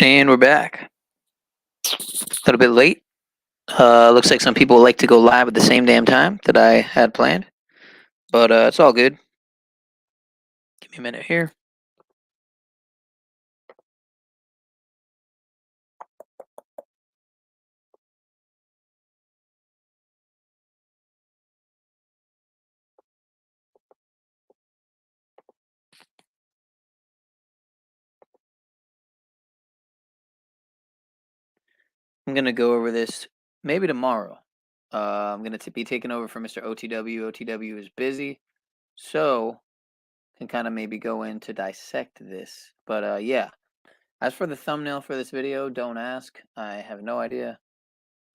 And we're back. A little bit late. Looks like some people like to go live at the same damn time that I had planned. But it's all good. Give me a minute here. I'm going to go over this maybe tomorrow. I'm going to be taking over for Mr. OTW. OTW is busy. So, can kind of maybe go in to dissect this. But yeah. As for the thumbnail for this video, don't ask. I have no idea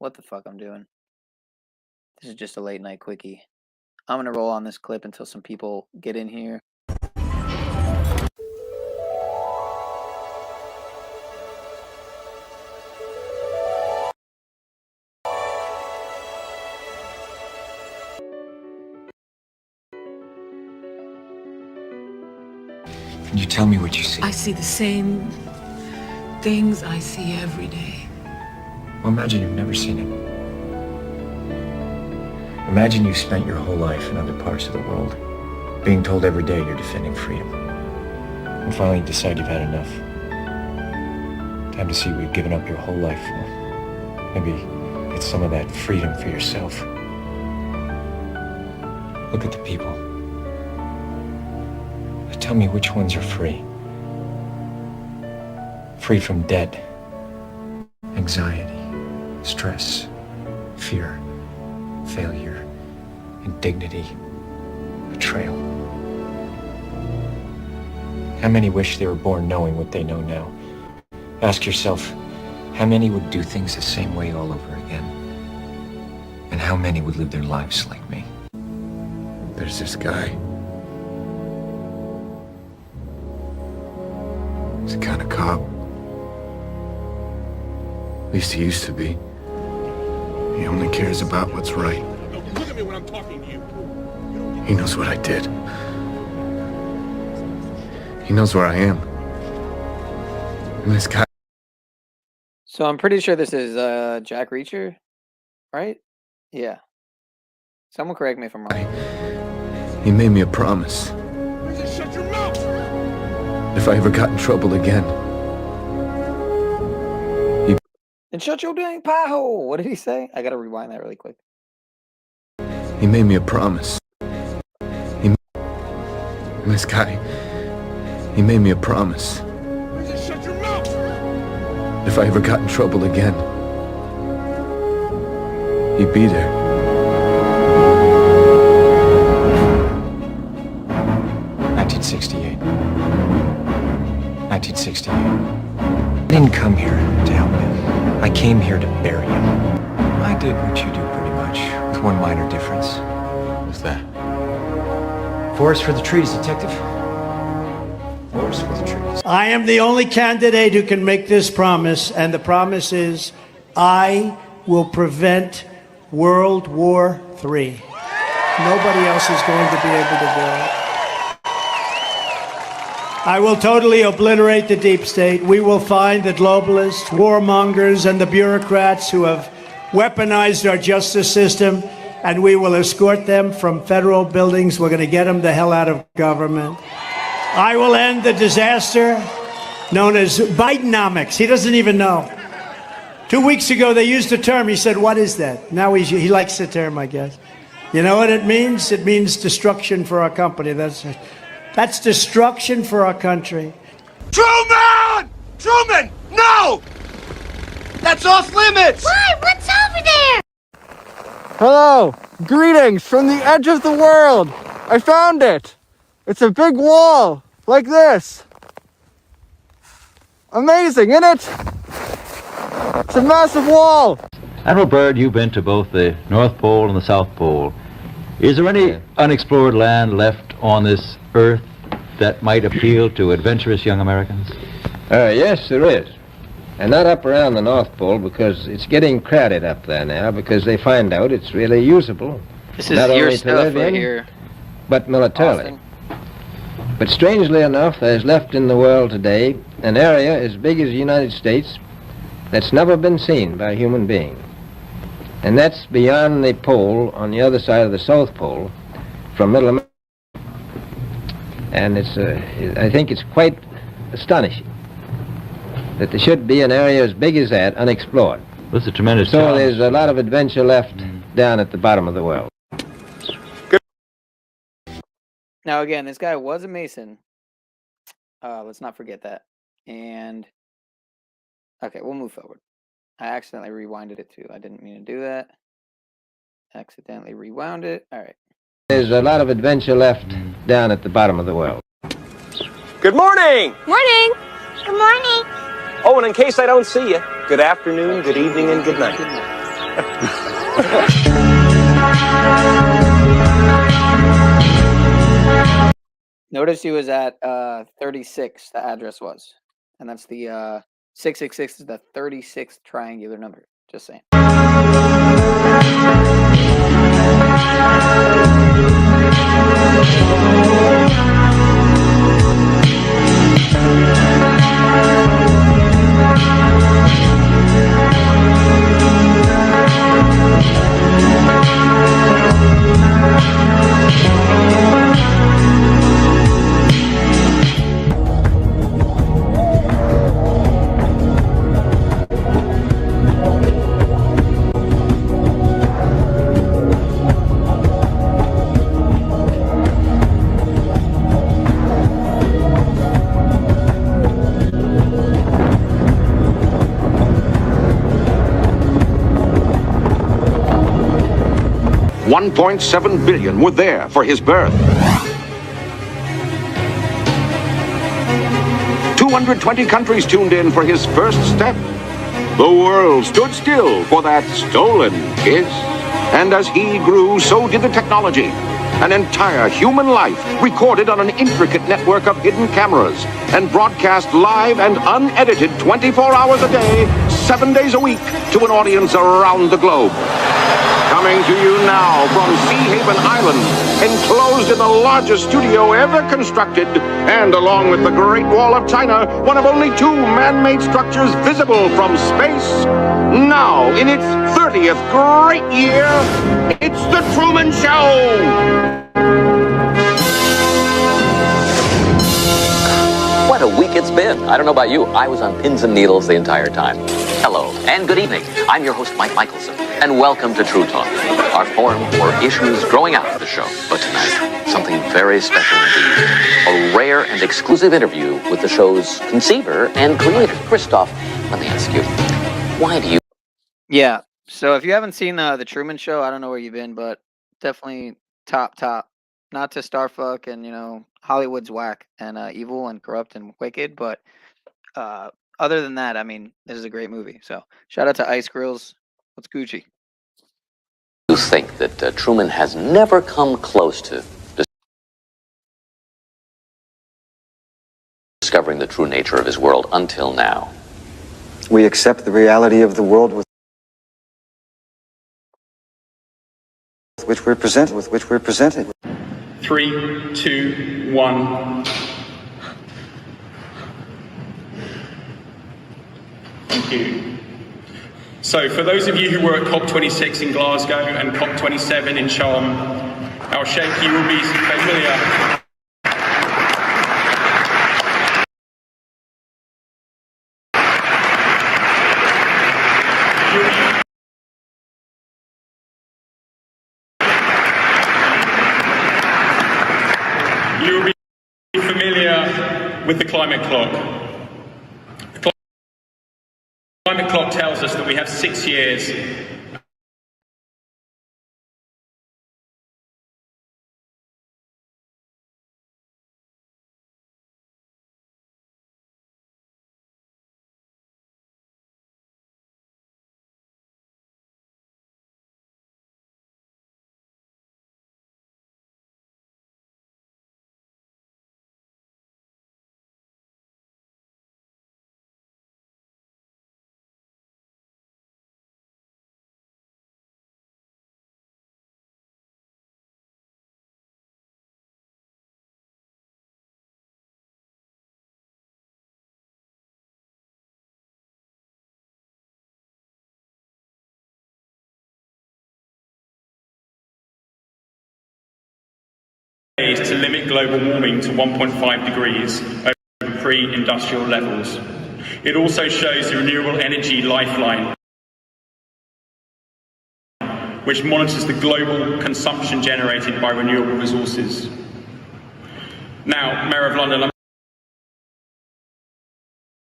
what the fuck I'm doing. This is just a late night quickie. I'm going to roll on this clip until some people get in here. Can you tell me what you see? I see the same things I see every day. Well, imagine you've never seen it. Imagine you've spent your whole life in other parts of the world, being told every day you're defending freedom. And finally you decide you've had enough. Time to see what you've given up your whole life for. Maybe get some of that freedom for yourself. Look at the people. Tell me which ones are free. Free from debt, anxiety, stress, fear, failure, indignity, betrayal. How many wish they were born knowing what they know now? Ask yourself, how many would do things the same way all over again? And how many would live their lives like me? There's this guy. He's the kind of cop. At least he used to be. He only cares about what's right. Look at me when I'm talking to you. He knows what I did. He knows where I am. And this guy... So I'm pretty sure this is Jack Reacher, right? Yeah. Someone correct me if I'm wrong. He made me a promise. Shut your mouth! If I ever got in trouble again... And shut your dang pie hole! What did he say? I gotta rewind that really quick. He made me a promise. And this guy... He made me a promise. Shut your mouth! If I ever got in trouble again... He'd be there. 1968. 1968. I didn't come here to help him. I came here to bury him. I did what you do pretty much, with one minor difference. What's that? Forest for the trees, detective. Forest for the trees. I am the only candidate who can make this promise, and the promise is I will prevent World War III. Nobody else is going to be able to do it. I will totally obliterate the deep state. We will find the globalists, warmongers, and the bureaucrats who have weaponized our justice system, and we will escort them from federal buildings. We're going to get them the hell out of government. I will end the disaster known as Bidenomics. He doesn't even know. 2 weeks ago, they used the term. He said, what is that? Now he likes the term, I guess. You know what it means? It means destruction for our company. That's destruction for our country. Truman! Truman! No! That's off limits! Why? What's over there? Hello! Greetings from the edge of the world! I found it! It's a big wall, like this. Amazing, isn't it? It's a massive wall! Admiral Byrd, you've been to both the North Pole and the South Pole. Is there any unexplored land left on this Earth that might appeal to adventurous young Americans? Yes, there is. And not up around the North Pole, because it's getting crowded up there now, because they find out it's really usable. This is not your only to stuff live right in, here, but militarily. Austin. But strangely enough, there's left in the world today an area as big as the United States that's never been seen by a human being. And that's beyond the pole on the other side of the South Pole from Middle America. And I think it's quite astonishing that there should be an area as big as that unexplored. That's a tremendous So challenge. there's a lot of adventure left down at the bottom of the world. Now, again, this guy was a Mason. Let's not forget that. And, okay, we'll move forward. I accidentally rewinded it too. I didn't mean to do that. Accidentally rewound it. All right. There's a lot of adventure left down at the bottom of the world. Good morning! Morning! Good morning! Oh, and in case I don't see you, good afternoon, good evening, and good night. Notice he was at 36, the address was. And that's the 666 is the 36th triangular number. Just saying. $1.7 billion were there for his birth. 220 countries tuned in for his first step. The world stood still for that stolen kiss. And as he grew, so did the technology. An entire human life recorded on an intricate network of hidden cameras and broadcast live and unedited 24 hours a day, 7 days a week to an audience around the globe. Coming to you now from Sea Haven Island, enclosed in the largest studio ever constructed, and along with the Great Wall of China, one of only 2 man-made structures visible from space. Now, in its 30th great year, it's The Truman Show! What a week it's been. I don't know about you, I was on pins and needles the entire time. Hello, and good evening. I'm your host, Mike Michelson, and welcome to True Talk, our forum for issues growing out of the show. But tonight, something very special indeed. A rare and exclusive interview with the show's conceiver and creator. Christoph, let me ask you, why do you... Yeah, so if you haven't seen The Truman Show, I don't know where you've been, but definitely top. Not to Starfuck and, you know, Hollywood's whack and evil and corrupt and wicked, but other than that, I mean, this is a great movie. So shout out to Ice Grills. What's Gucci? You think that Truman has never come close to discovering the true nature of his world until now? We accept the reality of the world with which we're presented. 3, 2, 1. Thank you. So, for those of you who were at COP26 in Glasgow and COP27 in Sharm el-Sheikh, you will be familiar. You'll be familiar with the climate clock. The climate clock tells us that we have 6 years to limit global warming to 1.5 degrees over pre-industrial levels. It also shows the renewable energy lifeline, which monitors the global consumption generated by renewable resources. Now, Mayor of London,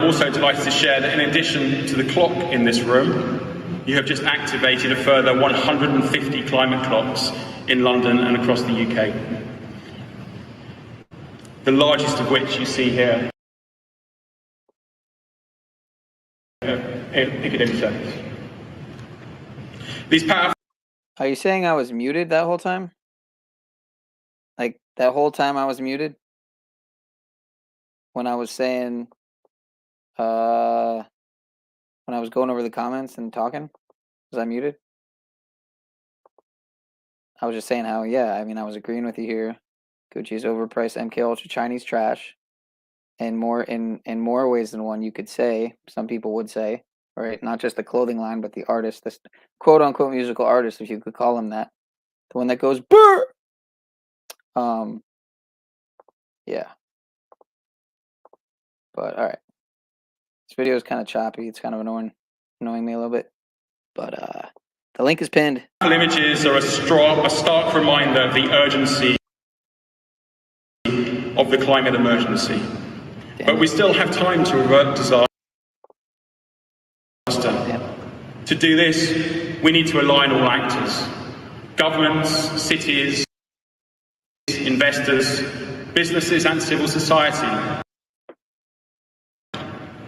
I'm also delighted to share that in addition to the clock in this room, you have just activated a further 150 climate clocks in London and across the UK. The largest of which you see here in Piccadilly Circus. These powerful... Are you saying I was muted that whole time? Like, that whole time I was muted? When I was saying, when I was going over the comments and talking? Was I muted? I was just saying how, yeah, I mean, I was agreeing with you here. Gucci's overpriced MK Ultra Chinese trash. And more in more ways than one, you could say, some people would say, right? Not just the clothing line, but the artist, this quote unquote musical artist, if you could call him that. The one that goes brr. Yeah. But all right. This video is kind of choppy. It's kind of annoying me a little bit. But the link is pinned. Images are a stark reminder of the urgency of the climate emergency. But we still have time to avert disaster. To do this, we need to align all actors. Governments, cities, investors, businesses and civil society.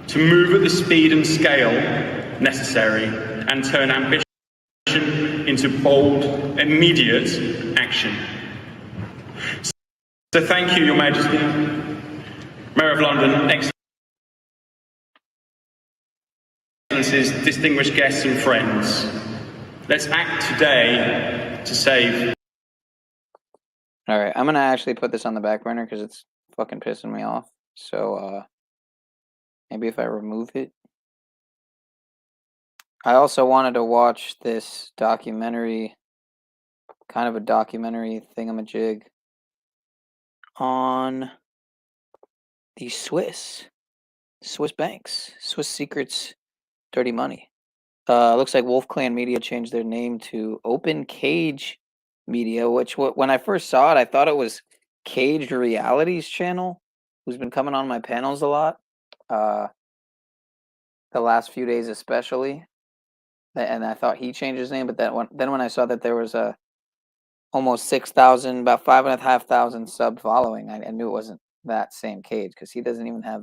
To move at the speed and scale necessary and turn ambition into bold, immediate action. So thank you, Your Majesty, Mayor of London, Excellencies, distinguished guests and friends. Let's act today to save. All right, I'm going to actually put this on the back burner because it's fucking pissing me off. So maybe if I remove it. I also wanted to watch this documentary, kind of a documentary thingamajig, on the Swiss banks, Swiss secrets, dirty money. Looks like Wolf Clan Media changed their name to Open Cage Media, which when I first saw it, I thought it was Caged Realities channel, who's been coming on my panels a lot, the last few days especially. And I thought he changed his name, but then when I saw that there was a almost 6,000, about 5,500 sub following, I knew it wasn't that same Cage because he doesn't even have,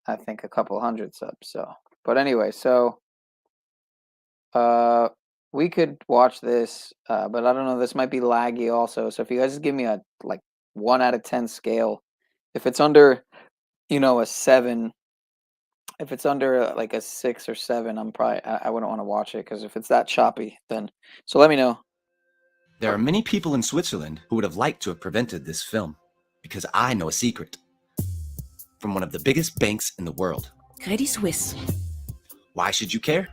I think, a couple hundred subs. So, but anyway, so we could watch this, but I don't know. This might be laggy also. So if you guys just give me a 1 out of 10 scale, if it's under, a 7. If it's under like a 6 or 7, I wouldn't want to watch it because if it's that choppy, then so let me know. There are many people in Switzerland who would have liked to have prevented this film because I know a secret from one of the biggest banks in the world. Credit Suisse. Why should you care?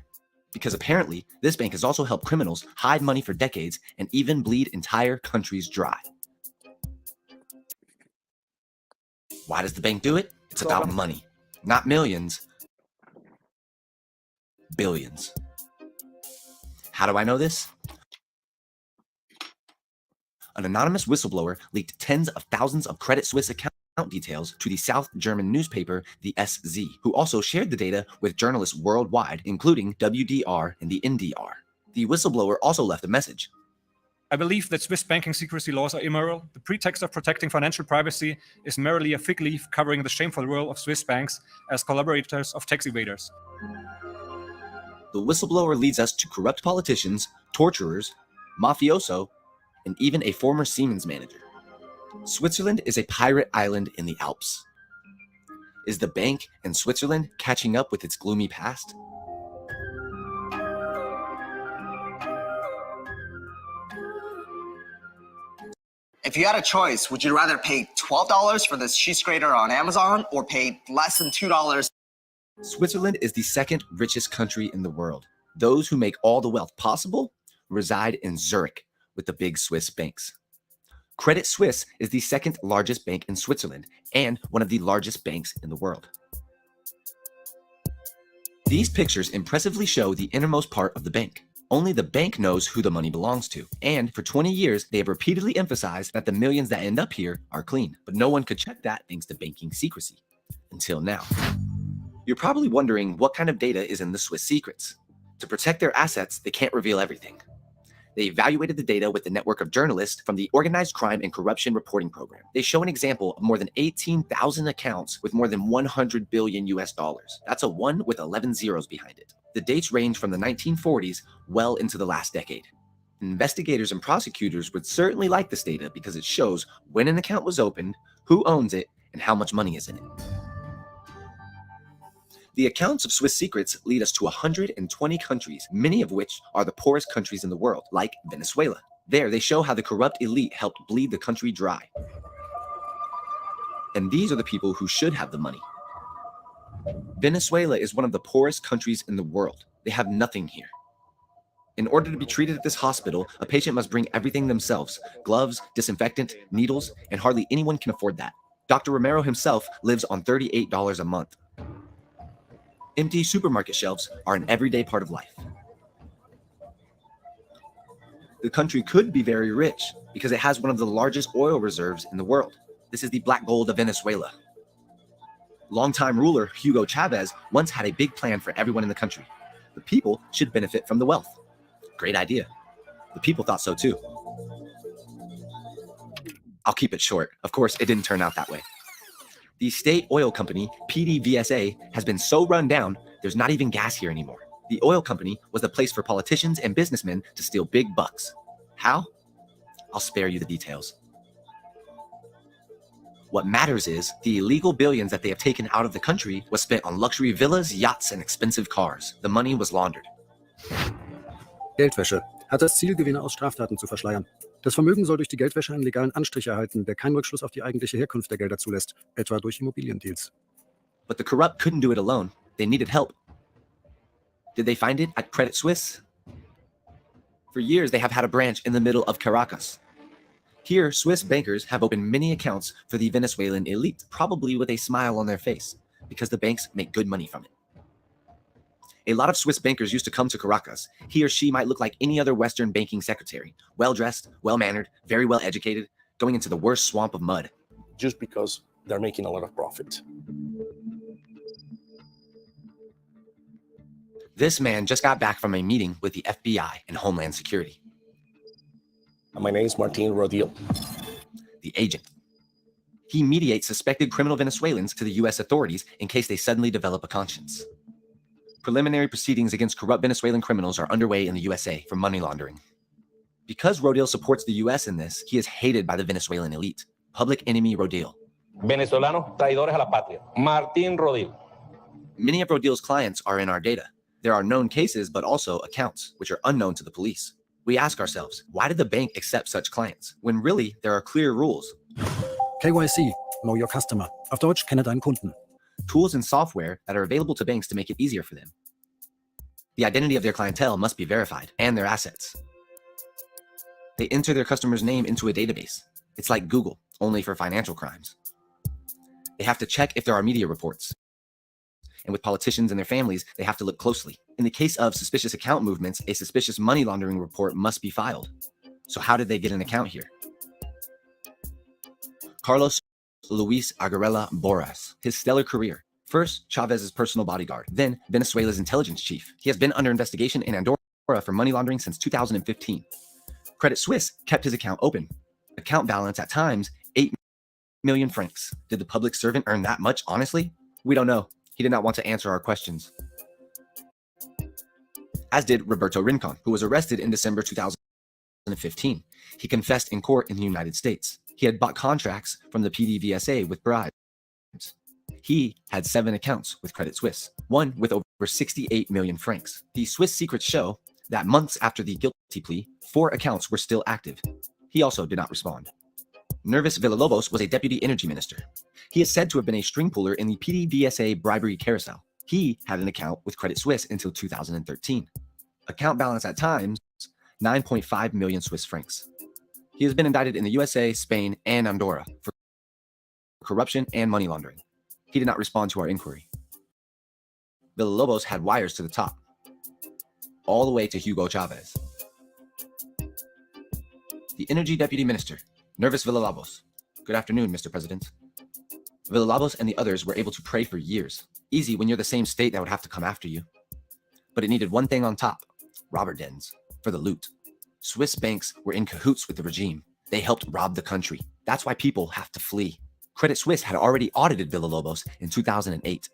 Because apparently this bank has also helped criminals hide money for decades and even bleed entire countries dry. Why does the bank do it? It's about money, not millions. Billions. How do I know this? An anonymous whistleblower leaked tens of thousands of Credit Suisse account details to the South German newspaper, the SZ, who also shared the data with journalists worldwide, including WDR and the NDR. The whistleblower also left a message. I believe that Swiss banking secrecy laws are immoral. The pretext of protecting financial privacy is merely a fig leaf covering the shameful role of Swiss banks as collaborators of tax evaders. The whistleblower leads us to corrupt politicians, torturers, mafioso, and even a former Siemens manager. Switzerland is a pirate island in the Alps. Is the bank in Switzerland catching up with its gloomy past? If you had a choice, would you rather pay $12 for this cheese grater on Amazon or pay less than $2? Switzerland is the second richest country in the world. Those who make all the wealth possible reside in Zurich with the big Swiss banks. Credit Suisse is the second largest bank in Switzerland and one of the largest banks in the world. These pictures impressively show the innermost part of the bank. Only the bank knows who the money belongs to, and for 20 years they have repeatedly emphasized that the millions that end up here are clean, but no one could check that thanks to banking secrecy. Until now. You're probably wondering what kind of data is in the Swiss secrets. To protect their assets, they can't reveal everything. They evaluated the data with the network of journalists from the Organized Crime and Corruption Reporting Program. They show an example of more than 18,000 accounts with more than 100 billion US dollars. That's a 1 with 11 zeros behind it. The dates range from the 1940s well into the last decade. Investigators and prosecutors would certainly like this data because it shows when an account was opened, who owns it, and how much money is in it. The accounts of Swiss secrets lead us to 120 countries, many of which are the poorest countries in the world, like Venezuela. There, they show how the corrupt elite helped bleed the country dry. And these are the people who should have the money. Venezuela is one of the poorest countries in the world. They have nothing here. In order to be treated at this hospital, a patient must bring everything themselves: gloves, disinfectant, needles, and hardly anyone can afford that. Dr. Romero himself lives on $38 a month. Empty supermarket shelves are an everyday part of life. The country could be very rich because it has one of the largest oil reserves in the world. This is the black gold of Venezuela. Longtime ruler Hugo Chavez once had a big plan for everyone in the country. The people should benefit from the wealth. Great idea. The people thought so too. I'll keep it short. Of course, it didn't turn out that way. The state oil company, PDVSA, has been so run down, there's not even gas here anymore. The oil company was the place for politicians and businessmen to steal big bucks. How? I'll spare you the details. What matters is the illegal billions that they have taken out of the country was spent on luxury villas, yachts, and expensive cars. The money was laundered. Geldwäsche hat das Ziel, Gewinne aus Straftaten zu verschleiern. Das Vermögen soll durch die Geldwäsche einen legalen Anstrich erhalten, der keinen Rückschluss auf die eigentliche Herkunft der Gelder zulässt, etwa durch Immobiliendeals. But the corrupt couldn't do it alone. They needed help. Did they find it at Credit Suisse? For years, they have had a branch in the middle of Caracas. Here, Swiss bankers have opened many accounts for the Venezuelan elite, probably with a smile on their face, because the banks make good money from it. A lot of Swiss bankers used to come to Caracas. He or she might look like any other Western banking secretary, well-dressed, well-mannered, very well-educated, going into the worst swamp of mud. Just because they're making a lot of profit. This man just got back from a meeting with the FBI and Homeland Security. My name is Martin Rodil. The agent. He mediates suspected criminal Venezuelans to the U.S. authorities in case they suddenly develop a conscience. Preliminary proceedings against corrupt Venezuelan criminals are underway in the USA for money laundering. Because Rodil supports the U.S. in this, he is hated by the Venezuelan elite. Public enemy Rodil. Venezolanos traidores a la patria. Martin Rodil. Many of Rodil's clients are in our data. There are known cases, but also accounts, which are unknown to the police. We ask ourselves, why did the bank accept such clients, when really there are clear rules? KYC, know your customer. Auf Deutsch, kenne deinen Kunden. Tools and software that are available to banks to make it easier for them. The identity of their clientele must be verified, and their assets. They enter their customer's name into a database. It's like Google, only for financial crimes. They have to check if there are media reports. And with politicians and their families, they have to look closely. In the case of suspicious account movements, a suspicious money laundering report must be filed. So how did they get an account here? Carlos Luis Aguilera Boras, his stellar career. First, Chavez's personal bodyguard, then Venezuela's intelligence chief. He has been under investigation in Andorra for money laundering since 2015. Credit Suisse kept his account open. Account balance at times, 8 million francs. Did the public servant earn that much, honestly? We don't know. He did not want to answer our questions. As did Roberto Rincon, who was arrested in December 2015. He confessed in court in the United States. He had bought contracts from the PDVSA with bribes. He had 7 accounts with Credit Suisse, one with over 68 million francs. The Swiss secrets show that months after the guilty plea, 4 accounts were still active. He also did not respond. Nervis Villalobos was a deputy energy minister. He is said to have been a string puller in the PDVSA bribery carousel. He had an account with Credit Suisse until 2013. Account balance at times, 9.5 million Swiss francs. He has been indicted in the USA, Spain, and Andorra for corruption and money laundering. He did not respond to our inquiry. Villalobos had wires to the top, all the way to Hugo Chavez. The Energy Deputy Minister, Nervous Villalobos. Good afternoon, Mr. President. Villalobos and the others were able to pray for years. Easy when you're the same state that would have to come after you. But it needed one thing on top, robber dens, for the loot. Swiss banks were in cahoots with the regime. They helped rob the country. That's why people have to flee. Credit Suisse had already audited Villalobos in 2008.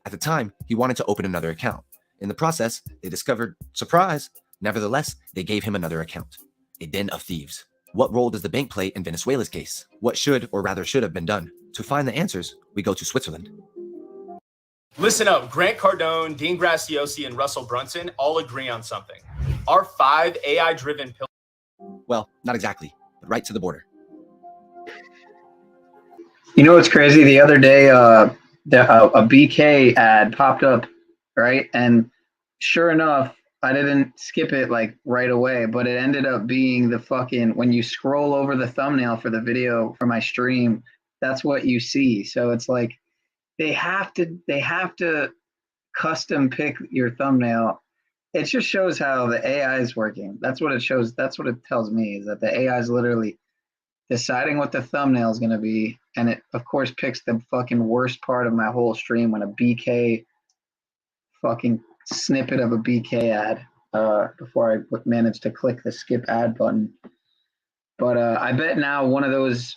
At the time, he wanted to open another account. In the process, they discovered, surprise, nevertheless, they gave him another account. A den of thieves. What role does the bank play in Venezuela's case? What should, or rather should have been done? To find the answers, we go to Switzerland. Listen up, Grant Cardone, Dean Graciosi, and Russell Brunson all agree on something. Our 5 AI-driven pillars. Well, not exactly, but right to the border. You know what's crazy? The other day, a BK ad popped up, right? And sure enough, I didn't skip it like right away, but it ended up being the fucking, when you scroll over the thumbnail for the video for my stream, that's what you see. So it's like they have to custom pick your thumbnail. It just shows how the AI is working. That's what it shows. That's what it tells me, is that the AI is literally deciding what the thumbnail is going to be. And it, of course, picks the fucking worst part of my whole stream when a BK fucking snippet of a BK ad before I managed to click the skip ad button. But I bet now one of those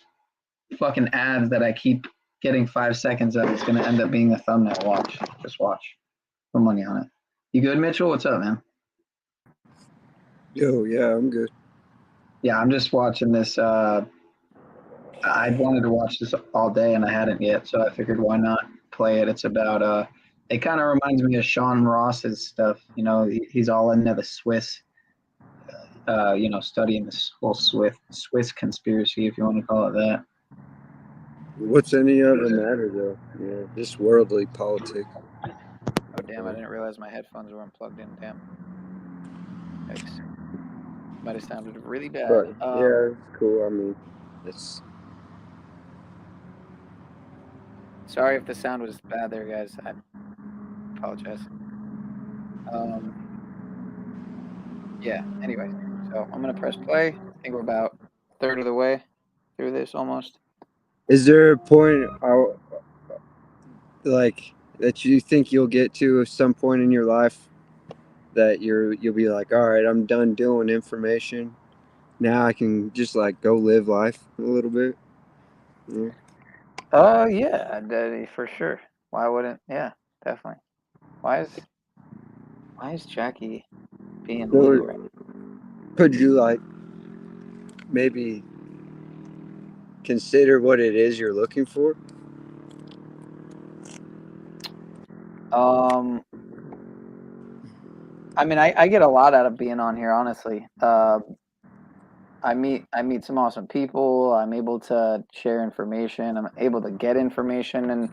fucking ads that I keep getting 5 seconds of is going to end up being a thumbnail. Watch. Just watch. Put money on it. You good, Mitchell? What's up, man? Yo, yeah, I'm good. Yeah, I'm just watching this. I wanted to watch this all day and I hadn't yet, so I figured why not play it. It's about it kind of reminds me of Sean Ross's stuff. You know, he's all into the Swiss, you know, studying this whole Swiss conspiracy, if you want to call it that. What's any of it matter, though? Yeah, just worldly politics. Oh, damn, I didn't realize my headphones weren't plugged in. Damn. Yikes. Might have sounded really bad. But, yeah, it's cool. I mean, it's... Sorry if the sound was bad there, guys. I apologize. Yeah, anyway, so I'm going to press play. I think we're about a third of the way through this almost. Is there a point, like, that you think you'll get to at some point in your life that you'll be like, all right, I'm done doing information. Now I can just, like, go live life a little bit? Yeah. Yeah, for sure. Why wouldn't? Yeah, definitely. Why is Jackie being legal right now? Could you, like, maybe consider what it is you're looking for? I mean, I get a lot out of being on here, honestly. I meet some awesome people. I'm able to share information. I'm able to get information and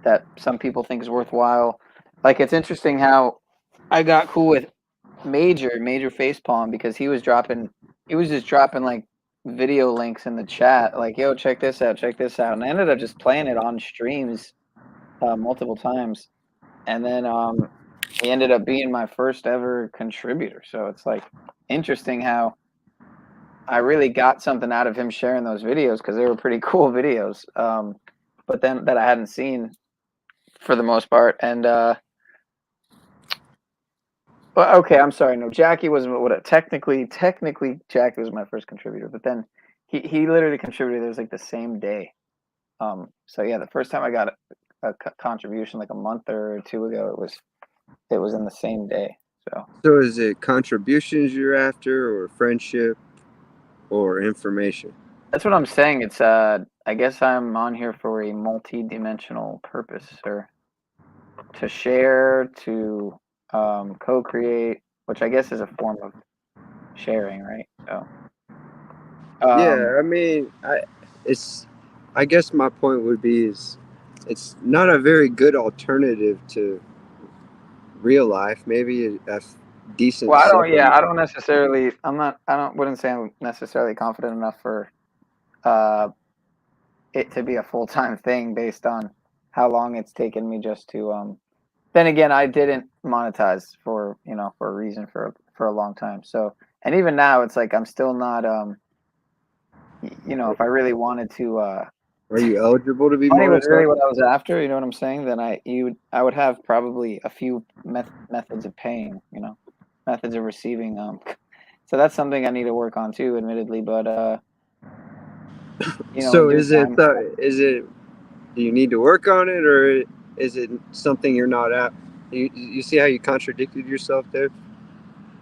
that some people think is worthwhile. Like, it's interesting how I got cool with Major Facepalm because he was just dropping like video links in the chat, like, yo, check this out. And I ended up just playing it on streams multiple times. And then he ended up being my first ever contributor. So it's like interesting how I really got something out of him sharing those videos because they were pretty cool videos. But then that I hadn't seen for the most part. And well, okay, I'm sorry. No, Jackie wasn't what technically Jackie was my first contributor, but then he literally contributed. It was like the same day. So yeah, the first time I got a contribution like a month or two ago, it was in the same day. So is it contributions you're after, or friendship, or information? That's what I'm saying. It's I guess I'm on here for a multi-dimensional purpose, or to share, to co-create, which I guess is a form of sharing, right? So yeah, I mean, I guess my point would be is it's not a very good alternative to real life. Maybe decent Well, I don't. Yeah, supplement. I don't necessarily. I'm not. I don't. Wouldn't say I'm necessarily confident enough for uh, it to be a full time thing based on how long it's taken me just to. Then again, I didn't monetize for for a reason for a long time. So, and even now, it's like I'm still not. If I really wanted to. Are you eligible to be Money was really monetized? what I was after. You know what I'm saying? Then I would have probably a few methods of paying. Methods of receiving. So that's something I need to work on too, admittedly. But in So due time. is it do you need to work on it, or is it something you're not at? You see how you contradicted yourself there?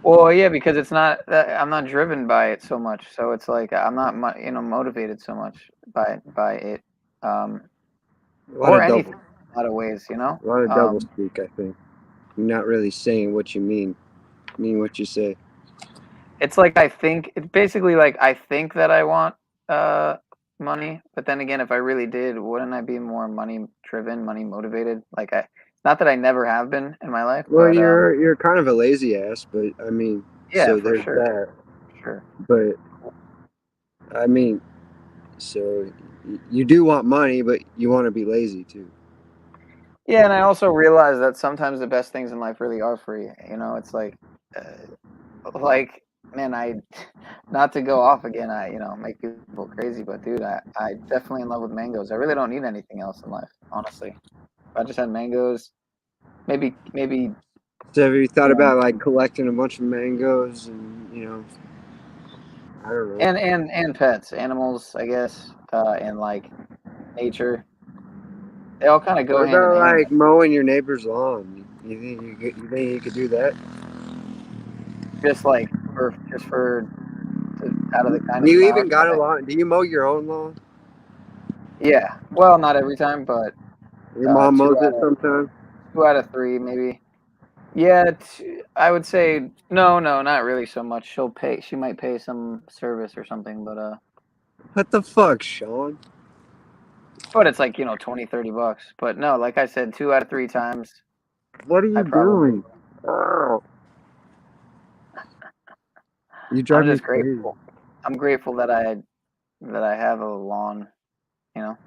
Well, yeah, because it's not. I'm not driven by it so much. So it's like I'm not, motivated so much by it, A lot or of double, anything. In a lot of ways. a lot of double speak. I think you're not really saying what you mean what you say. It's like it's basically like I think that I want money, but then again, if I really did, wouldn't I be more money driven, money motivated? Not that I never have been in my life, Well, but you're kind of a lazy ass, but I mean, yeah, so for there's sure, that. sure. But I mean, so you do want money, but you want to be lazy too. Yeah, and I also realize that sometimes the best things in life really are free. It's like man, not to go off again, I make people crazy, but dude, I definitely in love with mangoes. I really don't need anything else in life, honestly. If I just had mangoes, maybe So have you thought you know, about like collecting a bunch of mangoes and I don't know. and pets, animals, I guess, and like nature. They all kind of go What hand in about hand. like mowing your neighbor's lawn? You think you could do that? Just like out of the Do kindness of you my even heart. got a lawn? Do you mow your own lawn? Yeah. Well, not every time, but Your mom two mows it sometimes. out of three, maybe. Yeah, I would say no, not really so much. She'll pay. She might pay some service or something, What the fuck, Sean? but it's like 20, $30. But no, like I said, 2 out of 3 times. What are I you probably. doing? Oh. You I'm drive me just crazy. grateful. I'm grateful that I have a lawn. You know,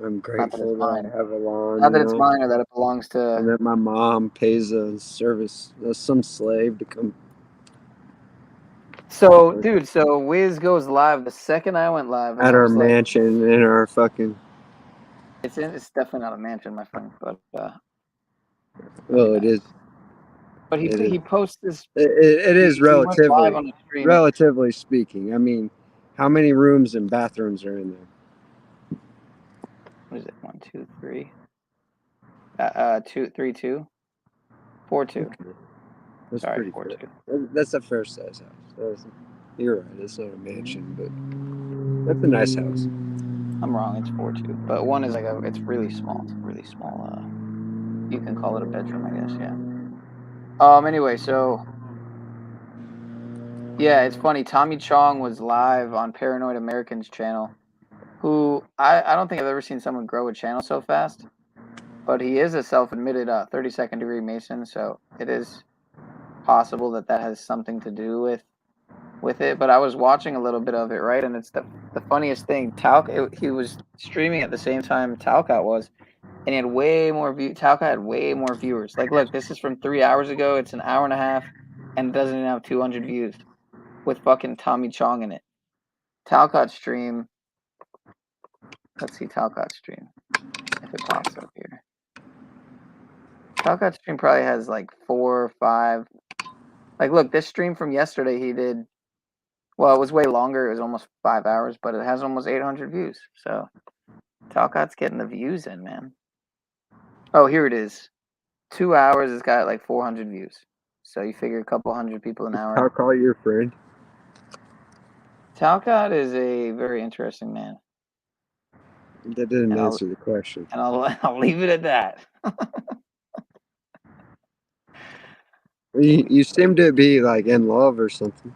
I'm not that it's grateful that mine. I have a lawn, Not that it's mine or that it belongs and to. that my mom pays a service, some slave to come. So, dude, Wiz goes live the second I went live, and At I our was like, mansion, in our fucking. it's definitely not a mansion, my friend, but Well, it is. But It is. he posts this. It is He went live relatively, on the stream. relatively speaking. I mean, how many rooms and bathrooms are in there? What is it? 1, 2, 3. 2, 3, 2, 4, 2. Okay. That's Sorry, pretty 4, fair. 2. That's a fair size house. You're right. It's not a mansion, but that's a nice house. I'm wrong. It's 4, 2. But one is it's really small. It's a really small. You can call it a bedroom, I guess. Yeah. Anyway, so yeah, it's funny. Tommy Chong was live on Paranoid American's channel. Who I don't think I've ever seen someone grow a channel so fast. But he is a self-admitted 32nd degree Mason, so it is possible that has something to do with it. But I was watching a little bit of it, right? And it's the funniest thing. He was streaming at the same time Talcott was, and he had way more Talcott had way more viewers. Like, look, this is from 3 hours ago. It's an hour and a half, and it doesn't even have 200 views with fucking Tommy Chong in it. Talcott stream. Let's see Talcott stream if it pops up here. Talcott stream probably has like 4 or 5. Like, look, this stream from yesterday he did. Well, it was way longer. It was almost 5 hours, but it has almost 800 views. So Talcott's getting the views in, man. Oh, here it is. 2 hours. It's got like 400 views. So you figure a couple hundred people an hour. Talcott your friend? Talcott is a very interesting man. That didn't answer the question. And I'll leave it at that. You seem to be like in love or something.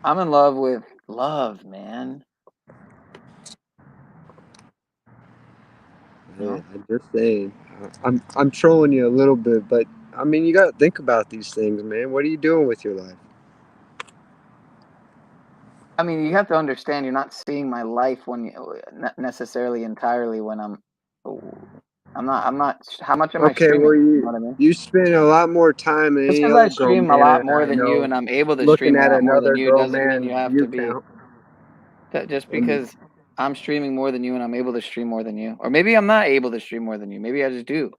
I'm in love with love, man. Yeah, I'm just saying. I'm trolling you a little bit, but I mean, you gotta think about these things, man. What are you doing with your life? I mean, you have to understand, you're not seeing my life when not necessarily entirely when I'm not. How much am I Okay, well, streaming? You know what I mean? you spend a lot more time than Just any because I other grown stream a man lot that more I than you, know and I'm able to looking stream a at lot more than another you, grown doesn't mean you man's have view to be. count. Just I mean, because I'm streaming more than you and I'm able to stream more than you, or maybe I'm not able to stream more than you. Maybe I just do,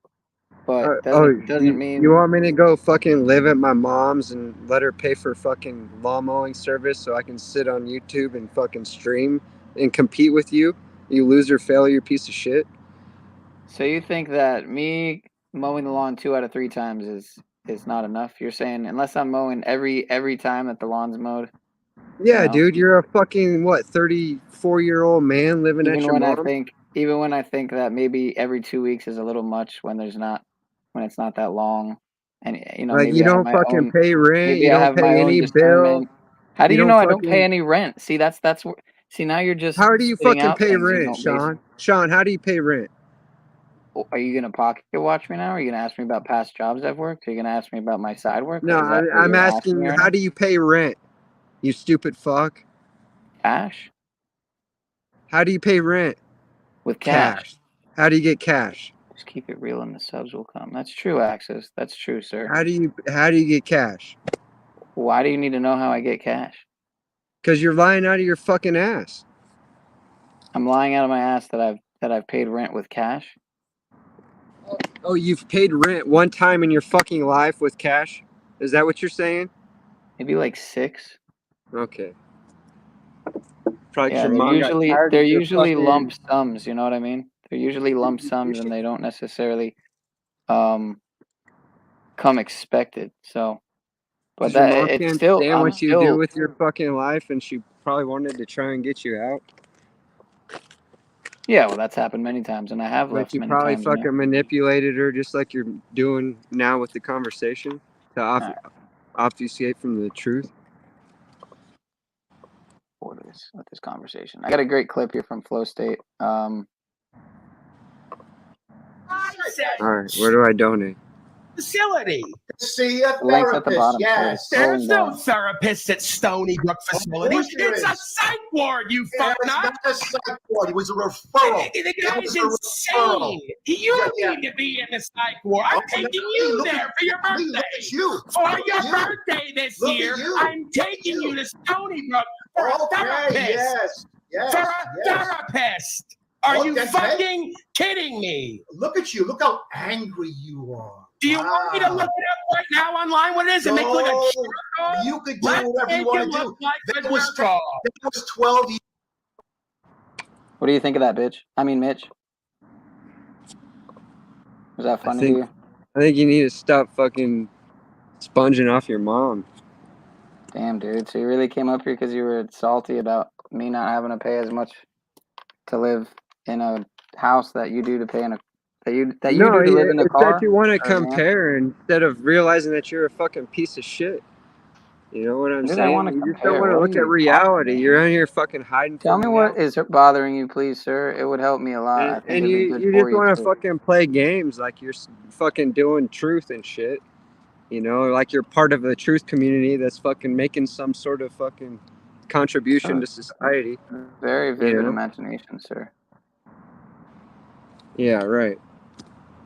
but doesn't you mean. want me to go fucking live at my mom's and let her pay for fucking lawn mowing service so I can sit on YouTube and fucking stream and compete with you? You loser, failure, you piece of shit. So you think that me mowing the lawn 2 out of 3 times is not enough? You're saying unless I'm mowing every time that the lawn's mowed, you Yeah, know, dude, you're a fucking, what, 34-year-old man living at your mom's? even when I think that maybe every 2 weeks is a little much when it's not that long, and Like, you don't fucking pay rent, you maybe I don't have my pay own any bill, discernment. How do you you don't know I don't pay fucking... any rent? See, that's where. See, now you're just How do you spitting fucking out pay things you rent, don't base. Sean? Sean, how do you pay rent? Are you gonna pocket watch me now? Are you gonna ask me about past jobs I've worked? Are you gonna ask me about my side work? No, Is that what I'm you're asking asking me you, right how now? do you pay rent, you stupid fuck? Cash? How do you pay rent? With cash. Cash. How do you get cash? Just keep it real and the subs will come. That's true, Axis. That's true, sir. How do you get cash? Why do you need to know how I get cash? Because you're lying out of your fucking ass. I'm lying out of my ass that I've paid rent with cash. Oh, you've paid rent one time in your fucking life with cash? Is that what you're saying? Maybe like 6. Okay. Probably 'cause Yeah, your mom got tired they're of your usually lump fucking... sums, you know what I mean? They're usually lump sums and they don't necessarily come expected. So, but Because your mom it's can't still stand I'm what you do still with your fucking life, and she probably wanted to try and get you out. Yeah, well, that's happened many times, and I have But left you many probably times, fucking manipulated her just like you're doing now with the conversation to Alright. obfuscate from the truth. With this conversation. I got a great clip here from Flow State. All right, where do I donate? Facility. See a Links at the therapist, bottom, yes. sir. There's no Scrolling down. therapist at Stony Brook facility. It's a psych ward, you fuck nut. Not a psych ward. It was a referral. The guy's insane. You need to be in the psych ward. I'm taking you there for your birthday. For your birthday this year, I'm taking you to Stony Brook for a therapist. For a therapist. Are you fucking kidding me? Look at you. Look how angry you are. Do you want me to look it up right now online what it is and make it look like a jerk? You could do whatever you want to do. That was 12 years. What do you think of that, bitch? I mean, Mitch. Was that funny to you? I think you need to stop fucking sponging off your mom. Damn, dude. So you really came up here because you were salty about me not having to pay as much to live in a house that you do to pay in a that you do to live in a it's car? that you want to Or, man? compare instead of realizing that you're a fucking piece of shit. You know what I'm Did I saying? wanna You just compare? don't want to What are look at you reality. talking You're about? on here fucking hiding Tell from me reality. what is bothering you, please, sir. It would help me a lot. I think And it'd be you good just for you, want to too. fucking play games like you're fucking doing truth and shit. You know, like you're part of the truth community that's fucking making some sort of fucking contribution to society. Very You vivid know? imagination, sir. Yeah, right.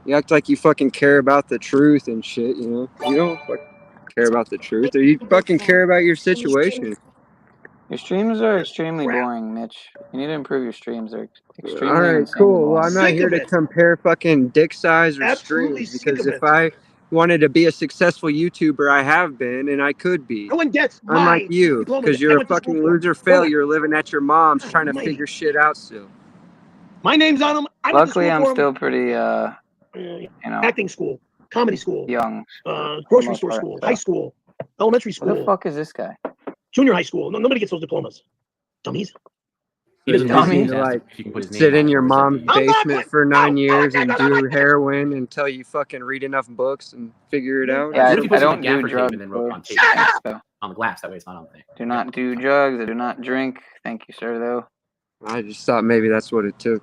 You act like you fucking care about the truth and shit, you know? You don't fucking care about the truth, or you fucking care about your situation. Your streams are extremely boring, Mitch. You need to improve your streams. They're extremely All and right, insanely cool. Well, boring. I'm not here to compare fucking dick size or Absolutely streams, sick because of if it. I wanted to be a successful YouTuber, I have been, and I could be. No one gets Unlike my you, diploma because that I you're a went to school fucking for. loser Hold on. failure living at your mom's trying to Almighty. figure shit out still. My name's on them. I went to Luckily, school I'm for still pretty, acting school, comedy school, young. grocery most store part, school, so. high school, elementary Who the school, fuck is this guy? junior high school. No, nobody gets those diplomas. Dummies. He So doesn't you have just need to like sit in your mom's basement for 9 years and do heroin until you fucking read enough books and figure it out. Yeah, or I don't do drugs. So. On the glass, that way it's not on the thing. Do not do drugs. I do not drink. Thank you, sir, though. I just thought maybe that's what it took.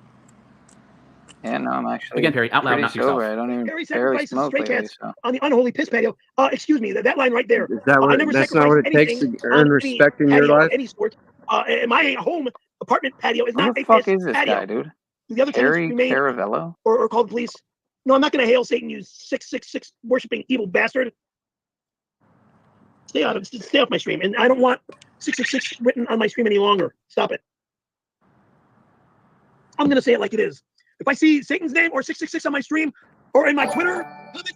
Yeah, no, I'm actually Again, Perry, out loud, pretty not to yourself. sober. I don't even Perry barely sacrifices smoke stray lately, cats so. on the unholy piss patio. Excuse me, that line right there. Is that I what? never That's not sacrificed what it takes anything to on earn any respect in your patio life. of any sort. My home apartment patio is Who not the a fuck piss is this patio. guy, dude? The other tenants Harry remain Caravello? or call the police. No, I'm not going to hail Satan, you 666 worshiping evil bastard. Stay off my stream, and I don't want 666 written on my stream any longer. Stop it. I'm going to say it like it is. If I see Satan's name or 666 on my stream or in my Twitter,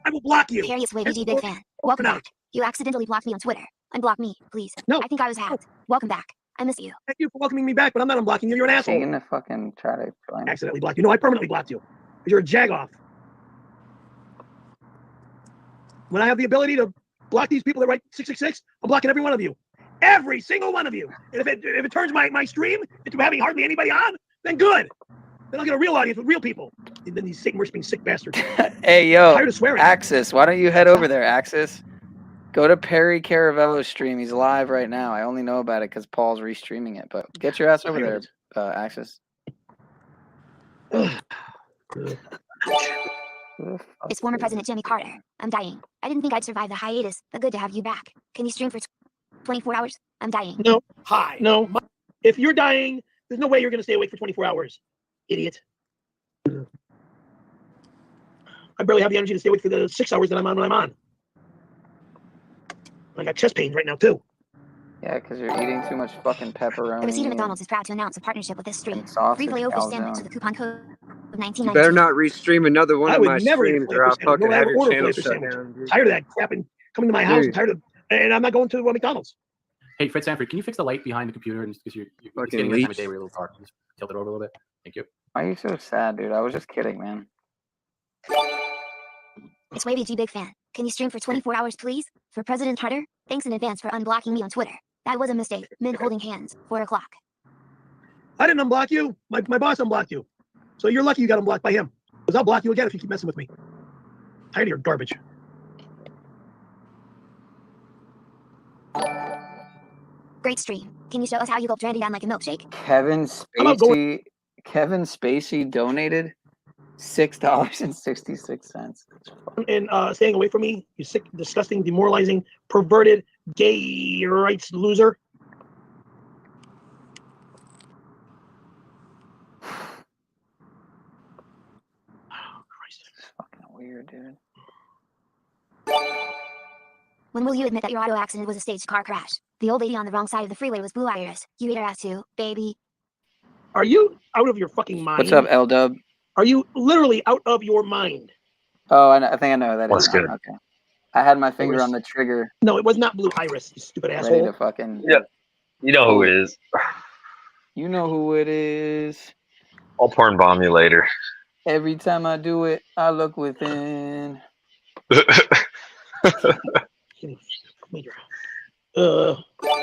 I will block you. Perry is WavEG big fan. Welcome back. You accidentally blocked me on Twitter. Unblock me, please. No. I think I was hacked. Welcome back. I miss you. Thank you for welcoming me back, but I'm not unblocking you. You're an Is asshole. he gonna fucking try to join? Accidentally blocked you. No, I permanently blocked you. Because you're a jagoff. When I have the ability to block these people that write 666, I'm blocking every one of you. Every single one of you. And if it turns my stream into having hardly anybody on, then good. Then I'll get a real audience with real people. And then these Satan worshipping sick bastards. Hey, yo, Tired of swearing. Axis, why don't you head over there, Axis? Go to Perry Caravello's stream. He's live right now. I only know about it because Paul's restreaming it. But get your ass over there, Axis. It's former President Jimmy Carter. I'm dying. I didn't think I'd survive the hiatus, but good to have you back. Can you stream for 24 hours? I'm dying. No. Hi. No. If you're dying, there's no way you're going to stay awake for 24 hours. Idiot. I barely have the energy to stay awake for the 6 hours that I'm on when I'm on. I got chest pains right now, too. Yeah, because you're eating too much fucking pepperoni. The receipt of McDonald's is proud to announce a partnership with this stream. Free filet fish sandwich with the coupon code of You better not restream another one I of would my never eat a streams, filet or I'll fish sandwich. fucking No, I have would your order a channel filet fish shut sandwich. down. Dude. Tired of that crap and coming to my house. I'm Dude. tired of, and I'm not going to McDonald's. Hey, Fred Sanford, can you fix the light behind the computer? And because you're getting a time of day where you're a little dark. Just tilt it over a little bit. Thank you. Why are you so sad, dude? I was just kidding, man. It's WavEG big fan. Can you stream for 24 hours, please? For President Carter, thanks in advance for unblocking me on Twitter. That was a mistake. Men holding hands. 4 o'clock. I didn't unblock you. My boss unblocked you. So you're lucky you got unblocked by him. Because I'll block you again if you keep messing with me. Tired of your garbage. Great stream. Can you show us how you gulp Randy down like a milkshake? Kevin Spacey donated $6.66. And staying away from me, you sick, disgusting, demoralizing, perverted, gay rights loser. Weird, dude. When will you admit that your auto accident was a staged car crash? The old lady on the wrong side of the freeway was Blue Iris. You ate her ass too, baby. Are you out of your fucking mind? What's up, L-Dub? Are you literally out of your mind? Oh, I think I know who that What's is. good? Okay. I had my finger Iris. on the trigger. No, it was not Blue Iris, you stupid Ready asshole. to fucking... Yeah, you know who it is. You know who it is. I'll porn bomb you later. Every time I do it, I look within. I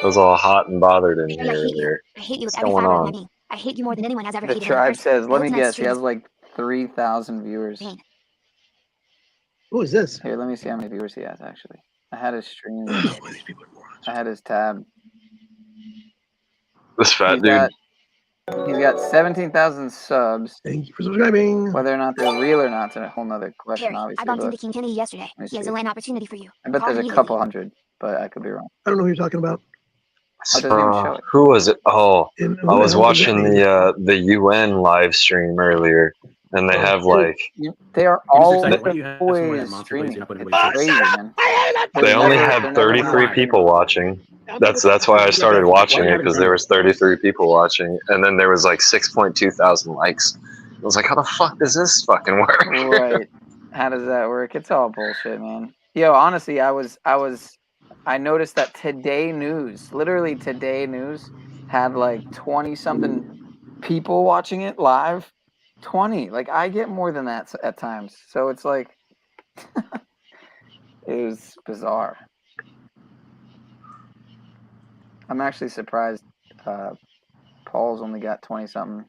was all hot and bothered in Perry, I hate you. here. I hate you with What's every going fiber of on? my being. I hate you more than anyone has ever The hated tribe another person. says, I let hope me tonight's guess, he stream has is like 3,000 viewers. pain. Who is this? Here, let me see how many viewers he has, actually. I had his stream. I had his tab. This fat He's dude. He's got 17,000 subs. Thank you for subscribing. Whether or not they're real or not is a whole nother question, Perry, I obviously. bumped But into King Kennedy yesterday. let me He has see. a land opportunity for you. I bet Call there's him a immediately. couple hundred, but I could be wrong. I don't know who you're talking about. Oh, it doesn't even show it. Who was it? Oh, And who I the was hell does that watching mean? the UN live stream earlier, and they have like They are Mr. Sykes, why do you have some more of always that monster streaming. glaze you're not putting It's away? crazy, man. they only never- had they're never 33 on. people watching. That's why I started watching it, because there was 33 people watching, and then there was like 6.2 thousand likes. I was like, how the fuck does this fucking work? Right. How does that work? It's all bullshit, man. Yo, honestly, I noticed that Today News, literally Today News, had like 20 something people watching it live. 20. Like I get more than that at times. So it's like it was bizarre. I'm actually surprised Paul's only got 20 something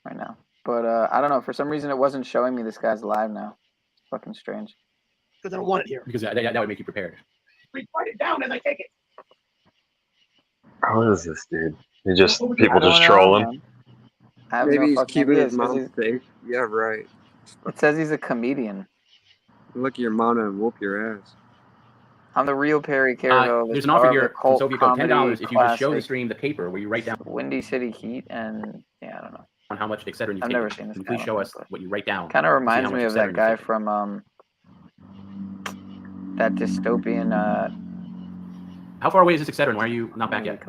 right now. But I don't know, for some reason it wasn't showing me this guy's live now. It's fucking strange. Because I don't want it here. Because that would make you prepared. Write it down as I take it. What is this dude? People I don't just know, trolling. man. have Maybe no he's fucking keeping idea. his mom safe. Yeah, right. It says he's a comedian. Look at your mama and whoop your ass. I'm the real Perry Caravel, the There's an star offer of the here from cult Soviet Code, comedy $10 if you just show the classic stream the paper where you write down Windy City Heat, and yeah, I don't know. on how much Excedrin you've I've taken. never seen this Can you guy. please show us what you write down? Kind of to see reminds how much me of Excedrin that you've guy taken? from that dystopian. How far away is this Excedrin? Why are you not back yet?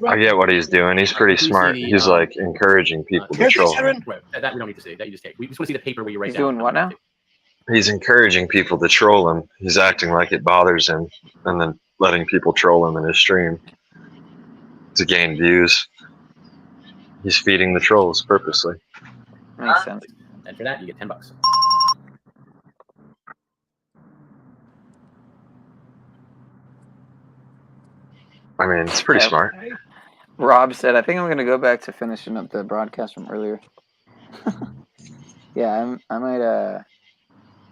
I get what he's doing. He's pretty Please see smart. the, He's like encouraging people to troll him. Wait, that we don't need to see. That you just take. We just want to see the paper where you write He's down. doing what now? He's encouraging people to troll him. He's acting like it bothers him, and then letting people troll him in his stream to gain views. He's feeding the trolls purposely. Makes sense. And for that, you get $10. I mean, it's pretty Yeah. smart. Rob said, "I think I'm gonna go back to finishing up the broadcast from earlier." Yeah, I might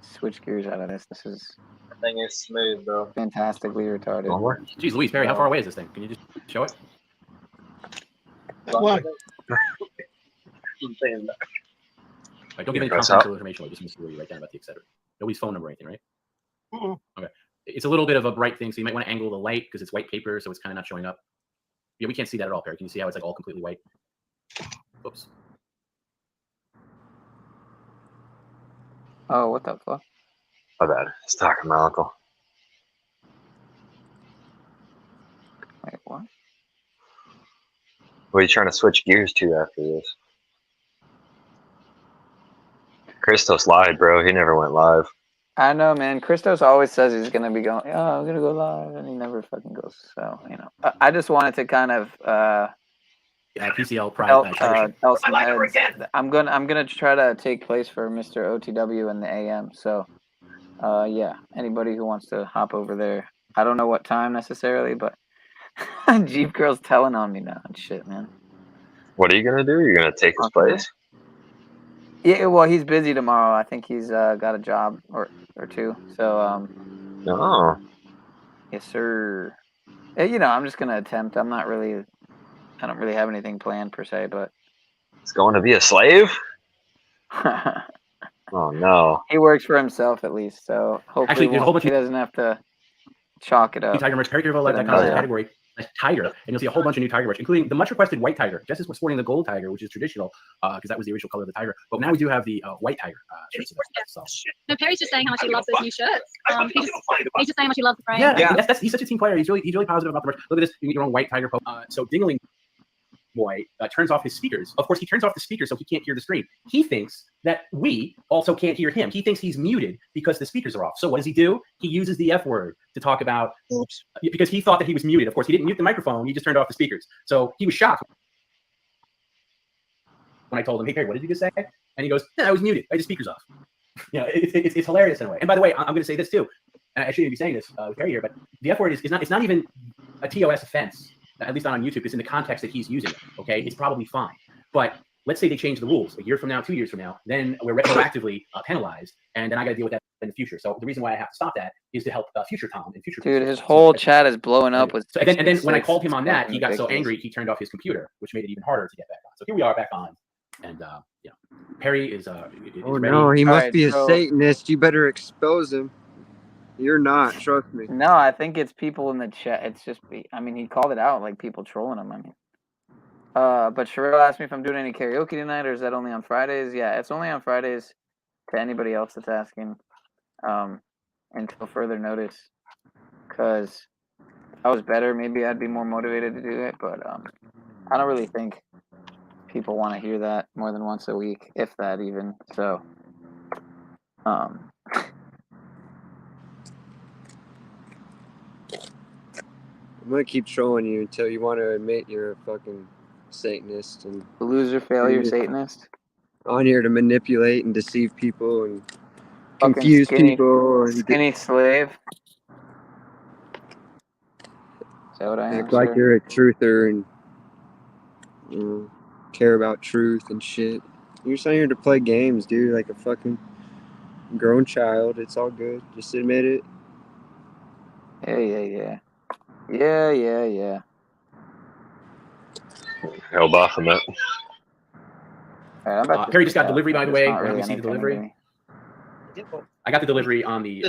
switch gears out of this. This is That thing is smooth, bro. fantastically retarded. Jeez Louise, Perry, how far away is this thing? Can you just show it? What? Right, don't give any Press confidential out. information. We just want to see where you write down about the Excedrin. Nobody's phone number or anything, right? Mm-mm. Okay. It's a little bit of a bright thing, so you might want to angle the light because it's white paper, so it's kind of not showing up. Yeah, we can't see that at all, Perry. Can you see how it's like all completely white? Oops. Oh, what the fuck? My bad. He's talking to my uncle. Wait, what? What are you trying to switch gears to after this? Christos lied, bro. He never went live. I know, man. Christos always says he's gonna be going. Oh, I'm gonna go live, and he never fucking goes. So I just wanted to kind of PCL pride. tell some heads. I'm gonna try to take place for Mr. OTW in the AM. So yeah, anybody who wants to hop over there. I don't know what time necessarily, but Jeep Girl's telling on me now and shit, man. What are you gonna do? You're gonna take his place? Yeah, well, he's busy tomorrow. I think he's got a job or two. So No. yes, sir. I'm just gonna attempt. I don't really have anything planned per se, but He's going to be a slave? Oh no. he works for himself at least. So hopefully Actually, there's a whole bunch he of doesn't have to chalk it up. Tiger merch, PerryCarvel.com category. Tiger, and you'll see a whole bunch of new tiger merch, including the much requested white tiger. Jess is sporting the gold tiger, which is traditional, because that was the original color of the tiger. But now we do have the white tiger shirts. No, Perry's just saying how much he loves those new shirts. He's just saying how much he loves the frame. Yeah. He's such a team player. He's really positive about the merch. Look at this. You can get your own white tiger. So Dingling Boy turns off his speakers. Of course, he turns off the speakers so he can't hear the stream. He thinks that we also can't hear him. He thinks he's muted because the speakers are off. So what does he do? He uses the F word to talk about, because he thought that he was muted. Of course, he didn't mute the microphone. He just turned off the speakers. So he was shocked when I told him, "Hey, Perry, what did you just say?" And he goes, "No, I was muted. I had the speakers off." It's hilarious in a way. And by the way, I'm going to say this too. And I shouldn't be saying this with Perry here, but the F word is not even a TOS offense. At least not on YouTube, because in the context that he's using it, okay, it's probably fine. But let's say they change the rules a year from now, 2 years from now, then we're retroactively penalized, and then I got to deal with that in the future. So the reason why I have to stop that is to help future Tom and future. Dude, his whole chat is blowing up with. So, and then when I called him on that, he got so angry he turned off his computer, which made it even harder to get back on. So here we are back on, and Perry is. Oh ready. no, he must be a Satanist. You better expose him. You're not, trust me. No, I think it's people in the chat. It's just, he called it out, like people trolling him. But Sherelle asked me if I'm doing any karaoke tonight, or is that only on Fridays? Yeah, it's only on Fridays to anybody else that's asking, until further notice. Because if I was better, maybe I'd be more motivated to do it. But I don't really think people want to hear that more than once a week, if that even. So, I'm gonna keep trolling you until you want to admit you're a fucking Satanist and loser, failure, Satanist. On here to manipulate and deceive people and confuse people. And skinny slave. Is that what I am? Act like you're a truther and care about truth and shit. You're just here to play games, dude, like a fucking grown child. It's all good. Just admit it. Yeah. Held off on that. All right, I'm about to Perry just got check out. delivery, by the It's way. not Why don't really we see the entertaining to delivery? me. I got the delivery on the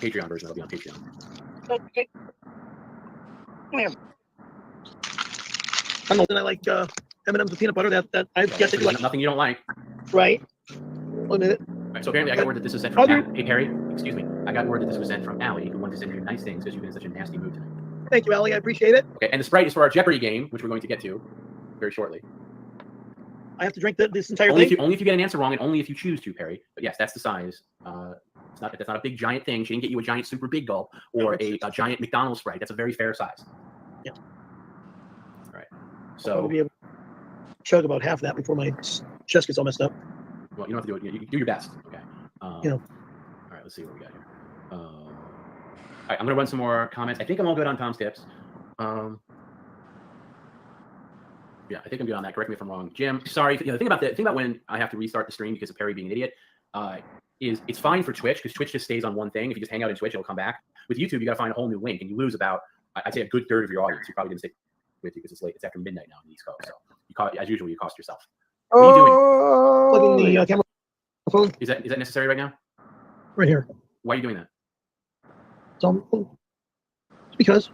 Patreon version. It'll be on Patreon. Okay. I'm old and I like M&M's with peanut butter. That I Okay, guess so I do like. there's nothing you don't like. Right. 1 minute. All right, so apparently I got word that this was sent from Hey Perry, excuse me. I got word that this was sent from Allie, who wanted to send you nice things because you've been in such a nasty mood tonight. Thank you, Allie. I appreciate it. Okay, and the Sprite is for our Jeopardy game, which we're going to get to very shortly. I have to drink this entire Only thing. if you get an answer wrong, and only if you choose to, Perry. But yes, that's the size. That's not a big giant thing. She didn't get you a giant super big gulp or a giant McDonald's Sprite. That's a very fair size. Yeah. All right. So I'll So be able to chug about half of that before my chest gets all messed up. well, you don't have to do it. You do your best. Okay. Yeah. All right. Let's see what we got here. All right. I'm gonna run some more comments. I think I'm all good on Tom's tips. Yeah, I think I'm good on that. Correct me if I'm wrong, Jim. Sorry. The thing about when I have to restart the stream because of Perry being an idiot is it's fine for Twitch because Twitch just stays on one thing. If you just hang out in Twitch, it'll come back. With YouTube, you got to find a whole new link, and you lose about I'd say a good third of your audience. You probably didn't stick with you because it's late. It's after midnight now on the East Coast. So as usual, you cost yourself. What are you doing? Plugging the camera phone. Is that necessary right now? Right here. Why are you doing that? So, because.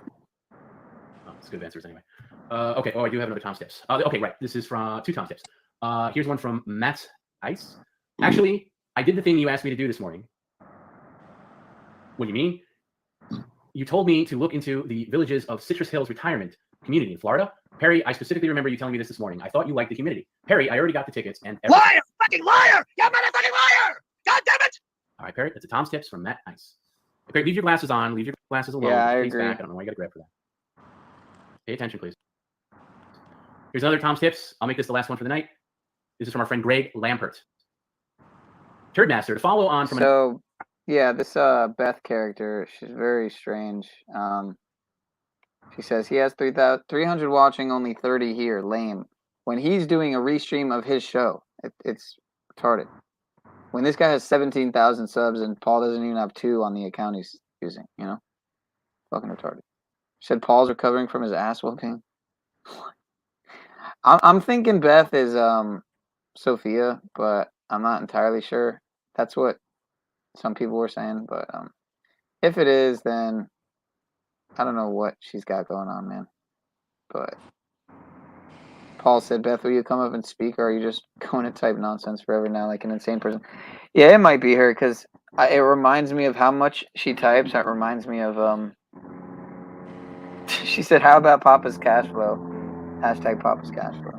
Oh, it's good answers anyway. Okay. Oh, I do have another Tom's tips. Okay, right. This is from 2 Tom's tips. Here's one from Matt Ice. Actually, I did the thing you asked me to do this morning. What do you mean? You told me to look into the Villages of Citrus Hills retirement community in Florida. Perry, I specifically remember you telling me this morning. I thought you liked the humidity. Perry, I already got the tickets and everything. Liar! Fucking liar! You motherfucking liar! God damn it! All right, Perry, that's a Tom's tips from Matt Ice. Perry, leave your glasses on. Leave your glasses alone. Yeah, I Face agree. back. I don't know why you got to grab for that. Pay attention, please. Here's another Tom's tips. I'll make this the last one for the night. This is from our friend Greg Lampert. Turdmaster, to follow on from... So, yeah, this Beth character, she's very strange. She says he has 300 watching, only 30 here. Lame. When he's doing a restream of his show, it's retarded. When this guy has 17,000 subs and Paul doesn't even have 2 on the account he's using, you know? Fucking retarded. She said Paul's recovering from his ass whooping. I'm thinking Beth is Sophia, but I'm not entirely sure. That's what some people were saying, but if it is, then I don't know what she's got going on, man. But Paul said, Beth, will you come up and speak, or are you just going to type nonsense forever now like an insane person? Yeah, it might be her, because it reminds me of how much she types. It reminds me of, she said, how about Papa's cash flow? Hashtag Papa's cash flow.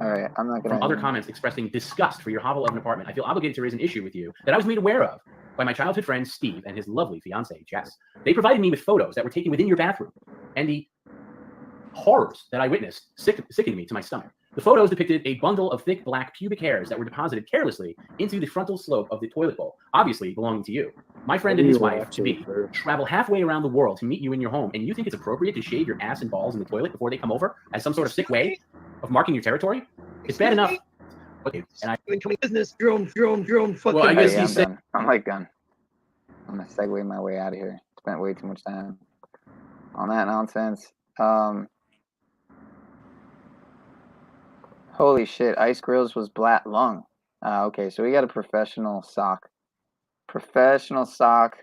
All right, I'm not going to... From other comments expressing disgust for your hovel of an apartment, I feel obligated to raise an issue with you that I was made aware of by my childhood friend Steve and his lovely fiancée, Jess. They provided me with photos that were taken within your bathroom, and the horrors that I witnessed sickened me to my stomach. The photos depicted a bundle of thick black pubic hairs that were deposited carelessly into the frontal slope of the toilet bowl, obviously belonging to you. My friend and his wife, to be, travel halfway around the world to meet you in your home, and you think it's appropriate to shave your ass and balls in the toilet before they come over as some sort of sick way of marking your territory? It's bad enough. Okay, and I... business, Jerome, fucking... Well, I guess he's saying... I'm like done. I'm going to segue my way out of here. Spent way too much time on that nonsense. Holy shit, Ice Grills was Black Lung. Okay, so we got a professional sock. Professional sock.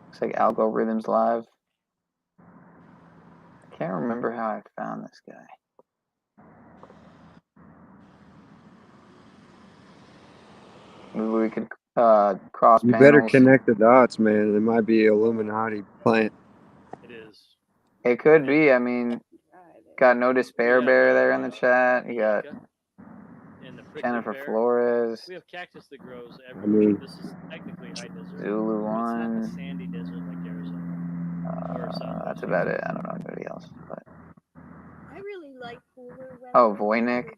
Looks like Algorithms Live. I can't remember how I found this guy. Maybe we could cross You panels. better connect the dots, man. It might be Illuminati plant. It is. It could be. I mean, got No Despair Bear there in the chat. You got Jennifer Flores. We have cactus that grows I everywhere. mean- This is technically high desert. Zulu It's not One. the sandy desert like Arizona. That's about it. I don't know anybody else. But I really like cooler weather. oh, Voynich.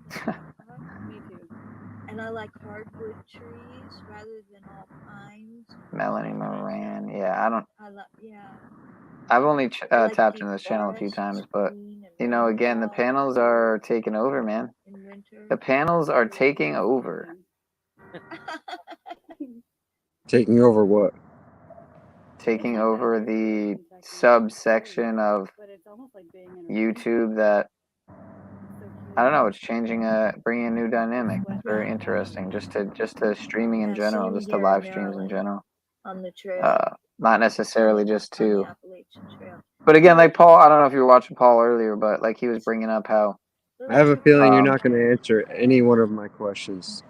Me too. And I like hardwood trees rather than all pines. Melanie Moran. Yeah, I don't. Yeah. I've only I like tapped deep into this channel a few forests, times, but green and you know, again, the panels are taking over, man. in winter. The panels are taking over. Taking over what? Taking over the subsection of YouTube that I don't know. It's changing, bringing a new dynamic. It's very interesting. Just to streaming in Yeah, general, same just to here in live streams in Maryland general. on the trail. Not necessarily just On the to. Appalachian Trail. But again, like Paul, I don't know if you were watching Paul earlier, but like he was bringing up how I have a feeling you're Um, not going to answer any one of my questions.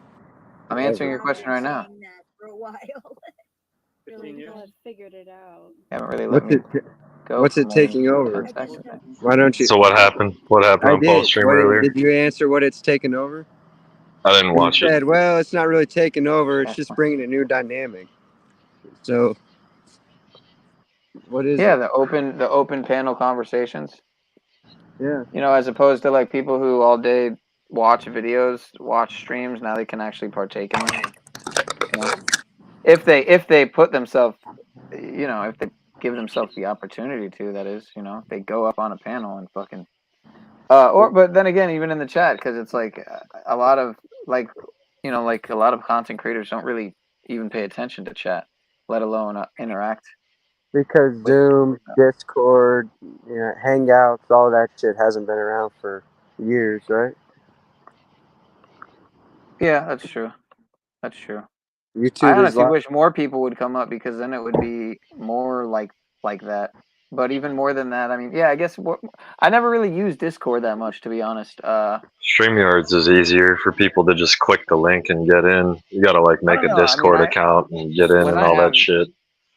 I'm answering Ever. your question right now. Saying that for a while. Really, Really years. have figured it out. You haven't really let What's me it? go What's for it more than taking over? 10 seconds. Why don't you? So what happened? What happened I on Paul's did. stream What earlier? did you answer? What it's taken over? I didn't You watch it. said, "Well, it's not really taking over. It's just bringing a new dynamic." So, what is Yeah, it? the open panel conversations. Yeah. You know, as opposed to like people who all day watch videos, watch streams, now they can actually partake in them. You know, if they put themselves, you know, if they give themselves the opportunity to, that is, you know, if they go up on a panel and fucking, but then again, even in the chat, because it's like a lot of like, you know, like a lot of content creators don't really even pay attention to chat, let alone interact. Because Zoom, Discord, you know, Hangouts, all that shit hasn't been around for years, right? Yeah, that's true. That's true. I YouTube is honestly like. wish more people would come up because then it would be more like that. But even more than that, I mean, yeah, I guess I never really used Discord that much, to be honest. StreamYards is easier for people to just click the link and get in. You gotta like I make don't a know. I mean, Discord account and get in when and I all have, that shit.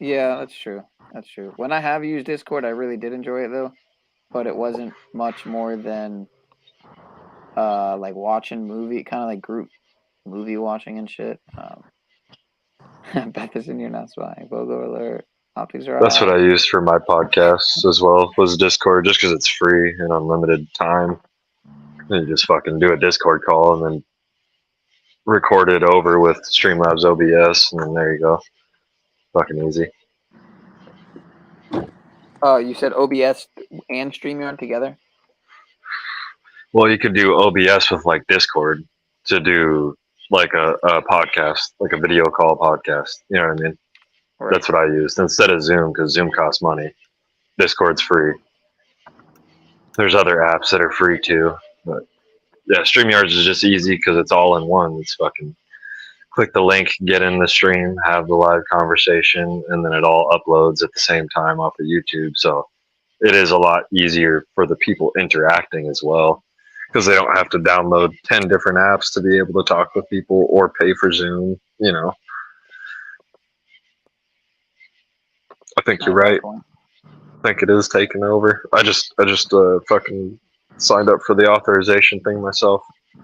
yeah, that's true. That's true. When I have used Discord, I really did enjoy it though, but it wasn't much more than like watching movie, kind of like group movie watching and shit. Beth is in here now, spying. Bogo alert. Optics are That's what I out. used for my podcasts as well, was Discord, just because it's free and unlimited time. And you just fucking do a Discord call and then record it over with Streamlabs OBS, and then there you go. Fucking easy. Oh, you said OBS and StreamYard together? Well, you could do OBS with like Discord to do like a podcast, like a video call podcast. You know what I mean? Right. That's what I used instead of Zoom, because Zoom costs money. Discord's free. There's other apps that are free too, but yeah, StreamYards is just easy because it's all in one. It's fucking click the link, get in the stream, have the live conversation, and then it all uploads at the same time off of YouTube. So it is a lot easier for the people interacting as well, because they don't have to download 10 different apps to be able to talk with people or pay for Zoom. You know, I think you're right. I think it is taking over. I just fucking signed up for the authorization thing myself. I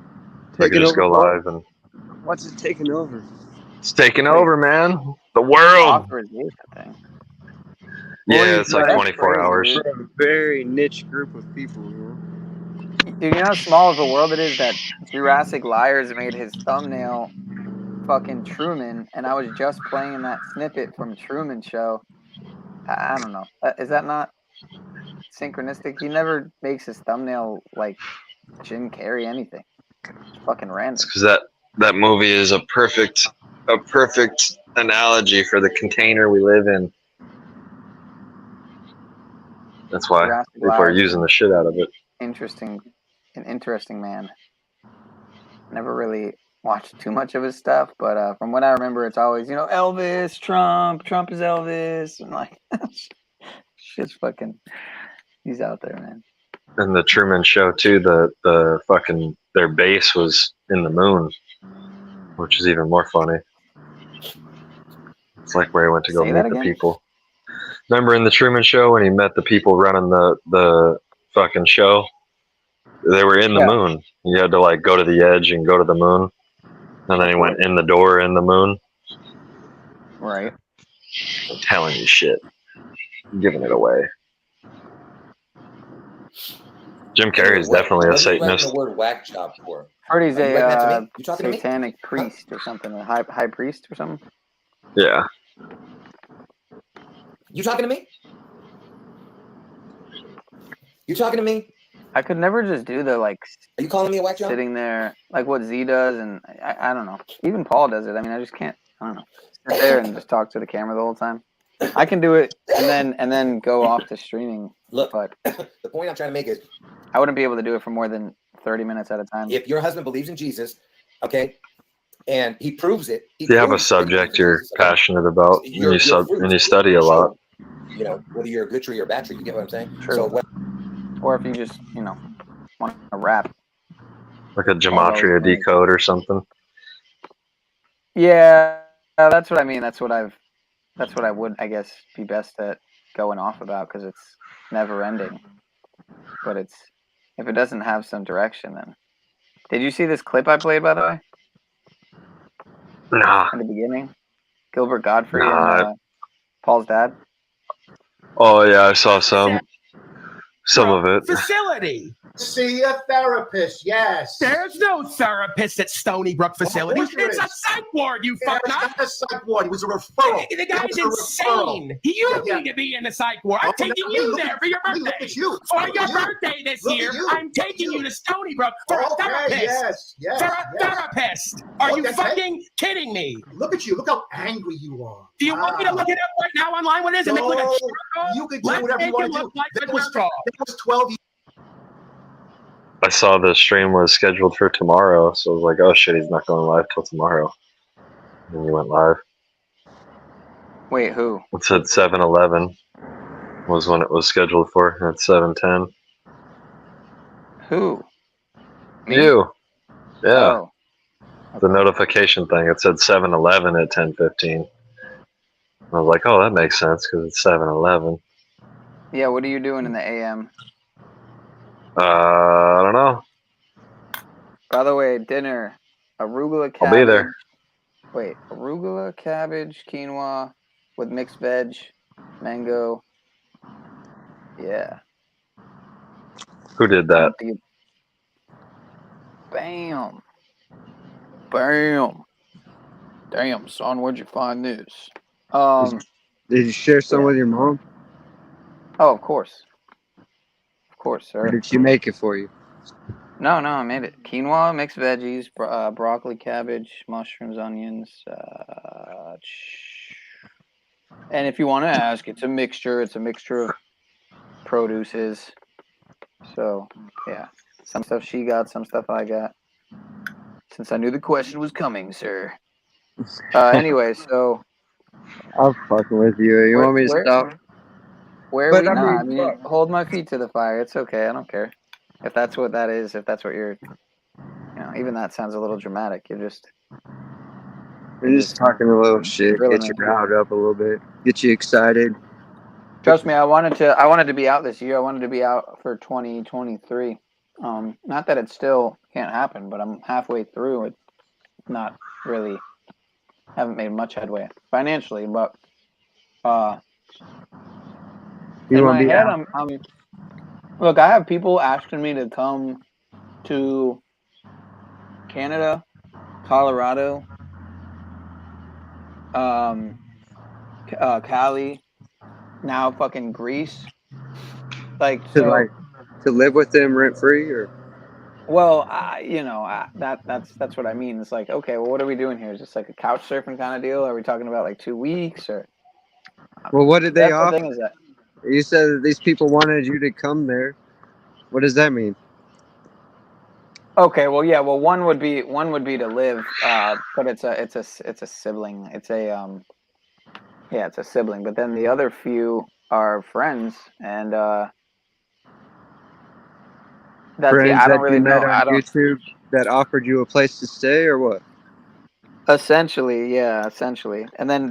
could Taking just over go what? live, and What's it taking over? it's taking Wait, over, man. The world. authorization thing. Yeah, it's like That's 24 crazy, hours. dude. For a very niche group of people, you know? Dude, you know how small of a world it is that Jurassic Liars made his thumbnail fucking Truman, and I was just playing that snippet from Truman Show. I don't know. Is that not synchronistic? He never makes his thumbnail like Jim Carrey anything. It's fucking random. Because that movie is a perfect analogy for the container we live in. That's why Jurassic people are Liars is using the shit out of it. an interesting man. Never really watched too much of his stuff, but from what I remember, it's always, you know, Elvis, Trump is Elvis, and like, shit's fucking, he's out there, man. And the Truman Show too, the fucking their base was in the moon, which is even more funny. It's like where he went to go Say that meet the again? people. Remember in the Truman Show when he met the people running the fucking show? They were in the moon. You had to like go to the edge and go to the moon, and then he went in the door in the moon. Right. I'm telling you shit. I'm giving it away. Jim Carrey is definitely a What are you writing Satanist. the word whack job for? Heard he's Are you writing that to a me? You talking to me? satanic priest or something, a high priest or something. Yeah. You talking to me? You talking to me? I could never just do the like. Are you calling me a whack job? Sitting there like what Z does, and I don't know. Even Paul does it. I mean, I just can't. I don't know. Sit there and just talk to the camera the whole time. I can do it and then go off to streaming. Look, but the point I'm trying to make is I wouldn't be able to do it for more than 30 minutes at a time. If your husband believes in Jesus, okay, and he proves it, If you have a subject you're passionate about, and you study a lot. You know, whether you're a good tree or a bad tree, you get what I'm saying? True. So what, or if you just, you know, want to rap. Like a gematria decode or something. Yeah, that's what I mean. That's what I would, I guess, be best at going off about, because it's never ending. But it's, if it doesn't have some direction, then. Did you see this clip I played, by the way? Nah. In the beginning? Gilbert Godfrey and Paul's dad? Oh, yeah, I saw some of it. Facility. See a therapist, yes. There's no therapist at Stony Brook facility. It's a psych ward, you fuck It's nut. not a psych ward. It was a referral. The guy's insane. You need to be in the psych ward. I'm taking you there for your birthday. Look at you. For your birthday this year, I'm taking you to Stony Brook for a therapist. Yes. For a therapist. Are you fucking kidding me? Look at you. Look how angry you are. Do you want me to look it up right now online? What is it? No, Make like a you can do whatever you want to do. That was 12 years. I saw the stream was scheduled for tomorrow, so I was like, oh shit, he's not going live till tomorrow. And he went live. Wait, who? It said 7:11 was when it was scheduled for, and it's 7:10. Who? Me? You. Yeah. Oh. The notification thing, it said 7:11 at 10:15. I was like, oh, that makes sense, because it's 7:11. Yeah, what are you doing in the AM? I don't know. By the way, dinner, arugula cabbage. I'll be there. Wait, arugula, cabbage, quinoa with mixed veg, mango. Yeah. Who did that? Bam. Bam. Damn, son, where'd you find this? Did you share some with your mom? Oh, of course. Of course, Or sir. did she make it for you? No, I made it. Quinoa, mixed veggies, broccoli, cabbage, mushrooms, onions. And if you want to ask, it's a mixture. It's a mixture of produces. So, yeah. Some stuff she got, some stuff I got. Since I knew the question was coming, sir. Anyway, so. I'm fucking with you. You want me to stop? Where But we? I Nah, mean, I mean, hold my feet to the fire. It's okay. I don't care. If that's what that is, if that's what you're, you know, even that sounds a little dramatic. You're just talking a little shit, get you riled up a little bit, get you excited. Trust me, I wanted to be out this year. I wanted to be out for 2023. Not that it still can't happen, but I'm halfway through. It's not really, haven't made much headway financially, but in my head, I'm look, I have people asking me to come to Canada, Colorado, Cali, now fucking Greece. Like, so, to live with them rent free, or well, you know, that's what I mean. It's like, okay, well, what are we doing here? Is this like a couch surfing kind of deal? Are we talking about like 2 weeks or? well, what did they offer? The thing is that you said that these people wanted you to come there. What does that mean? okay, well, yeah, well, one would be to live, but it's a sibling. It's a yeah, it's a sibling. But then the other few are friends, and that's Friends I don't that really you know. met on YouTube that offered you a place to stay, or what? Essentially, yeah, essentially, and then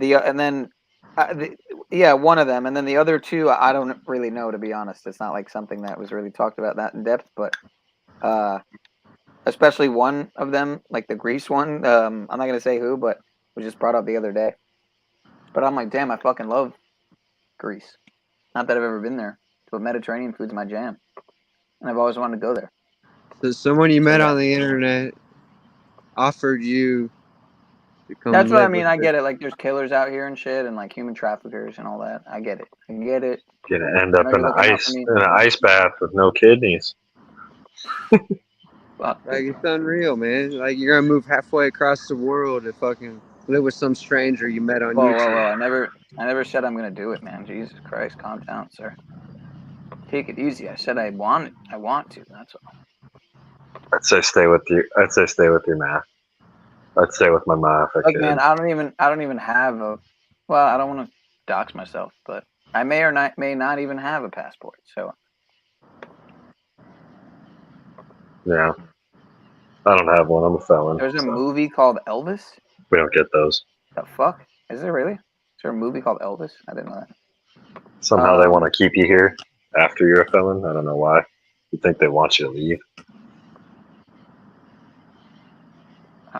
yeah, one of them, and then the other two, I don't really know, to be honest. It's not like something that was really talked about that in depth, but especially one of them, like the Greece one. I'm not gonna say who, but was just brought up the other day. But I'm like, damn, I fucking love Greece. Not that I've ever been there, but Mediterranean food's my jam, and I've always wanted to go there. So someone you met on the internet offered you to come That's what I live mean. with I them. get it. Like, there's killers out here and shit, and like human traffickers and all that. I get it. You're gonna end up in an ice bath with no kidneys. Like, it's unreal, man. Like, you're gonna move halfway across the world to fucking live with some stranger you met on YouTube. Whoa! I never said I'm gonna do it, man. Jesus Christ, calm down, sir. Take it easy. I said I want to. That's all. I'd say stay with you. I'd say stay with your math. I'd stay with my math. I Look, could. man, I don't even have a. Well, I don't want to dox myself, but I may not even have a passport. So Yeah. I don't have one. I'm a felon. there's a so movie called Elvis. we don't get those. The fuck? Is there really? Is there a movie called Elvis? I didn't know that. Somehow they want to keep you here after you're a felon. I don't know why. You think they want you to leave?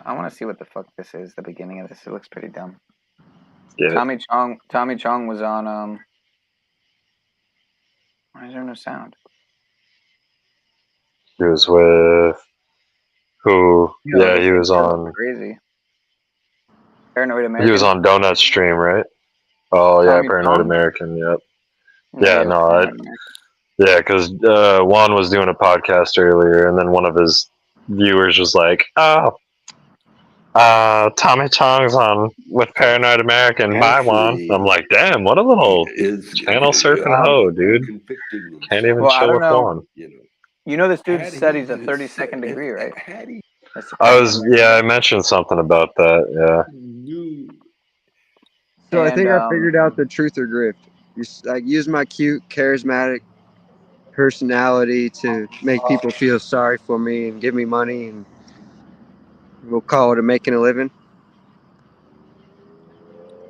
I want to see what the fuck this is. The beginning of this. It looks pretty dumb. Get it? Tommy Chong was on. Why is there no sound? He was with who? You know, Yeah, this he was shit looks on. crazy. Paranoid American. He was on Donut Stream, right? Oh yeah, Tommy Paranoid Chong? American. Yep. Yeah, no, Paranoid American. yeah, because Juan was doing a podcast earlier, and then one of his viewers was like, "Oh, Tommy Chong's on with Paranoid American. Bye, Juan." I'm like, "Damn, what a little channel surfing hoe, dude. Can't even Well, I chill don't with know. Juan." You know this dude said he's a 32nd degree, right? I mentioned something about that. Yeah. So I And, think I figured out the truth or grift. Like use my cute, charismatic personality to make people feel sorry for me and give me money, and we'll call it a making a living.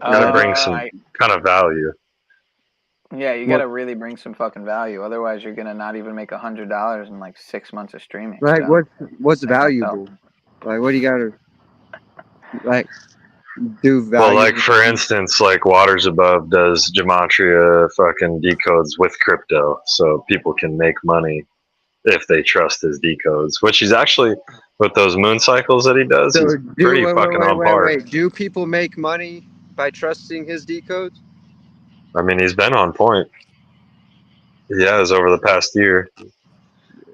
Gotta bring some kind of value. Yeah, you gotta really bring some fucking value. Otherwise, you're gonna not even make $100 in like 6 months of streaming. Like so. what's valuable? Like what do you gotta like do value? Well, like for instance, like Waters Above does gematria fucking decodes with crypto, so people can make money if they trust his decodes. Which he's actually with those moon cycles that he does, he's pretty fucking on par. Wait. Do people make money by trusting his decodes? I mean, he's been on point. He has over the past year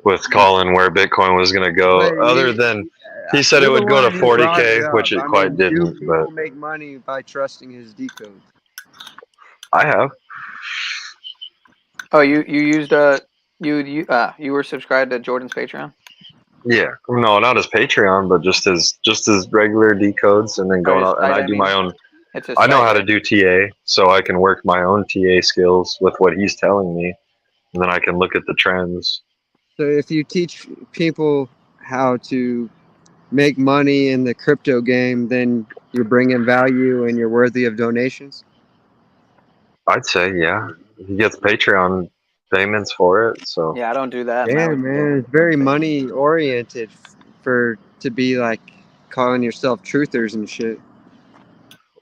with calling where Bitcoin was going to go. Other than he said it would go to 40K, which it quite didn't. Do people But make money by trusting his decodes? I have. Oh, you used you were subscribed to Jordan's Patreon? Yeah, no, not his Patreon, but just his regular decodes, and then going out. And I do my own. I know how to do TA, so I can work my own TA skills with what he's telling me, and then I can look at the trends. So if you teach people how to make money in the crypto game, then you're bringing value and you're worthy of donations? I'd say, yeah. He gets Patreon payments for it, so. Yeah, I don't do that. Yeah, man, it's very money oriented to be like calling yourself truthers and shit.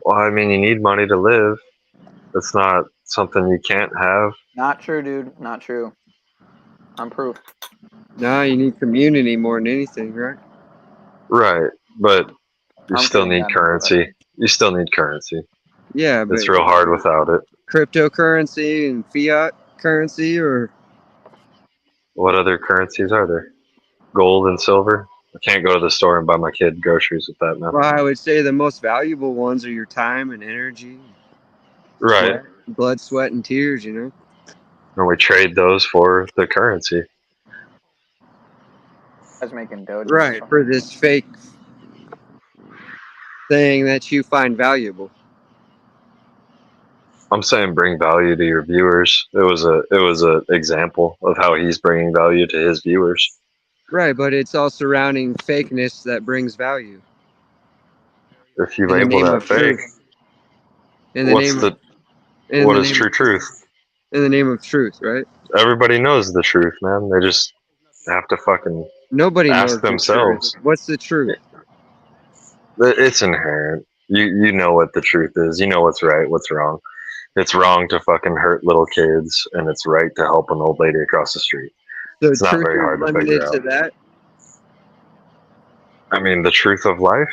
Well, I mean, you need money to live. It's not something you can't have. Not true, dude. Not true. I'm proof. No, you need community more than anything, right? Right, but you I'm still kidding, need yeah, currency. You still need currency. Yeah, but It's real hard without it. Cryptocurrency and fiat currency, or What other currencies are there? Gold and silver? I can't go to the store and buy my kid groceries with that now. well, I would say the most valuable ones are your time and energy. Right. Blood, sweat, and tears, you know? And we trade those for the currency. I was making Doge. Right, for this fake thing that you find valuable. I'm saying bring value to your viewers. It was a example of how he's bringing value to his viewers. Right, but it's all surrounding fakeness that brings value. If you label that fake, what is true truth? In the name of truth, right? Everybody knows the truth, man. They just have to fucking ask themselves. What's the truth? It's inherent. You know what the truth is. You know what's right, what's wrong. It's wrong to fucking hurt little kids, and it's right to help an old lady across the street. So it's not very hard to figure out. That? I mean, the truth of life.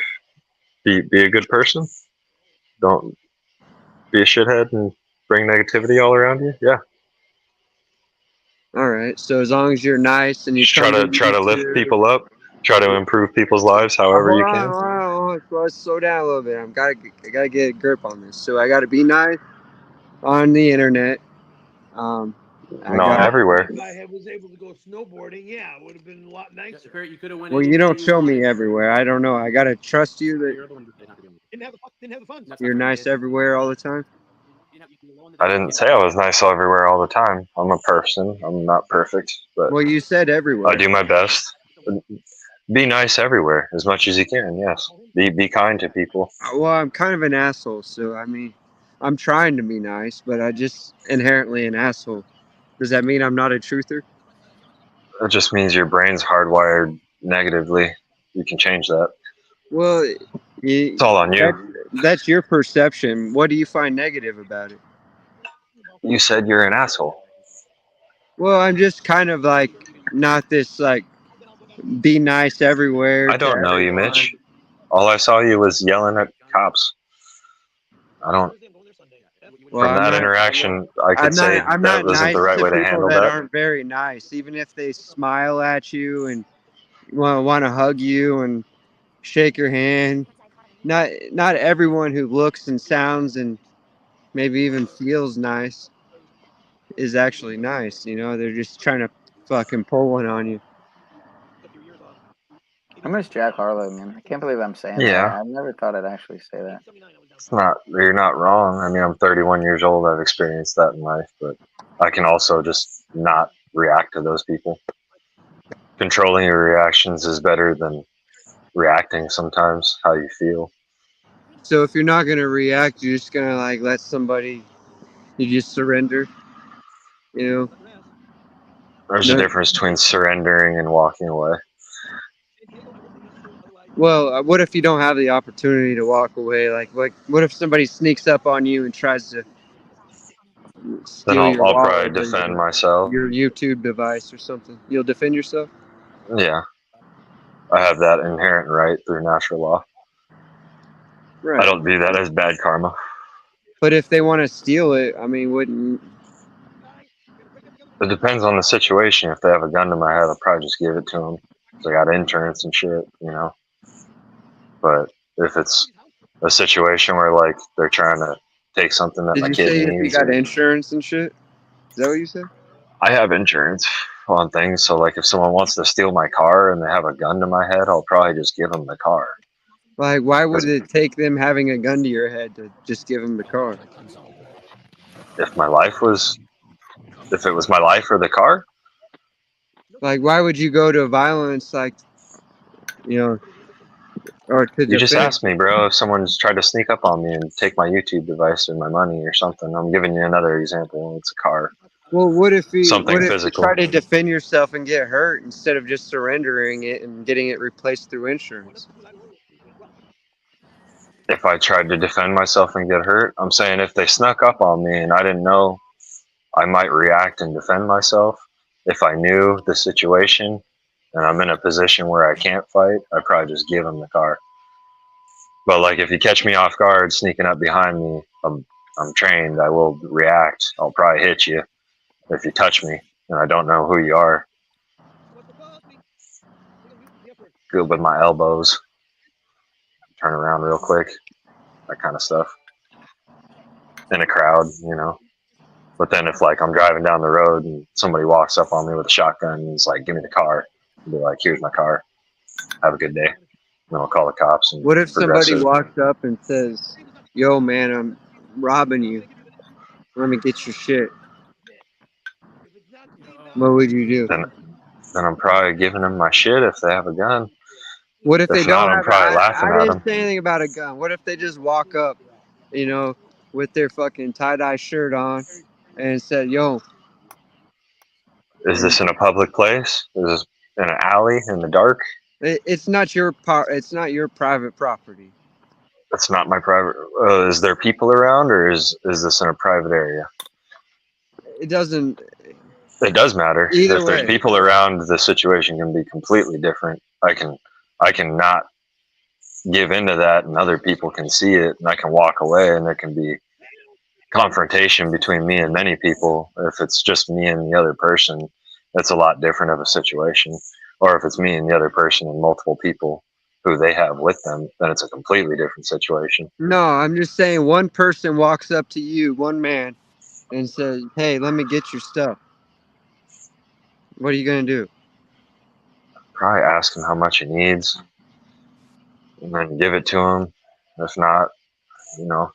Be a good person. Don't be a shithead and bring negativity all around you. Yeah. All right. So as long as you're nice and you try to lift people up, try to improve people's lives however you can. Hold on. Let's slow down a little bit. I gotta get a grip on this. So I gotta be nice on the internet. No, everywhere. If I was able to go snowboarding, yeah, it would have been a lot nicer. Kurt, you could have went Well, you don't show me everywhere. I don't know. I gotta trust you that Didn't have the fun. you're nice everywhere all the time. I didn't say I was nice everywhere all the time. I'm a person. I'm not perfect, but Well, you said everywhere. I do my best. Be nice everywhere as much as you can. Yes. Be kind to people. Well, I'm kind of an asshole, so I mean, I'm trying to be nice, but I just inherently an asshole. Does that mean I'm not a truther? It just means your brain's hardwired negatively. You can change that. Well, It's all on you. That's your perception. What do you find negative about it? You said you're an asshole. Well, I'm just kind of like not this like be nice everywhere. I don't know you, Mitch. All I saw you was yelling at cops. I don't. Well, From that interaction, I could say I'm that not wasn't nice the right to way to people handle that that. aren't very nice, even if they smile at you and want to hug you and shake your hand. Not everyone who looks and sounds and maybe even feels nice is actually nice. You know, they're just trying to fucking pull one on you. I miss Jack Harlow, man. I can't believe I'm saying Yeah. that. I never thought I'd actually say that. It's not. You're not wrong. I mean, I'm 31 years old. I've experienced that in life, but I can also just not react to those people. Controlling your reactions is better than reacting sometimes how you feel. So if you're not gonna react, you're just gonna like let somebody. You just surrender. You know. There's a difference between surrendering and walking away. Well, what if you don't have the opportunity to walk away? Like what if somebody sneaks up on you and tries to Then steal your I'll wallet probably or defend myself. your YouTube device or something? You'll defend yourself? Yeah. I have that inherent right through natural law. Right. I don't view that as bad karma. But if they want to steal it, I mean, wouldn't... It depends on the situation. If they have a gun to my head, I'll probably just give it to them. They got insurance and shit, you know. But if it's a situation where like they're trying to take something that Did my you kid say if you needs, got insurance and shit? Is that what you said? I have insurance on things. So like if someone wants to steal my car and they have a gun to my head, I'll probably just give them the car. Like, why would it take them having a gun to your head to just give them the car? If it was my life or the car, Like, why would you go to violence, like, you know, or to you just defend? asked me, bro, if someone's tried to sneak up on me and take my YouTube device or my money or something. I'm giving you another example. It's a car. Well, what if you Physical. try to defend yourself and get hurt instead of just surrendering it and getting it replaced through insurance? If I tried to defend myself and get hurt, I'm saying if they snuck up on me and I didn't know, I might react and defend myself. If I knew the situation and I'm in a position where I can't fight, I'd probably just give them the car. But like if you catch me off guard sneaking up behind me, I'm trained. I will react. I'll probably hit you if you touch me and I don't know who you are. Good with my elbows. Turn around real quick. That kind of stuff. In a crowd, you know. But then if like I'm driving down the road and somebody walks up on me with a shotgun and is like, give me the car. I'll be like, here's my car. Have a good day. And then I'll call the cops. And What if somebody progressive. walks up and says, yo, man, I'm robbing you. Let me get your shit. What would you do? Then I'm probably giving them my shit if they have a gun. What if they don't not, I'm have probably laughing I at didn't them. say anything about a gun. What if they just walk up, you know, with their fucking tie-dye shirt on and said, yo. Is this in a public place? Is this in an alley in the dark? It's not your private property. That's not my private. Is there people around, or is this in a private area? It doesn't. It does matter. Either if there's way. people around, the situation can be completely different. I can not give into that, and other people can see it, and I can walk away, and there can be confrontation between me and many people. If it's just me and the other person, that's a lot different of a situation. Or if it's me and the other person and multiple people who they have with them, then it's a completely different situation. No, I'm just saying one person walks up to you, one man, and says, hey, let me get your stuff. What are you gonna do? Probably ask him how much he needs, and then give it to him. If not,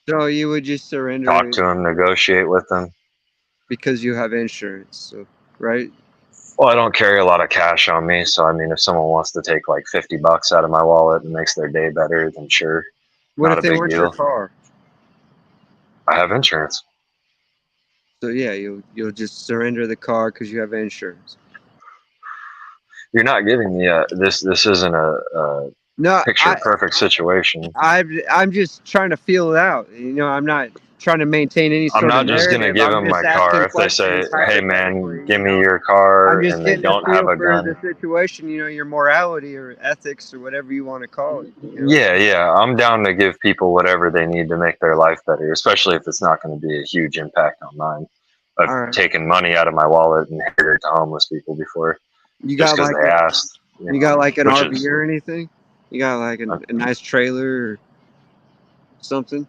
So you would just surrender talk it to him, negotiate with him. because you have insurance, so, right? Well, I don't carry a lot of cash on me, so I mean, if someone wants to take like $50 out of my wallet and makes their day better, then sure, What not if a they big want your deal. car? I have insurance. So yeah, you'll just surrender the car because you have insurance. You're not giving me this. This isn't a No, picture perfect situation. I'm just trying to feel it out. I'm not trying to maintain any I'm sort of not just gonna narrative. give I'm them my just asking car if they say, questions "Hey, man, hypothetically. give me your I'm car," just and they getting a don't have feel a for gun. the situation. Your morality or ethics or whatever you want to call it. Yeah, I'm down to give people whatever they need to make their life better, especially if it's not going to be a huge impact on mine. I've All right. taken money out of my wallet and handed it to homeless people before, You just got because like they asked. you got like an which RV is- or anything? You got like a nice trailer or something?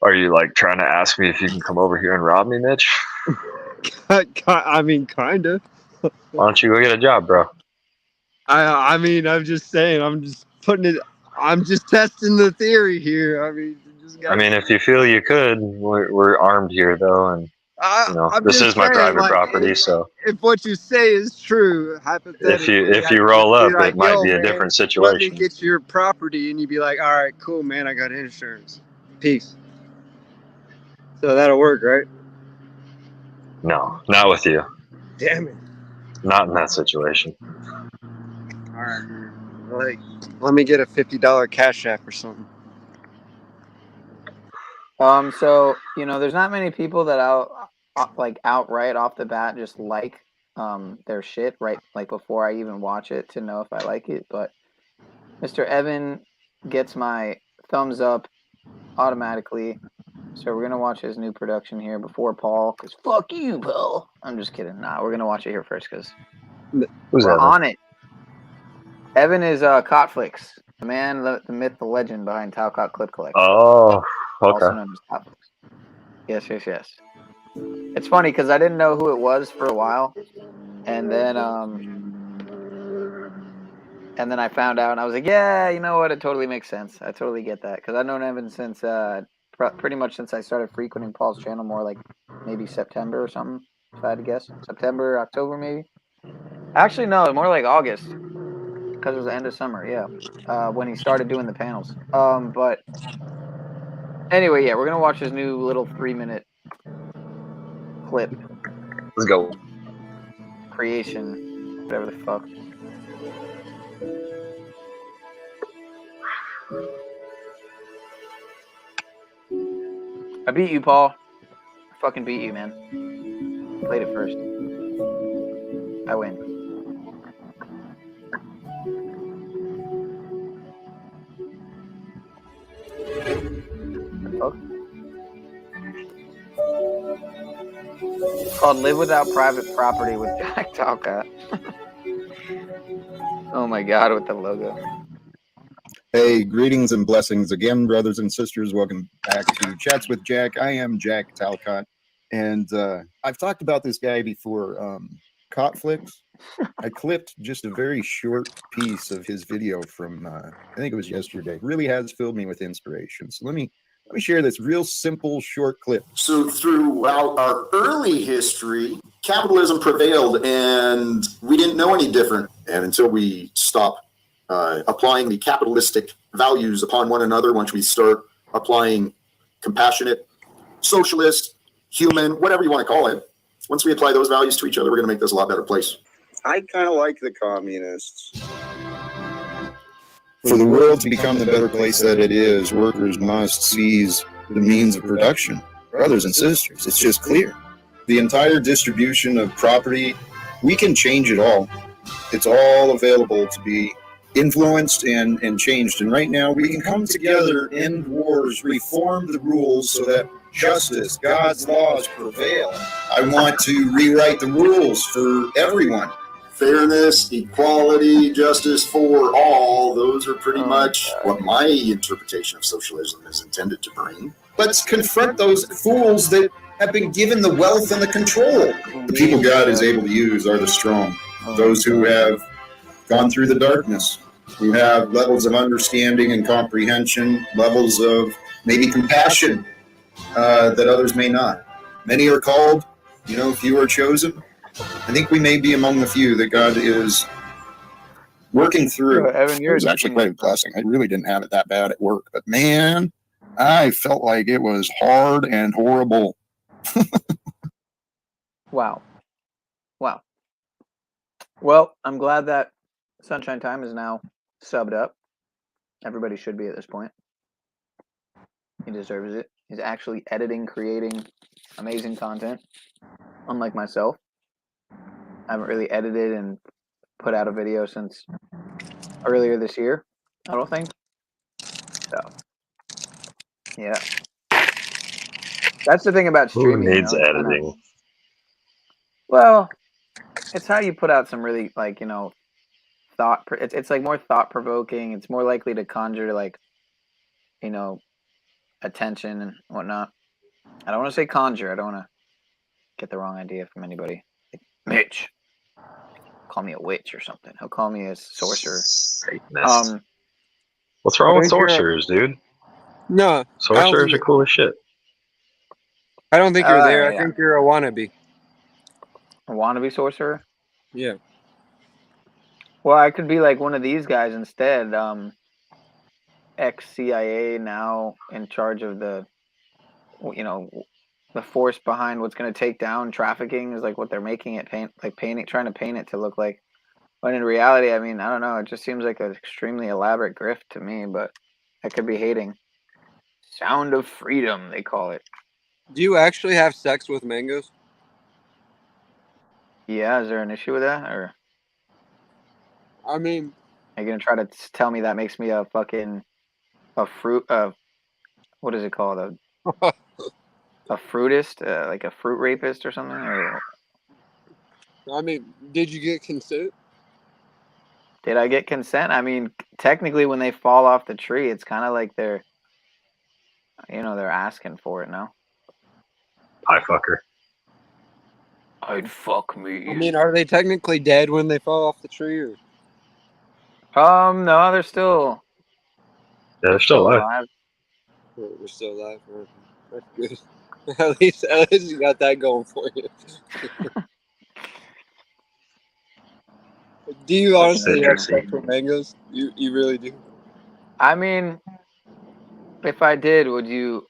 Are you like trying to ask me if you can come over here and rob me, Mitch? I mean, kinda. Why don't you go get a job, bro? I mean, I'm just saying. I'm just putting it. I'm just testing the theory here. I mean, I mean, if you feel you could, we're armed here though, and I'm this just is my saying, private like, property, so if what you say is true, hypothetically, if I'd you roll just be up, like, it might yo, be a man, different let me situation. get your property, and you'd be like, all right, cool, man, I got insurance. Peace. So that'll work, right? No, not with you. Damn it. Not in that situation. All right, man. Like, let me get a $50 Cash App or something. So there's not many people that outright off the bat just like their shit right like before I even watch it to know if I like it. But Mr. Evan gets my thumbs up automatically. So we're gonna watch his new production here before Paul, because fuck you, Paul. I'm just kidding. Nah, we're gonna watch it here first because Who's we're Evan? on it. Evan is Cotflix, the man, the myth, the legend behind Talcott Clip Collection. Oh, Also okay. known as Cotflix. Yes. It's funny because I didn't know who it was for a while, and then I found out, and I was like, yeah, you know what? It totally makes sense. I totally get that because I've known Evan since pretty much since I started frequenting Paul's channel more like maybe September or something. If I had to guess, September, October, maybe. Actually, no, more like August because it was the end of summer. Yeah, when he started doing the panels. But anyway, yeah, we're gonna watch his new little 3-minute clip. Let's go. Creation, whatever the fuck. I beat you, Paul. I fucking beat you, man. Played it first. I win. The fuck? It's called Live Without Private Property with Jack Talcott. Oh my god, with the logo. Hey, greetings and blessings again, brothers and sisters. Welcome back to Chats with Jack. I am Jack Talcott, and I've talked about this guy before, Cotflix. I clipped just a very short piece of his video from, I think it was yesterday. Really has filled me with inspiration. So let me share this real simple short clip. So throughout our early history, capitalism prevailed, and we didn't know any different. And until we stop applying the capitalistic values upon one another, once we start applying compassionate, socialist, human, whatever you want to call it, once we apply those values to each other, we're going to make this a lot better place. I kind of like the communists. For the world to become the better place that it is, workers must seize the means of production. Brothers and sisters, it's just clear. The entire distribution of property, we can change it all. It's all available to be influenced and changed. And right now, we can come together, end wars, reform the rules so that justice, God's laws prevail. I want to rewrite the rules for everyone. Fairness, equality, justice for all, those are pretty much what my interpretation of socialism is intended to bring. Let's confront those fools that have been given the wealth and the control. The people God is able to use are the strong, those who have gone through the darkness, who have levels of understanding and comprehension, levels of maybe compassion that others may not. Many are called, few are chosen. I think we may be among the few that God is working through. Evan, It was actually quite a blessing. I really didn't have it that bad at work, but man, I felt like it was hard and horrible. Wow. Wow. Well, I'm glad that Sunshine Time is now subbed up. Everybody should be at this point. He deserves it. He's actually editing, creating amazing content. Unlike myself, I haven't really edited and put out a video since earlier this year, I don't think. So, yeah. That's the thing about Who streaming. needs it's editing? Well, it's how you put out some really, thought. It's like more thought provoking. It's more likely to conjure attention and whatnot. I don't want to say conjure. I don't want to get the wrong idea from anybody. Like, Mitch, call me a witch or something. He'll call me a sorcerer. Satanist. What's wrong with sorcerers, dude? No, Sorcerers are cool as shit. I don't think you're there. I Yeah. think you're a wannabe. A wannabe sorcerer? Yeah. Well, I could be like one of these guys instead. Ex-CIA, now in charge of the force behind what's going to take down trafficking is like what they're making it trying to paint it to look like. But in reality, I mean, I don't know. It just seems like an extremely elaborate grift to me, but I could be hating. Sound of freedom, they call it. Do you actually have sex with mangoes? Yeah, is there an issue with that? Or I mean, are you going to try to tell me that makes me a fruit what is it called? A fruitist, like a fruit rapist or something? Or I mean, did you get consent? did I get consent? I mean, technically, when they fall off the tree, it's kind of like they're asking for it, no? Pie fucker. I'd fuck me. I mean, are they technically dead when they fall off the tree? Or? No, they're still. Yeah, they're still alive. They're still alive. That's good. at least you got that going for you. Do you honestly have sex with mangoes? You really do? I mean, if I did, would you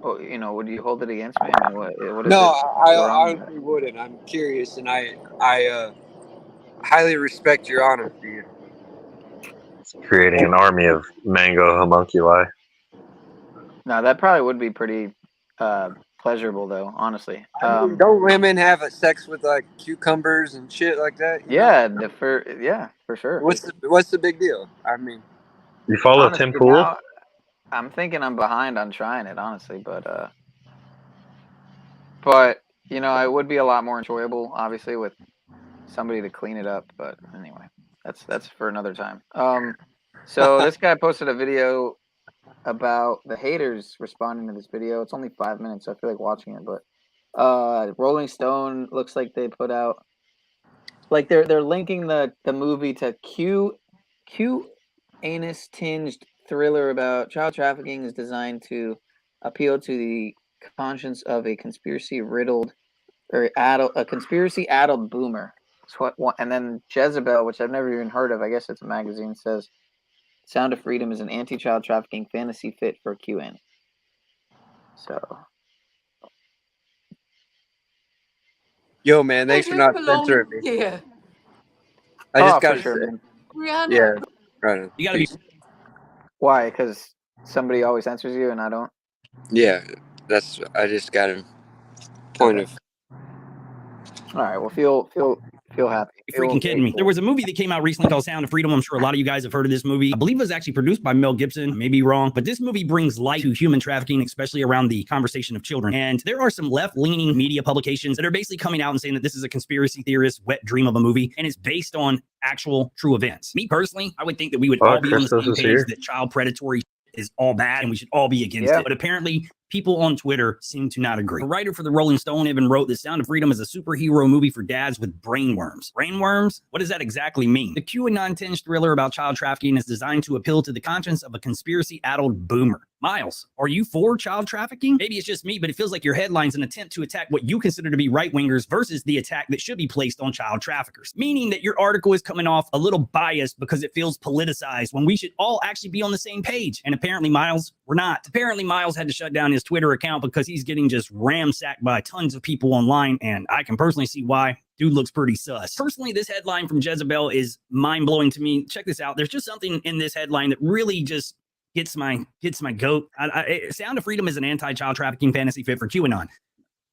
hold it against me? I mean, what is No, it? I honestly wouldn't. I'm curious, and I highly respect your honesty. Creating an army of mango homunculi. No, that probably would be pretty pleasurable, though. Honestly, I mean, don't women have sex with like cucumbers and shit like that? Yeah, for sure. What's the big deal? I mean, you follow honestly, Tim Pool? Now, I'm thinking I'm behind on trying it, honestly, but it would be a lot more enjoyable, obviously, with somebody to clean it up. But anyway, that's for another time. So this guy posted a video about the haters responding to this video. It's only 5 minutes, so I feel like watching it. But Rolling Stone looks like they put out, like they're linking the movie to Q anus tinged thriller about child trafficking is designed to appeal to the conscience of a conspiracy addled boomer. And then Jezebel, which I've never even heard of, I guess it's a magazine, says Sound of Freedom is an anti-child trafficking fantasy fit for QN. So, yo, man, thanks for not censoring me. Yeah. I just got for sure, man. Rihanna. Yeah, right. You gotta be. Why? Because somebody always censors you and I don't? Yeah, I just got a point of. All right, well, feel happy. You're freaking kidding me. There was a movie that came out recently called Sound of Freedom. I'm sure a lot of you guys have heard of this movie. I believe it was actually produced by Mel Gibson. I may be wrong, but this movie brings light to human trafficking, especially around the conversation of children. And there are some left-leaning media publications that are basically coming out and saying that this is a conspiracy theorist wet dream of a movie, and it's based on actual true events. Me personally, I would think that we would all be on the same page that child predatory is all bad and we should all be against it. But apparently people on Twitter seem to not agree. A writer for the Rolling Stone even wrote that Sound of Freedom is a superhero movie for dads with brainworms. Brainworms? What does that exactly mean? The QAnon-tinged thriller about child trafficking is designed to appeal to the conscience of a conspiracy-addled boomer. Miles, are you for child trafficking? Maybe it's just me, but it feels like your headline's an attempt to attack what you consider to be right-wingers versus the attack that should be placed on child traffickers. Meaning that your article is coming off a little biased because it feels politicized when we should all actually be on the same page. And apparently, Miles, we're not. Apparently, Miles had to shut down his Twitter account because he's getting just ramsacked by tons of people online, and I can personally see why. Dude looks pretty sus. Personally, this headline from Jezebel is mind-blowing to me. Check this out. There's just something in this headline that really just gets my goat. Sound of Freedom is an anti-child trafficking fantasy fit for QAnon.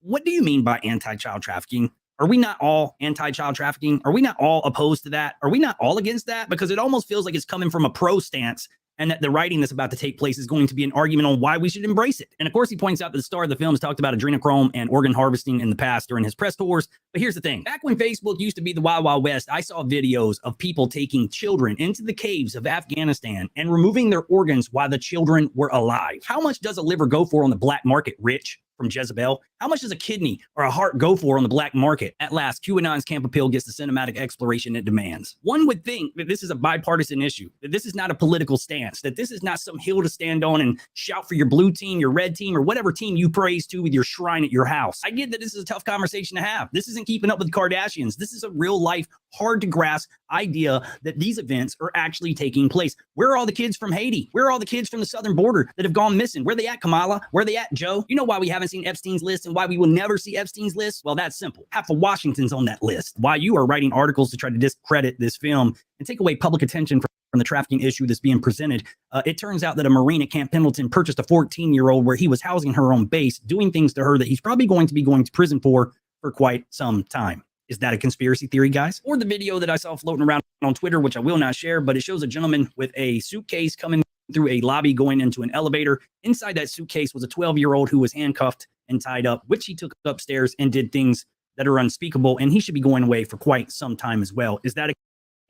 What do you mean by anti-child trafficking? Are we not all anti-child trafficking? Are we not all opposed to that? Are we not all against that? Because it almost feels like it's coming from a pro stance, and that the writing that's about to take place is going to be an argument on why we should embrace it. And of course, he points out that the star of the film has talked about adrenochrome and organ harvesting in the past during his press tours. But here's the thing. Back when Facebook used to be the Wild Wild West, I saw videos of people taking children into the caves of Afghanistan and removing their organs while the children were alive. How much does a liver go for on the black market, Rich? From Jezebel? How much does a kidney or a heart go for on the black market? At last, QAnon's Camp Appeal gets the cinematic exploration it demands. One would think that this is a bipartisan issue, that this is not a political stance, that this is not some hill to stand on and shout for your blue team, your red team, or whatever team you praise to with your shrine at your house. I get that this is a tough conversation to have. This isn't Keeping Up with the Kardashians. This is a real life, hard to grasp idea that these events are actually taking place. Where are all the kids from Haiti? Where are all the kids from the southern border that have gone missing? Where are they at, Kamala? Where are they at, Joe? You know why we haven't seen Epstein's list and why we will never see Epstein's list? Well, that's simple. Half of Washington's on that list. Why you are writing articles to try to discredit this film and take away public attention from the trafficking issue that's being presented. It turns out that a Marine at Camp Pendleton purchased a 14-year-old where he was housing her on base, doing things to her that he's probably going to be going to prison for quite some time. Is that a conspiracy theory, guys? Or the video that I saw floating around on Twitter, which I will not share, but it shows a gentleman with a suitcase coming through a lobby going into an elevator. Inside that suitcase was a 12-year-old who was handcuffed and tied up, which he took upstairs and did things that are unspeakable, and he should be going away for quite some time as well. Is that a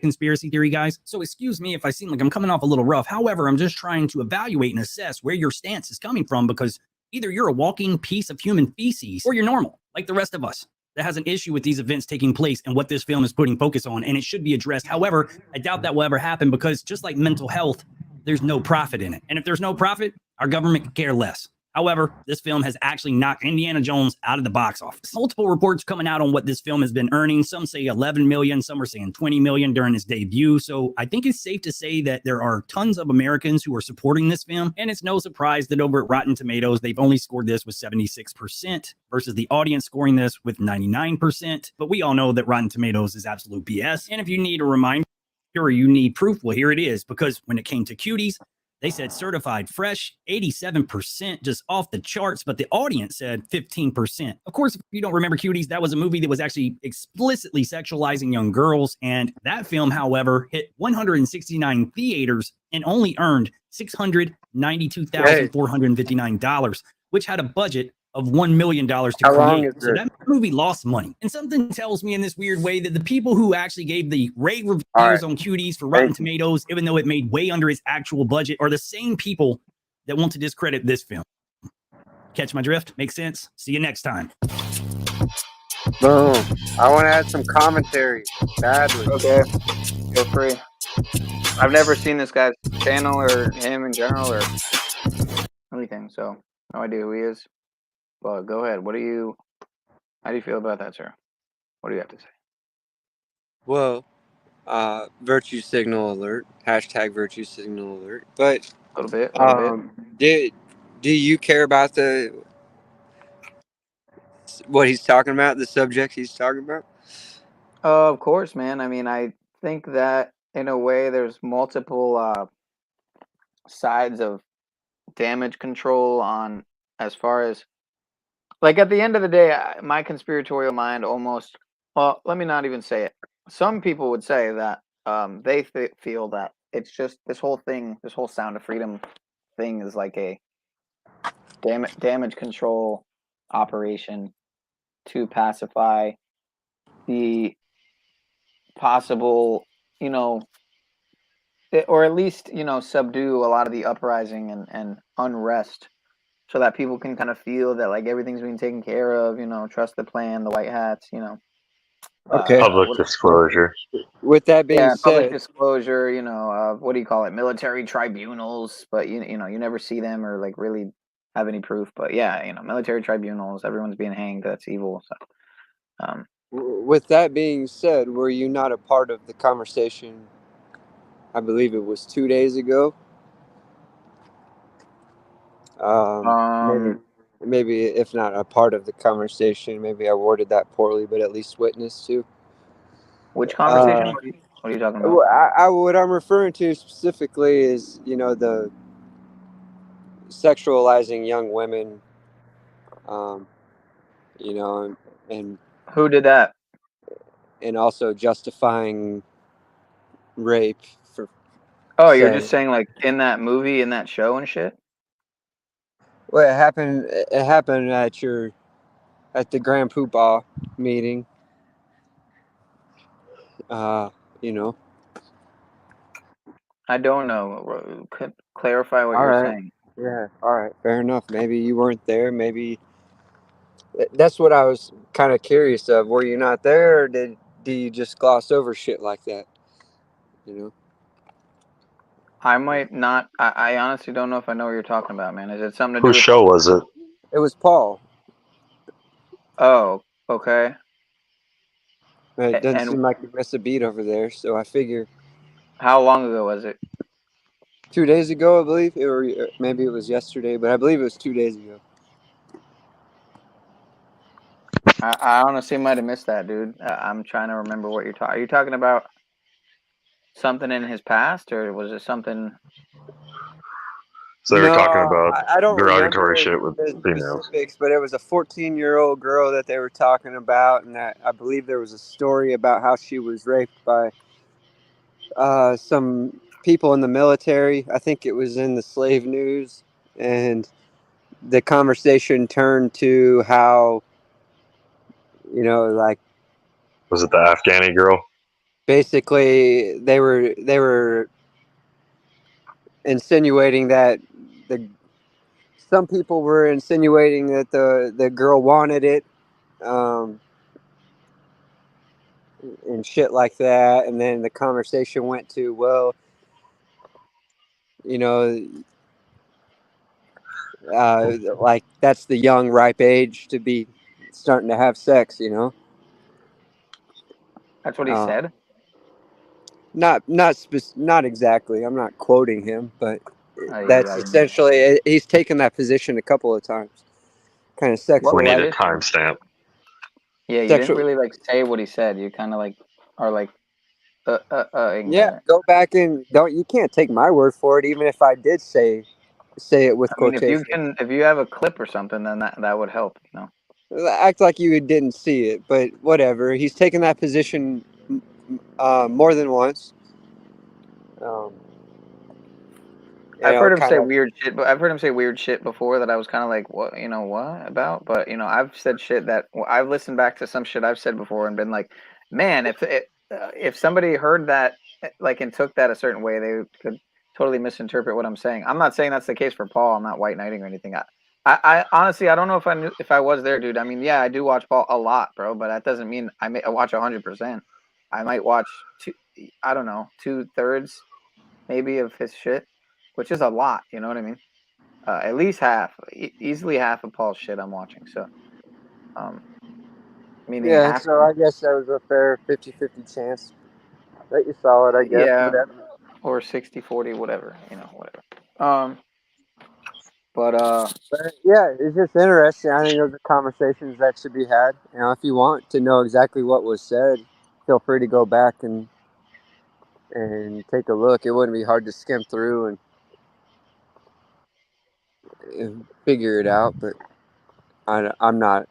conspiracy theory, guys? So excuse me if I seem like I'm coming off a little rough. However, I'm just trying to evaluate and assess where your stance is coming from, because either you're a walking piece of human feces or you're normal, like the rest of us, that has an issue with these events taking place and what this film is putting focus on, and it should be addressed. However, I doubt that will ever happen, because just like mental health, there's no profit in it. And if there's no profit, our government could care less. However, this film has actually knocked Indiana Jones out of the box office. Multiple reports coming out on what this film has been earning. Some say 11 million, some are saying 20 million during its debut. So I think it's safe to say that there are tons of Americans who are supporting this film. And it's no surprise that over at Rotten Tomatoes, they've only scored this with 76% versus the audience scoring this with 99%. But we all know that Rotten Tomatoes is absolute BS. And if you need a reminder or you need proof, well, here it is. Because when it came to Cuties, they said certified fresh, 87%, just off the charts, but the audience said 15%. Of course, if you don't remember Cuties, that was a movie that was actually explicitly sexualizing young girls. And that film, however, hit 169 theaters and only earned $692,459, which had a budget of $1 million to create. So that movie lost money. And something tells me in this weird way that the people who actually gave the rave reviews on Cuties for Rotten Tomatoes, even though it made way under its actual budget, are the same people that want to discredit this film. Catch my drift? Makes sense? See you next time. Boom. I want to add some commentary. Badly. Okay. Feel free. I've never seen this guy's channel or him in general or anything, so no idea who he is. But go ahead. How do you feel about that, sir? What do you have to say? Well, virtue signal alert. Hashtag virtue signal alert. But a little bit. Do you care about what he's talking about, the subject he's talking about? Of course, man. I mean, I think that in a way there's multiple sides of damage control on as far as, like, at the end of the day, my conspiratorial mind almost, well, let me not even say it. Some people would say that they feel that it's just this whole thing, this whole Sound of Freedom thing is like a damage control operation to pacify the possible, or at least, subdue a lot of the uprising and unrest so that people can kind of feel that like everything's being taken care of. Trust the plan, the white hats. Okay. Public What, disclosure. With that being yeah, public said, disclosure. What do you call it? Military tribunals, but you never see them or like really have any proof. But yeah, military tribunals. Everyone's being hanged. That's evil. So, with that being said, were you not a part of the conversation? I believe it was 2 days ago. Maybe, um, maybe if not a part of the conversation, maybe I worded that poorly, but at least witness to. which conversation? What are you talking about? What I'm referring to specifically is, the sexualizing young women, um, and Who did that? and also justifying rape for Oh, you're saying, just saying like in that movie, in that show and shit? well, it happened. It happened at the Grand Poobah meeting. You know. I don't know. Could clarify what All you're right. saying. Yeah. All right. Fair enough. Maybe you weren't there. Maybe that's what I was kind of curious of. Were you not there, or do you just gloss over shit like that? You know. I might not. I honestly don't know if I know what you're talking about, man. Is it something to do Whose with? show was it? It was Paul. Oh, okay. It doesn't And seem like you missed a beat over there, so I figure how long ago was it? 2 days ago, I believe, or maybe it was yesterday, but I believe it was 2 days ago. I honestly might have missed that, dude. I'm trying to remember what you're talking. Are you talking about something in his past, or was it something? So they were No, talking about I don't derogatory remember shit with the females. specifics, but it was a 14-year-old girl that they were talking about, and that I believe there was a story about how she was raped by some people in the military. I think it was in the slave news, and the conversation turned to how, like Was it the Afghani girl? basically they were insinuating that some people were insinuating that the girl wanted it, and shit like that, and then the conversation went to, well, you know like that's the young ripe age to be starting to have sex. That's what he uh, said. not exactly, I'm not quoting him, but that's I essentially, he's taken that position a couple of times, kind of what We was need a it? timestamp. Yeah, you didn't sexual. really like say what he said. You kind of like are like Yeah, ignorant. go back and you can't take my word for it, even if I did say it with I mean, quotation. if you have a clip or something, then that would help. Act like you didn't see it, but whatever. He's taken that position more than once. Um, I've heard him kind say of. weird shit, but I've heard him say weird shit before that I was kind of like, what about? But I've said shit that I've listened back to some shit I've said before and been like, man, if somebody heard that like and took that a certain way, they could totally misinterpret what I'm saying. I'm not saying that's the case for Paul. I'm not white knighting or anything. I honestly I don't know if I was there, dude. I mean, yeah, I do watch Paul a lot, bro, but that doesn't mean I watch 100%. I might watch I don't know, 2/3 maybe of his shit, which is a lot. You know what I mean? At least half, easily half of Paul's shit I'm watching. So, meaning Yeah, half. so I guess that was a fair 50-50 chance that you saw it, I guess. Yeah, Whatever. or 60/40, whatever. Whatever. Um, but But yeah, it's just interesting. I think those are conversations that should be had. If you want to know exactly what was said, feel free to go back and take a look. It wouldn't be hard to skim through and figure it out, but I'm not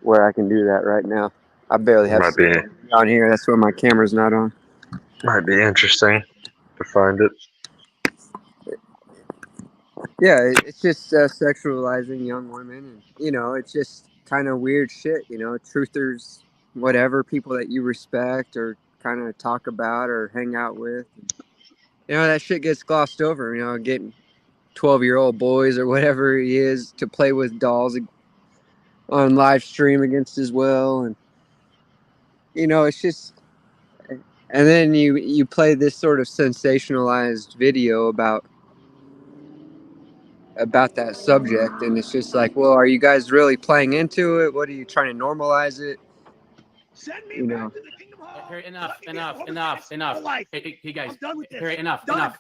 where I can do that right now. I barely have Might be on here. That's why my camera's not on. interesting to find it. Yeah, it's just sexualizing young women, and it's just kind of weird shit. Truthers, whatever, people that you respect or kind of talk about or hang out with. That shit gets glossed over. Getting 12-year-old boys or whatever he is to play with dolls on live stream against his will, and it's just. And then you play this sort of sensationalized video about that subject, and it's just like, well, are you guys really playing into it? What are you trying to normalize it? Send me back to the Kingdom Hall. Harry, enough. Hey, guys. I'm done with this. Harry, enough. Done.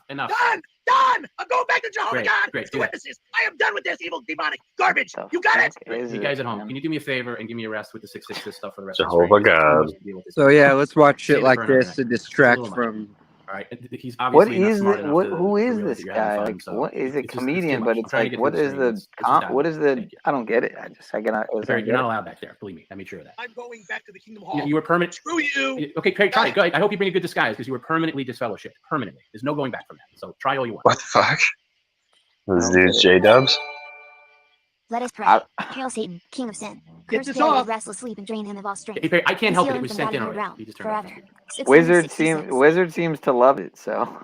I'm going back to Jehovah God. Great. The witnesses. I am done with this evil demonic garbage. You got it? You guys at home, can you do me a favor and give me a rest with the 666 stuff for the rest Jehovah of the God. So yeah, let's watch shit Save it like for another this night. to It's a distract little much. from. All right, he's What obviously not is smart it? enough to Who is realize this that you're having guy? fun, Like, so what is a it's just too comedian? much. But I'm it's trying to like, get what through is this the stream. Let's just what dive is in. the? Thank you. I don't get it. I Harry, don't you're get not it. allowed back there. Believe me, I made sure of that. I'm going back to the Kingdom Hall. You were permanent. Screw you. Okay, Craig, try it. Go ahead. I hope you bring a good disguise because you were permanently disfellowshipped. Permanently. There's no going back from that. So try all you want. What the fuck? This don't get dude's it. J-Dubs? Let us pray. Hail Satan, king of sin. Get Curse this Perry off. with restless sleep and drain him of all strength. Hey, Perry, I can't help it. It Conceal him was from sent in Godhead already. realm He just turned off. forever. Wizard seems to love it. So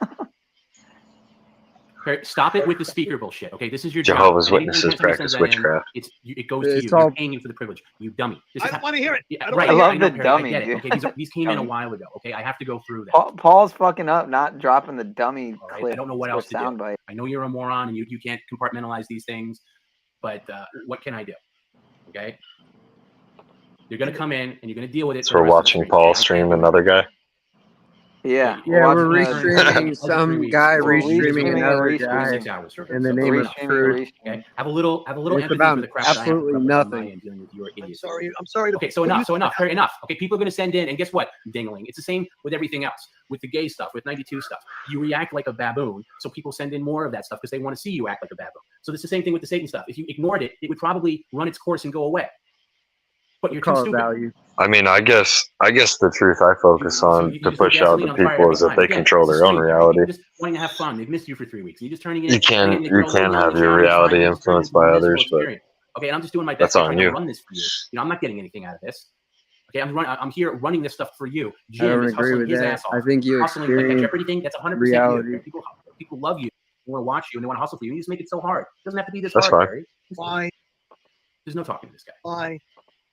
Perry, stop it with the speaker bullshit. Okay, this is your Jehovah's job. Witnesses Anytime somebody practice sends that in, witchcraft. it goes to It's you. You're all- paying you for the privilege. You dummy. This I is don't want to hear it. Yeah, I don't right. wanna I hear Yeah, love I know, the Perry. I dummy, get it. dude. Okay, these came in a Dummy. while ago. Okay, I have to go through them. Paul's fucking up, not dropping the dummy All right? clip. I don't know what or else to do. soundbite. I know you're a moron and you can't compartmentalize these things, but what can I do? Okay, you're gonna come in and you're gonna deal with it. So for the we're rest of the watching stream. Paul I stream can't do another guy. Yeah, Yeah, we're watching restreaming some guy We're restreaming restreaming another a guy, 6 hours. and the So name is relax. Truth. Okay, have a little It's empathy about for the crap that I have to absolutely put up with on my nothing. end dealing with your idiots. I'm sorry. Okay, so enough. Perry, enough. Okay, people are going to send in, and guess what? Dingling. It's the same with everything else. With the gay stuff, with 92 stuff, you react like a baboon, so people send in more of that stuff because they want to see you act like a baboon. So it's the same thing with the Satan stuff. If you ignored it, it would probably run its course and go away. But you're too Call it stupid. value. I mean, I guess the truth I focus on You to just throw push out gasoline to on the fire people every is that time. they Again, control it's a their own stream. reality. You're just wanting to have fun. They've missed you for 3 weeks. You're just turning in. You can bringing in, have the your chat reality and just turning it influenced into a by miserable others, but experience. Okay, and I'm just doing my that's best to try on to you. run this for you. I'm not getting anything out of this. Okay, I'm here running this stuff for you. I Jim don't is agree hustling with his that. ass off. I think you Hustling like that experience Jeopardy thing. That's 100% reality. you. People love you. They want to watch you and they want to hustle for you. You just make it so hard. It doesn't have to be this That's hard, fine. Barry. Why? There's no talking to this guy. Why?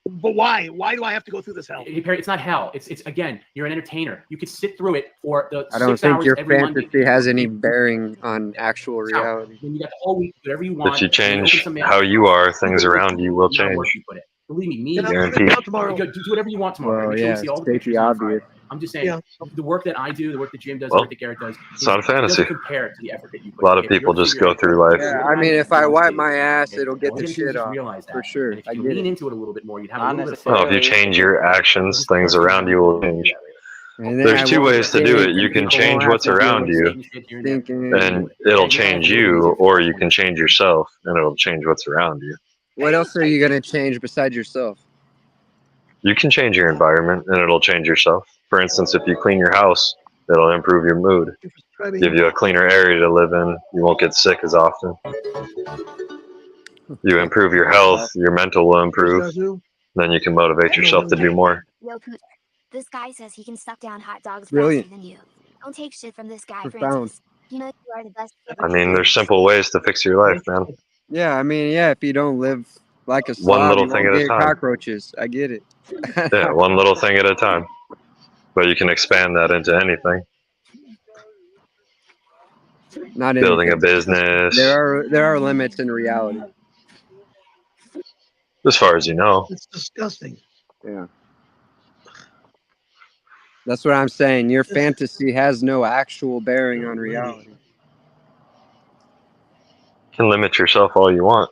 But why? Why do I have to go through this hell? Hey, Perry, it's not hell. It's again, you're an entertainer. You could sit through it for the I don't 6 think hours your every Monday. fantasy has any bearing on actual reality. Then you got the whole week, do whatever you want. If you and then open change some mail. how you are, things around you will The amount of work change. you put in. Believe me, Then I'm Guaranteed. gonna go out tomorrow. do whatever you want tomorrow. Well, Make sure yeah, you see all the state pictures the on Friday. obvious. I'm just saying, Yeah. the work that I do, the work that Jim does, the Well, work that Garrett does, it's not a fantasy. doesn't compare to the effort that you put A lot in. of Okay, people you're just figuring go through it out. life. Yeah, Your I mean, eyes if I are wipe big, my ass, okay? it'll get All the you gotta do is shit just off. realize that. For sure. And if I you get lean it. into it a little bit more, you'd have a Not little bit of fun. Well, if you necessarily. change your actions, things around you will change. And then There's I two won't ways to do think, it. You and can people won't change have what's to around deal you, with thinking. and it'll change you, or you can change yourself, and it'll change what's around you. What else are you going to change besides yourself? You can change your environment, and it'll change yourself. For instance, if you clean your house, it'll improve your mood, give you a cleaner area to live in. You won't get sick as often. You improve your health, your mental will improve. Then you can motivate yourself to do more. Yo, Pooter, this guy says he can suck down hot dogs Brilliant. faster than you. Don't take shit from this guy, Profound. Francis. You know you are the best. I mean, there's simple ways to fix your life, man. Yeah, I mean, yeah, if you don't live like a One slob, little you thing won't at a get time. cockroaches. I get it. Yeah, one little thing at a time. But you can expand that into anything. Not Building a anything. business, There are limits in reality. as far as you know. It's disgusting. Yeah. That's what I'm saying. Your fantasy has no actual bearing on reality. You can limit yourself all you want.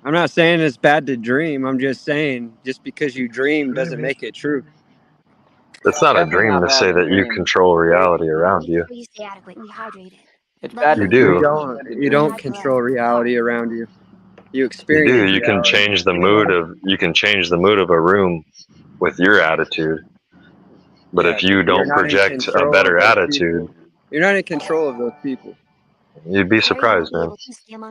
I'm not saying it's bad to dream. I'm just saying just because you dream doesn't make it true. It's not a dream to say that you control reality around you. You stay adequately hydrated. It's bad. You do. You don't control reality around you. You You experience do. You can reality. change the mood of a room with your attitude. But if you You're don't not in project a control better of those attitude, people. You're not in control of those people. you'd be surprised, man.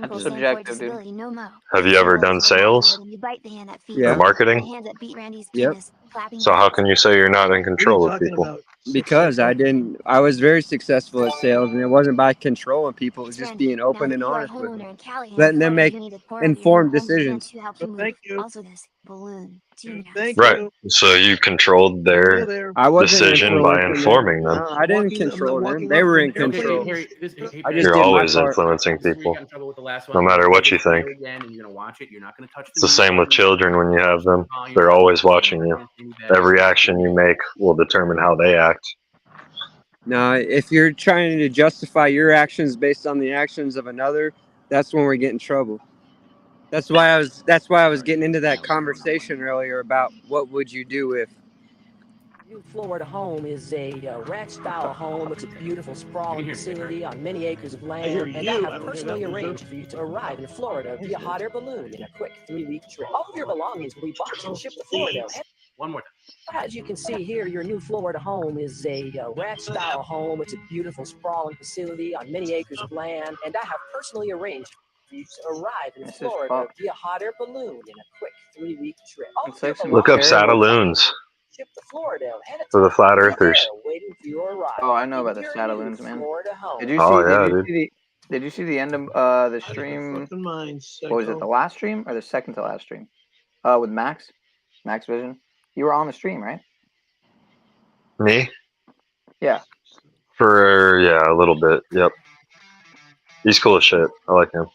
That's subjective, dude. No mo. Have you ever done sales You bite the hand that feeds Yeah. or marketing? The hands that beat Randy's Yep. penis. clapping So how can you say you're not in control of talking people? about? Because I was very successful at sales, and it wasn't by controlling people. It was just Friend, being now open that and you are a honest with them, homeowner in Callahan, letting them Florida, make you need a tour of your new informed home's event decisions. to help So you move. thank you. Also, this balloon team house. Thank Right. you. So you controlled Still their there. I wasn't decision by influencing them. informing them. No, I didn't control them. They were in control. I just You're did my always part. influencing This is where you people, got in trouble with the last no one. matter You're what gonna you play think. it again, and you're gonna watch it. You're not gonna touch It's the the mute same with button. children when you have them. Volume They're up. always You're watching you. not any better. Every action you make will determine how they act. No, if you're trying to justify your actions based on the actions of another, that's when we get in trouble. That's why I was getting into that conversation earlier about what would you do if. New Florida home is a ranch-style home. It's a beautiful, sprawling facility on many acres of land, hear and you. I I have don't hear personally that one, arranged for you to arrive in Florida via hot air balloon in a quick 3-week trip. All of your belongings will be boxed and shipped to Florida. One more time. As you can see here, your new Florida home is a ranch-style home. It's a beautiful, sprawling facility on many acres of land, and I have personally arranged for you to arrive in This is Florida fucked. via hot air balloon in a quick 3-week trip. All It's of your like some Look up terrible. Sataloons shipped to Florida ahead of for the time. flat Be earthers. there waiting for your arrival. Oh, I know about the In your new Sataloons, man. Florida home. Did you Oh see? yeah, Did you dude. see the? Did you see the end of the Out of your stream? fucking mind, What was it? sicko. The last stream or the second to last stream? With Max Vision. You were on the stream, right? Me? Yeah. For a little bit. Yep. He's cool as shit. I like him.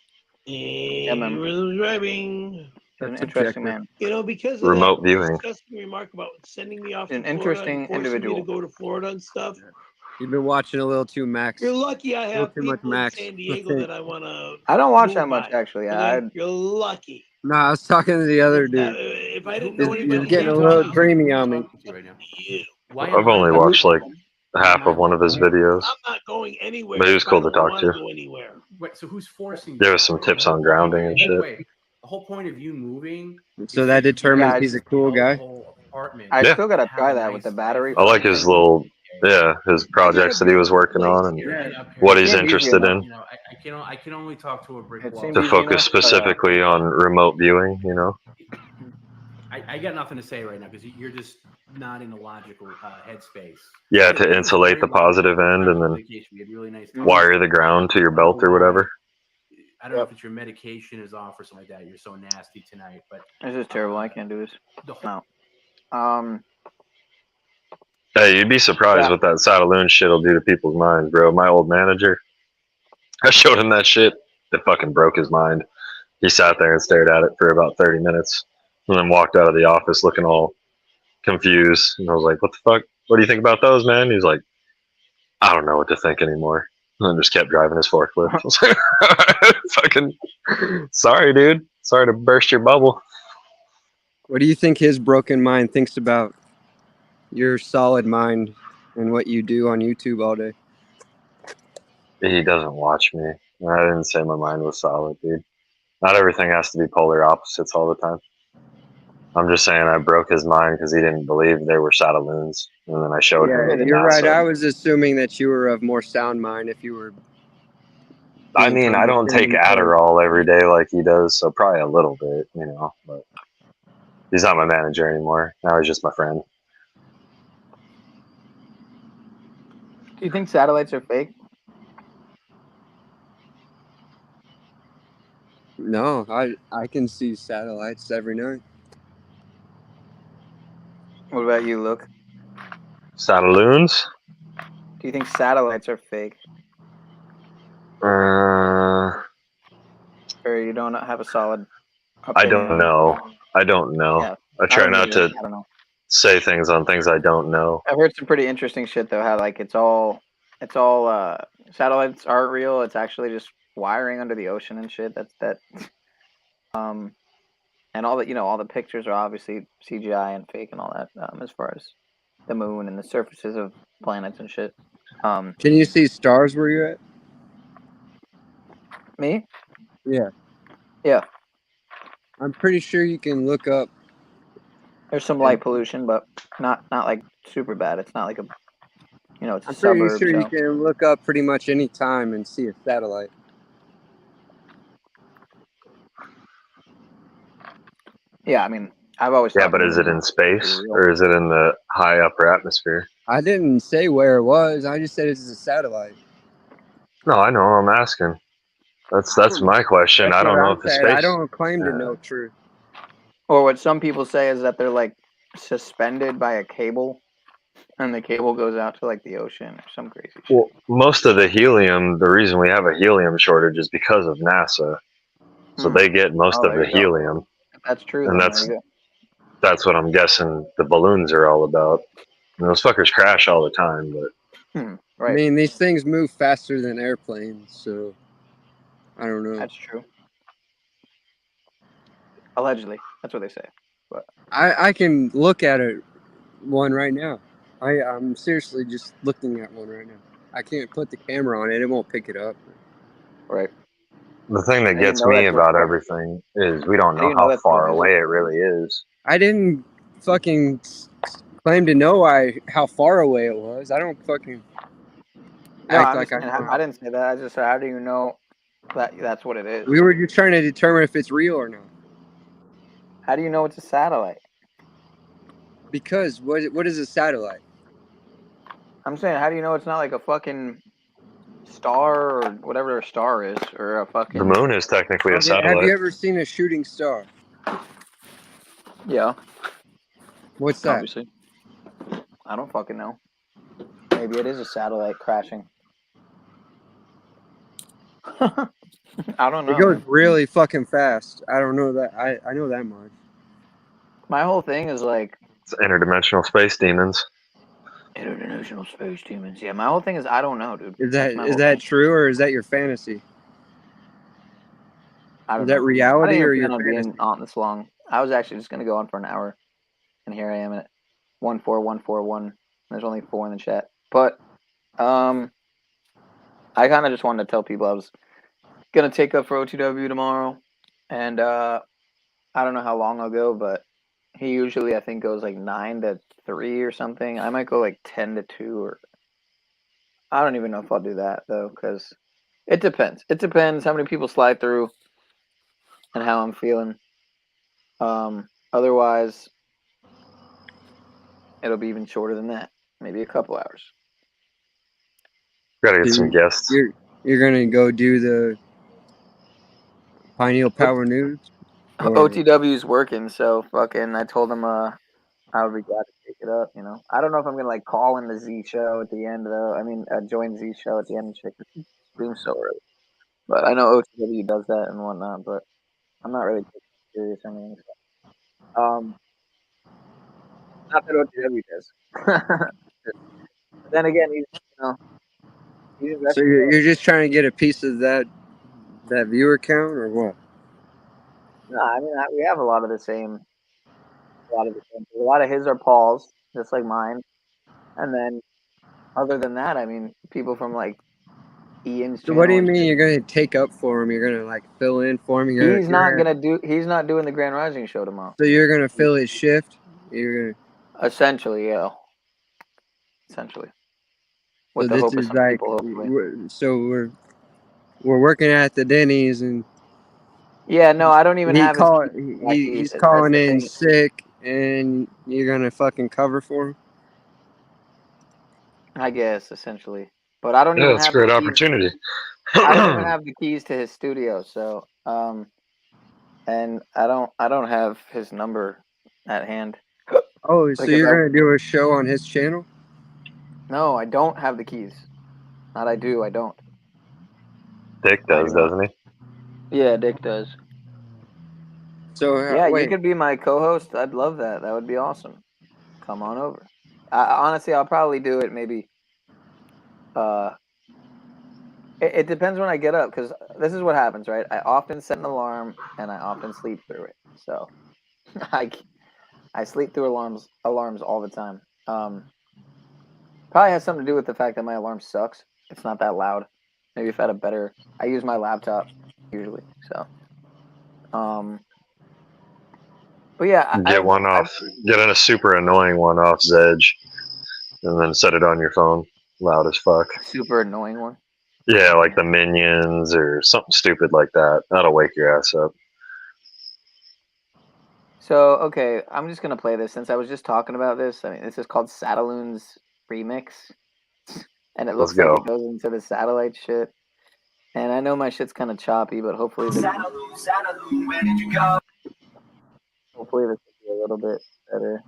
Yeah, man. Rhythm driving. He's an That's interesting objective. man. You know, because of Remote that viewing. disgusting remark about sending me off An to Florida and interesting forcing me to individual. go to Florida and stuff. You've been watching a little too Max. You're lucky I A little have too much people in Max. San Diego that I want to. I don't watch move that much by, actually. Okay? You're lucky. No, I was talking to the other dude. If I didn't know He's anybody, getting a in little town, creamy on me. Right now. you. Why I've only am I? watched like half of one of his videos, I'm not going anywhere. but he was if I cool to don't talk want to. go anywhere. Wait, so who's forcing you? Give us some tips on grounding and shit. Wait, the whole point of you moving. So that determines he's a cool guy. I Yeah. still gotta try that with the battery. I like his little, his projects that he was working on and what he's interested in. You know, I can only talk to a brick It wall. seems To easy focus enough, but, specifically on remote viewing, you know. I got nothing to say right now because you're just not in a logical headspace. Yeah, to insulate the positive end and then We had really nice wire the ground to your belt or whatever. I don't know if it's your medication is off or something like that. You're so nasty tonight, but This is terrible. I can't do this. No. Hey, you'd be surprised what that Sataloon shit'll do to people's minds, bro. My old manager, I showed him that shit. It fucking broke his mind. He sat there and stared at it for about 30 minutes and then walked out of the office looking all confused. And I was like, what the fuck? What do you think about those, man? He's like, I don't know what to think anymore. And then just kept driving his forklift. I was like, fucking sorry, dude. Sorry to burst your bubble. What do you think his broken mind thinks about your solid mind and what you do on YouTube all day? He doesn't watch me. I didn't say my mind was solid, dude. Not everything has to be polar opposites all the time. I'm just saying I broke his mind because he didn't believe they were Sataloons. And then I showed him. Yeah, that you're not right. so. I was assuming that you were of more sound mind if you were. I mean, I don't take Adderall every day like he does, so probably a little bit, you know. But he's not my manager anymore. Now he's just my friend. Do you think satellites are fake? No, I can see satellites every night. What about you, Luke? Sataloons? Do you think satellites are fake? Uh, Or you don't have a solid I opinion don't on know. I don't know. Yeah, I try don't not either. to I don't know. say things on things I don't know. I've heard some pretty interesting shit though. How like it's all satellites aren't real. It's actually just wiring under the ocean and shit. And all that all the pictures are obviously CGI and fake and all that. As far as the moon and the surfaces of planets and shit. Can you see stars where you're at? Me? Yeah. Yeah. I'm pretty sure you can look up. There's some light pollution, but not like super bad. It's not like a it's a I'm pretty suburb. sure you So can look up pretty much any time and see a satellite. yeah, I mean, I've always Yeah, thought but the is moon it in was space real. or is it in the high upper atmosphere? Real. Or is it in the high upper atmosphere? I didn't say where it was. I just said it's a satellite. No, I know. I'm asking. That's my question. That's I what don't know I if the said. I space. don't claim to know truth. Or what some people say is that they're like suspended by a cable, and the cable goes out to like the ocean or some crazy shit. Well, most of the helium. The reason we have a helium shortage is because of NASA. So they get most Oh, of there the you go. helium, If that's true, and then there you go. that's what I'm guessing the balloons are all about. And those fuckers crash all the time, but I Right. mean, these things move faster than airplanes, so I don't know. That's true. Allegedly, that's what they say. But I can look at one right now. I'm seriously just looking at one right now. I can't put the camera on it; it won't pick it up. right. the thing that How do you gets know me that's what? about everything is we don't How do know you know how that's what far it is? away it really is. I didn't fucking claim to know how far away it was. I don't fucking No, act I'm like just I saying. know. I didn't say that. I just said, how do you know that that's what it is? We were just trying to determine if it's real or not. How do you know it's a satellite? Because what is a satellite? I'm saying, how do you know it's not like a fucking star or whatever a star is, or a fucking? The moon is technically a Have satellite. you ever seen a shooting star? Yeah, What's that? obviously. I don't fucking know. Maybe it is a satellite crashing. I don't know. It goes Man. really fucking fast. I don't know that. I know that much. My whole thing is like It's interdimensional space demons. interdimensional space demons. Yeah, my whole thing is I don't know, dude. Is That's my that whole thing. true or is that your fantasy? I don't Is know. that I didn't reality even or plan your on fantasy? being on this long. I was actually just gonna go on for an hour, and here I am at 14141. There's only 4 in the chat, but I kind of just wanted to tell people I was gonna take up for OTW tomorrow, and I don't know how long I'll go, but he usually I think goes like 9 to 3 or something. I might go like 10 to 2, or I don't even know if I'll do that though, because it depends. It depends how many people slide through and how I'm feeling. Otherwise, it'll be even shorter than that, maybe a couple hours. Gotta get some guests. You're gonna go do the Pineal Power News? Or- OTW's working, so fucking I told him I would be glad to take it up, you know. I don't know if I'm gonna like call in the Z show at the end though. I mean join Z show at the end and check the stream so early. But I know OTW does that and whatnot, but I'm not really serious or anything. So. Not that OTW does. But then again, he's So you're just trying to get a piece of that viewer count or what? No, I mean we have a lot of the same. A lot of his are Paul's, just like mine. And then, other than that, I mean, people from like Ian's So channel. what do you mean you're gonna take up for him? You're gonna like fill in for him? He's not doing the Grand Rising show tomorrow. So you're gonna fill his shift? You're gonna Essentially, yeah. Essentially. With so the this hope of is some like people, hopefully. we're working at the Denny's and yeah, no, I don't even have his he's keys. calling That's the in thing. sick and you're gonna fucking cover for him? I guess essentially, but I don't Yeah, even it's a have great the keys. opportunity. I don't even have the keys to his studio, so and I don't have his number at hand. Oh, so Because you're gonna do a show on his channel? No, I don't have the keys. Not I do, I don't. Dick does, doesn't he? Yeah, Dick does. So Yeah, you wait. could be my co-host. I'd love that. That would be awesome. Come on over. Honestly, I'll probably do it maybe. It depends when I get up, because this is what happens, right? I often set an alarm and I often sleep through it. So I sleep through alarms all the time. Probably has something to do with the fact that my alarm sucks. It's not that loud. Maybe if I had a better. I use my laptop usually, so. But yeah, Get one off. Get a super annoying one off Zedge, and then set it on your phone, loud as fuck. Super annoying one. Yeah, like the Minions or something stupid like that. That'll wake your ass up. So, okay, I'm just gonna play this since I was just talking about this. I mean, this is called Sataloon's Remix, and it Let's looks like go. it goes into the satellite shit. And I know my shit's kind of choppy, but hopefully this will be a little bit better.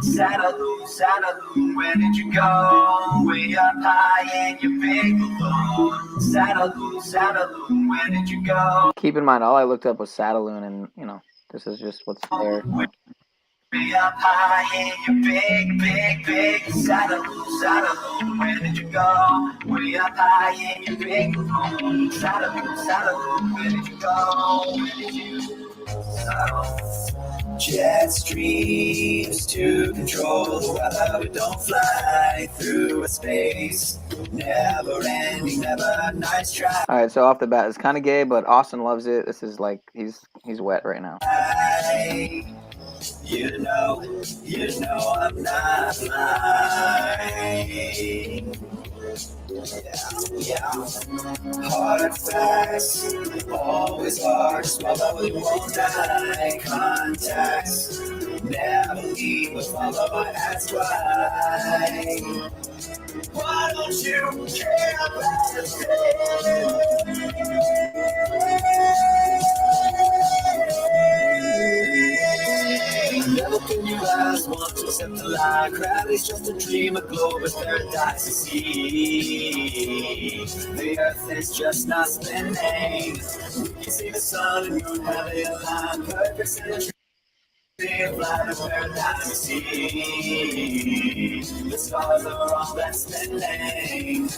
Saddaloo, where did you go? Way up high in your big balloon. Saddaloo, where did you go? Keep in mind, all I looked up was Sataloon, and you know, this is just what's there. Way up high in your big Saddaloo, where did you go? Way up high in your big balloon. Saddaloo, where did you go? Where did you go? Jet streams to control the weather, but don't fly through a space. Never ending, never nice try. All right, so off the bat, it's kind of gay, but Austin loves it. This is like he's wet right now. You know I'm not lying. Yeah. Hard facts, always hard to swallow. You won't die. Contacts, never leave with follow. I ask why. Why don't you care about the Never open your eyes, want to accept the lie. Gravity's just a dream, a globe is paradise to see. The earth is just not spinning. We can see the sun and moon have a line. Perfect symmetry. Fly to paradise to see. The stars are all that's spinning.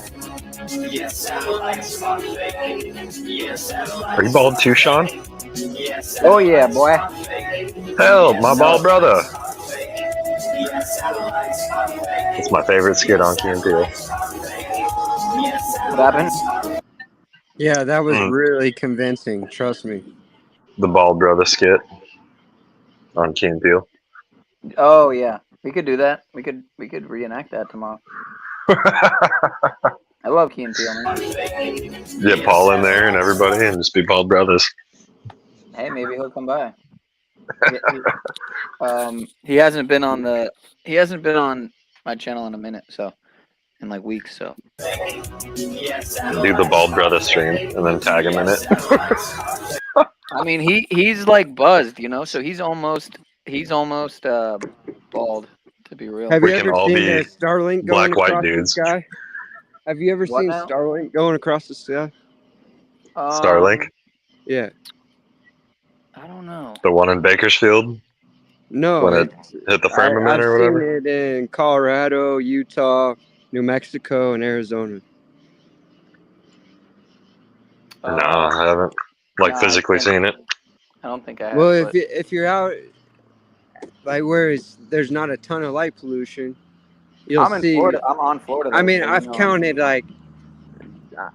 Yes, satellites are fake. Yes, satellites Are you bald too, Sean? Oh yeah, boy. Hell, my bald brother. It's my favorite skit on Key and Peele. What happened? Yeah, that was really convincing. Trust me. The bald brother skit on Key and Peele. Oh yeah, we could do that. We could reenact that tomorrow. I love Key and Peele, man. Get Paul in there and everybody, and just be bald brothers. Hey, maybe he'll come by. He hasn't been on my channel in a minute, so in like weeks, so. Do the bald brother stream and then tag him in it. I mean, he's like buzzed, you know, so he's almost bald, to be real. Have you ever seen the Starlink going across the sky? Have you ever What seen now? Starlink going across the sky? Starlink? Yeah. I don't know. The one in Bakersfield? No. When it hit the firmament or whatever? I've seen it in Colorado, Utah, New Mexico, and Arizona. No, I haven't physically seen it. I don't think I have. Well, but... if you're out like where there's not a ton of light pollution, you'll I'm in see. Florida. I'm on Florida. I mean, so I've counted like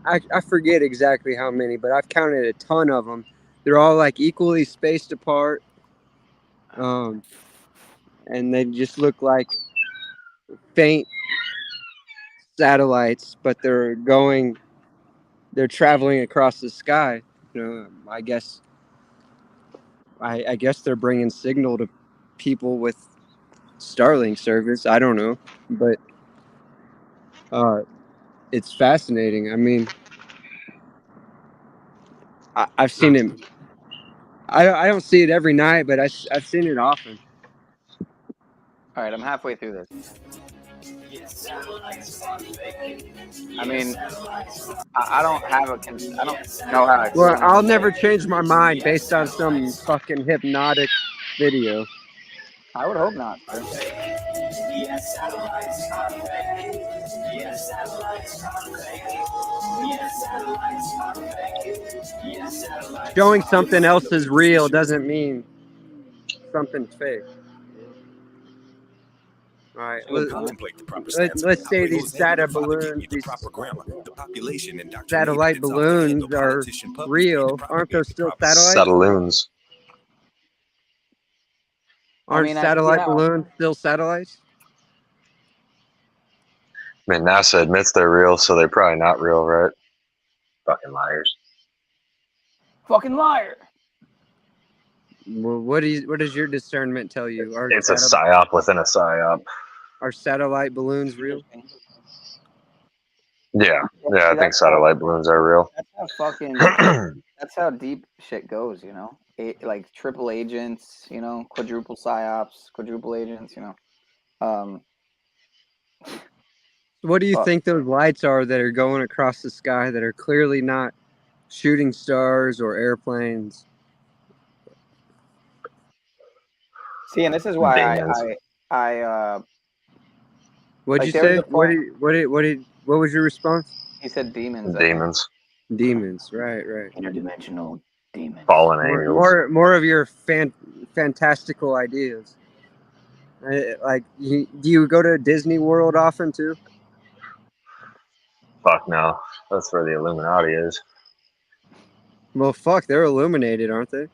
I forget exactly how many, but I've counted a ton of them. They're all like equally spaced apart, and they just look like faint satellites, but they're traveling across the sky. You know, I guess they're bringing signal to people with Starlink service. I don't know, but it's fascinating. I mean, I've seen it. I don't see it every night, but I've seen it often. All right, I'm halfway through this. I mean, I don't know how. Well, I'll never change my mind based on some fucking hypnotic video. I would hope not. Showing something else is real doesn't mean something's fake. All right, let's say these data balloons, these satellite balloons are real. Aren't those still satellites? Satelloons. Aren't satellite balloons still satellites? I mean, NASA admits they're real, so they're probably not real, right? Fucking liars. Fucking liar. Well, what does your discernment tell you? It's a psyop within a psyop. Are satellite balloons real? Yeah, See, I think that's how satellite balloons are real. that's how fucking that's how deep shit goes, you know. Like triple agents, you know, quadruple psyops, quadruple agents, you know. What do you Fuck. think those lights are that are going across the sky that are clearly not shooting stars or airplanes? See, and this is why Demons. I What'd like you there was say? a point What was your response? he said demons, I think. Demons. Demons, right. Interdimensional demons. Fallen angels. More of your fantastical ideas. Like, do you go to Disney World often too? Fuck no. That's where the Illuminati is. Well, fuck, they're illuminated, aren't they?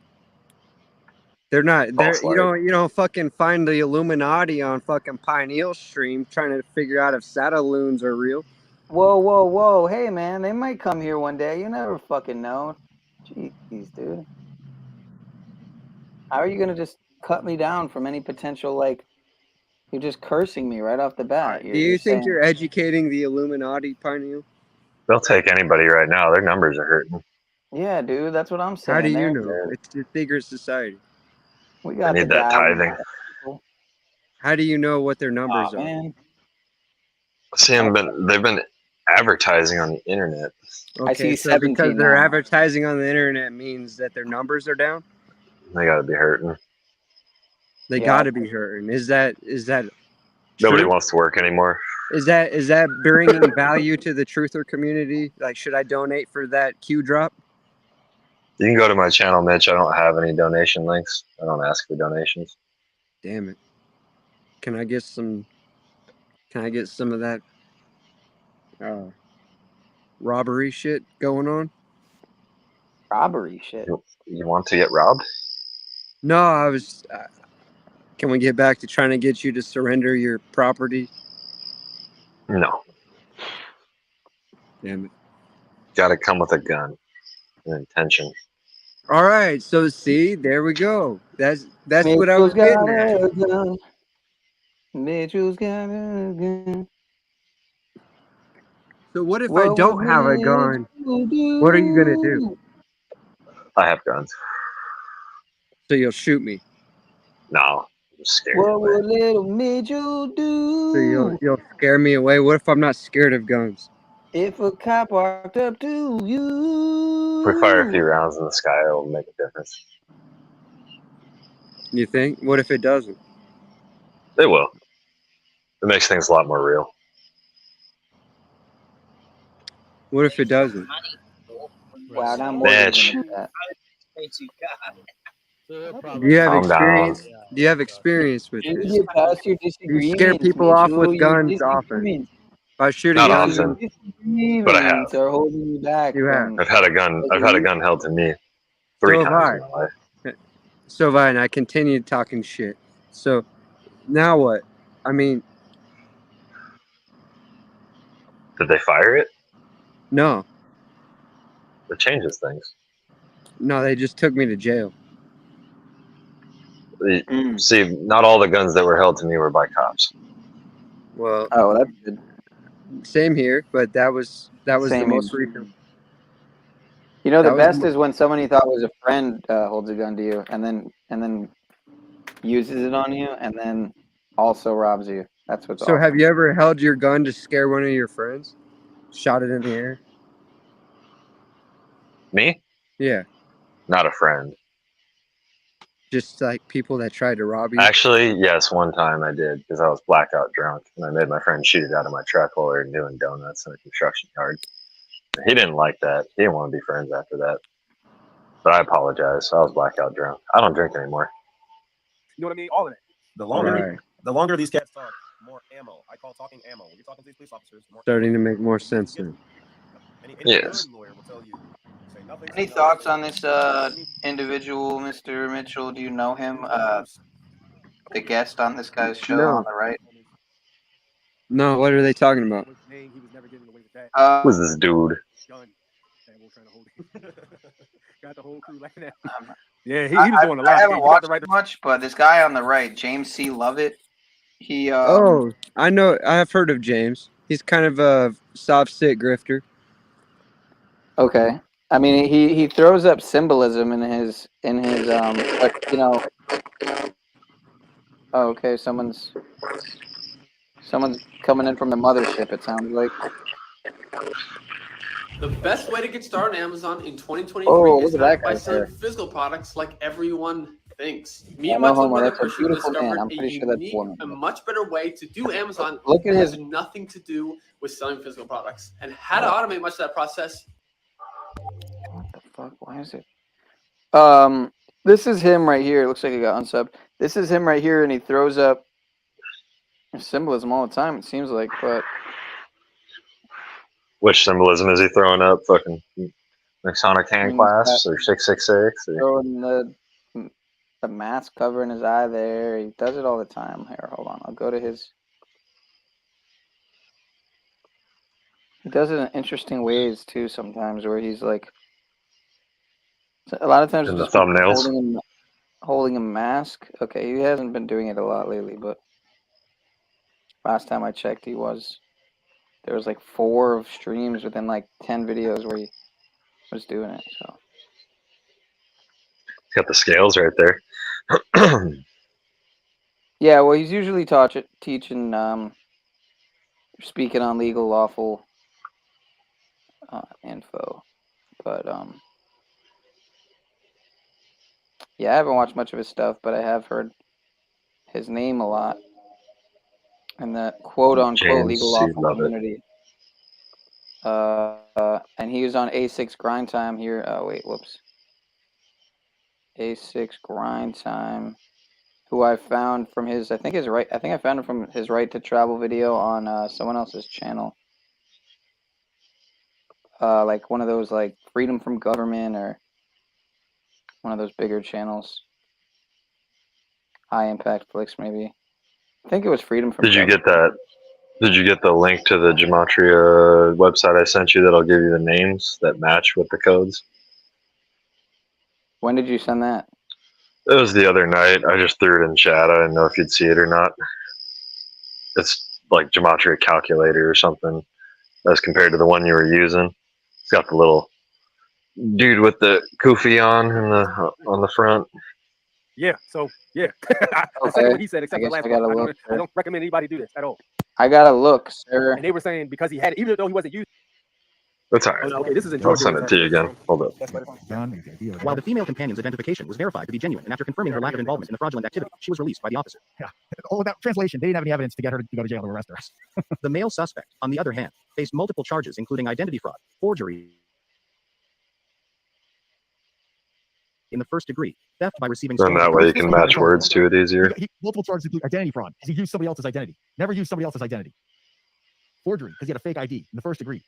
They're not. False light. You don't fucking find the Illuminati on fucking Pineal Stream trying to figure out if Satelloons are real. Whoa. Hey man, they might come here one day. You never fucking know. Jeez, dude. How are you gonna just cut me down from any potential, like, you're just cursing me right off the bat. Do You're you think saying, you're educating the Illuminati, Pineal? They'll take anybody right now. Their numbers are hurting. yeah, dude, that's what I'm saying. How do you know? It's a secret society. We They got the need that guy. tithing. How do you know what their numbers are? Man. See, they've been advertising on the internet. I see so because 17 they're now. advertising on the internet means that their numbers are down? They got to be hurting. They Yeah. got to be hurting. Is that Nobody true? wants to work anymore. Is that bringing value to the truther community? Like, should I donate for that Q drop? You can go to my channel, Mitch. I don't have any donation links. I don't ask for donations. Damn it. Can I get some of that robbery shit going on? Robbery shit. You want to get robbed? No, I was can we get back to trying to get you to surrender your property? No. Damn it. Got to come with a gun, an intention. All right, so see, there we go. That's what I was Mitchell's got getting at. a gun. Mitchell's got a gun. So what if I don't have a gun? What are you gonna do? I have guns. So you'll shoot me. No, I'm scared. What will little Mitchell do? So you'll scare me away. What if I'm not scared of guns? If a cop walked up to you. If we fire a few rounds in the sky, it'll make a difference. You think? What if it doesn't? It will. It makes things a lot more real. What if it doesn't? Wow, now more Mitch. than that. Do you have Calm experience? down. Do you have experience with You this? get past your You disagreements. scare people off Mitchell. with Your guns often. disagreements- By shooting Not guns. often, disagreements but I have. are holding you back. You have. from- I've had a gun held to me 3 So have times I. in my life. So have I, and I continued talking shit. So now what? I mean, Did they fire it? no. It changes things. No, they just took me to jail. See, not all the guns that were held to me were by cops. Well, Oh, that's good. same here, but that was the Same most here. recent. You know, That the was best is when someone you thought was a friend holds a gun to you, and then uses it on you, and then also robs you. That's what's So awesome. have you ever held your gun to scare one of your friends? Shot it in the air? Me? Yeah. Not a friend. Just like people that tried to rob you? Actually, yes, one time I did because I was blackout drunk and I made my friend shoot it out of my truck while we were doing donuts in a construction yard. He didn't like that. He didn't want to be friends after that. But I apologize. I was blackout drunk. I don't drink anymore. You know what I mean? All of it. The longer these cats talk, more ammo. I call talking ammo. When you're talking to these police officers, more Starting to make more sense now. any Yes. lawyer will tell you. Say nothing. Any thoughts on this individual, Mr. Mitchell? Do you know him? The guest on this guy's show No. on the right? No, what are they talking about? Who's this dude? Got the whole crew laughing at. Yeah, he was doing a lot. I haven't You got watched the right too much, but this guy on the right, James C. Lovett, he Oh, I know. I have heard of James. He's kind of a soft sit grifter. okay. I mean, he throws up symbolism in his but you know. Oh, okay, someone's coming in from the mothership. It sounds like. The best way to get started on Amazon in 2023 Oh, is look at not that by guy selling there. physical products like everyone thinks. Me Yeah, and my no twin homo. brother That's a Christian beautiful man. discovered I'm a pretty sure that's a unique woman. and much better way to do Amazon Look at that has his. nothing to do with selling physical products and how to automate much of that process. What the fuck? Why is it? This is him right here. It looks like he got unsubbed. This is him right here, and he throws up symbolism all the time. It seems like, but Which symbolism is he throwing up? Fucking Masonic I hand mean, he's got clasps or 666? Or... throwing the mask covering his eye there. He does it all the time. Here, hold on. I'll go to his. He does it in interesting ways too. Sometimes where he's like, a lot of times In he'll the just be thumbnails. holding a mask. Okay, he hasn't been doing it a lot lately, but last time I checked, he was. There was like 4 streams within like 10 videos where he was doing it. So He's got the scales right there. yeah, well, he's usually teaching, speaking on legal, lawful info, but yeah, I haven't watched much of his stuff, but I have heard his name a lot in the quote unquote James legal C. lawful Lovett. community. And he was on A6 Grind Time here. Wait, whoops. A6 Grind Time, who I found from his, I think I found him from his Right to Travel video on someone else's channel. Like one of those like Freedom from Government or one of those bigger channels. High Impact Flicks, maybe. I think it was Freedom from Did you Government. get that? Did you get the link to the Gematria website I sent you that'll give you the names that match with the codes? When did you send that? It was the other night. I just threw it in chat. I didn't know if you'd see it or not. It's like Gematria calculator or something as compared to the one you were using. It's got the little dude with the kufi on the front. Yeah. So yeah, I Okay. second what he said, I except for guess the last I part. gotta I look. don't recommend anybody do this at all. I gotta look, sir. And they were saying because he had it, even though he wasn't using. That's all right. Oh, no, okay, this is in I'll Georgia. send it to you again. Hold up. While the female companion's identification was verified to be genuine, and after confirming her lack of involvement in the fraudulent activity, she was released by the officer. Yeah. Oh, without translation, they didn't have any evidence to get her to go to jail or arrest her. The male suspect, on the other hand, faced multiple charges, including identity fraud, forgery in the first degree, theft by receiving And that way you can match words to it easier. Multiple charges include identity fraud because he used somebody else's identity. Never used somebody else's identity. Forgery because he had a fake ID in the first degree.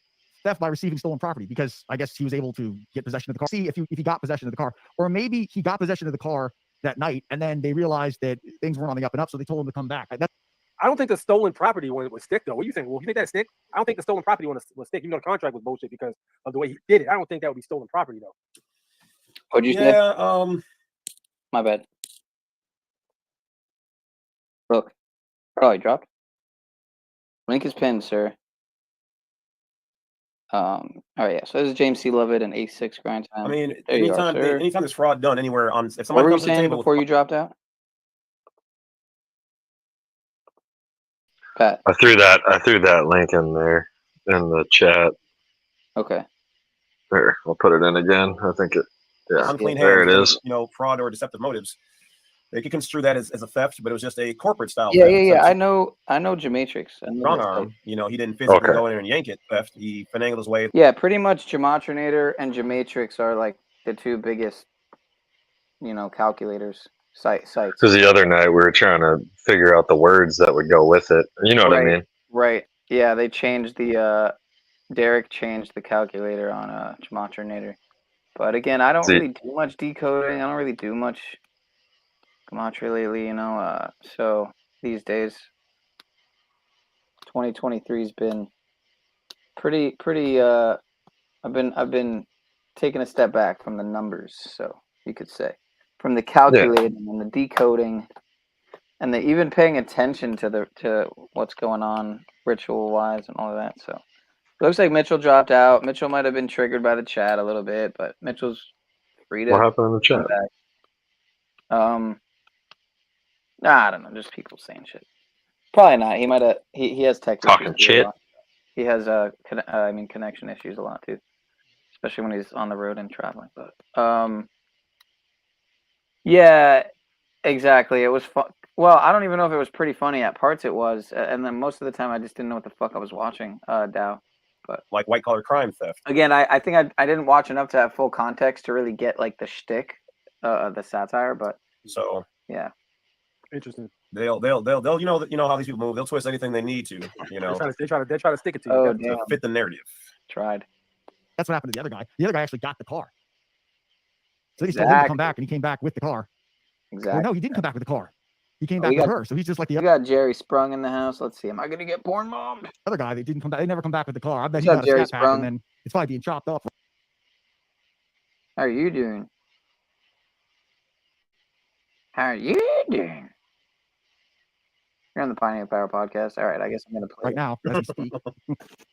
Theft by receiving stolen property because I guess he was able to get possession of the car. See if he got possession of the car, or maybe he got possession of the car that night and then they realized that things weren't on the up and up, so they told him to come back. I don't think the stolen property one would stick though. What do you think? Well, you think that stick? I don't think the stolen property one would stick, even though the contract was bullshit because of the way he did it. I don't think that would be stolen property though. What'd you say? Yeah. My bad. Look. Oh, I dropped. Link is pinned, sir. All right, yeah. So this is James C. Lovett and A6 Grind Time. I mean, there you are, sir. anytime there's fraud done anywhere on, if What somebody were you comes to the saying table before you dropped out? Pat. I threw that link in there in the chat. Okay. There, I'll put it in again. I think it. Yeah, unclean there hands, it is. Fraud or deceptive motives. They could construe that as a theft, but it was just a corporate style. Yeah, theft. yeah. I know Gematrix. Strong arm. He didn't physically go in there and yank it. Theft. He finagled his way. Yeah, pretty much Gematrinator and Gematrix are like the two biggest, calculators sites. Because the other night we were trying to figure out the words that would go with it. You know what I mean? Right. Yeah, they changed Derek changed the calculator on Gematrinator. But again, I don't really do much decoding. I don't really do much Gematria lately, so these days 2023's been pretty I've been taking a step back from the numbers, so you could say, from the calculating and the decoding, and the even paying attention to what's going on ritual wise and all of that. So it looks like Mitchell dropped out. Mitchell might have been triggered by the chat a little bit, but Mitchell's free to What happened in the come chat? back. I don't know, just people saying shit. Probably not. He might have. He has tech Talking issues a shit. lot. He has connection issues a lot too, especially when he's on the road and traveling. But yeah, exactly. It was fun. Well, I don't even know if it was pretty funny. At parts, it was, and then most of the time, I just didn't know what the fuck I was watching. Dow, but like white collar crime theft. Again, I think I didn't watch enough to have full context to really get like the shtick, the satire. But So yeah, interesting. They'll you know how these people move. They'll twist anything they need to. You know, they try to stick it to you. Oh, to fit the narrative. Tried. That's what happened to the other guy. The other guy actually got the car. So he told him to come back, and he came back with the car. Exactly. Well, no, he didn't come back with the car. He came back with her. So he's just like the We got Jerry Sprung in the house. Let's see. Am I gonna get porn bombed? other guy. They didn't come back. They never come back with the car. I bet he What's up, got a Jerry scat pack, Sprung? and then it's probably being chopped up. How are you doing? How are you doing? You're on the Pioneer Power podcast. All right, I guess I'm gonna play right now as we speak.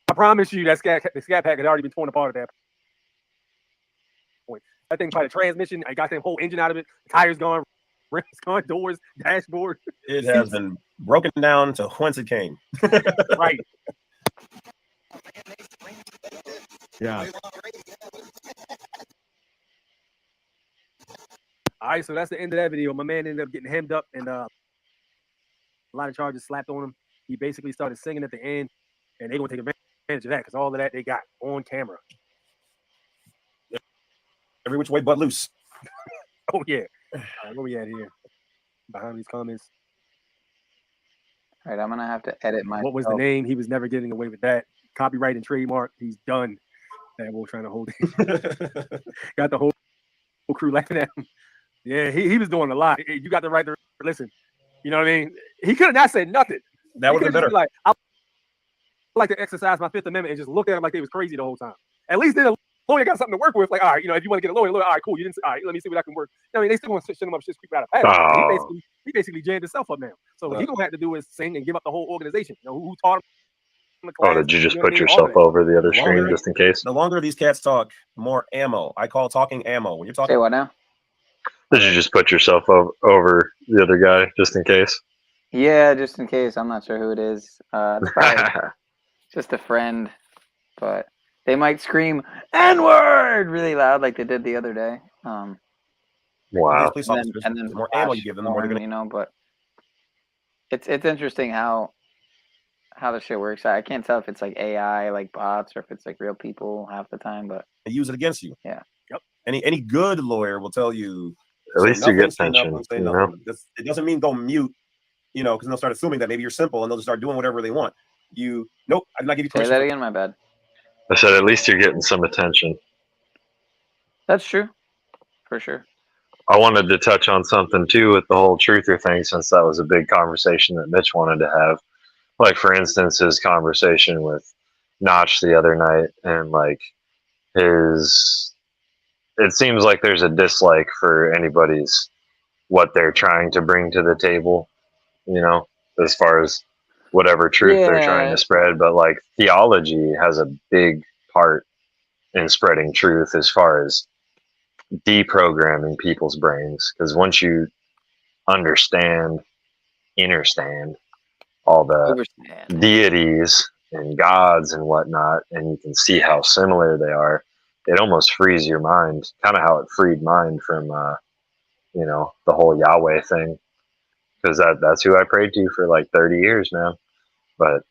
I promise you, the scat pack had already been torn apart at that point. That thing tried a transmission. I got the whole engine out of it. Tires gone, rims gone, doors, dashboard. It has been broken down to whence it came. Right. Yeah. All right, so that's the end of that video. My man ended up getting hemmed up and a lot of charges slapped on him. He basically started singing at the end, and they're going to take advantage of that because all of that they got on camera. Every which way but loose. Oh, yeah. All right, where we at here? Behind these comments. All right, I'm gonna have to edit my. What was the name? He was never getting away with that. Copyright and trademark. He's done. That we're trying to hold it. Got the whole crew laughing at him. Yeah, he was doing a lot. You got the right to listen. You know what I mean? He could have not said nothing. That would have been better. Like, I like to exercise my Fifth Amendment and just look at him like they was crazy the whole time. At least then a lawyer got something to work with. Like, all right, if you want to get a lawyer, all right, cool. You didn't. All right, let me see what I can work. I mean, they still want to shit him up, shit creep out of pattern. He basically jammed himself up now. So what he gonna have to do is sing and give up the whole organization. Who taught him? Oh, did you just put yourself over the other stream just in case? The longer these cats talk, the more ammo. I call talking ammo. When you're talking. Say what now? Did you just put yourself over the other guy just in case? Yeah, just in case. I'm not sure who it is. It's probably just a friend, but they might scream "N-word" really loud like they did the other day. Wow. And then the more ammo you give them, the more they're gonna. You know, but it's interesting how the shit works. I can't tell if it's like AI, like bots, or if it's like real people half the time. But they use it against you. Yeah. Yep. Any good lawyer will tell you. At least you get pension. You know? It doesn't mean go mute. Because they'll start assuming that maybe you're simple and they'll just start doing whatever they want. Nope, I did not give you permission. Say that again, my bad. I said at least you're getting some attention. That's true, for sure. I wanted to touch on something too with the whole truther thing, since that was a big conversation that Mitch wanted to have. Like, for instance, his conversation with Notch the other night, and like it seems like there's a dislike for anybody's what they're trying to bring to the table, as far as whatever truth they're trying to spread. But like, theology has a big part in spreading truth as far as deprogramming people's brains, because once you understand all the deities and gods and whatnot, and you can see how similar they are, it almost frees your mind, kind of how it freed mine from the whole Yahweh thing, because that's who I prayed to for like 30 years, man. But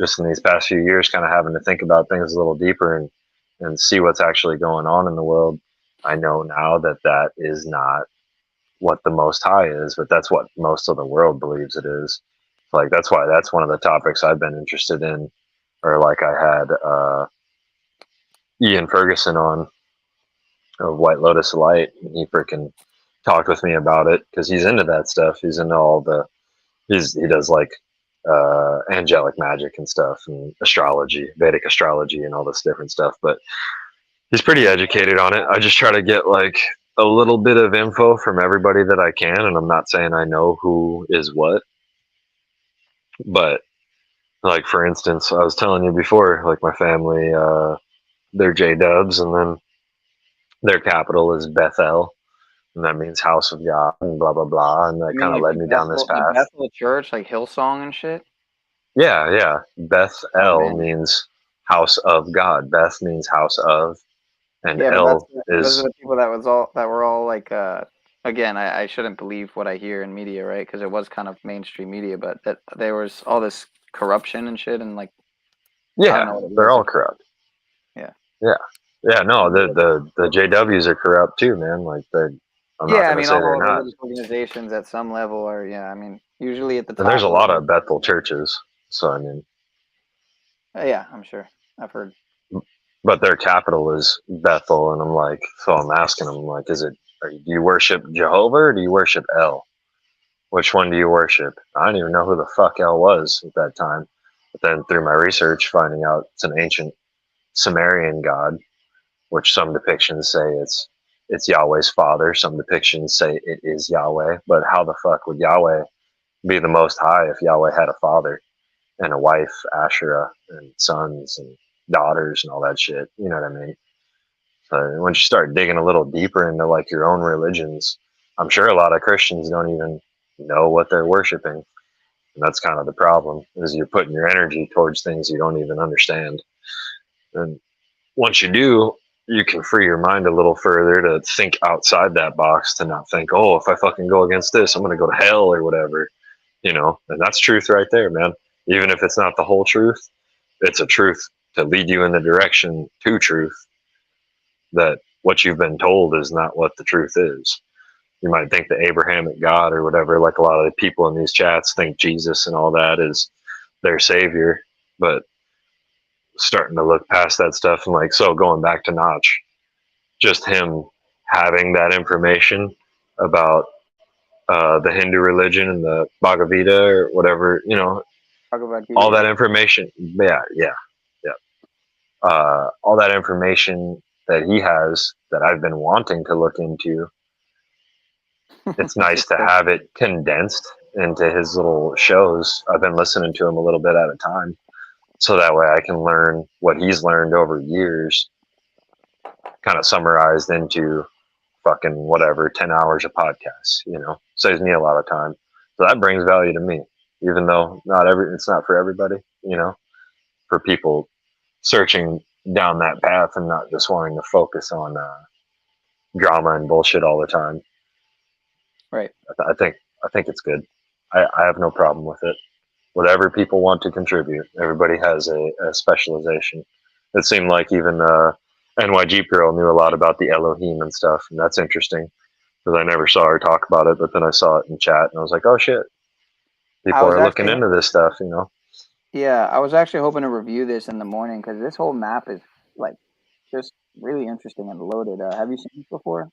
just in these past few years, kind of having to think about things a little deeper and see what's actually going on in the world, I know now that is not what the Most High is, but that's what most of the world believes it is. Like, that's why that's one of the topics I've been interested in. Or like, I had Ian Ferguson on of White Lotus Light, and he freaking talked with me about it, because he's into that stuff. He's into all he does like angelic magic and stuff, and astrology, Vedic astrology, and all this different stuff. But He's pretty educated on it. I just try to get like a little bit of info from everybody that I can, and I'm not saying I know who is what, but like for instance, I was telling you before, like my family, they're J Dubs, and then their capital is Bethel, and that means house of God, and blah blah blah, and that You mean kind of like led me down this The path. Bethel Church, like Hillsong and shit? Yeah, yeah. Oh, Bethel man. means house of God. Beth means house of, and Yeah, but El those are is the people that were all like again, I shouldn't believe what I hear in media, right? Because it was kind of mainstream media, but that there was all this corruption and shit, and like I don't yeah, know what it they're was. all corrupt. Yeah. Yeah, yeah. No, the JWs are corrupt too, man. Like they, I'm not Yeah, I gonna mean, say all they're not. religious organizations at some level are, yeah, I mean, usually at the And there's top a lot level. of Bethel churches, so I mean, Yeah, I'm sure. I've heard. but their capital is Bethel, and I'm like, so I'm asking them, like, do you worship Jehovah or do you worship El? Which one do you worship? I didn't even know who the fuck El was at that time. But then through my research, finding out it's an ancient Sumerian god, which some depictions say it's Yahweh's father. Some depictions say it is Yahweh. But how the fuck would Yahweh be the Most High if Yahweh had a father and a wife, Asherah, and sons and daughters and all that shit? You know what I mean? So once you start digging a little deeper into like your own religions, I'm sure a lot of Christians don't even know what they're worshiping. And that's kind of the problem, is you're putting your energy towards things you don't even understand. And once you do, you can free your mind a little further to think outside that box, to not think, oh, if I fucking go against this, I'm going to go to hell or whatever, you know? And that's truth right there, man. Even if it's not the whole truth, it's a truth to lead you in the direction to truth, that what you've been told is not what the truth is. You might think the Abrahamic God or whatever, like a lot of the people in these chats think Jesus and all that is their savior, but starting to look past that stuff and like, so going back to Notch, just him having that information about the Hindu religion and the Bhagavad Gita or whatever, you know, all that information. Yeah, yeah, yeah. All that information that he has that I've been wanting to look into. It's nice to have it condensed into his little shows. I've been listening to him a little bit at a time, so that way I can learn what he's learned over years, kind of summarized into fucking whatever 10 hours of podcasts. You know, saves me a lot of time, so that brings value to me, even though it's not for everybody. You know, for people searching down that path and not just wanting to focus on drama and bullshit all the time. Right. I think it's good. I have no problem with it. Whatever people want to contribute, everybody has a specialization. It seemed like even NYG girl knew a lot about the Elohim and stuff, and that's interesting because I never saw her talk about it, but then I saw it in chat and I was like, oh shit, people are looking into this stuff, you know? Yeah, I was actually hoping to review this in the morning because this whole map is like just really interesting and loaded. Have you seen this before?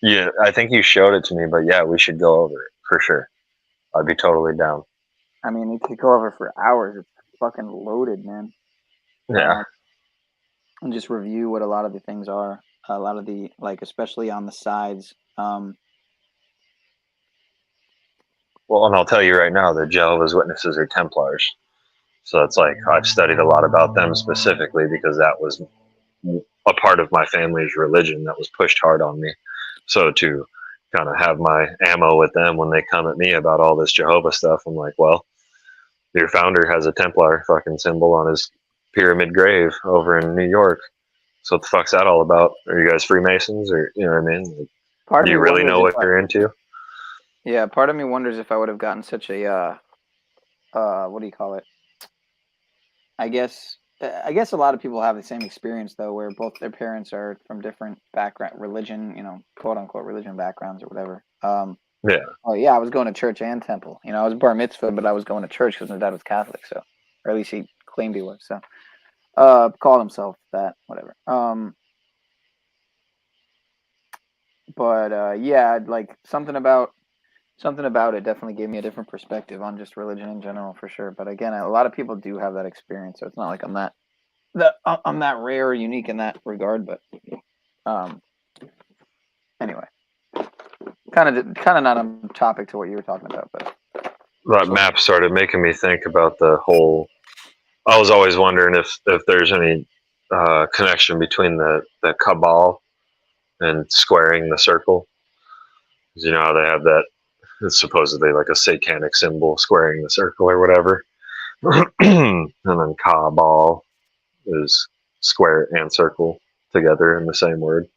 Yeah, I think you showed it to me, but yeah, we should go over it for sure. I'd be totally down. I mean, it could go over for hours. It's fucking loaded, man. Yeah. And just review what a lot of the things are. A lot of the, like, especially on the sides. Well, and I'll tell you right now, the Jehovah's Witnesses are Templars. So it's like I've studied a lot about them specifically because that was a part of my family's religion that was pushed hard on me. So to kind of have my ammo with them when they come at me about all this Jehovah stuff, I'm like, well, your founder has a Templar fucking symbol on his pyramid grave over in New York. So what the fuck's that all about? Are you guys Freemasons, or you know what I mean? Like, do you really know what you're into? Yeah, part of me wonders if I would have gotten such a what do you call it? I guess a lot of people have the same experience though, where both their parents are from different background, religion, you know, quote unquote religion backgrounds or whatever. Yeah. Oh yeah, I was going to church and temple. You know, I was bar mitzvah, but I was going to church because my dad was Catholic, so, or at least he claimed he was. So, called himself that, whatever. But yeah, like something about it definitely gave me a different perspective on just religion in general, for sure. But again, a lot of people do have that experience, so it's not like I'm that I'm that rare or unique in that regard, but anyway, kind of not on topic to what you were talking about, but That map started making me think about the whole. I was always wondering if there's any connection between the cabal and squaring the circle. 'Cause you know how they have that. It's supposedly like a satanic symbol, squaring the circle or whatever. And then cabal is square and circle together in the same word.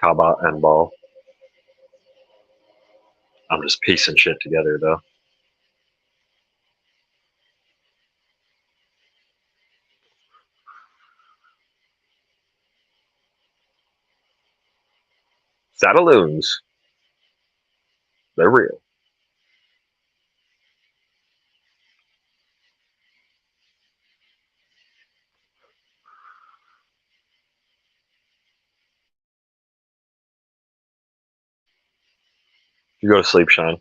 Kaba and ball. I'm just piecing shit together though. Saddaloons. They're real. You go to sleep, Sean.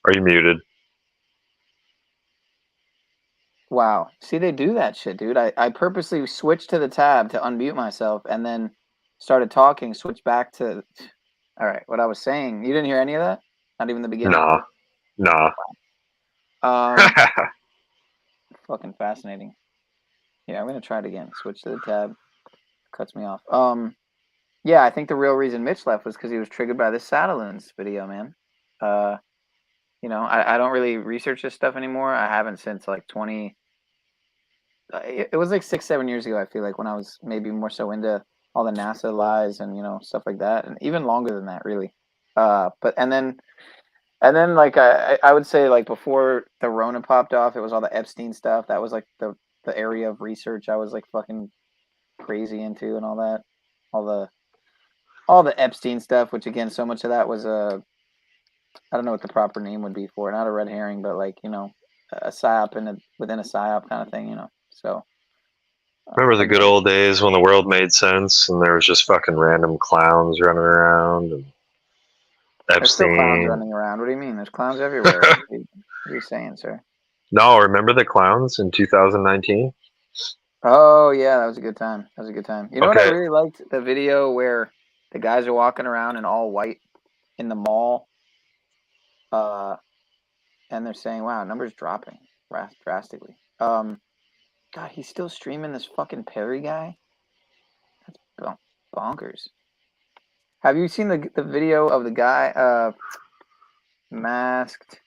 Are you muted? wow. See, they do that shit, dude. I purposely switched to the tab to unmute myself and then started talking, switched back to. All right, what I was saying. You didn't hear any of that? Not even the beginning? Nah. Fucking fascinating. Yeah, I'm gonna try it again. Switch to the tab. Cuts me off. Yeah, I think the real reason Mitch left was because he was triggered by this Saddaloons video, man. You know, I don't really research this stuff anymore. I haven't since like 20. It was like 6-7 years ago. I feel like when I was maybe more so into all the NASA lies and stuff like that, and even longer than that, really. But and then like I would say like before the Rona popped off, it was all the Epstein stuff. That was like the area of research I was like fucking crazy into and all that, all the Epstein stuff. Which again, so much of that was I don't know what the proper name would be for it. Not a red herring, but like a psyop within a psyop kind of thing. So. Remember the good old days when the world made sense and there was just fucking random clowns running around and There's still clowns Epstein. running around. What do you mean? There's clowns everywhere. What are you saying, sir? No, remember the clowns in 2019? Oh yeah, that was a good time. That was a good time. You know what I Okay. really liked? The video where the guys are walking around in all white in the mall, and they're saying, "Wow, numbers dropping drastically." God, he's still streaming this fucking Perry guy. That's bonkers. Have you seen the video of the guy masked,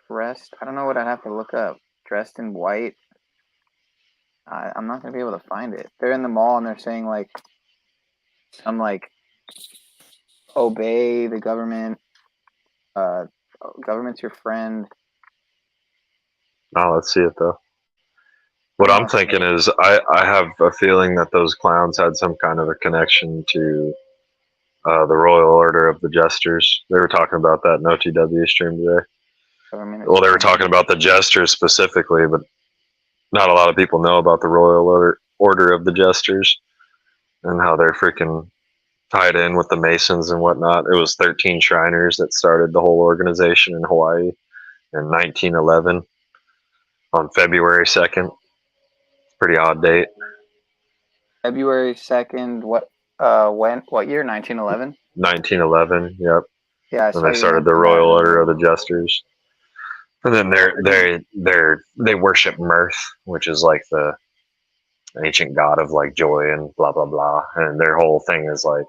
dressed? I don't know what I'd have to look up. Dressed in white. I'm not gonna be able to find it. They're in the mall and they're saying like, I'm like, obey the government. Government's your friend. Oh, let's see it though. What I'm thinking is I have a feeling that those clowns had some kind of a connection to the Royal Order of the Jesters. They were talking about that in OTW stream today. Well, they were talking about the Jesters specifically, but not a lot of people know about the Royal Order of the Jesters and how they're freaking tied in with the Masons and whatnot. It was 13 Shriners that started the whole organization in Hawaii in 1911 on February 2nd. Pretty odd date. February 2nd. What year? 1911. 1911. Yep. Yeah, and they started the Royal Order of the Jesters. And then they worship Mirth, which is like the ancient god of like joy and blah blah blah. And their whole thing is like,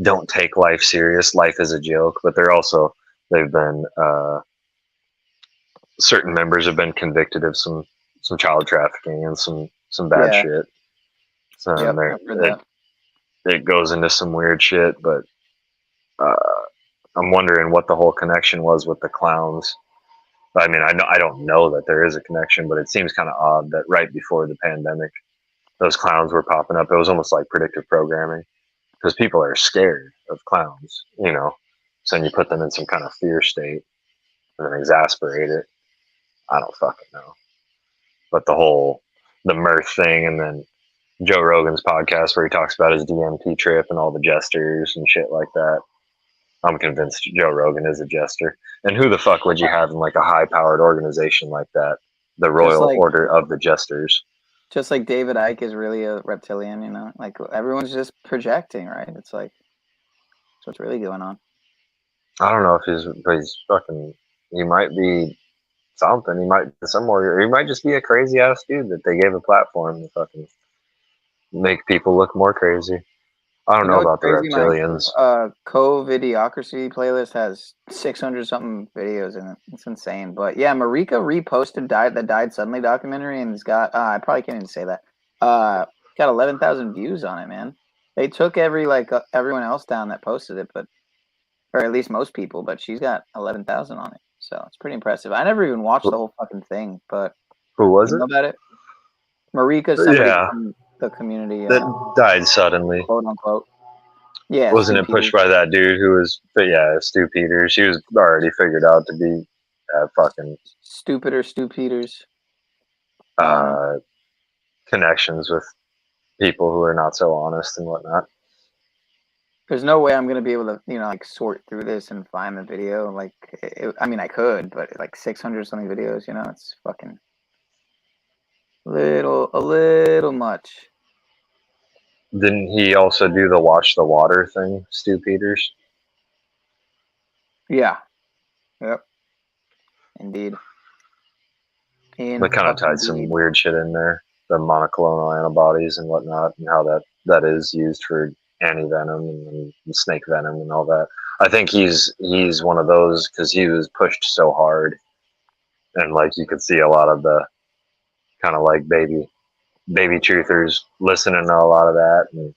don't take life serious. Life is a joke. But they've been certain members have been convicted of some child trafficking and some bad shit. So it goes into some weird shit, but I'm wondering what the whole connection was with the clowns. I mean, I don't know that there is a connection, but it seems kind of odd that right before the pandemic, those clowns were popping up. It was almost like predictive programming because people are scared of clowns, So then you put them in some kind of fear state and then exasperate it. I don't fucking know. But the Mirth thing and then Joe Rogan's podcast where he talks about his DMT trip and all the jesters and shit like that. I'm convinced Joe Rogan is a jester. And who the fuck would you have in like a high-powered organization like that? The Royal like- Order of the Jesters. Just like David Icke is really a reptilian, you know? Like, everyone's just projecting, right? It's like, that's what's really going on. I don't know if he's fucking. He might be something. He might be somewhere. Or he might just be a crazy ass dude that they gave a platform to fucking make people look more crazy. I don't know what's about the crazy? reptilians. My Co-Videocracy playlist has 600 something videos in it. It's insane. But yeah, Marika reposted the Died Suddenly documentary, and it's got I probably can't even say that. Got 11,000 views on it, man. They took everyone else down that posted it, or at least most people, but she's got 11,000 on it. So it's pretty impressive. I never even watched the whole fucking thing, but Who was you it? know about it? Marika, somebody Yeah. from the community, That died suddenly. quote unquote. Yeah, Wasn't Stu it pushed Peters. by that dude who was? But yeah, Stu Peters. He was already figured out to be fucking Stupider Stu Peters. connections with people who are not so honest and whatnot. There's no way I'm gonna be able to, like sort through this and find the video. Like, I mean, I could, but like 600 something videos, it's fucking a little much. Didn't he also do the watch the water thing, Stu Peters? Yeah. Yep. Indeed. They kind of tied some weird shit in there, the monoclonal antibodies and whatnot, and how that is used for anti-venom and snake venom and all that. I think he's one of those because he was pushed so hard, and like you could see a lot of the kind of like baby truthers listening to a lot of that, and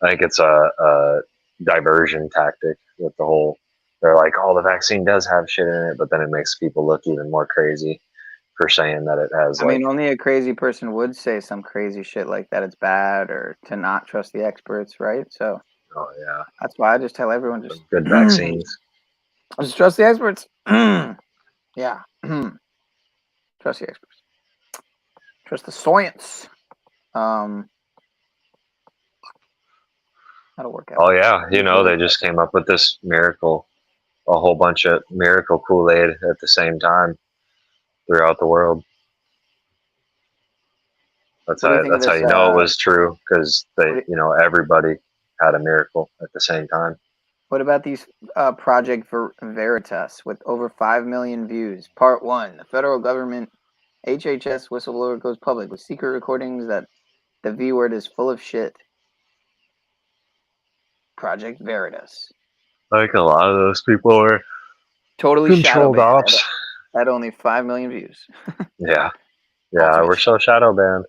I think it's a diversion tactic with the whole. They're like, oh, the vaccine does have shit in it, but then it makes people look even more crazy for saying that it has. I mean, only a crazy person would say some crazy shit like that it's bad or to not trust the experts, right? So, oh yeah, that's why I just tell everyone just good vaccines. Just trust the experts. Yeah, trust the experts. Trust the science. That'll work out. Oh yeah, they just came up with this miracle, a whole bunch of miracle Kool-Aid at the same time throughout the world. That's how you know it was true, because everybody had a miracle at the same time. What about these Project Veritas with over 5 million views? Part 1: the federal government HHS whistleblower goes public with secret recordings that the V word is full of shit. Project Veritas. I think a lot of those people are totally controlled ops. Had only 5 million views. Yeah, we're so shadow banned.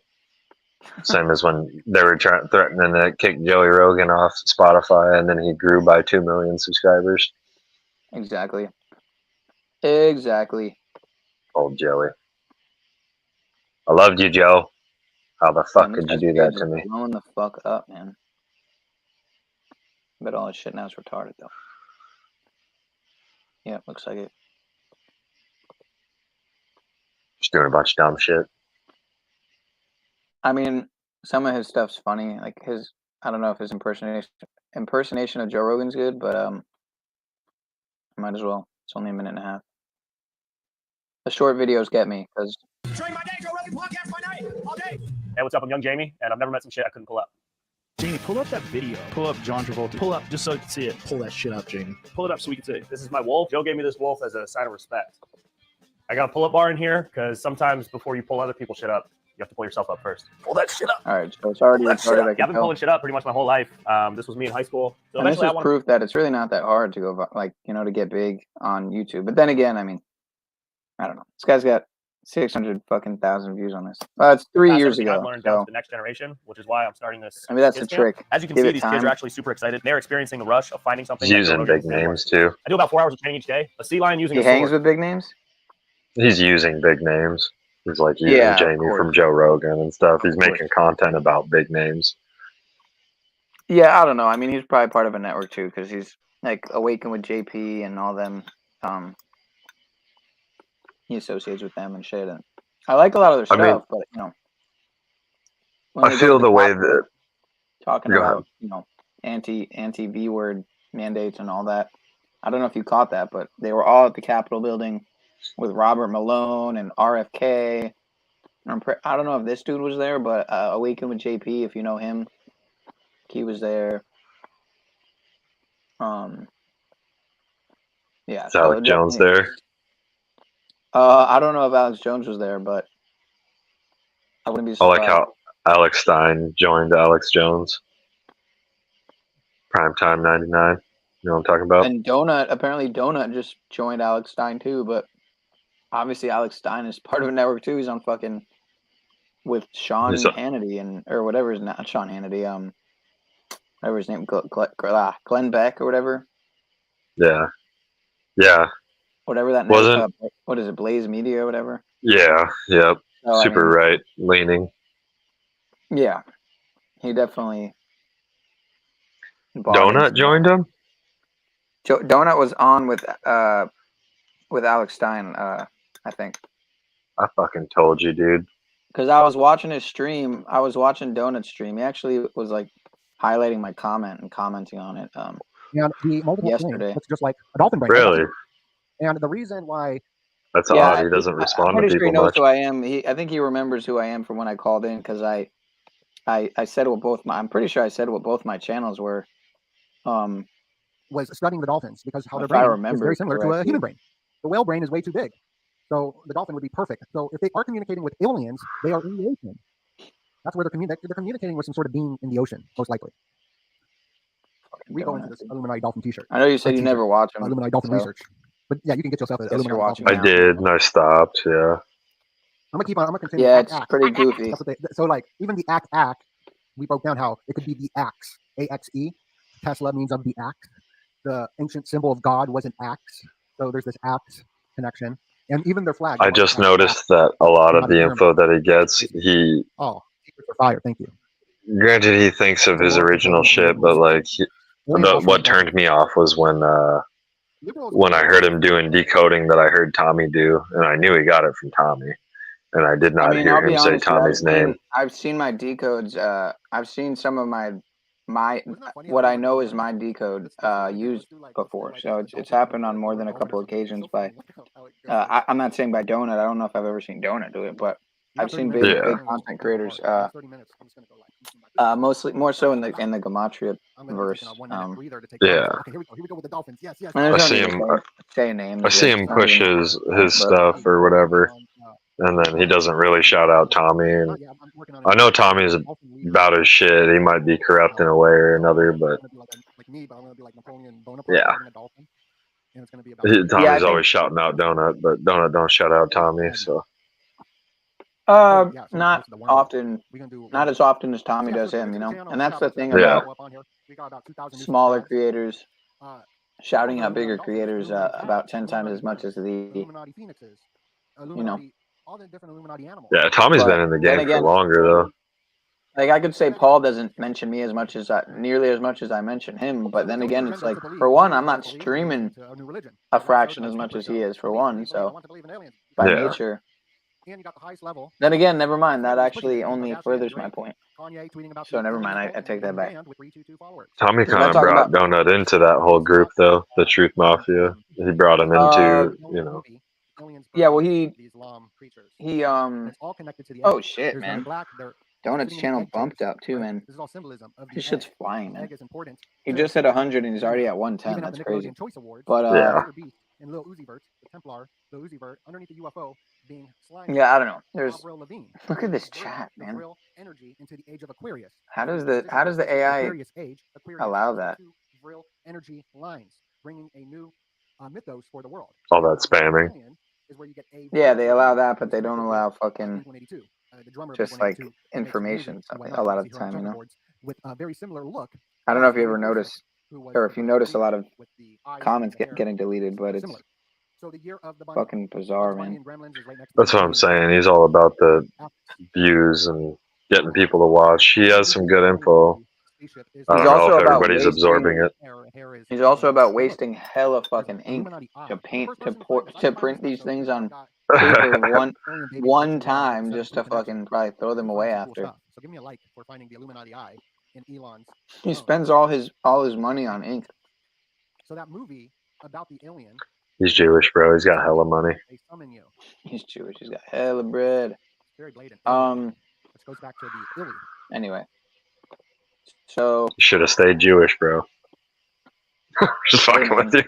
Same as when they were threatening to kick Joey Rogan off Spotify, and then he grew by 2 million subscribers. Exactly. Old Joey. I loved you, Joe. How the fuck could you do that to me? Blowing the fuck up, man. I bet all that shit now is retarded, though. Yeah, looks like it. Just doing a bunch of dumb shit. I mean, some of his stuff's funny. Like I don't know if his impersonation of Joe Rogan's good, but might as well. It's only a minute and a half. The short videos get me because. Hey, what's up? I'm Young Jamie, and I've never met some shit I couldn't pull up. Jamie, pull up that video. Pull up John Travolta. Pull up just so you can see it. Pull that shit up, Jamie. Pull it up so we can see. This is my wolf. Joe gave me this wolf as a sign of respect. I got a pull-up bar in here because sometimes before you pull other people's shit up, you have to pull yourself up first. Pull that shit up. All right, so it's already retarded. I've been pulling shit up pretty much my whole life. This was me in high school. So and this is proof that it's really not that hard to go, to get big on YouTube. But then again, I mean, I don't know. This guy's got 600,000 views on this. It's 3 years ago. I've learned down to the next generation, which is why I'm starting this. I mean, that's the trick. As you can see, these kids are actually super excited. They're experiencing the rush of finding something. He's using big names too. I do about 4 hours of training each day. A sea lion using. He hangs with big names. He's using big names. He's like using Jamie from Joe Rogan and stuff. He's making content about big names. Yeah, I don't know. I mean, he's probably part of a network too, because he's like Awaken with JP and all them. He associates with them and shit. And I like a lot of their stuff, but when I they go feel to the the way Capitol that. talking Go ahead. about, anti V word mandates and all that. I don't know if you caught that, but they were all at the Capitol building with Robert Malone and RFK. I don't know if this dude was there, but A Weekend with JP, if you know him, he was there. Yeah, Is so Alex Jones definitely. there? I don't know if Alex Jones was there, but I wouldn't be I like surprised. how Alex Stein joined Alex Jones. Primetime 99. You know what I'm talking about? And apparently Donut just joined Alex Stein too, but obviously Alex Stein is part of a network too. He's on fucking with Sean He's Hannity or whatever his not Sean Hannity, whatever his name, Glenn Beck or whatever. Yeah. Yeah. Whatever that Wasn't. what is it, Blaze Media or whatever? Yeah. Yep. So, Super right leaning. Yeah, he definitely bought Donut into joined him? Donut was on with Alex Stein, I think. I fucking told you, dude. Because I was watching his stream. I was watching Donut's stream. He actually was like highlighting my comment and commenting on it. And the multiple yesterday. looks just like a dolphin brain. Really? And the reason why. That's odd. He doesn't respond I'm to pretty sure people he knows much. who I am. I think he remembers who I am from when I called in because I said what both I'm pretty sure I said what both my channels were. Was studying the dolphins because how their If I brain is remember very similar to a correctly. human brain. The whale brain is way too big. So the dolphin would be perfect. So if they are communicating with aliens, they are in the ocean. That's where they're communicating with some sort of being in the ocean, most likely. We go into this Illuminati Dolphin t-shirt. I know you said you never watch them. Illuminati Dolphin research. But yeah, you can get yourself an Illuminati Dolphin. I did, and I stopped. Yeah. I'm gonna continue. Yeah, Act, it's act. pretty goofy. That's what so like even the act, we broke down how it could be the axe, AXE. Tesla means of the axe. The ancient symbol of God was an axe. So there's this axe connection. And even their flag. I just noticed that a lot of the info that he gets, he. Oh, secrets are fire. Thank you. Granted, he thinks of his original shit, but like, what turned me off was when I heard him doing decoding that I heard Tommy do, and I knew he got it from Tommy, and I did not hear him say Tommy's name. I've seen my decodes. I've seen some of my what I know is my decode used before. So it's happened on more than a couple occasions by. I'm not saying by Donut. I don't know if I've ever seen Donut do it, but I've seen big content creators. Mostly more so in the Gematria verse. Yeah. Okay, here we go with the dolphins. Yes. I see him. Say names. I see him push his stuff or whatever, and then he doesn't really shout out Tommy. And I know Tommy's about his shit. He might be corrupt in a way or another, but yeah. Tommy's always shouting out Donut, but Donut don't shout out Tommy. So. Not often, not as often as Tommy does him, and that's the thing about smaller creators shouting out bigger creators about 10 times as much as Yeah, Tommy's been in the game for longer though. Like I could say Paul doesn't mention me as much as nearly as much as I mention him, but then again, it's like for one, I'm not streaming a fraction as much as he is for one, so by nature. Then again, never mind. That actually only furthers my point. So never mind. I take that back. Tommy kind of brought Donut into that whole group, though. The Truth Mafia. He brought him into, Yeah, well, he. Oh shit, man. Donut's channel bumped up too, man. His shit's flying, man. He just hit 100 and he's already at 110. That's crazy. But and Lil Uzi Vert, the Templar, Lil Uzi Vert, underneath the UFO, being yeah, I don't know. Look at this chat, man. How does the AI allow that? Energy lines, bringing a new mythos for the world. All that spamming. Yeah, they allow that, but they don't allow fucking just like information. A lot of the time, With a very similar look. I don't know if you ever noticed. Or if you notice a lot of comments getting deleted, but it's fucking bizarre, man. That's what I'm saying. He's all about the views and getting people to watch. He has some good info. I don't know if everybody's absorbing it. He's also about wasting hella fucking ink to print these things on paper one time just to fucking probably throw them away after. So give me a like for finding the Illuminati eye in Elon's. He phone. spends all his money on ink. So that movie about the alien. He's Jewish, bro. He's got hella money. They summon you. He's Jewish. He's got hella bread. Very blatant. Which goes back to the Illy. Anyway, so You should have stayed Jewish, bro. Just fucking with you.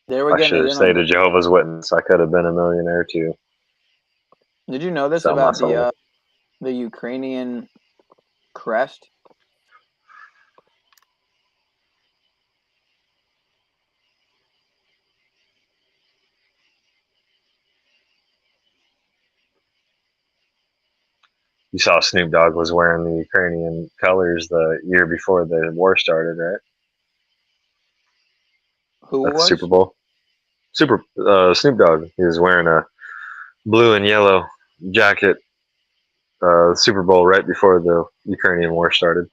they were I should getting have stayed a Jehovah's Witness. I could have been a millionaire too. Did you know this Sell my about soul. the Ukrainian crest? You saw Snoop Dogg was wearing the Ukrainian colors the year before the war started, right? Who At the was? Super Bowl. Snoop Dogg. He was wearing a blue and yellow jacket. Super Bowl right before the Ukrainian war started.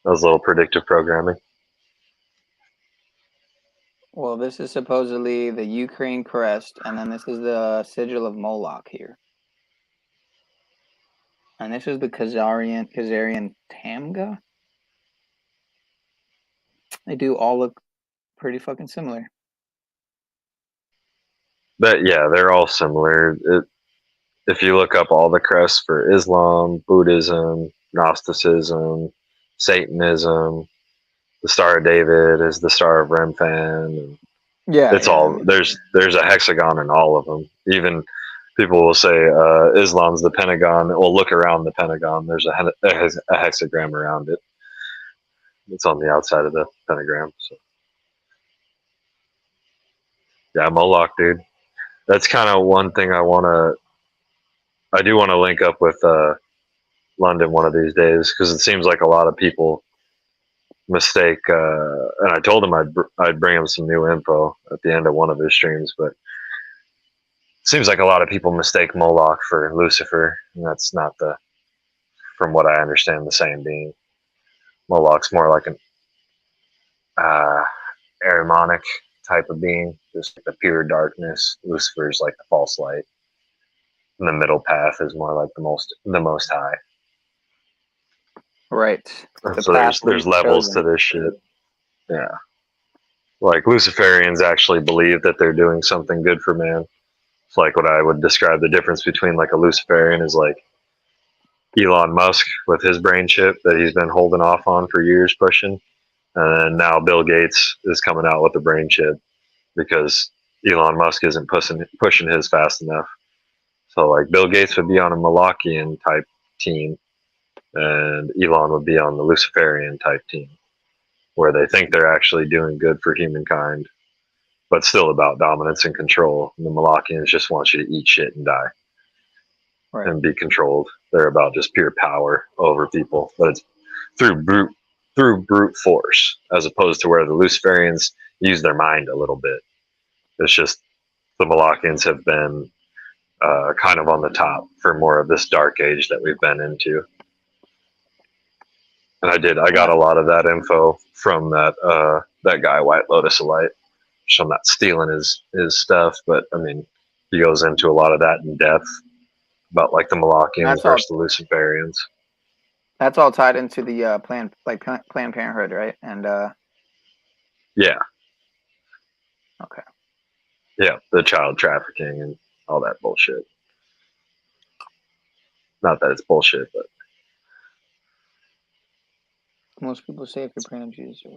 That was a little predictive programming. Well, this is supposedly the Ukraine crest, and then this is the sigil of Moloch here. And this is the Khazarian Tamga. They do all look pretty fucking similar. But yeah, they're all similar. If you look up all the crests for Islam, Buddhism, Gnosticism, Satanism, the Star of David is the Star of Remphan. And Yeah, it's all there's a hexagon in all of them. Even people will say Islam's the Pentagon. Well, look around the Pentagon. There's a hexagram around it. It's on the outside of the pentagram. So yeah, Moloch, dude. That's kind of one thing I do want to link up with London one of these days, because it seems like a lot of people mistake. And I told him I'd bring him some new info at the end of one of his streams, but it seems like a lot of people mistake Moloch for Lucifer, and that's not from what I understand, the same being. Moloch's more like an Ahrimanic type of being, just the pure darkness. Lucifer's like the false light. And the middle path is more like the most high. Right. And so there's levels to this shit. Yeah. Like Luciferians actually believe that they're doing something good for man. It's like what I would describe the difference between like a Luciferian is like Elon Musk with his brain chip that he's been holding off on for years pushing. And then now Bill Gates is coming out with the brain chip because Elon Musk isn't pushing his fast enough. So like Bill Gates would be on a Molochian type team, and Elon would be on the Luciferian type team, where they think they're actually doing good for humankind, but still about dominance and control. And the Molochians just want you to eat shit and die, right, and be controlled. They're about just pure power over people, but it's through brute force, as opposed to where the Luciferians use their mind a little bit. It's just the Molochians have been kind of on the top for more of this dark age that we've been into. And I got a lot of that info from that guy, White Lotus Light. So I'm not stealing his stuff, but I mean, he goes into a lot of that in depth about like the Molochians versus the Luciferians. That's all tied into the Planned Parenthood, right? And yeah. Okay. Yeah, the child trafficking and all that bullshit. Not that it's bullshit, but most people say if you're praying to Jesus or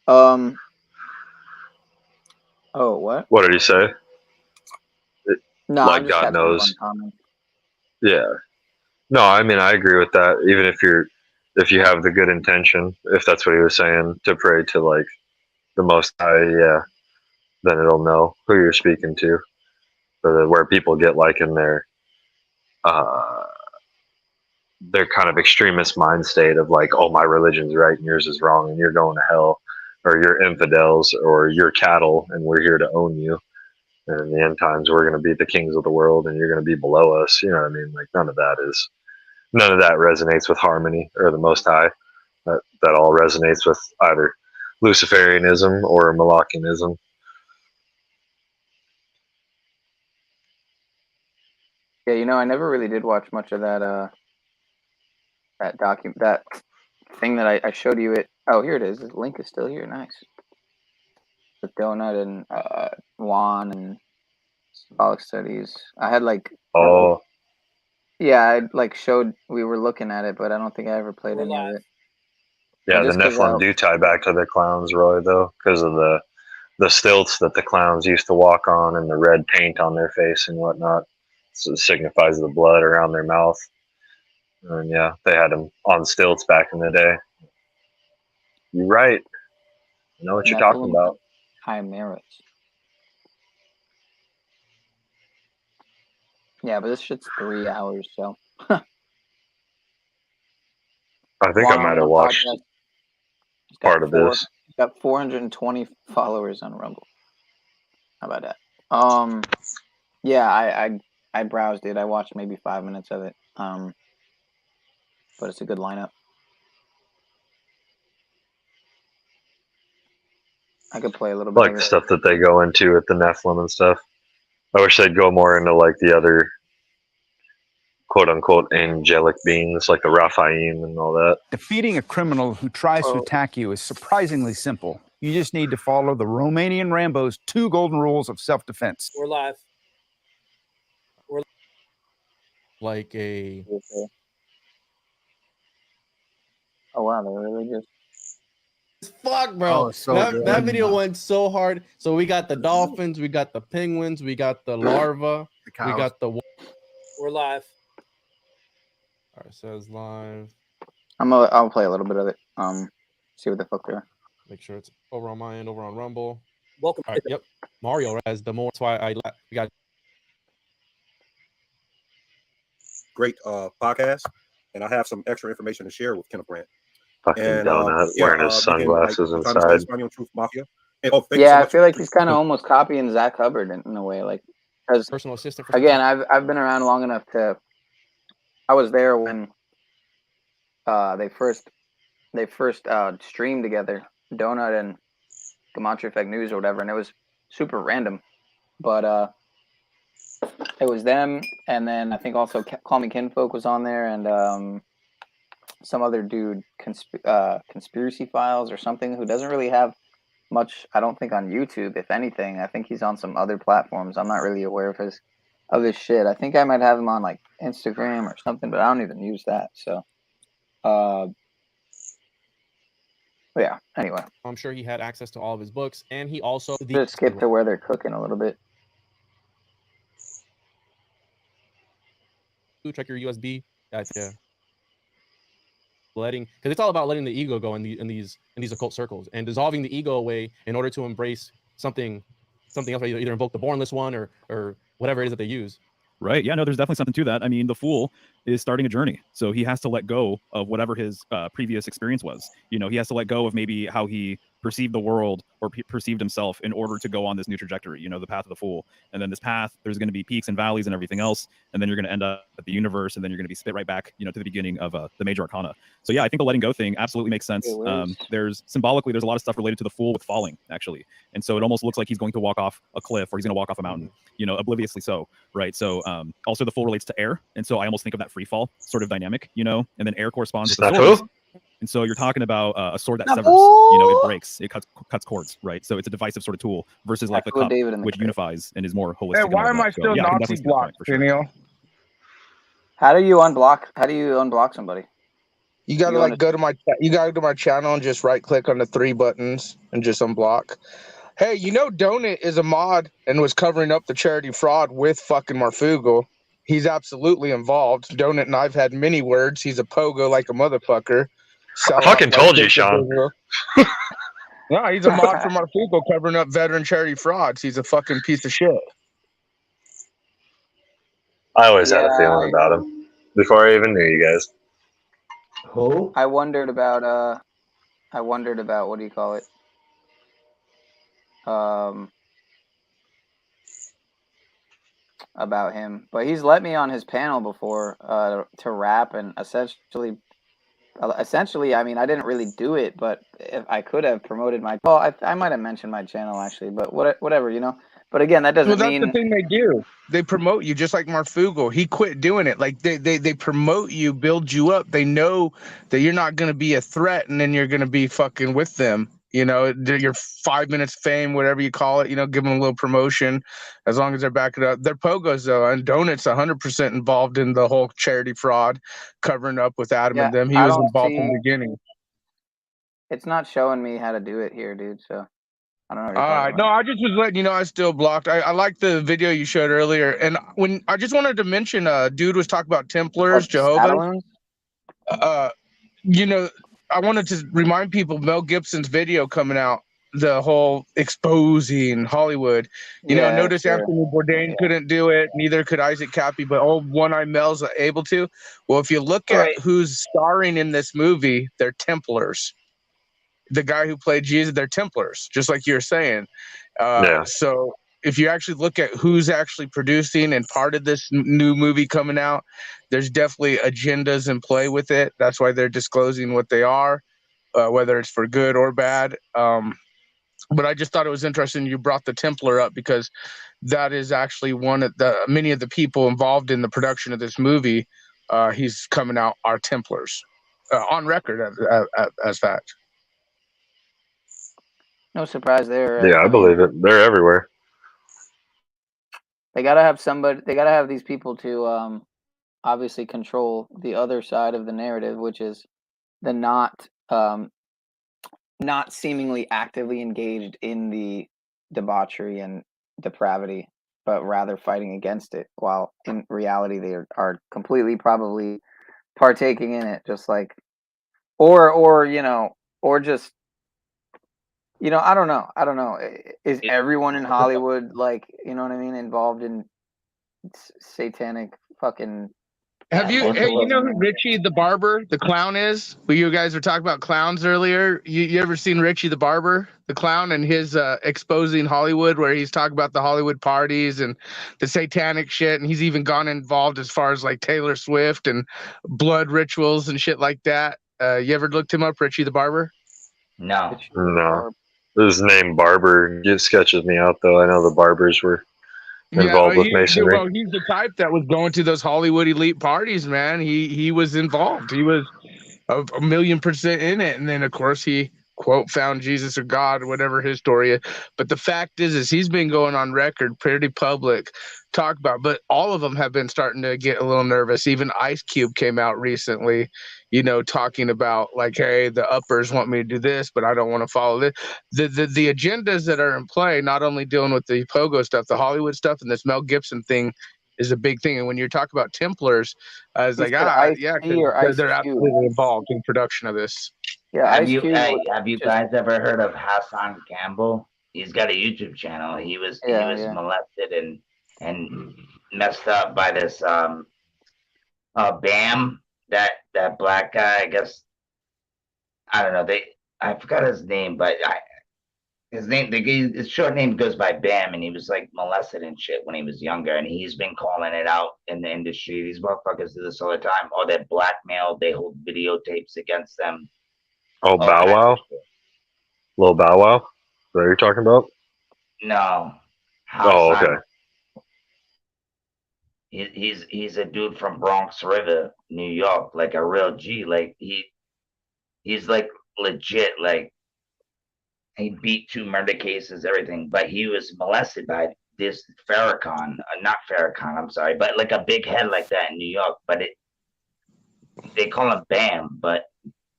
whatever. Oh, what? What did he say? No, like God knows. Yeah. No, I mean I agree with that. Even if you have the good intention, if that's what he was saying, to pray to like the Most High, yeah, then it'll know who you're speaking to. But where people get like in their kind of extremist mind state of like, oh, my religion's right and yours is wrong and you're going to hell, or you're infidels, or you're cattle and we're here to own you. And in the end times, we're going to be the kings of the world and you're going to be below us. You know what I mean? Like none of that resonates with harmony or the Most High. That all resonates with either Luciferianism or Molochianism. Yeah, you know, I never really did watch much of that that thing that I showed you. It. Oh, here it is. The link is still here. Nice. With Donut and Juan and symbolic studies. I had like. Oh, Yeah, I like showed we were looking at it, but I don't think I ever played any of it. yeah, And the just 'cause Nephilim do tie back to the clowns, Roy, though, because of the stilts that the clowns used to walk on and the red paint on their face and whatnot. So it signifies the blood around their mouth. And yeah, they had them on stilts back in the day. You're right. I know what you're talking Nephilim about. chimeras. Yeah, but this shit's 3 hours, so. I think I Juan might on have the watched podcast. part of this. He's got 420 followers on Rumble. How about that? Yeah, I browsed it. I watched maybe 5 minutes of it. But it's a good lineup. I could play a little bit Like of the it. stuff that they go into with the Nephilim and stuff. I wish they'd go more into like the other quote unquote angelic beings, like the Raphaim and all that. Defeating a criminal who tries to attack you is surprisingly simple. You just need to follow the Romanian Rambo's 2 golden rules of self-defense. We're live. We're Like a. Oh wow, they're really just. Fuck, bro. Oh, so that good. video went so hard. So we got the dolphins, we got the penguins, we got the larva, we got the. We're live. All right, says live. I'll play a little bit of it. See what the fuck they're. Make sure it's over on my end, over on Rumble. Welcome. All right, yep. Mario has the more. That's why we got. Great podcast, and I have some extra information to share with Kenneth Grant. Fucking And, donut wearing his sunglasses I'm trying to inside. say Spaniel Truth Mafia. And, thank you so Yeah, I much. feel like he's kind of almost copying Zach Hubbard in a way, like because personal assistant. Again, I've been around long enough to. I was there when they first streamed together, Donut and Gematria Effect News or whatever, and it was super random, but it was them, and then I think also Call Me Kinfolk was on there, and some other dude, Conspiracy Files or something, who doesn't really have much, I don't think, on YouTube. If anything, I think he's on some other platforms. I'm not really aware of his shit. I think I might have him on like Instagram or something, but I don't even use that. So, yeah. Anyway, I'm sure he had access to all of his books, and he also just skip to where they're cooking a little bit. Check your USB. Yeah. Because it's all about letting the ego go in these occult circles and dissolving the ego away in order to embrace something else. Either invoke the bornless one or whatever it is that they use. Right. Yeah, no, there's definitely something to that. I mean, the fool is starting a journey. So he has to let go of whatever his previous experience was. You know, he has to let go of maybe how he perceived the world or perceived himself in order to go on this new trajectory, you know, the path of the fool. And then this path, there's going to be peaks and valleys and everything else. And then you're going to end up at the universe, and then you're going to be spit right back, you know, to the beginning of the major arcana. So yeah, I think the letting go thing absolutely makes sense. There's symbolically, there's a lot of stuff related to the fool with falling, actually. And so it almost looks like he's going to walk off a cliff or he's going to walk off a mountain, you know, obliviously so, right? So also the fool relates to air. And so I almost think of that free fall sort of dynamic, you know, and then air corresponds with the sword. And so you're talking about a sword that severs, you know, it breaks, it cuts cords, right? So it's a divisive sort of tool versus like the cup, which unifies and is more holistic. Hey, why am I still Nazi blocked, Neil? How do you unblock somebody? You gotta go to my channel and just right click on the 3 buttons and just unblock. Hey, you know Donut is a mod and was covering up the charity fraud with fucking Marfugal. He's absolutely involved. Donut and I've had many words. He's a pogo like a motherfucker. I fucking told you, Sean. No, he's a mod for Marfugal covering up veteran charity frauds. He's a fucking piece of shit. I always had a feeling about him before I even knew you guys. Who? I wondered about what do you call it? About him, but he's let me on his panel before to rap, and essentially, I mean, I didn't really do it, but if I could have promoted my, I might have mentioned my channel actually, but whatever, you know, But again, that doesn't Well, that's the mean thing they do. They promote you just like Marfugo. He quit doing it. Like they promote you, build you up. They know that you're not going to be a threat, and then you're going to be fucking with them. You know, your 5 minutes fame, whatever you call it. You know, give them a little promotion, as long as they're backing it up. They're pogos though, and Donut's 100% involved in the whole charity fraud, covering up with Adam and them. He I was don't involved from see. the beginning. It's not showing me how to do it here, dude. So I don't know what you're All talking right. about. No, I just was letting you know I still blocked. I like the video you showed earlier. And when I just wanted to mention, dude was talking about Templars, Jehovah. You know, I wanted to remind people Mel Gibson's video coming out, the whole exposing Hollywood. You know, notice Anthony Bourdain couldn't do it, neither could Isaac Cappy, but One Eye Mel's able to. Well, if you look at who's starring in this movie, they're Templars. The guy who played Jesus, they're Templars, just like you're saying. So if you actually look at who's actually producing and part of this new movie coming out, there's definitely agendas in play with it. That's why they're disclosing what they are, whether it's for good or bad. But I just thought it was interesting you brought the Templar up, because that is actually one of the many of the people involved in the production of this movie. He's coming out are Templars on record as fact. No surprise there. Yeah, I believe it. They're everywhere. They gotta have somebody. They gotta have these people to obviously control the other side of the narrative, which is the not seemingly actively engaged in the debauchery and depravity, but rather fighting against it, while in reality they are completely probably partaking in it, just like, or you know, or just, you know, I don't know. Is everyone in Hollywood, like, you know what I mean, involved in satanic fucking? Hey, you know who Richie the Barber, the clown is? Well, you guys were talking about clowns earlier. You ever seen Richie the Barber, the clown, and his exposing Hollywood, where he's talking about the Hollywood parties and the satanic shit, and he's even gone involved as far as like Taylor Swift and blood rituals and shit like that. You ever looked him up, Richie the Barber? No. No. His name Barber sketches me out, though. I know the Barbers were involved with masonry. Well, he's the type that was going to those Hollywood elite parties, man. He was involved. He was a 1,000,000% in it. And then, of course, he, quote, found Jesus or God or whatever his story is. But the fact is he's been going on record pretty public, talk about, but all of them have been starting to get a little nervous. Even Ice Cube came out recently, you know, talking about like, hey, the uppers want me to do this, but I don't want to follow this. The agendas that are in play, not only dealing with the Pogo stuff, the Hollywood stuff, and this Mel Gibson thing is a big thing. And when you're talking about Templars, it's like, they're absolutely involved in production of this. Have you guys ever heard of Hassan Campbell? He's got a YouTube channel. He was molested and messed up by this Bam, that black guy. I guess I don't know. I forgot his name, but his short name goes by Bam, and he was like molested and shit when he was younger, and he's been calling it out in the industry. These motherfuckers do this all the time. Or they're blackmailed. They hold videotapes against them. Oh, Bow Wow? Little Bow Wow? Is that what you're talking about? No. Oh, okay. He's a dude from Bronx River, New York, like a real G. Like he's like legit, like he beat 2 murder cases, everything. But he was molested by this Farrakhan, not Farrakhan, I'm sorry, but like a big head like that in New York. But they call him Bam. But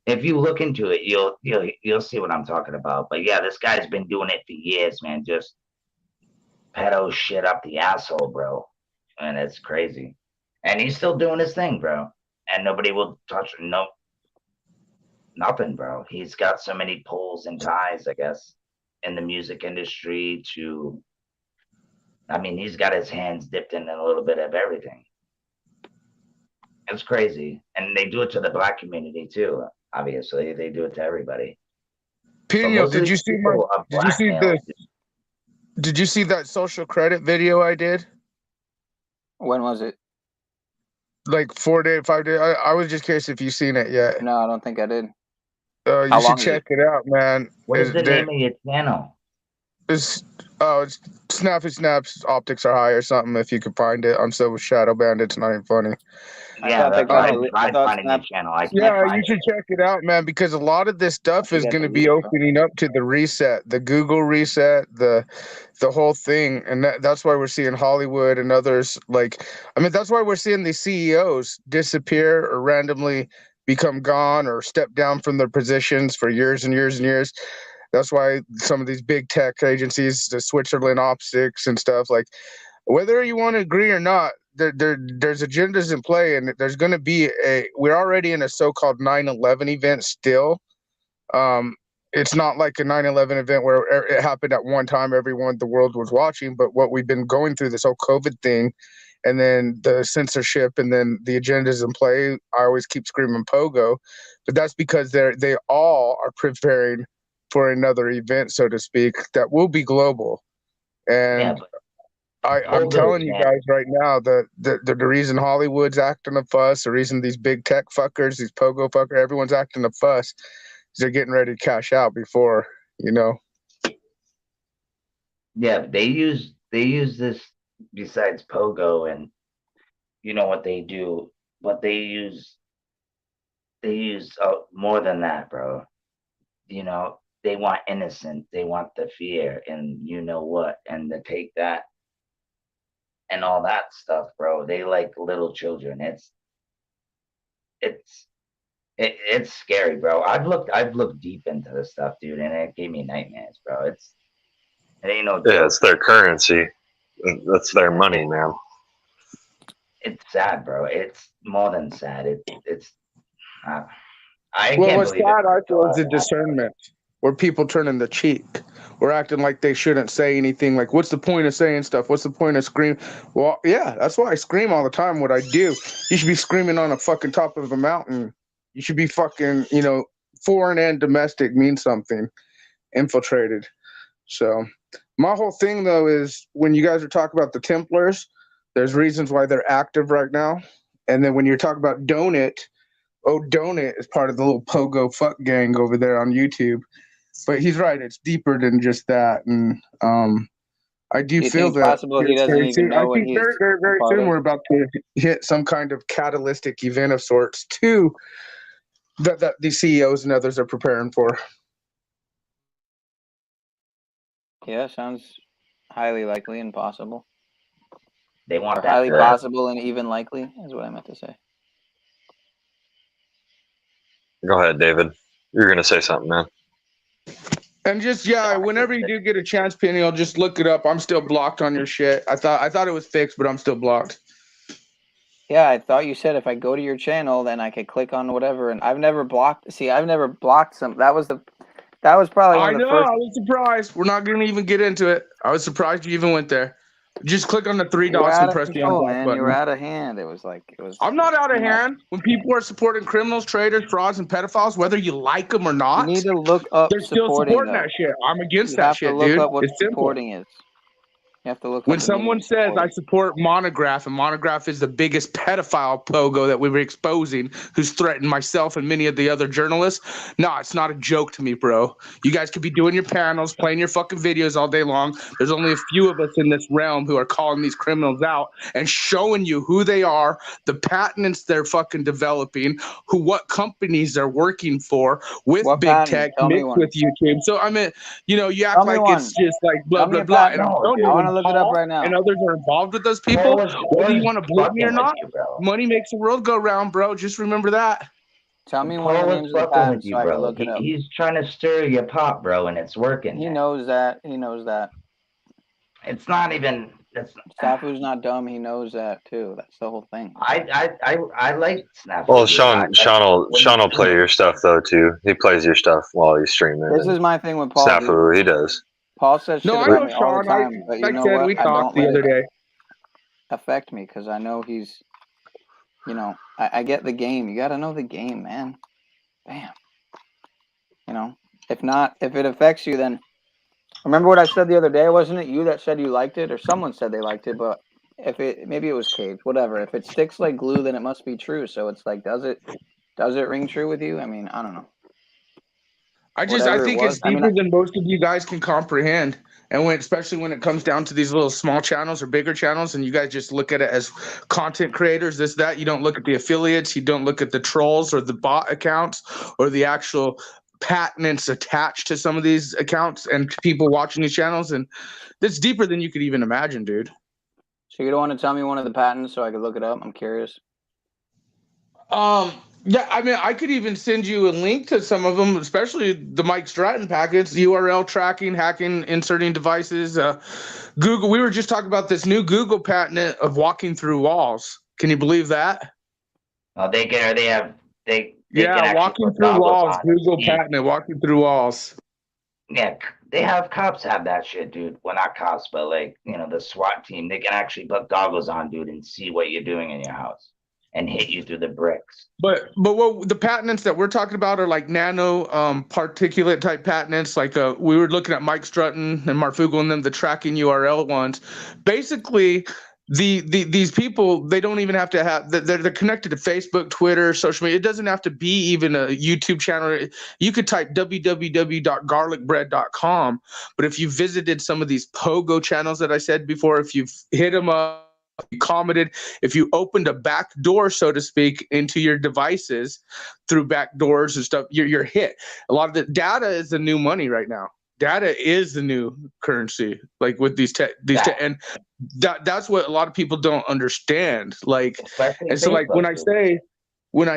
if you look into it, you'll see what I'm talking about. But yeah, this guy's been doing it for years, man. Just pedo shit up the asshole, bro. And it's crazy. And he's still doing his thing, bro. And nobody will touch nothing, bro. He's got so many pulls and ties, I guess, in the music industry he's got his hands dipped in a little bit of everything. It's crazy. And they do it to the black community too. Obviously, they do it to everybody. Pino, did you see that social credit video I did? When was it? Like 4 days, 5 days. I was just curious if you've seen it yet. No, I don't think I did. You should check it out, man. What is the name of your channel? It's Snappy Snap's optics are high or something. If you could find it, I'm so with Shadow Bandit's not even funny. Yeah, that's why I tried finding Snap. the channel. I can't Yeah, find you it. should check it out, man, because a lot of this stuff is got going to the be link, bro. opening up to the reset, the Google reset, the whole thing, and that's why we're seeing Hollywood and others that's why we're seeing these CEOs disappear or randomly become gone or step down from their positions for years and years and years. That's why some of these big tech agencies, the Switzerland Optics and stuff, like whether you want to agree or not, there's agendas in play, and there's going to be we're already in a so-called 9/11 event still. It's not like a 9/11 event where it happened at one time, the world was watching, but what we've been going through, this whole COVID thing, and then the censorship, and then the agendas in play. I always keep screaming pogo, but that's because they all are preparing for another event, so to speak, that will be global. And I'm telling you guys right now that the reason Hollywood's acting a fuss, the reason these big tech fuckers, these pogo fucker, everyone's acting a fuss, is they're getting ready to cash out before, Yeah, they use this besides pogo, and you know what they do, but they use more than that, bro. They want innocent, they want the fear, and you know what, and to take that and all that stuff, bro. They like little children. It's scary, bro. I've looked deep into this stuff, dude, and it gave me nightmares, bro. It ain't no joke. Yeah, it's their currency. That's their money, man. It's sad, bro. It's more than sad. It's I well, can't what's believe sad, it. I feel, is the discernment, where people turning the cheek. We're acting like they shouldn't say anything. Like, what's the point of saying stuff? What's the point of screaming? Well, yeah, that's why I scream all the time. What I do, you should be screaming on a fucking top of a mountain. You should be fucking, foreign and domestic means something. Infiltrated. So, my whole thing though is when you guys are talking about the Templars, there's reasons why they're active right now, and then when you're talking about Donut. Donut is part of the little pogo fuck gang over there on YouTube. But he's right, it's deeper than just that. And I do You feel think it's that possible he doesn't even know I what think he's very, very part soon of? we're about to hit some kind of catalytic event of sorts too that the CEOs and others are preparing for. Yeah, sounds highly likely and possible. They want Or that highly drip. possible and even likely is what I meant to say. Go ahead, David. You're going to say something, man. And just whenever you do get a chance, Penny, I'll just look it up. I'm still blocked on your shit. I thought it was fixed, but I'm still blocked. Yeah, I thought you said if I go to your channel, then I could click on whatever. And I've never blocked. See, I've never blocked some. That was probably one I of the know. first. I was surprised. We're not going to even get into it. I was surprised you even went there. Just click on the three You were dots out and of press the control, unblock man. button. You were out of hand. It was I'm not out of too much. hand. When people are supporting criminals, traitors, frauds, and pedophiles, whether you like them or not, You need to look up they're still supporting though. that shit. I'm against You that have to shit, look dude. up what It's simple. supporting is. You have to look When up the meaning someone of says supporting. I support Monograph, and Monograph is the biggest pedophile pogo that we were exposing, who's threatened myself and many of the other journalists, no, it's not a joke to me, bro. You guys could be doing your panels, playing your fucking videos all day long. There's only a few of us in this realm who are calling these criminals out and showing you who they are, the patents they're fucking developing, what companies they're working for with What big patent? tech Tell me mixed one. with YouTube. So I mean, you act Tell me like one. it's just like blah Tell me blah a blah. patent. And I'm telling I you, want when to look it up Paul right now. and others are involved with those people, whether you want to believe me or not, money makes the world go round, bro. Just remember that. Tell me one of the Paul is names of the fucking with patents you, so I can bro. look it up. He's trying to stir your pot, bro, and it's working. He knows that. He knows that. It's not even. Snafu's not dumb. He knows that too. That's the whole thing. I like Snafu. Well, dude. Sean will play your stuff though too. He plays your stuff while he's streaming. This is my thing with Paul. Snafu, he does. Paul says shit No, I about know me all the Sean. time, but you Like know said, what? we I talked don't the let other it day. affect me because I know he's, I get the game. You got to know the game, man. Bam. If it affects you, then remember what I said the other day. Wasn't it you that said you liked it, or someone said they liked it? But maybe it was Cage, whatever. If it sticks like glue, then it must be true. So it's like, does it ring true with you? I mean, I don't know. I whatever it think it's was. I mean, deeper than most of you guys can comprehend. And especially when it comes down to these little small channels or bigger channels, and you guys just look at it as content creators, this, that, you don't look at the affiliates, you don't look at the trolls or the bot accounts or the actual patents attached to some of these accounts and people watching these channels. And it's deeper than you could even imagine, dude. So you don't want to tell me one of the patents so I could look it up? I'm curious. Yeah, I mean, I could even send you a link to some of them, especially the Mike Stratton packets, URL tracking, hacking, inserting devices. Google. We were just talking about this new Google patent of walking through walls. Can you believe that? Oh, they can. Or they have. They Yeah, can actually walking put through goggles walls. on. Google patent, walking through walls. Yeah, they have cops have that shit, dude. Well, not cops, but like the SWAT team. They can actually put goggles on, dude, and see what you're doing in your house and hit you through the bricks. But what the patents that we're talking about are like nano particulate type patents. Like we were looking at Mike Stratton and Marfugel and them, the tracking URL ones. Basically, these people, they don't even have to have, they're connected to Facebook, Twitter, social media. It doesn't have to be even a YouTube channel. You could type www.garlicbread.com. But if you visited some of these Pogo channels that I said before, if you've hit them up, you commented, if you opened a back door, so to speak, into your devices through back doors and stuff, you're hit. A lot of the data is the new money right now. Data is the new currency, like with and that's what a lot of people don't understand. Like, and so like when I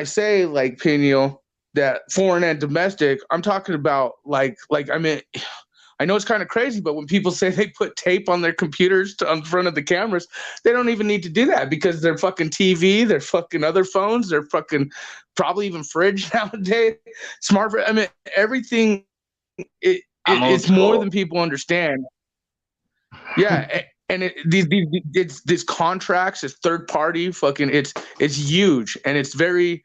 say like Peniel, that foreign and domestic, I'm talking about like I mean, I know it's kind of crazy, but when people say they put tape on their computers on front of the cameras, they don't even need to do that because their fucking TV, their fucking other phones, their fucking probably even fridge nowadays, smartphone. I mean, everything. It's more than people understand. Yeah, and these contracts, it's third party, fucking, it's huge, and it's very.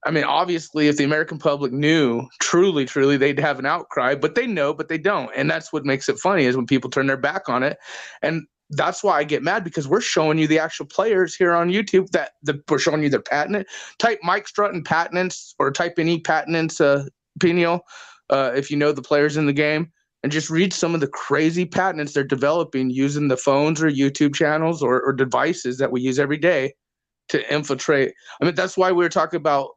I mean, obviously, if the American public knew truly, they'd have an outcry, but they know, but they don't. And that's what makes it funny is when people turn their back on it. And that's why I get mad, because we're showing you the actual players here on YouTube that we're showing you their patent. Type Mike Stratton patents or type any patents, Peniel, if you know the players in the game, and just read some of the crazy patents they're developing using the phones or YouTube channels or devices that we use every day to infiltrate. I mean, that's why we were talking about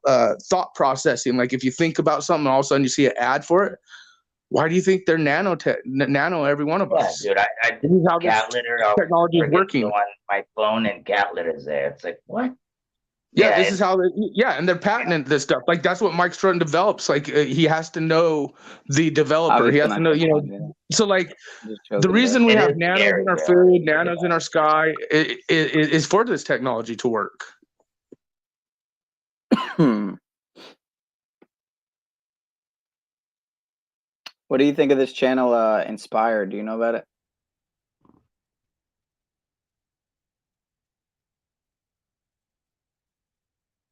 thought processing. Like if you think about something, all of a sudden you see an ad for it. Why do you think they're nano every one of us? Dude, I this is how cat litter. technology is working on my phone and cat litter's there. It's like, what? Yeah, this is how and they're patenting this stuff. Like that's what Mike Stratton develops. Like he has to know the developer. He has to know, so like the reason we have nanos in our food, nanos in our sky is for this technology to work. What do you think of this channel, Inspired? Do you know about it?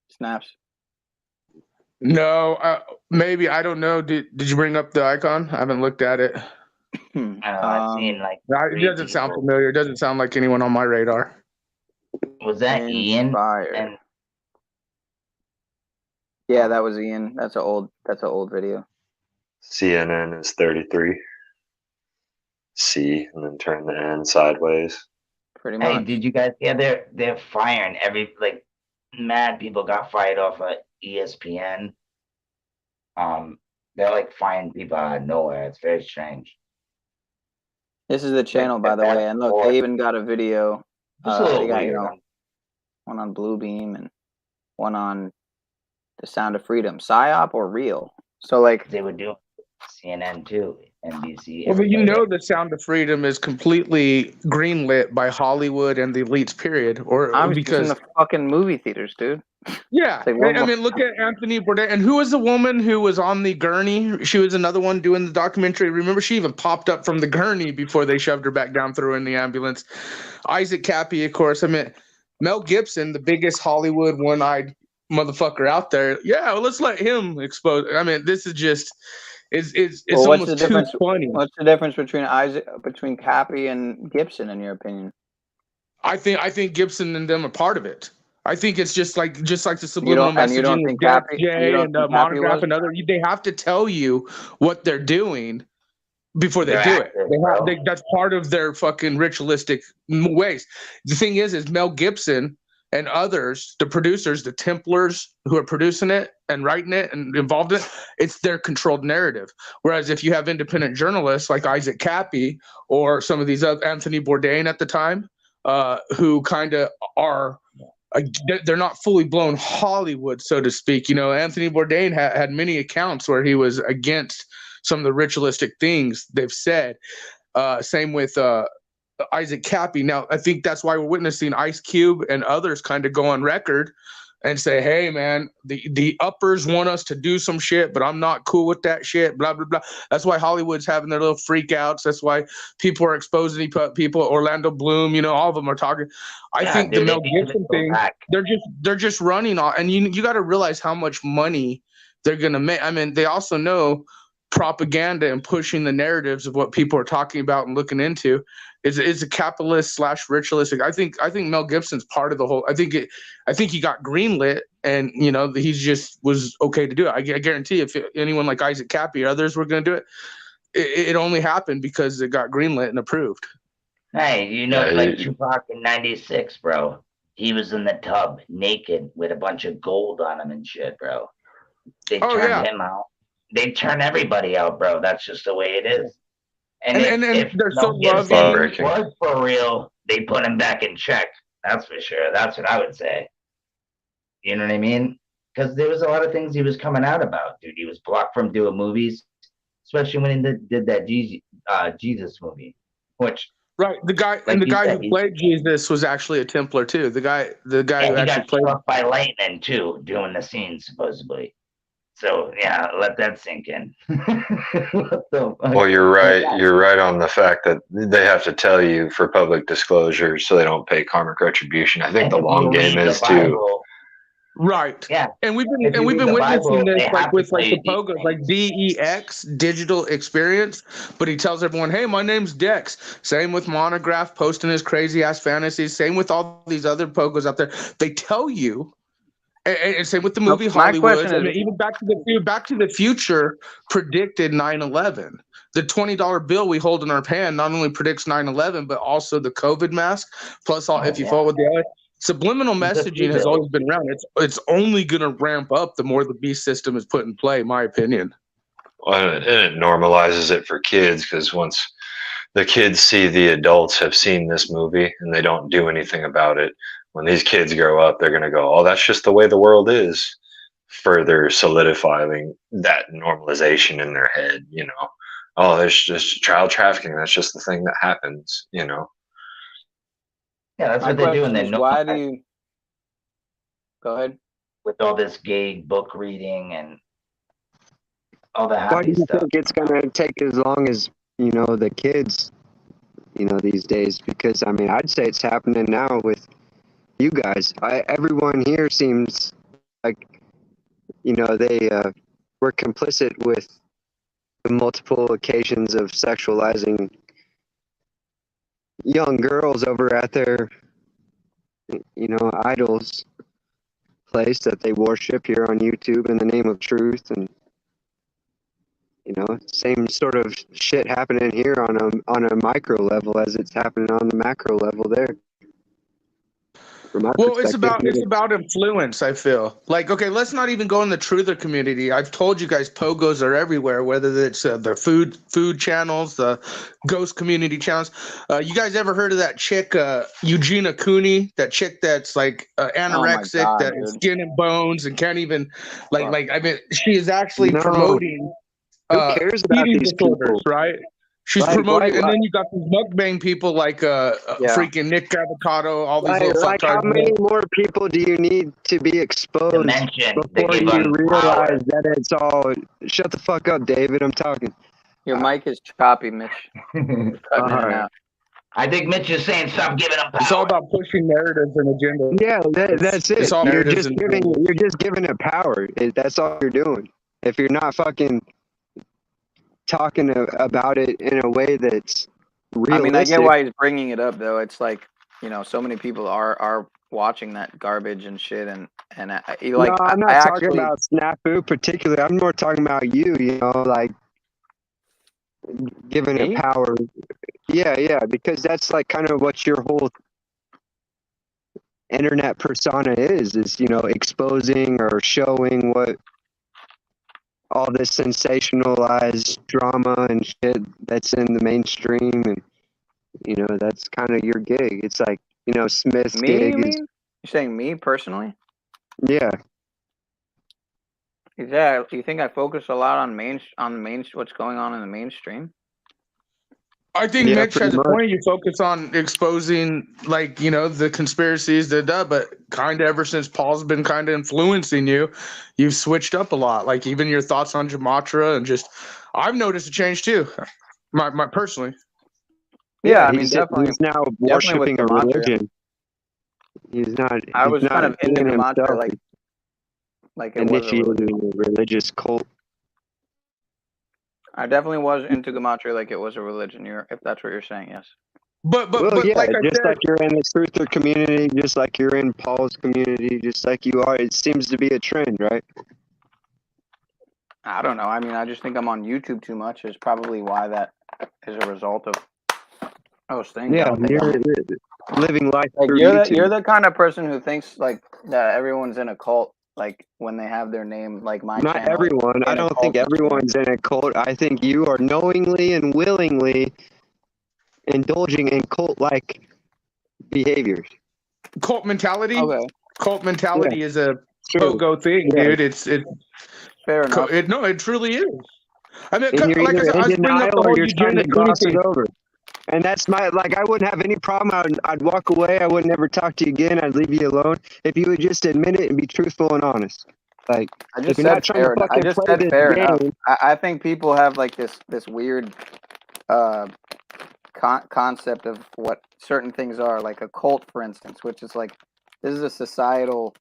Snaps. No, maybe, I don't know. Did you bring up the icon? I haven't looked at it. I've seen like. It doesn't sound familiar. It doesn't sound like anyone on my radar. Was that Ian? And yeah, that was Ian. That's an old video. CNN is 33. C, and then turn the N sideways. Pretty much. Hey, did you guys? Yeah, they're firing mad people got fired off of ESPN. They're like firing people out of nowhere. It's very strange. This is the channel, by the way, and look, they even got a video. Just a little they got, weird. One on Bluebeam and one on The Sound of Freedom. PSYOP or real? So like they would do CNN too, NBC. Well, but the Sound of Freedom is completely greenlit by Hollywood and the elites, period. Or I'm because in the fucking movie theaters, dude. Yeah, Like, I mean, look at Anthony Bourdain. And who was the woman who was on the gurney? She was another one doing the documentary. Remember, she even popped up from the gurney before they shoved her back down, threw her in the ambulance. Isaac Cappy, of course. I mean, Mel Gibson, the biggest Hollywood one-eyed motherfucker out there. Yeah, well, let's let him expose. I mean, this is just it's almost too funny. What's the difference between Cappy and Gibson, in your opinion? I think Gibson and them are part of it. I think it's just like the You subliminal don't, and you don't messaging with think Dex Cappy, you J don't and think Cappy Monograph was? and other. They have to tell you what they're doing before they They're do it. active, bro. That's part of their fucking ritualistic ways. The thing is Mel Gibson and others, the producers, the Templars who are producing it and writing it and involved in it, it's their controlled narrative. Whereas if you have independent journalists like Isaac Cappy or some of these other, Anthony Bourdain at the time, who kind of are, they're not fully blown Hollywood, so to speak. You know, Anthony Bourdain had many accounts where he was against some of the ritualistic things they've said. Same with Isaac Cappy. Now, I think that's why we're witnessing Ice Cube and others kind of go on record and say, hey, man, the uppers want us to do some shit, but I'm not cool with that shit, blah, blah, blah. That's why Hollywood's having their little freak outs. That's why people are exposing people. Orlando Bloom, you know, all of them are talking. I think the Mel Gibson thing, they're just running on. And you got to realize how much money they're going to make. I mean, they also know propaganda and pushing the narratives of what people are talking about and looking into is a capitalist / ritualistic. I think Mel Gibson's part of the whole. I think he got greenlit, and you know he just was okay to do it. I guarantee if anyone like Isaac Cappy or others were going to do it, it only happened because it got greenlit and approved. Hey, you know, like Tupac in '96, bro. He was in the tub naked with a bunch of gold on him and shit, bro. They turned him out. They turn everybody out, bro. That's just the way it is. And if they're so loving was for real, they put him back in check. That's for sure. That's what I would say. You know what I mean? Because there was a lot of things he was coming out about, dude. He was blocked from doing movies, especially when he did that Jesus movie, which right. The guy who played Jesus was actually a Templar too. The guy who actually got played struck by lightning too, doing the scene supposedly. So yeah, let that sink in. Well, you're right. You're right on the fact that they have to tell you for public disclosure so they don't pay karmic retribution. I think the long game is too. Right. Yeah. And we've been witnessing this with the pogos, like DEX, digital experience. But he tells everyone, hey, my name's Dex. Same with Monograph posting his crazy ass fantasies. Same with all these other pogos out there. They tell you. And same with the movie Hollywood. I mean, even Back to the Future predicted 9/11. The $20 bill we hold in our hand not only predicts 9/11, but also the COVID mask. Plus, if you follow with the other subliminal messaging has always been around. It's only going to ramp up the more the beast system is put in play. My opinion. Well, and it normalizes it for kids because once the kids see the adults have seen this movie and they don't do anything about it. When these kids grow up, they're going to go, oh, that's just the way the world is, further solidifying that normalization in their head, you know. Oh, there's just child trafficking. That's just the thing that happens, you know. Yeah, that's what they're doing. They know. Why do you... Go ahead. With all this gay book reading and all the happy Why do you stuff. think it's going to take as long as, you know, the kids, you know, these days? Because, I mean, I'd say it's happening now with you guys. Everyone here seems like, you know, they were complicit with the multiple occasions of sexualizing young girls over at their, you know, idols place that they worship here on YouTube in the name of truth. And, you know, same sort of shit happening here on a micro level as it's happening on the macro level there. Well, it's about influence, I feel. Like, okay, let's not even go in the truther community. I've told you guys pogos are everywhere, whether it's the food channels, the ghost community channels. You guys ever heard of that chick, Eugenia Cooney? That chick that's like anorexic, God, that is skin and bones and can't even, like I mean, she is actually No. promoting Who cares about eating these disorders, people? right? She's promoting, and then you got these mukbang people like freaking Nick Avocado, all these little Like how many more people do you need to be exposed before you realize that it's all? Shut the fuck up, David. I'm talking. Your mic is choppy, Mitch. Cutting in and out. I think Mitch is saying stop giving them power. It's all about pushing narratives and agendas. Yeah, that's it. It's all You're narratives just giving it power. That's all you're doing. If you're not fucking talking about it in a way that's realistic. I mean, I get why he's bringing it up, though. It's like, you know, so many people are watching that garbage and shit, and No, I'm not talking about Snafu particularly. I'm more talking about you. You know, like giving it Me? power. Yeah, because that's like kind of what your whole internet persona is you know exposing or showing what all this sensationalized drama and shit that's in the mainstream, and you know that's kind of your gig. It's like you know Smith's Me, you gig is mean? You're saying me personally? yeah. Yeah, you think I focus a lot on what's going on in the mainstream? I think Yeah, Mitch pretty has a much. point. You focus on exposing, like, you know, the conspiracies, but kind of ever since Paul's been kind of influencing you, you've switched up a lot. Like, even your thoughts on Gematria and just, I've noticed a change too. My personally. Yeah, I mean, he's definitely now with worshiping a Gematria. religion. He's not I was kind of into being Gematria himself. like it was a religion. Initiating a religious cult. I definitely was into Gematria like it was a religion. If that's what you're saying, yes. But Yeah, like I just said, like you're in the truther community, just like you're in Paul's community, just like you are. It seems to be a trend, right? I don't know. I mean, I just think I'm on YouTube too much. Is probably why that is a result of those things. I Yeah, don't think you're I'm living life like through you're YouTube. the kind of person who thinks like that everyone's in a cult. Like when they have their name, like my Not channel. everyone. I in a don't think cult. everyone's in a cult. I think you are knowingly and willingly indulging in cult-like behaviors. cult mentality. Okay. Cult mentality is a True. pogo thing, Yeah. dude. It's fair enough. No, it truly is. I mean, And you're like I either said, I in was bringing up denial the or Oh, whole you're trying to eugenic gloss thing. it over. And that's my, like, I wouldn't have any problem. I'd walk away. I would never talk to you again. I'd leave you alone if you would just admit it and be truthful and honest. Like, I if just you're not said trying to fair. I fucking just play said this fair enough. game, I think people have like this weird concept of what certain things are, like a cult, for instance, which is like this is a societal.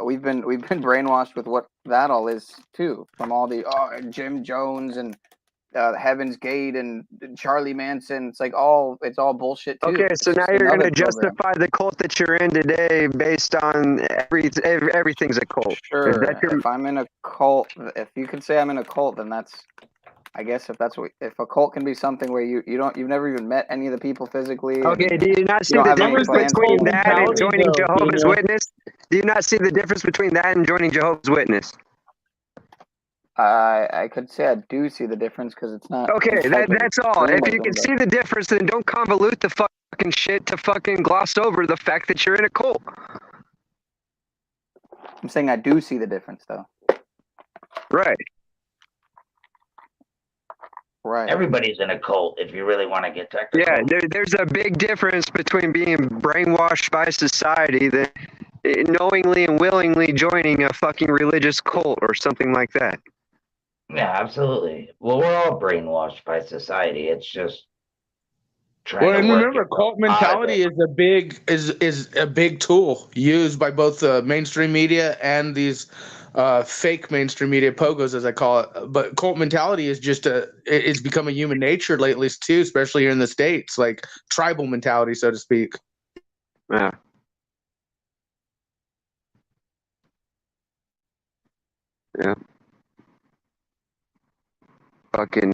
We've been brainwashed with what that all is too, from all the Jim Jones and Heaven's Gate and Charlie Manson. It's like it's all bullshit too. okay, It's so now just you're going another to program. justify the cult that you're in today based on everything's a cult. Is Sure. that your, If I'm in a cult, if you could say I'm in a cult, then that's, I guess, if a cult can be something where you've never even met any of the people physically. okay, do you not You see don't the have any difference plans between to. that and joining Jehovah's Witness? Do you not see the difference between that and joining Jehovah's Witness? I could say I do see the difference because it's not. Okay, a type of that's all. If you extremism, can but- see the difference, then don't convolute the fucking shit to fucking gloss over the fact that you're in a cult. I'm saying I do see the difference, though. Right. Right. Everybody's in a cult if you really want to get technical. Yeah, there's a big difference between being brainwashed by society than knowingly and willingly joining a fucking religious cult or something like that. Yeah, absolutely. Well, we're all brainwashed by society. It's just trying Well, to and work remember, yourself cult out of mentality it. is a big tool used by both the mainstream media and these fake mainstream media pogos, as I call it. But cult mentality is it's become a human nature lately too, especially here in the States, like tribal mentality, so to speak. Yeah. Yeah. Fucking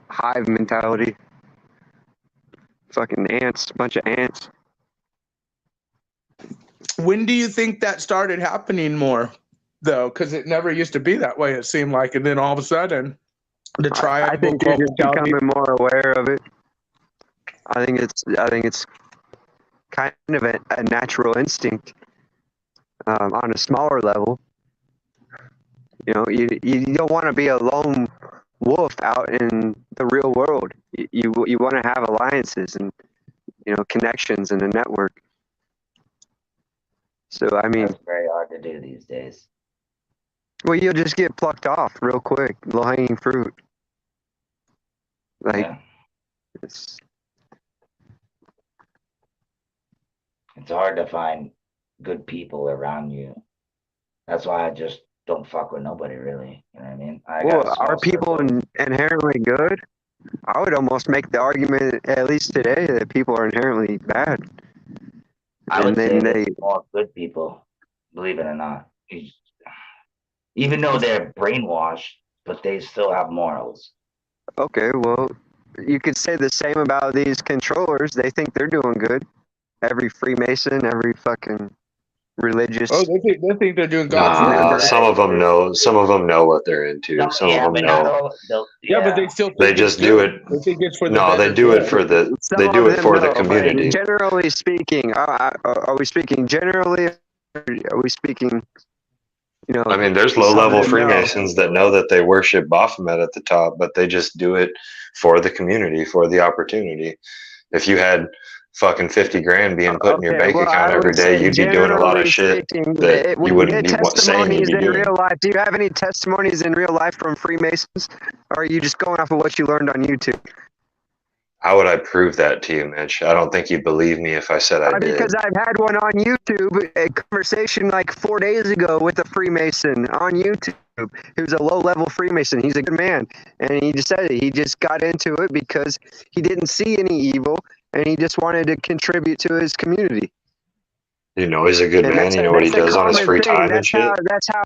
hive mentality. Fucking ants, bunch of ants. When do you think that started happening more, though? Because it never used to be that way, it seemed like. And then all of a sudden, the tribal I think you're cult just mentality. becoming more aware of it. I think it's kind of a natural instinct on a smaller level. You know, you don't want to be a lone wolf out in the real world. You want to have alliances and connections and a network. So I mean, That's very hard to do these days. well, you'll just get plucked off real quick, low hanging fruit. Like It's hard to find good people around you. That's why I just don't fuck with nobody, really. You know what I mean? I got a are small people circle. inherently good? I would almost make the argument, at least today, that people are inherently bad. I And would then say they, there's more good people, believe it or not. Even though they're brainwashed, but they still have morals. okay, well, you could say the same about these controllers. They think they're doing good. Every Freemason, every fucking religious. Oh, they think they're doing God's member. work. Nah, some of them know. Some of them know what they're into. No, Some of yeah, them but not know. all. Yeah, but they still They think it's just do good. it. They think it's for the No, they better do it good. for the. Some They of do it them for the know, but community. generally speaking, are we speaking generally? Or are we speaking, you know, I mean, there's some of low-level them know. Freemasons that know that they worship Baphomet at the top, but they just do it for the community, for the opportunity. If you had fucking 50 grand being put in your Okay, bank well, account I every would day, say you'd be doing a lot of generally shit speaking, that you when you wouldn't get be saying you'd testimonies be in doing. real life, do you have any testimonies in real life from Freemasons? Or are you just going off of what you learned on YouTube? How would I prove that to you, Mitch? I don't think you'd believe me if I said I did. Because I've had one on YouTube, a conversation like 4 days ago with a Freemason on YouTube. Who's a low-level Freemason. He's a good man, and he just said it. He just got into it because he didn't see any evil, and he just wanted to contribute to his community. You know he's a good And man. You know what he that's a does on his common free thing. time and shit? That's how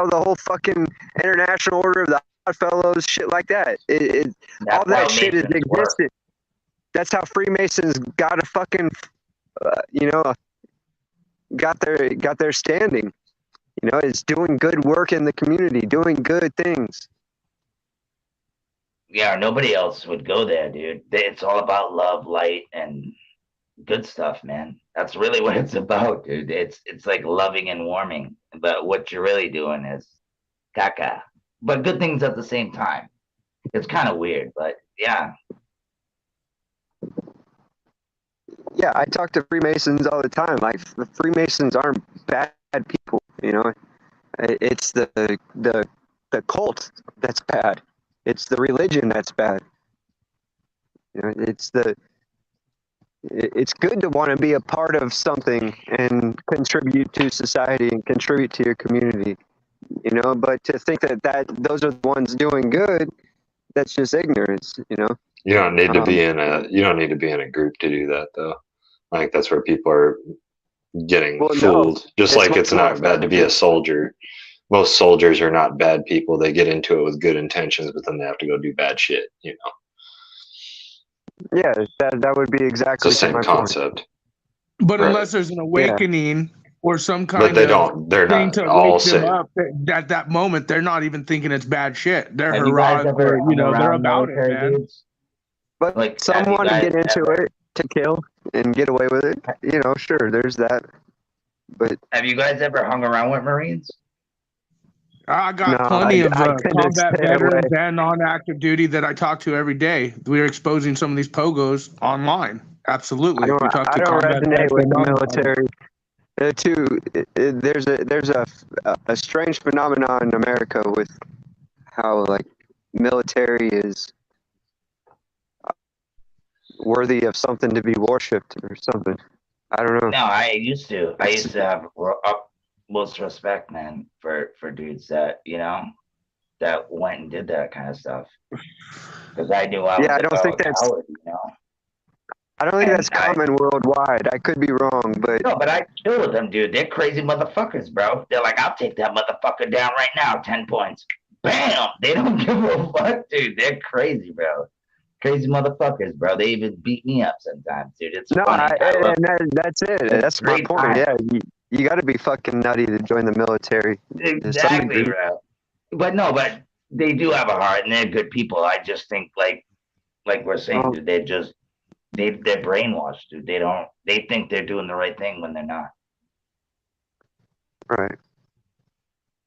the whole fucking International Order of the Odd Fellows, shit like that. All That's that how shit has Masons work. existed. That's how Freemasons got a fucking, you know, got their standing. You know, it's doing good work in the community, doing good things. Yeah, nobody else would go there, dude. It's all about love, light, and good stuff, man. That's really what it's about, dude. It's like loving and warming, but what you're really doing is caca. But good things at the same time. It's kind of weird, but yeah. Yeah, I talk to Freemasons all the time. Like, the Freemasons aren't bad people, you know. It's the cult that's bad. It's the religion that's bad. You know, it's good to want to be a part of something and contribute to society and contribute to your community. You know, but to think that those are the ones doing good, that's just ignorance. You know. You don't need to be in a. You don't need to be in a group to do that, though. I think that's where people are getting fooled. Just like it's not bad to be a soldier. Most soldiers are not bad people. They get into it with good intentions, but then they have to go do bad shit. You know. Yeah, that would be It's exactly the same my concept. point. But Right. unless there's an awakening or some But kind they of don't. They're thing not to all wake them same. up, at that moment, they're not even thinking it's bad shit. They're Have you guys heroic, ever or hung they're around about it, military man. dudes? But Like, some have you want to guys get into ever- it to kill and get away with it. You know, sure, there's that. But Have you guys ever hung around with Marines? I got no, plenty of I couldn't combat stay away. veterans and on active duty that I talk to every day. We're exposing some of these pogos online. Absolutely. I don't, We talk I to don't combat resonate vets with and the non-combat. military. There's a strange phenomenon in America with how like military is worthy of something to be worshipped or something. I don't know. No, I used to. I used to have utmost respect, man, for dudes that that went and did that kind of stuff. Because I knew I was Yeah, I don't think a that's coward, you know. I don't think And that's common worldwide. I could be wrong, but No, but I chill with them, dude. They're crazy motherfuckers, bro. They're like, I'll take that motherfucker down right now, 10 points. Bam! They don't give a fuck, dude. They're crazy, bro. Crazy motherfuckers, bro. They even beat me up sometimes, dude. It's no, funny. I love that's it. It's That's my great point. time. Yeah, you got to be fucking nutty to join the military. To some Exactly, degree. bro. But they do have a heart and they're good people. I just think like we're saying, Well, dude, they're brainwashed, dude. They think they're doing the right thing when they're not. Right.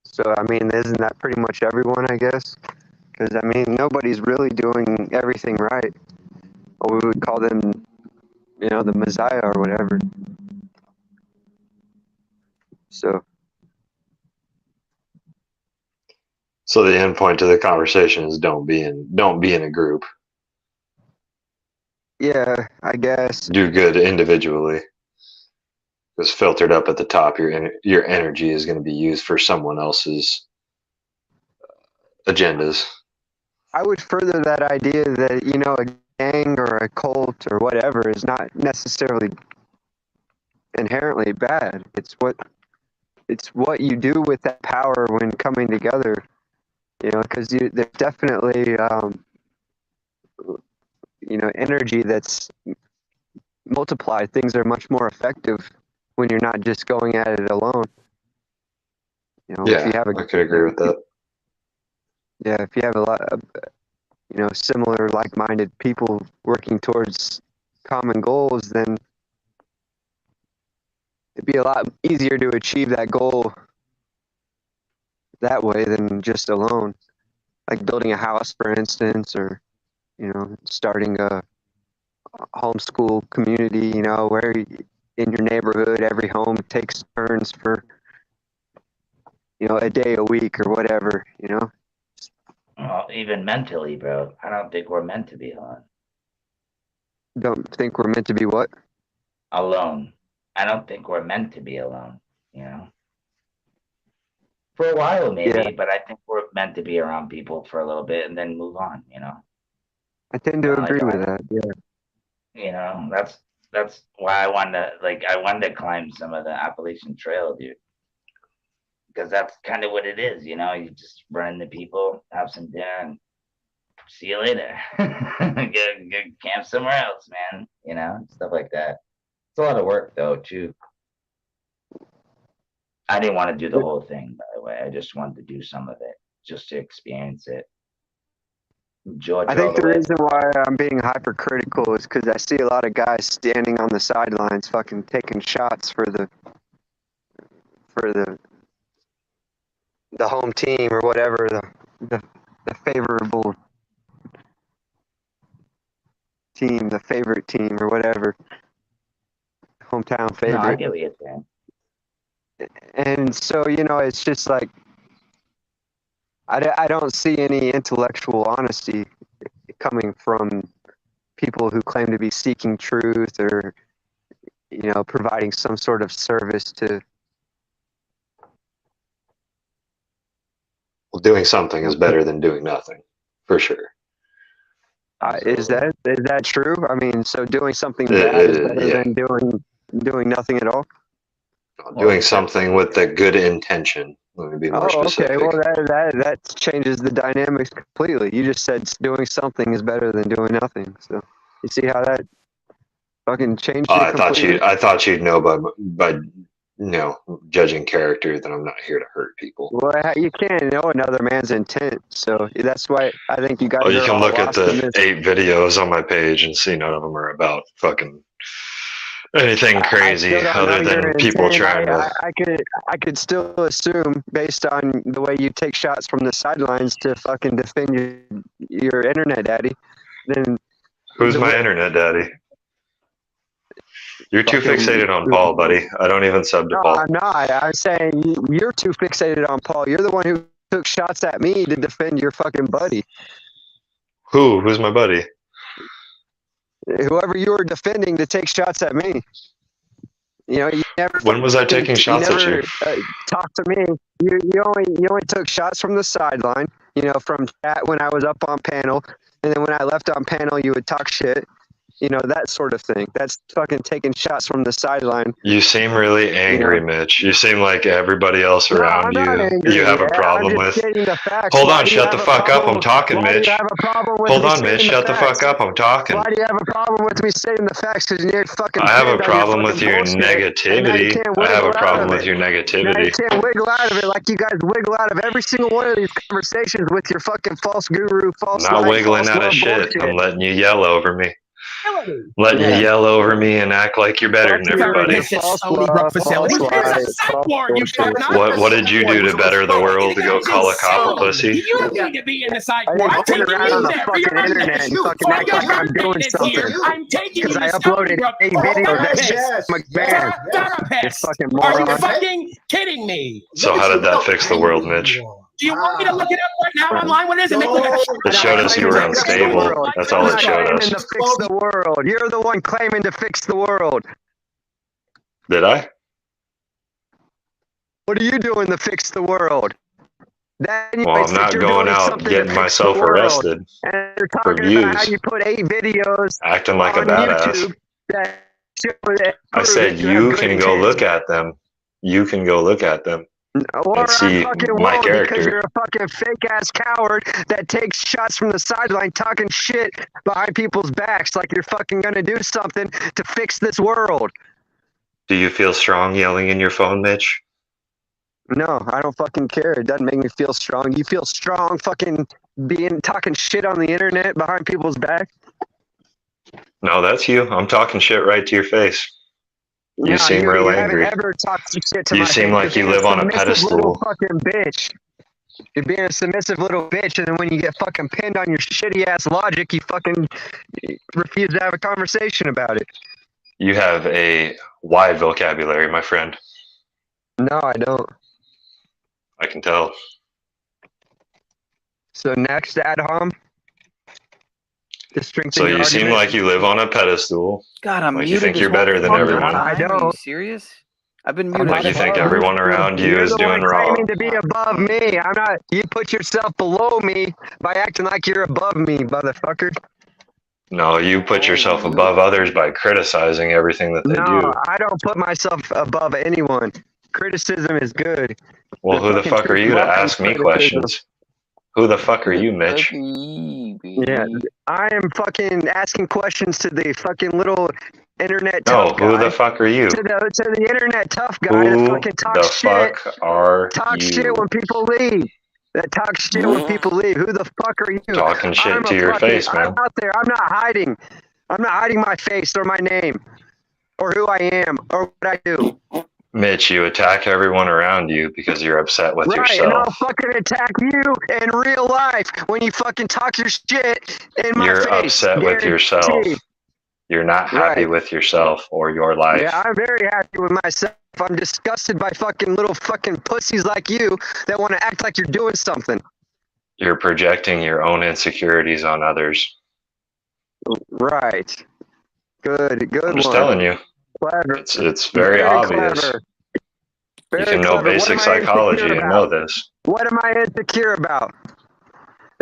So I mean, isn't that pretty much everyone? I guess. Because I mean, nobody's really doing everything right. Or we would call them, you know, the Messiah or whatever. So So the end point to the conversation is don't be in a group. yeah, I guess. Do good individually. Because filtered up at the top, your energy is going to be used for someone else's agendas. I would further that idea that, you know, a gang or a cult or whatever is not necessarily inherently bad. It's what you do with that power when coming together. You know, because there's definitely energy that's multiplied. Things are much more effective when you're not just going at it alone. You know, if you have I could agree with that. Yeah, if you have a lot of, similar like-minded people working towards common goals, then it'd be a lot easier to achieve that goal that way than just alone. Like building a house, for instance, or, starting a homeschool community, where in your neighborhood, every home takes turns for, a day a week or whatever, Well, even mentally, bro, I don't think we're meant to be alone. Don't think we're meant to be what? Alone. I don't think we're meant to be alone, For a while, maybe, but I think we're meant to be around people for a little bit and then move on, I tend to agree with that, yeah. That's why I wanted to climb some of the Appalachian Trail, dude. Because that's kind of what it is, you just run into people, have some dinner, and see you later. Get camp somewhere else, man. Stuff like that. It's a lot of work, though, too. I didn't want to do the whole thing, by the way. I just wanted to do some of it, just to experience it. I think the reason why I'm being hypercritical is because I see a lot of guys standing on the sidelines, fucking taking shots for the home team or whatever, the favorable team, the favorite team or whatever, hometown favorite. No, I get what you're saying. And so, it's just like, I don't see any intellectual honesty coming from people who claim to be seeking truth or, providing some sort of service to. Well, doing something is better than doing nothing, for sure. Is that true? I mean, so doing something bad is better than doing nothing at all? Doing something with a good intention. Let me be more specific. Okay. Well, that changes the dynamics completely. You just said doing something is better than doing nothing. So you see how that fucking changed it completely? I thought you'd know by judging character that I'm not here to hurt people. Well, you can't know another man's intent, so that's why I think you got. You can look at the 8 videos on my page and see none of them are about fucking anything crazy other than people trying to. I could still assume, based on the way you take shots from the sidelines to fucking defend your internet daddy, then. Who's my internet daddy? You're too fixated on Paul, buddy. I don't even sub to Paul. No, I'm not. I'm saying you're too fixated on Paul. You're the one who took shots at me to defend your fucking buddy. Who's my buddy? Whoever you were defending to take shots at me. You never. When was I taking shots at you? Talk to me. You only took shots from the sideline. From chat when I was up on panel, and then when I left on panel, you would talk shit. That sort of thing. That's fucking taking shots from the sideline. You seem really angry, Mitch. You seem like everybody else around you have a problem with. Hold on, shut the fuck up. I'm talking, Mitch. Hold on, Mitch. Shut the fuck up. I'm talking. Why do you have a problem with me stating the facts? Because you're fucking. I have a problem with your negativity. I have a problem with your negativity. Now you can't wiggle out of it like you guys wiggle out of every single one of these conversations with your fucking false guru, false. I'm not wiggling out of shit. I'm letting you yell over me. Letting you yell over me and act like you're better than everybody. What did you do to better the world to go call a cop a pussy? You need to be in the psych ward. I'm taking you there for your birthday. For your birthday this year, I'm taking you to uploaded a video therapist. Are you fucking kidding me? So how did that fix the world, Mitch? Do you want me to look it up right now online? What is it? It showed us you were unstable. That's all it showed us. To fix the world. You're the one claiming to fix the world. Did I? What are you doing to fix the world? Well, I'm not going out getting myself arrested and you're for talking views. about how you put 8 videos acting like a badass. that I said you can go look at them. You can go look at them Or and see I fucking my won't because you're character. a fucking fake ass coward that takes shots from the sideline talking shit behind people's backs like you're fucking gonna do something to fix this world. Do you feel strong yelling in your phone, Mitch? No, I don't fucking care. It doesn't make me feel strong. You feel strong fucking talking shit on the internet behind people's back? No, that's you. I'm talking shit right to your face. You No, seem you real haven't angry. ever talked shit to You my seem face. like You're you being live on a submissive little pedestal. fucking bitch. You're being a submissive little bitch, and then when you get fucking pinned on your shitty ass logic, you fucking refuse to have a conversation about it. You have a wide vocabulary, my friend. No, I don't. I can tell. So next ad hom. To strengthen So your you seem argument. like you live on a pedestal. God, I'm like you muted think this you're whole better than fucking everyone. time. I Are you don't. serious? I've been I'm muted. Like not you think above everyone around you You're is the doing one claiming wrong. to be above me. I'm not. You put yourself below me by acting like you're above me, motherfucker. No, you put yourself above others by criticizing everything that they No, do. I don't put myself above anyone. Criticism is good. Well, who the fucking fuck are truth you to welcomes ask me criticism. questions? Who the fuck are you, Mitch? Yeah, I am fucking asking questions to the fucking little internet No, tough who guy. the fuck are you? To the internet tough guy that Who fucking the talks shit. fuck are Talk shit you? when people leave. That talk shit when people leave. Who the fuck are you? Talking shit I'm to a your fucking, face, I'm man. out there. I'm not hiding. I'm not hiding my face or my name or who I am or what I do. Mitch, you attack everyone around you because you're upset with Right, and I'll yourself. fucking attack you in real life when you fucking talk your shit in my You're face. upset with yourself. Guaranteed. You're not happy Right. with yourself or your life. Yeah, I'm very happy with myself. I'm disgusted by fucking little fucking pussies like you that want to act like you're doing something. You're projecting your own insecurities on others. Right. Good I'm one. just telling you. Clever. It's very obvious. Clever. You Very can know clever. basic What am I psychology insecure and know about? this. What am I insecure about?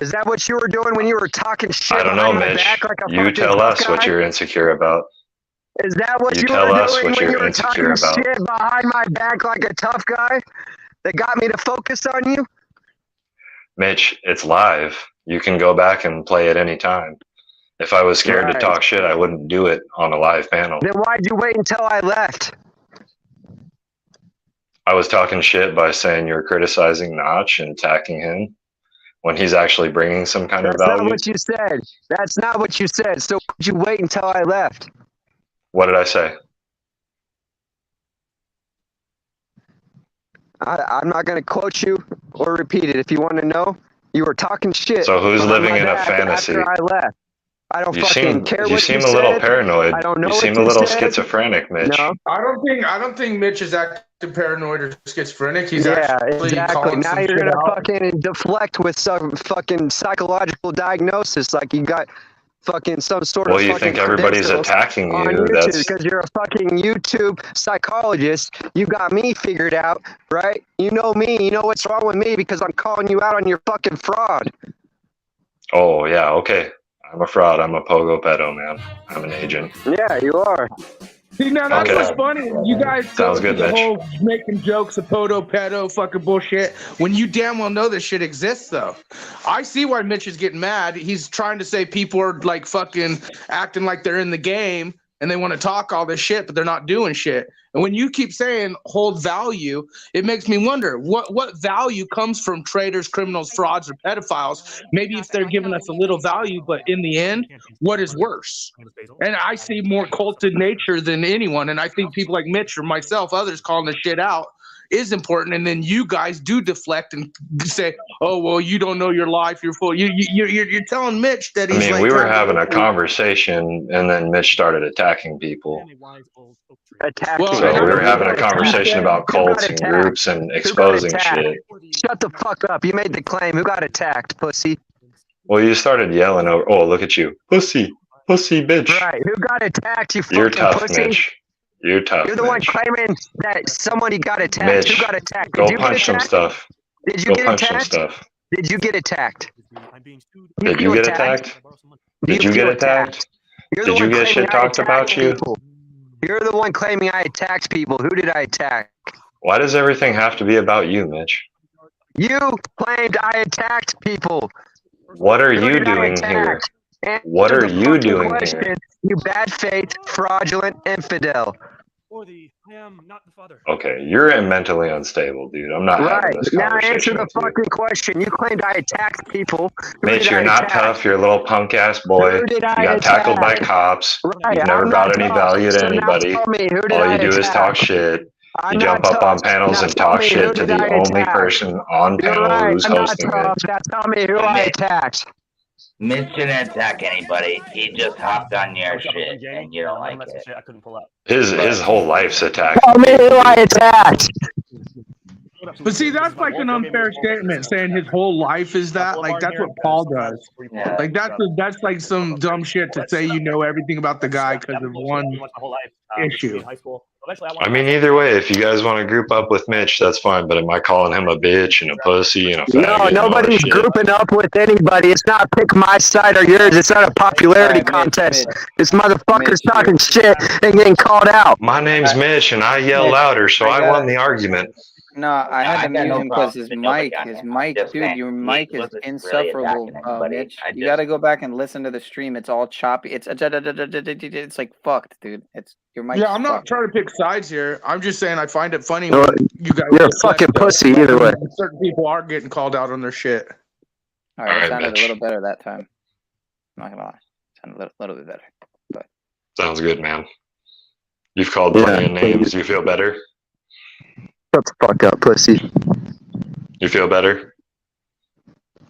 Is that what you were doing when you were talking shit I don't know, behind my Mitch. back like a You fucking tell tough us what guy? you're insecure about. Is that what You you tell were us doing what when you you're were insecure talking about. shit behind my back like a tough guy that got me to focus on you? Mitch, it's live. You can go back and play at any time. If I was scared to Right. talk shit, I wouldn't do it on a live panel. Then why'd you wait until I left? I was talking shit by saying you're criticizing Notch and attacking him when he's actually bringing some kind of That's not value. what you said. That's not what you said. So why'd you wait until I left? What did I say? I'm not going to quote you or repeat it. If you want to know, you were talking shit. So who's behind living my in a back fantasy? After I left. I don't You fucking care seem what a you little said. paranoid. I don't know You what seem you a little said. schizophrenic, Mitch. No. I don't think Mitch is acting paranoid or schizophrenic. He's Yeah, actually exactly. calling Now some you're shit gonna out. fucking deflect with some fucking psychological diagnosis, like you got fucking some sort Well, of you fucking think everybody's credentials attacking on you. YouTube That's because you're a fucking YouTube psychologist. You got me figured out, right? You know me. You know what's wrong with me because I'm calling you out on your fucking fraud. oh yeah, okay. I'm a fraud. I'm a pogo pedo, man. I'm an agent. Yeah, you are. See, now that's Okay. what's funny. You guys go Sounds through good, the Mitch. whole making jokes of pedo fucking bullshit when you damn well know this shit exists, though. I see why Mitch is getting mad. He's trying to say people are like fucking acting like they're in the game and they want to talk all this shit, but they're not doing shit. And when you keep saying hold value, it makes me wonder what value comes from traitors, criminals, frauds, or pedophiles. Maybe if they're giving us a little value, but in the end, what is worse? And I see more culted nature than anyone. And I think people like Mitch or myself, others calling the shit out is important. And then you guys do deflect and say, "Oh, well, you don't know your life. You're full." You're telling Mitch that I he's mean, like we were trying to having a help you. conversation, and then Mitch started attacking people. Attacking. Well, So and we I were having a don't- conversation about Who got cults and attacked? groups and Who got exposing attacked? shit. Shut the fuck up. You made the claim. Who got attacked, pussy? Well, you started yelling over. Oh, look at you, pussy, bitch. Right. Who got attacked, you You're fucking tough, pussy? Mitch. You're tough, You're the one Mitch. claiming that somebody got attacked. Mitch, Who got attacked? go Did you get punch some attacked? stuff. Did you Go get punch some attacked? stuff. Did you get attacked? Did you get attacked? Do Did you feel get attacked? You're the Did you one get claiming shit I talked attacked about you? people. You're the one claiming I attacked people. Who did I attack? Why does everything have to be about you, Mitch? You claimed I attacked people. What are Who you did I doing here? attack? Answer What are the you fucking doing question, here? you bad faith, fraudulent infidel. I am not the father. Okay, you're mentally unstable, dude. I'm not Right. having this Now answer conversation the with you. fucking question. You claimed I attacked people. Who Mitch, did you're I not attack? tough. You're a little punk ass boy. Who did I You got tackled by attack? cops. Right, You've never I'm brought not any tough. value to So now anybody. tell me, who did All I you do is attack? talk shit. I'm You not jump up tough. on panels Now and tell talk me, who shit to did I the only attack? person on You're panel right, who's I'm not hosting tough. it. Now tell me who I attacked. Mitch didn't attack anybody. He just hopped on your shit, and you don't like it. I couldn't pull up. His whole life's attacking Tell me people, who I dude. attacked. But see, that's like an unfair statement saying his whole life is that. Like that's what Paul does. Like that's like some dumb shit to say you know everything about the guy because of one issue. I mean, either way, if you guys want to group up with Mitch, that's fine. But am I calling him a bitch and a pussy and a faggot? No, and all nobody's that shit? grouping up with anybody. It's not pick my side or yours. It's not a popularity contest. This motherfucker's talking shit and getting called out. My name's Mitch, and I yell Mitch, louder, so I gotta- won the argument. No, I had to got mute no him because problem his with nobody mic, on his him. I'm mic, just dude, saying your he mic is wasn't really insufferable, attacking anybody. Mitch. I You just- gotta go back and listen to the stream. It's all choppy. It's like fucked, dude. It's your mic. Yeah, I'm not trying to pick sides here. I'm just saying I find it funny Well, when you guys. you're a deflect fucking the- pussy either way. Certain people are getting called out on their shit. All right, it Alright, sounded Mitch. a little better that time. I'm not gonna lie, it sounded a little bit better. But Sounds good, man. You've called plenty of names. You feel better? Shut the fuck up, pussy. You feel better?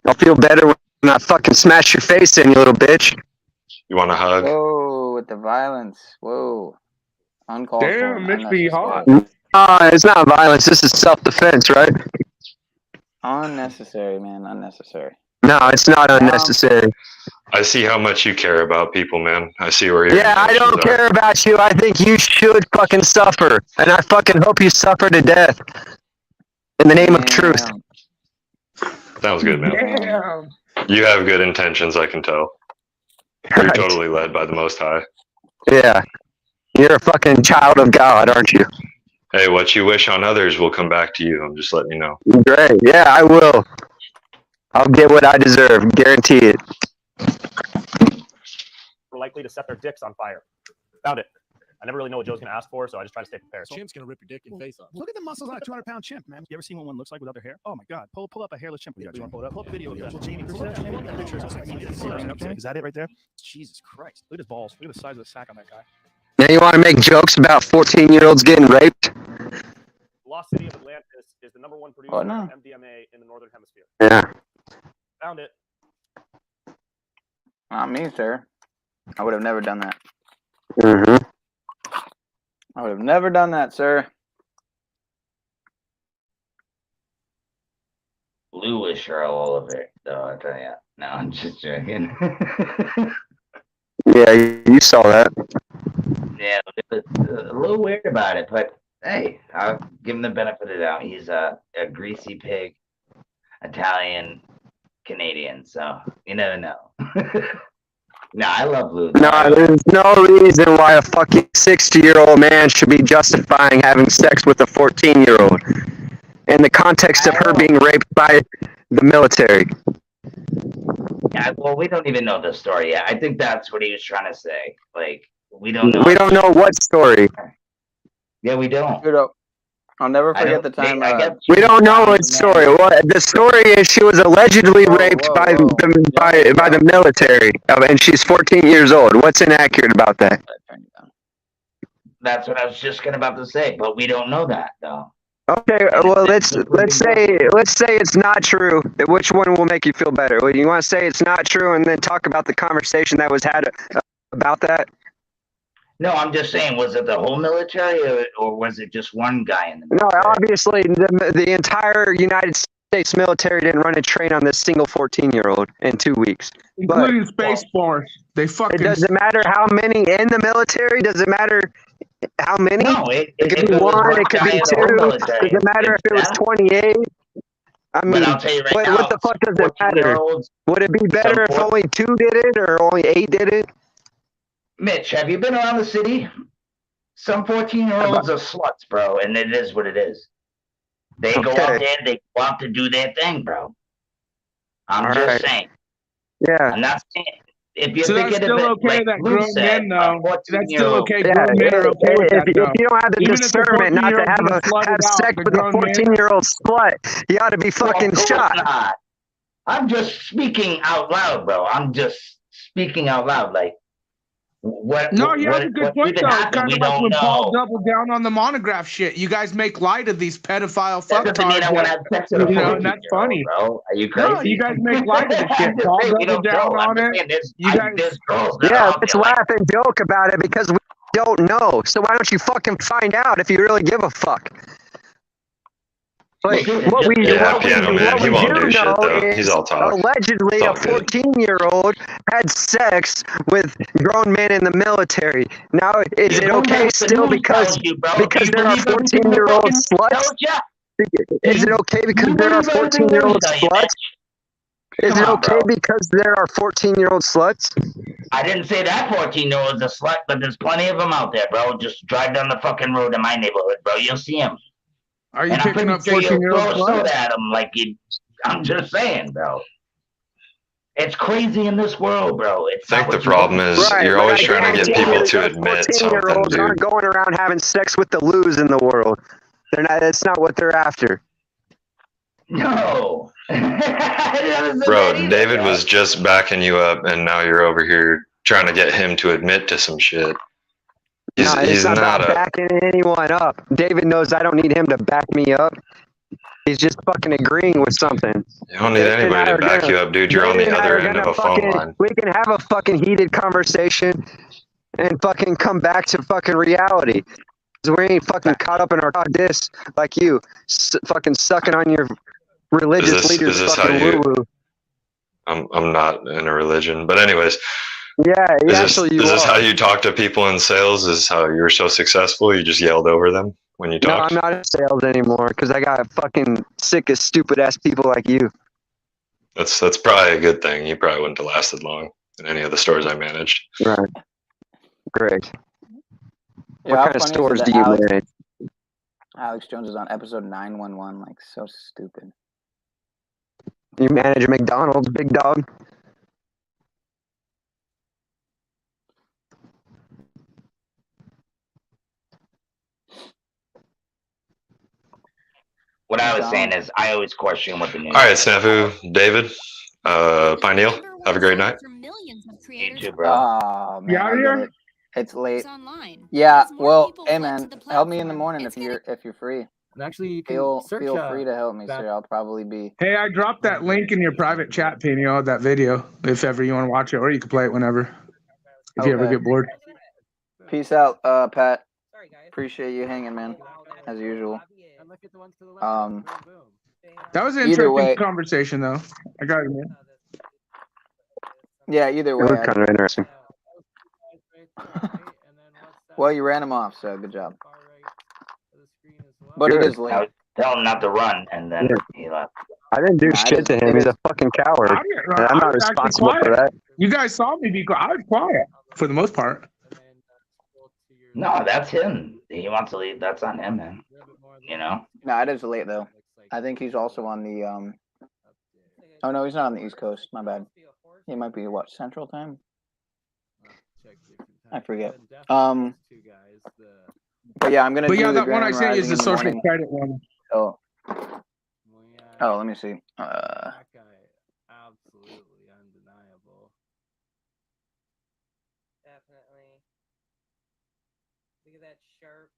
I'll feel better when I fucking smash your face in, you little bitch. You want a hug? whoa, with the violence, whoa, uncalled for. Damn, and Mitch be hot. It's not violence. This is self-defense, right? Unnecessary, man, unnecessary. No, it's not unnecessary. I see how much you care about people, man. I see where your Yeah, I don't intentions are. care about you. I think you should fucking suffer. And I fucking hope you suffer to death. In the name of truth. Sounds good, man. Damn. You have good intentions, I can tell. You're totally led by the Most High. Yeah. You're a fucking child of God, aren't you? Hey, what you wish on others will come back to you. I'm just letting you know. Great. Yeah, I will. I'll get what I deserve. Guarantee it. We're likely to set their dicks on fire. Found it. I never really know what Joe's going to ask for, so I just try to stay prepared. Chimp's gonna rip your dick and face off. Look at the muscles on a 200-pound chimp, man. You ever seen what one looks like without their hair? Oh my god. Pull up a hairless chimp. You want to pull it up? Pull up a video of that. Jamie, pull it up. Jamie, got pictures. Is that it right there? Jesus Christ. Look at his balls. Look at the size of the sack on that guy. Now you want to make jokes about 14-year-olds getting raped? Lost City of Atlantis is the #1 producer Oh, no. of MDMA in the Northern Hemisphere. Yeah. Found it. Not me, sir. I would have never done that. Mm-hmm. I would have never done that, sir. Bluish are all over it, though, I tell you. No, I'm just joking. Yeah, you saw that. Yeah, it was a little weird about it, but hey, I'll give him the benefit of the doubt. He's a greasy pig, Italian, Canadian, so you never know. No, I love Blue. No, there's no reason why a fucking 60-year-old man should be justifying having sex with a 14-year-old in the context of her being raped by the military. Yeah, well, we don't even know the story yet. I think that's what he was trying to say. Like, we don't know. We don't know what story. Yeah, we don't. I'll never I forget don't the time. think- We don't know what story. What the story is? She was allegedly raped by the military, and she's 14 years old. What's inaccurate about that? That's what I was just about to say, but we don't know that though. Okay, well let's say it's not true. Which one will make you feel better? Well, you want to say it's not true, and then talk about the conversation that was had about that? No, I'm just saying, was it the whole military or was it just one guy in the No, obviously the entire United States military didn't run a train on this single 14-year-old in 2 weeks. Including Space Force. They fucking. It doesn't matter how many in the military. Does it matter how many? No, it could be one. It could be two. Does it matter if it was 28? I mean, I'll tell you right now, what the fuck does it matter? 14-year-olds, Would it be better if only 2 did it or only 8 did it? Mitch, have you been around the city? Some 14-year-olds are sluts, bro, and it is what it is. They go out Okay. there, they go out to do their thing, bro. I'm All just right. saying. Yeah. I'm not saying if you So think that's of still it okay like that Blue grown said, men, a though. That's still 14-year-old. okay. Yeah, Grown men are okay with that, if though. you don't have the Even if the discernment not to 14-year-old's have gonna slut it out, sex the with a grown men. 14-year-old slut, you ought to be Well, fucking of course shot. not. I'm just speaking out loud, bro. I'm just speaking out loud. Like, No, he has a good point, even though. It's happened, kind we of like don't when Paul know. doubled down on the monograph shit. You guys make light of these pedophile That doesn't mean fucktards I want to that, have sex with a you know, and that's 14-year-old, funny. bro. Are you No, crazy? you guys make light of the shit. I'm just Paul saying we doubled don't down know. I'm on just it. saying You guys, there's girls that are Yeah, out let's there like laugh and joke about it because we don't know. So why don't you fucking find out if you really give a fuck? Like dude, what we Yeah, Piano Man. what He we won't do do shit know though. He's is all talk. allegedly It's a all good. 14-year-old had sex with grown men in the military. Now is You're it going by okay what the still news because tells you, bro. Do you there are believe everything the 14-year-old fucking news sluts? tells you? Is it okay because you there are believe everything the 14-year-old news tell you, sluts? Is Come it on, okay bro. because there are 14-year-old sluts? I didn't say that 14-year-old's a slut, but there's plenty of them out there, bro. Just drive down the fucking road in my neighborhood, bro. You'll see them. are you And I'm picking pretty up sure you'll 14-year-old throw a sluts? soda at them like you. I'm just saying, bro. It's crazy in this world, bro. It's I think not the what you problem think. is Right, you're but always I trying to get guarantee people you to those admit something, 14-year-olds dude. aren't going around having sex with the loos in the world. They're not. That's not what they're after. No. I never said Bro, that either, David bro. was just backing you up, and now you're over here trying to get him to admit to some shit. No, it's He's not not about a. backing anyone up. David knows I don't need him to back me up. He's just fucking agreeing with something. You don't need David and anybody I to are back gonna, you up, dude. You're on David the and I other are end of gonna a phone fucking, line. we can have a fucking heated conversation and fucking come back to fucking reality. 'Cause we ain't fucking caught up in our this like you, fucking sucking on your religious leader's Is this how fucking you? woo-woo. I'm not in a religion, but anyways, Yeah, actually you is this are. how you talk to people in sales? Is this how you're so successful? You just yelled over them when you No, talked? I'm not in sales anymore because I got fucking sick of stupid ass people like you. That's probably a good thing. You probably wouldn't have lasted long in any of the stores I managed. Right. Great. Yeah, What how kind of funny is it stores that do you manage? Alex Jones is on episode 911? Like, so stupid. You manage a McDonald's, big dog. What I was saying is, I always question what the news. All right, Snafu, David, Pineal, have a great night. You too, bro. Oh man, You out I get here? it. It's late. Yeah, well, hey man, help me in the morning if you're free. And actually, you can Feel search, free to help me, sir. I'll probably be. Hey, I dropped that link in your private chat, Pino, that video, if ever you want to watch it, or you can play it whenever, if you ever Okay. get bored. Peace out, Pat. Appreciate you hanging, man, as usual. That was an Either interesting way, conversation, though. I got it, man. yeah. Either It way, was kind of interesting. well, you ran him off, so good job. But Good. it is late. I would tell him not to run, and then he left. I didn't do Nah, shit to him. He's a fucking coward. I didn't run. And I'm I not was actually responsible for quiet. that. You guys saw me be quiet. I was quiet for the most part. No, that's him. He wants to leave. That's on him, man. You know? Nah, it is late though. I think he's also on the Oh no, he's not on the East Coast. My bad. He might be what, Central Time? I forget. But yeah, I'm gonna. But do yeah, the that one I Grand sent you is Rising the in social morning. credit one. Oh. Oh, let me see. absolutely undeniable. Definitely. Look at that sharp,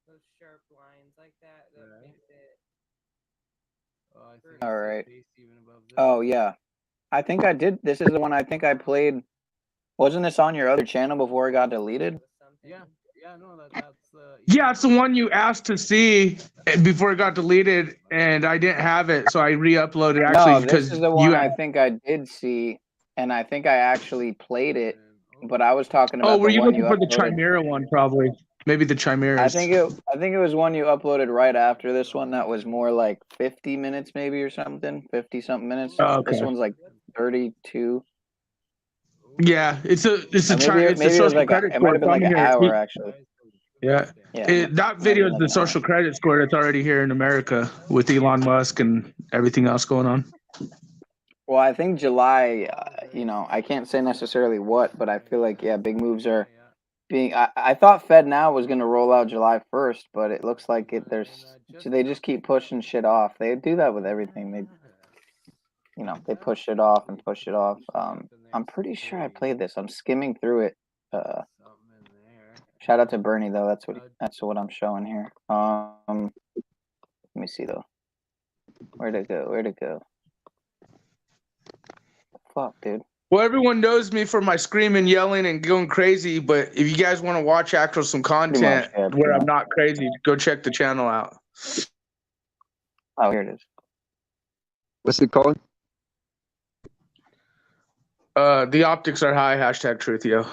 those sharp lines like that. That makes it. All right. Oh yeah, I think I did. This is the one I think I played. Wasn't this on your other channel before it got deleted? Yeah, no, that's Yeah, it's the one you asked to see before it got deleted, and I didn't have it, so I re-uploaded actually No, because this is the one I think I did see, and I think I actually played it. But I was talking about. Oh, were the you one looking for the uploaded. Chimera one? Probably, maybe the Chimera. I think it was one you uploaded right after this one that was more like 50 minutes maybe or something, 50 something minutes. Oh, okay. This one's like 32. Yeah, it's a Or maybe it was social like credit it might have been score. like an Here. hour actually. Yeah. Yeah, That video is the social credit score that's already here in America with Elon Musk and everything else going on. Well, I think July, I can't say necessarily what, but I feel like, yeah, big moves are being. I thought Fed Now was going to roll out July 1st, but it looks like they just keep pushing shit off. They do that with everything. They push it off and push it off. I'm pretty sure I played this. I'm skimming through it. Shout out to Bernie though. That's what I'm showing here. Let me see though. Where'd it go? Fuck, dude. Well, everyone knows me for my screaming, yelling, and going crazy. But if you guys want to watch some content where I'm not crazy, go check the channel out. Oh, here it is. What's it called? The optics are high. #truth, yo.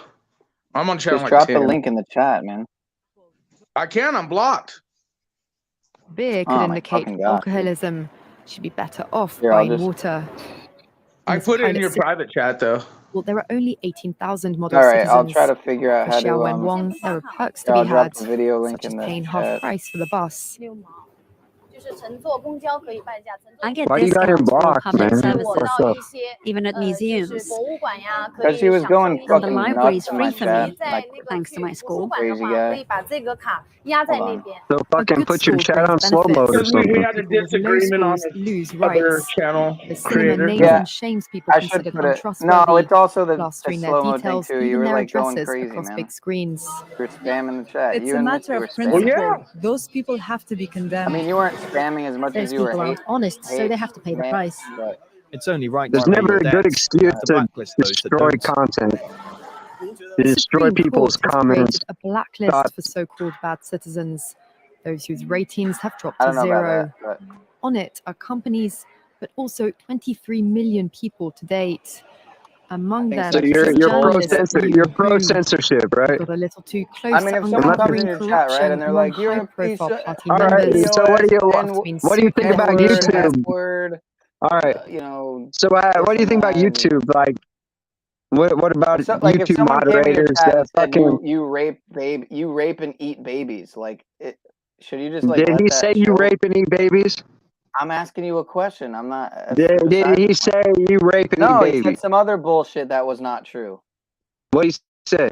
I'm on channel Just like drop 10. the link in the chat, man. I can. I'm blocked. Beer could Oh, my indicate fucking God, dude. alcoholism. Should be better off Here, I'll buying just- water. I this put it in pilot your si- private chat though. Well, there are only 18,000 model All right, citizens. I'll try to figure out For how to. Xiaowen Wang, there are perks to I'll be drop had, the video link such as in the paying half chat. price for the bus. I get Why do you got him discounts for blocked, public man? services, What's up? even at museums. Because he was going And the fucking library is nuts in my free for chat, me, like thanks to my school. crazy guy. Hold on. So fucking good put your school chat on brings slow mode or Because we something. had a People with low disagreement on scores lose other rights. channel The cinema creator. names Yeah, and shames people I should considered put it. untrustworthy, No, it's also the plastering their slow mo thing details, too. You even were their like going addresses crazy, across man. big screens. You were spamming the chat. It's You a and matter Misty of were spamming. principle. Those people have to be I condemned. mean, you weren't spamming as much as Those you were people aren't honest, so they have to pay the price. But It's only right There's to pay never your a good debts, excuse to to blacklist those that destroy don't. content. To The destroy Supreme people's Court has comments. created a blacklist thought- for so-called bad citizens, those whose ratings have dropped I to don't know about zero. that. On it are companies, but also 23 million people to date. Among them, So you're pro journalist Liu you're pro Hu censorship, right? got a little too close I mean, to if someone comes in uncovering your chat, corruption right, and they're among like, "You're a piece high-profile of party All right. members. So what do you think about N-word, YouTube? F-word, All right. this What do you think about and that, YouTube? Like, what about So, like, if YouTube someone came in your moderators chat and that said fucking? you rape and eat babies, like, should you just like Did let he that say you show? rape and eat babies? I'm asking you a question. I'm not. Did besides he the say you rape and No, eat he babies? said some other bullshit that was not true. What he say?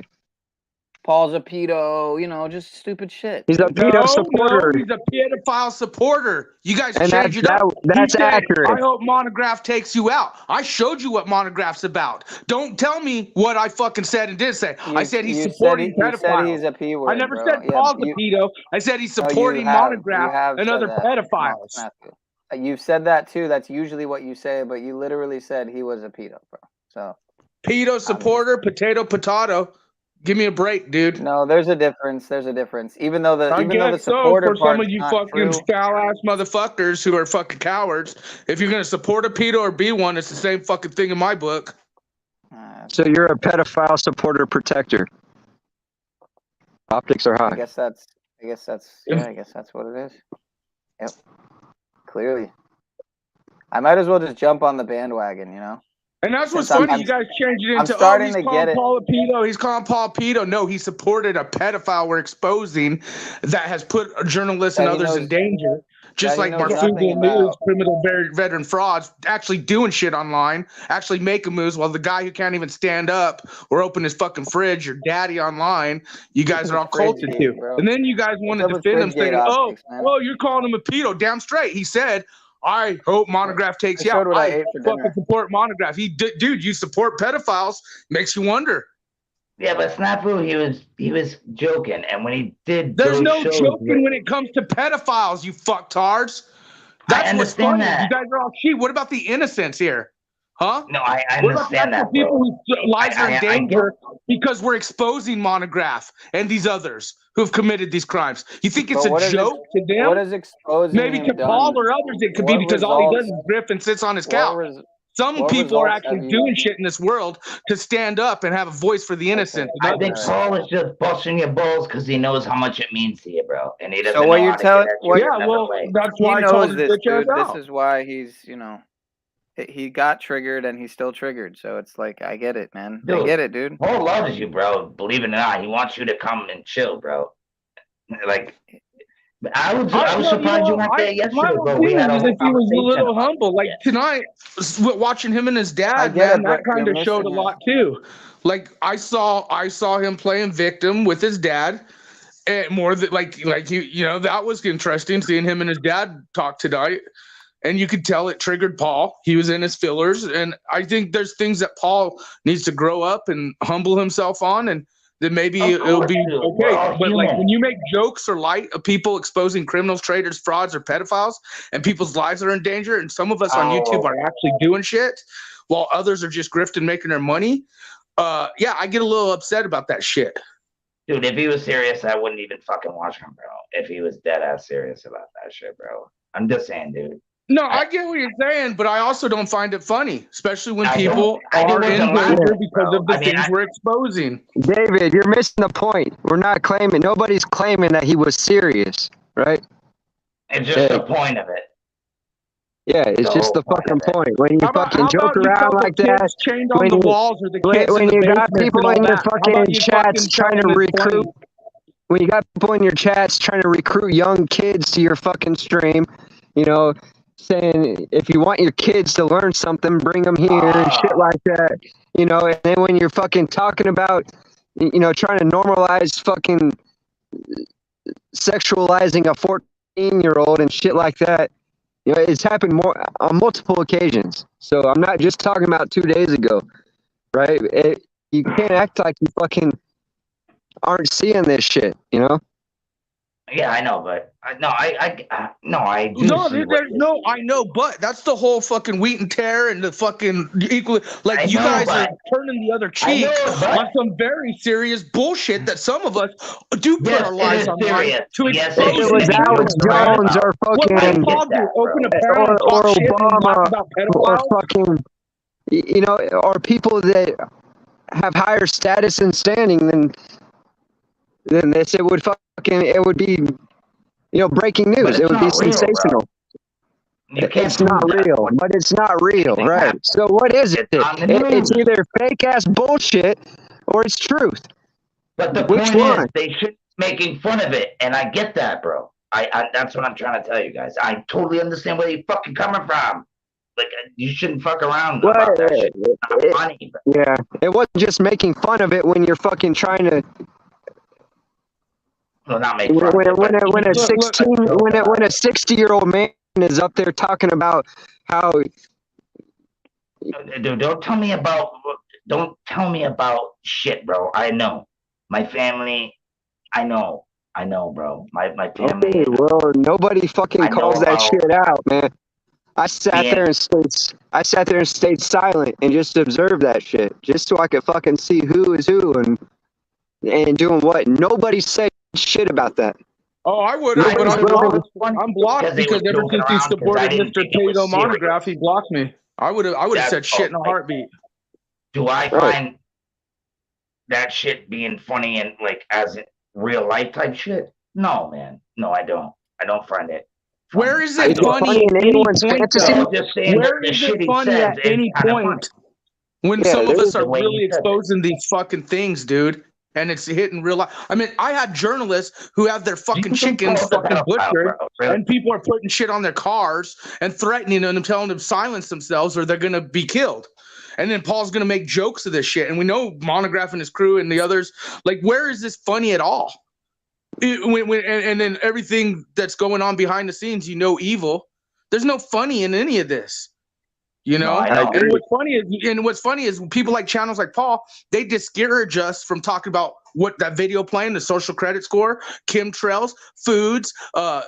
Paul's a pedo, just stupid shit. He's a pedo supporter. No, he's a pedophile supporter. You guys And change it up. that's Oh, You said, accurate. I hope Monograph takes you out. I showed you what Monograph's about. Don't tell me what I fucking said and did say. I said he's supporting You said pedophiles. he's a p word. I never bro. said Yeah, Paul's a pedo. I said he's supporting You Monograph have and said other that, pedophiles. Matthew. You've said that too. That's usually what you say, but you literally said he was a pedo, bro. So Pedo supporter, potato. Give me a break, dude. no, there's a difference. There's a difference. Even though the I even though the guess so supporter for some part's of you not fucking true. foul ass motherfuckers who are fucking cowards. If you're gonna support a pedo or be one, it's the same fucking thing in my book. So you're a pedophile supporter protector. Optics are I high. guess that's what it is. Yep. Clearly. I might as well just jump on the bandwagon, And that's what's Since funny. I'm- You guys changed it I'm into, starting he's to calling get it. Paul a pedo. He's calling Paul a pedo. No, he supported a pedophile we're exposing that has put journalists and That he others in knows- danger. Just that he like knows nothing Marfugo News, about. criminal veteran frauds, actually doing shit online, actually making moves while the guy who can't even stand up or open his fucking fridge, your daddy online, you guys are all culted Fridge to. gate, bro. And then you guys want to What's up with defend him fridge gate saying, optics, man? you're calling him a pedo. Damn straight. He said, I hope Monograph takes I you showed out. what I ate for fucking dinner. support Monograph. Dude, you support pedophiles. Makes you wonder. Yeah, but Snafu, he was joking, and when he did, There's those no shows joking when it comes to pedophiles, you fucktards. That's what's understand funny. that. You guys are all cheap. What about the innocents here? Huh? No, I What about the understand actual that, people bro. whose lives are I in get- danger because we're exposing Monograph and these others who've committed these crimes? You think it's But a what is joke to them? What is exposing Maybe him to Paul done? or others it could be What because all he does results? is grift and sits on his What couch. res- Some what people are results have actually you- doing shit in this world to stand up and have a voice for the innocent. I think Paul is just busting your balls because he knows how much it means to you, bro, and he doesn't So what know you're how to telling? get at you another way. that's He why I told knows his this, bitch ass dude. This out. is why he's, he got triggered and he's still triggered. So it's like, I get it, man. I Dude, get it, dude. Paul loves you, bro. Believe it or not, he wants you to come and chill, bro. Like, I was surprised you weren't there yesterday, My whole bro. We thing had a is whole if he was a conversation little about humble. Like it. tonight, watching him and his dad, get it, man, that but kind you're of showed a missing it. lot too. Like I saw him playing victim with his dad, and more than like you know, that was interesting seeing him and his dad talk tonight. And you could tell it triggered Paul. He was in his fillers, and I think there's things that Paul needs to grow up and humble himself on, and then maybe it'll be okay. But like when you make jokes or light of people exposing criminals, traitors, frauds, or pedophiles, and people's lives are in danger, and some of us on YouTube are actually doing shit, while others are just grifting, making their money. Yeah, I get a little upset about that shit. Dude, if he was serious, I wouldn't even fucking watch him, bro. If he was dead ass serious about that shit, bro. I'm just saying, dude. No, I get what you're saying, but I also don't find it funny, especially when I people are in danger because of the things we're exposing. David, you're missing the point. We're not claiming. Nobody's claiming that he was serious, right? It's just the point of it. Yeah, it's The just whole the point fucking of it. point. When you fucking joke you around got the like that, kids chained on when the you, walls or the kids when in the you got basements people and all in your that? How fucking about you chats fucking trying tell to them it's recruit, funny? when you got people in your chats trying to recruit young kids to your fucking stream, you know, saying if you want your kids to learn something, bring them here and shit like that, you know, and then when you're fucking talking about, you know, trying to normalize fucking sexualizing a 14-year-old and shit like that, you know, it's happened more on multiple occasions. So I'm not just talking about 2 days ago, right? You can't act like you fucking aren't seeing this shit, you know? Yeah, I know, but I do No, see what there's you're no, I know, but that's the whole fucking wheat and tear and the fucking equal. Like I you know, guys are but- turning the other I know, cheek but- on some very serious bullshit that some of us do put Yes, our it lives is on serious. to Yes, expose If it was these Alex criminals, Jones or What did fucking, Paul do? Open a panel and or talk shit and laugh Obama, about or pedophiles? fucking, you know, or people that have higher status and standing than this, it would be, you know, breaking news. But It it's would be not real, bro. sensational. You can't It's not prove that. real, but it's not real, Anything right? happens. So what is it? It's on the It's news. either fake ass bullshit or it's truth. But the Which point one? is, they should be making fun of it, and I get that, bro. I that's what I'm trying to tell you guys. I totally understand where you're fucking coming from. Like, you shouldn't fuck around about that shit. It's not funny. But Yeah, it wasn't just making fun of it when you're fucking trying to. well, not make fun of it. When a Look, 16 when a 60-year-old man is up there talking about how. dude, don't tell me about shit, bro. I know my family. I know, bro. My family. Okay, well, nobody fucking I know calls that about shit out, man. I sat being- there and stayed silent and just observed that shit, just so I could fucking see who is who and doing what. Nobody said shit about that. Oh, I would have, but I'm Nobody's blocked. I'm blocked they because were ever joking since he around 'cause I supported didn't Mr. think it was Tato serious. Monograph, he blocked me. I would have That's said shit in a okay. heartbeat. Do I find that shit being funny and like as in real life type shit? No, man. No, I don't. I don't find it. Where is Is it it funny funny in at any anyone's point, fantasy? though? I'm just saying Where the is shit it he funny says at is any kind of point? When Yeah, some of us the are way really he said it. exposing these fucking things, dude, and it's hitting real life. I mean, I had journalists who have their fucking chickens call it a fucking pedophile, butchered, bro. Really? and people are putting shit on their cars and threatening them, telling them to silence themselves or they're gonna be killed. And then Paul's gonna make jokes of this shit, and we know Monograph and his crew and the others. Like, where is this funny at all? And then everything that's going on behind the scenes, you know, evil. There's no funny in any of this. You know, I know. and what's funny is people like channels like Paul, they discourage us from talking about what that video playing, the social credit score, chemtrails, foods.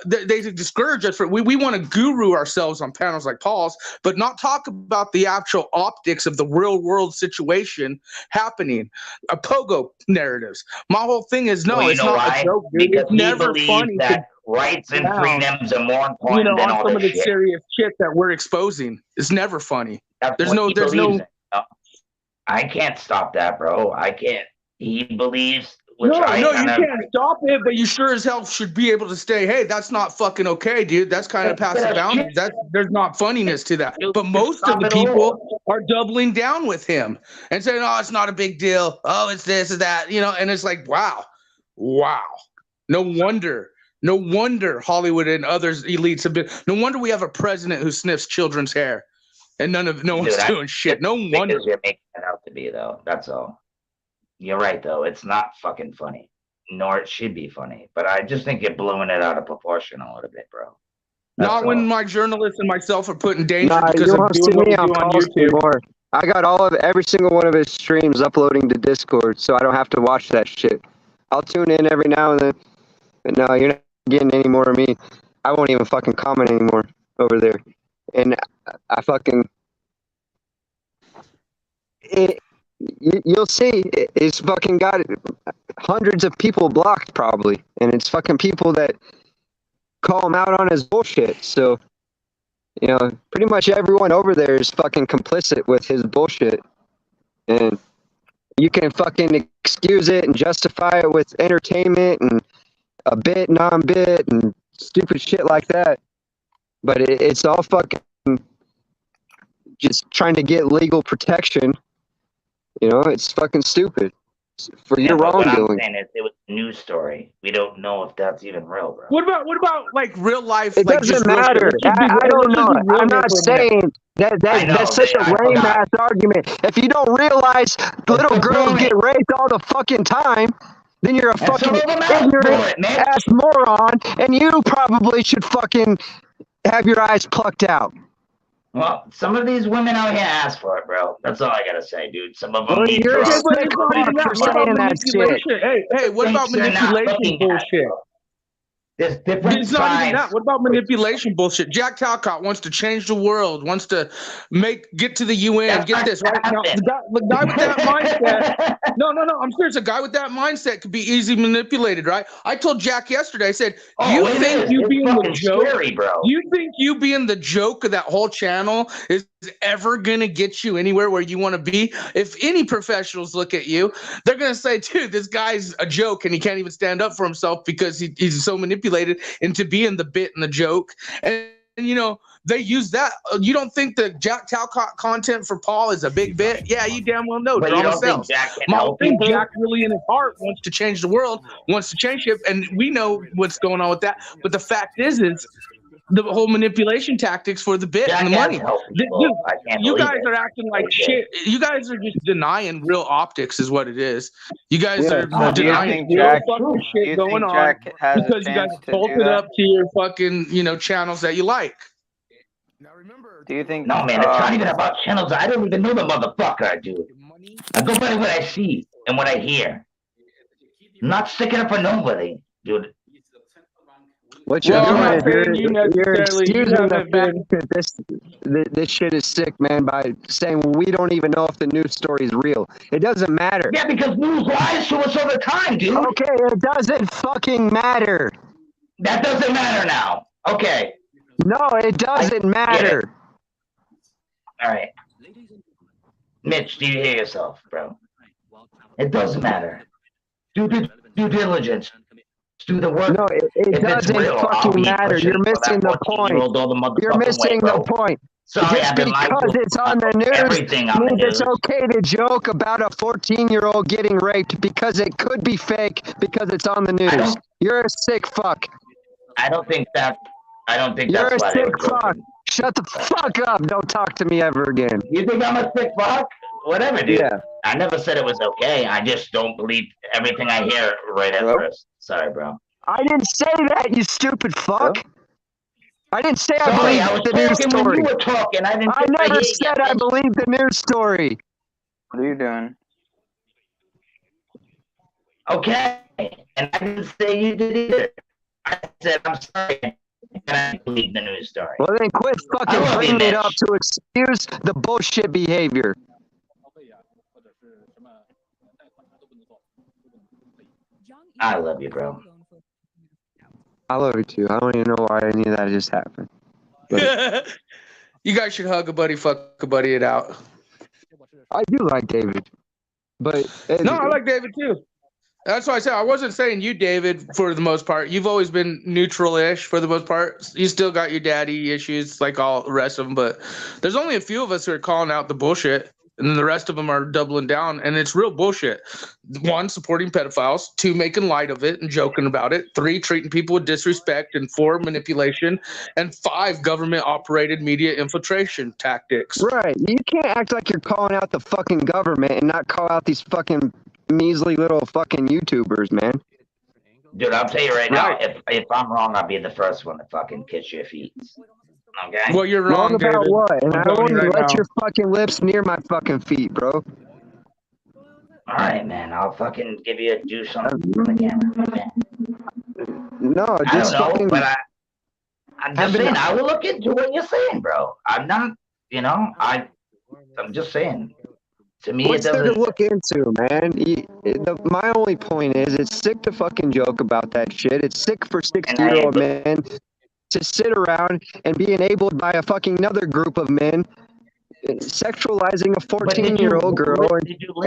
They discourage us for we want to guru ourselves on panels like Paul's, but not talk about the actual optics of the real world situation happening. Pogo narratives. My whole thing is no, Well, you it's know not why? a joke, dude. Because It's he never believes funny to that rights and down, freedoms are more you important know, than on all some of this the shit. serious shit that we're exposing. It's never funny. That's There's what no, he there's believes no. in. I can't stop that, bro. I can't. He believes, which No, I you kind of. can't stop it, but you sure as hell should be able to say, "Hey, that's not fucking okay, dude. That's kind of past the boundaries. There's not funniness to that." But most of the people are doubling down with him and saying, "Oh, it's not a big deal. Oh, it's this, is that," you know. And it's like, wow. No wonder. No wonder Hollywood and others elites have been. No wonder we have a president who sniffs children's hair, and no one's Dude, doing shit. No wonder. Because you're making it out to be, though. That's all. You're right, though. It's not fucking funny, nor it should be funny. But I just think you're blowing it out of proportion a little bit, bro. Not when my journalists and myself are put in danger Nah, because you of won't doing see what me we do on on calls YouTube. anymore. I got every single one of his streams uploading to Discord, so I don't have to watch that shit. I'll tune in every now and then, but no, you're not getting any more of me. I won't even fucking comment anymore over there. And I fucking you'll see it's fucking got hundreds of people blocked probably, and it's fucking people that call him out on his bullshit. So, you know, pretty much everyone over there is fucking complicit with his bullshit, and you can fucking excuse it and justify it with entertainment and a bit, non-bit, and stupid shit like that. But it's all fucking just trying to get legal protection. You know, it's fucking stupid for your But what I'm wrongdoing. saying is, it was a news story. We don't know if that's even real, bro. What about like real life? It like doesn't just real shit? matter. Let's just be I real- don't let's just know. be real I'm here not for a minute. saying that's such a lame ass argument. If you don't realize little girls get raped all the fucking time, then you're a And some fucking of them ask for ignorant it, man. ass moron, and you probably should fucking have your eyes plucked out. Well, some of these women out here ask for it, bro. That's all I gotta say, dude. Some of them Well, need you're drugs. But it's not even that. for What about saying that manipulation? Hey, what about Things they're not manipulation looking at, bullshit? bro. There's different It's not even sides. that. What about manipulation bullshit? Jack Talcott wants to change the world, wants to get to the UN. That's Get not this right now. happening. The guy with that mindset. No. I'm serious. A guy with that mindset could be easily manipulated, right? I told Jack yesterday. I said, "You it think is. you It's being the fucking joke? scary, bro. You think you being the joke of that whole channel is ever gonna get you anywhere where you want to be? If any professionals look at you, they're gonna say, dude, this guy's a joke and he can't even stand up for himself because he's so manipulated into being the bit and the joke." And you know, they use that. You don't think the Jack Talcott content for Paul is a big bit? Yeah, you damn well know. But you Drama don't think sells. Jack can I help think people? Jack really in his heart wants to change the world, wants to change it, and we know what's going on with that. But the fact is the whole manipulation tactics for the bit and the money. You guys are acting like shit. You guys are just denying real optics, is what it is. You guys are So do you denying think real Jack? fucking Do shit you going think on Jack has a because you guys chance to bolt do it that? up to your fucking channels that you like. Do you think? No, man, it's not even about channels. I don't even know the motherfucker, dude. I go by what I see and what I hear. I'm not sticking up for nobody, dude. What you're Well, I'm doing not is saying you you're necessarily. You excusing the haven't fact been. that this shit is sick, man, by saying we don't even know if the news story is real. It doesn't matter. Yeah, because news lies to us all the time, dude. Okay, it doesn't fucking matter. That doesn't matter now. Okay. No, it doesn't matter. All right. Mitch, do you hear yourself, bro? It doesn't matter. Do the due diligence. Do the work. No, it If it's doesn't real, I'll fucking be matter. pushing You're for that missing the 14-year-old point. all the motherfucking You're missing way, the bro. point. Sorry, Just I've been lied because to it's on the news everything on the means it's news. okay to joke about a 14-year-old getting raped because it could be fake because it's on the news. You're a sick fuck. I don't think You're that's a why they sick were joking. fuck. Shut the fuck up. Don't talk to me ever again. You think I'm a sick fuck? Whatever, dude. Yeah. I never said it was okay. I just don't believe everything I hear right at first. Sorry, bro. I didn't say that, you stupid fuck. I didn't say I Sorry, I believed was the news talking when story. you were talking. I didn't I think I never hear said I believed the news story. What are you doing? Okay. And I didn't say you did either. I said, I'm sorry. I believe the news story. Well, then quit I fucking love you, bringing it Mitch. up to excuse the bullshit behavior. I love you, bro. I love you too. I don't even know why any of that just happened. But You guys should hug a buddy, fuck a buddy it out. I do like David. But No, I like David too. That's why I said I wasn't saying you, David, for the most part. You've always been neutral-ish for the most part. You still got your daddy issues like all the rest of them, but there's only a few of us who are calling out the bullshit. and then the rest of them are doubling down, and it's real bullshit. 1, supporting pedophiles. 2, making light of it and joking about it. 3, treating people with disrespect, and 4, manipulation, and 5, government-operated media infiltration tactics. Right. You can't act like you're calling out the fucking government and not call out these fucking measly little fucking YouTubers, man. Dude, I'll tell you right now, if I'm wrong, I'll be the first one to fucking kiss your feet. Okay? Well, you're Wrong wrong, about David. what? And I'm I telling won't you even right let now. your fucking lips near my fucking feet, bro. All right, man. I'll fucking give you a do something from the camera. Okay? No, I don't just know, fucking. but I'm just I've been- saying, I will look into what you're saying, bro. I'm not, you know, I'm just saying. To me, What's it there to doesn't. look into, man? My only point is, it's sick to fucking joke about that shit. It's sick for 60-year-old men to sit around and be enabled by a fucking another group of men sexualizing a 14-year-old girl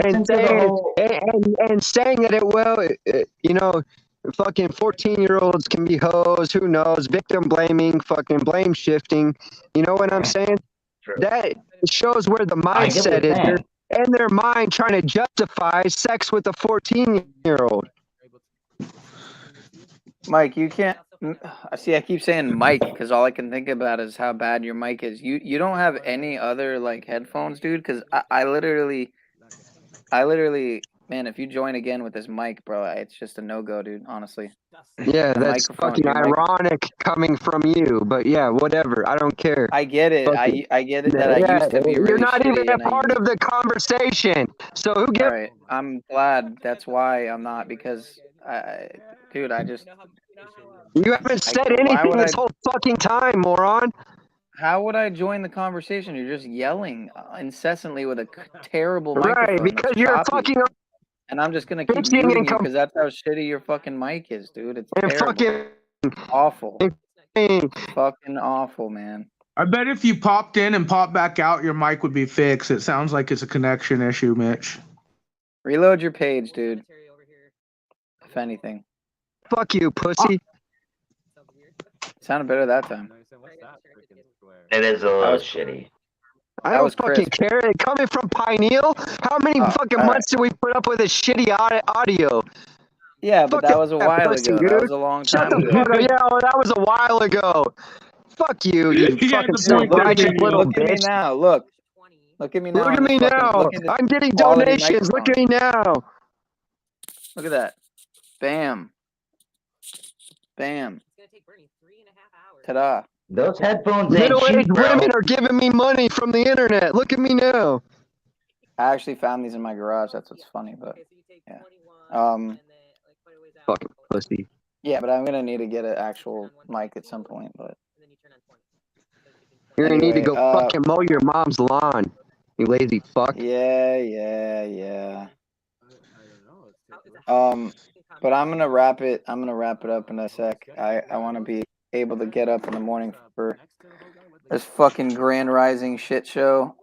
and saying that you know, fucking 14-year-olds can be hoes. Who knows? Victim blaming, fucking blame shifting. You know what I'm saying? That shows where the I get what mindset you're is. saying. They're in their mind trying to justify sex with a 14-year-old. Mike, you can't. See, I keep saying Mike because all I can think about is how bad your mic is. You don't have any other like headphones, dude? Because I literally, man, if you join again with this mic, bro, it's just a no go, dude. Honestly. Yeah, The that's microphone, fucking your mic- ironic coming from you, but yeah, whatever. I don't care. I get it. Fucking- I get it that I Yeah, used to be really you're not even shitty a and I part of the conversation. So who All gives? right, I'm glad. That's why I'm not because dude, I just. You haven't said why anything would this I? whole fucking time, moron. How would I join the conversation? You're just yelling incessantly with a terrible Right, microphone. because that's you're choppy. fucking And I'm just gonna keep bitching muting and you because that's how shitty your fucking mic is, dude. It's and terrible. fucking Awful. Fucking awful, man. I bet if you popped in and popped back out, your mic would be fixed. It sounds like it's a connection issue, Mitch. Reload your page, dude. If anything. Fuck you, pussy. Sounded better that time. It is a little shitty. I That don't was fucking crisp. care. Coming from Pineal, how many fucking all months did we put up with this shitty audio? Yeah, but Fuck that was a while pussy, ago. dude. That was a long Shut time the ago. fuck up. Yeah, well, that was a while ago. Fuck you, you He had fucking the point there, self-righteous Daniel. little Look at me bitch. now. Look at me now. Look on at this me fucking, now. Look at this I'm getting quality donations. Look microphone. at me now. Look at that. Bam. Bam. Ta-da. Those headphones ain't Middle-aged cheap, bro. women are giving me money from the internet. Look at me now. I actually found these in my garage. That's what's funny, but yeah. Fucking pussy. Yeah, but I'm gonna need to get an actual mic at some point. But You're gonna need to anyway, go fucking mow your mom's lawn. You lazy fuck. Yeah. But I'm gonna wrap it. I'm gonna wrap it up in a sec. I want to be able to get up in the morning for this fucking Grand Rising shit show.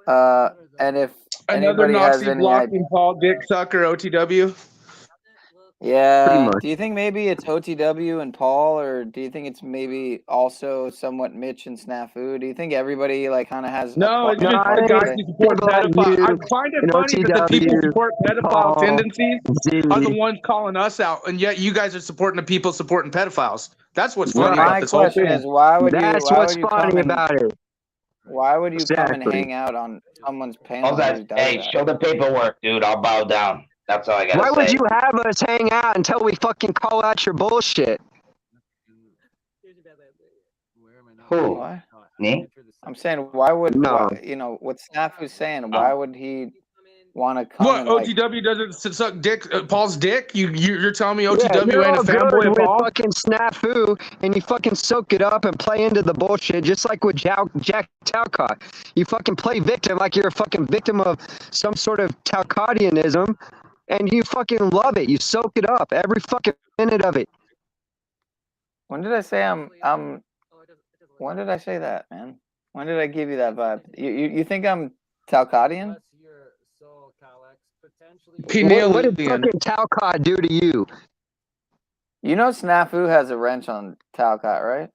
And if Another anybody has Nazi any blocking Paul Dick Sucker OTW. Yeah. Do you think maybe it's OTW and Paul, or do you think it's maybe also somewhat Mitch and Snafu? Do you think everybody like kind of has? No, it's just part the to guys play? who support pedophiles. I find it and funny that the people who OTW, support pedophile Paul, tendencies are the Z. ones calling us out, and yet you guys are supporting the people supporting pedophiles. That's what's Well, funny my about this whole question thing. is, why would That's you what's come funny and about it. why would you come and Exactly. hang out on someone's All panel who that, does hey, that? show the paperwork, dude. I'll bow down. That's all I gotta Why say. would you have us hang out until we fucking call out your bullshit? Who? What? Me? I'm saying, why would No. what Snafu's saying? Why would he want to come What and like? OTW doesn't suck dick? Paul's dick? You're telling me Yeah, OTW you're ain't a all good fanboy of with Paul? fucking snafu, and you fucking soak it up and play into the bullshit, just like with Jack Talcott. You fucking play victim like you're a fucking victim of some sort of Talcottianism, and you fucking love it. You soak it up, every fucking minute of it. When did I say I'm? When did I say that, man? When did I give you that vibe? You think I'm Talcottian? What did Penalian. fucking Talcott do to you? You know Snafu has a wrench on Talcott, right?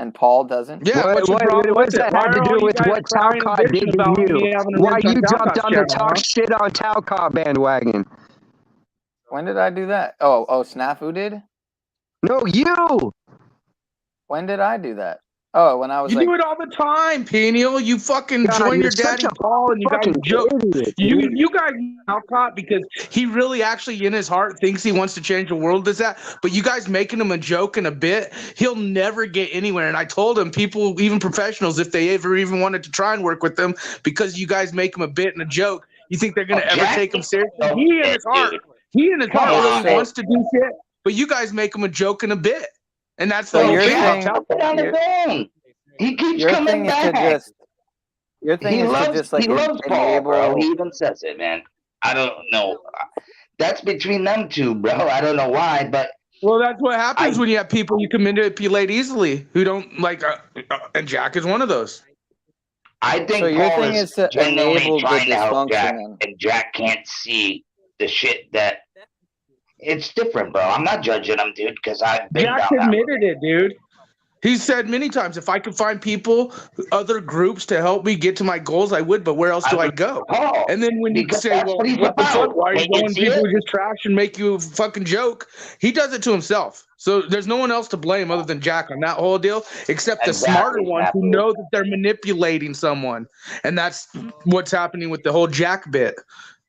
and Paul doesn't. Yeah, What, what's your what, problem what with does it? that Why have to are do all you with guys what crying and Talcott did bitching to about you? me having a Why rich on you jumped Talcott's on the channel, talk huh? shit on Talcott bandwagon? When did I do that? Oh, Snafu did? No, you. When did I do that? Oh, when I was You like, do it all the time, Peniel. You fucking God, join you're your such daddy a Paul and you guys fucking joke. idiot, dude. You guys Talcott because he really actually in his heart thinks he wants to change the world, does that? But you guys making him a joke and a bit, he'll never get anywhere. And I told him, people, even professionals, if they ever even wanted to try and work with them, because you guys make him a bit and a joke, you think they're gonna ever take him seriously? He in his heart really so, wants to do shit, but you guys make him a joke and a bit. And that's the so whole your thing about thing, Talcott. on his own. He keeps your coming thing is to back. just, your thing He is to loves just like Paul, bro. He enable. even says it, man. I don't know. That's between them two, bro. I don't know why, but Well, that's what happens when you have people you can manipulate easily who don't like, and Jack is one of those. I think So your Paul thing is is to genuinely enable the trying to help Jack, dysfunction. and Jack can't see the shit that it's different, bro. I'm not judging him, dude, because I've been Jack down that road. admitted it, dude. He said many times, if I could find people, other groups to help me get to my goals, I would. But where else do I go? Paul, And then when you because say, that's well, what he's what the fuck? about. Why are you Can't you going see people it? who just trash and make you a fucking joke? He does it to himself. So there's no one else to blame other than Jack on that whole deal, except the smarter Exactly, ones who Snafu. know that they're manipulating someone. And that's what's happening with the whole Jack bit.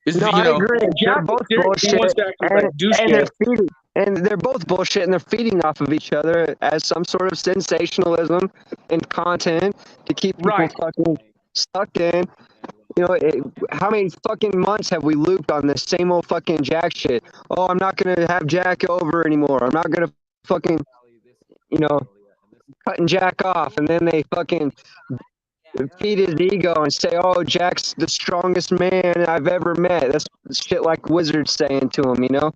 Is, No, you I know, agree. They're Jack both is serious. He bullshit, wants to actually and like do and they're shit. feeding, and they're both bullshit, and they're feeding off of each other as some sort of sensationalism and content to keep people Right. fucking sucked in. You know, how many fucking months have we looped on this same old fucking Jack shit? Oh, I'm not gonna have Jack over anymore. I'm not gonna fucking, you know, cutting Jack off, and then they fucking feed his ego and say, "Oh, Jack's the strongest man I've ever met." That's shit like Wizards saying to him, you know.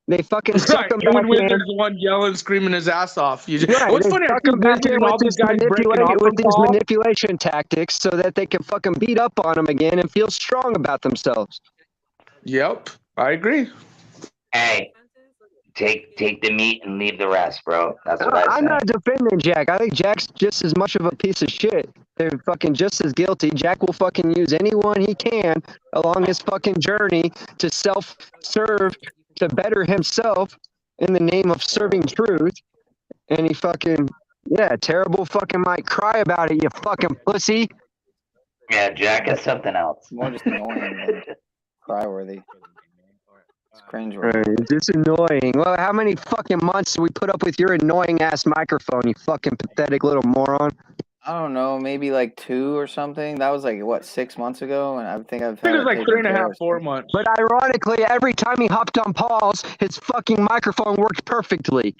They fucking suck Right. him And back when Wizards in. the one yelling, screaming his ass off. Right, What's they funny, I suck keep him back in visiting with all these this guys breaking off with from these Paul. manipulation tactics so that they can fucking beat up on him again and feel strong about themselves. Yep, I agree. Hey, take the meat and leave the rest, bro. That's what I I'm say. not defending Jack. I think Jack's just as much of a piece of shit. They're fucking just as guilty. Jack will fucking use anyone he can along his fucking journey to self-serve, to better himself in the name of serving truth. And he fucking, yeah, terrible fucking might cry about it, you fucking pussy. Yeah, Jack is something else. More just annoying than cry-worthy. It's cringeworthy. Right, it's just annoying. Well, how many fucking months did we put up with your annoying ass microphone, you fucking pathetic little moron? I don't know, maybe like 2 or something. That was like what, 6 months ago, and I think I've I think had it was it like taken 3.5, care of 4 since. months. But ironically, every time he hopped on Paul's, his fucking microphone worked perfectly.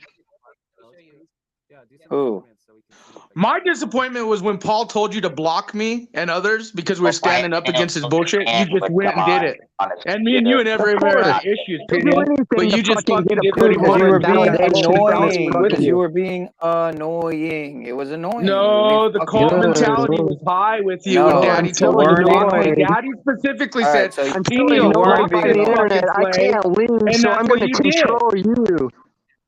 Who? My disappointment was when Paul told you to block me and others because we were standing up against his bullshit. You just went and did it. And me and you never ever had issues, Pinion. But you just fucking did what he Because you wanted were to being do. I was annoying. with Because you you. were being annoying. It was annoying. No, the cult mentality was high with you when No, Daddy until told you you to block me. weren't Daddy specifically All right, said, so Pinion, you weren't block being by the this annoying. fucking internet, I slave. can't leave, And so that's I'm what going to you did. control you.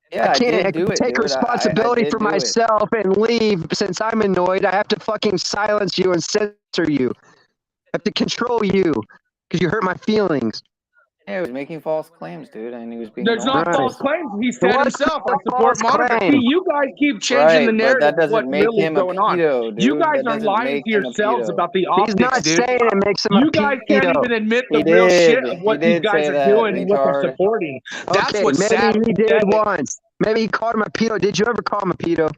Yeah, I can't did do it, take dude. I responsibility did for do it. myself and leave since I'm annoyed. I have to fucking silence you and censor you. I have to control you because you hurt my feelings. Yeah, he was making false claims, dude, and he was being There's annoying. not false claims. He said was himself, I a support false monitor. claim. See, you guys keep changing the Right, but narrative that of what doesn't make really is him a going on. pedo, dude. You guys That are doesn't lying make to him a yourselves pedo. about the He's optics, not dude. saying it makes him You a guys can't pedo. even admit He the real shit did. of what He these did guys say are that, doing and what they're retard. supporting. That's Okay, what's sad maybe and he did pathetic. once. Maybe he called him a pedo. Did you ever call him a pedo?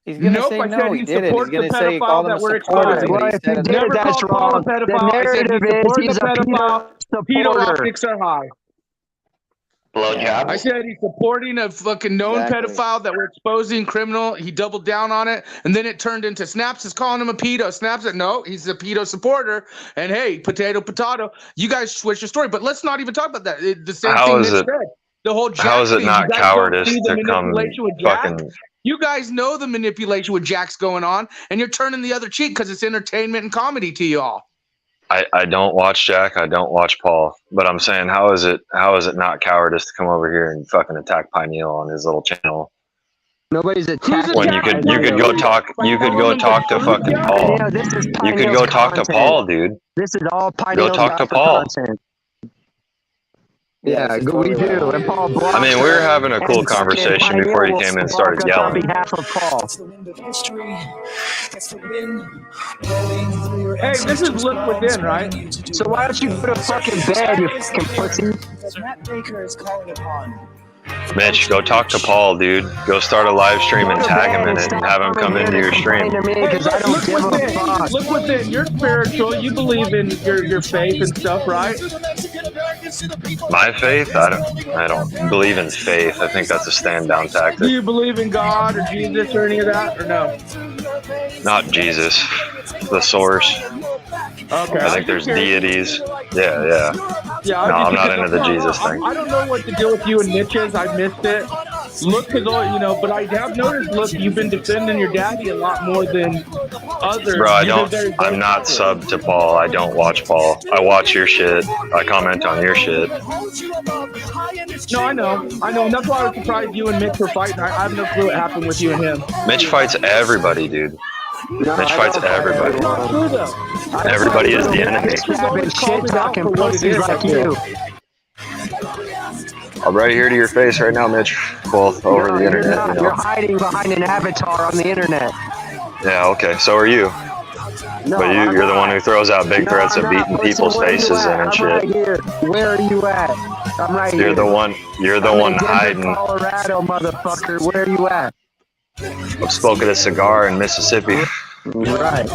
He's gonna Nope, say I no, said he he didn't. He's supports the gonna say he called pedophile him a that we're supporter, exposing. but Well, he if he said did, Never that's called Paul a wrong. The pedophile. I said he narrative is supported he's the a pedo pedophile. Pedo supporter. optics are high. Blowjob. I said he's supporting a fucking known Exactly. pedophile that we're exposing, criminal. He doubled down on it, and then it turned into Snaps is calling him a pedo. Snaps said no, he's a pedo supporter. And hey, potato. You guys switch your story, but let's not even talk about that. The same How thing is Mitch it? said. The whole How Jack is it thing. You not guys don't cowardice see the to come manipulation with Jack. fucking? You guys know the manipulation with Jack's going on, and you're turning the other cheek because it's entertainment and comedy to you all. I don't watch Jack. I don't watch Paul. But I'm saying, how is it not cowardice to come over here and fucking attack Pineal on his little channel? Nobody's attacking. When you could go talk to fucking Paul. Yeah, this is You could go talk to Paul, dude. This is all Go Pineal's talk to gospel Paul. content. Yeah, Yeah, this is we totally do. what And Paul I blocks mean, we were us, having a cool and conversation Pineal before you will came in and spark started us on yelling. behalf of Paul. Hey, this is Look Within, right? So why don't you go to fucking bed, you fucking pussy? Mitch, go talk to Paul, dude. Go start a live stream and tag him in it and have him come into your stream. Hey, look within. Look within. You're spiritual. You believe in your faith and stuff, right? My faith? I don't believe in faith. I think that's a stand down Do tactic. you believe in God or Jesus or any of that, or no? Not Jesus, the source. Okay. I think there's deities. Yeah. Yeah, No, I'm not into the Jesus thing. I don't know what to do with you and Mitch is. I missed it. Look, but I have noticed. Look, you've been defending your daddy a lot more than others. Bro, I'm not sub to Paul. I don't watch Paul. I watch your shit. I comment on your shit. No, I know, and that's why I was surprised you and Mitch were fighting. I have no clue what happened with you and him. Mitch fights everybody, dude. Mitch fights everybody. Everybody is the enemy. Shit talking pussies like you. I'm right here to your face right now, Mitch. Both over the internet. You know? You're hiding behind an avatar on the internet. Yeah, okay. So are you. No, But you're the one who throws out big threats of beating people's faces in and I'm shit. right here. Where are you at? I'm right here. You're the one I'm in hiding. Denver, Colorado, motherfucker. Where are you at? I'm smoking a cigar in Mississippi. Right.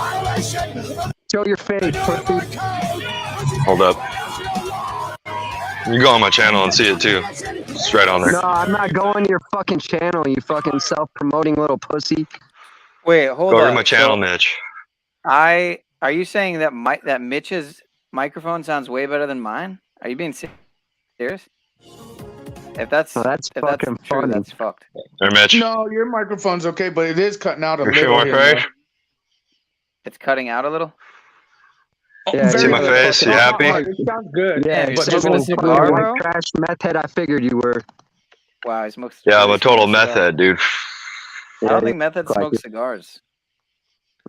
Show your face, pussy. Hold up. You go on my channel and see it too. It's right on there. No, I'm not going to your fucking channel, you fucking self-promoting little pussy. Wait, hold Go up. to my channel, Mitch. Are you saying that that Mitch's microphone sounds way better than mine? Are you being serious? If that's fucking true, funny. that's fucked. Hey, Mitch. No, your microphone's okay, but it is cutting out a You see little. my here, face? man. It's cutting out a little. Yeah, See my face? You happy? It sounds good. Yeah, you're but smoking a just cigar, bro? like trash meth head I figured you were. Wow, he smokes. Yeah, I'm a really total smokes meth cigars. head, dude. I don't Yeah, think meth heads like smoke it. cigars.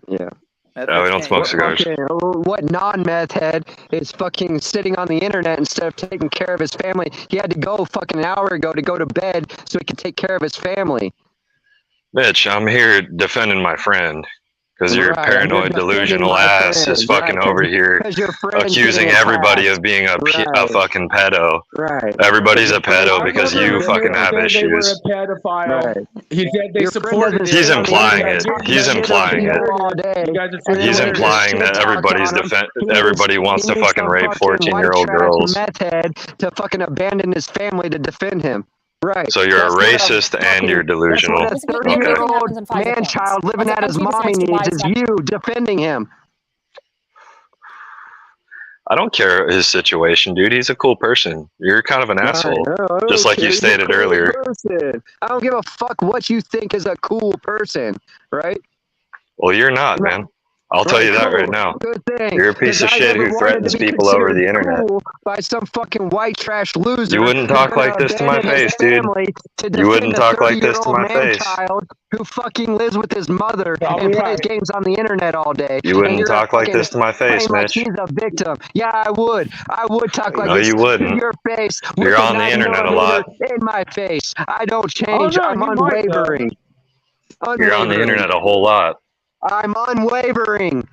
Yeah. Meth No, we heads don't can't smoke use- cigars. Okay, what non-meth head is fucking sitting on the internet instead of taking care of his family? He had to go fucking an hour ago to go to bed so he could take care of his family. Mitch, I'm here defending my friend. Because your Right, paranoid, you're delusional defending my ass is friend, fucking right, over here because your friend accusing didn't everybody pass. of being a Right. fucking pedo. Right. Everybody's a pedo I because never you said fucking have they were issues. a pedophile. Right. He said they Your friend supported doesn't it. He's sit on the implying internet it. talking He's shit on implying people it. all day. You guys are And then He's when freaking you implying shit that talk everybody's on him, everybody wants to he needs fucking some rape fucking 14-year-old white trash girls. meth head to fucking abandon his family to defend him. Right. So you're a That's what racist and you're delusional. That's what a Okay. 30-year-old man-child living at his mommy needs is you defending him. I don't care his situation, dude. He's a cool person. You're kind of an asshole. I don't Just like care. you He's a stated cool earlier. person. I don't give a fuck what you think is a cool person, right? Well, you're not, man. I'll tell you that cool. right now. Good thing. You're a piece of 'Cause I shit never who wanted threatens to be people over the considered internet. cool by some fucking white trash loser. You wouldn't who's talk gonna like this to my abandon his face, dude. family to You defend wouldn't a talk like this to 30-year-old my face. man-child who fucking lives with his mother Probably and plays right. games on the internet all day. You And wouldn't you're talk like fucking this to my face, playing like Mitch. he's a victim. Yeah, I would. I would talk like No, this you to wouldn't. your face with You're a on the 9 internet a millimeter lot. in my face. I don't Oh change. no, I'm you might though. unwavering. You're on the Unwavering. internet a whole lot. I'm unwavering.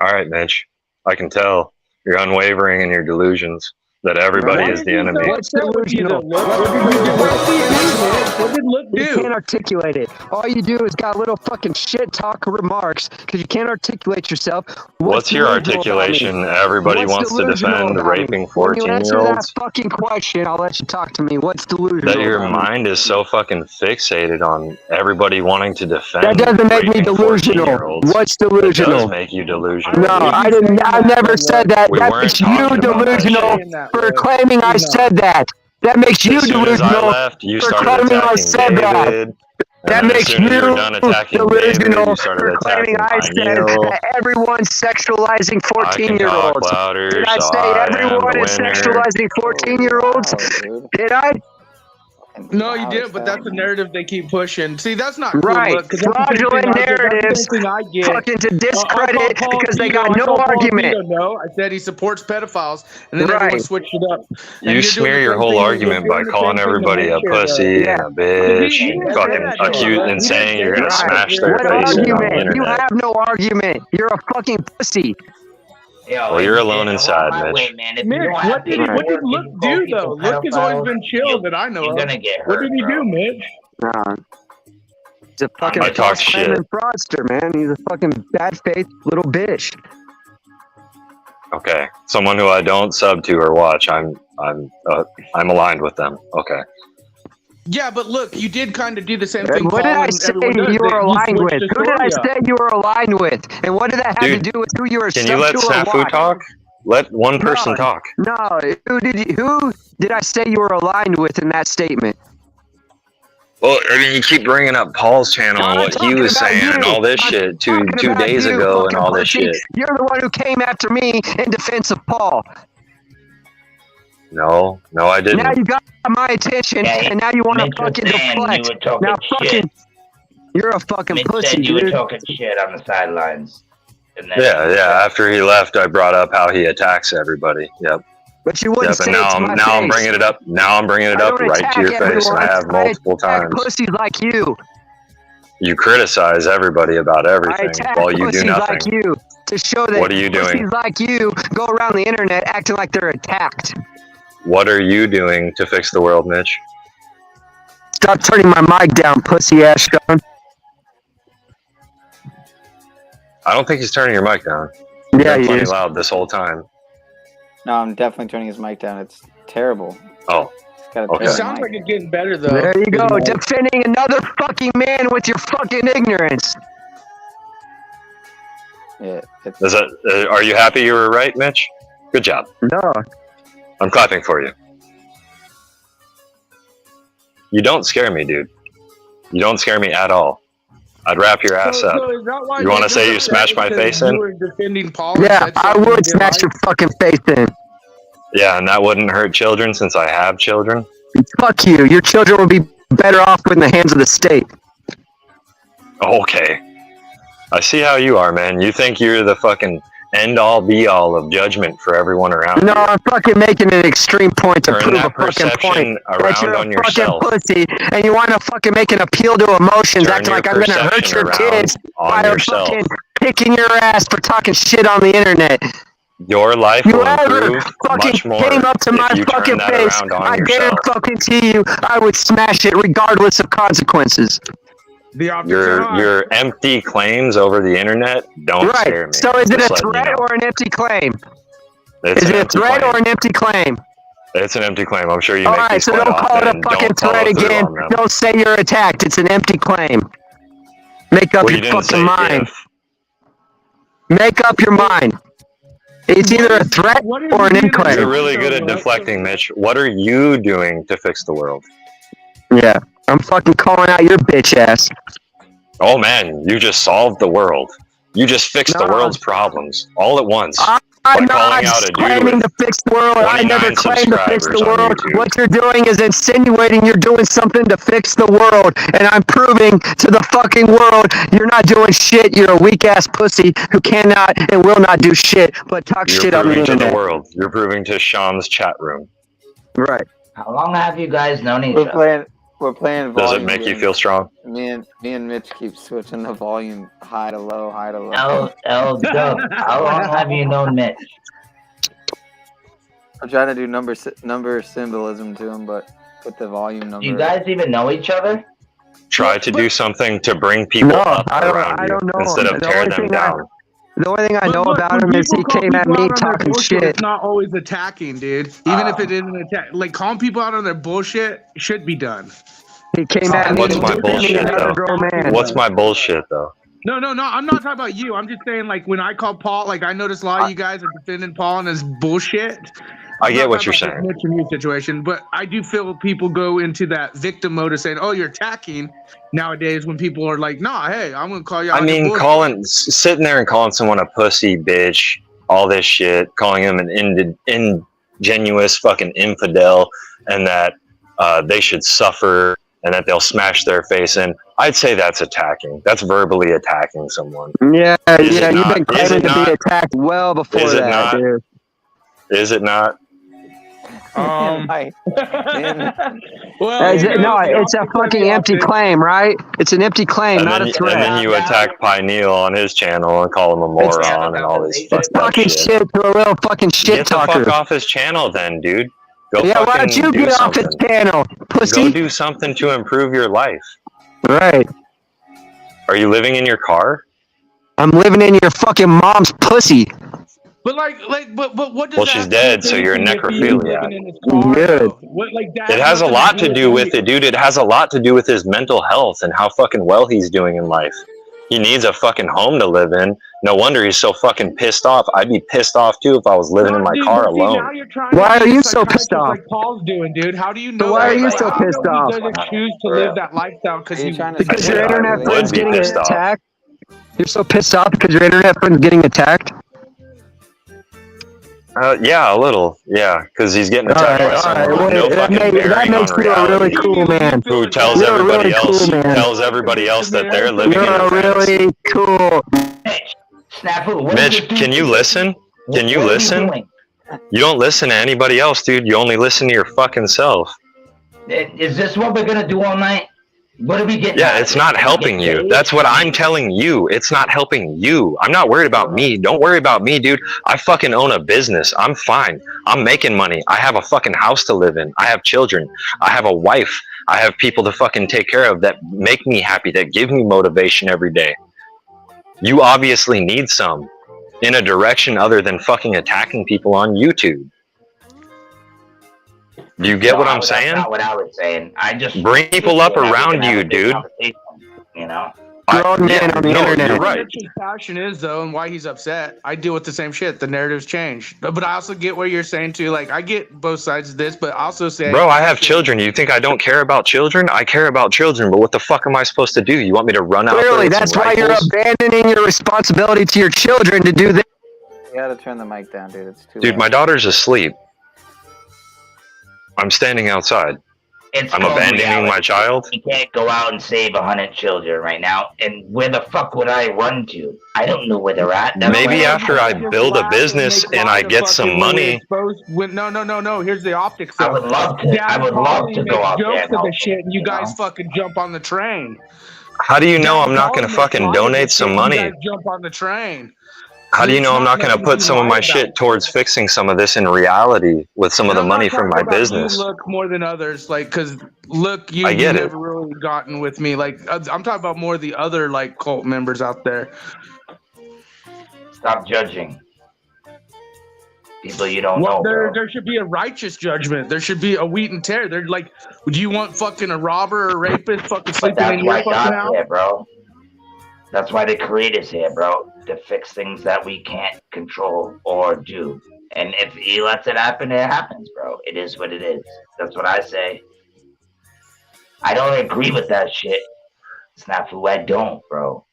All right, Mitch. I can tell. You're unwavering in your delusions that everybody Why is are the you enemy. so What's upset with you though, delusional? Luke? What did you do? What did you do, man? What did Luke You do? can't articulate it. All you do is got little fucking shit talk remarks because you can't articulate yourself. What's your delusional about me? articulation? Everybody What's wants to delusional defend about me? raping When you answer that 14-year-olds. fucking question, I'll let you talk to me. What's delusional That your about me? mind is so fucking fixated on everybody wanting to defend That doesn't make me raping delusional. 14-year-olds. What's It does delusional? make you I delusional. No, don't think I he's didn't. saying I that, never though, said Luke. that. We That weren't makes you talking about that delusional shit. Saying that, for Luke. claiming I He's not. said that. That makes you As soon as I delusional left, you for started claiming I attacking said that. David. And That then as makes soon as you were you done attacking David, delusional you started for claiming attacking I said Pineal. that everyone's sexualizing I can talk 14-year-olds. louder, Did I so say I am everyone the is winner. sexualizing 14-year-olds? Wow, dude. Did I? No, you Wow, did, it's but that's the that. narrative they keep pushing. See, that's not cool. Right. Look, 'cause that's the same thing Fraudulent I get. That's the narratives same thing I get. fucking to I discredit called Paul because they Tito. got I no called Paul argument. Tito. No, I said he supports pedophiles, and then everyone Right. switched it up. And You you're doing smear the your same whole thing. You're argument by doing the calling same thing to everybody a Mitch here, pussy though. and a bitch He and didn't say fucking that, though. acute Look, and he didn't saying say you're gonna that. Right. smash their What face in on the argument? You internet. have no argument. You're a fucking pussy. Yo, Well, you're and alone hold inside, my Mitch. way, man. If you Mitch, don't have what did paperwork Luke and you call do, people though? Luke has always pedophiles, been chill that I know you're of. gonna get What hurt, did he bro. do, Mitch? He's a fucking I talk false claim shit. and fraudster, man. He's a fucking bad faith little bitch. Okay, someone who I don't sub to or watch, I'm aligned with them. Okay. Yeah, but look, you did kind of do the same thing What did Paul I and say everyone does. you were aligned switched with? the Who did I story say up. you were aligned with? And what did that have Dude, to do with who you were Can sub you let to or Snafu what? talk? Let one person talk. No. Who did I say you were aligned with in that statement? Well, I mean, you keep bringing up Paul's channel and I'm what he talking was about saying and you. all this I'm shit two talking about days you, ago and fucking all this pussy. shit. You're the one who came after me in defense of Paul. No, I didn't. Now you got my attention, and now you want to fucking deflect. You were talking Now shit. fucking, you're a fucking Mitch pussy, said you were dude. talking shit on the sidelines. And then Yeah. After he left, I brought up how he attacks everybody. Yep. But you wouldn't Yep. say And it to my I'm face. bringing it up. Now I'm bringing it I up don't right attack to your face, and everyone. I have multiple I attack times. pussies like you. You criticize everybody about I everything attack while you do pussies nothing. like you to show that What are you pussies doing? like you go around the internet acting like they're attacked. What are you doing to fix the world, Mitch? Stop turning my mic down, pussy ass Sean. I don't think he's turning your mic down. Yeah, You've been he plenty is. loud this whole time. No, I'm definitely turning his mic down. It's terrible. Oh, It's got a okay. It terrible sounds mic. like it's getting better, though. There you go, Good night. defending another fucking man with your fucking ignorance. Yeah, it's, Is that, are you happy you were right, Mitch? Good job. No. I'm clapping for you. You don't scare me, dude. You don't scare me at all. I'd wrap your ass up. So is that why You want to did say you that? smashed my Because face you in? were defending Paul and Yeah, said I something you would didn't smash like? your fucking face in. Yeah, and that wouldn't hurt children since I have children. Fuck you. Your children would be better off in the hands of the state. Okay. I see how you are, man. You think you're the fucking end-all, be-all of judgment for everyone around No, you. I'm fucking making an extreme point to Turn prove a that fucking point. perception That around you're a on fucking yourself. pussy, and you want to fucking make an appeal to emotions, Turn acting your like I'm gonna hurt perception your around kids on by yourself. fucking kicking your ass for talking shit on the internet. Your life You will ever improve fucking much more came up to my if you turn fucking that face, around on I yourself. guarantee you I would smash it regardless of consequences. Your empty claims over the internet don't scare me. So is it Just a letting you threat know. or an empty claim? It's Is an it a empty threat claim. or an empty claim? It's an empty claim. I'm sure you All make right, these so quite don't call it often. a fucking Don't follow threat through again. on them. Don't say you're attacked. It's an empty claim. Make up Well, you your didn't fucking say mind. if. Make up your mind. It's either a threat or an inclaim. You're really good at deflecting, Mitch. What are you doing to fix the world? Yeah, I'm fucking calling out your bitch ass. Oh man, you just solved the world. You just fixed the No. world's problems all at once I'm by calling not out a dude claiming with to fix the world. I never 29 claimed to fix the subscribers on world. YouTube. What you're doing is insinuating you're doing something to fix the world. And I'm proving to the fucking world you're not doing shit. You're a weak ass pussy who cannot and will not do shit but talk You're shit on the proving to internet. the world. You're proving to Sean's chat room. Right. How long have you guys known each We're other? playing Does volume it make you games. feel strong? Me and Mitch keep switching the volume high to low, high to low. L Dub, how long have you known Mitch? I'm trying to do number symbolism to him, but with the volume number. Do you guys even know each other? Try to do something to bring people No, up I don't- around I you don't know instead him. of The tear only them thing I- down. The only thing I know Look, about when him is he people call came at people me out on their talking bullshit, shit. It's not always attacking, dude. Even if it isn't attack, like calling people out on their bullshit should be done. He came at me What's my defending bullshit another though? grown man. What's my bullshit though? No, I'm not talking about you. I'm just saying, like, when I call Paul, like, I noticed a lot of you guys are defending Paul and his bullshit. I get I'm what not you're talking about saying. this Mitch and you situation, but I do feel people go into that victim mode of saying, "Oh, you're attacking." Nowadays, when people are like, "Nah, hey, I'm gonna call you out." I on your mean, bullshit." sitting there and calling someone a pussy, bitch, all this shit, calling him an ingenuous fucking infidel, and that they should suffer and that they'll smash their face in. I'd say that's attacking. That's verbally attacking someone. Yeah, Is yeah, it you've not? been Is claiming it to not? be attacked well before Is it that, not? dude. Is it not? Well, No, it's a fucking empty claim, right? It's an empty claim, And not then, a and threat. then you attack Pineal on his channel and call him a moron and all this It's fucked up talking shit. shit to a real fucking shit Get the talker. fuck off his channel then, dude. Go Yeah, why fucking don't you do get something. off his channel, pussy? Go do something to improve your life. Right. Are you living in your car? I'm living in your fucking mom's pussy. but what does Well, that she's have to do dead, with so you're a anything if he is living necrophiliac. in his car, Good. though? What, like, that It has a nothing lot to with do with any- it, dude. It has a lot to do with his mental health and how fucking well he's doing in life. He needs a fucking home to live in. No wonder he's so fucking pissed off. I'd be pissed off too if I was living in my Dude, car but see, alone. now you're trying Why to are be you a so pissed psychiatrist off? like Paul's doing, dude. How do you know? why are you like, so how do you pissed know off? he doesn't choose to live that lifestyle because he Because your internet would friend's be getting pissed off. attacked? You're so pissed off because your internet friend's getting attacked? Yeah, a little. Yeah, because he's getting attacked by someone with no that fucking bearing makes on you a really reality. cool man. Who tells You're a everybody really else? cool man. Tells everybody else that they're living in You're a a fantasy. really cool. Snafu, what Mitch, is this can you dude- listen? Can you what are you listen? doing? You don't listen to anybody else, dude. You only listen to your fucking self. Is this what we're gonna do all night? What are we getting? Yeah, out of it's it? not Can we helping get you. paid? That's what I'm telling you. It's not helping you. I'm not worried about me. Don't worry about me, dude. I fucking own a business. I'm fine. I'm making money. I have a fucking house to live in. I have children. I have a wife. I have people to fucking take care of that make me happy, that give me motivation every day. You obviously need some in a direction other than fucking attacking people on YouTube. Do you get No, what I'm that's saying? not what I was saying. I just Bring people up We're not around gonna have you, a big dude. conversation, you know. Grown man on the internet. You're What right. Mitch's passion is, though, and why he's upset. I deal with the same shit. The narrative's changed. But I also get what you're saying, too. Like, I get both sides of this, but I also say... Bro, I have children. You think I don't care about children? I care about children, but what the fuck am I supposed to do? You want me to run out there Clearly, with that's some why you're rifles? abandoning your responsibility to your children to do this. You gotta turn the mic down, dude. It's too Dude, loud. my daughter's asleep. I'm standing outside. It's I'm called abandoning reality. my child. You can't go out and save 100 children right now. And where the fuck would I run to? I don't know where they're at. That's Maybe why after I build a business and I get some money. No. Here's the optics. I Though. would love to. Dad I would love Paulie to go makes out there jokes and of help the shit, and you guys know? fucking jump on the train. How do you know Dad I'm not going Paulie to makes fucking fun of donate this some shit, money? You guys jump on the train. How do you It's know I'm not going to nothing put to some of my lie shit about. towards fixing some of this in reality with some of And the I'm money not from talking my about business? You look more than others, like, because look, I get you've it. never really gotten with me. Like, I'm talking about more the other like cult members out there. Stop judging people you don't know, bro. There should be a righteous judgment. There should be a wheat and tear. They're like, do you want fucking a robber or a rapist fucking But sleeping that's in your why fucking God's house? here, bro. That's why the Creator's here, bro, to fix things that we can't control or do. And if He lets it happen, it happens, bro. It is what it is. That's what I say. I don't agree with that shit. Snafu, I don't, bro.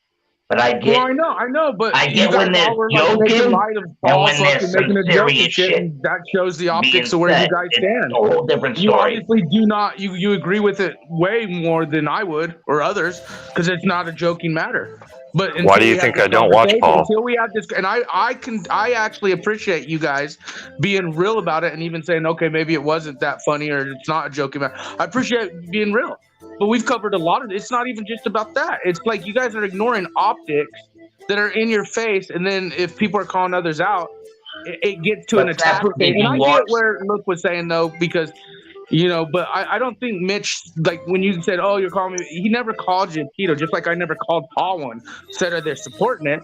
But I get. Well, I know, but I you get guys when there's all were like making joking light of and Paul when there's fucking some making a joke and serious shit, shit and that shows the optics being of where you said. guys It's stand. a whole different You story. obviously do not. You agree with it way more than I would or others because it's not a joking matter. But Why until do you we have think this I don't watch conversation, Paul? Until we have this, and I actually appreciate you guys being real about it and even saying, okay, maybe it wasn't that funny or it's not a joking matter. I appreciate being real. But we've covered a lot of it. It's not even just about that. It's like you guys are ignoring optics that are in your face, and then if people are calling others out, it gets to an But attack Snafu, thing. did And you I get watch? where Luke was saying though, because but I don't think Mitch, like when you said, oh, you're calling me, he never called you a pedo, just like I never called Paul one. Said they're supporting it.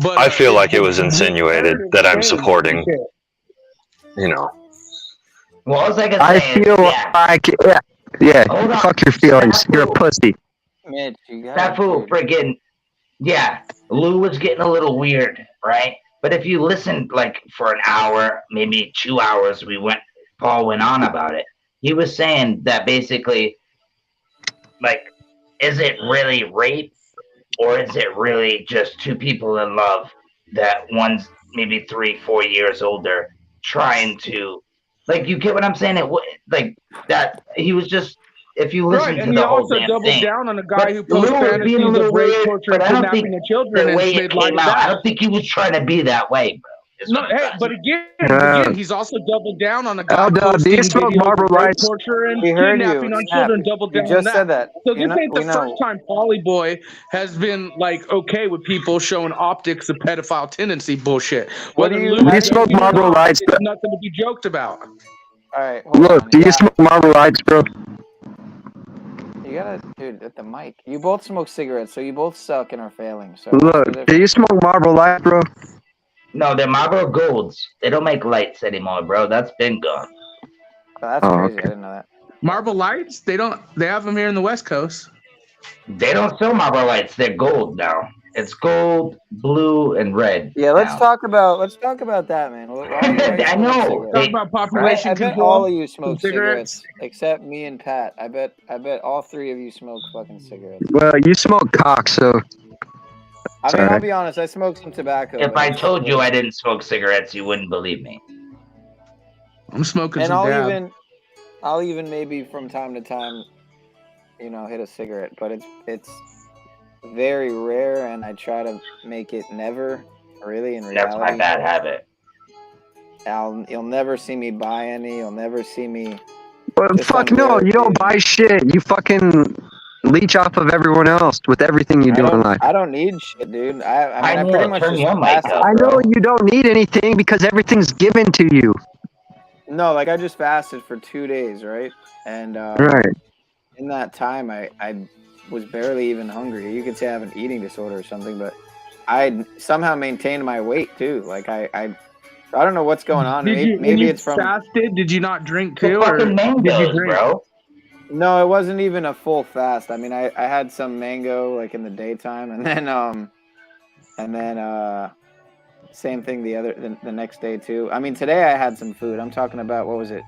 But I feel like it was the insinuated narrative that I'm changed. supporting, you know. Well, all I can I say feel is, yeah. like, Hold fuck on. your feelings. You're a pussy. Mitch, you got That fool friggin' yeah, Lou was getting a little weird, right? But if you listened like for an hour, maybe 2 hours, Paul went on about it. He was saying that basically, like, is it really rape or is it really just two people in love that one's maybe 3-4 years older trying to Like, you get what I'm saying? Like that. He was just. If you listen Right, to and he the whole also damn doubled thing, down on a guy but who posts Lou was being a fantasies of little rape, weird. torture, But and I don't think kidnapping of children the and way it made light came of out. I that. don't think he was trying to be that way, bro. Is No, what I'm hey, trying to but say. again, he's also doubled down on a guy L-Dub, do you posting smoke videos of Marlboro rape, Lights? torture, and We heard you. kidnapping on Snap. children. Doubled You down on just said that. that. So You this know, ain't we the first know. time Polly Boy has been like okay with people showing optics of pedophile tendency bullshit. What do Whether you? Lou Do you How do smoke you joking or Marlboro not, Lights, it's bro? nothing to be joked about. All right, hold Look, on. do you Yeah, smoke Marlboro Lights, bro? you gotta, dude, at the mic. You both smoke cigarettes, so you both suck and are failing. So what's Look, the do you difference? smoke Marlboro Lights, bro? No, they're Marlboro Golds. They don't make lights anymore, bro. That's been gone. That's Oh, crazy. I okay. didn't know that. Marble Lights, they have them here in the West Coast. They don't sell Marlboro lights. They're gold now. It's gold, blue, and red Yeah, let's now. talk about that, man. Why are you I smoking know. cigarettes? Talk about I population bet control all of you from smoke cigarettes except me and Pat. I bet all three of you smoke fucking cigarettes. Well, you smoke cock, so I mean, I'll sorry. be honest. I smoke some tobacco. If but I it's told you little. I didn't smoke cigarettes, you wouldn't believe me. I'm smoking And some dab. I'll even maybe from time to time, hit a cigarette. But it's very rare, and I try to make it never. Really, in That's my reality, bad habit. you'll never see me buy any. You'll never see me. But Just fuck on no, rare you don't occasions. buy shit. You fucking leech off of everyone else with everything you do in life. I don't need shit, dude. I mean, I Neil, pretty much turn just your mic fasted. up, I know bro. you don't need anything because everything's given to you. No, like I just fasted for 2 days, right? And Right. in that time, I was barely even hungry. You could say I have an eating disorder or something, but I somehow maintained my weight too. Like I don't know what's going on. Did you, when Maybe you it's from. fasted, did you not drink The too, or fucking did you mangoes, drink? bro. No, it wasn't even a full fast. I mean, I had some mango like in the daytime, and then same thing the next day too. I mean, today I had some food. I'm talking about what was it?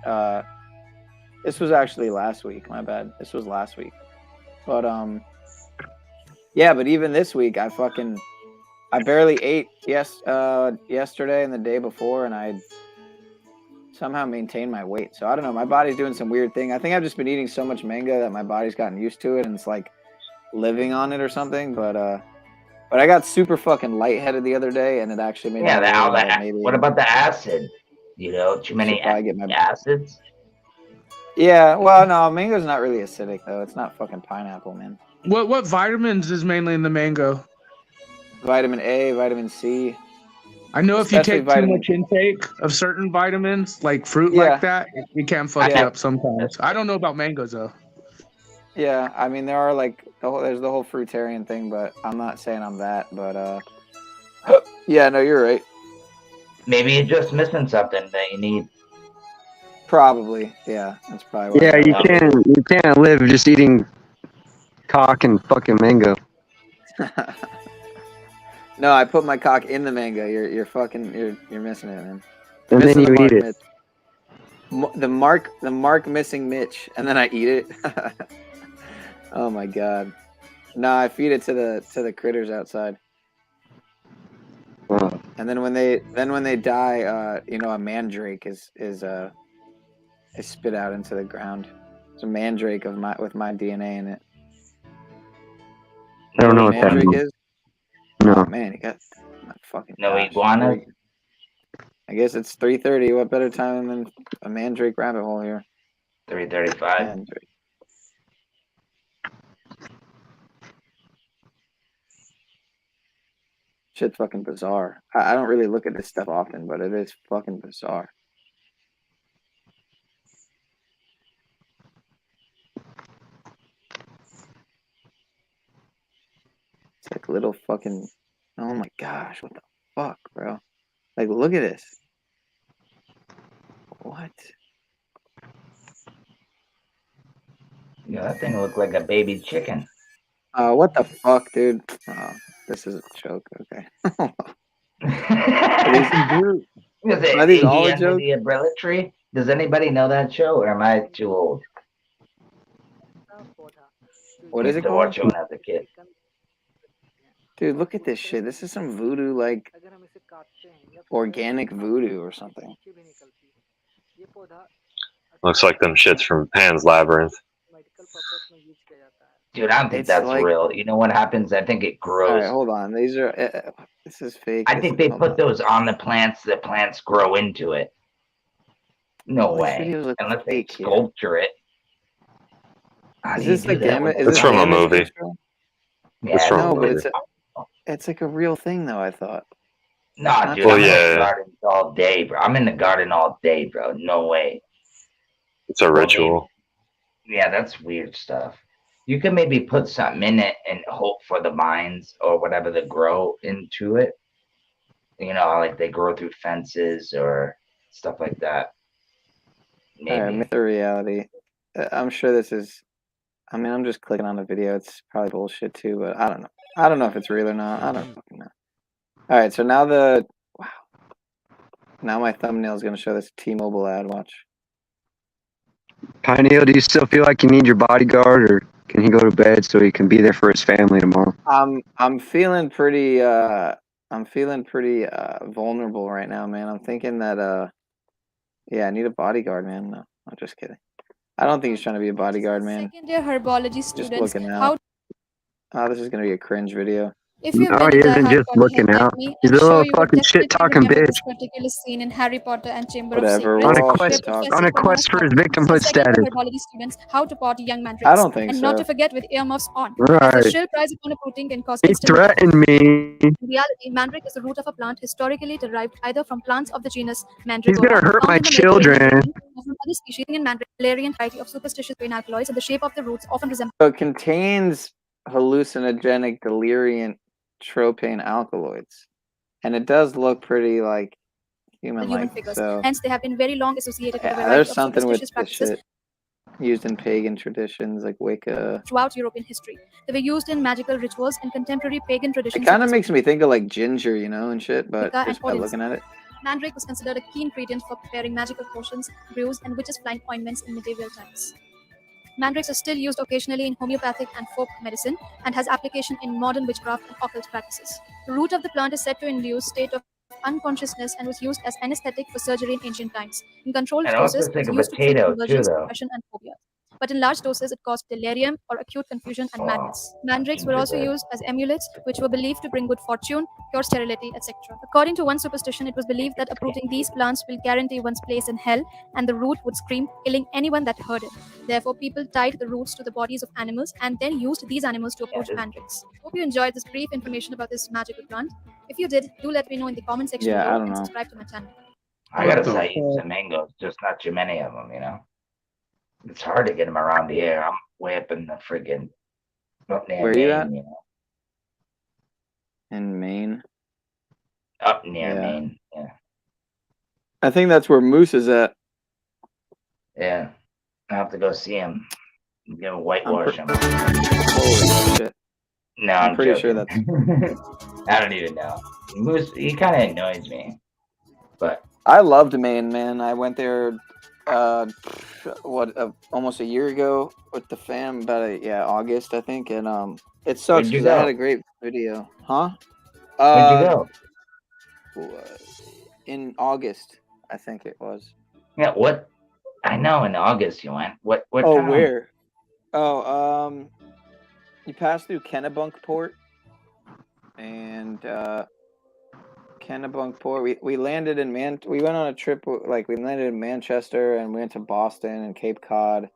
This was actually last week. My bad. This was last week. But yeah. But even this week, I barely ate yesterday and the day before, and I somehow maintained my weight. So I don't know. My body's doing some weird thing. I think I've just been eating so much mango that my body's gotten used to it, and it's like living on it or something. But I got super fucking lightheaded the other day, and it actually made me realize that maybe. What about the acid? Too many acids? Yeah, well, no, mango's not really acidic though. It's not fucking pineapple, man. What vitamins is mainly in the mango? Vitamin A, vitamin C. I know if you Especially take too much intake of certain vitamins, like fruit Yeah. like that, it can fuck you Yeah. up sometimes. I don't know about mangoes though. Yeah, I mean there are like there's the whole fruitarian thing, but I'm not saying I'm that. But yeah, no, you're right. Maybe you're just missing something that you need. Probably, yeah. That's probably what. Yeah, you can't live just eating cock and fucking mango. No, I put my cock in the mango. You're missing it, man. And then you eat it. Mitch. The mark missing Mitch, and then I eat it. Oh my god. No, I feed it to the critters outside. Oh. And then when they die, a mandrake is spit out into the ground. It's a mandrake with my DNA in it. I don't know what what that mandrake means. is? No. Oh man, you got fucking. No gosh. iguanas? I guess it's 3:30. What better time than a mandrake rabbit hole here? 3:35. Mandrake. Shit's fucking bizarre. I don't really look at this stuff often, but it is fucking bizarre. It's like little fucking. Oh my gosh, what the fuck, bro? Like, look at this. What? Yeah, that thing looked like a baby chicken. What the fuck, dude? Oh, this is a joke. Okay. Are these all a Under joke? the Umbrella Tree? Does anybody know that show, or am I too old? What I is used it to called? watch it when I was a kid. Dude, look at this shit. This is some voodoo, like organic voodoo or something. Looks like them shits from Pan's Labyrinth. Dude, I don't think It's that's like, real. You know what happens? I think it all right, grows. hold on. These are, this is fake. I think they put those on the plants. The plants grow into it. No All these way. videos look Unless they fake here. sculpture it. How Is do you this do like that with Is It's this from a damage movie. control? Yeah, It's from a No, but movie. it's like a real thing though, I thought. Nah, Not dude, Well, I'm in the yeah, garden all day, bro. I'm in the garden all day, bro. No way. it's a Well, ritual. yeah, that's weird stuff. You could maybe put something in it and hope for the vines or whatever to grow into it. You know, like they grow through fences or stuff like that. All right, Maybe. myth or reality. I'm sure this is. I mean, I'm just clicking on the video. It's probably bullshit too, but I don't know. I don't know if it's real or not. I don't fucking know. All right, so now wow. Now my thumbnail is going to show this T-Mobile ad. Watch. Pineal, do you still feel like you need your bodyguard, or can he go to bed so he can be there for his family tomorrow? I'm feeling pretty vulnerable right now, man. I'm thinking that yeah, I need a bodyguard, man. No, I'm just kidding. I don't think he's trying to be a bodyguard, man. Second-year herbology Just students, looking how out. Oh, this is gonna be a cringe video. if you've No, been he a isn't diehard just looking Potterhead like out. me, He's I'm a sure little you would fucking definitely shit-talking remember bitch. this particular scene in Harry Potter and Chamber of Whatever. Secrets, On a We're all where shit quest, talking. on Professor a Pomona quest for his Potter, victimhood the second-year status. herbology students, how to pot young I mandrakes, don't think and not so. to forget with earmuffs on, as the Right. shrill cries upon uprooting can cause He instant death. threatened me. In reality, mandrake is the root of a plant historically derived either from plants of the genus He's Mandragora, gonna hurt found my in the Mediterranean children. region, or from other species in mandrake, valerian variety of superstitious grain alkaloids, and the shape of the roots often resemble. So it contains hallucinogenic delirium tropane alkaloids, and it does look pretty like human human-like. figures. So Hence, they have been very long associated with a yeah, variety there's of something with superstitious this practices shit used in pagan traditions like Wicca. throughout European history. They were used in magical rituals and contemporary pagan It traditions. kind of makes me think of like ginger, you know, and shit. But Wicca and just by audience. looking at it, Mandrake was considered a key ingredient for preparing magical potions, brews, and witches' blind ointments in medieval times. Mandrakes are still used occasionally in homeopathic and folk medicine and has application in modern witchcraft and occult practices. The root of the plant is said to induce state of unconsciousness and was used as anesthetic for surgery in ancient times. In controlled And doses, also it was take a used to treat potato too, conversions, though. depression, and phobias. But in large doses, it caused delirium or acute confusion and madness. Mandrakes were also gingerbread. used as amulets, which were believed to bring good fortune, cure sterility, etc. According to one superstition, it was believed that uprooting these plants will guarantee one's place in hell, and the root would scream, killing anyone that heard it. Therefore, people tied the roots to the bodies of animals and then used these animals to approach mandrakes. Hope you enjoyed this brief information about this magical plant. If you did, do let me know in the comment section yeah, I below don't and know. subscribe to my channel. I gotta say, eat some mangoes, just not too many of them, you know? It's hard to get them around here. I'm way up in the friggin' up near Where are you at? Maine, you know? In Maine. Up near Yeah. Maine, yeah. I think that's where Moose is at. Yeah. I have to go see him. I'm gonna whitewash him. Holy shit. No, I'm I'm pretty sure joking. that's. I don't even know. Moose, he kind of annoys me, but I loved Maine, man. I went there, almost a year ago with the fam, August, I think, and it sucks Where'd you because I had go? a great video, huh? Where'd you go? In August, I think it was. Yeah, what? I know in August you went. What Oh, town? where? Oh, you pass through Kennebunkport, and Kennebunkport. We landed in We went on a trip. We landed in Manchester and we went to Boston and Cape Cod.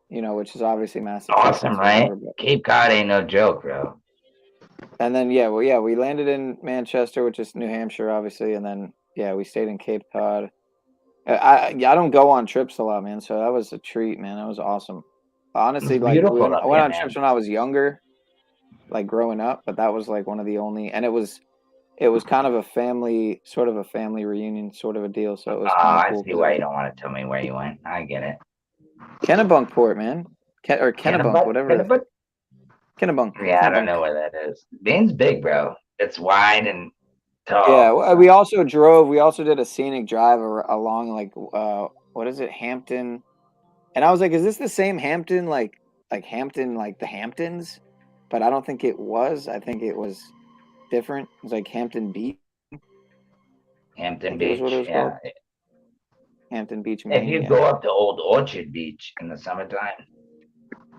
You know, which is obviously Massachusetts. Awesome, right? Whatever, but... Cape Cod ain't no joke, bro. And then we landed in Manchester, which is New Hampshire, obviously, and then we stayed in Cape Cod. I don't go on trips a lot, man. So that was a treat, man. That was awesome. Honestly, It's we beautiful went up on there, trips man. when I was younger, like growing up, but that was like one of the only, and it was kind of a family reunion sort of a deal. So it was kind of I cool. see why you don't want to tell me where you went. I get it. Kennebunkport, man, or Kennebunk, whatever. Kennebunk. Yeah, I don't know where that is. Maine's big, bro. It's wide and tall. Yeah, we also drove. We also did a scenic drive along what is it, Hampton? And I was like, is this the same Hampton, like Hampton, like the Hamptons? But I don't think it was. I think it was different. It was like Hampton Beach. Hampton Beach. What it was called. Hampton Beach If you Mania. go up to Old Orchard Beach in the summertime,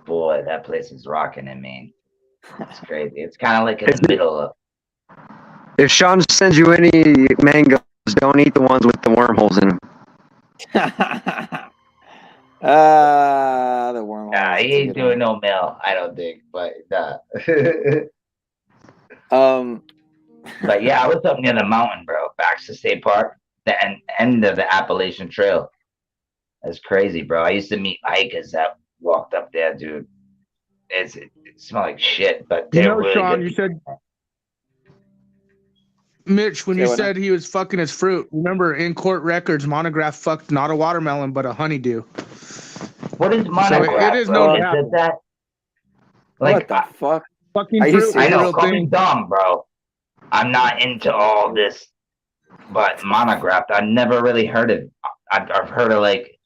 boy, that place is rocking in Maine. It's crazy. It's kind of like in the middle of. If Sean sends you any mangoes, don't eat the ones with the wormholes in them. The wormhole. Nah, he ain't doing no mail, I don't think. But nah. But yeah, I was up near the mountain, bro. Baxter State Park, the end of the Appalachian Trail. That's crazy, bro. I used to meet hikers that walked up there, dude. It smelled like shit, but You they're know, really Sean, good. you said, Mitch, when you said he was fucking his fruit, remember in court records, Monograph fucked not a watermelon, but a honeydew. What is So Monograph, it is bro? no Is doubt. it that? Like, what the fuck? Fucking Are you fruit I is a know, real call me thing. dumb, bro. I'm not into all this, but Monograph, I've never really heard of. I've heard of like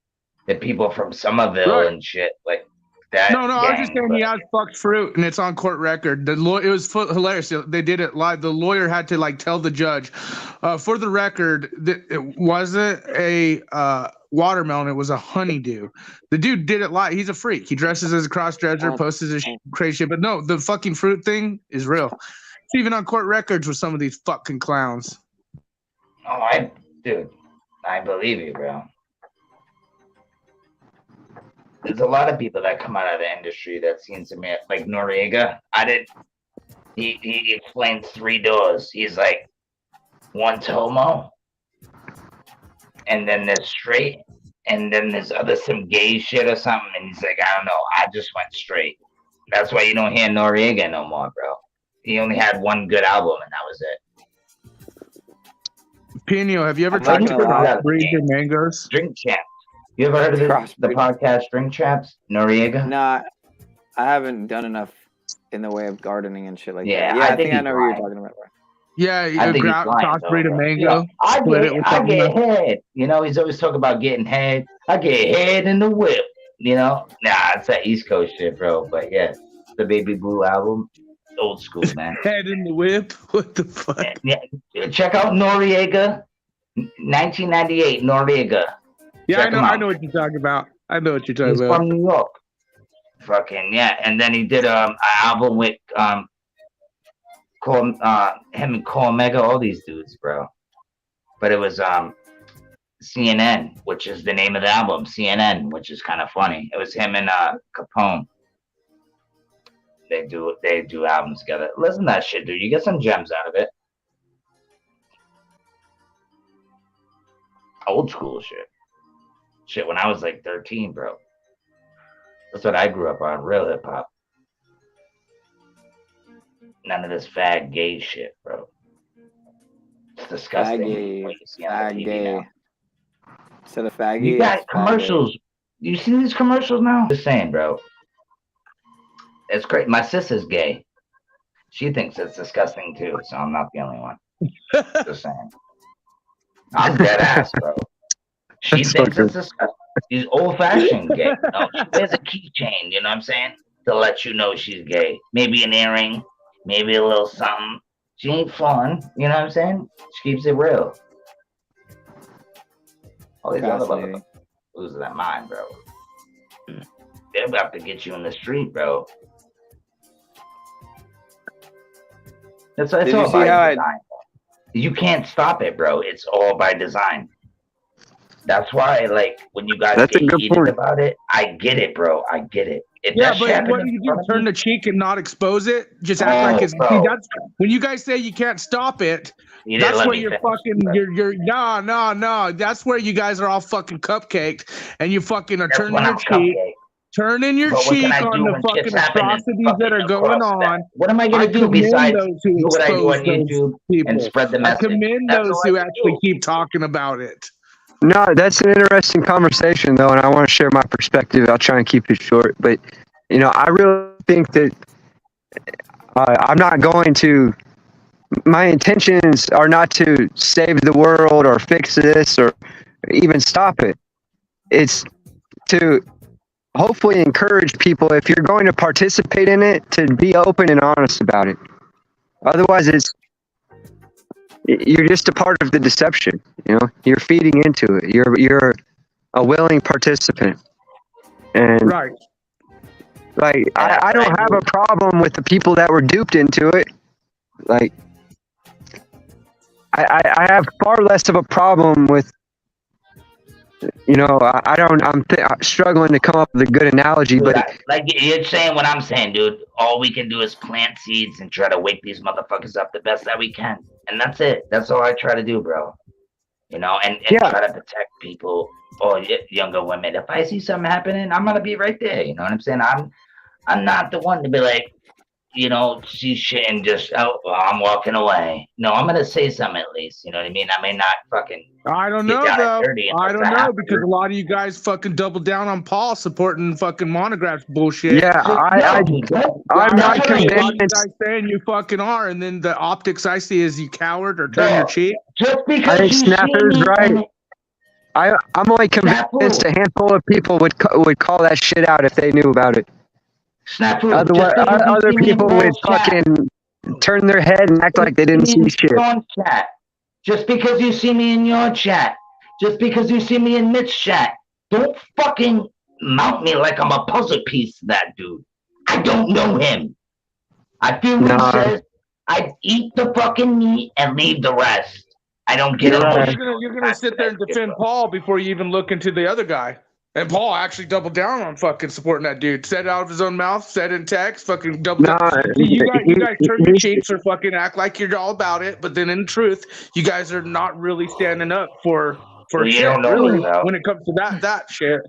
the people from Somerville Right. and shit, like that. No, I was just gang, saying he has fucked fruit, and it's on court record. It was hilarious. They did it live. The lawyer had to like tell the judge, for the record, that it wasn't a watermelon; it was a honeydew. The dude did it live. He's a freak. He dresses as a cross-dresser, posts his crazy shit. But no, the fucking fruit thing is real. It's even on court records with some of these fucking clowns. Oh, dude, I believe you, bro. There's a lot of people that come out of the industry that seems to me like Noriega. He explained 3 doors. He's like, one's homo, and then there's straight, and then there's some gay shit or something. And he's like, I don't know. I just went straight. That's why you don't hear Noriega no more, bro. He only had one good album, and that was it. Pino, have you ever talked to Crossbreeds or Mangoes? Drink Champs. You ever heard of the podcast Drink Champs? Noriega? Nah, I haven't done enough in the way of gardening and shit like Yeah, that. Yeah, I I think I he's know what you're lying. talking about. Yeah, I think he's lying, crossbreed though, a bro. mango. I split it with get something else. head. You know, he's always talking about getting head. I get head in the whip. You know, nah, it's that East Coast shit, bro. But yeah, the Baby Blue album, old school, man. Head in the whip. What the fuck? Yeah, check out Noriega, 1998. Noriega. Yeah, Check him I out. know what you're talking about. I know what you're talking He's about. from New York. Fucking yeah, and then he did an album with him and Cole Mega, all these dudes, bro. But it was CNN, which is the name of the album, CNN, which is kind of funny. It was him and Capone. They do albums together. Listen to that shit, dude. You get some gems out of it. Old school shit. Shit, when I was like 13, bro. That's what I grew up on, real hip hop. None of this fag gay shit, bro. It's disgusting. Faggy, what you see on the TV faggy. now. Instead of faggy, You got it's commercials. You see these commercials now? Just saying, bro. It's great. My sister's gay. She thinks it's disgusting too, so I'm not the only one. Just saying. I'm dead ass, bro. She thinks it's disgusting. She's old fashioned gay. No, she wears a keychain, you know what I'm saying? To let you know she's gay. Maybe an earring, maybe a little something. She ain't fun, you know what I'm saying? She keeps it real. All these other motherfuckers losing their mind, bro. They're about to get you in the street, bro. It's Did all you see by how design. You can't stop it, bro. It's all by design. That's why, like, when you guys That's a get good heated point. about it, I get it, bro. I get it. If Yeah, that shit but happened what in do you front do? of Turn me- the cheek and not expose it? Just act like it's bro. see, that's when you guys say you can't stop it. You didn't That's let where me you're finish, fucking bro. you're no. That's where you guys are all fucking cupcaked and you fucking are That's turning when your I'm cheek. cupcake. Turning your But what can cheek I on do the when shit's fucking happening atrocities that are going across that? on. What am I gonna do commend besides those who do what I do expose on those YouTube people. and spread the I message? commend That's those all I who can actually do. keep talking about it. No, that's an interesting conversation, though, and I want to share my perspective. I'll try and keep it short, but you know, I really think that I'm not going to. My intentions are not to save the world or fix this or even stop it. It's to hopefully encourage people, if you're going to participate in it, to be open and honest about it. Otherwise, you're just a part of the deception. You know, you're feeding into it. You're a willing participant. And Right. like, I don't have a problem with the people that were duped into it. Like, I have far less of a problem with, you know, I'm struggling to come up with a good analogy, Dude, but like you're saying what I'm saying, dude. All we can do is plant seeds and try to wake these motherfuckers up the best that we can, and that's it. That's all I try to do, bro. You know, and try to protect people or younger women. If I see something happening, I'm gonna be right there. You know what I'm saying? I'm not the one to be like, you know, see shit and just I'm walking away. No, I'm gonna say something at least. You know what I mean? I may not fucking. I don't know though. I don't know because a lot of you guys fucking double down on Paul supporting fucking Monograph's bullshit. yeah, I'm not convinced. A lot of you guys saying you fucking are, and then the optics I see is you coward or turn your cheek. Just because I think Snapper's right. I'm only convinced a handful of people would call that shit out if they knew about it. Snapper. Otherwise, other people would fucking turn their head and act like they didn't see shit. Just because you see me in your chat, just because you see me in Mitch's chat, don't fucking mount me like I'm a puzzle piece to that dude. I don't know him. I feel what he says. I eat the fucking meat and leave the rest. I don't get it. You're gonna sit there and defend Paul before you even look into the other guy. And Paul actually doubled down on fucking supporting that dude. Said it out of his own mouth, said it in text, fucking doubled down. You guys turn your cheeks or fucking act like you're all about it, but then in truth, you guys are not really standing up for shit, really, when it comes to that shit.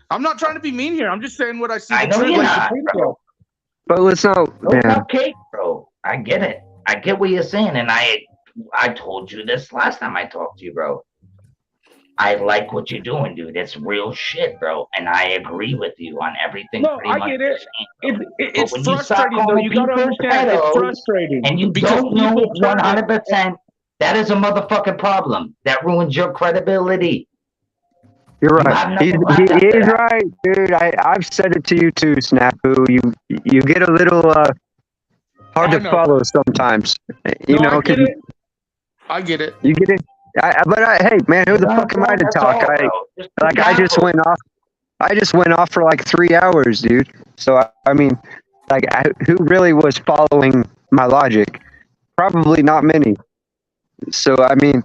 I'm not trying to be mean here. I'm just saying what I see. I know you're not, bro. But let's not. Okay, bro. I get it. I get what you're saying, and I told you this last time I talked to you, bro. I like what you're doing, dude. It's real shit, bro. And I agree with you on everything. No, I get it. It's frustrating, though. You gotta understand, it's frustrating. And you don't know 100%. That is a motherfucking problem. That ruins your credibility. You're right. He is right, dude. I've said it to you too, Snafu. You get a little hard to follow sometimes. You know, I get it. You get it. Hey, man, who the fuck am I to talk? I just went off. I just went off for like 3 hours, dude. So I mean, like, who really was following my logic? Probably not many. So I mean,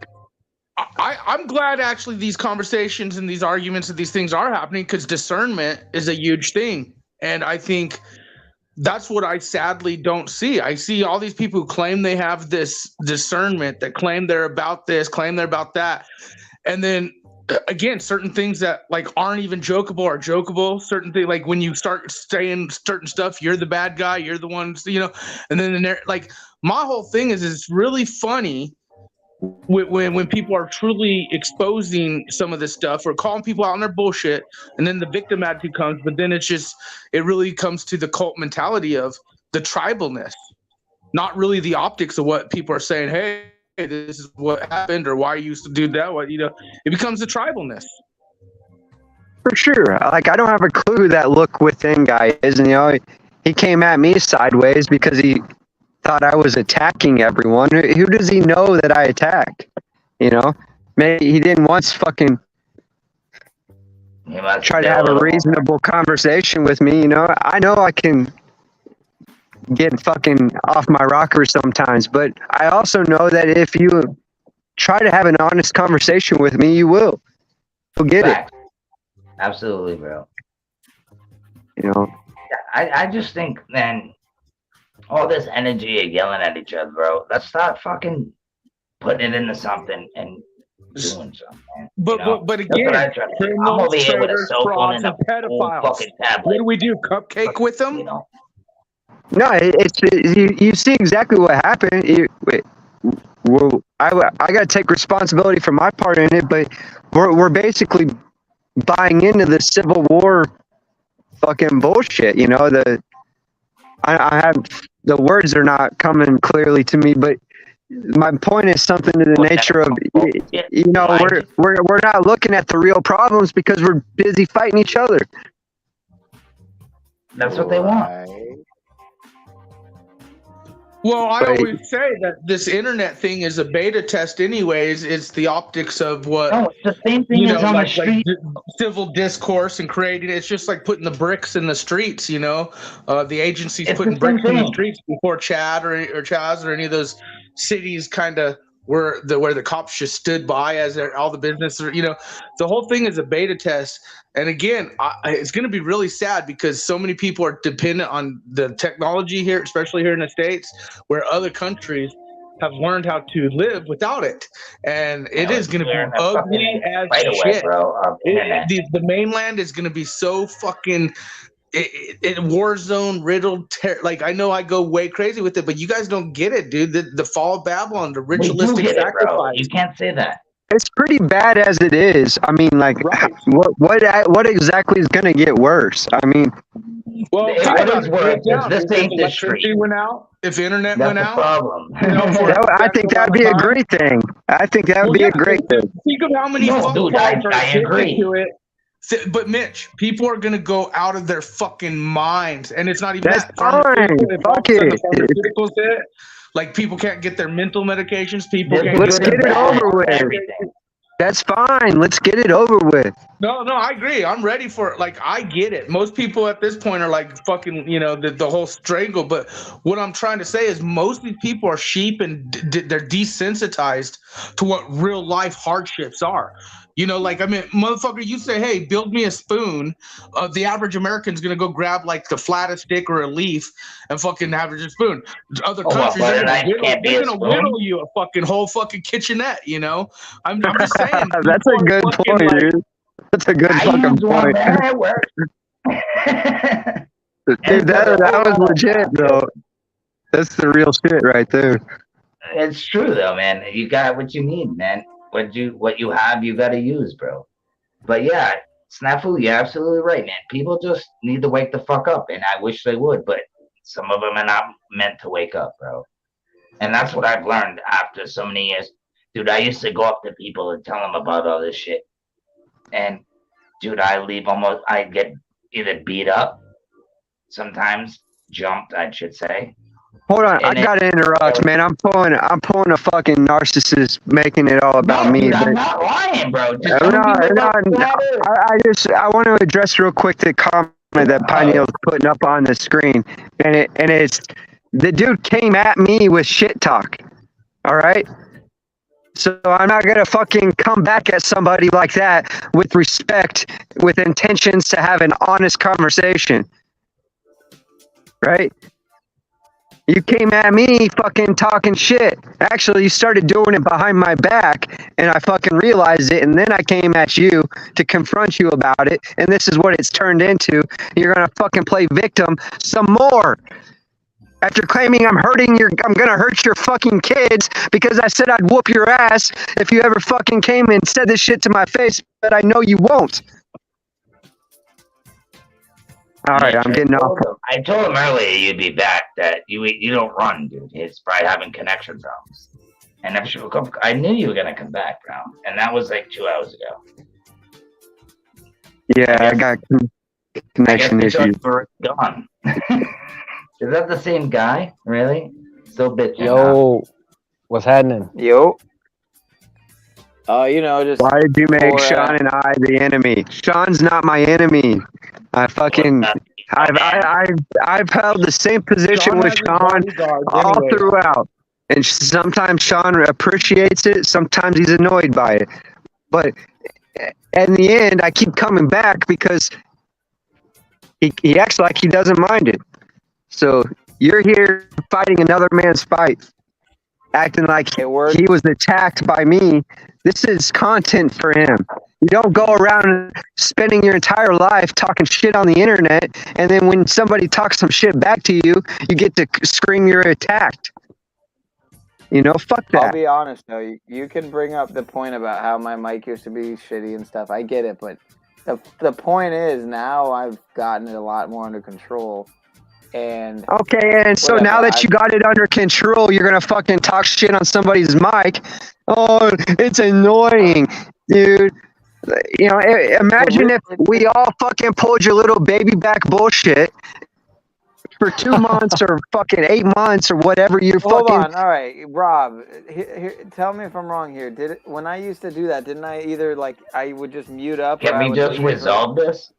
I'm glad actually these conversations and these arguments and these things are happening because discernment is a huge thing, and I think that's what I sadly don't see. I see all these people who claim they have this discernment, that claim they're about this, claim they're about that. And then again, certain things that like aren't even jokeable are jokeable. Certain things, like when you start saying certain stuff, you're the bad guy, you're the one, you know, and then like my whole thing is it's really funny when people are truly exposing some of this stuff or calling people out on their bullshit, and then the victim attitude comes, but then it really comes to the cult mentality of the tribalness, not really the optics of what people are saying. Hey, this is what happened, or why you used to do that. What, you know, it becomes the tribalness. For sure. Like, I don't have a clue who that look within guy is, and you know, he came at me sideways because he thought I was attacking everyone. Who does he know that I attacked? You know, maybe he didn't once fucking try to have a reasonable conversation with me. You know I can get fucking off my rocker sometimes, but I also know that if you try to have an honest conversation with me, you'll get it. Absolutely, bro. You know, I just think, man, all this energy of yelling at each other, bro. Let's start fucking putting it into something and doing something. But again, I'm over here with a cell phone and a pedophiles. fucking tablet. What do we do? Cupcake with them? You know? No, you see exactly what happened. I got to take responsibility for my part in it, but we're basically buying into the Civil War fucking bullshit. You know, I have the words are not coming clearly to me, but my point is something to the nature of, you know, we're not looking at the real problems because we're busy fighting each other. That's what they want. Well, I But always say that this internet thing is a beta test, anyways. It's the optics of what No, it's the same thing as on the like street. civil discourse and creating. It's just like putting the bricks in the streets. The agencies It's the putting same bricks in the thing. streets before Chad or Chaz or any of those cities kind of where the cops just stood by as all the business. The whole thing is a beta test. And again, it's going to be really sad because so many people are dependent on the technology here, especially here in the States, where other countries have learned how to live without it. And it is going to be ugly as Right away, shit. bro. Internet. The mainland is going to be so fucking war zone riddled. Like, I know I go way crazy with it, but you guys don't get it, dude. The fall of Babylon, the We do ritualistic get it, bro. sacrifice. You can't say that. it's pretty bad as it is. I mean, like, what exactly is gonna get worse? I mean, Well, What is worse is this ain't the street. If electricity went out, if internet That's went the out, problem. I think that'd be a great thing. I think that would be a great thing. Think of how many No, phone dude, calls I are addicted agree. to it. But Mitch, people are gonna go out of their fucking minds, and it's not even That's that. fine. If all of Fuck a sudden it. the pharmaceuticals hit, like people can't get their mental medications. People can't Let's get it over with. Everything. That's fine. Let's get it over with. No, I agree. I'm ready for it. Like, I get it. Most people at this point are like fucking, the whole strangle. But what I'm trying to say is most of these people are sheep and they're desensitized to what real life hardships are. Motherfucker, you say, hey, build me a spoon. The average American's going to go grab like the flattest stick or a leaf and fucking have a spoon. Other countries, they're going to whittle you a fucking whole fucking kitchenette, I'm just saying. That's a good point, dude. That's a good fucking point. Dude, that was legit, though. That's the real shit right there. It's true though, man. You got what you need, man. What you have, you got to use, bro. But yeah, Snafu, you're absolutely right, man. People just need to wake the fuck up, and I wish they would, but some of them are not meant to wake up, bro. And that's what I've learned after so many years. Dude, I used to go up to people and tell them about all this shit. And dude, I'd get either beat up, sometimes jumped, I should say. Hold on, I gotta interrupt, man. I'm pulling a fucking narcissist, making it all about me. Dude, but I'm not lying, bro. I want to address real quick the comment that Pineal's putting up on the screen, and it's the dude came at me with shit talk. All right. So I'm not gonna fucking come back at somebody like that with respect, with intentions to have an honest conversation. Right? You came at me fucking talking shit. Actually, you started doing it behind my back, and I fucking realized it, and then I came at you to confront you about it, and this is what it's turned into. You're gonna fucking play victim some more. After claiming I'm gonna hurt your fucking kids because I said I'd whoop your ass if you ever fucking came and said this shit to my face, but I know you won't. All right, I'm getting off. I told him earlier you'd be back. That you don't run, dude. It's probably having connection problems. And I knew you were gonna come back, bro. And that was like 2 hours ago. Yeah, I got connection issues. Gone. Is that the same guy? Really? Still bitching. Yo, what's happening? Yo. Just why did you make Sean and I the enemy? Sean's not my enemy. I've held the same position with Sean all throughout. And sometimes Sean appreciates it, sometimes he's annoyed by it. But in the end, I keep coming back because he acts like he doesn't mind it. So you're here fighting another man's fight, acting like he was attacked by me. This is content for him. You don't go around spending your entire life talking shit on the internet, and then when somebody talks some shit back to you, you get to scream you're attacked. Fuck that. I'll be honest though, you can bring up the point about how my mic used to be shitty and stuff. I get it, but the point is now I've gotten it a lot more under control. And okay, and so now that you got it under control, you're gonna fucking talk shit on somebody's mic. Oh, it's annoying, dude. Imagine if we all fucking pulled your little baby back bullshit for 2 months or fucking 8 months or whatever you Hold fucking. on. All right, Rob. Tell me if I'm wrong here. When I used to do that, didn't I either I would just mute up or Can I we would just leave for? resolve this?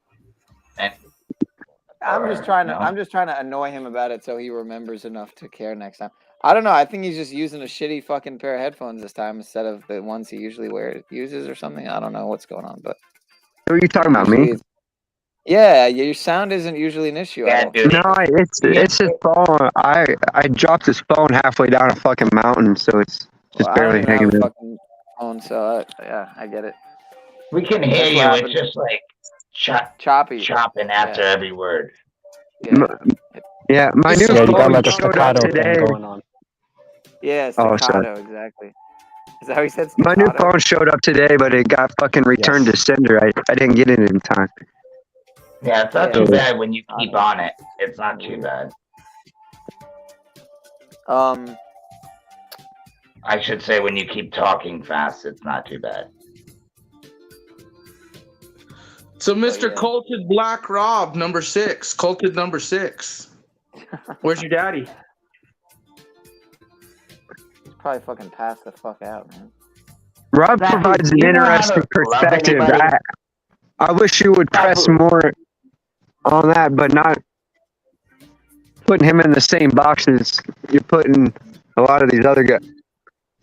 I'm just trying to annoy him about it so he remembers enough to care next time. I don't know. I think he's just using a shitty fucking pair of headphones this time instead of the ones he usually uses or something. I don't know what's going on, but Who are you talking about, me? Yeah, your sound isn't usually an issue. No, it's his phone. I dropped his phone halfway down a fucking mountain, so it's just Well, I don't barely even have hanging a there. fucking phone, so yeah, I get it. We can hear That's what you. happened. It's just like choppy, chopping after every word. Yeah, my new Yeah, you got phone like a showed up staccato thing today. going on. Yeah, Oh, staccato, sorry. exactly. Is that how he said My new staccato? phone showed up today, but it got fucking returned to sender. I didn't get it in time. Yeah, it's not Yeah. too bad when you keep on it. It's not too bad. I should say when you keep talking fast, it's not too bad. So, Mr. Colted Black Rob, number 6. Colted number 6. Where's your daddy? He's probably fucking passed the fuck out, man. Rob provides an interesting perspective. I wish you would press more on that, but not putting him in the same boxes you're putting a lot of these other guys.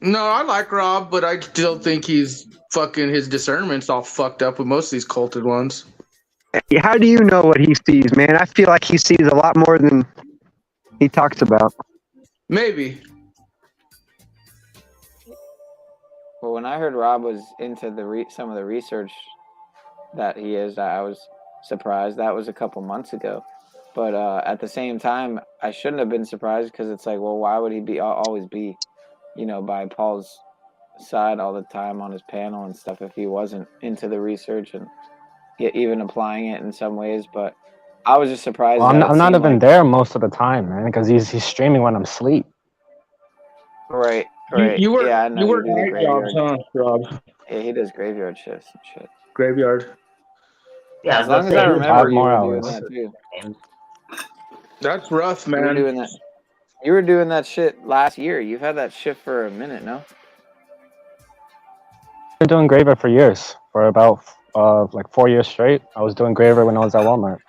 No, I like Rob, but I still think he's fucking his discernment's all fucked up with most of these culted ones. How do you know what he sees, man? I feel like he sees a lot more than he talks about. Maybe. Well, when I heard Rob was into some of the research that he is, I was surprised. That was a couple months ago. But at the same time, I shouldn't have been surprised because it's like, well, why would he always be, by Paul's side all the time on his panel and stuff if he wasn't into the research and even applying it in some ways? But I was just surprised. Well, that I'm not even there most of the time, man, because he's streaming when I'm asleep. Right. You work, yeah, I know. you work do the night jobs, graveyard. huh, Rob? Yeah, he does graveyard shifts and shit. Graveyard. Yeah, as long as I remember, you were doing that too. That's rough, man. You were doing that. You were doing that shit last year. You've had that shift for a minute, no? I've been doing graveyard for years, for about like 4 years straight. I was doing graveyard when I was at Walmart.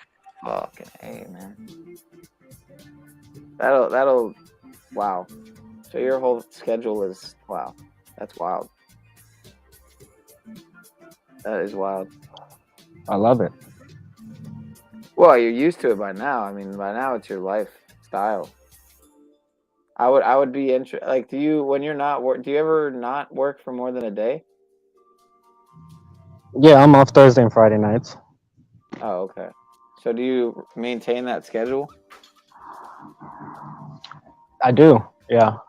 Fucking hey, man. That'll. Wow. So your whole schedule is wow. That's wild. That is wild. I love it. Well, you're used to it by now. I mean, by now it's your lifestyle. I would be interested. Like, do you when you're not work? Do you ever not work for more than a day? Yeah, I'm off Thursday and Friday nights. Oh, okay. So do you maintain that schedule? I do, yeah.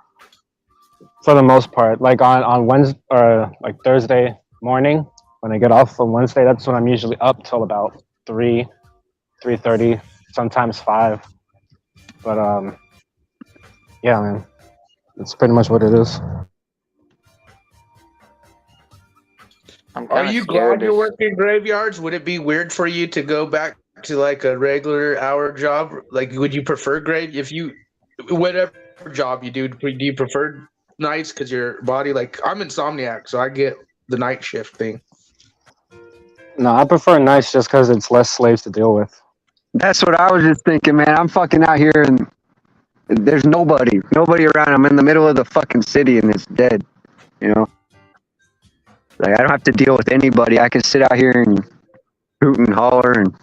For the most part, like on Wednesday or like Thursday morning when I get off on Wednesday, that's when I'm usually up till about 3:30, sometimes 5. But yeah, man, it's pretty much what it is. Are you glad you're working graveyards? Would it be weird for you to go back to like a regular hour job? Like, would you prefer whatever job you do you prefer nights because your body, like, I'm insomniac, so I get the night shift thing. No, I prefer nights just because it's less slaves to deal with. That's what I was just thinking, man. I'm fucking out here and there's nobody around. I'm in the middle of the fucking city and it's dead, you know? Like, I don't have to deal with anybody. I can sit out here and hoot and holler and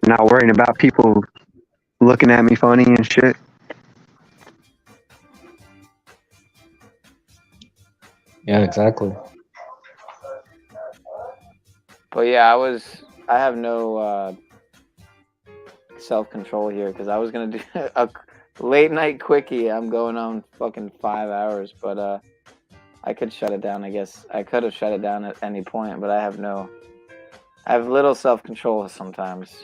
not worrying about people looking at me funny and shit. Yeah, exactly. But yeah, I have no self-control here because I was gonna do a late night quickie. I'm going on fucking 5 hours, but I could shut it down. I guess I could have shut it down at any point, but I have little self-control sometimes.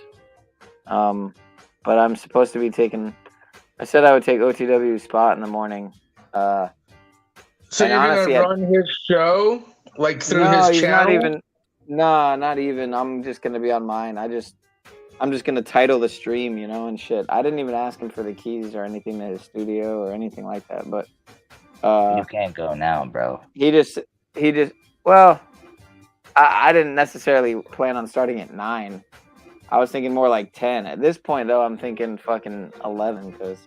But I'm supposed to be taking. I said I would take OTW's spot in the morning. So you're honestly, gonna run his show like through his channel? Not even. I'm just gonna be on mine. I'm just gonna title the stream, you know, and shit. I didn't even ask him for the keys or anything to his studio or anything like that. But You can't go now, bro. he just well, I didn't necessarily plan on starting at 9. I was thinking more like 10. At this point, though, I'm thinking fucking 11 because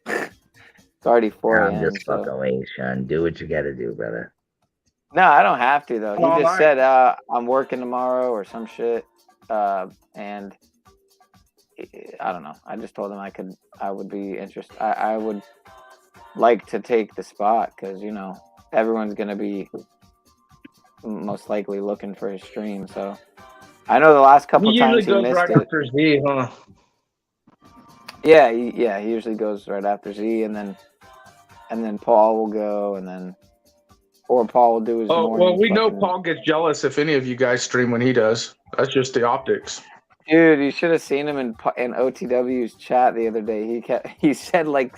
it's already 4 I'm a.m. just So. fucking late, Sean. Do what you gotta do, brother. No, I don't have to though. He All just right. said I'm working tomorrow or some shit, and I don't know. I just told him I would be interested. I would like to take the spot because you know everyone's gonna be most likely looking for his stream. So I know the last couple He usually times he goes missed right it. after Z, huh? Yeah, he usually goes right after Z, and then Paul will go, and then or Paul will do his Oh, morning. well, we know fucking- Paul gets jealous if any of you guys stream when he does. That's just the optics. Dude, you should have seen him in OTW's chat the other day. He said like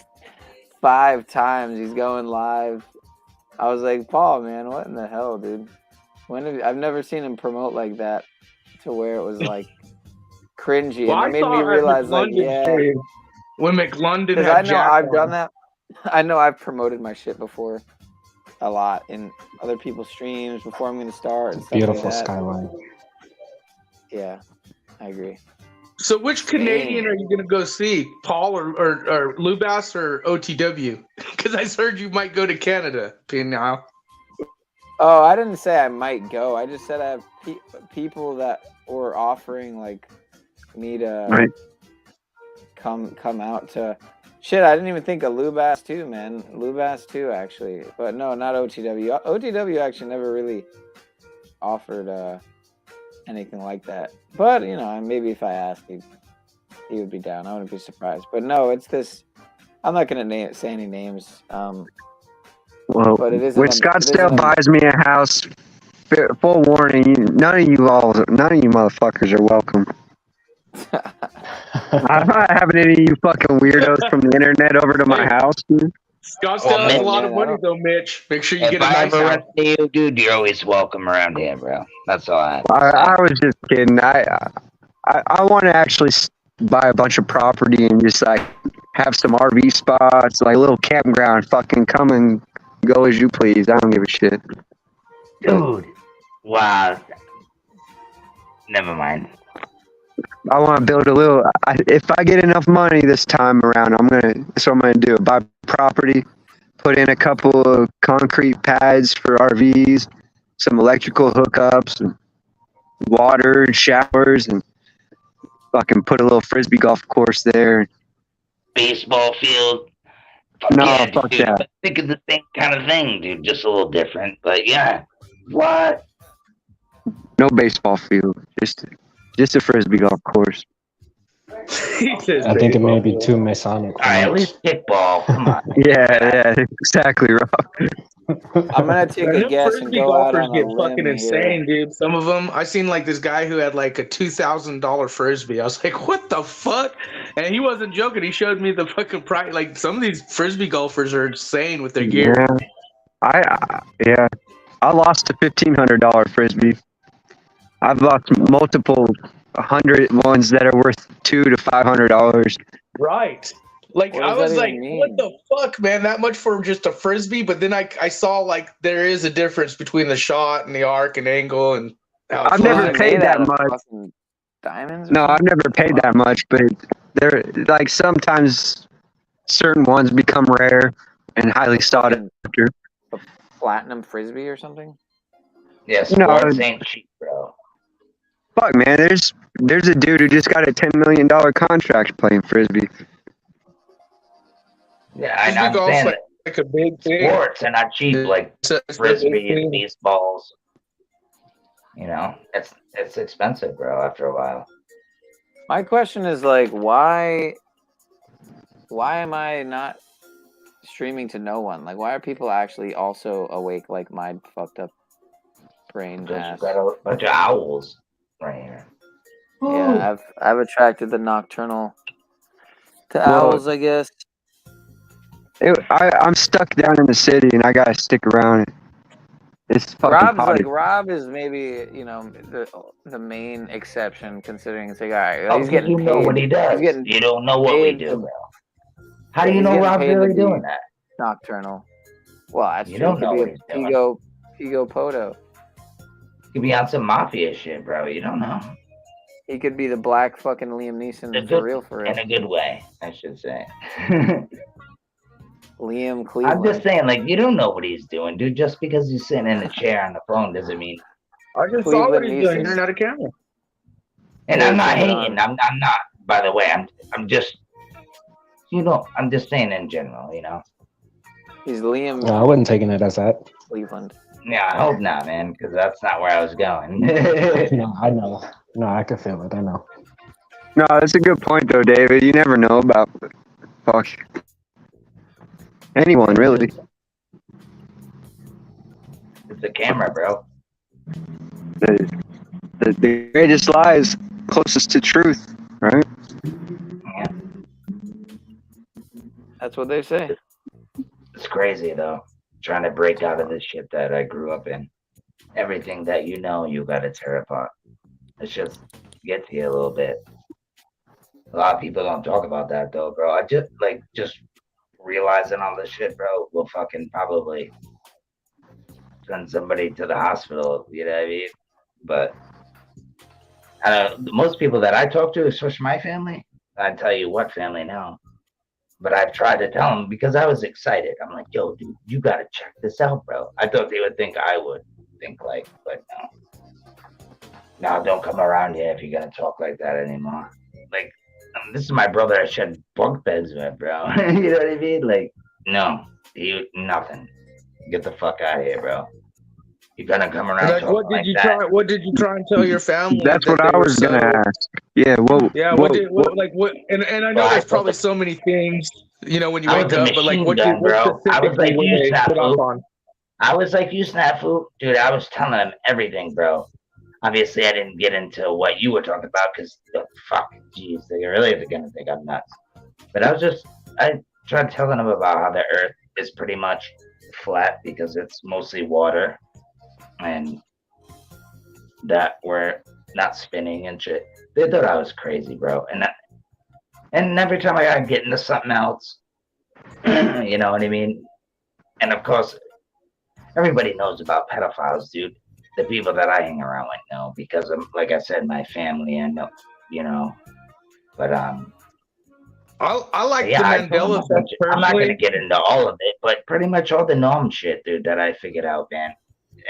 5 times he's going live. I was like, Paul, man, what in the hell, dude? I've never seen him promote like that to where it was like cringy, Well, and it I made me saw realize like, McLondon stream when McLondon because had I know Jack I've on. done that. I know I've promoted my shit before a lot in other people's streams before I'm gonna start and stuff Beautiful like that. skyline. Yeah, I agree. So which Canadian are you going to go see? Paul or Lubas or OTW? Because I heard you might go to Canada, now. Oh, I didn't say I might go. I just said I have people that were offering like me to Right. come out to. Shit, I didn't even think of Lubas too, man. Lubas too, actually. But no, not OTW. OTW actually never really offered anything like that. But you know, maybe if I asked, he would be down. I wouldn't be surprised. But no, it's this. I'm not gonna say any names. Well, But it isn't when a- it Scottsdale isn't a- buys me a house, full warning, none of you motherfuckers are welcome. I'm not having any of you fucking weirdos from the internet over to my house, dude. Scottsdale has a lot of money, though, Mitch. Make sure you If get a I nice ever house. run into you, dude, you're always welcome around here, bro. That's all I have to say. I was just kidding. I want to actually buy a bunch of property and just like have some RV spots, like a little campground. Fucking come and go as you please. I don't give a shit. Dude. Wow. Never mind. I want to build a little. If I get enough money this time around, that's what I'm gonna do. Buy property, put in a couple of concrete pads for RVs, some electrical hookups, and water and showers, and fucking put a little frisbee golf course there. Baseball field. Fuck No, yeah, fuck dude. that. Think of the same kind of thing, dude. Just a little different. But yeah. What? No baseball field, just a frisbee golf course. He says I think it may be baseball. too Masonic. All right, at least kickball. Come on. Yeah, exactly, Rob. I'm gonna take Man, a them guess and frisbee go out golfers on a get limb fucking here. insane, dude. Some of them, I seen like this guy who had like a $2,000 frisbee. I was like, what the fuck? And he wasn't joking. He showed me the fucking price. Like some of these frisbee golfers are insane with their gear. Yeah, I lost a $1,500 frisbee. I've lost multiple 100 ones that are worth $200 to $500. Right. Like What I does that was like, even mean? what the fuck, man? That much for just a frisbee? But then I saw like there is a difference between the shot and the arc and angle and how it I've never flies. paid that much. Fucking diamonds? Or No, I've something? never paid that much, but they're like sometimes certain ones become rare and highly sought after. A platinum frisbee or something? Yeah, No, sports ain't cheap, bro. fuck, man. There's a dude who just got a $10 million contract playing frisbee. Yeah, Frisbee I'm golf's saying like a big thing. sports are not cheap, like It's a big frisbee thing. and baseballs. You know, it's expensive, bro. After a while. My question is like, why am I not streaming to no one? Like, why are people actually also awake like my fucked up brain Because ass? you got a bunch of owls right here. Yeah, I've attracted the nocturnal to Well, owls, I guess. I'm stuck down in the city and I gotta stick around. It's fucking potty. Rob is maybe the main exception, considering it's like, all right, Oh, he's because getting you know paid. what he does. He's getting You don't know what we paid do, to- bro. How do yeah, you he's know getting Rob's paid to really be doing that? nocturnal. Well, that's You true. don't He could know be what a he's doing. Pigo Poto. He could be on some mafia shit, bro. You don't know. He could be the black fucking Liam Neeson A for good- real. In a good way, I should say. Liam Cleveland. I'm just saying, like, you don't know what he's doing, dude. Just because he's sitting in a chair on the phone doesn't mean. I just saw what he's doing. He's not a camera. And I'm not hating. I'm not. By the way, I'm just. I'm just saying in general. He's Liam. No, I wasn't taking it as that. Cleveland. Yeah, I hope not, man, because that's not where I was going. No, I know. No, I can feel it. I know. No, that's a good point though, David. You never know about fuck anyone really. It's a camera, bro. The greatest lies closest to truth, right? Yeah. That's what they say. It's crazy though, trying to break out of this shit that I grew up in. Everything that you gotta tear apart. It's just gets you a little bit. A lot of people don't talk about that though, bro. I just realizing all this shit, bro, will fucking probably send somebody to the hospital. You know what I mean? But most people that I talk to, especially my family, I tell you what family now. But I've tried to tell them because I was excited. I'm like, yo, dude, you gotta check this out, bro. I thought they would think I would think like, but no. Now don't come around here if you're gonna talk like that anymore. Like, this is my brother I shed bunk beds with, bro. You know what I mean? Like, no, nothing. Get the fuck out of here, bro. You're gonna come around. Like, what did you try? What did you try and tell your family? That's that what they I were was gonna ask. Yeah. Yeah. What? And I know there's probably so many things, when you I wake was a up. But like, machine what gun, bro. I was like specifically you, were they put up Snafu. on? I was like you, Snafu. Dude, I was telling them everything, bro. Obviously, I didn't get into what you were talking about because, fuck, jeez, they really are gonna think I'm nuts. But I tried telling them about how the Earth is pretty much flat because it's mostly water, and that we're not spinning and shit. They thought I was crazy, bro. And every time I gotta get into something else, you know what I mean? And of course, everybody knows about pedophiles, dude. The people that I hang around with know because of, like I said, my family and but I like yeah, the Mandela effect I'm not personally. gonna get into all of it, but pretty much all the norm shit, dude, that I figured out, man.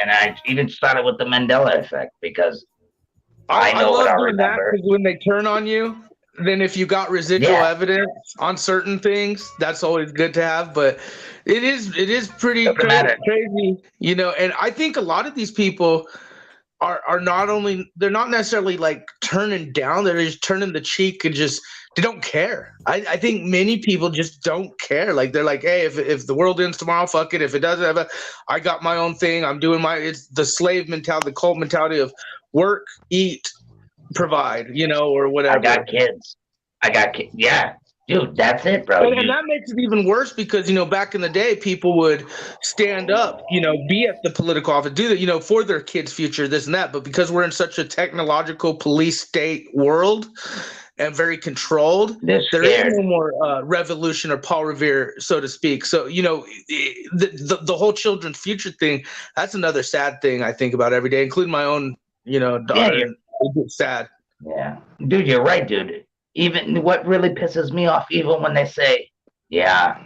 And I even started with the Mandela effect because I know what I love doing that remember. because when they turn on you, then if you got residual Yeah. evidence on certain things, that's always good to have. But it is pretty Doesn't matter. crazy, and I think a lot of these people are not only, they're not necessarily like turning down, they're just turning the cheek and just, they don't care. I think many people just don't care. Like, they're like, hey, if the world ends tomorrow, fuck it. If it doesn't, I got my own thing. I'm doing it's the slave mentality, the cult mentality of work, eat, provide, or whatever. I got kids. Yeah, dude, that's it, bro. And that makes it even worse because, back in the day, people would stand up, be at the political office, do that, for their kids' future, this and that. But because we're in such a technological police state world and very controlled, there is no more revolution or Paul Revere, so to speak. So, the whole children's future thing, that's another sad thing I think about every day, including my own, daughter. It's sad. Yeah, dude, you're right, dude. Even what really pisses me off, even when they say, yeah,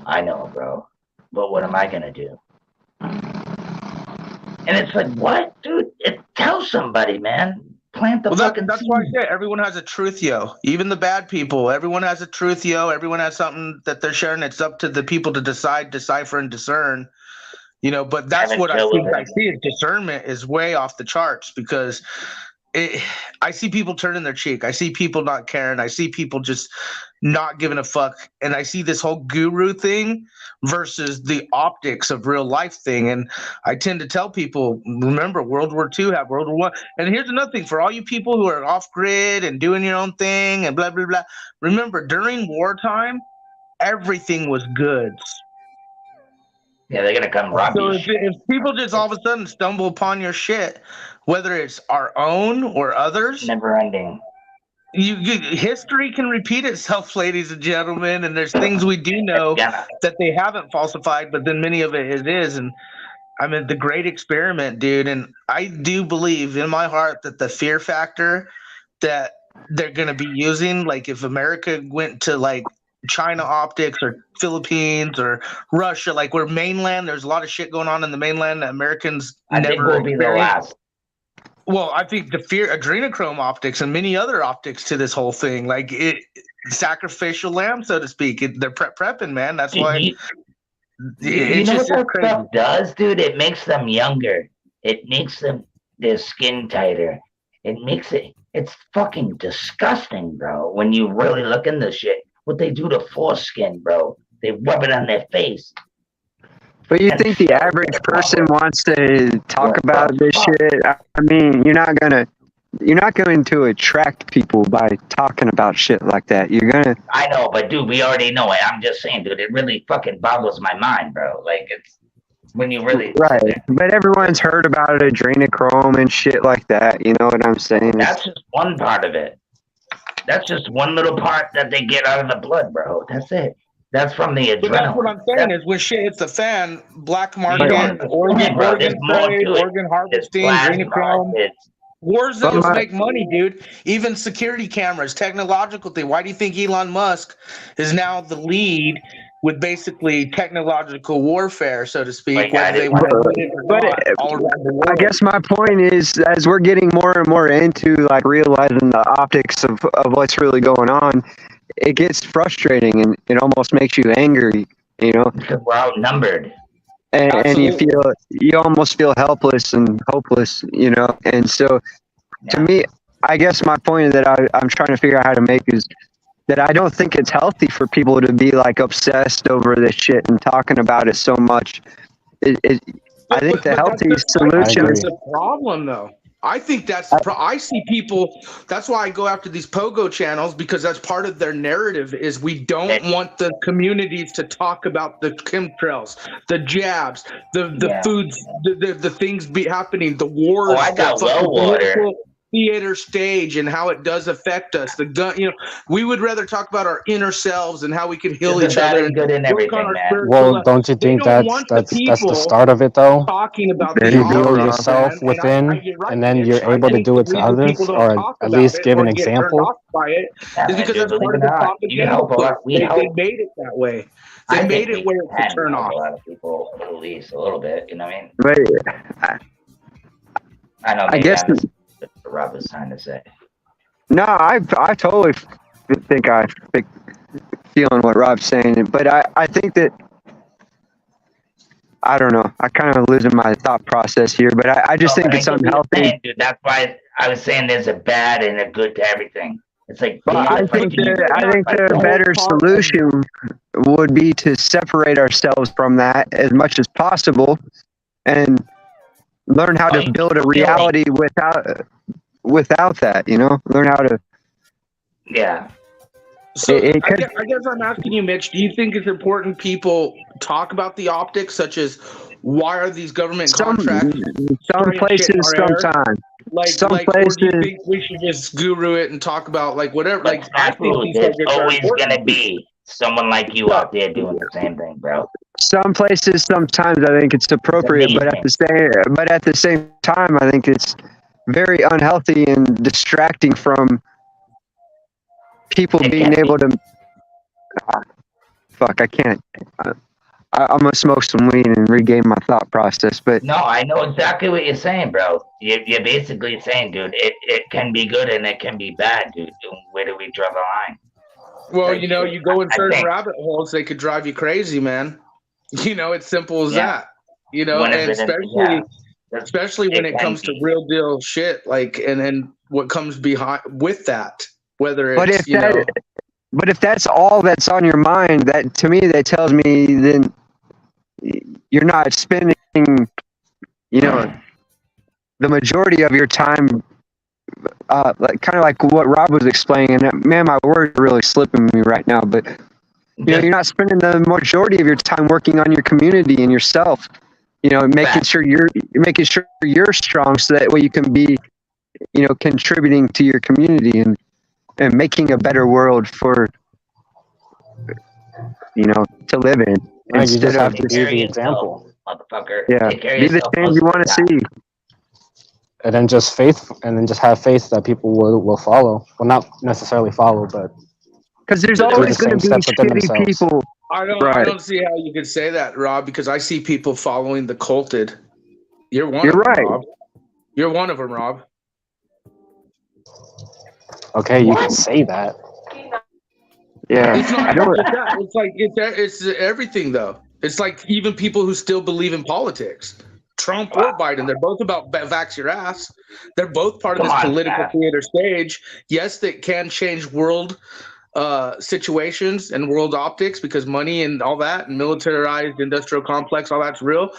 I know, bro, but what am I gonna do? And it's like, what, dude? Tell somebody, man. Plant the fucking that's seed. why I say everyone has a truth, yo. Even the bad people, everyone has a truth, yo. Everyone has something that they're sharing. It's up to the people to decide, decipher, and discern. But that's what I think I see is discernment is way off the charts because I see people turning their cheek. I see people not caring. I see people just not giving a fuck. And I see this whole guru thing versus the optics of real life thing. And I tend to tell people, remember, World War II had World War I. And here's another thing for all you people who are off grid and doing your own thing and blah, blah, blah. Remember, during wartime, everything was goods. Yeah, they're gonna come rob So you. if people just all of a sudden stumble upon your shit, whether it's our own or others, Never ending. History can repeat itself, ladies and gentlemen, and there's things we do know that they haven't falsified, but then many of it is. And I mean, the great experiment, dude. And I do believe in my heart that the fear factor that they're going to be using, like if America went to like China optics or Philippines or Russia, like we're mainland, there's a lot of shit going on in the mainland that Americans I think we'll be the last. Well, I think the fear adrenochrome optics and many other optics to this whole thing, like it sacrificial lamb, so to speak. They're prepping, man. That's why. You know what that stuff does, dude? It makes them younger. It makes their skin tighter. It's fucking disgusting, bro. When you really look into shit, what they do to foreskin, bro. They rub it on their face. But you think the average person wants to talk about this shit? I mean, you're not going to attract people by talking about shit like that. You're gonna. I know, but dude, we already know it. I'm just saying, dude, it really fucking boggles my mind, bro. Like it's when you really right. But everyone's heard about adrenochrome and shit like that. You know what I'm saying? That's just one part of it. That's just one little part that they get out of the blood, bro. That's it. That's from the adrenaline. But that's what I'm saying is when shit hits the fan, black market, organ trade, organ harvesting, adrenochrome. War zones make money, dude. Even security cameras, technological thing. Why do you think Elon Musk is now the lead with basically technological warfare, so to speak, whether they want to put it or not, all around the world? I guess my point is, as we're getting more and more into like realizing the optics of what's really going on, it gets frustrating and it almost makes you angry, you know? Because we're outnumbered. And you almost feel helpless and hopeless, you know? And so to me, I guess my point that I'm trying to figure out how to make is that I don't think it's healthy for people to be like obsessed over this shit and talking about it so much. I think the healthy solution is the problem, though. I think that's I see people. That's why I go after these pogo channels, because that's part of their narrative. Is we don't want the communities to talk about the chemtrails, the jabs, the foods, the things happening, the wars. Oh, I got well water. Theater stage and how it does affect us. The gun, you know, we would rather talk about our inner selves and how we can heal each other. Good in everything, man. Well, don't you think that's the start of it, though? Talking about You heal yourself within, and then you're able to do it to others, or at least give an example. Is because that's part of the propaganda. They made it that way. They made it where it's a turn off. A lot of people, at least a little bit. You know what I mean? Right. I know. I guess. What Rob was trying to say. No, I totally think feeling what Rob's saying, but I think that I don't know. I kind of losing my thought process here, but I just think it's unhealthy. Dude, that's why I was saying there's a bad and a good to everything. It's like. I think the better solution would be to separate ourselves from that as much as possible, and learn how to build a reality without that, you know, learn how to. Yeah. So I guess I'm asking you, Mitch, do you think it's important people talk about the optics, such as why are these government contracts? Some places, sometimes. Some places. Or do you think we should just guru it and talk about like whatever? Like I think there's always gonna be someone like you out there doing the same thing, bro. Some places, sometimes I think it's appropriate, but at the same time, I think it's very unhealthy and distracting from people being able to. Fuck, I can't. I'm gonna smoke some weed and regain my thought process, but no, I know exactly what you're saying, bro. You're basically saying, dude, it can be good and it can be bad, dude. Where do we draw the line? Well, you know, you go in certain rabbit holes, they could drive you crazy, man. You know, it's simple as that. You know, and especially when it comes to real deal shit, like, and then what comes behind with that, whether it's, but if that's all that's on your mind, that to me, that tells me then you're not spending, you know, the majority of your time, like kind of like what Rob was explaining. And man, my words are really slipping me right now, but You know, you're not spending the majority of your time working on your community and yourself. You know, making sure you're strong, so that way you can be, you know, contributing to your community and making a better world for, you know, to live in. No, you just have to Take be care of the yourself, example. motherfucker. Yeah, Take care of be the yourself change most you of want the to time. see. And then have faith that people will follow. Well, not necessarily follow, but Because there's do the always going same to be steps within shitty themselves. people. I Right. don't see how you could say that, Rob, because I see people following the culted. You're one You're of them, right. Rob. You're one of them, Rob. Okay, you can say that. Yeah, It's not I even don't. just that. It's like it's everything though. It's like even people who still believe in politics, Trump or Biden, they're both about vax your ass. They're both part of this political theater stage. Yes, that can change world situations and world optics because money and all that and militarized industrial complex, all that's real.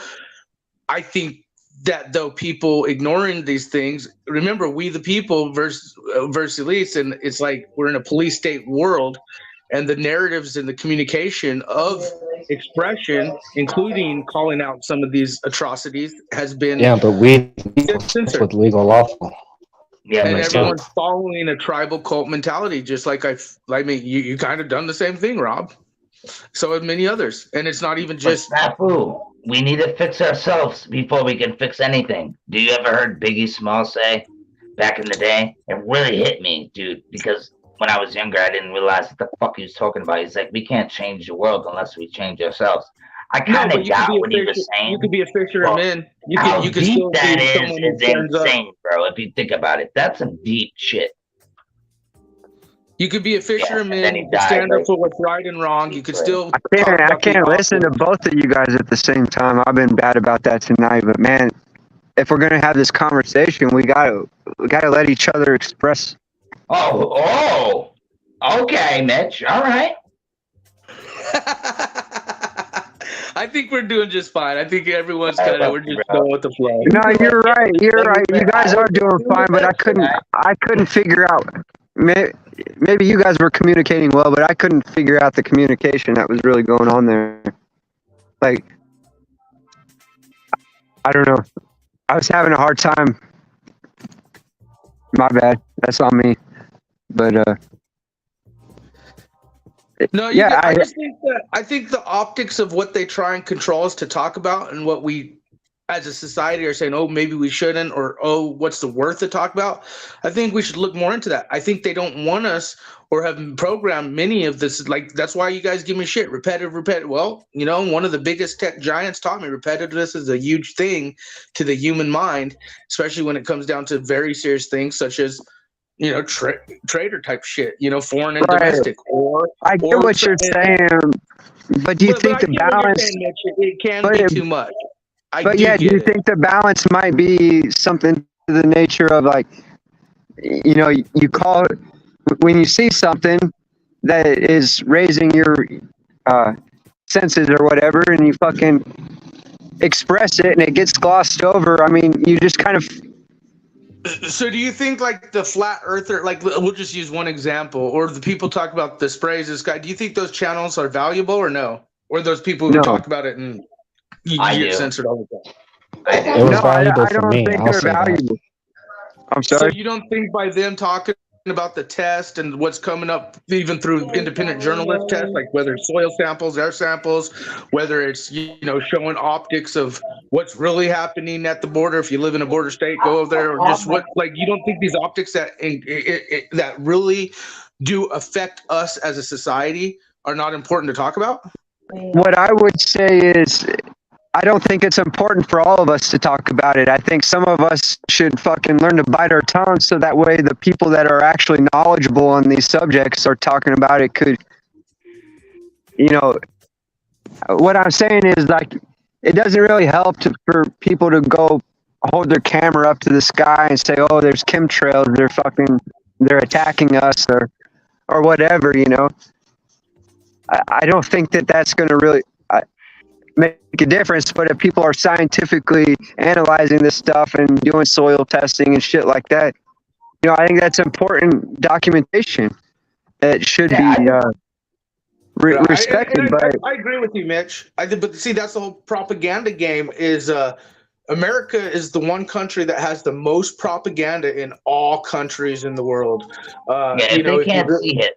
I think that though people ignoring these things, remember we the people versus elites, and it's like we're in a police state world, and the narratives and the communication of expression, including calling out some of these atrocities, has been Yeah, but we censored. with legal lawful. Yeah, And but everyone's following a tribal cult mentality, just like I mean, you kind of done the same thing, Rob. So have many others, and it's not even just snafu. We need to fix ourselves before we can fix anything. Do you ever heard Biggie Small say back in the day? It really hit me, dude, because when I was younger, I didn't realize what the fuck he was talking about. He's like, we can't change the world unless we change ourselves. I kind but of you could got be a what he was fisher. saying. You could be a fisherman. How You could deep still that be is someone who stands up. insane, bro. If you think about it, that's some deep shit. You could be a fisherman. then he You could died, stand up like- for what's right and wrong. You could still. I can't listen to both of you guys at the same time. I've been bad about that tonight, but man, if we're gonna have this conversation, we gotta let each other express. Oh, okay, Mitch. All right. I think we're doing just fine. I think everyone's we're just going with the flow. No, you're right. You're right. You guys are doing fine, but I couldn't figure out. Maybe you guys were communicating well, but I couldn't figure out the communication that was really going on there. Like, I don't know. I was having a hard time. My bad. That's on me. But No, yeah, I just think that I think the optics of what they try and control us to talk about, and what we as a society are saying, oh, maybe we shouldn't, or oh, what's the worth to talk about? I think we should look more into that. I think they don't want us or have programmed many of this. Like, that's why you guys give me shit. Repetitive. Well, you know, one of the biggest tech giants taught me repetitiveness is a huge thing to the human mind, especially when it comes down to very serious things such as, you know, trader type shit, you know, foreign and domestic. Or I get what you're saying, but do you think the balance? It can be too much. But yeah, do you think the balance might be something to the nature of, like, you know, you call it when you see something that is raising your senses or whatever, and you fucking express it and it gets glossed over. I mean, you just kind of. So do you think, like, the flat earther, like, we'll just use one example, or the people talk about the sprays, this guy, do you think those channels are valuable or no? Or those people who talk about it and you get censored all the time? It was valuable for me. think I'll they're say valuable. I'm So sorry. you don't think by them talking about the test and what's coming up, even through independent journalist tests, like whether it's soil samples, air samples, whether it's, you know, showing optics of what's really happening at the border, if you live in a border state, go over there, or just what, like, you don't think these optics that that really do affect us as a society are not important to talk about? What I would say is, I don't think it's important for all of us to talk about it. I think some of us should fucking learn to bite our tongues, so that way the people that are actually knowledgeable on these subjects are talking about it could, you know, what I'm saying is, like, it doesn't really help for people to go hold their camera up to the sky and say, oh, there's chemtrails, they're attacking us or whatever, you know. I don't think that's going to really make a difference, but if people are scientifically analyzing this stuff and doing soil testing and shit like that, you know, I think that's important documentation. It should be. Right. respected, but I agree with you, Mitch. But see, that's the whole propaganda game. Is America is the one country that has the most propaganda in all countries in the world. Yeah, You if know, they if you can't see it,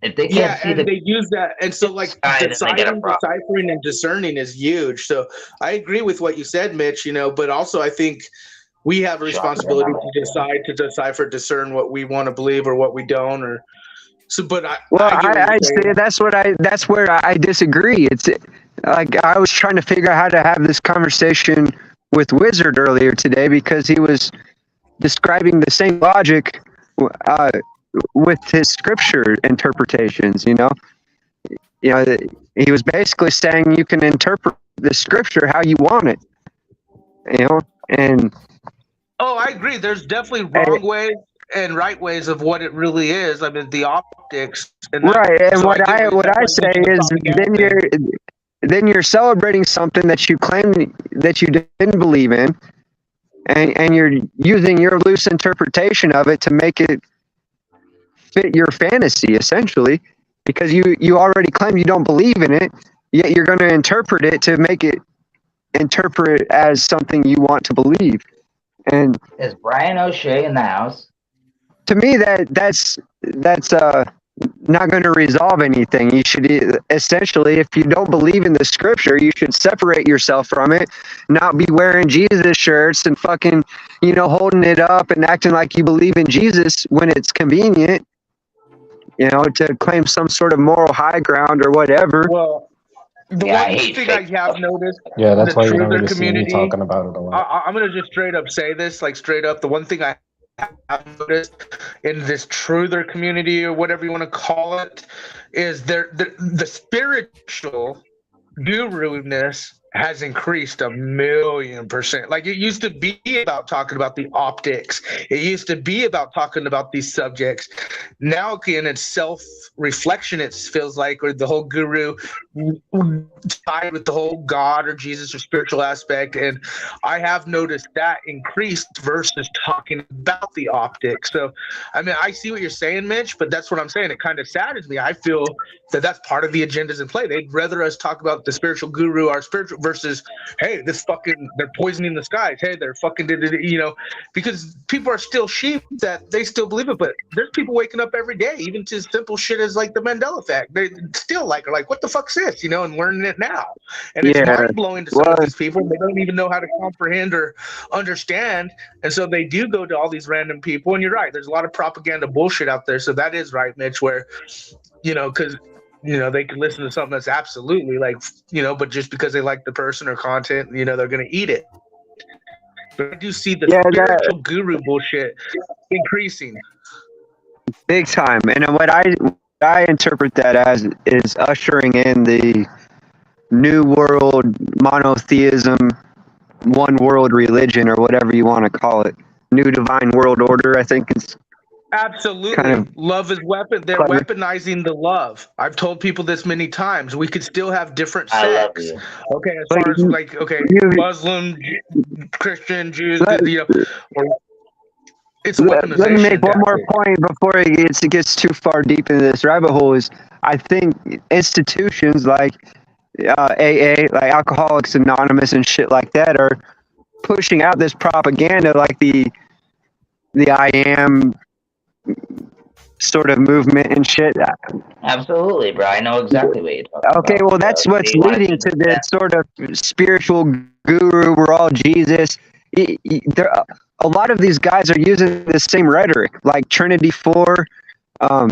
if they yeah, can't see and the they use that, and so like sky, then they get a problem. deciphering, and discerning is huge. So I agree with what you said, Mitch. You know, but also I think we have a responsibility to decipher, discern what we want to believe or what we don't, or so. But well, I get what I you're say saying. that's where I disagree. It's like I was trying to figure out how to have this conversation with Wizard earlier today because he was describing the same logic uh, with his scripture interpretations. You know, he was basically saying you can interpret the scripture how you want it. And Oh, I agree. There's definitely wrong ways and right ways of what it really is. I mean, the optics and that. right. And So I what get I that's why I say mentioned the is propaganda. then you're celebrating something that you claim that you didn't believe in, and you're using your loose interpretation of it to make it fit your fantasy, essentially, because you already claim you don't believe in it, yet you're going to interpret it to make it interpret as something you want to believe. And Is Brian O'Shea in the house? to me, that's not going to resolve anything. You should essentially, if you don't believe in the scripture, you should separate yourself from it, not be wearing Jesus shirts and fucking, holding it up and acting like you believe in Jesus when it's convenient, to claim some sort of moral high ground or whatever. Well, the one thing I have noticed, Yeah, that's the why you don't truther really see me community, talking about it a lot. I'm going to just straight up say this, like straight up. The one thing I have noticed in this truther community, or whatever you want to call it, is the spiritual guru-ness has increased 1,000,000%. Like, it used to be about talking about the optics. It used to be about talking about these subjects. Now, in its self-reflection, it feels like, or the whole guru tied with the whole God or Jesus or spiritual aspect. And I have noticed that increased versus talking about the optics. So, I mean, I see what you're saying, Mitch, but that's what I'm saying. It kind of saddens me. I feel that that's part of the agendas in play. They'd rather us talk about the spiritual guru, our spiritual, versus, hey, they're poisoning the skies. Hey, they're fucking, because people are still sheep that they still believe it. But there's people waking up every day, even to simple shit as like the Mandela effect. They still are like, what the fuck's this, and learning it now. And it's mind blowing to some of these people. They don't even know how to comprehend or understand. And so they do go to all these random people. And you're right. There's a lot of propaganda bullshit out there. So that is right, Mitch, where, because they could listen to something that's absolutely like, but just because they like the person or content, they're going to eat it. But I do see the spiritual guru bullshit increasing. Big time. And what I interpret that as is ushering in the new world monotheism, one world religion, or whatever you want to call it. New divine world order, I think it's absolutely kind of love is weapon. They're weaponizing the love. I've told people this many times. We could still have different sects. Okay, as far as like, Muslim, Christian, Jews, it's a weaponization. Let me make one more point before it gets too far deep into this rabbit hole. Is I think institutions like AA, like Alcoholics Anonymous and shit like that, are pushing out this propaganda, like the I am sort of movement and shit. Absolutely, bro. I know exactly what you're talking about. Okay, well, that's what's leading to this sort of spiritual guru. We're all Jesus. A lot of these guys are using the same rhetoric, like Trinity 4. Not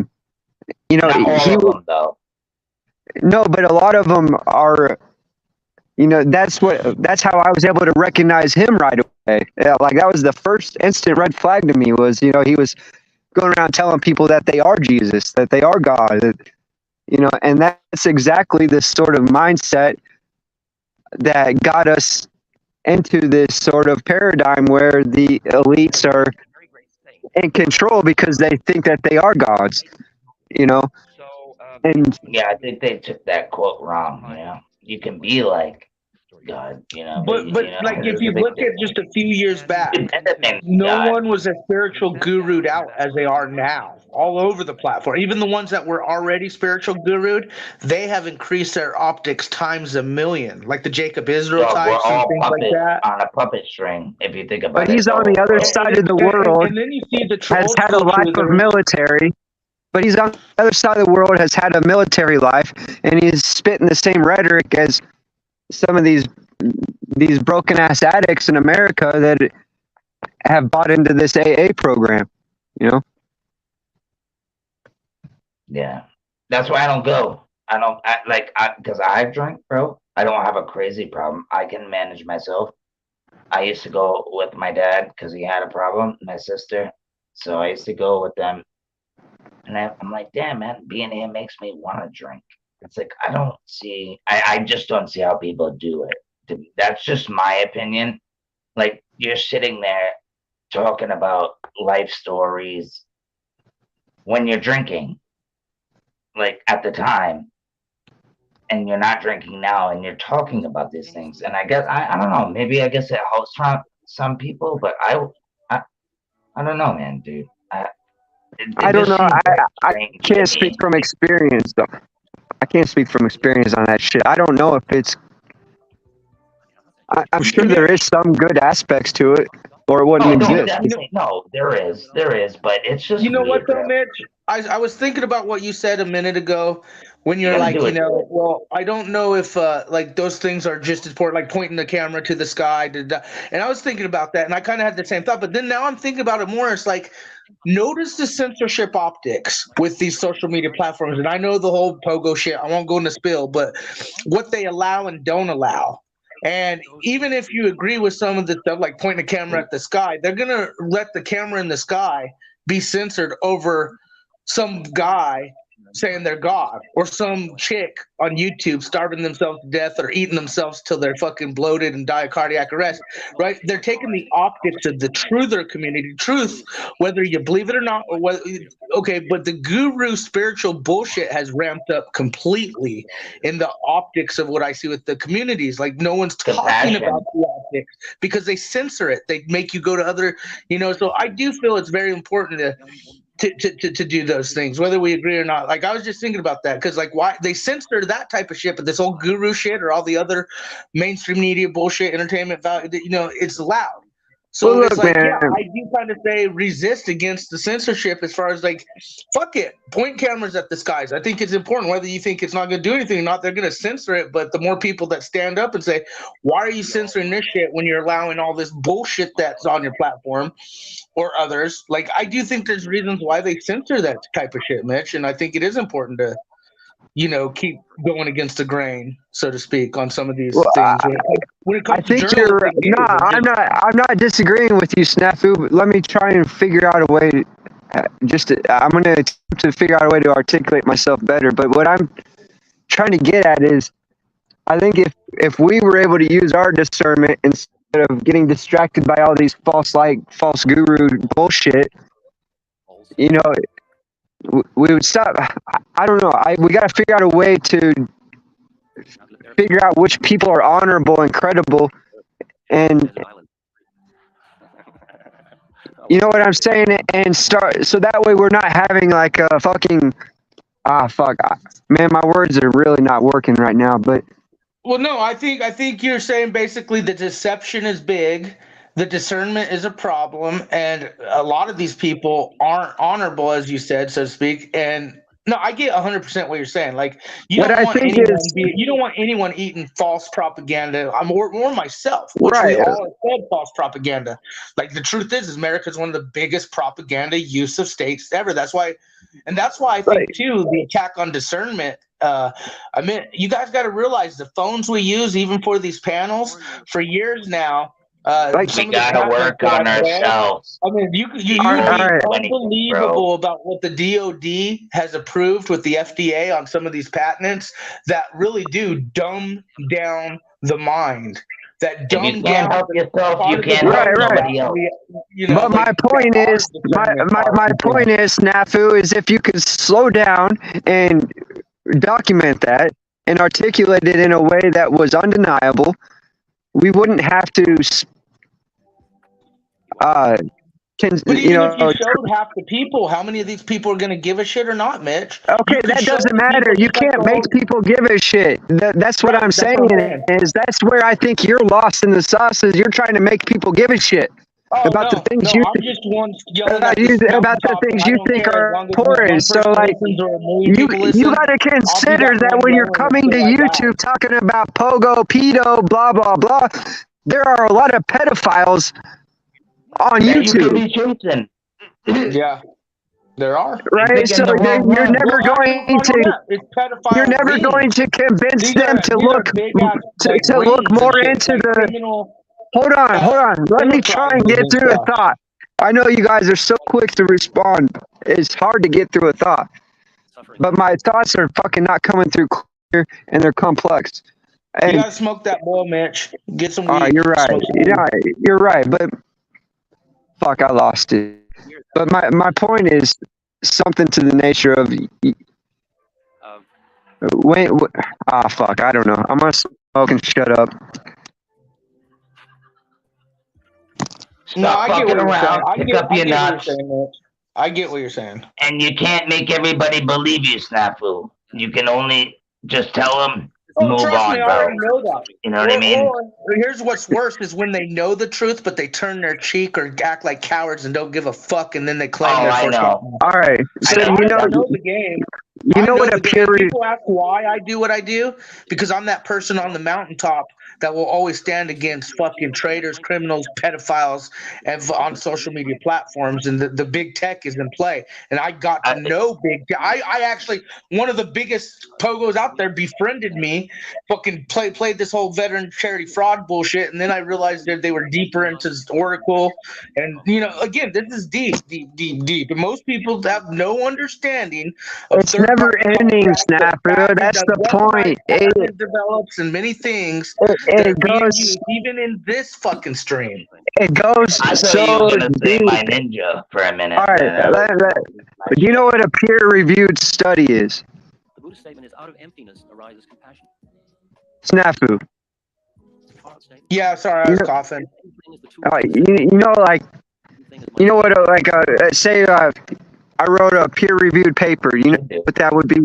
all of them, though. No, but a lot of them are. That's how I was able to recognize him right away. Like, that was the first instant red flag to me. Was he was going around telling people that they are Jesus, that they are God, and that's exactly the sort of mindset that got us into this sort of paradigm where the elites are in control because they think that they are gods, and yeah, I think they took that quote wrong. You can be like God, you know. But You know, like if it's a you big look at just a few years back, deal. no God. one was as spiritual guru'd out as they are now, all over the platform. Even the ones that were already spiritual guru'd, they have increased their optics times a million, like the Jacob Israel Dog, we're types and all things like puppet that. on a puppet string, if you think But about it, he's the on the whole other world. side of the world, And then you see the has old had a school life of truthers. military. But he's on the other side of the world, has had a military life, and he's spitting the same rhetoric as some of these broken ass addicts in America that have bought into this AA program. You know. Yeah, that's why I don't go. I don't because I've drank, bro. I don't have a crazy problem. I can manage myself. I used to go with my dad because he had a problem, my sister. So I used to go with them. And I'm like, damn, man, being here makes me want to drink. It's like, I just don't see how people do it. That's just my opinion. Like, you're sitting there talking about life stories when you're drinking, like at the time, and you're not drinking now, and you're talking about these things. And I guess, I don't know, maybe I guess it helps some people, but I don't know, man, dude. I don't know. I can't speak from experience though. I can't speak from experience on that shit. I don't know if it's. I'm sure there is some good aspects to it, or it wouldn't exist. No, there is, but it's just You know what weird, though, bro. Mitch? I was thinking about what you said a minute ago when you're gotta like, do it. well, I don't know if like those things are just as important, like pointing the camera to the sky. And I was thinking about that, and I kind of had the same thought. But then now I'm thinking about it more. It's like, notice the censorship optics with these social media platforms. And I know the whole pogo shit. I won't go into spill, but what they allow and don't allow. And even if you agree with some of the stuff, like pointing the camera at the sky, they're gonna let the camera in the sky be censored over some guy saying they're God, or some chick on YouTube starving themselves to death or eating themselves till they're fucking bloated and die of cardiac arrest, right? They're taking the optics of the truther community, truth, whether you believe it or not, or whether, okay, but the guru spiritual bullshit has ramped up completely in the optics of what I see with the communities. Like, no one's talking about the optics because they censor it. They make you go to other, so I do feel it's very important to do those things, whether we agree or not. Like, I was just thinking about that because, like, why they censor that type of shit, but this old guru shit or all the other mainstream media bullshit, entertainment value, it's loud. So Well, it's look, like, man. yeah, I do kind of say resist against the censorship as far as like, fuck it, point cameras at the skies. I think it's important, whether you think it's not going to do anything or not, they're going to censor it. But the more people that stand up and say, why are you censoring this shit when you're allowing all this bullshit that's on your platform or others? Like, I do think there's reasons why they censor that type of shit, Mitch. And I think it is important to, keep going against the grain, so to speak, on some of these things. When it comes I to think you're. journalistic No, news, I'm not disagreeing with you, Snafu. But let me try and figure out a way. I'm going to attempt to figure out a way to articulate myself better. But what I'm trying to get at is, I think if we were able to use our discernment instead of getting distracted by all these false guru bullshit, we would stop. I don't know. We got to figure out a way to figure out which people are honorable and credible, and you know what I'm saying, and start so that way we're not having like a fucking man, my words are really not working right now, but well, no, I think you're saying basically the deception is big, the discernment is a problem, and a lot of these people aren't honorable, as you said, so to speak. And no, I get 100% what you're saying. Like, you what don't I want think anyone is you don't want anyone eating false propaganda. I'm more myself, which we right. all have said false propaganda. Like, the truth is America's one of the biggest propaganda use of states ever. That's why I think too the attack on discernment. I mean, you guys got to realize the phones we use, even for these panels, for years now. We Some of the gotta patents work that on I've read, ourselves. I mean, you'd be unbelievable about what the DOD has approved with the FDA on some of these patents that really do dumb down the mind. That dumb If you can't down help the yourself, part you of the can't help brain nobody that else. But my point is, my point is, Snafu, is if you could slow down and document that and articulate it in a way that was undeniable, we wouldn't have to, But you even if you know. showed half the people, how many of these people are going to give a shit or not, Mitch? Okay, You could that show doesn't the matter. people You just like can't the make whole. people give a shit. That's what I'm Right, that's saying. what I'm saying. Is that's where I think you're lost in the sauce. Is you're trying to make people give a shit Oh about the things no, I'm just one yelling at this about the mountaintop, and things I you don't think care as are long as important. one So person like listens or a million people you listen. got to I'll be consider that that one when you're yelling coming to until I die. YouTube talking about pogo, pedo, blah blah blah, there are a lot of pedophiles on That you could YouTube, be chasing. Yeah, there are. You're right? picking So the wrong you're one. never Well, actually, going not even to. that. It's You're pedophile never going rings. to convince them to These are look big ass like to look rings and more shit, into like the. criminal Hold on. Let me try and enterprises get and through a stuff. thought. I know you guys are so quick to respond. It's hard to get through a thought, but my thoughts are fucking not coming through clear and they're complex. You And gotta smoke that bowl, Mitch. Get some all right, weed. you're right. Smoke some weed. You're right. But fuck, I lost it. But my point is something to the nature of wait. Fuck, I don't know. I'm gonna smoke and shut up. No, Stop I get fucking what you're saying. around. I Pick get up your what you're nuts. saying, Mitch. I get what you're saying. And you can't make everybody believe you, Snafu. You can only just tell them, Oh, move trust me, on, I bro. already know that. You know what I mean? Or here's what's worse is when they know the truth, but they turn their cheek or act like cowards and don't give a fuck, and then they claim Oh, they're I for know. something. All right. So I you know know the game. You know what the a game. peer And review. people ask why I do what I do because I'm that person on the mountaintop that will always stand against fucking traitors, criminals, pedophiles, and on social media platforms. And the big tech is in play. And I got to know big tech. I actually, one of the biggest pogos out there befriended me, fucking played this whole veteran charity fraud bullshit. And then I realized that they were deeper into Oracle. And, again, this is deep. And most people have no understanding of It's never ending, Snapper. That's the point. It develops in many things that It are being goes. used even in this fucking stream. It goes I thought so you were gonna say deep. my ninja for a minute. All right. Do you know what a peer-reviewed study is? The Buddhist statement is, out of emptiness arises compassion. Snafu. Yeah, sorry, I was coughing. You know, like, you know what? Say, I wrote a peer-reviewed paper. You know what that would be?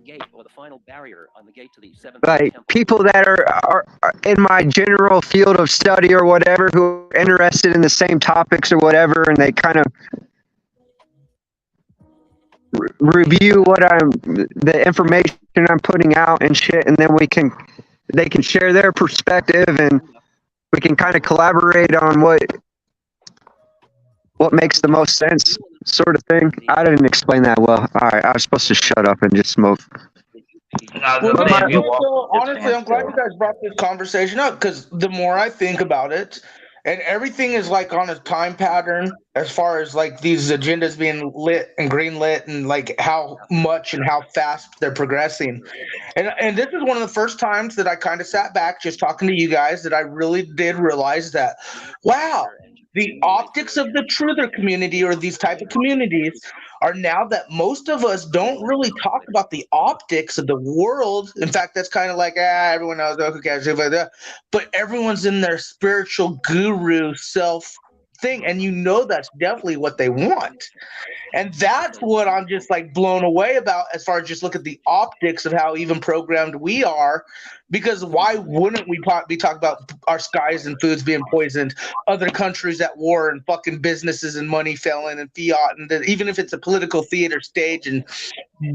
Gate or the final barrier on the gate to the seventh Like temple. people that are in my general field of study or whatever, who are interested in the same topics or whatever, and they kind of review the information I'm putting out and shit, and then they can share their perspective, and we can kind of collaborate on what makes the most sense, sort of thing. I didn't explain that well. All right, I was supposed to shut up and just smoke. Honestly, I'm glad you guys brought this conversation up because the more I think about it, and everything is like on a time pattern as far as like these agendas being lit and green lit and like how much and how fast they're progressing. And this is one of the first times that I kind of sat back just talking to you guys that I really did realize that, wow, the optics of the truther community or these type of communities are now that most of us don't really talk about the optics of the world. In fact, that's kind of like, everyone knows, okay, but everyone's in their spiritual guru self thing. And that's definitely what they want. And that's what I'm just like blown away about as far as just look at the optics of how even programmed we are. Because why wouldn't we be talking about our skies and foods being poisoned, other countries at war, and fucking businesses and money failing and fiat, and even if it's a political theater stage and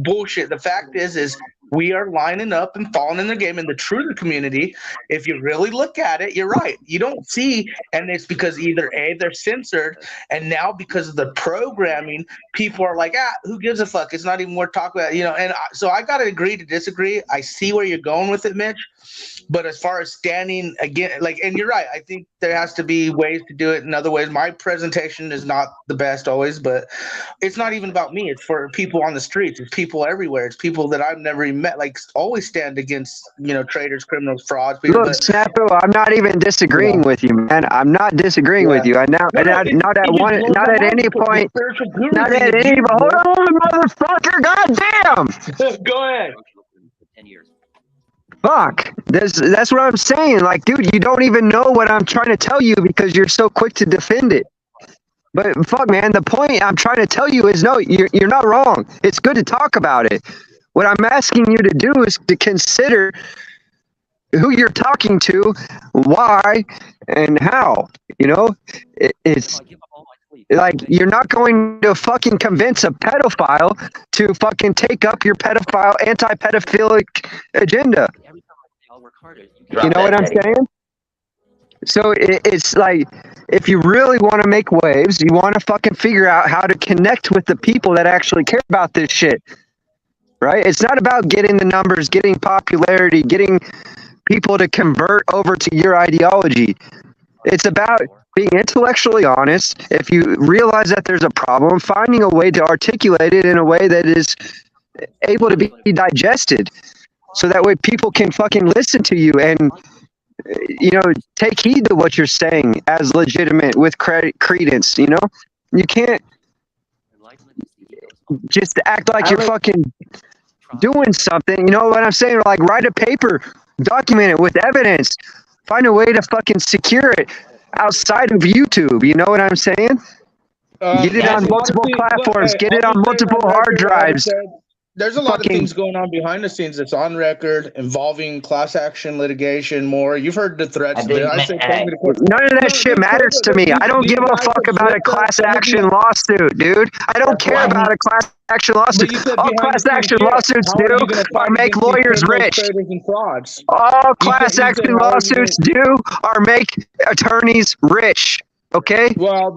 bullshit. The fact is we are lining up and falling in the game in the truther community. If you really look at it, you're right. You don't see, and it's because either A, they're censored, and now because of the programming, people are like, who gives a fuck? It's not even worth talking about, And so I got to agree to disagree. I see where you're going with it, Mitch. But as far as standing again, and you're right, I think there has to be ways to do it in other ways. My presentation is not the best always, but it's not even about me. It's for people on the streets. It's people everywhere. It's people that I've never even met. Like, always stand against, traitors, criminals, frauds. People, Look, Snappo, I'm not even disagreeing with you, man. I'm not disagreeing with you. Not at any point. Not at any. Hold on, motherfucker! Goddamn! Go ahead. 10 years. Fuck. That's what I'm saying. Like, dude, you don't even know what I'm trying to tell you because you're so quick to defend it. But fuck, man, the point I'm trying to tell you is no, you're not wrong. It's good to talk about it. What I'm asking you to do is to consider who you're talking to, why, and how. You know, it's like you're not going to fucking convince a pedophile to fucking take up your pedophile, anti-pedophilic agenda. You know what I'm saying? So it's like, if you really want to make waves, you want to fucking figure out how to connect with the people that actually care about this shit, right? It's not about getting the numbers, getting popularity, getting people to convert over to your ideology. It's about being intellectually honest. If you realize that there's a problem, finding a way to articulate it in a way that is able to be digested, so that way people can fucking listen to you and, you know, take heed to what you're saying as legitimate with credence. You know, you can't just act like you're fucking doing something. You know what I'm saying? Like, write a paper, document it with evidence, find a way to fucking secure it outside of YouTube. You know what I'm saying? Get it on multiple platforms. Get it on multiple hard drives. There's a lot of things going on behind the scenes that's on record involving class action litigation more. You've heard the threats. None of that shit matters to me. I don't give a fuck about a class action lawsuit, dude. I don't care about a class action lawsuit. All class action lawsuits do are make lawyers rich. All class action lawsuits do are make attorneys rich. Okay. Well,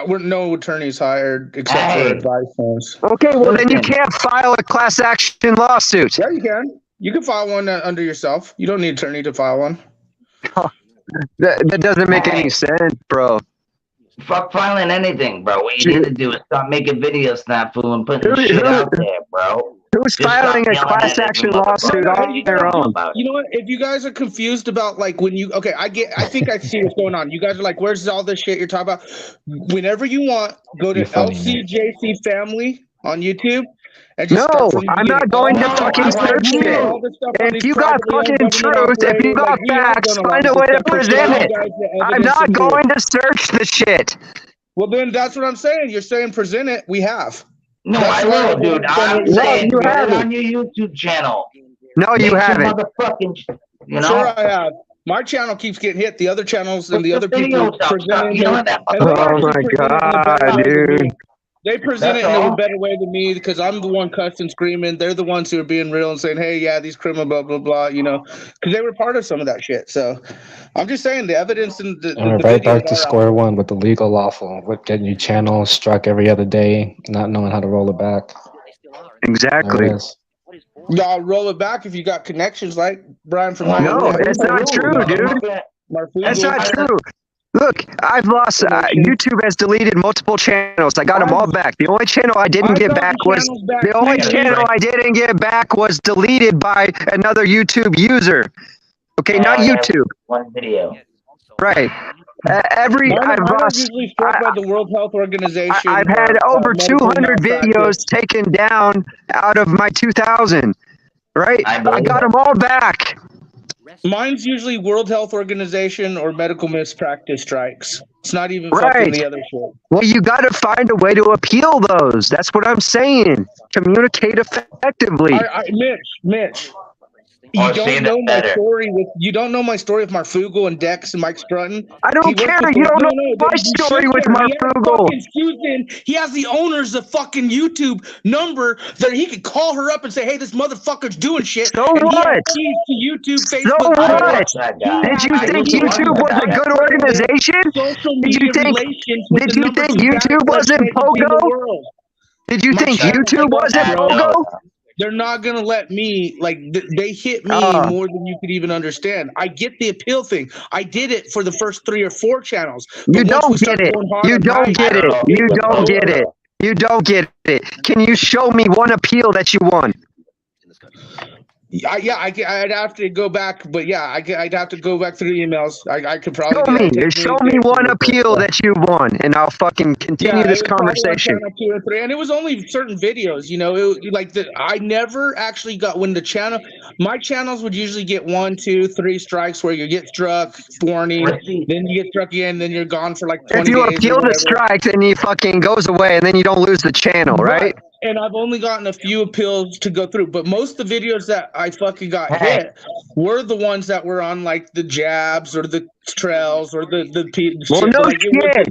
we're no attorneys hired except for advice firms. Okay, well then you can't file a class action lawsuit. Yeah, you can. You can file one under yourself. You don't need an attorney to file one. That doesn't make any sense, bro. Fuck filing anything, bro. What you need to do is stop making videos, snafu, and putting shit out there, bro. Who's filing a class action lawsuit on their own? You know what? If you guys are confused about like when you I think I see what's going on. You guys are like, where's all this shit you're talking about? Whenever you want, go to LCJC Family on YouTube. And just I'm not going to fucking search it. If you got fucking truth, if you got facts, find a way to present it. I'm not going to search the shit. Well, then that's what I'm saying. You're saying present it. We have. No, I will, dude. I'm saying put it on your YouTube channel. No, you haven't. You know? Sure, I have. My channel keeps getting hit. The other channels and the other people presenting it. Oh my god, dude. They present it in a better way than me because I'm the one cussing, screaming. They're the ones who are being real and saying, "Hey, yeah, these criminal, blah blah blah," you know, because they were part of some of that shit. So, I'm just saying the evidence and the right video back to square one with the legal lawful, with getting your channel struck every other day, not knowing how to roll it back. Exactly. Y'all roll it back if you got connections like Brian from No, that's not true, dude. That's not true. Look, I've lost. YouTube has deleted multiple channels. I got them all back. The only channel I didn't get back was deleted by another YouTube user. Okay, not YouTube. One video. Right. I've lost. Usually struck by the World Health Organization. I've had over 200 videos taken down out of my 2,000. Right. I got them all back. Mine's usually World Health Organization or medical mispractice strikes. It's not even fucking the other shit. Well, you got to find a way to appeal those. That's what I'm saying. Communicate effectively. Mitch. You don't know my story with Marfugal and Dex and Mike Strutton. I don't care. You don't know my story with Marfugal. He has the owners of fucking YouTube number that he could call her up and say, "Hey, this motherfucker's doing shit." So what? Keys to YouTube, Facebook. So what? Did you think YouTube was a good organization? Did you think YouTube wasn't Pogo? Did you think YouTube wasn't Pogo? They're not going to let me, they hit me more than you could even understand. I get the appeal thing. I did it for the first 3 or 4 channels. You don't get it. You don't get it. You don't get it. You don't get it. Can you show me one appeal that you won? I'd have to go back, but yeah, I'd have to go back through the emails. I could probably Show do that. me. It'd take Show a me day to one do it, but, appeal yeah. that you won, and I'll fucking continue Yeah, this it was probably on conversation. channel 2 or 3, and it was only certain videos. You know, I never actually got when the channel. My channels would usually get 1, 2, 3 strikes where you get struck, warning, then you get struck again, then you're gone for like If 20 you days or appeal the whatever. strike, then he fucking goes away, and then you don't lose the channel, right? And I've only gotten a few appeals to go through, but most of the videos that I fucking got hit were the ones that were on like the jabs or the trails or the Well, shit. no Like, it was shit.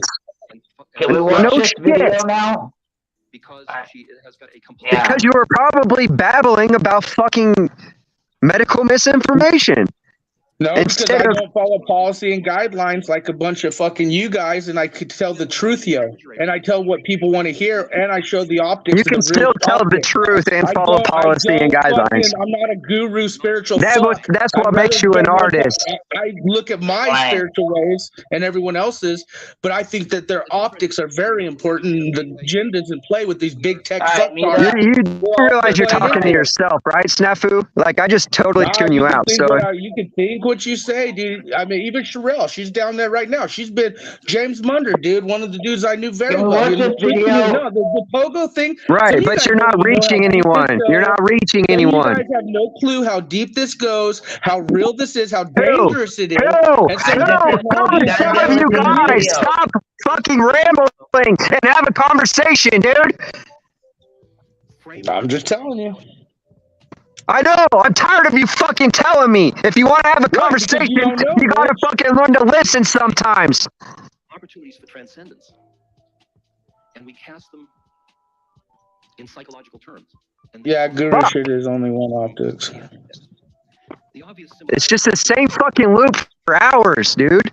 Can we watch No this video shit. now? Because she has got a complete. Because you were probably babbling about fucking medical misinformation. No, because I Instead of don't follow policy and guidelines like a bunch of fucking you guys, and I could tell the truth, yo. And I tell what people want to hear, and I show the optics. you of can the real still tell the optics. truth and I follow don't- policy I and don't guidelines. I'm not a guru spiritual That's fuck. what makes you an artist. I look at my spiritual ways and everyone else's, but I think that their optics are very important. And the agendas in play with these big tech fucktards. You realize you're talking to yourself, right, Snafu? Like, I just totally tune you out. So You can think what you say, dude. I mean, even Sherelle, she's down there right now. She's been James Munder, dude, one of the dudes I knew very Can we well. watch Dude, this video? No, the pogo thing. right, some of you but guys you're don't not even know reaching how deep anyone. this You're goes. not reaching Some of anyone. You guys have no clue how deep this goes, how real this is, how dangerous it is. Who? And some Who? of the technology is Some of you guys, stop fucking rambling and have a conversation, dude. I'm just telling you. I know. I'm tired of you fucking telling me. If you want to have a conversation, you gotta fucking learn to listen sometimes. Opportunities for transcendence, and we cast them in psychological terms. And Yeah, guru shit is only one optics. It's just the same fucking loop for hours, dude.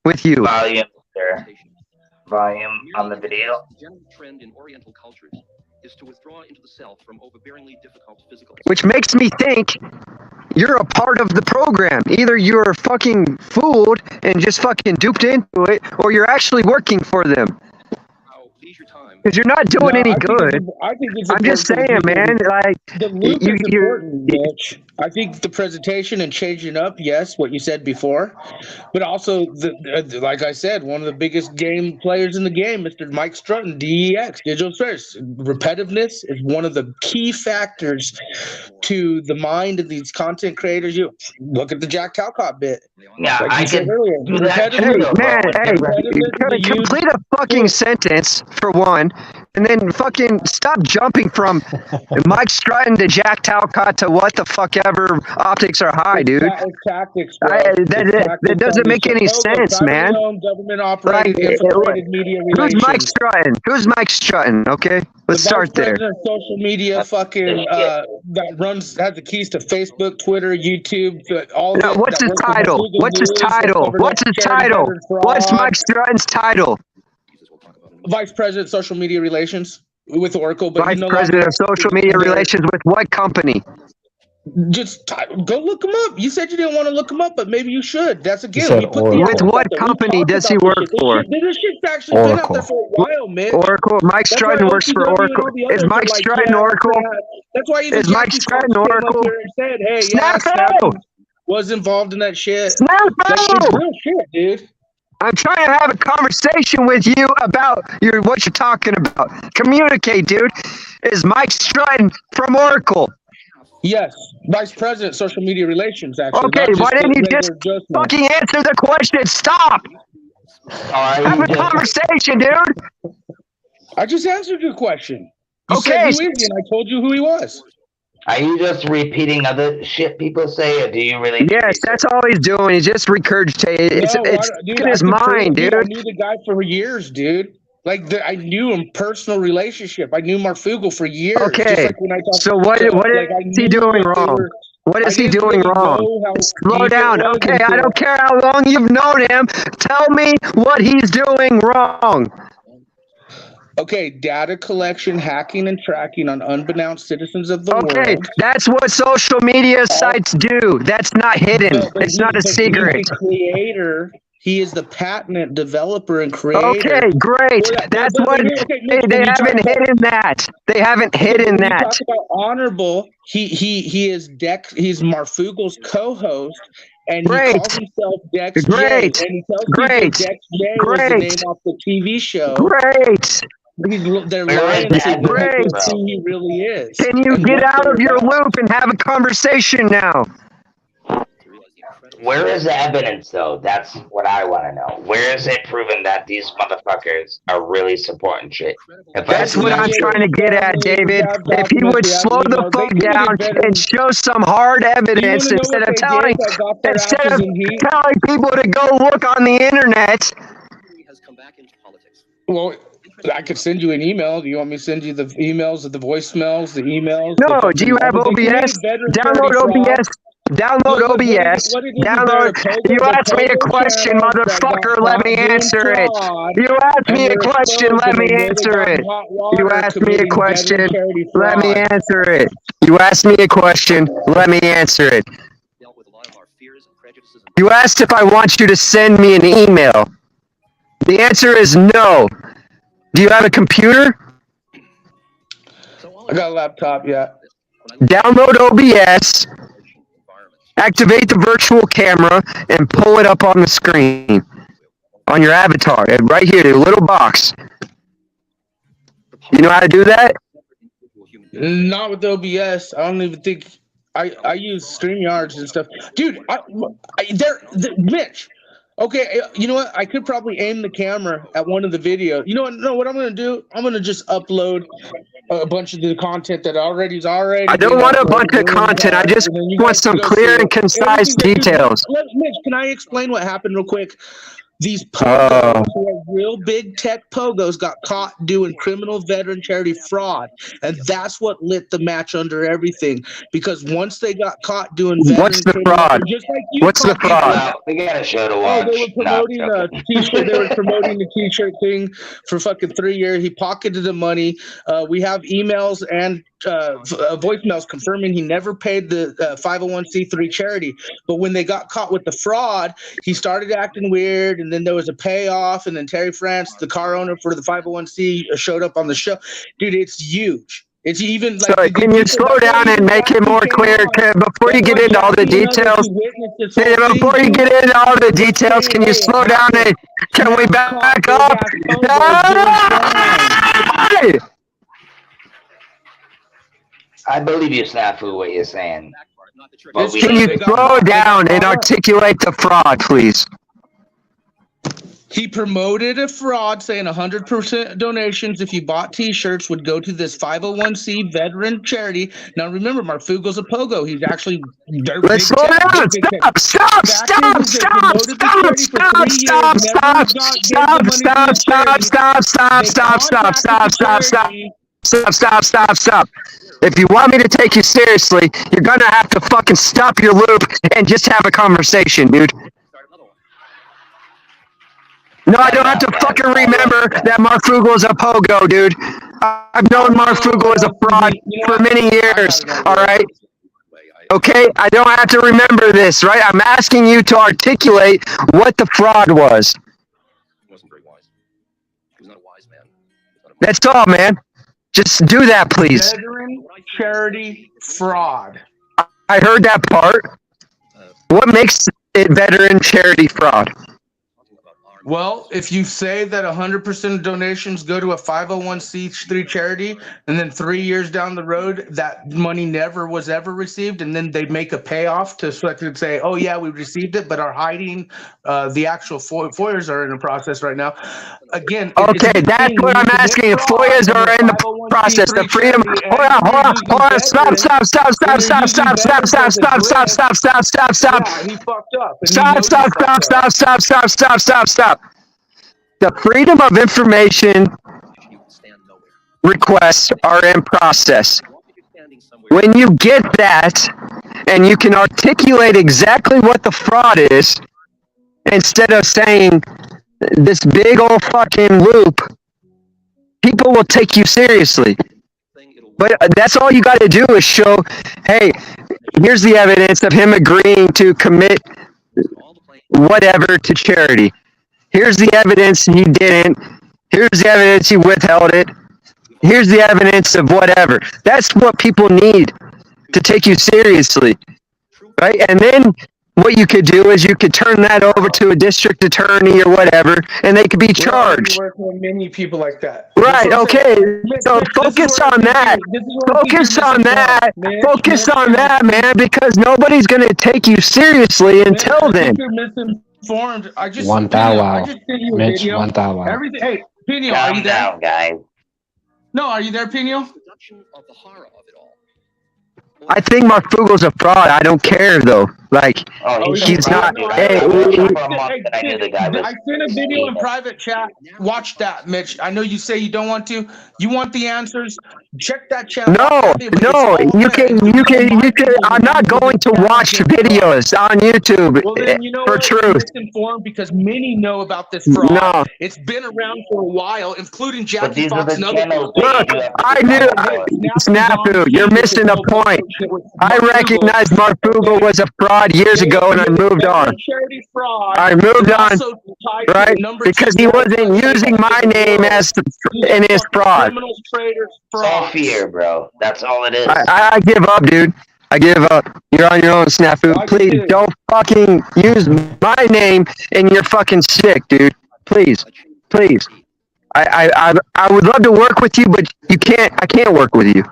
With you. Volume, sir. Volume on the video. The general trend in Oriental cultures is to withdraw into the self from overbearingly difficult physical. Which makes me think you're a part of the program. Either you're fucking fooled and just fucking duped into it, or you're actually working for them. Because you're not doing any good. I'm just saying, man. Like, the loop is important, Mitch. I think the presentation and changing up, yes, what you said before, but also like I said, one of the biggest game players in the game, Mr. Mike Strutton, DEX, Digital First. Repetitiveness is one of the key factors to the mind of these content creators. You look at the Jack Talcott bit. Yeah, like I you said can earlier. do that too, though, Man, bro. hey, complete a fucking sentence for one, and then fucking stop jumping from Mike Strutton to Jack Talcott to what the fuck ever optics are high, dude. It's tactics, bro. That doesn't make any sense, man. Government operated, infiltrated media Who's relations. Mike Strutton? Who's Mike Strutton? Okay, let's start there. The social media fucking that has the keys to Facebook, Twitter, YouTube, all of Now, it. what's that his works with title? Google What's his News, that title? covers What's his charity title? veteran fraud. What's Mike Strutton's title? Vice President, Social Media Relations with Oracle. But Vice President of Social Media Relations with what company? Just go look him up. You said you didn't want to look him up, but maybe you should. That's again. said We put the Oracle. effort With what out there. We company talked does about he this work shit. for? This shit's actually been out there for a while, Mitch. Oracle. Mike That's Strutton why works for OTW and Oracle. all the Is others are Mike like, Strutton yeah, Oracle? That's why even Is Mike Jackie Strutton Fox came up Oracle? here and said, "Hey, Snafu! was involved in that shit." Snafu! Like, it's real shit, dude. I'm trying to have a conversation with you about what you're talking about. Communicate, dude. Is Mike Strutton from Oracle? Yes, Vice President, Social Media Relations. Actually, Okay, why didn't you just fucking answer the question? Stop. Have a conversation, dude. I just answered your question. You Okay. said who is he, and I told you who he was. Are you just repeating other shit people say, or do you really? Yes, that's all he's doing. He's just regurgitating. It's in his mind, dude. I knew the guy for years, dude. Like I knew him, personal relationship. I knew Marfugal for years. Okay. Just like when I talked So what is he doing wrong? What is he doing wrong? Slow down. Okay, I don't care how long you've known him. Tell me what he's doing wrong. Okay, data collection, hacking, and tracking on unbeknownst citizens of the world. Okay, that's what social media sites do. That's not hidden. It's not a secret. He's the creator. He is the patent developer and creator. Okay, great. Well, That's what okay, they Mitch, when you talk haven't about- hidden that. They haven't Okay, hidden when you that. talk about honorable, he is he's Marfugel's co-host, and he Great. calls himself Dex J, Great. and he tells Great. people Dex J was the Great. name off the TV show. Great. They're Where is lying to that you Great. because who he really is. Can you and get what out they're of your about. loop and have a conversation now? Where is the evidence, though? That's what I want to know. Where is it proven that these motherfuckers are really supporting shit? If I That's see what I'm shit- trying to get at, David. If he would slow the fuck down and show some hard evidence know instead what of they telling did that got their instead asses of in heat? telling people to go look on the internet. Well, I could send you an email. Do you want me to send you the emails of the voicemails, the emails? No, the do you have they committed OBS? veteran Download charity fraud. OBS. Download What did OBS. what did it do? Download. There are You Pogo- asked me a Pogo question, channels that got motherfucker. Let me caught doing answer it. fraud, You asked and me a were question. exposed, Let and me they answer got in it. hot You water asked me a committing question. veteran charity Let me fraud. answer it. You asked me a question. Let me answer it. You asked if I want you to send me an email. The answer is no. Do you have a computer? I got a laptop, yeah. Download OBS, activate the virtual camera, and pull it up on the screen on your avatar. And right here, the little box. You know how to do that? Not with OBS. I don't even think I use StreamYards and stuff, dude. Mitch. Okay, you know what? I could probably aim the camera at one of the videos. You know what? No, what I'm gonna do? I'm gonna just upload a bunch of the content that already. I don't want a bunch of content. I just want some clear and concise details. Mitch, can I explain what happened real quick? These pogos, who are real big tech pogos, got caught doing criminal veteran charity fraud, and that's what lit the match under everything. Because once they got caught doing veteran, What's the fraud? just like you What's the caught people fraud? out. We got a show to Oh, watch. they were promoting No, a t-shirt. They were promoting the t-shirt thing for fucking 3 years. He pocketed the money. We have emails and voicemails confirming he never paid the 501c3 charity. But when they got caught with the fraud, he started acting weird, and then there was a payoff, and then Terry France, the car owner for the 501c, showed up on the show. Dude, it's huge. It's even like. So can you slow down and make it more clear? Before you get into all the details, before you get into all the details, can you slow down and can we back up? Hey! I believe you, Snafu, what you're saying. But we Can you slow down and articulate the fraud, please? He promoted a fraud saying 100% donations if you bought t-shirts would go to this 501c veteran charity. Now remember, Marfugel's a pogo. He's actually Let's slow down. Stop. If you want me to take you seriously, you're gonna have to fucking stop your loop and just have a conversation, dude. No, I don't have to fucking remember that Mark Frugal is a pogo, dude. I've known Mark Frugal as a fraud for many years, all right? Okay, I don't have to remember this, right? I'm asking you to articulate what the fraud was. That's all, man. Just do that, please. Veteran charity fraud. I heard that part. What makes it veteran charity fraud? Well, if you say that 100% of donations go to a 501c3 charity, and then 3 years down the road, that money never was ever received, and then they make a payoff to say, oh, yeah, we received it, but are hiding the actual FOIAs are in the process right now. Again, okay, that's what I'm asking. FOIAs are in the process. The freedom. Hold on. Stop. Yeah, he fucked up. Stop. The Freedom of Information requests are in process. When you get that and you can articulate exactly what the fraud is, instead of saying this big old fucking loop, people will take you seriously. But that's all you got to do is show, hey, here's the evidence of him agreeing to commit whatever to charity. Here's the evidence he didn't. Here's the evidence he withheld it. Here's the evidence of whatever. That's what people need to take you seriously, right? And then what you could do is you could turn that over to a district attorney or whatever, and they could be We're already charged. working with many people like that. Right, okay. So focus on that. Focus on that. Focus on that, man, because nobody's going to take you seriously until then. You're misinformed. I just One Pino, thou I wow. just sent you a Mitch, video. one thou wow. Everything. Hey, Pino, are you there? Calm down, guys. No, are you there, Pino? I think Marfugo's a fraud. I don't care though. Like he's not. Hey, I sent a video in private chat. Watch that, Mitch. I know you say you don't want to. You want the answers. Check that channel. No, you can. I'm not going to watch videos on YouTube Well, then you know for what? You're truth. misinformed because many know about this fraud. No. It's been around for a while, including Jackie these are Fox the and other channels people. Look, I knew. Snafu, you're missing a point. I recognized Marfugo was a fraud years ago, and I moved on. I moved on, right? Because he wasn't using my name as in his fraud. It's all fear, bro. That's all it is. I give up, dude. I give up. You're on your own, Snafu. Please don't fucking use my name in your fucking shtick, dude. Please. I would love to work with you, but you can't. I can't work with you.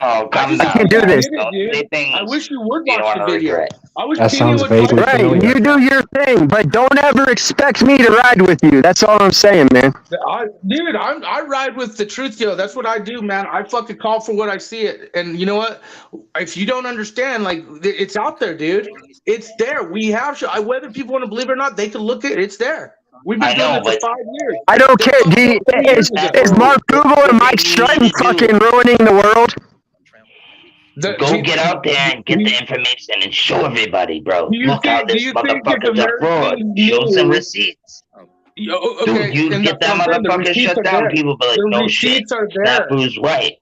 Oh, calm down. I can't do this. I wish you would watch the video. I wish That Pino sounds would vaguely watch it. Right, you do your thing, but don't ever expect me to ride with you. That's all I'm saying, man. Dude, I ride with the truth, yo. That's what I do, man. I fucking call for what I see it. And you know what? If you don't understand, like, it's out there, dude. It's there. We have, whether people want to believe it or not, they can look at it. It's there. We've been doing it for 5 years. I don't care. Is Mark Google and Mike Stratton fucking ruining the world? Go get out there and get the information and show everybody, bro. Look how this motherfucker's a fraud. Show some receipts. Dude, you get that motherfucker shut down, people be like, no shit, that fool's right.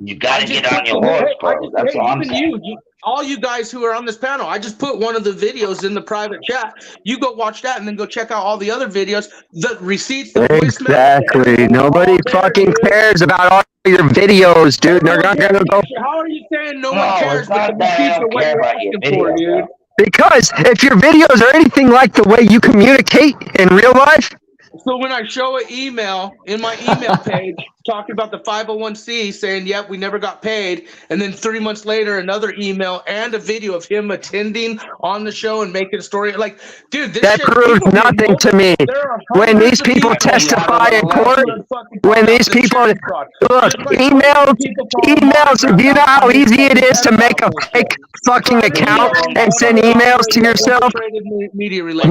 You gotta get on your horse, bro. That's all I'm saying. All you guys who are on this panel, I just put one of the videos in the private chat. You go watch that and then go check out all the other videos. The receipts, the voicemail. Exactly. Nobody fucking cares about all your videos, dude. They're not gonna go. How are you saying no one cares? But the receipts are what you're asking for, dude. Because if your videos are anything like the way you communicate in real life. So when I show an email in my email page talking about the 501c saying, yep, we never got paid, and then 3 months later another email and a video of him attending on the show and making a story, like, dude, this that shit, proves nothing to me. When these people testify in court, when these people look, emails, do you know how easy it is to make a fake fucking account and send emails to yourself? Do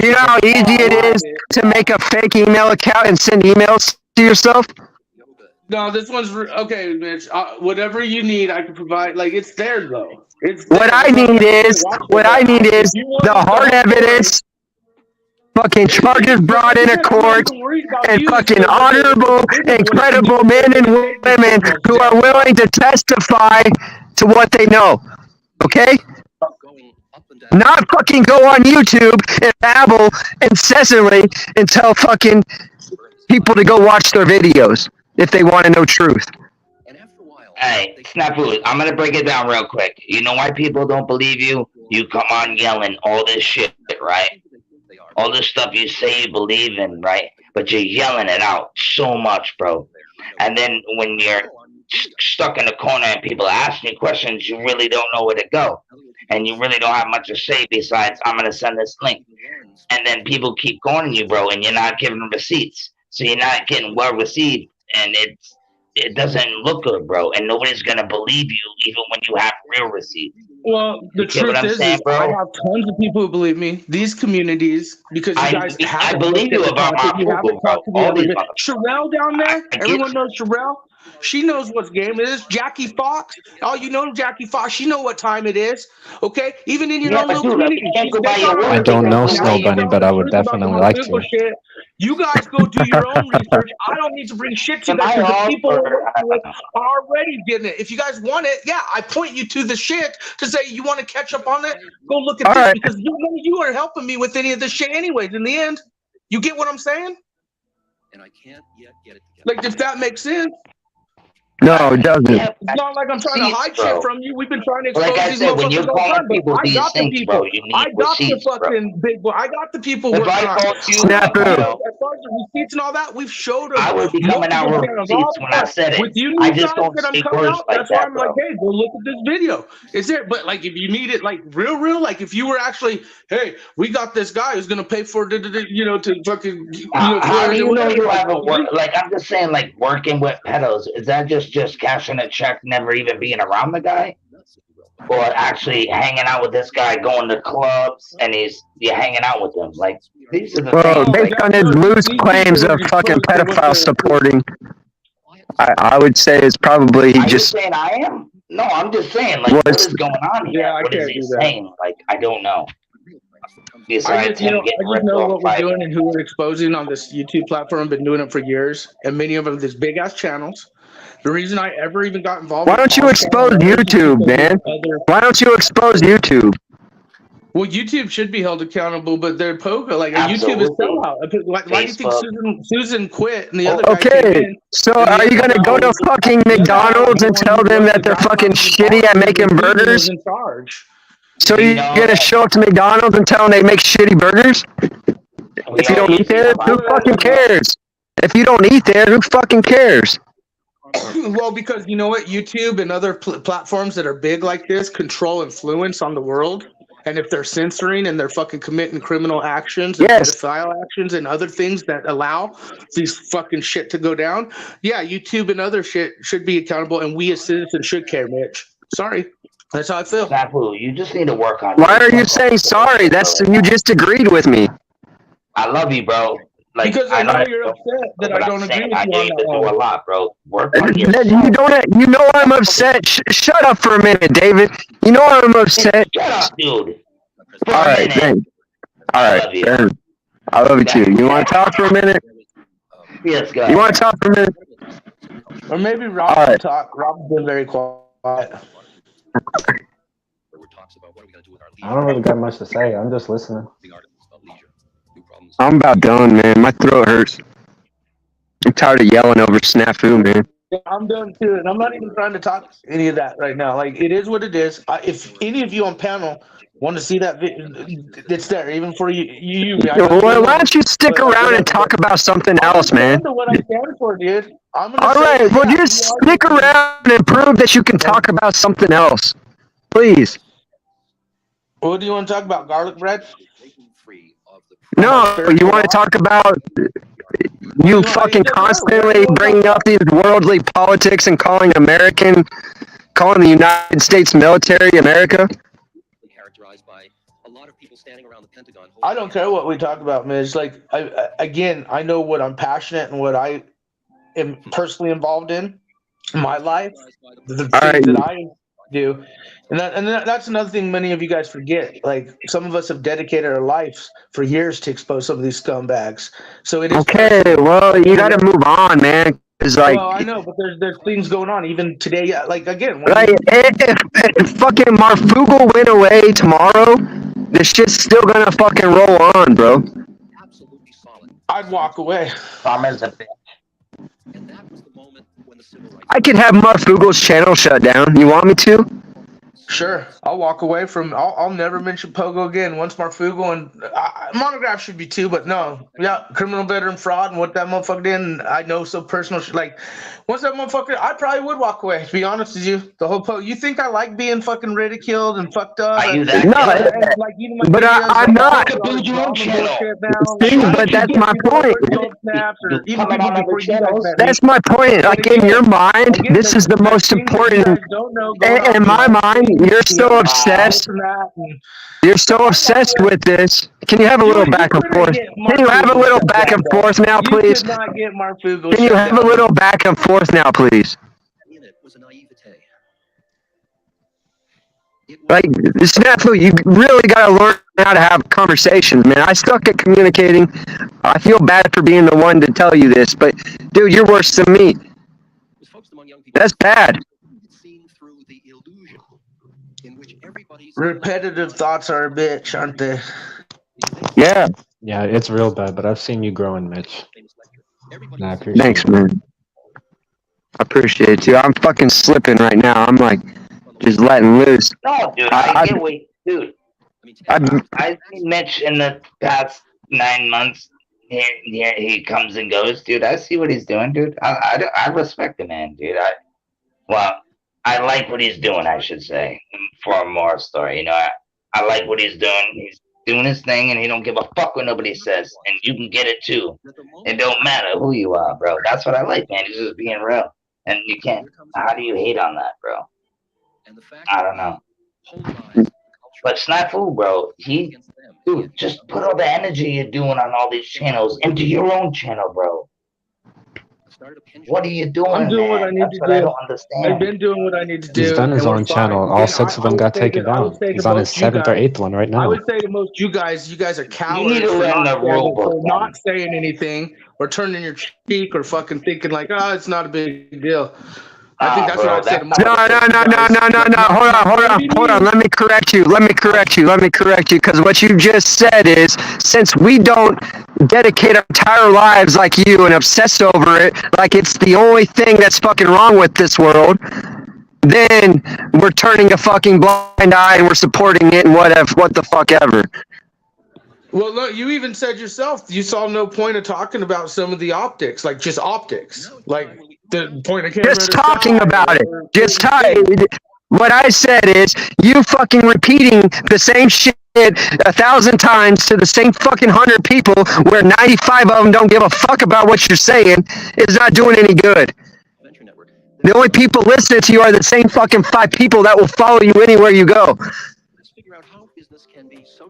you know how easy it is to make a fake email account and send emails to yourself? No, this one's okay, Mitch. Whatever you need, I can provide. Like, it's there though. It's there. What I need is the hard evidence, fucking charges brought into court, and fucking honorable and credible men and women who are willing to testify to what they know. Okay? Not fucking go on YouTube and babble incessantly and tell fucking people to go watch their videos if they want to know truth. Hey, Snafu, I'm gonna break it down real quick. You know why people don't believe you? You come on yelling all this shit, right? All this stuff you say you believe in, right? But you're yelling it out so much, bro. And then when you're stuck in the corner and people are asking you questions, you really don't know where to go. And you really don't have much to say besides, I'm going to send this link. And then people keep calling you, bro, and you're not giving them receipts. So you're not getting well received. And it doesn't look good, bro. And nobody's going to believe you even when you have real receipts. Well, the truth is I have tons of people who believe me. These communities, because you guys haven't. I believe you about my Google, bro. Sherelle down there, everyone knows Sherelle. She knows what game it is. Jackie Fox. Oh, you know Jackie Fox. She know what time it is. Okay? Even in your Yeah, own but little dude, like, community. you can't go by They your got I her word don't because know when now Snow she's Bunny, telling but the I would truth about the definitely like Marfugo to. shit. You guys go do your own research. I don't need to bring shit to you am guys I because the off people or we're working with are already getting it. If you guys want it, yeah, I point you to the shit to say you want to catch up on it. Go look at All this right. because none of you are helping me with any of this shit anyways. In the end, you get what I'm saying? And I can't yet get it together. Like if that makes sense. No, it doesn't. yeah, It's not like I'm trying to receipts, hide shit bro. from you. We've been trying to Like expose I these said, when you're motherfuckers all the calling time, but people I these got the things, bro, people. you I need got the receipts, bro. fucking big boy. I got the people If working I on it. phoned you, Snafu. As far as the receipts and all that, we've showed them I would be coming out multiple with channels all receipts the when I time. said With it. you I new just guys don't that I'm say coming words out, like that's why that, I'm like, bro. hey, go look at this video. Is it? But like, if you need it, like real, like if you were actually, hey, we got this guy who's gonna pay for you know, to fucking, you know, How swear do it or you know whatever. you Like, haven't worked? Like I'm just saying, like working with pedos, is that just cashing a check, never even being around the guy, or actually hanging out with this guy, going to clubs, and you're hanging out with him? Like these are the Well, things. based Like on his loose claims of fucking pedophile supporting, I would say it's probably he are you just saying I am? No, I'm just saying, like, what was. is going on here? yeah, I What is can't he do that. saying? Like, I don't know. I Besides just, you him know, getting I just ripped know off what we're by. doing and who we're exposing on this YouTube platform. I've been doing it for years, and many of them these big ass channels. The reason I ever even got involved Why with don't you Paul's channel expose and others is YouTube, because man? of other. Why don't you expose YouTube? Well, YouTube should be held accountable, but they're poker. Like YouTube is Absolutely. sellout. Why do you think Facebook. Susan quit and the other guy came Okay, in? so And the are you other gonna guy go to was fucking the other guy was McDonald's the and one tell who them was that the they're fucking guidelines and shitty at policies, making and Susan was burgers? in charge. So We you're know gonna that show up to McDonald's and tell them they make shitty burgers? we If you all don't use eat these there, who fucking platforms. cares? If you don't eat there, who fucking cares? Well, because you know what, YouTube and other platforms that are big like this control influence on the world. And if they're censoring and they're fucking committing criminal actions and Yes. pedophile actions and other things that allow these fucking shit to go down, yeah, YouTube and other shit should be accountable, and we as citizens should care, Mitch. Sorry, that's how I feel. Snafu, you just need to work on. Why are you yourself. saying sorry? That's you just agreed with me. I love you, bro. Like Because I know know you're upset that I but I'm don't agree saying with I you knew on you that could do one. a lot, bro. Work on You yourself. don't. You know I'm upset. Shut up for a minute, David. You know I'm upset. Shut up, dude. For All a right, minute. thanks. All I right, love you. then. I love you too. You want to talk for a minute? Yes, go You ahead. want to talk for a minute? Or maybe Rob All can right. talk. Rob's been very quiet. I don't really got much to say. I'm just listening. I'm about done, man. My throat hurts. I'm tired of yelling over snafu, man. Yeah, I'm done too, and I'm not even trying to talk any of that right now. Like, it is what it is. If any of you on panel want to see that video, it's there, even for you. I know Why you're don't you stick but around whatever, and talk but about something I'm else, gonna man? stand to what I stand for, dude. I'm gonna All say right, that, well, yeah, just we are stick getting- around and prove that you can talk about something else, please. What do you want to talk about? Garlic bread? No, you want to talk about you fucking constantly bringing up these worldly politics and calling the United States military America? I don't care what we talk about, man. It's like, I know what I'm passionate and what I am personally involved in my life, the things that I do. And that's another thing many of you guys forget. Like, some of us have dedicated our lives for years to expose some of these scumbags. So it is Okay, personal. well, you got to move on, man. It's like, Well, I know, but there's things going on even today. Yeah, like, again, like if fucking Marfugal went away tomorrow, this shit's still gonna fucking roll on, bro. I'd walk away. Farmer's a bitch. I could have Marfugal's channel shut down. You want me to? Sure, I'll walk away from. I'll never mention Pogo again. Once Marfugal and Monograph should be too, but no, yeah, criminal, veteran, fraud, and what that motherfucker did. And I know so personal. Like, once that motherfucker, I probably would walk away. To be honest with you, the whole Pogo. You think I like being fucking ridiculed and fucked up? Are you And, that and, like, eating my but videos, I'm like, not. all this drama bullshit now. See, Like, but that's my point. Snaps or even people before you guys met me. That's my point. Like, in your mind, this is the most important. Don't know going In on my behind the mind, scenes you're so obsessed. You're so obsessed with this. Can you have a little back and forth? Can you have a little back and forth now, please? You could not get Marfugo Can you shut have a down. little back and forth now, please? Like, Snafu, you really gotta learn how to have conversations, man. I suck at communicating. I feel bad for being the one to tell you this, but dude, you're worse than me. That's bad. Repetitive thoughts are a bitch, aren't they? Yeah. Yeah, it's real bad, but I've seen you growing, Mitch. And I appreciate Thanks, it. man. I appreciate it too. I'm fucking slipping right now. I'm like just letting loose. No, dude, I get what, dude. I've seen Mitch in the past 9 months. Here he comes and goes, dude. I see what he's doing, dude. I respect the man, dude. I like what he's doing, I should say, for more story. You know, I like what he's doing. He's doing his thing, and he don't give a fuck what nobody says. And you can get it too. It don't matter who you are, bro. That's what I like, man. He's just being real, and you can't. How do you hate on that, bro? I don't know. But Snafu, bro, dude, just put all the energy you're doing on all these channels into your own channel, bro. What are you doing, I'm doing what I man? need That's to what do. I don't understand. I've been doing what I need to do. He's done his and we're own fine. channel. All Again, 6 of I them would got say taken to- I would down. say to He's on his most you 7th or guys- 8th one right I now. would say to most you guys are You cowards need to for learn not the rule book, for not saying anything or turning your cheek or fucking thinking like, oh, it's not a big deal. I think that's what I'd say to most No. Hold on. Let me correct you. Because what you just said is, since we don't dedicate our entire lives like you and obsess over it, like it's the only thing that's fucking wrong with this world, then we're turning a fucking blind eye and we're supporting it and what the fuck ever. Well, look, you even said yourself you saw no point of talking about some of the optics, like just optics, like the point of camera. Just talking about it. What I said is, you fucking repeating the same shit 1,000 times to the same fucking 100 people, where 95 of them don't give a fuck about what you're saying, is not doing any good. The only people listening to you are the same fucking 5 people that will follow you anywhere you go.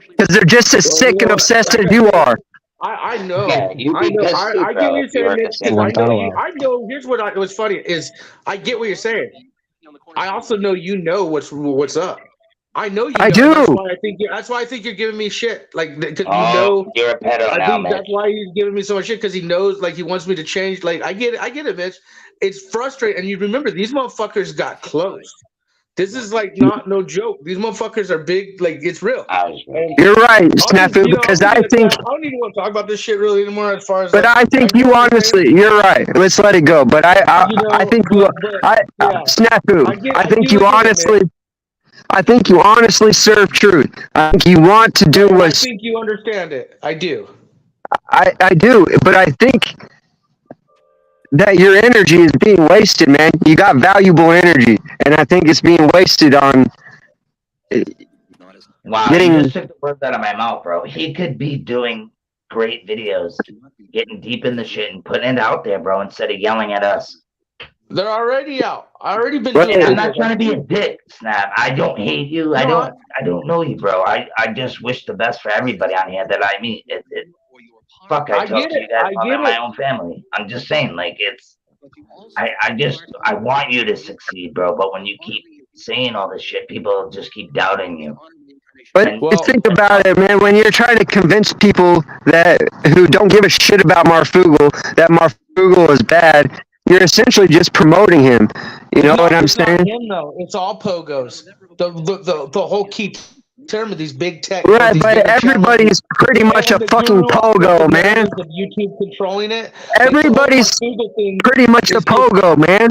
Because they're just as sick and obsessed as you are. I know. Yeah, you I be know. pissed too, I get bro, what you're if you saying, were Mitch, to say because I know that. you. I know. Here's what's funny is I get what you're saying. I also know you know what's up. I know you. I know, do. That's why I think you're giving me shit. Like, because You're a pedo I now, think Mitch. that's why he's giving me so much shit, because he knows, like, he wants me to change. Like, I get it, Mitch. It's frustrating, and you remember these motherfuckers got close. This is like no joke. These motherfuckers are big. Like, it's real. You're right, Snafu, because I think. I don't even want to talk about this shit really anymore. As far as, But I think you honestly, you're right. Let's let it go. But I think you, Snafu. I think you honestly serve truth. I think you want to do I what's. think you understand it. I do. I do, but I think that your energy is being wasted, man. You got valuable energy, and I think it's being wasted on. Wow, Getting. you just took the words out of my mouth, bro. He could be doing great videos, getting deep in the shit and putting it out there, bro, instead of yelling at us. They're already out. I already been And doing I'm it. not trying to be a dick, Snap. I don't hate you. I don't know you, bro. I just wish the best for everybody on here that I meet. Fuck, I talk to you guys more than my own family. I'm just saying, like, I want you to succeed, bro. But when you keep saying all this shit, people just keep doubting you. But think about it, man. When you're trying to convince people who don't give a shit about Marfugal that Marfugal is bad, you're essentially just promoting him. You know what I'm saying? Not him, though. It's all pogos. The whole key term of these big tech. Right, but everybody's pretty much a fucking pogo, man. YouTube controlling it. Everybody's pretty much a pogo, man.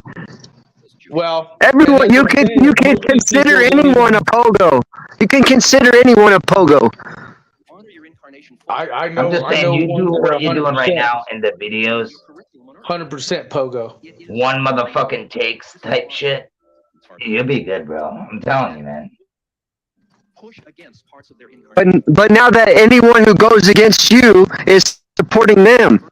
Well, everyone, you can consider anyone a pogo. You can consider anyone a pogo. I know. I'm just saying, you do what you're doing right now in the videos. 100% pogo. One motherfucking takes type shit. You'll be good, bro. I'm telling you, man. But now that anyone who goes against you is supporting them.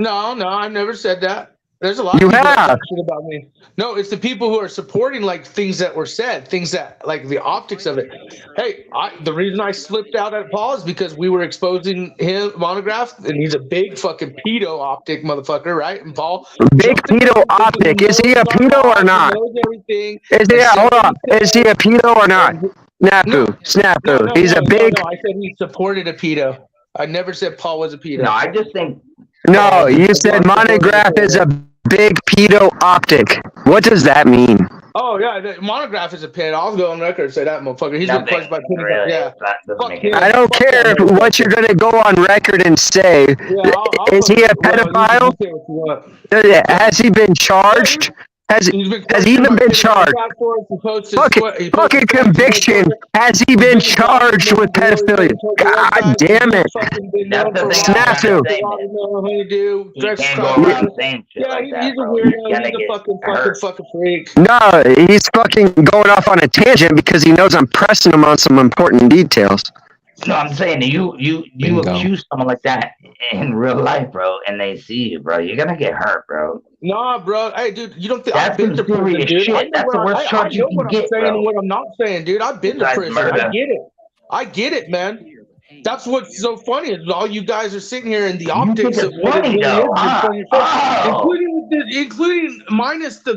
No, I never said that. There's a lot You of people that have. talk shit about me. No, it's the people who are supporting like things that were said, things that like the optics of it. Hey, the reason I slipped out at Paul is because we were exposing him Monograph, and he's a big fucking pedo optic motherfucker, right? And Paul Big jumped in pedo because optic. Is he a knows our pedo or laws, he not? knows everything, Is he? and said Hold what on. he Is he said. a pedo or not? No, Snafu. He's a big. no. I said he supported a pedo. I never said Paul was a pedo. No, I just think No, Paul you just said supported a Monograph is pedo. a big pedo optic. What does that mean? Oh yeah, Monograph is a pin. I'll go on record and say that motherfucker. He's been nothing punched by penny. really. Yeah, That doesn't fuck make him. any I don't Fuck care that what you're motherfucker. gonna go on record and say. Yeah, I'll Is he a well, pedophile? you say what you want. Has he been charged? Has He's been he questioned even by been penny charged? platforms. He posts his Fucking conviction. Has he been charged with pedophilia? God damn it. Fucking been That's known the for thing I'm trying to Snafu. say, man. honeydew, He dress can't go crop. around saying shit Yeah, like that, he's a bro. weirdo. He's gonna He's a get fucking hurt. freak. No, he's fucking going off on a tangent because he knows I'm pressing him on some important details. No, I'm saying you accuse someone like that in real life, bro, and they see you, bro. You're gonna get hurt, bro. Nah, bro. Hey, dude, you don't think That's I've been to some prison, serious dude? I shit. know That's the what worst I charge you know can what I'm get, saying and bro. what I'm not saying, dude. I've been to Besides prison. I murder. get it. I get it, man. That's what's so funny is all you guys are sitting here in the optics of it's what it funny, really though, is, huh? in front of your face, Oh. including minus the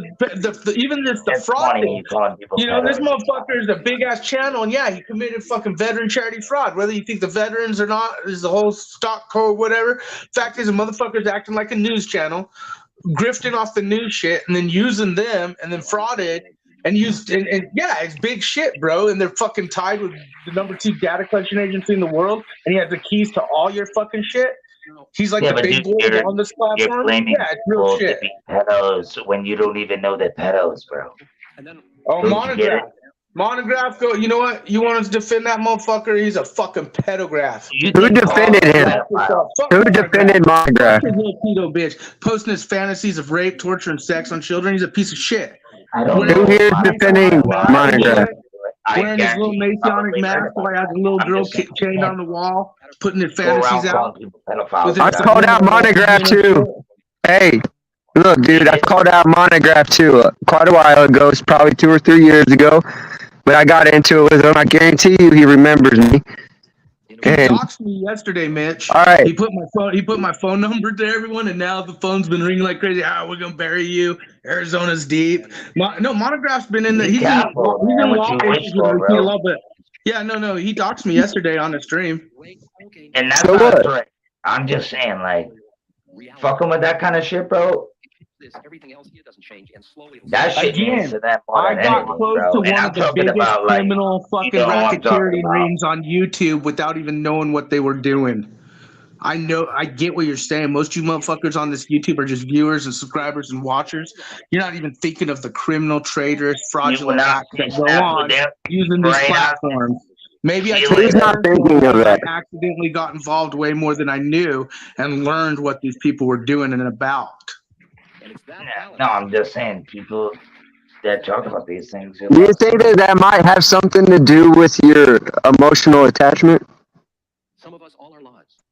even this the It's fraud funny thing. you calling people You know, this pedos. motherfucker is a big ass channel, and yeah, he committed fucking veteran charity fraud. Whether you think the veterans or not is the whole stock code, whatever. Fact is, a motherfucker's acting like a news channel, grifting off the news shit, and then using them, and then frauded. And yeah, it's big shit, bro. And they're fucking tied with the #2 data collection agency in the world, and he has the keys to all your fucking shit. He's like Yeah, the but big dude, boy on this you're platform. blaming Yeah, it's real people shit. to be pedos when you don't even know they're pedos, bro. Oh, Don't you get it? Monograph, go. You know what? You want us to defend that motherfucker? He's a fucking pedograph. Who defended him? Who defended Monograph? Fuck his little pedo bitch. Posting his fantasies of rape, torture, and sex on children. He's a piece of shit. I don't Who here is defending Monograph? Wearing his little Masonic mask while he has a little girl chained on the wall, putting his fantasies out. I called out Monograph too. Hey, look, dude, I called out Monograph too quite a while ago. It's probably 2 or 3 years ago. But I got into it with him. I guarantee you he remembers me. He doxed me yesterday, Mitch. All right. He put my phone number to everyone, and now the phone's been ringing like crazy. We're gonna bury you. Arizona's deep. No, Monograph's been in the. He's in law issues with a lot, but yeah, no. He doxed me yesterday on the stream. And that's not a threat. I'm just saying, like, fucking with that kind of shit, bro. That shit means to them more than I got anything, close bro. to And one I'm of the talking biggest about, like, criminal fucking you know what I'm talking racketeering about. rings on YouTube without even knowing what they were doing. I know, I get what you're saying. Most of you motherfuckers on this YouTube are just viewers and subscribers and watchers. You're not even thinking of the criminal, traitorous, fraudulent acts that go on using these platforms. Maybe I Who's not thinking of that? I accidentally got involved way more than I knew and learned what these people were doing and about. No, I'm just saying, people that talk about these things. Do you think that that might have something to do with your emotional attachment?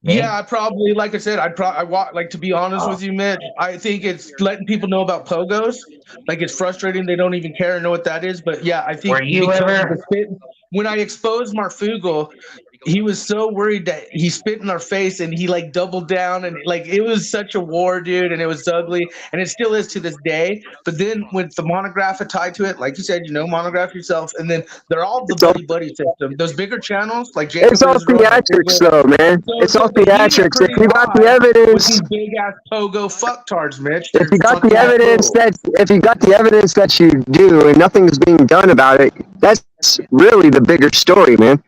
Yeah, I probably, like I said, like, to be honest with you, Mitch, I think it's letting people know about pogos. Like, it's frustrating they don't even care or know what that is. But yeah, I think Were you ever? When I exposed Marfugal, he was so worried that he spit in our face and he like doubled down, and like it was such a war, dude, and it was ugly, and it still is to this day. But then with the Monograph tied to it, like you said, Monograph yourself, and then they're all the buddy system. Those bigger channels like Jacob It's all Israel, theatrics, though, man. It's all theatrics. If you got the evidence, big ass pogo fucktards, Mitch. if you got the evidence that you do, and nothing's being done about it, that's really the bigger story, man.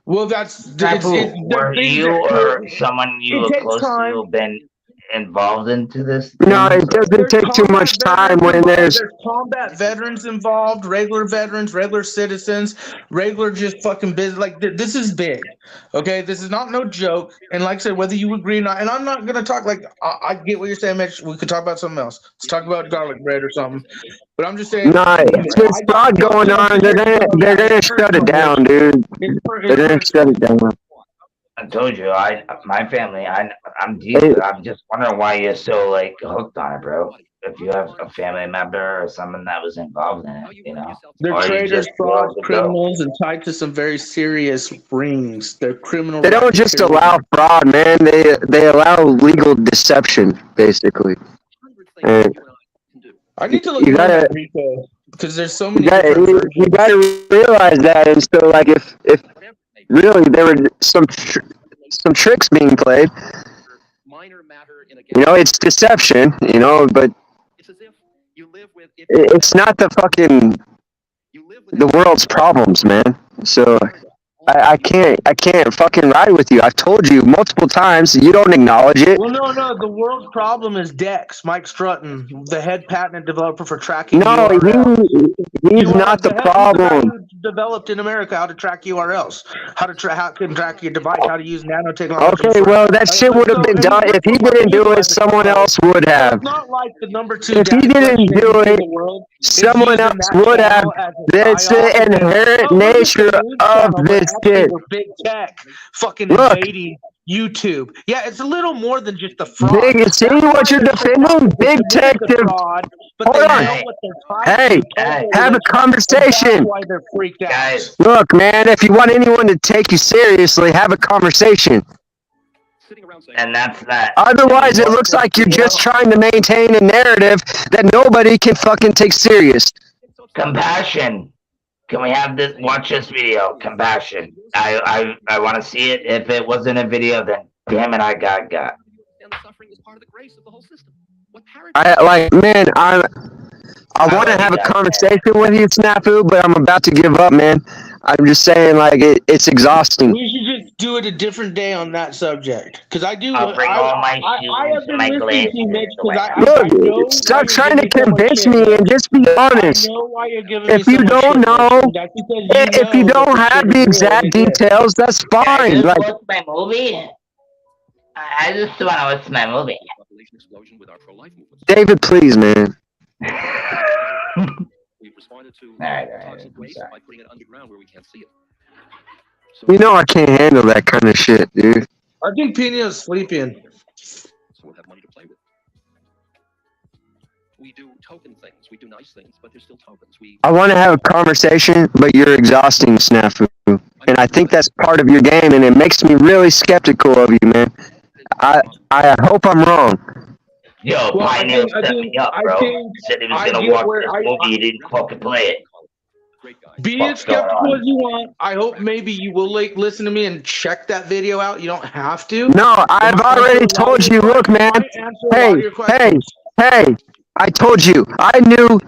Well, that's were you or someone you were close to been involved into this? No, it doesn't take too much time when there's combat veterans involved, regular veterans, regular citizens, regular just fucking business. Like this is big, okay? This is not no joke. And like I said, whether you agree or not, and I'm not gonna talk like I get what you're saying, Mitch. We could talk about something else. Let's talk about garlic bread or something. But I'm just saying. no, if there's fraud going on, they're gonna shut it down, dude. They're gonna shut it down. I told you, my family, I'm deep. I'm just wondering why you're so like hooked on it, bro. if you have a family member or someone that was involved in it, you know, They're or you traitors, just frauds, feel the go. criminals, and tied to some very serious rings. They're criminal. They don't just allow fraud, man. They allow legal deception, basically. And I need to look you more gotta at Rico because there's so many different you versions. gotta realize that. And so, like, if really there were some tricks being played, you know, it's deception, you know, but it's not the world's problems, man. So I can't fucking ride with you. I've told you multiple times. You don't acknowledge it. Well, no. The world's problem is Dex, Mike Strutton, the head patent developer for tracking No, URLs. he's not the He's the guy problem. who developed in America how to track URLs, how to track your device, how to use nanotechnology. Okay, well, that shit would have been done. If he didn't do it, someone else would have. It's not like the number 2 If he data didn't collection do agency in it, the world is someone using else that would have. channel as a That's the psyop, and then, inherent oh, look at nature the news of channel, but this actually shit. we're big tech fucking Look. invading YouTube. Yeah, it's a little more than just the fraud. Big, see what you're defending? Big tech. Fraud, but Hold they on. know what they're trying Hey, to have a conversation. That's why they're freaked out. Look, man, if you want anyone to take you seriously, have a conversation. And that's that. Otherwise, it looks like you're just trying to maintain a narrative that nobody can fucking take serious. Compassion. Can we have this? Watch this video. Compassion. I want to see it. If it wasn't a video, then damn it, I got. Man, I want to have a conversation with you, Snafu, but I'm about to give up, man. I'm just saying, like, it's exhausting. We should just do it a different day on that subject, because I do. I'll bring all my I have shoes been and my listening to you, Mitch, because I Look, know why stop you're trying to giving so much convince shit, me Mitch. and just be honest. I know why you're giving me If so you much don't shit, know, Mitch. That's because if you know don't that have this the shit is real exact and it is. details, that's I fine. just Like, watched my movie. I just want to watch my movie. David, please, man. You know I can't handle that kind of shit, dude. I think Pino's sleeping. We'll have money to play with. We do token things. We do nice things, but they're still tokens. I want to have a conversation, but you're exhausting, Snafu. And I think that's part of your game, and it makes me really skeptical of you, man. I hope I'm wrong. Yo, Well, Pioneer set me up, bro. Said he was I gonna get watch where this movie. He didn't fucking play it. Be What's as going skeptical on? as you want. I hope maybe you will listen to me and check that video out. You don't have to. No, I've already told you. Look, man. Hey, I told you. I knew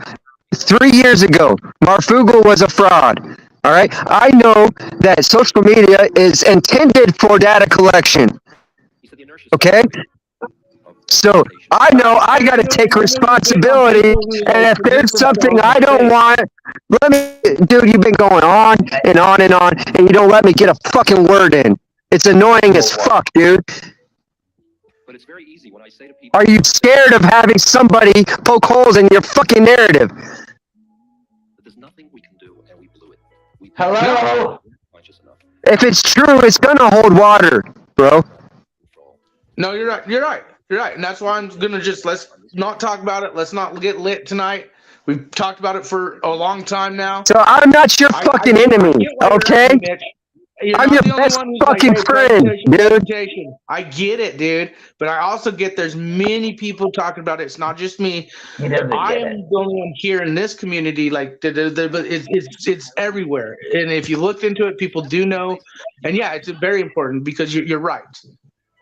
3 years ago Marfugal was a fraud. All right. I know that social media is intended for data collection. Okay. So I know I got to take responsibility, and if there's something I don't want, dude, you've been going on and on and on, and you don't let me get a fucking word in. It's annoying as fuck, dude. But it's very easy when I say to people. Are you scared of having somebody poke holes in your fucking narrative? There's nothing we can do, and we blew it. Hello. If it's true, it's gonna hold water, bro. No, you're right. You're right. You're right. And that's why I'm gonna let's not talk about it. Let's not get lit tonight. We've talked about it for a long time now. So I'm not your fucking enemy, okay? I'm your best fucking friend, dude. I get it, dude. But I also get there's many people talking about it. It's not just me. I am the only one here in this community. Like, but it's everywhere. And if you looked into it, people do know. And yeah, it's very important because you're right.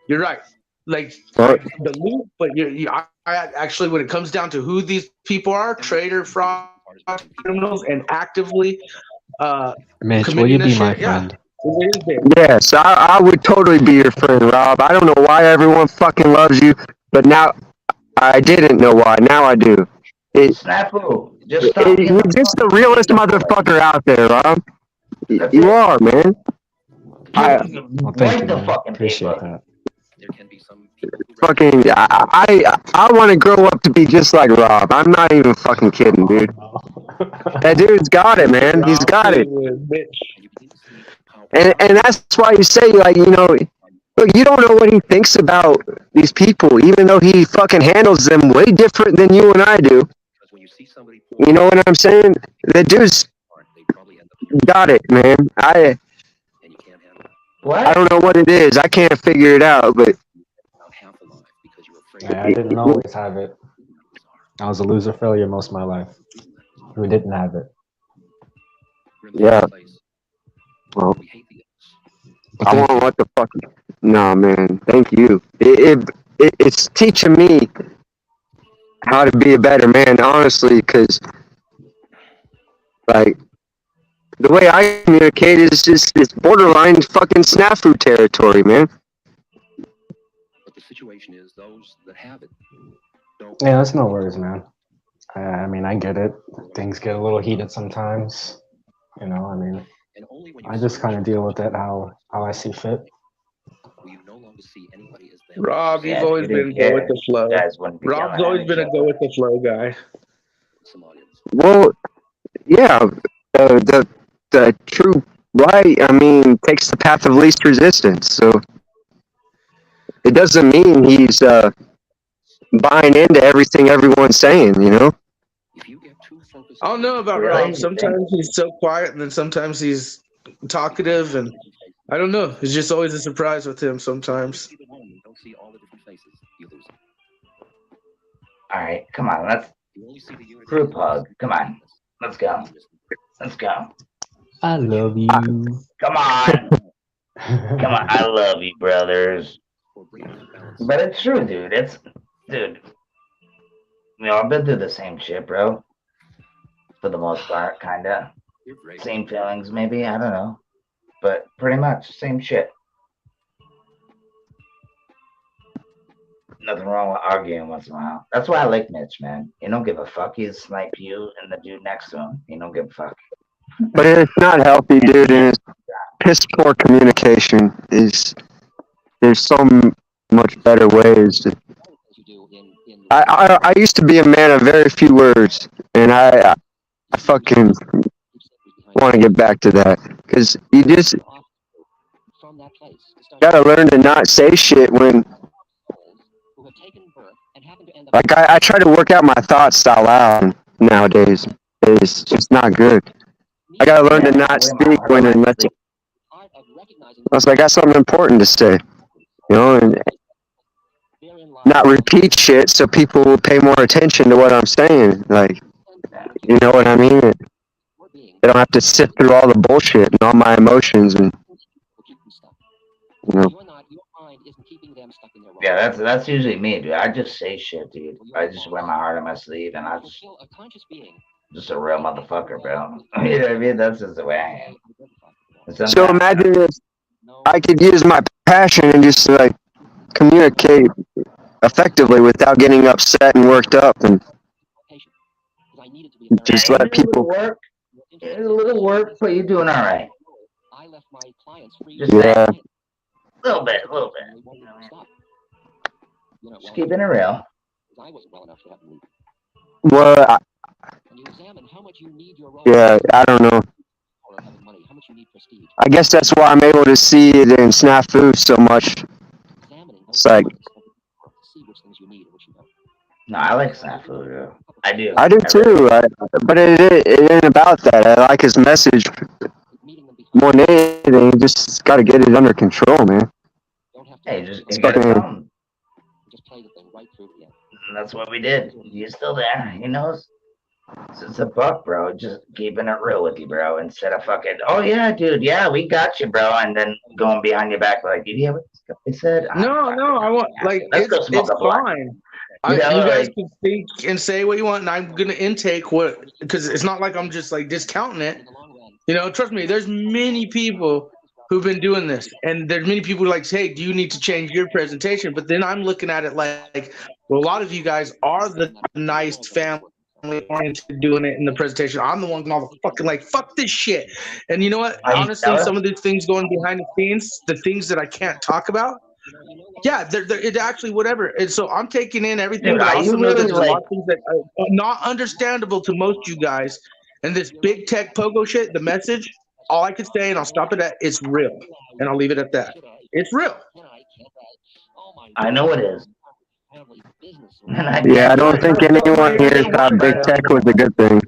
You're right. Like the loop, but I actually, when it comes down to who these people are, traitor, fraud, criminals, and actively Mitch, will committing you this be my shit, yeah. friend? Yes, I would totally be your friend, Rob. I don't know why everyone fucking loves you, but now I didn't know why. Now I do. Snafu, just stop being You're just the realest motherfucker out there, Rob. You are, man. Well, thank you, the man. fucking Appreciate paper. that. Fucking, I want to grow up to be just like Rob. I'm not even fucking kidding, dude. That dude's got it, man. He's got it. And that's why you say, like, you know, Look, you don't know what he thinks about these people, even though he fucking handles them way different than you and I do. You know what I'm saying? The dude's got it, man. I don't know what it is. I can't figure it out, but I didn't always have it. I was a loser failure most of my life who didn't have it. yeah. Well, I want what the fuck. Nah, man. Thank you. It's teaching me how to be a better man, honestly, because like the way I communicate is just it's borderline fucking snafu territory, man. But the situation is those that have it don't. Yeah, that's no worries, man. I mean, I get it. Things get a little heated sometimes. You know, I mean, I just kind of deal with it how I see fit. You no longer see anybody as them. Rob, you've Yeah, if always you been didn't go with care, the flow. you guys wouldn't be Rob's yelling always at been each a go other. with the flow guy. Well, yeah, the true right, I mean, takes the path of least resistance. So it doesn't mean he's buying into everything everyone's saying, you know? I don't know about Really? Rob. You think? Sometimes he's so quiet, and then sometimes he's talkative, and I don't know. It's just always a surprise with him sometimes. Don't see all the different faces. You lose it. All right, come on, let's group hug. Come on, let's go. Let's go. I love you. Come on. Come on, I love you, brothers. But it's true, dude. Dude. You know, I've been through the same shit, bro. For the most part, kinda. Same feelings, maybe. I don't know. But pretty much, same shit. Nothing wrong with arguing once in a while. That's why I like Mitch, man. He don't give a fuck. He'll snipe you and the dude next to him. He don't give a fuck. But it's not healthy, dude, and it's piss poor communication. There's so much better ways. I used to be a man of very few words, and I fucking want to get back to that because you just gotta learn to not say shit when. Like I try to work out my thoughts out loud nowadays. It's just not good. I gotta learn to not speak when unless I got something important to say, you know, and not repeat shit so people will pay more attention to what I'm saying. Like, you know what I mean? They don't have to sift through all the bullshit and all my emotions and, you know. Yeah, that's usually me, dude. I just say shit, dude. I just wear my heart on my sleeve, and just a real motherfucker, bro. You know what I mean? That's just the way I am. And So imagine if I could use my passion and just like communicate effectively without getting upset and worked up and just you let need a little people. work. You need a little work, but you're doing all right. Just Yeah. saying. A little bit. You know what I mean? Just keeping it real. Well, yeah, I don't know. I guess that's why I'm able to see it in snafu so much. It's like No, I like snafu, bro. I do. I do too, but it ain't about that. I like his message more than anything. You just got to get it under control, man. Hey, you It's gotta fucking. tell him. And that's what we did. He's still there. He knows. It's a buck, bro. Just keeping it real with you, bro. Instead of fucking, oh yeah, dude, yeah, we got you, bro, and then going behind your back like, did you hear what they said? No, I want like Let's go smoke it's a blunt. fine. You know, You guys like, can think and say what you want, and I'm gonna intake what because it's not like I'm just like discounting it. You know, trust me. There's many people who've been doing this, and there's many people who are like, hey, do you need to change your presentation? But then I'm looking at it like, well, a lot of you guys are the nice family oriented doing it in the presentation. I'm the one all the fucking like, fuck this shit. And you know what? Are you Honestly, jealous? some of the things going behind the scenes, the things that I can't talk about. Yeah, it actually whatever. And so I'm taking in everything, Dude, but I are also you know that really there's a lot like, of things that are not understandable to most you guys. And this big tech pogo shit, the message, all I could say, and I'll stop it at, it's real. And I'll leave it at that. It's real. I know it is. And I Yeah, I can't do don't it. think anyone here thought big tech was a good thing.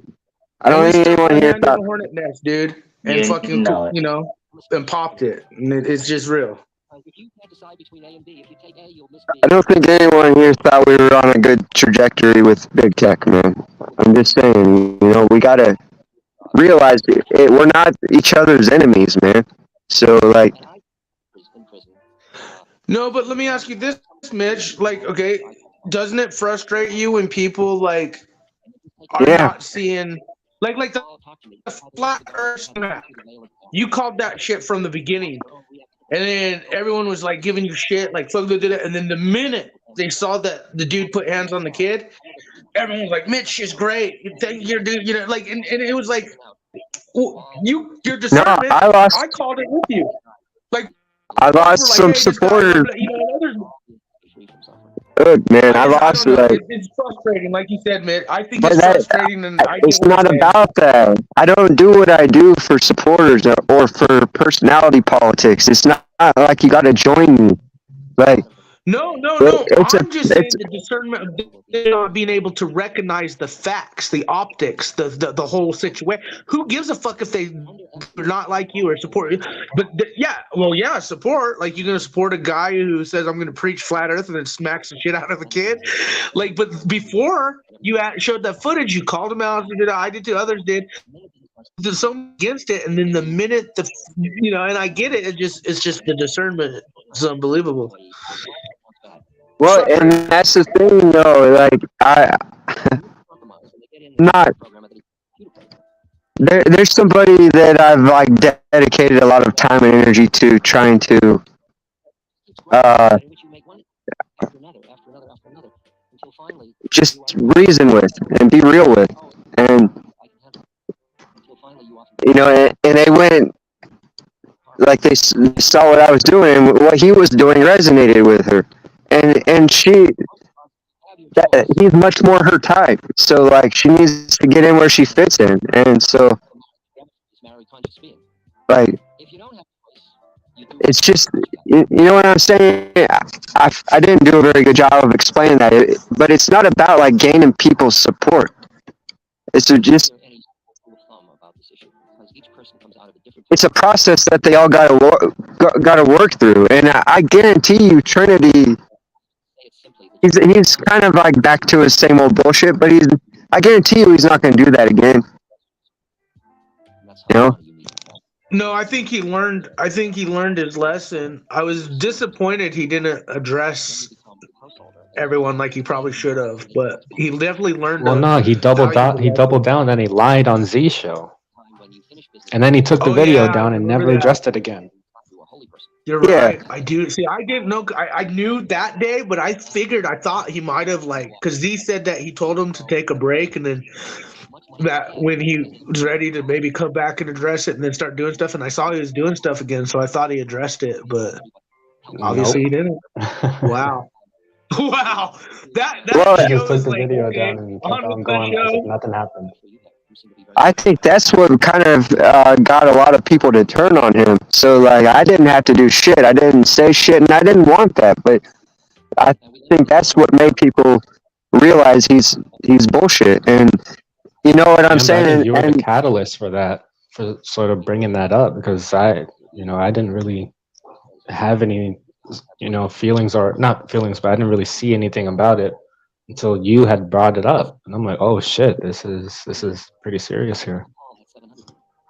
I And we don't think stuck anyone our here hand in thought. the hornet nest, dude, and You fucking, know it. and popped it. And it's just real. I don't think anyone here thought we were on a good trajectory with big tech, man. I'm just saying, we gotta realize we're not each other's enemies, man. So, like, No, but let me ask you this, Mitch. Like, okay, doesn't it frustrate you when people like are yeah, not seeing like the flat Earth smack? You called that shit from the beginning, and then everyone was like giving you shit, like fuck they did it. And then the minute they saw that the dude put hands on the kid, everyone was like, "Mitch is great. Thank you, dude." Like, and it was like, your no, discernment. I lost. I called it with you. Like, I lost we're like, some "Hey, this guy," supporters. others. Look, man, I I lost don't know. like. It's frustrating, like you said, Mitch. I think But it's frustrating, and I get it's what you're not saying. about that. I don't do what I do for supporters or for personality politics. It's not like you got to join me. Like, No. it's I'm just saying it's the discernment of not being able to recognize the facts, the optics, the whole situation. Who gives a fuck if they are not like you or support you? But support. Like, you're gonna support a guy who says I'm gonna preach flat Earth and then smacks the shit out of a kid. Like, but before you showed that footage, you called him out. I did too. Others did. There's something against it, and then the minute and I get it. It's just the discernment is unbelievable. well, and that's the thing, though. Like, not there's somebody that I've like dedicated a lot of time and energy to trying to uh just reason with and be real with, and and they went like they saw what I was doing and what he was doing resonated with her, and he's much more her type, so like she needs to get in where she fits in, and so like it's just you know what I'm saying. I didn't do a very good job of explaining that, but it's not about like gaining people's support. It's just it's a process that they all gotta work through, and I guarantee you, Trinity. He's kind of like back to his same old bullshit, but I guarantee you he's not going to do that again. You know? No, I think he learned. I think he learned his lesson. I was disappointed he didn't address everyone like he probably should have, but he definitely learned. Well, no, he doubled down. He doubled down, and he lied on Z show, and then he took the video down and never addressed it again. You're right. I do. See, I didn't know. I knew that day, but I thought he might have because Z said that he told him to take a break, and then that when he was ready to maybe come back and address it and then start doing stuff, and I saw he was doing stuff again, so I thought he addressed it, but obviously he didn't. Wow. Wow. That he just took the video down and kept on going as if nothing happened. I think that's what kind of got a lot of people to turn on him. So like, I didn't have to do shit. I didn't say shit, and I didn't want that. But I think that's what made people realize he's bullshit. And you know what I'm saying? I think you were the catalyst for that, for sort of bringing that up, because I didn't really have any, feelings, or not feelings, but I didn't really see anything about it until you had brought it up, and I'm like, oh shit, this is pretty serious here.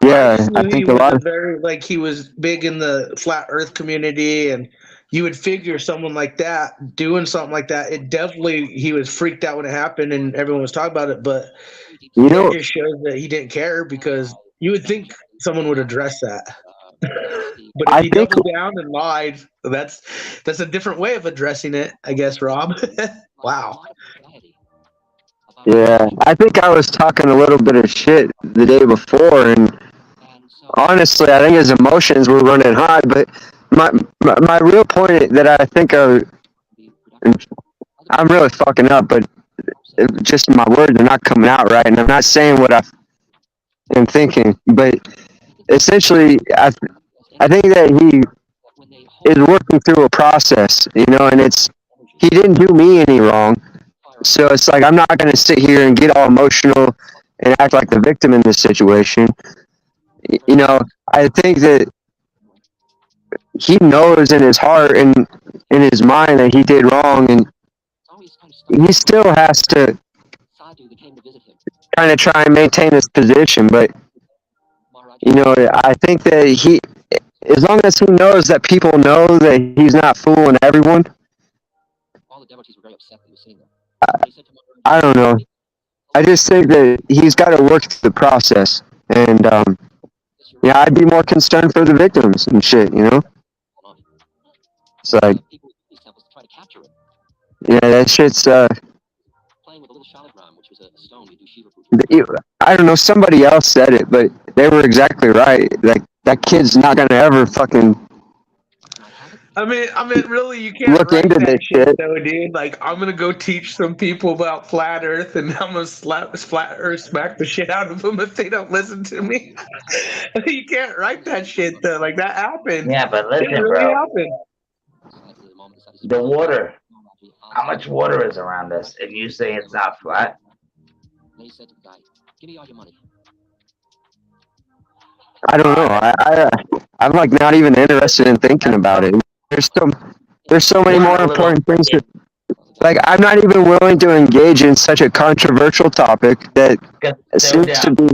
Yeah, I he think was he was big in the flat Earth community, and you would figure someone like that doing something like that, he was freaked out when it happened, and everyone was talking about it. But it just shows that he didn't care, because you would think someone would address that. But if he doubled down and lied, that's a different way of addressing it, I guess, Rob. Wow. Yeah, I think I was talking a little bit of shit the day before, and honestly, I think his emotions were running high. But my real point that I think I'm really fucking up, but just my words are not coming out right, and I'm not saying what I am thinking. But essentially, I think that he is working through a process, and it's he didn't do me any wrong. So it's like I'm not gonna sit here and get all emotional and act like the victim in this situation. You know, I think that he knows in his heart and in his mind that he did wrong, and he still has to kind of try and maintain his position. But you know, I think that he, as long as he knows that people know that he's not fooling everyone, I don't know. I just think that he's got to work through the process, and yeah, I'd be more concerned for the victims and shit. You know, it's like, yeah, that shit's I don't know. Somebody else said it, but they were exactly right. Like that kid's not gonna ever fucking I mean, really, you can't look write into that this shit shit. though, dude. Like, I'm gonna go teach some people about flat Earth, and I'm gonna flat Earth smack the shit out of them if they don't listen to me. You can't write that shit though. Like that happened. Yeah, but It listen, really bro. happened. The water. How much water is around us? If you say it's not flat, I don't know. I'm like not even interested in thinking about it. There's so many more important things to, like, I'm not even willing to engage in such a controversial topic that seems to be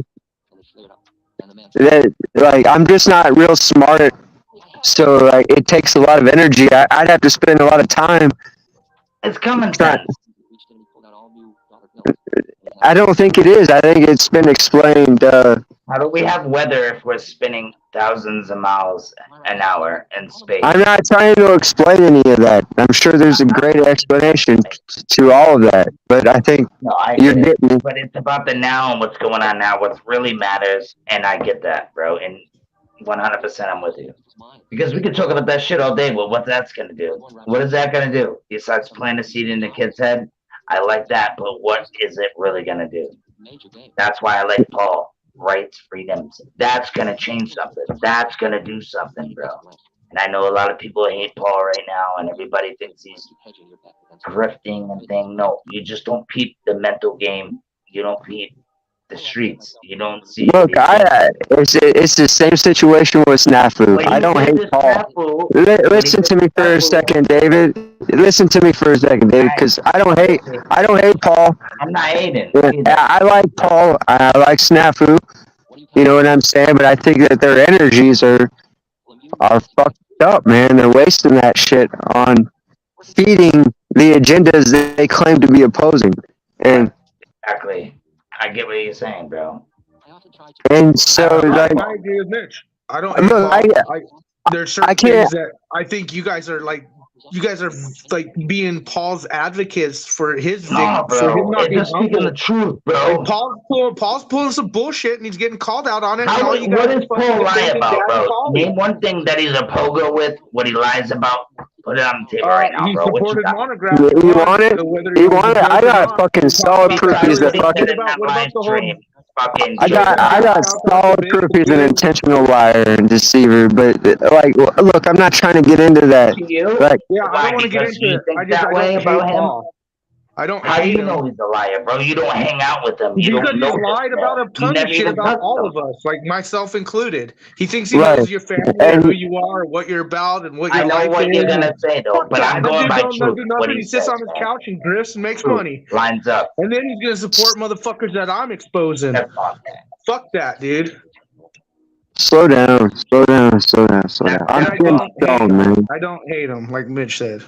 that, like, I'm just not real smart, so like it takes a lot of energy. I'd have to spend a lot of time. it's common sense. I don't think it is. I think it's been explained. How do we have weather if we're spinning thousands of miles an hour in space? I'm not trying to explain any of that. I'm sure there's a great explanation to all of that, but I think No, I you're get it. getting. But it's about the now and what's going on now. What really matters, and I get that, bro. And 100%, I'm with you. Because we could talk about that shit all day. Well, what that's gonna do? What is that gonna do? Besides plant a seed in the kid's head, I like that, but what is it really gonna do? That's why I like Paul. Rights, freedoms. That's gonna change something. That's gonna do something, bro. And I know a lot of people hate Paul right now, and everybody thinks he's grifting and thing. No, you just don't peep the mental game. You don't peep the streets. You don't see. Look, it's the same situation with Snafu. Well, I you don't said hate this Paul. Snafu, but he Listen to said me for a Snafu. second, David. Listen to me for a second, David, because I don't hate Paul. I'm not hating. Yeah, either. I like Paul. I like Snafu. You know what I'm saying? But I think that their energies are fucked up, man. They're wasting that shit on feeding the agendas that they claim to be opposing. And Exactly. I get what you're saying, bro. and so like, I agree with Mitch. I don't hate look, Paul. There's certain can't- things that I think you guys are like being Paul's advocates for his No, for him bro. not being Just speaking humble. the truth, bro. Like Paul's pulling some bullshit and he's getting called out on it. and all you What guys does are fucking Paul lie defending about, Daddy bro? Paul. Name one thing that he's a pogo with, what he lies about. Put it on the table right now, He bro. What you supported got? monograph. you want it? Whether You he was want a it? I judge or got not. fucking solid proof he's Besides a what he fucking. said in that live stream, fucking I got solid proof he's an intentional liar and deceiver. But like, look, I'm not trying to get into that. To you? Like, Yeah, I don't want to get Because into you it. think I that way don't about hate him? Paul. I don't How do hate you know him. he's a liar, bro? You don't hang out with him. You Because don't know he's lied this, about bro. a ton You of never shit even about touched all him. of us, like myself included. He thinks he Right. knows your family And- or who you are, or what you're about, and what your I know life what is. you're gonna say though, Fuck but that. I'm That going dude by don't truth. do What nothing. he He sits says, on his man. couch and grifts and makes Truth. money. Lines up. And then he's gonna support motherfuckers that I'm exposing. That's fine, man. Fuck that, dude. slow down, slow down, slow down, slow down. I'm I getting don't hate stoned, him. man. I don't hate him, like Mitch said.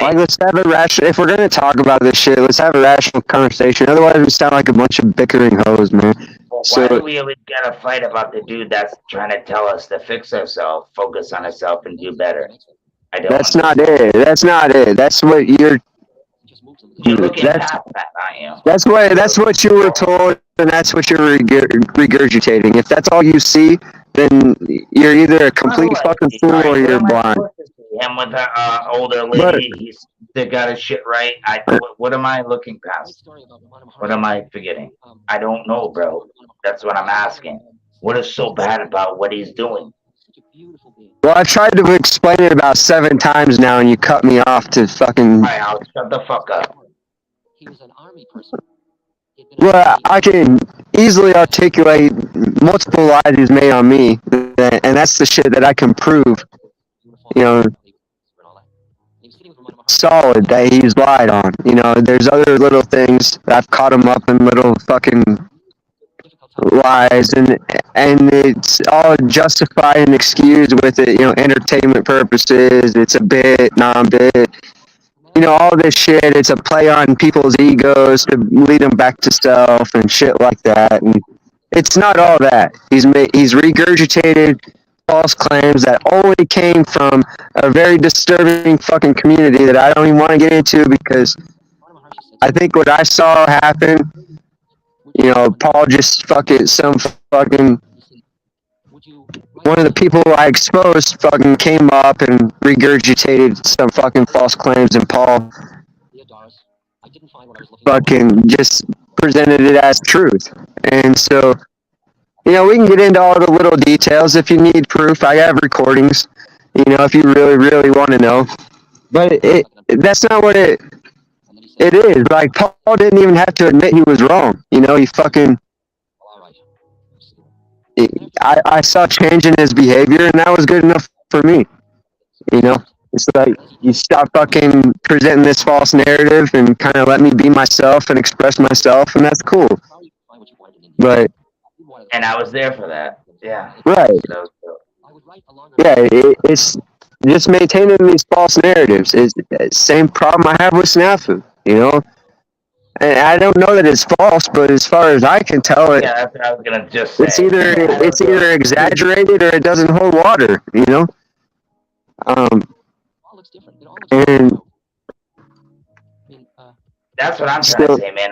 Like, let's have a rational. If we're gonna talk about this shit, let's have a rational conversation. Otherwise, we sound like a bunch of bickering hoes, man. Well, So why do we always get a fight about the dude that's trying to tell us to fix ourselves, focus on ourselves, and do better? I don't. that's not it. That's not it. That's what you're. You're looking That's past that, aren't you? that's what you were told, and that's what you're regurgitating. If that's all you see, then you're either a complete fucking fool or you're blind. Him with an older But- lady, he's still got his shit right. What am I looking past? What am I forgetting? I don't know, bro. That's what I'm asking. What is so bad about what he's doing? Well, I've tried to explain it about 7 times now, and you cut me off to fucking. Alright, Alex, shut the fuck up. Well, I can easily articulate multiple lies he's made on me, and that's the shit that I can prove. You know, solid that he's lied on. You know, there's other little things that I've caught him up in little fucking lies, and it's all justified and excused with it. You know, entertainment purposes. It's a bit, non-bit. You know, all this shit. It's a play on people's egos to lead them back to self and shit like that. And it's not all that. He's regurgitated false claims that only came from a very disturbing fucking community that I don't even want to get into, because I think what I saw happen, you know, Paul just fucking one of the people I exposed fucking came up and regurgitated some fucking false claims, and Paul fucking just presented it as truth. And so, you know, we can get into all the little details if you need proof. I have recordings, you know, if you really, really want to know. But that's not what it is. Like, Paul didn't even have to admit he was wrong. You know, he fucking... I saw change in his behavior, and that was good enough for me. You know? It's like, you stop fucking presenting this false narrative and kind of let me be myself and express myself, and that's cool. But... And I was there for that. Yeah. Right. Yeah, it's just maintaining these false narratives. It's the same problem I have with snafu, you know? And I don't know that it's false, but as far as I can tell, Yeah, that's what I was gonna just say. it's either exaggerated or it doesn't hold water, you know? And that's what I'm trying to say, man.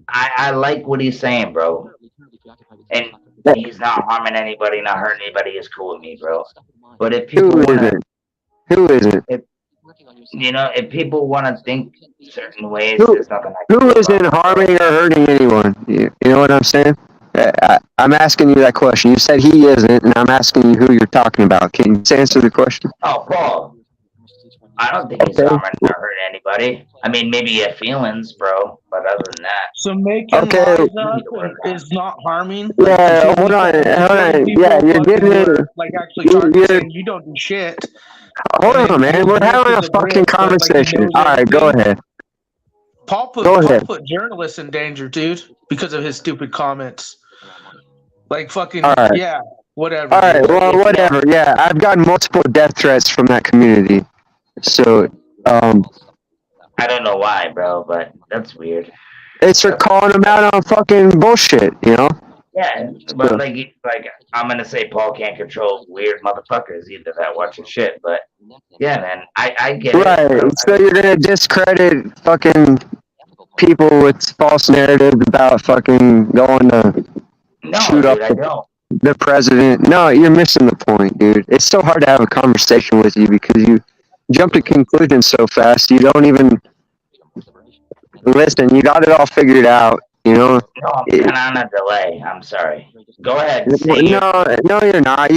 I like what he's saying, bro. And he's not harming anybody, not hurting anybody. He's cool with me, bro. But if people who isn't? You know, if people want to think certain ways, Who there's nothing I can who do isn't about it. harming or hurting anyone? You know what I'm saying? I'm asking you that question. You said he isn't, and I'm asking you who you're talking about. Can you just answer the question? Oh, Paul. I don't think he's harming or hurting anybody. I mean, maybe you have feelings, bro, but other than that. So making Okay. lies up is not harming. Yeah, hold on. Yeah, you're getting it. Like actually talking, saying you don't do shit. Hold on, man. We're having a fucking conversation. All right, go ahead. Paul Go ahead. put journalists in danger, dude, because of his stupid comments. Like fucking, All right. yeah, whatever. All right, dude. well, whatever. Yeah, I've gotten multiple death threats from that community. So, I don't know why, bro, but that's weird. it's for calling them out on fucking bullshit, you know? Yeah, but like I'm gonna say Paul can't control weird motherfuckers either that watch his shit, but yeah, man, I get it. Right. Bro. So you're gonna discredit fucking people with false narratives about fucking going to shoot dude, up I don't. the president. No, you're missing the point, dude. It's so hard to have a conversation with you because you jump to conclusions so fast. You don't even listen. You got it all figured out, you know? No, I'm kind of on a delay. I'm sorry. Go ahead. Say No, you're not.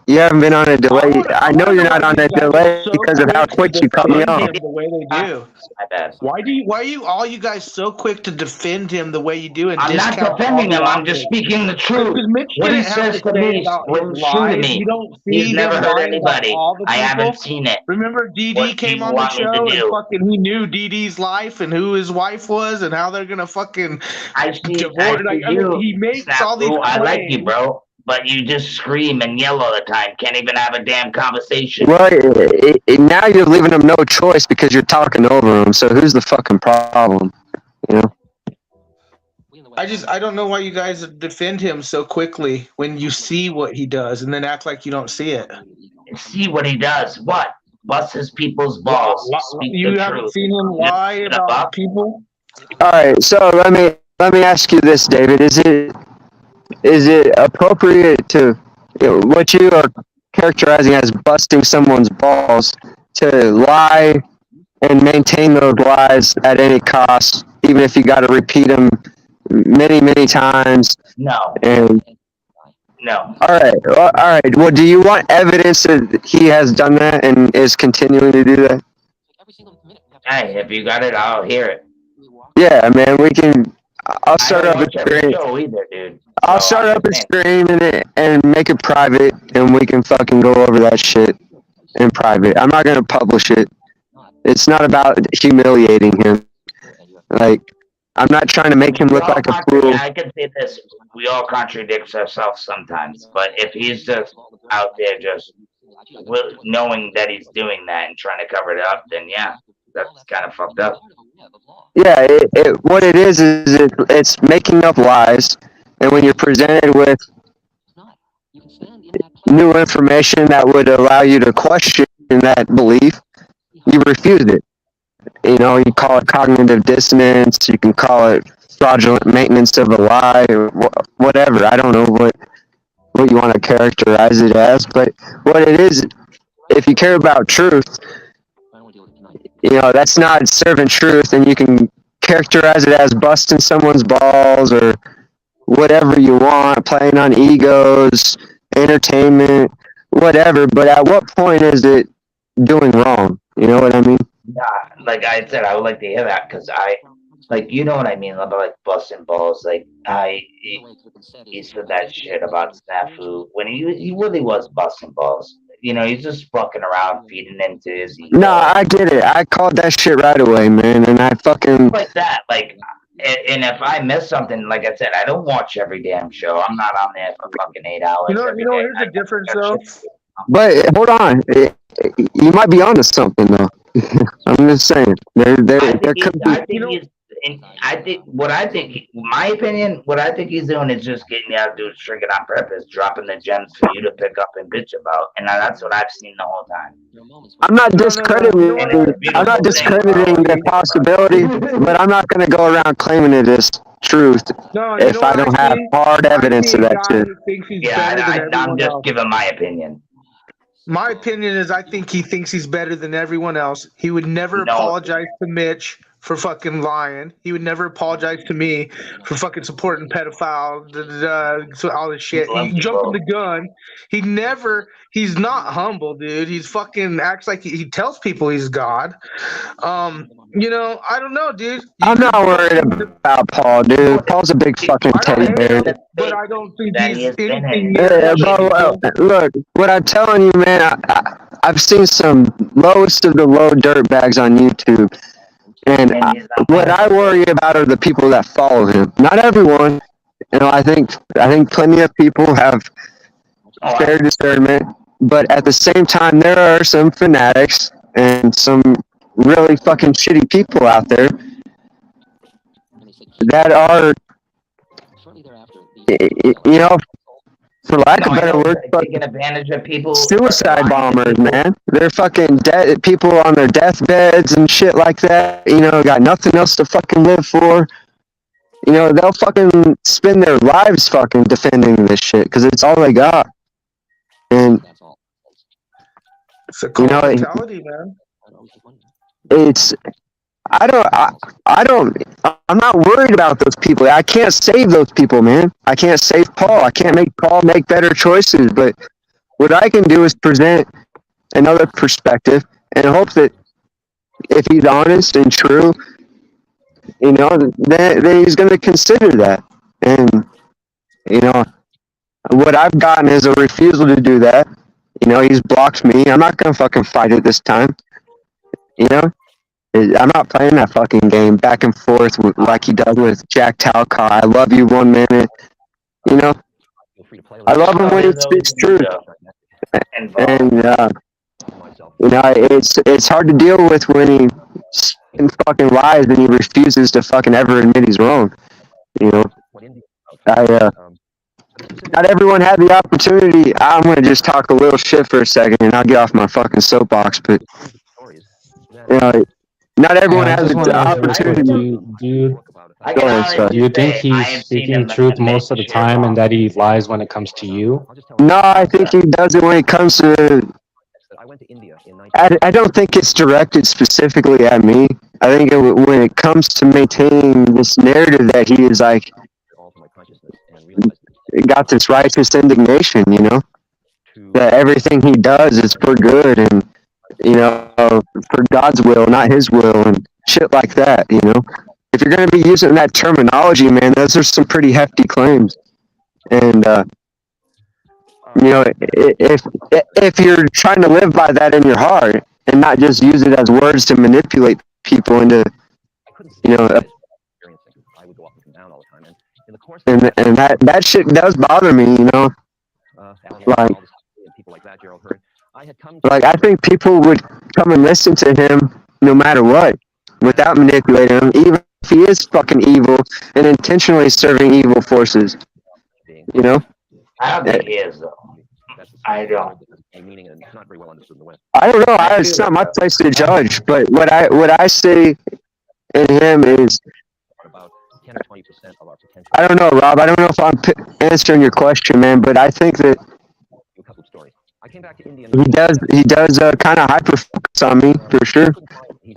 You haven't been on a delay. I know you're not on a delay because of how quick you cut me off. The way they do. My bad. Why are you all you guys so quick to defend him the way you do? And I'm not discount defending all him. the I'm just speaking the truth. Because Mitch What he didn't have says to to say me about was his true to lies. me. You don't He's see never him hurt lying about anybody. all the I haven't people. seen it. Remember, DD What do came you on the want me to show and do? fucking he knew DD's life and who his wife was and how they're gonna fucking divorce. Like, I mean, he makes all these Snafu, I like you, claims. bro. But you just scream and yell all the time. Can't even have a damn conversation. Well, now you're leaving them no choice because you're talking over them. So who's the fucking problem? You know? I don't know why you guys defend him so quickly when you see what he does and then act like you don't see it. See what he does. What? Busts his people's balls. Speak You the haven't truth. seen him lie about people? All right. So let me ask you this, David. Is it appropriate to, you know, what you are characterizing as busting someone's balls to lie and maintain those lies at any cost, even if you got to repeat them many, many times? No. And No. All right. Well, all right. Well, do you want evidence that he has done that and is continuing to do that? Hey, if you got it, I'll hear it. Yeah, man. We can. I'll I start don't up a watch every stream. show either, dude. I'll So start I'm up a just saying. stream and make it private, and we can fucking go over that shit in private. I'm not gonna publish it. It's not about humiliating him. Like, I'm not trying to make him look like a fool. I can say this: we all contradict ourselves sometimes. But if he's just out there, just knowing that he's doing that and trying to cover it up, then yeah, that's kind of fucked up. Yeah, what it is it's making up lies, and when you're presented with new information that would allow you to question that belief, you refuse it. You know, you call it cognitive dissonance, you can call it fraudulent maintenance of a lie, or whatever. I don't know what you want to characterize it as, but what it is, if you care about truth, you know, that's not serving truth, and you can characterize it as busting someone's balls or whatever you want, playing on egos, entertainment, whatever. But at what point is it doing wrong? You know what I mean? Yeah, like I said, I would like to hear that because you know what I mean about like busting balls. Like he said that shit about snafu when he really was busting balls. You know, he's just fucking around, feeding into his ego. No, I get it. I called that shit right away, man, and I fucking like that. Like, and if I miss something, like I said, I don't watch every damn show. I'm not on there for fucking 8 hours. You know, here's the difference though. But hold on, you might be onto something though. I'm just saying, my opinion, what I think he's doing is just getting you out to do is tricking on purpose, dropping the gems for you to pick up and bitch about, and that's what I've seen the whole time. I'm not discrediting. I'm not discrediting the possibility, but I'm not going to go around claiming it as truth if I don't have hard evidence of that shit. Yeah, I'm just giving my opinion. My opinion is I think he thinks he's better than everyone else. He would never apologize to Mitch for fucking lying. He would never apologize to me for fucking supporting pedophile, so all this shit. He jumping the gun. He's not humble, dude. He's fucking acts like he tells people he's God. You know, I don't know, dude. I'm not worried about Paul, dude. Paul's a big fucking teddy bear. But I don't think he's anything look, what I'm telling you, man, I've seen some lowest of the low dirt bags on YouTube. And what I worry about are the people that follow him. Not everyone. You know, I think plenty of people have fair discernment. But at the same time, there are some fanatics and some really fucking shitty people out there that are, you know, for lack of better word, taking advantage of people. Suicide bombers, man. They're fucking dead people on their deathbeds and shit like that. You know, got nothing else to fucking live for. You know, they'll fucking spend their lives fucking defending this shit because it's all they got. And it's a cool mentality, man. I'm not worried about those people. I can't save those people, man. I can't save Paul. I can't make Paul make better choices. But what I can do is present another perspective and hope that if he's honest and true, you know, then he's going to consider that. And, you know, what I've gotten is a refusal to do that. You know, he's blocked me. I'm not going to fucking fight it this time. You know? I'm not playing that fucking game back and forth like he does with Jack Talcott. I love you 1 minute. You know? I love him when he speaks truth. And, you know, it's hard to deal with when he fucking lies and he refuses to fucking ever admit he's wrong. You know? Not everyone had the opportunity. I'm going to just talk a little shit for a second and I'll get off my fucking soapbox, but, you know, not everyone has the opportunity. Do you think he's speaking truth most of the time and that he lies when it comes to you? No, I think he does it when it comes to... I don't think it's directed specifically at me. I think when it comes to maintaining this narrative that he is like got this righteous indignation, you know, that everything he does is for good and, you know, for God's will, not his will, and shit like that, you know. If you're going to be using that terminology, man, those are some pretty hefty claims. And, you know, if you're trying to live by that in your heart and not just use it as words to manipulate people into, you know, and that shit does bother me, you know. Like I think people would come and listen to him no matter what, without manipulating him, even if he is fucking evil and intentionally serving evil forces. You know. I don't think he is though. I don't. I don't know. It's not my place to judge, but what I say in him is, I don't know, Rob. I don't know if I'm answering your question, man, but I think that he does kind of hyper focus on me for sure.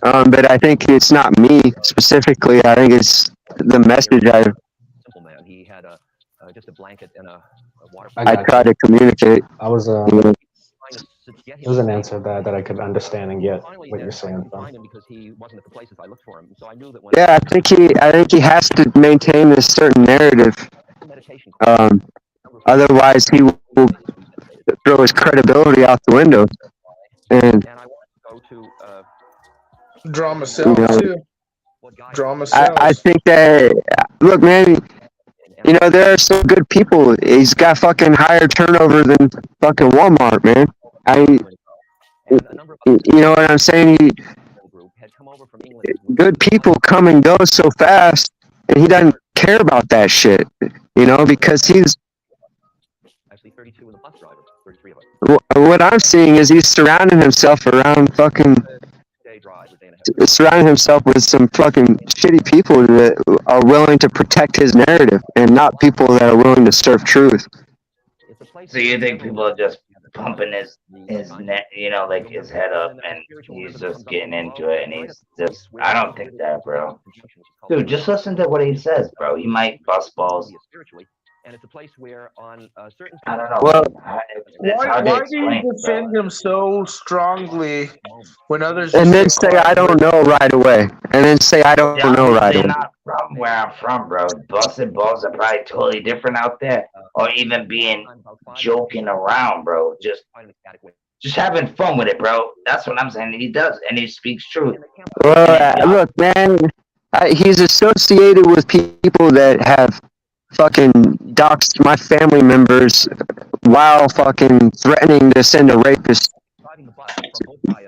But I think it's not me specifically. I think it's the message I try to communicate. I was it was an answer that I could understand and get what you're saying from. Yeah, I think he has to maintain this certain narrative. Otherwise, he will throw his credibility out the window. And drama sells too. Drama sells. I think that, look, man, you know, there are some good people. He's got fucking higher turnover than fucking Walmart, man. You know what I'm saying? Good people come and go so fast, and he doesn't care about that shit, you know, because he's. What I'm seeing is he's surrounding himself surrounding himself with some fucking shitty people that are willing to protect his narrative and not people that are willing to serve truth. So you think people are just pumping his net, you know, like his head up, and he's just getting into it, and he's just, I don't think that, bro. Dude, just listen to what he says, bro. He might bust balls. And it's a place where on certain. I don't know. Well, it's hard why to do you explain, defend him so strongly when others? And then say I don't know right away. And then say I don't know right away. Not from where I'm from, bro. Busted balls are probably totally different out there, or even being joking around, bro. Just having fun with it, bro. That's what I'm saying. And he does, and he speaks truth. Well, look, man, he's associated with people that have fucking doxed my family members while fucking threatening to send a rapist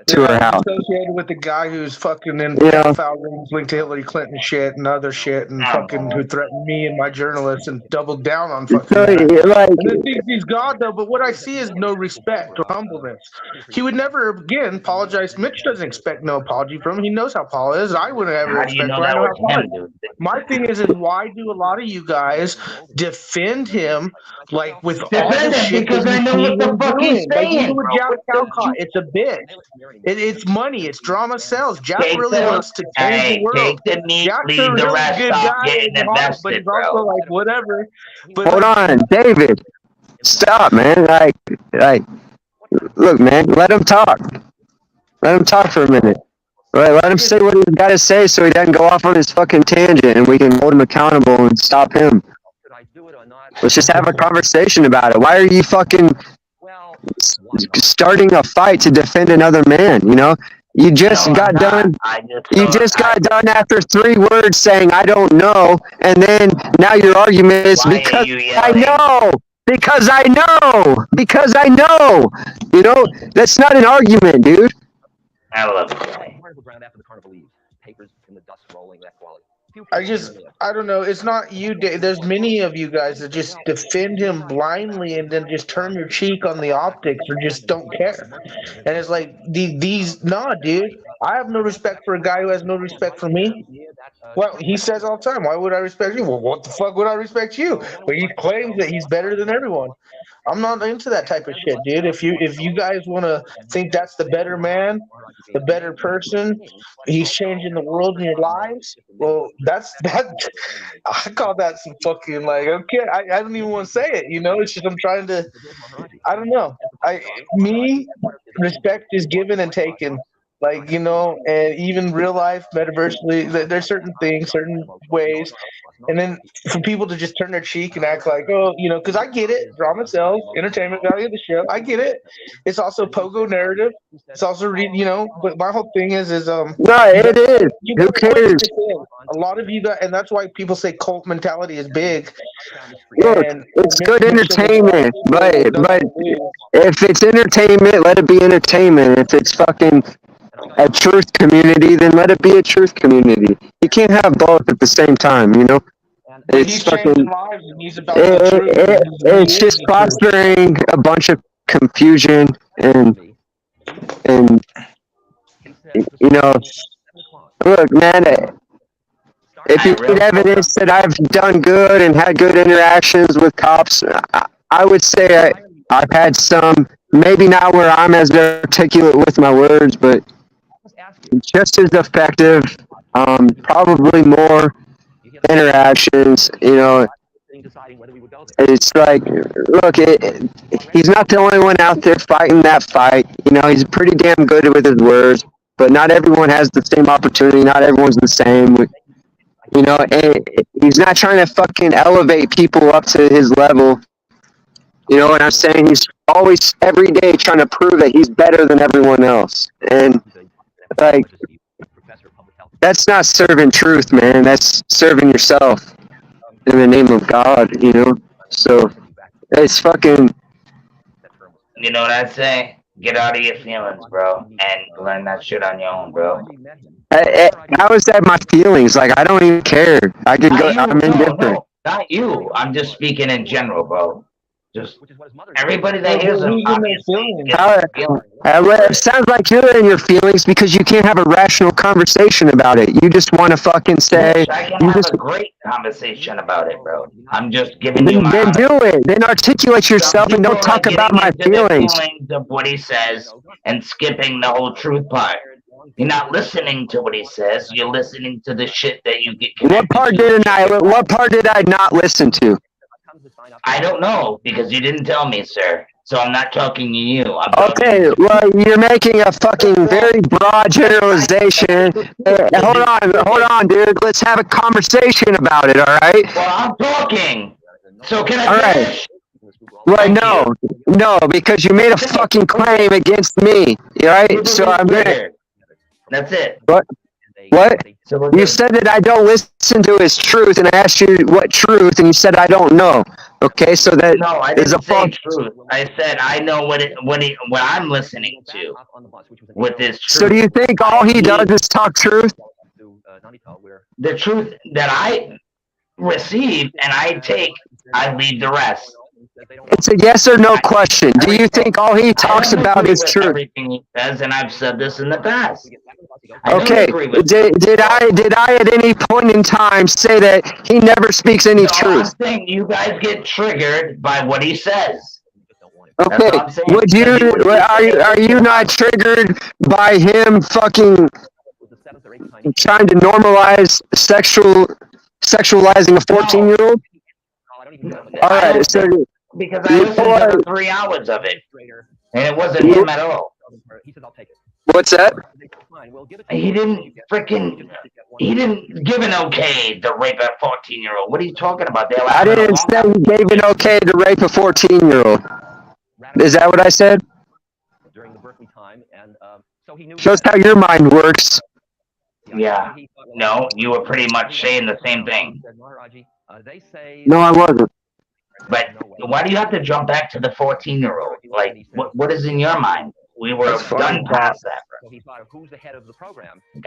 to her house. Associated with the guy who's fucking in pedophile rings linked to Hillary Clinton shit and other shit, and fucking who threatened me and my journalists and doubled down on fucking that. And then thinks he's God though, but what I see is no respect or humbleness. He would never again apologize. Mitch doesn't expect no apology from him. He knows how Paul is. I wouldn't ever expect him. I know how Paul is. My thing is why do a lot of you guys defend him like with all the shit? Because I know what the fuck he's saying, bro. It's a bit. It's money. It's drama sells. Jack really wants to change the world. Take the meat, Jack's leave a the really rest good off guy, getting invested, but he's bro. also like whatever. But hold on, David. Stop, man. Like, look, man. Let him talk. Let him talk for a minute. Right, let him say what he's got to say so he doesn't go off on his fucking tangent, and we can hold him accountable and stop him. Let's just have a conversation about it. Why are you fucking starting a fight to defend another man? You know, you just got done. You just got done after 3 words saying I don't know, and then now your argument is because I know. Because I know. Because I know. You know, that's not an argument, dude. I love it. I don't know. It's not you, Dave. There's many of you guys that just defend him blindly and then just turn your cheek on the optics or just don't care. And it's like nah, dude. I have no respect for a guy who has no respect for me. Well, he says all the time, why would I respect you? Well, what the fuck would I respect you? But he claims that he's better than everyone. I'm not into that type of shit, dude. If you guys want to think that's the better man, the better person, he's changing the world in your lives, well, that. I call that some fucking like okay. I don't even want to say it. You know, it's just I'm trying to. I don't know. Respect is given and taken. Like you know, and even real life, metaversely, there's certain things, certain ways, and then for people to just turn their cheek and act like, oh, you know, because I get it, drama sells, entertainment value of the show, I get it. It's also pogo narrative. It's also you know, but my whole thing is No, it is. Who cares? a lot of you got, and that's why people say cult mentality is big. Look, And it's good entertainment, but if it's entertainment, let it be entertainment. If it's fucking a truth community, then let it be a truth community. You can't have both at the same time, you know? But It's he's fucking. changing lives and he's about the truth. It's just fostering a bunch of confusion and you know. Look, man. If you need evidence that I've done good and had good interactions with cops, I would say I've had some. Maybe not where I'm as articulate with my words, but just as effective. Probably more interactions. You know, it's like, look, he's not the only one out there fighting that fight. You know, he's pretty damn good with his words, but not everyone has the same opportunity. Not everyone's the same. You know, and he's not trying to fucking elevate people up to his level. You know what I'm saying? He's always, every day, trying to prove that he's better than everyone else. And, like, that's not serving truth, man. That's serving yourself in the name of God, you know? So, it's fucking. You know what I say? Get out of your feelings, bro, and learn that shit on your own, bro. How is that my feelings? Like, I don't even care. I could go, I'm indifferent. No, not you. I'm just speaking in general, bro. Just everybody that hears him, obviously, It sounds like you're in your feelings because you can't have a rational conversation about it. You just want to fucking say. I can have a great conversation about it, bro. I'm just giving you my. Then do it. Then articulate yourself and don't talk about my feelings. Of what he says and skipping the whole truth part. You're not listening to what he says. You're listening to the shit that you get. What part did I not listen to? I don't know because you didn't tell me, sir. So I'm not talking to you. Okay, well, you're making a fucking very broad generalization. Hold on, dude. Let's have a conversation about it, all right? Well, I'm talking. So can I finish? Well, no, because you made a fucking claim against me, all right? So I'm gonna. That's it. What? You said that I don't listen to his truth, and I asked you what truth, and you said I don't know. Okay, so that no, I didn't say truth. I said I know what I'm listening to with his truth. So do you think all he does is talk truth? The truth that I receive and I take, I leave the rest. It's a yes or no question. Do you think all he talks about is truth? Everything he says, and I've said this in the past. Okay. Did I at any point in time say that he never speaks any truth? I'm saying you guys get triggered by what he says. Okay. Would you? Are you not triggered by him fucking trying to normalize sexualizing a 14-year-old? All right. So. Because I listened to 3 hours of it, and it wasn't him at all. What's that? He didn't give an okay to rape a 14-year-old. What are you talking about? I didn't say he gave an okay to rape a 14-year-old. Is that what I said? Shows how your mind works. Yeah. No, you were pretty much saying the same thing. No, I wasn't. But why do you have to jump back to the 14-year-old? Like, what is in your mind? We were done past that, bro.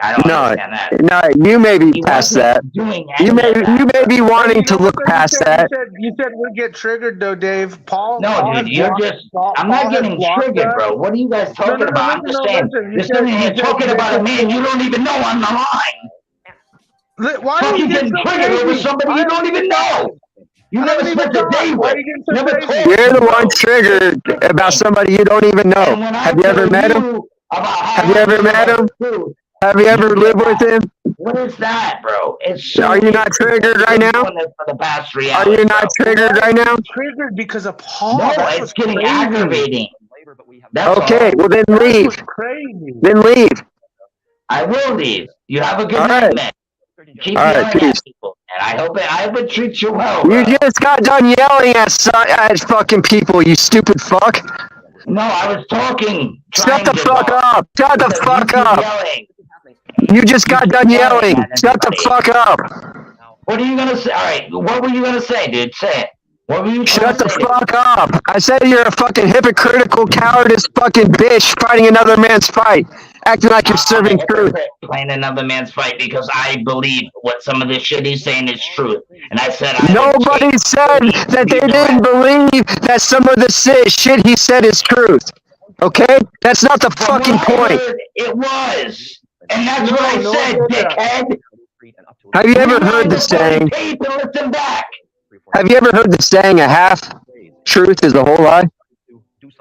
I don't understand that. No, you may be past that. You may be wanting to look past that. You said we get triggered though, Dave. Paul. No, dude, I'm not getting triggered, bro. What are you guys talking about? I'm just saying, you're sitting here talking about a man you don't even know on the line. Why are you getting triggered over somebody you don't even know? You never spent a day with. You're the one triggered about somebody you don't even know. Have you ever met him? Have you ever met him? Have you ever lived with him? What is that, bro? It's so. Are you not triggered right now? For the past 3 Are hours, you not bro. triggered right now? Triggered because of Paul. No, That's it's what's getting crazy. aggravating. That's Okay, all. well then That's leave. what's crazy. Then leave. I will leave. You have a good All night, right. man. Keep All right, yelling peace. at people, and I would treat you well, You bro. just got done yelling at fucking people, you stupid fuck. No, I was talking. Shut the trying to fuck talk, up. Shut the because fuck you keep up. yelling. You just You got keep done yelling yelling. at Shut the everybody. fuck up. What are you gonna say? All right, what were you gonna say, dude? Say it. What were you trying Shut to the say? fuck up. I said you're a fucking hypocritical, cowardice fucking bitch fighting another man's fight. Acting like you're I'm a serving truth. hypocrite playing another man's fight because I believe what some of the shit he's saying is truth. And I said I would Nobody said that they didn't believe that some of the shit he said is truth. Okay? That's not the From fucking what I point. heard, it was. And that's what I said, dickhead. Have you ever heard Rewind the the fucking saying? tape and listen back. Have you ever heard the saying a half truth is a whole lie?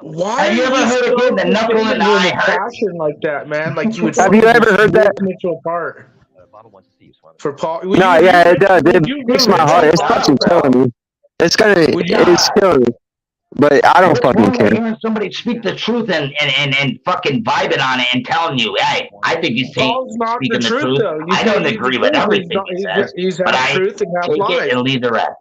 Why Have you are ever you heard so again the knuckle and defending him eye with hurts? passion like that, man? Like you would Have you fucking ever heard rip that? Mitchell apart for Paul. No, yeah, it does. It breaks my heart. It's Shut fucking up, bro. killing me. It's killing me. But I don't What's fucking wrong with care. hearing somebody speak the truth and fucking vibing on it and telling you, hey, I think he's Paul's not speaking the the truth, truth. though. You I can't don't use agree the with truth. everything he says, He's but half I truth and half take lie. it and leave the rest.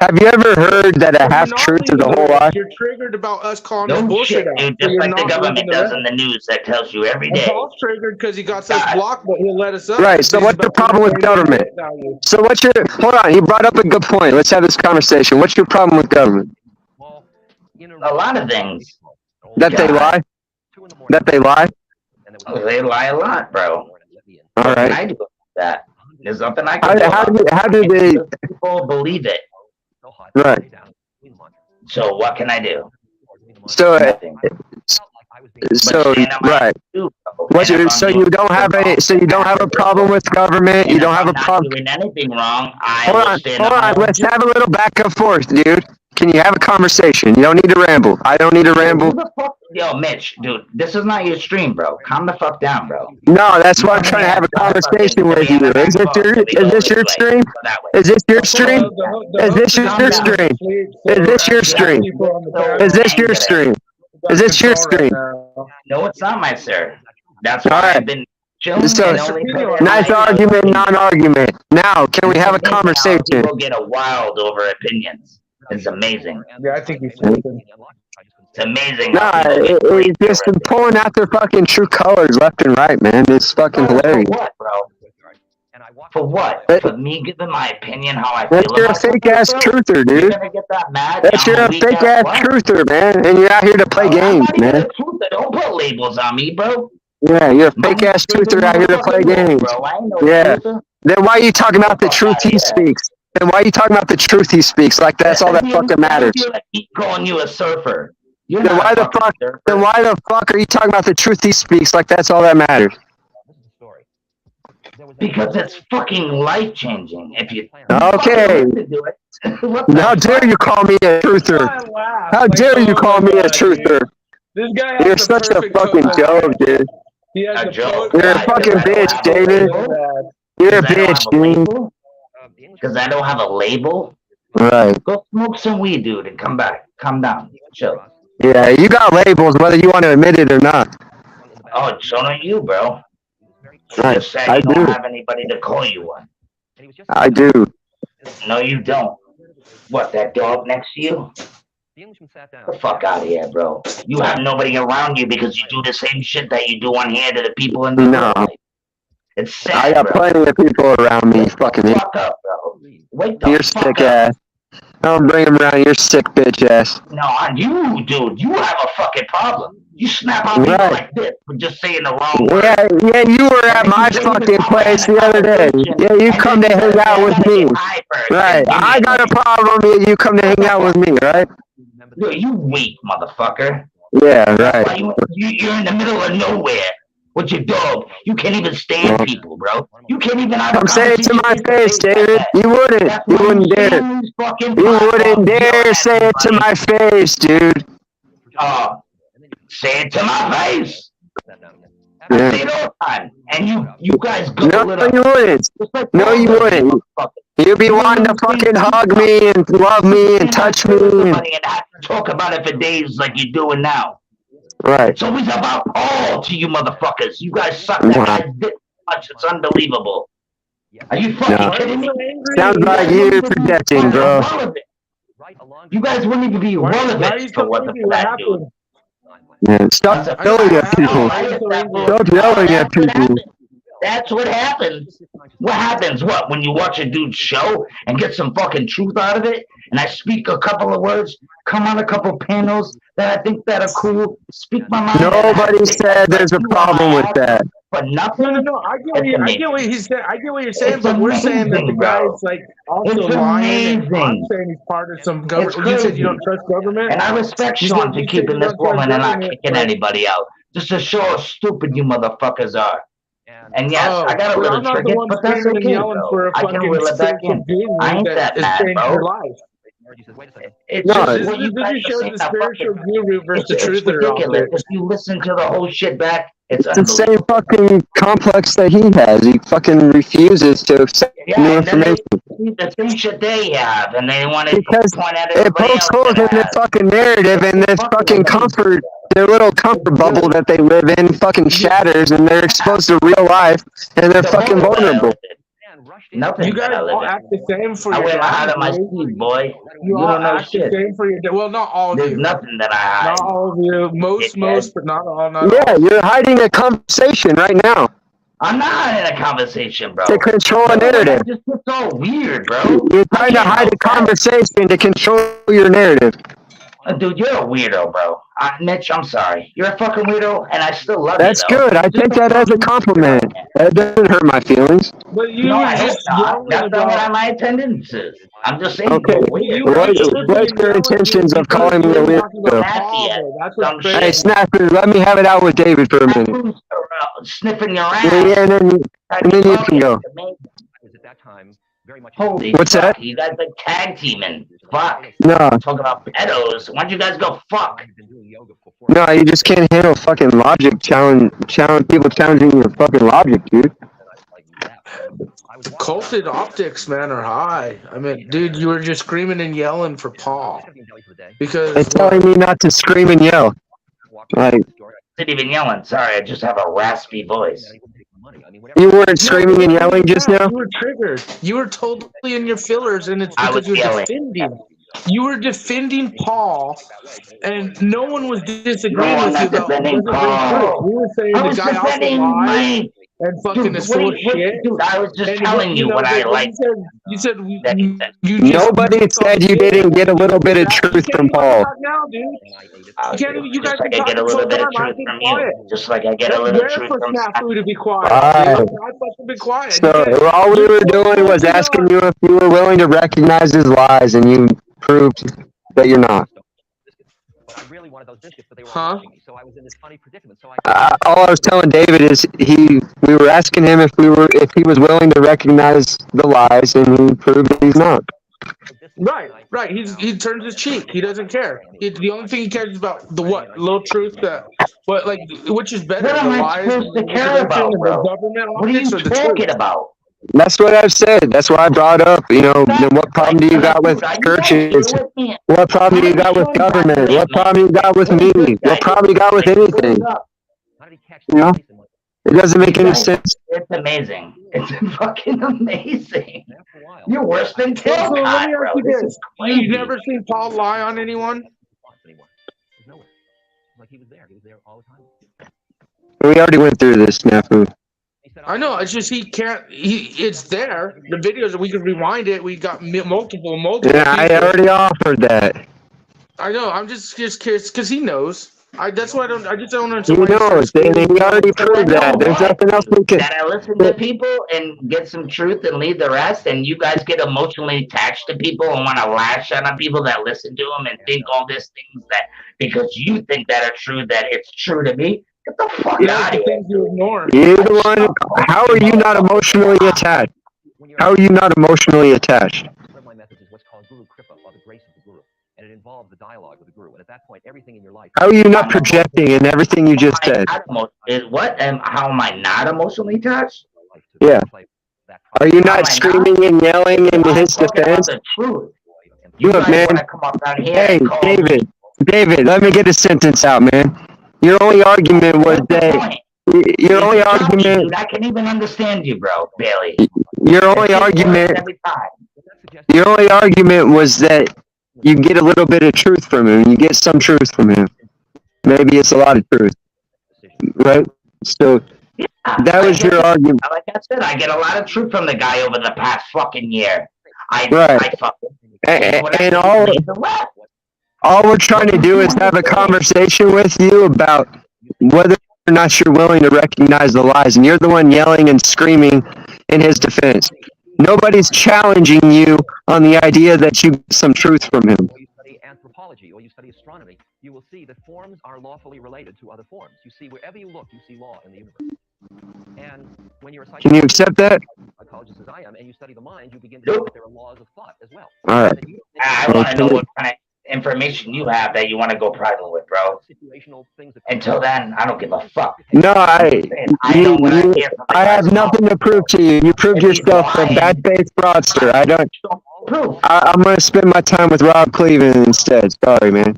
Have you ever heard that a You're half not truth is leaving a the whole rest. lie? You're triggered about us calling this No bullshit shit, out. dude. So Just you're like the not government leaving the does rest. in the news that tells you every And day. Paul's triggered because he got us blocked, but he'll let us up. Right. So what's your problem with government? So what's your hold on? You brought up a good point. Let's have this conversation. What's your problem with government? A lot of things. That they lie? That they lie? They lie a lot, bro. All What can right. I do with that? There's nothing I can do. How do they? People believe it. Right. So what can I do? So Nothing. so right. What's your, so you don't have a problem with government. You don't have a problem. Doing anything wrong, I Hold will on, stand hold up. on. Let's have a little back and forth, dude. Can you have a conversation? You don't need to ramble. I don't need to ramble. Who the fuck? Yo, Mitch, dude, this is not your stream, bro. Calm the fuck down, bro. No, that's why I'm trying to have a conversation with you. Is this your stream? Is this your stream? Is this your stream? Is this your stream? Is this your stream? Is this your stream? No, it's not, my sir. That's All why right. I've been chilling So, and only nice argument, non-argument. Now, can we have a conversation? People get a wild over opinions. It's amazing. Yeah, I think he's flipping. It's amazing. Nah, it's just pulling out their fucking true colors left and right, man. It's fucking hilarious. For what, bro? For what? For me giving my opinion how I That's feel you're a about fake ass something, bro? truther, You're dude. gonna get that mad? That's you're a fake ass truther, man. And you're out here to play games, man. Don't put labels on me, bro. Yeah, you're a fake ass truther out here to play games. Bro, I ain't no Yeah. truther. Then why are you talking about the truth he speaks? Then why are you talking about the truth he speaks? Like that's all that fucking matters. I keep calling you a surfer. You're Then not why a the fucking fuck? surfer. Then why the fuck are you talking about the truth he speaks? Like that's all that matters. Because it's fucking life changing. If you Okay. How dare you call me a truther? How dare you call me a truther? This guy has You're the such a perfect fucking total. joke, dude. He has A the joke. perfect- You're a fucking bitch, David. You're a bitch, dude. Because I don't have a label. Right. Go smoke some weed, dude, and come back. Calm down. Chill. Yeah, you got labels whether you want to admit it or not. Oh, so don't you, bro. You Right. just said I you don't do. have anybody to call you one. I do. No, you don't. What, that dog next to you? Get the fuck out of here, bro. You have nobody around you because you do the same shit that you do on here to the people in the No. world. It's sad, I got bro. plenty of people around me. Fucking me. Fuck up, bro. Wake the You're fuck sick up. ass. Don't bring him around. You're sick bitch ass. No, on you, dude. You have a fucking problem. You snap on people Right. like this for just saying the wrong word. Yeah, you were at my fucking place the other day. Yeah, you come to hang out with me. Right. I got a problem. You come to hang out with me, right? Dude, you weak, motherfucker. Yeah, Why right. you're in the middle of nowhere with your dog. You can't even stand people, bro. You can't even have a Come say it to my face, conversation David. You wouldn't. That's You why wouldn't you dare. stand on these fucking You wouldn't platforms, dare yelling say at it to my face, dude. say it to my face. I Yeah. say it all the time, and you guys No, gobble it up. you wouldn't. Just like No, Paul you does, you wouldn't. motherfucker. You'd be You don't wanting to understand fucking what hug you me and love me and stand out touch there with me. somebody and have to talk about it for days like you're doing now. Right. It's always about Paul to you motherfuckers. You guys suck that Wow. guy's dick so much. It's unbelievable. Are you fucking No. kidding me? Sounds You like guys wouldn't you even be projecting, fucking bro. relevant. You guys wouldn't even be Why are relevant you for so what angry? for What that dude. happened? Man, stop That's a yelling fact. at people. Why are you so angry? Stop yelling at That's what people. happens. That's what happens. What happens? What when you watch a dude's show and get some fucking truth out of it? And I speak a couple of words, come on a couple panels that I think that are cool, speak my mind. Nobody said there's a you on problem my with ass that. for nothing. No. I get It's what amazing. he's saying. I get what you're saying, It's but we're saying that the amazing, guy bro. is like also It's lying, and I'm amazing. saying he's part of some It's government. You said you don't crazy. trust government. And I respect You said Sean for you keeping this don't trust woman and not government, kicking but anybody out. Just to show how stupid you motherfuckers are. And yes, I got a but little I'm not the triggered, one but that's screaming and okay, yelling bro. for a I can fucking reel it back spiritual in. guru I ain't that that has mad, changed your bro. life. It's No, just this, what you this guys just are shows saying the are spiritual fucking. guru versus the It's truther out ridiculous. there. If you listen to the whole shit back, it's It's the same unbelievable. fucking complex that he has. He fucking refuses to accept new Yeah, and then they information see the same shit they have, and they want to because point at it everybody pokes else holes that in their has. fucking narrative, and It's their fucking fucking amazing. comfort, their little comfort bubble that they live in, fucking shatters, and they're exposed to real life, and they're The fucking bubble that I vulnerable. live in. Nothing You that guys I live all in. act the same for I your wear my dad, heart on my dude. sleeve, boy. You You all don't know act the shit. same for your dad. Well, not all of There's you. nothing that I Not hide. all of you. Most, Dickhead. but not all. Not Yeah, all. you're hiding a conversation right now I'm not in a conversation, to bro. control a Everyone narrative. just gets all weird, bro. You're I trying to can't hide help a that. conversation to control your narrative. Dude, you're a weirdo, bro. Mitch, I'm sorry. You're a fucking weirdo, and I still love That's you, though. good. I Just take that as a compliment. That doesn't hurt my feelings. But you No, were I hope just not. yelling That's not what about. my intentions is. I'm just saying Okay, you're weird. You were what, just tripping what's and your yelling intentions of because calling you me a were talking about weirdo? Happy Paul. at Though. That's some what's Hey, crazy. shit. Snapper, let me have it out with David for a minute. Who's sniffing your Yeah, ass. and then you can go. Holy What's fuck, that? you guys are tag teaming. Fuck. No, Talking about pedos. Why don't you guys go fuck? no, you just can't handle fucking logic challenge people challenging your fucking logic, dude. Culted optics, man, are high. I mean, dude, you were just screaming and yelling for Paul because And telling me not to scream and yell. Like, Didn't even yelling. Sorry, I just have a raspy voice. you weren't No, screaming and yelling just now? you were triggered. You were totally in your fillers, and it's I because was you're yelling. defending. You were defending Paul, and no one was No, disagreeing I'm with you not about it defending doesn't bring truth. Paul. You were saying I the was guy also defending lies my. and fucking Dude, is full of shit. dude, I was just And telling you what I but like. you said That he said. you just Nobody said you didn't get a little bit of you truth can't from even Paul. talk now, dude. You can't even. You guys Just like been I get a talking little so bit of time. I've truth been from quiet. you. Just like I get a That's little rare truth for from Snafu to be quiet, Alright. dude. I've fucking been quiet. You So can't. all we You're were so doing was focused asking on. you if you were willing to recognize his lies, and you proved that you're not. Huh? All I was telling David is we were asking him if he was willing to recognize the lies, and he proved that he's not. Right. He turns his cheek. He doesn't care. The only thing he cares is about the what little truth that which is better, What am the I lies supposed and to the care manipulation about, and the bro? government What are you optics or the talking truth? about? That's what I've said. That's why I brought up. Then what problem do you Like, got with dude, are you guys churches? here with me? What problem do you Somebody got with show government? Dr. What problem you got with What me? is this guy What problem you got with doing? What anything? is up? You know, it doesn't make You any guys, sense. it's amazing. It's fucking amazing. You're worse than Well, so let Tailcott, me ask bro. you This this: is crazy. you've never seen Paul lie on anyone? We already went through this, Snafu. I know. It's just he can't. It's there. The videos we can rewind it. We got multiple Yeah, I people. already offered that. I know. I'm just curious because he knows. That's why I don't. I just don't He understand why he knows, starts and screaming. he already proved that. There's nothing else we can. That I listen to people and get some truth and leave the rest, and you guys get emotionally attached to people and want to lash out on people that listen to them and think all these things that because you think that are true, that it's true to me. Get the fuck out of here. You ignore. You're the one. How are you not emotionally attached? How are you not emotionally attached? and it involves the dialogue with the guru. And at that point, everything in your life. How are you not projecting in everything you just said? What? How am I not emotionally touched? Yeah. Are you How am not I screaming and yelling into I'm his talking about defense? the truth. You Look, guys man. want to come up down here Hey, and call David. David, let me get a sentence out, man. Your only argument was that. Your If only you tell me, argument. dude, I can even understand you, bro, Bailey. Your only This shit works argument. every time. Your only argument was that you get a little bit of truth from him. You get some truth from him. Maybe it's a lot of truth, right? So that was your argument, Like I said, I get a lot of truth from the guy over the past fucking year. I right? fucking And all we're trying to do is have a conversation with you about whether or not you're willing to recognize the lies, and you're the one yelling and screaming in his defense. Nobody's challenging you on the idea that you get some truth from him. You study anthropology or you study astronomy, you will see that forms are lawfully related to other forms. You see, wherever you look, you see law in the universe. And when you're a Can you accept that? psychologist as I am, and you study the mind, you begin to see that there are laws of thought as well. All right. I want to know what kind of information you have that you want to go private with, bro. Until then, I don't give a fuck. No, I have nothing to prove to you. You proved yourself a bad faith fraudster. I don't. I'm gonna spend my time with Rob Cleveland instead. Sorry, man.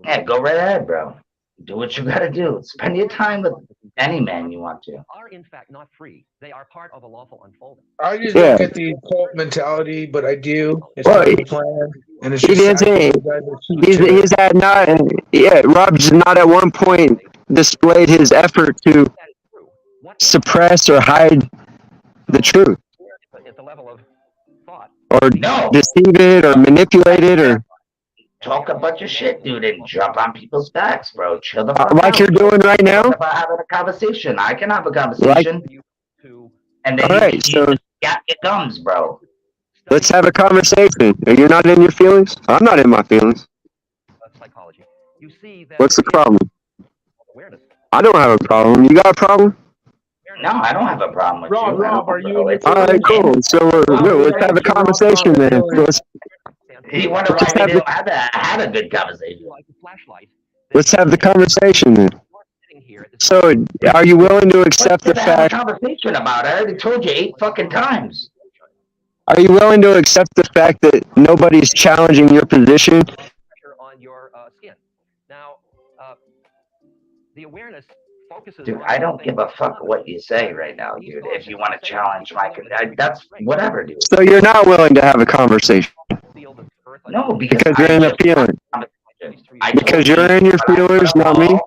Yeah, go right ahead, bro. Do what you gotta do. Spend your time with any man you want to. Are in fact not free. They are part of a lawful unfolding. I just don't get the cult mentality, but I do. It's Well, part of the plan, and it's He just sad doesn't. that you guys are He's at not. Yeah, Rob's not at one point displayed his effort to suppress or hide the truth, At the level of thought. or deceive it, or manipulate it, or Talk a bunch of shit, dude, and jump on people's backs, bro. Chill the fuck like out. you're doing right now. About having a conversation. I can have a conversation. And then All right, you so just got your gums, bro. let's have a conversation. You're not in your feelings. I'm not in my feelings. Psychology. You see that What's the there is problem? awareness. I don't have a problem. You got a problem? No, I don't have a problem with you. Rob, are you in All right, cool. So let's have a conversation then. You wonder why we didn't have had a good conversation. Let's have the conversation then. So, are you willing to accept the Have a fact? conversation about it. I already told you 8 fucking times. Are you willing to accept the fact that nobody's challenging your position? On your skin. Now, the awareness focuses. Dude, I don't give a fuck what you say right now, dude. If you want to challenge my, that's whatever, dude. So you're not willing to have a conversation No, because you're in a feeling. Because you're in your feelings, not me.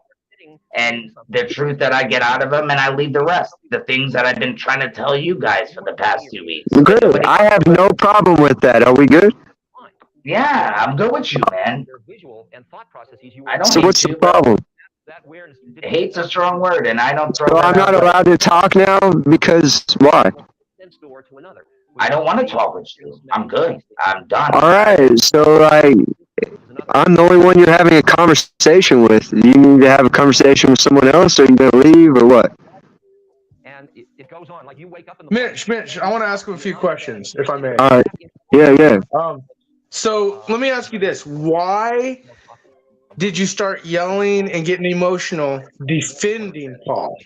And the truth that I get out of them, and I leave the rest. The things that I've been trying to tell you guys for the past 2 weeks. Good. I have no problem with that. Are we good? Yeah, I'm good with you, man. I don't So hate what's you, the problem? Hate's a strong word, and I don't throw So that I'm not out there. allowed to talk now because why? I don't want to talk with you. I'm good. I'm done. All right. So I'm the only one you're having a conversation with. Do you need to have a conversation with someone else, or are you gonna leave, or what? And it goes on. Like you wake up in the Mitch, I want to ask him a few questions, if I may. All right. Yeah. So let me ask you this: why did you start yelling and getting emotional defending Paul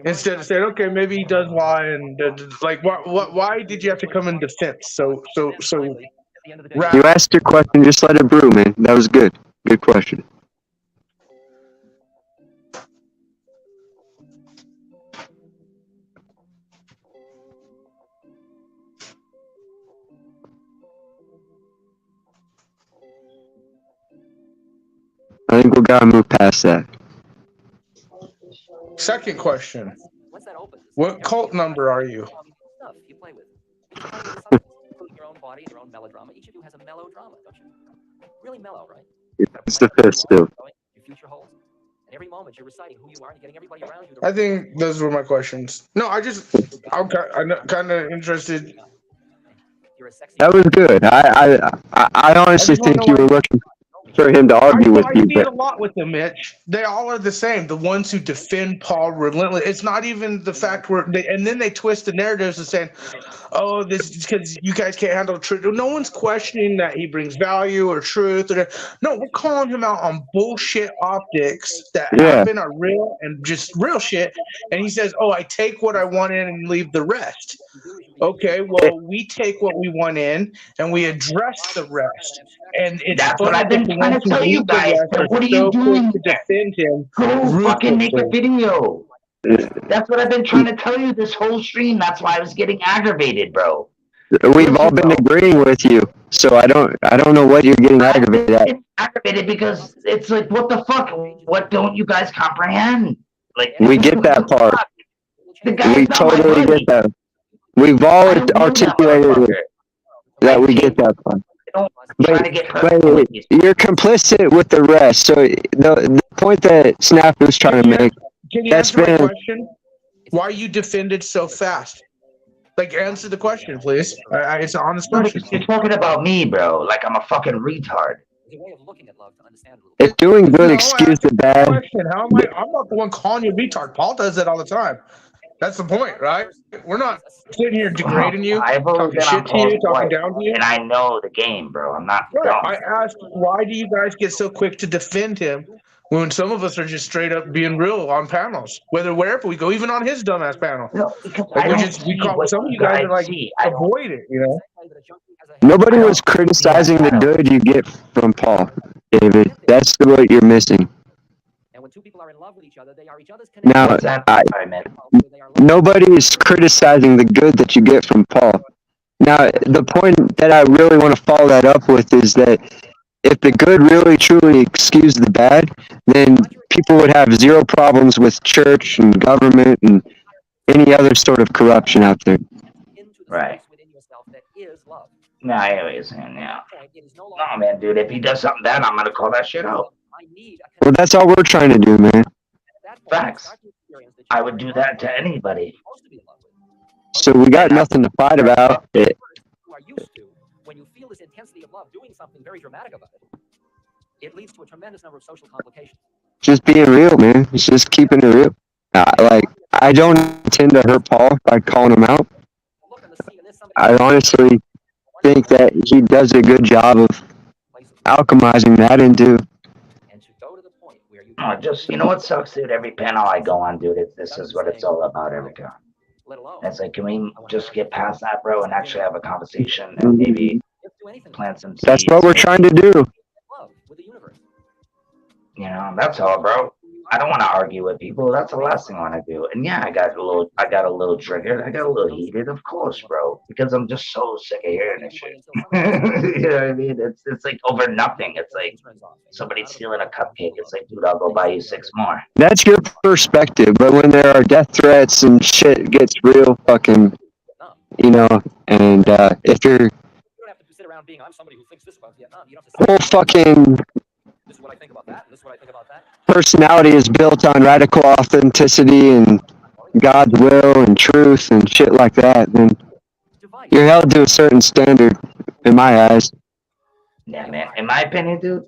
instead of saying, "Okay, maybe he does lie"? And like, why did you have to come in defense? So. You asked your question. Just let it brew, man. That was good. Good question. I think we gotta move past that. Second question: what cult number are you? You play with. Your own body, your own melodrama. Each of you has a melodrama, don't you? Really mellow, right? It's the fifth still. Your future holds. And every moment you're reciting who you are and getting everybody around you. I think those were my questions. No, I'm kind of interested. That was good. I honestly think you were looking. for him to argue with I you, see it but a lot with them, Mitch. They all are the same. The ones who defend Paul relentless. It's not even the fact where and then they twist the narratives and saying, "Oh, this is because you guys can't handle truth." No one's questioning that he brings value or truth. No, we're calling him out on bullshit optics that yeah. happen, are real and just real shit. And he says, "Oh, I take what I want in and leave the rest." Okay, well, we take what we want in and we address the rest. And it's That's what funny I've that been the trying ones to who tell you leave the guys. rest But are what are you so quick doing to there? defend him Go fucking make a ruthlessly. video. That's what I've been trying to tell you this whole stream. That's why I was getting aggravated, bro. We've all been agreeing with you, so I don't know what you're getting aggravated at. It's aggravated because it's like, what the fuck? What don't you guys comprehend? Like, We get that part. the guy's We not my totally buddy. get that. We've all I don't know that articulated motherfucker. that we get that part. Don't try to get personal But with these. you're complicit with the rest. So the point that Snap was trying to make, Can you that's answer my been question? Why you defended so fast? Like, answer the question, please. It's an honest No, question. because you're talking about me, bro. Like I'm a fucking retard. if doing good No, excuse the answer the bad. question. How am I? I'm not the one calling you a retard. Paul does that all the time. That's the point, right? We're not sitting here degrading you, I've always talking been on shit to you, Paul's talking wife, down to you. and I know the game, bro. I'm not Right. dumb. I asked, why do you guys get so quick to defend him when some of us are just straight up being real on panels, wherever we go, even on his dumbass panel? No, because Like I don't we see call what some of you you guys are guys like see. I don't. avoid it, you know. Nobody was criticizing the good you get from Paul, David. That's what you're missing. And when two people are in love with each other, they are each other's Now, What's that? Sorry, man. nobody is criticizing the good that you get from Paul. Now, the point that I really want to follow that up with is that if the good really truly excused the bad, then people would have zero problems with church and government and any other sort of corruption out there. Right. No, I hear what you're saying. Yeah. No, man, dude. If he does something bad, I'm gonna call that shit out. Well, that's all we're trying to do, man. Facts. I would do that to anybody. So we got nothing to fight about. When you feel this intensity of love, doing something very dramatic about it, it leads to a tremendous number of social complications. Just being real, man. It's just keeping it real. I don't intend to hurt Paul by calling him out. I honestly think that he does a good job of alchemizing that into. Oh, just, you know what sucks, dude? Every panel I go on, dude, this is what it's all about every time. It's like, can we just get past that, bro, and actually have a conversation and maybe plant some seeds? That's what we're trying to do. You know, that's all, bro. I don't want to argue with people. That's the last thing I want to do. And yeah, I got a little triggered. I got a little heated, of course, bro, because I'm just so sick of hearing this shit. You know what I mean? It's like over nothing. It's like somebody stealing a cupcake. It's like, dude, I'll go buy you 6 more. That's your perspective, but when there are death threats and shit gets real fucking, you know, and if your whole fucking personality is built on radical authenticity and God's will and truth and shit like that, then you're held to a certain standard, in my eyes. Yeah, man. In my opinion, dude,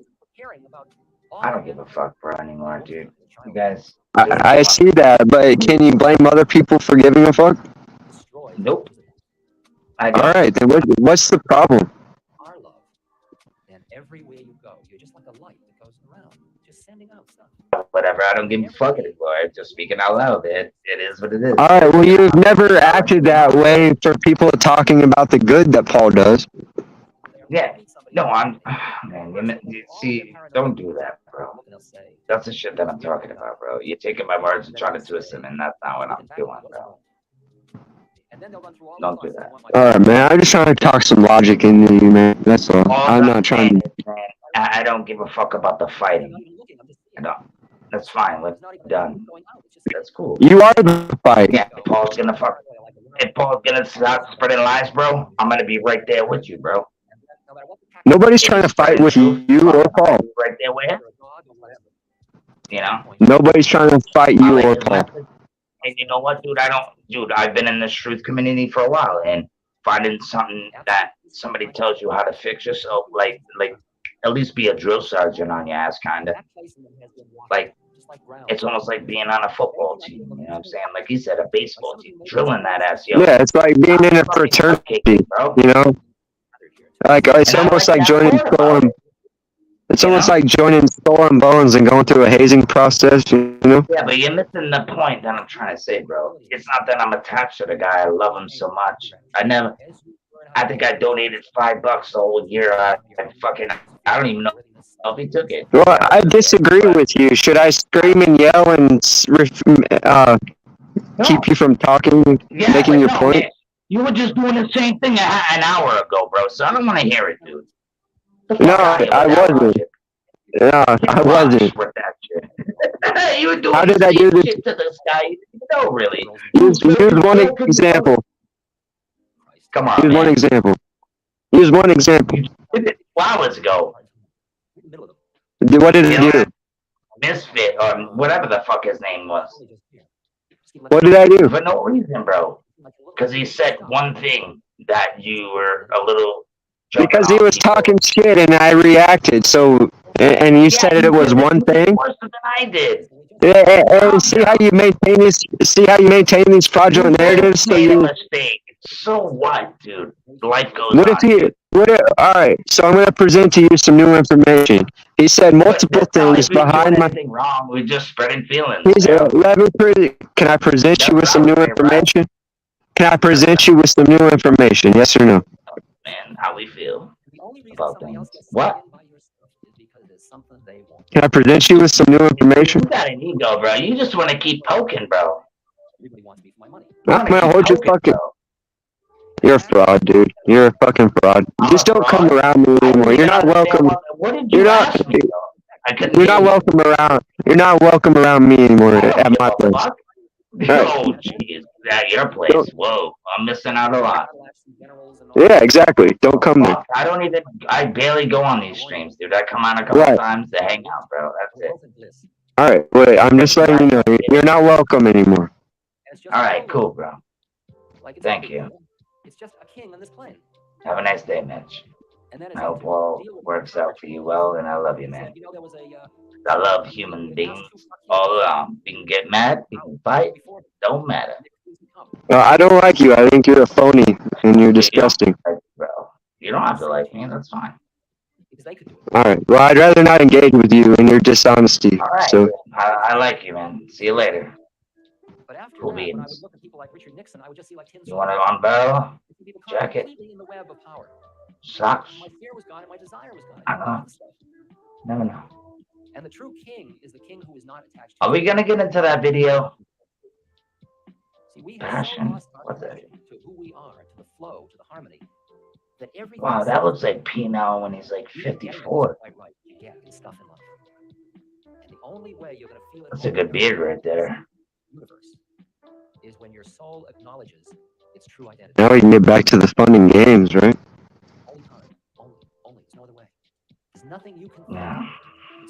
I don't give a fuck, bro, anymore, dude. You guys. I see that, but can you blame other people for giving a fuck? Nope. All right, then what's the problem? And everywhere you go, you're just like a light that goes around, just sending out stuff. Whatever. I don't give a fuck anymore. Just speaking out loud, man. It is what it is. All right, well, you've never acted that way for people talking about the good that Paul does. Yeah. No, man, you see, don't do that, bro. That's the shit that I'm talking about, bro. You're taking my words and trying to twist them, and that's not what I'm doing, bro. Don't do that. All right, man. I'm just trying to talk some logic into you, man. That's all. I'm not trying to. I don't give a fuck about the fighting. I don't. That's fine. We're done. That's cool. You are the fight. Yeah, if Paul's gonna start spreading lies, bro, I'm gonna be right there with you, bro. Nobody's trying to fight with you or Paul. Right there with him. You know? Nobody's trying to fight you or Paul. And you know what, dude? I've been in this truth community for a while, and finding something that somebody tells you how to fix yourself, like at least be a drill sergeant on your ass, kind of. Like, it's almost like being on a football team. You know what I'm saying? Like he said, a baseball team, drilling that ass, yo. Yeah, it's like being in a fraternity, bro. you know? Like it's And I almost like like that joining part about Skull and it. it's You almost know? like joining Skull and Bones and going through a hazing process, you know? Yeah, but you're missing the point that I'm trying to say, bro. It's not that I'm attached to the guy. I love him so much. I think I donated $5 the whole year. I don't even know if he took it. Well, I disagree with you. Should I scream and yell and keep you from talking, Yeah, making but your no, point? man. You were just doing the same thing an hour ago, bro. So I don't want to hear it, dude. The No, fuck out of here I with that wasn't. logic. No, I wasn't. With that shit. You were doing How the did I do same this? shit to this guy. No, really. Use one example. Come on, Use one man. example. Use one example. Did it 2 hours ago. What did it do? Misfit or whatever the fuck his name was. What did I do? For no reason, bro. Because he said one thing that you were a little Because he was talking shit and I reacted. So, and you said it was one thing. worse than I did. And see how you maintain this. See how you maintain these fraudulent narratives. So Made a you. mistake. So what, dude? Life goes What on. if he? All right. So I'm going to present to you some new information. He said multiple That's not things like we were behind doing my. anything wrong. We're just spreading feelings. Can I present you with That's some new what I would say, right? information? Can I present you with some new information? Yes or no? Man, how we feel about things. What? Can I present you with some new information? You got an ego, bro. You just want to keep poking, bro. I'm gonna hold your fucking. You're a fraud, dude. You're a fucking fraud. Just don't come around me anymore. You're not welcome. What did You're you not. ask me, though? I couldn't You're hear not you. welcome around. You're not welcome around me anymore at my place. Fuck. Right. Oh, jeez. At your place. Whoa. I'm missing out a lot. Yeah, exactly. Don't come there. Fuck, I barely go on these streams, dude. I come on a couple times to hang out, bro. That's it. All right. Wait. I'm just letting you know. You're not welcome anymore. All right, cool, bro. Thank you. It's just a king on this plane. Have a nice day, Mitch. I hope all works out for you well, and I love you, man. I love human beings all around. You can get mad, you can fight, don't matter. I don't like you. I think you're a phony and you're disgusting. Bro, you don't have to like me. That's fine. All right. Well, I'd rather not engage with you and your dishonesty. All right. So. I like you, man. See you later. But after Cool that, when I would beans. look at people like Richard Nixon, I would just see like tin You want it on barrel? people caught Jacket? completely in the web of power. Socks? My fear was gone and my desire was gone. I don't know. Never know. And the true king is the king who is not attached to Are we gonna get into that video? See, we have Passion. so lost our What's that? connection to who we are, to the flow, to the harmony, that everything Wow, that looks like P now when he's like 54. right you get and stuff in life. And the only way you're gonna feel it That's a good beard right there. universe is when your soul acknowledges its true identity. Now we can get back to the fun and games, right? Only time. Only. There's no other way. There's nothing you can Yeah.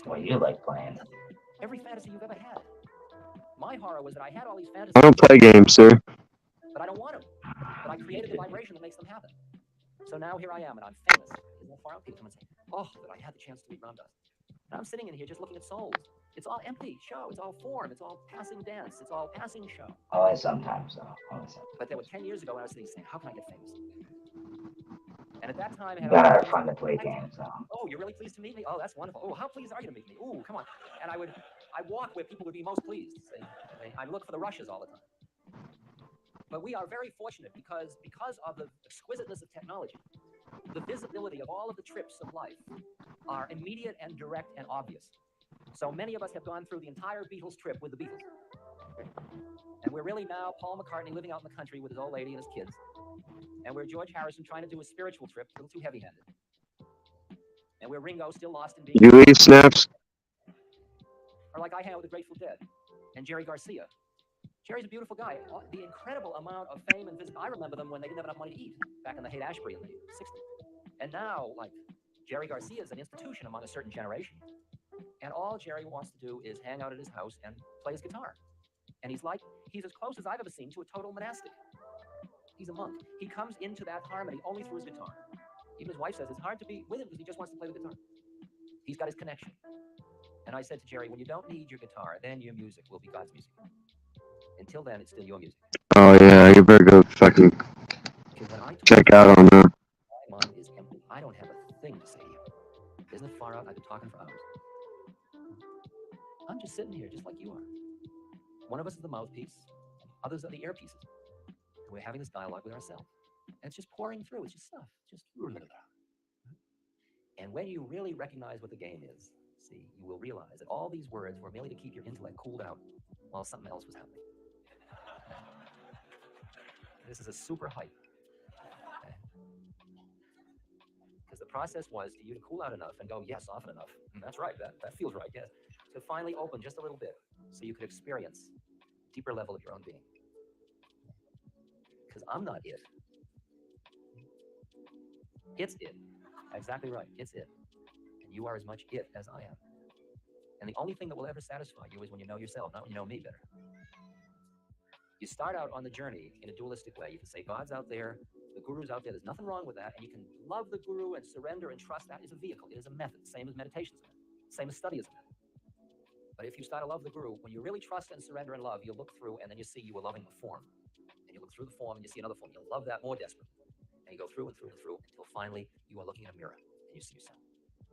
What you like playing? Every fantasy you've ever had. My horror was that I had all these fantasies. I don't play games, sir. But I don't want them. But I created the vibration that makes them happen. So now here I am, and I'm famous. There's no far out people come and say, "Oh, that I had the chance to meet Ramdas." And I'm sitting in here just looking at souls. It's all empty show. It's all form. It's all passing dance. It's all passing show. Only sometimes, though. Only sometimes. But there were 10 years ago when I was sitting saying, "How can I get famous?" And at that time, I You had gotta all have these fun to friends. play games, though. Oh, you're really pleased to meet me? Oh, that's wonderful. Oh, how pleased are you to meet me? Ooh, come on. And I'd walk where people would be most pleased. I'd look for the rushes all the time. But we are very fortunate because of the exquisiteness of technology, the visibility of all of the trips of life are immediate and direct and obvious. So many of us have gone through the entire Beatles trip with the Beatles. And we're really now Paul McCartney living out in the country with his old lady and his kids. And we're George Harrison trying to do a spiritual trip, a little too heavy-handed. And we're Ringo still lost in being... You leave snaps? Or like I hang out with the Grateful Dead and Jerry Garcia. Jerry's a beautiful guy. The incredible amount of fame and visibility. I remember them when they didn't have enough money to eat back in the Haight-Ashbury in the 60s. And now, like, Jerry Garcia is an institution among a certain generation. And all Jerry wants to do is hang out at his house and play his guitar. And he's as close as I've ever seen to a total monastic. He's a monk. He comes into that harmony only through his guitar. Even his wife says it's hard to be with him because he just wants to play the guitar. He's got his connection. And I said to Jerry, when you don't need your guitar, then your music will be God's music. Until then, it's still your music. Oh yeah, you better go fucking When I check out on that. my mind is empty. I don't have a thing to say to you. Isn't it far out? I've been talking for hours. I'm just sitting here, just like you are. One of us is the mouthpiece, others are the earpieces. And we're having this dialogue with ourselves. And it's just pouring through. It's just stuff. Just. And when you really recognize what the game is, see, you will realize that all these words were merely to keep your intellect cooled out while something else was happening. This is a super hype. Because the process was for you to cool out enough and go, yes, often enough. And that's right, that feels right, yes. To finally open just a little bit so you could experience a deeper level of your own being. Because I'm not it. It's it. Exactly right, it's it. And you are as much it as I am. And the only thing that will ever satisfy you is when you know yourself, not when you know me better. You start out on the journey in a dualistic way. You can say God's out there, the guru's out there, there's nothing wrong with that, and you can love the guru and surrender and trust. That is a vehicle, it is a method, same as meditation is a method, same as study is a method. But if you start to love the guru, when you really trust and surrender and love, you look through and then you see you were loving the form. And you look through the form and you see another form. You'll love that more desperately. And you go through and through and through until finally you are looking in a mirror and you see yourself.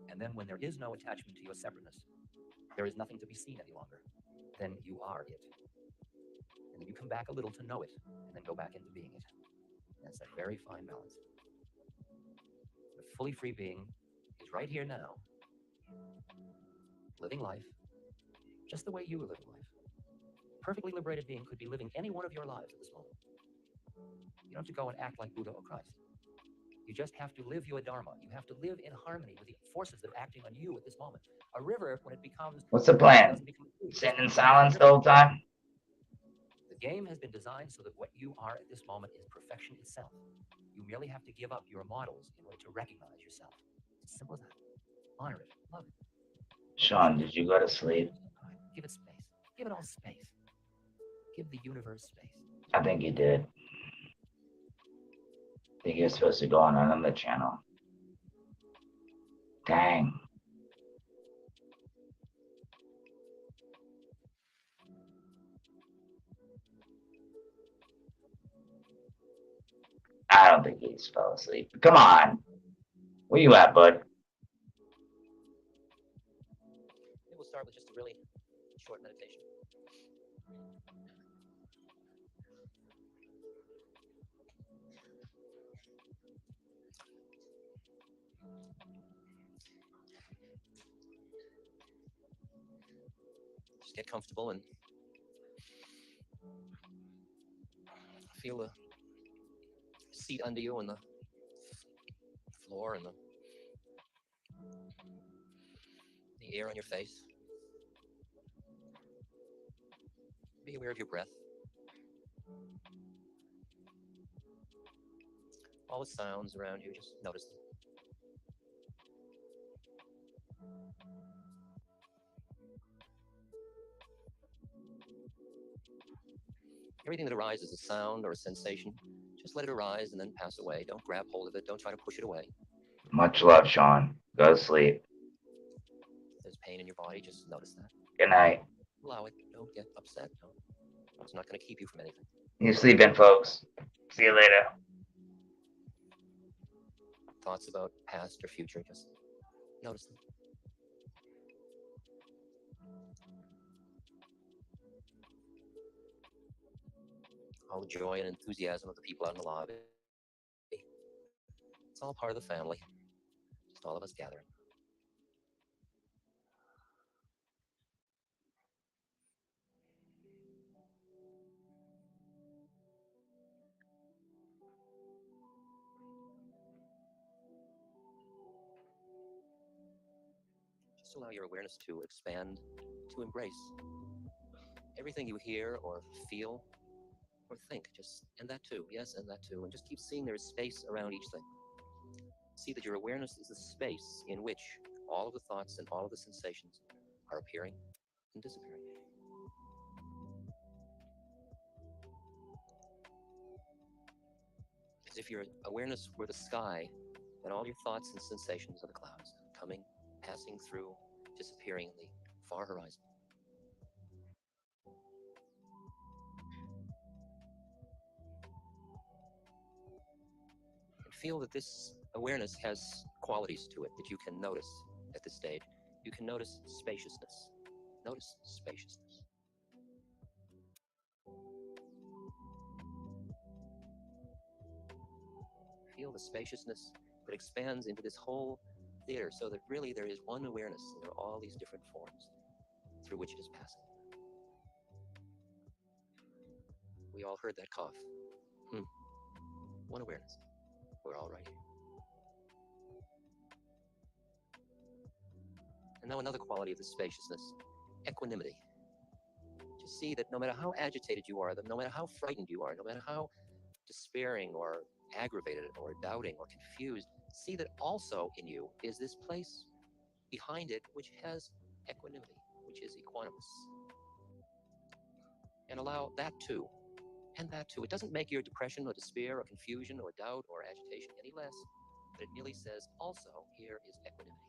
And then when there is no attachment to your separateness, there is nothing to be seen any longer, then you are it. And then you come back a little to know it, and then go back into being it. And it's a very fine balance. The fully free being is right here now, living life just the way you were living life. Perfectly liberated being could be living any one of your lives at this moment. You don't have to go and act like Buddha or Christ. You just have to live your dharma. You have to live in harmony with the forces that are acting on you at this moment. A river, when it becomes... What's the plan? Sitting in silence the whole time? The game has been designed so that what you are at this moment is perfection itself. You merely have to give up your models in order to recognize yourself. It's as simple as that. Honor it. Love it. Sean, did you go to sleep? Give it space. Give it all space. Give the universe space. I think you did. I think you're supposed to go on another channel. Dang. I don't think he's fell asleep. Come on. Where you at, bud? Maybe we'll start with just a really short meditation. Just get comfortable and feel the seat under you and the floor and the air on your face. Be aware of your breath. All the sounds around you, just notice them. Everything that arises, a sound or a sensation, just let it arise and then pass away. Don't grab hold of it. Don't try to push it away. Much love, Sean. Go to sleep. If there's pain in your body, just notice that. Good night. Allow it. Don't get upset. It's not going to keep you from anything. You sleeping, folks. See you later. Thoughts about past or future, just notice them. All the joy and enthusiasm of the people out in the lobby. It's all part of the family. Just all of us gathering. Just allow your awareness to expand, to embrace everything you hear or feel or think. Just, and that too, yes, and that too. And just keep seeing there is space around each thing. See that your awareness is the space in which all of the thoughts and all of the sensations are appearing and disappearing. As if your awareness were the sky and all your thoughts and sensations are the clouds, coming passing through, disappearing in the far horizon. And feel that this awareness has qualities to it that you can notice at this stage. You can notice spaciousness. Notice spaciousness. Feel the spaciousness that expands into this whole theater, so that really there is one awareness, and there are all these different forms through which it is passing. We all heard that cough. One awareness. We're all right here. And now another quality of the spaciousness, equanimity. Just see that no matter how agitated you are, that no matter how frightened you are, no matter how despairing or aggravated or doubting or confused, see that also in you is this place behind it which has equanimity, which is equanimous. And allow that too, and that too. It doesn't make your depression or despair or confusion or doubt or agitation any less, but it merely says also here is equanimity.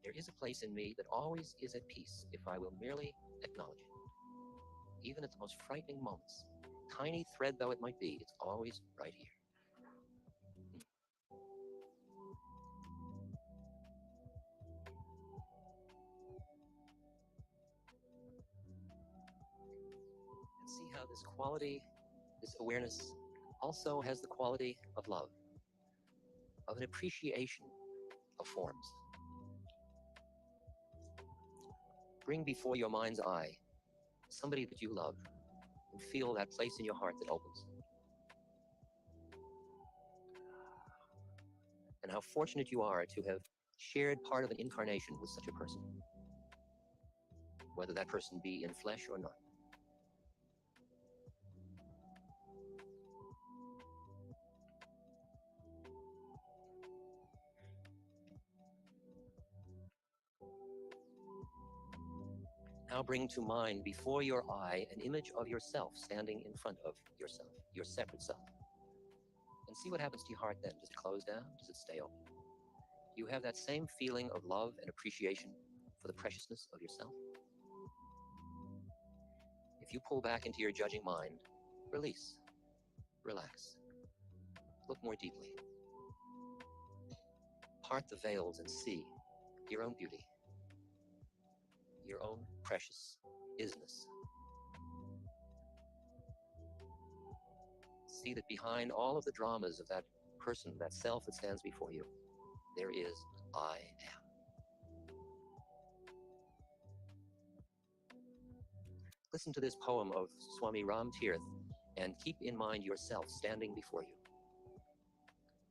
There is a place in me that always is at peace if I will merely acknowledge it. Even at the most frightening moments, tiny thread though it might be, it's always right here. And see how this quality, this awareness, also has the quality of love, of an appreciation of forms. Bring before your mind's eye somebody that you love and feel that place in your heart that opens. And how fortunate you are to have shared part of an incarnation with such a person, whether that person be in flesh or not. Now bring to mind before your eye an image of yourself standing in front of yourself, your separate self. And see what happens to your heart then. Does it close down? Does it stay open? You have that same feeling of love and appreciation for the preciousness of yourself. If you pull back into your judging mind, release, relax, look more deeply. Part the veils and see your own beauty, your own precious isness. See that behind all of the dramas of that person, that self that stands before you, there is I am. Listen to this poem of Swami Ram Tirth and keep in mind yourself standing before you.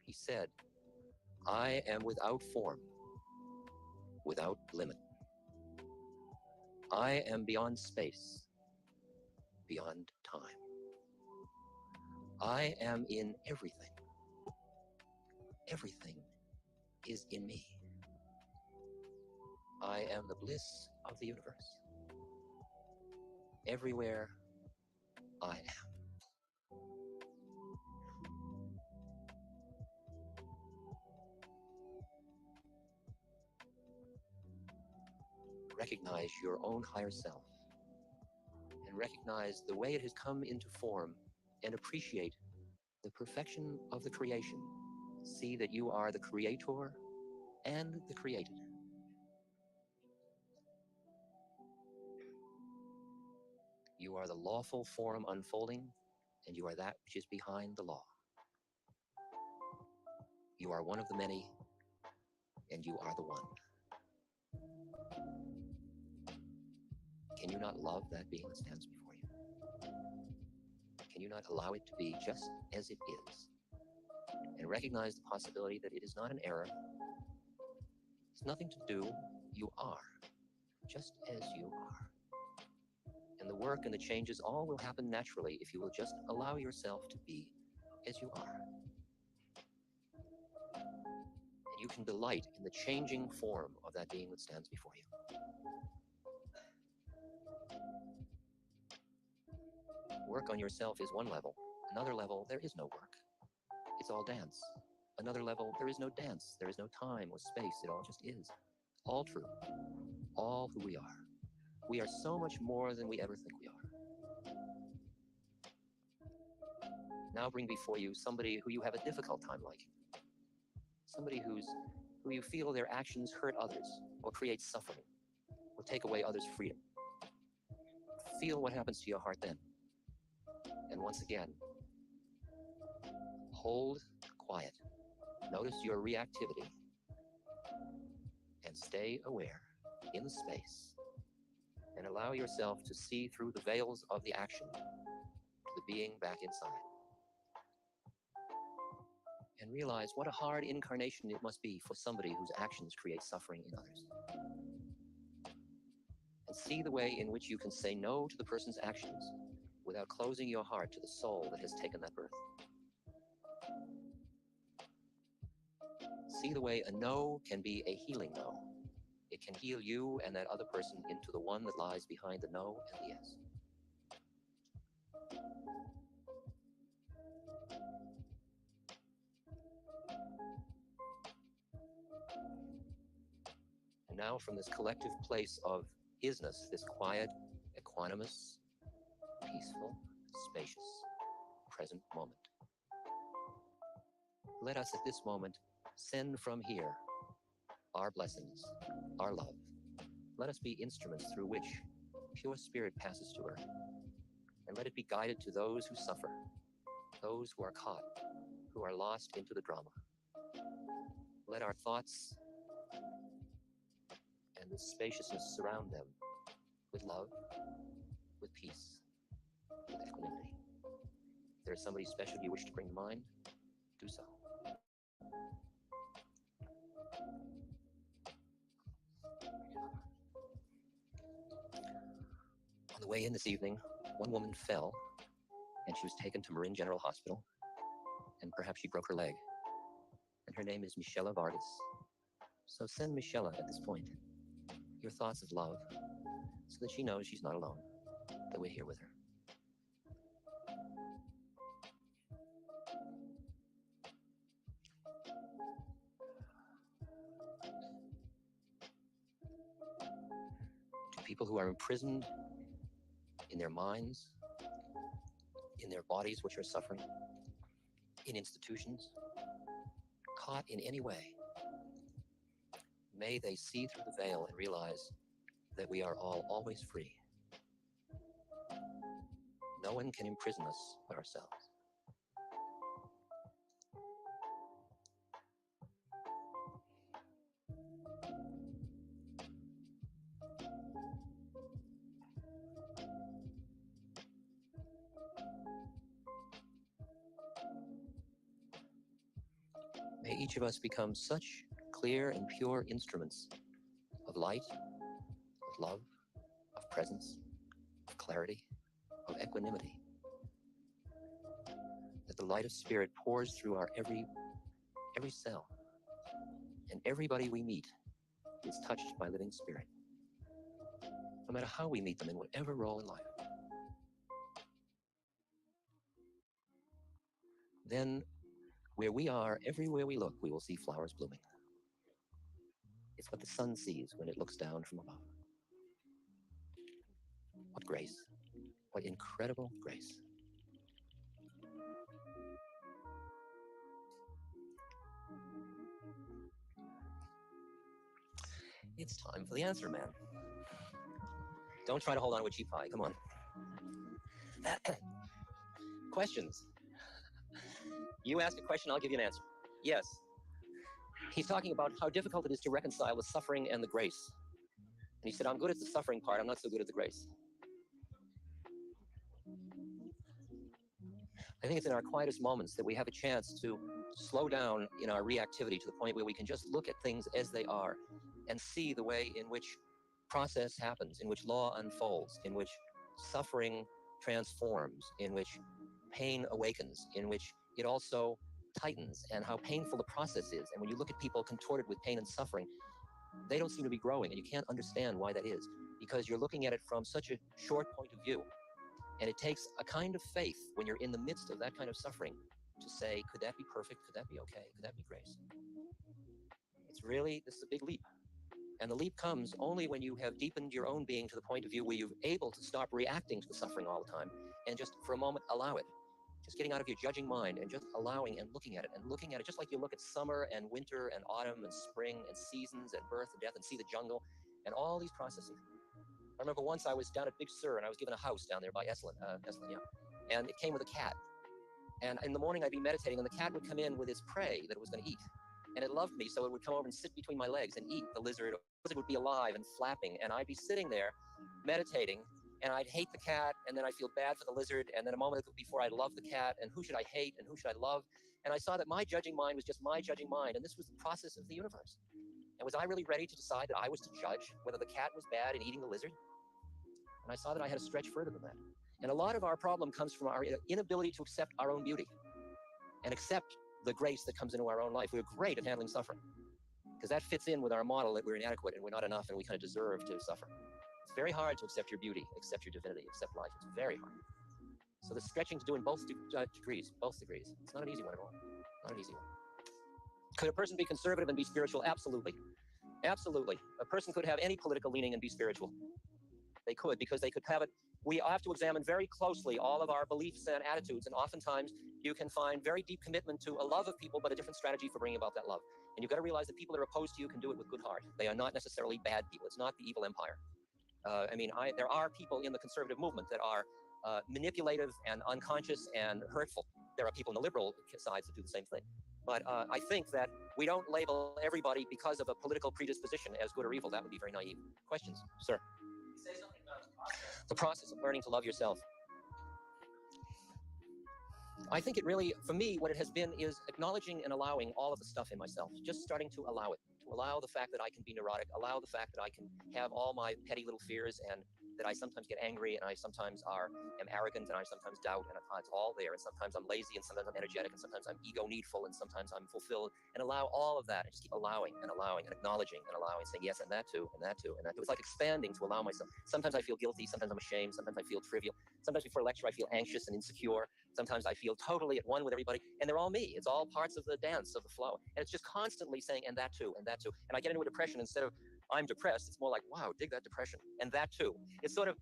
He said, I am without form, without limit. I am beyond space, beyond time. I am in everything. Everything is in me. I am the bliss of the universe. Everywhere I am. Recognize your own higher self and recognize the way it has come into form and appreciate the perfection of the creation. See that you are the creator and the created. You are the lawful form unfolding, and you are that which is behind the law. You are one of the many, and you are the one. Can you not love that being that stands before you? Can you not allow it to be just as it is? And recognize the possibility that it is not an error. It's nothing to do. You are, just as you are. And the work and the changes all will happen naturally if you will just allow yourself to be as you are. And you can delight in the changing form of that being that stands before you. Work on yourself is one level. Another level, there is no work. It's all dance, another level, there is no dance, there is no time or space, it all just is. All true, all who we are. We are so much more than we ever think we are. Now bring before you somebody who you have a difficult time liking. Somebody who you feel their actions hurt others, or create suffering, or take away others' freedom. Feel what happens to your heart then. And once again, hold quiet. Notice your reactivity. And stay aware in the space. And allow yourself to see through the veils of the action to the being back inside. And realize what a hard incarnation it must be for somebody whose actions create suffering in others. And see the way in which you can say no to the person's actions without closing your heart to the soul that has taken that birth. See the way a no can be a healing no. It can heal you and that other person into the one that lies behind the no and the yes. And now from this collective place of isness, this quiet, equanimous, peaceful, spacious, present moment. Let us at this moment send from here our blessings, our love. Let us be instruments through which pure spirit passes to earth. And let it be guided to those who suffer, those who are caught, who are lost into the drama. Let our thoughts and the spaciousness surround them with love, with peace, with equanimity. If there is somebody special you wish to bring to mind, do so. On the way in this evening, one woman fell and she was taken to Marin General Hospital, and perhaps she broke her leg. And her name is Michela Vargas. So send Michela at this point your thoughts of love so that she knows she's not alone, that we're here with her. To people who are imprisoned in their minds, in their bodies which are suffering, in institutions, caught in any way, may they see through the veil and realize that we are all always free. No one can imprison us but ourselves. May each of us become such clear and pure instruments of light, of love, of presence, of clarity, of equanimity, that the light of spirit pours through our every cell, and everybody we meet is touched by living spirit, no matter how we meet them in whatever role in life. Then, where we are, everywhere we look, we will see flowers blooming. It's what the sun sees when it looks down from above. What grace, what incredible grace. It's time for the answer, man. Don't try to hold on to a cheap pie, come on. Questions? You ask a question, I'll give you an answer. Yes. He's talking about how difficult it is to reconcile the suffering and the grace. And he said, I'm good at the suffering part, I'm not so good at the grace. I think it's in our quietest moments that we have a chance to slow down in our reactivity to the point where we can just look at things as they are and see the way in which process happens, in which law unfolds, in which suffering transforms, in which pain awakens, in which it also tightens, and how painful the process is. And when you look at people contorted with pain and suffering, they don't seem to be growing, and you can't understand why that is, because you're looking at it from such a short point of view. And it takes a kind of faith when you're in the midst of that kind of suffering to say, could that be perfect? Could that be okay? Could that be grace? It's really, this is a big leap. And the leap comes only when you have deepened your own being to the point of view where you're able to stop reacting to the suffering all the time and just for a moment allow it. Just getting out of your judging mind and just allowing and looking at it just like you look at summer and winter and autumn and spring and seasons and birth and death and see the jungle and all these processes. I remember once I was down at Big Sur and I was given a house down there by Esalen, yeah. And it came with a cat. And in the morning I'd be meditating and the cat would come in with its prey that it was going to eat. And it loved me, so it would come over and sit between my legs and eat the lizard. The lizard would be alive and flapping, and I'd be sitting there meditating, and I'd hate the cat, and then I'd feel bad for the lizard, and then a moment before I'd love the cat, and who should I hate, and who should I love? And I saw that my judging mind was just my judging mind, and this was the process of the universe. And was I really ready to decide that I was to judge whether the cat was bad in eating the lizard? And I saw that I had to stretch further than that. And a lot of our problem comes from our inability to accept our own beauty and accept the grace that comes into our own life. We're great at handling suffering because that fits in with our model that we're inadequate and we're not enough and we kind of deserve to suffer. It's very hard to accept your beauty, accept your divinity, accept life. It's very hard. So the stretching to do in both degrees. It's not an easy one at all. Not an easy one. Could a person be conservative and be spiritual? Absolutely. Absolutely. A person could have any political leaning and be spiritual. They could, because they could have it. We have to examine very closely all of our beliefs and attitudes, and oftentimes you can find very deep commitment to a love of people, but a different strategy for bringing about that love. And you've got to realize that people that are opposed to you can do it with good heart. They are not necessarily bad people. It's not the evil empire. There are people in the conservative movement that are manipulative and unconscious and hurtful. There are people in the liberal sides that do the same thing. But I think that we don't label everybody because of a political predisposition as good or evil. That would be very naive. Questions, sir? Say something about The process of learning to love yourself. I think it really, for me, what it has been is acknowledging and allowing all of the stuff in myself, just starting to allow it, to allow the fact that I can be neurotic, allow the fact that I can have all my petty little fears and that I sometimes get angry and I sometimes am arrogant and I sometimes doubt and it's all there. And sometimes I'm lazy and sometimes I'm energetic and sometimes I'm ego needful and sometimes I'm fulfilled, and allow all of that and just keep allowing and acknowledging and allowing, saying yes and that too and that too and that too. It's like expanding to allow myself. Sometimes I feel guilty, sometimes I'm ashamed, sometimes I feel trivial. Sometimes before a lecture I feel anxious and insecure. Sometimes I feel totally at one with everybody, and they're all me. It's all parts of the dance, of the flow. And it's just constantly saying, and that too, and that too. And I get into a depression, instead of I'm depressed, it's more like, wow, dig that depression, and that too. It's sort of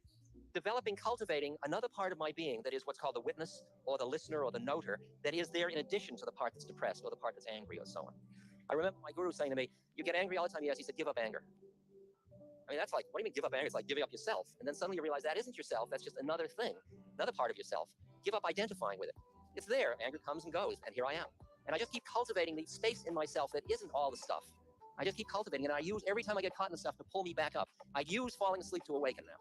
developing, cultivating another part of my being that is what's called the witness or the listener or the noter, that is there in addition to the part that's depressed or the part that's angry or so on. I remember my guru saying to me, you get angry all the time? Yes. He said, give up anger. I mean, that's like, what do you mean give up anger? It's like giving up yourself. And then suddenly you realize that isn't yourself. That's just another thing, another part of yourself. Give up identifying with it. It's there. Anger comes and goes, and here I am. And I just keep cultivating the space in myself that isn't all the stuff. I just keep cultivating, and I use every time I get caught in the stuff to pull me back up. I use falling asleep to awaken now.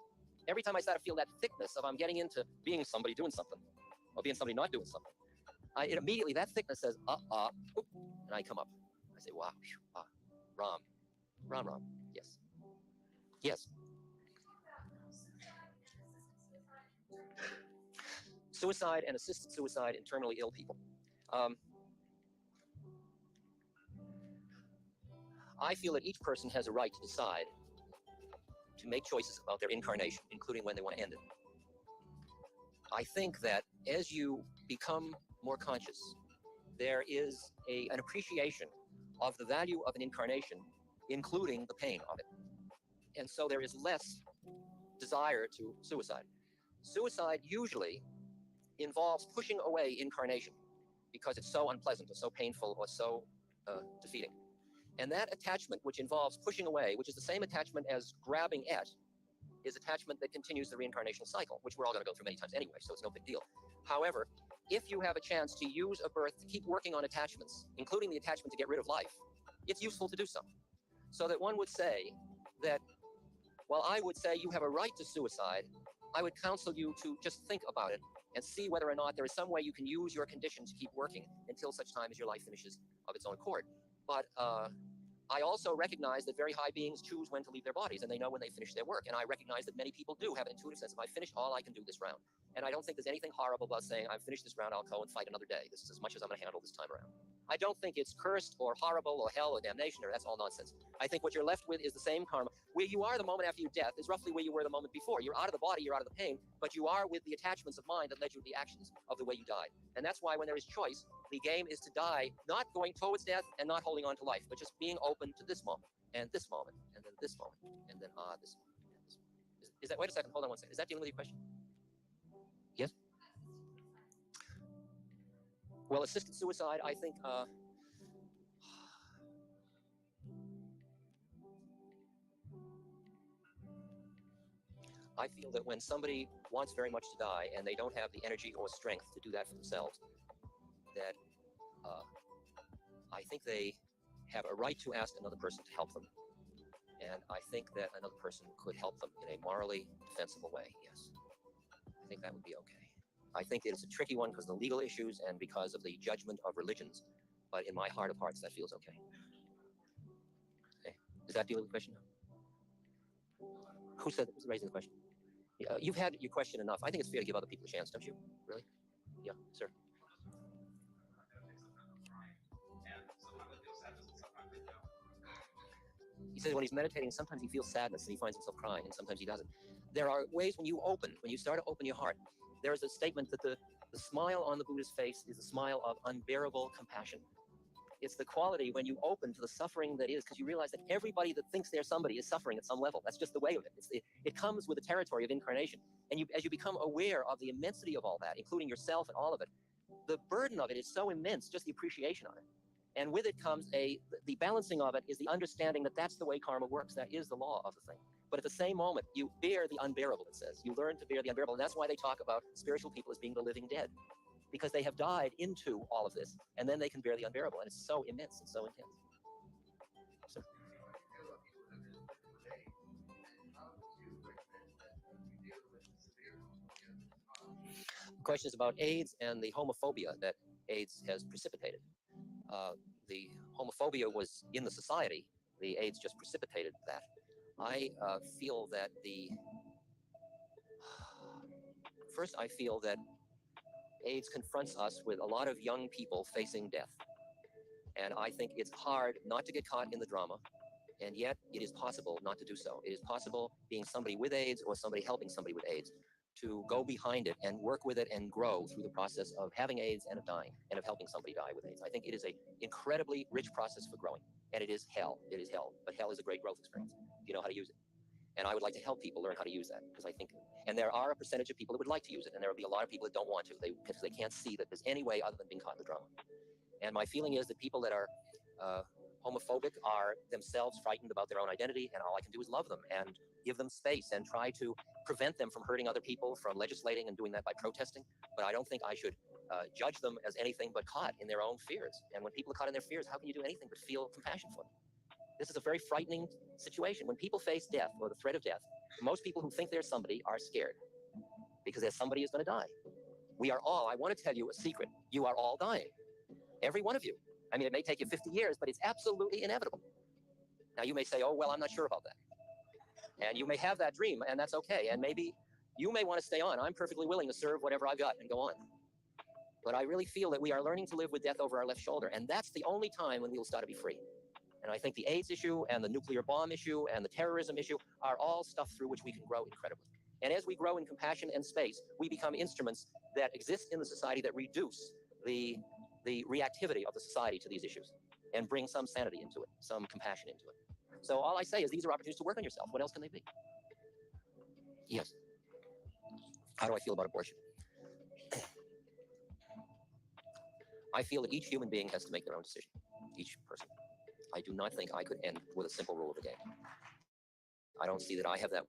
Every time I start to feel that thickness of I'm getting into being somebody doing something, or being somebody not doing something, it immediately, that thickness says, and I come up. I say, wow, Ram, yes. Yes. Suicide and assisted suicide in terminally ill people. I feel that each person has a right to decide to make choices about their incarnation, including when they want to end it. I think that as you become more conscious, there is an appreciation of the value of an incarnation, including the pain of it. And so there is less desire to suicide. Suicide usually involves pushing away incarnation because it's so unpleasant or so painful or so defeating. And that attachment, which involves pushing away, which is the same attachment as grabbing at, is attachment that continues the reincarnation cycle, which we're all going to go through many times anyway, so it's no big deal. However, if you have a chance to use a birth to keep working on attachments, including the attachment to get rid of life, it's useful to do so. So that one would say that, while I would say you have a right to suicide, I would counsel you to just think about it and see whether or not there is some way you can use your condition to keep working until such time as your life finishes of its own accord. But I also recognize that very high beings choose when to leave their bodies, and they know when they finish their work. And I recognize that many people do have an intuitive sense of, I finished all I can do this round. And I don't think there's anything horrible about saying, I've finished this round, I'll go and fight another day. This is as much as I'm going to handle this time around. I don't think it's cursed or horrible or hell or damnation, or that's all nonsense. I think what you're left with is the same karma. Where you are the moment after your death is roughly where you were the moment before. You're out of the body, you're out of the pain, but you are with the attachments of mind that led you to the actions of the way you died. And that's why when there is choice, the game is to die, not going towards death and not holding on to life, but just being open to this moment, and this moment, and then this moment, and then this moment, and this moment. Is that, wait a second, hold on one second. Is that dealing with your question? Yes? Well, assisted suicide, I think, I feel that when somebody wants very much to die and they don't have the energy or strength to do that for themselves, that I think they have a right to ask another person to help them. And I think that another person could help them in a morally defensible way, yes. I think that would be okay. I think it's a tricky one because of the legal issues and because of the judgment of religions. But in my heart of hearts, that feels okay. Okay. Does that deal with the question? Who said, who's raising the question? You've had your question enough. I think it's fair to give other people a chance, don't you? Really? Yeah, sir. He says when he's meditating, sometimes he feels sadness and he finds himself crying, and sometimes he doesn't. There are ways when you start to open your heart. There is a statement that the smile on the Buddha's face is a smile of unbearable compassion. It's the quality when you open to the suffering that is, because you realize that everybody that thinks they're somebody is suffering at some level. That's just the way of it. It comes with the territory of incarnation. And as you become aware of the immensity of all that, including yourself and all of it, the burden of it is so immense, just the appreciation of it. And with it comes the balancing of it is the understanding that that's the way karma works. That is the law of the thing. But at the same moment, you bear the unbearable, it says. You learn to bear the unbearable. And that's why they talk about spiritual people as being the living dead. Because they have died into all of this, and then they can bear the unbearable. And it's so immense and so intense. So. The question is about AIDS and the homophobia that AIDS has precipitated. The homophobia was in the society. The AIDS just precipitated that. I feel that first I feel that AIDS confronts us with a lot of young people facing death. And I think it's hard not to get caught in the drama. And yet it is possible not to do so. It is possible, being somebody with AIDS or somebody helping somebody with AIDS, to go behind it and work with it and grow through the process of having AIDS and of dying and of helping somebody die with AIDS. I think it is an incredibly rich process for growing. And it is hell. It is hell. But hell is a great growth experience if you know how to use it. And I would like to help people learn how to use that, because I think, and there are a percentage of people that would like to use it, and there will be a lot of people that don't want to, because they can't see that there's any way other than being caught in the drama. And my feeling is that people that are homophobic are themselves frightened about their own identity, and all I can do is love them and give them space and try to prevent them from hurting other people, from legislating and doing that by protesting. But I don't think I should judge them as anything but caught in their own fears. And when people are caught in their fears, how can you do anything but feel compassion for them? This is a very frightening situation. When people face death or the threat of death, most people who think they're somebody are scared because there's somebody who's going to die. We are all, I want to tell you a secret, you are all dying. Every one of you. I mean, it may take you 50 years, but it's absolutely inevitable. Now, you may say, oh, well, I'm not sure about that. And you may have that dream, and that's okay. And maybe you may want to stay on. I'm perfectly willing to serve whatever I've got and go on. But I really feel that we are learning to live with death over our left shoulder, and that's the only time when we will start to be free. And I think the AIDS issue and the nuclear bomb issue and the terrorism issue are all stuff through which we can grow incredibly. And as we grow in compassion and space, we become instruments that exist in the society that reduce the reactivity of the society to these issues and bring some sanity into it, some compassion into it. So all I say is these are opportunities to work on yourself. What else can they be? Yes. How do I feel about abortion? I feel that each human being has to make their own decision, each person. I do not think I could end with a simple rule of the game. I don't see that I have that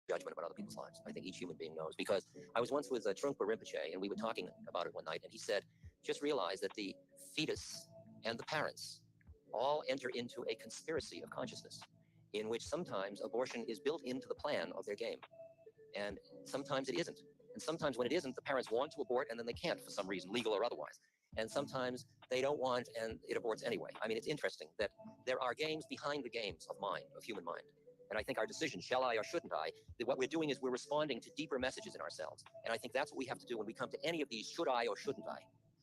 judgment about other people's lives. I think each human being knows, because I was once with Trungpa Rinpoche, and we were talking about it one night, and he said, just realize that the fetus and the parents all enter into a conspiracy of consciousness in which sometimes abortion is built into the plan of their game. And sometimes it isn't. And sometimes when it isn't, the parents want to abort and then they can't for some reason, legal or otherwise. And sometimes they don't want and it aborts anyway. I mean, it's interesting that there are games behind the games of mind, of human mind. And I think our decision, shall I or shouldn't I, that what we're doing is we're responding to deeper messages in ourselves. And I think that's what we have to do when we come to any of these should I or shouldn't I.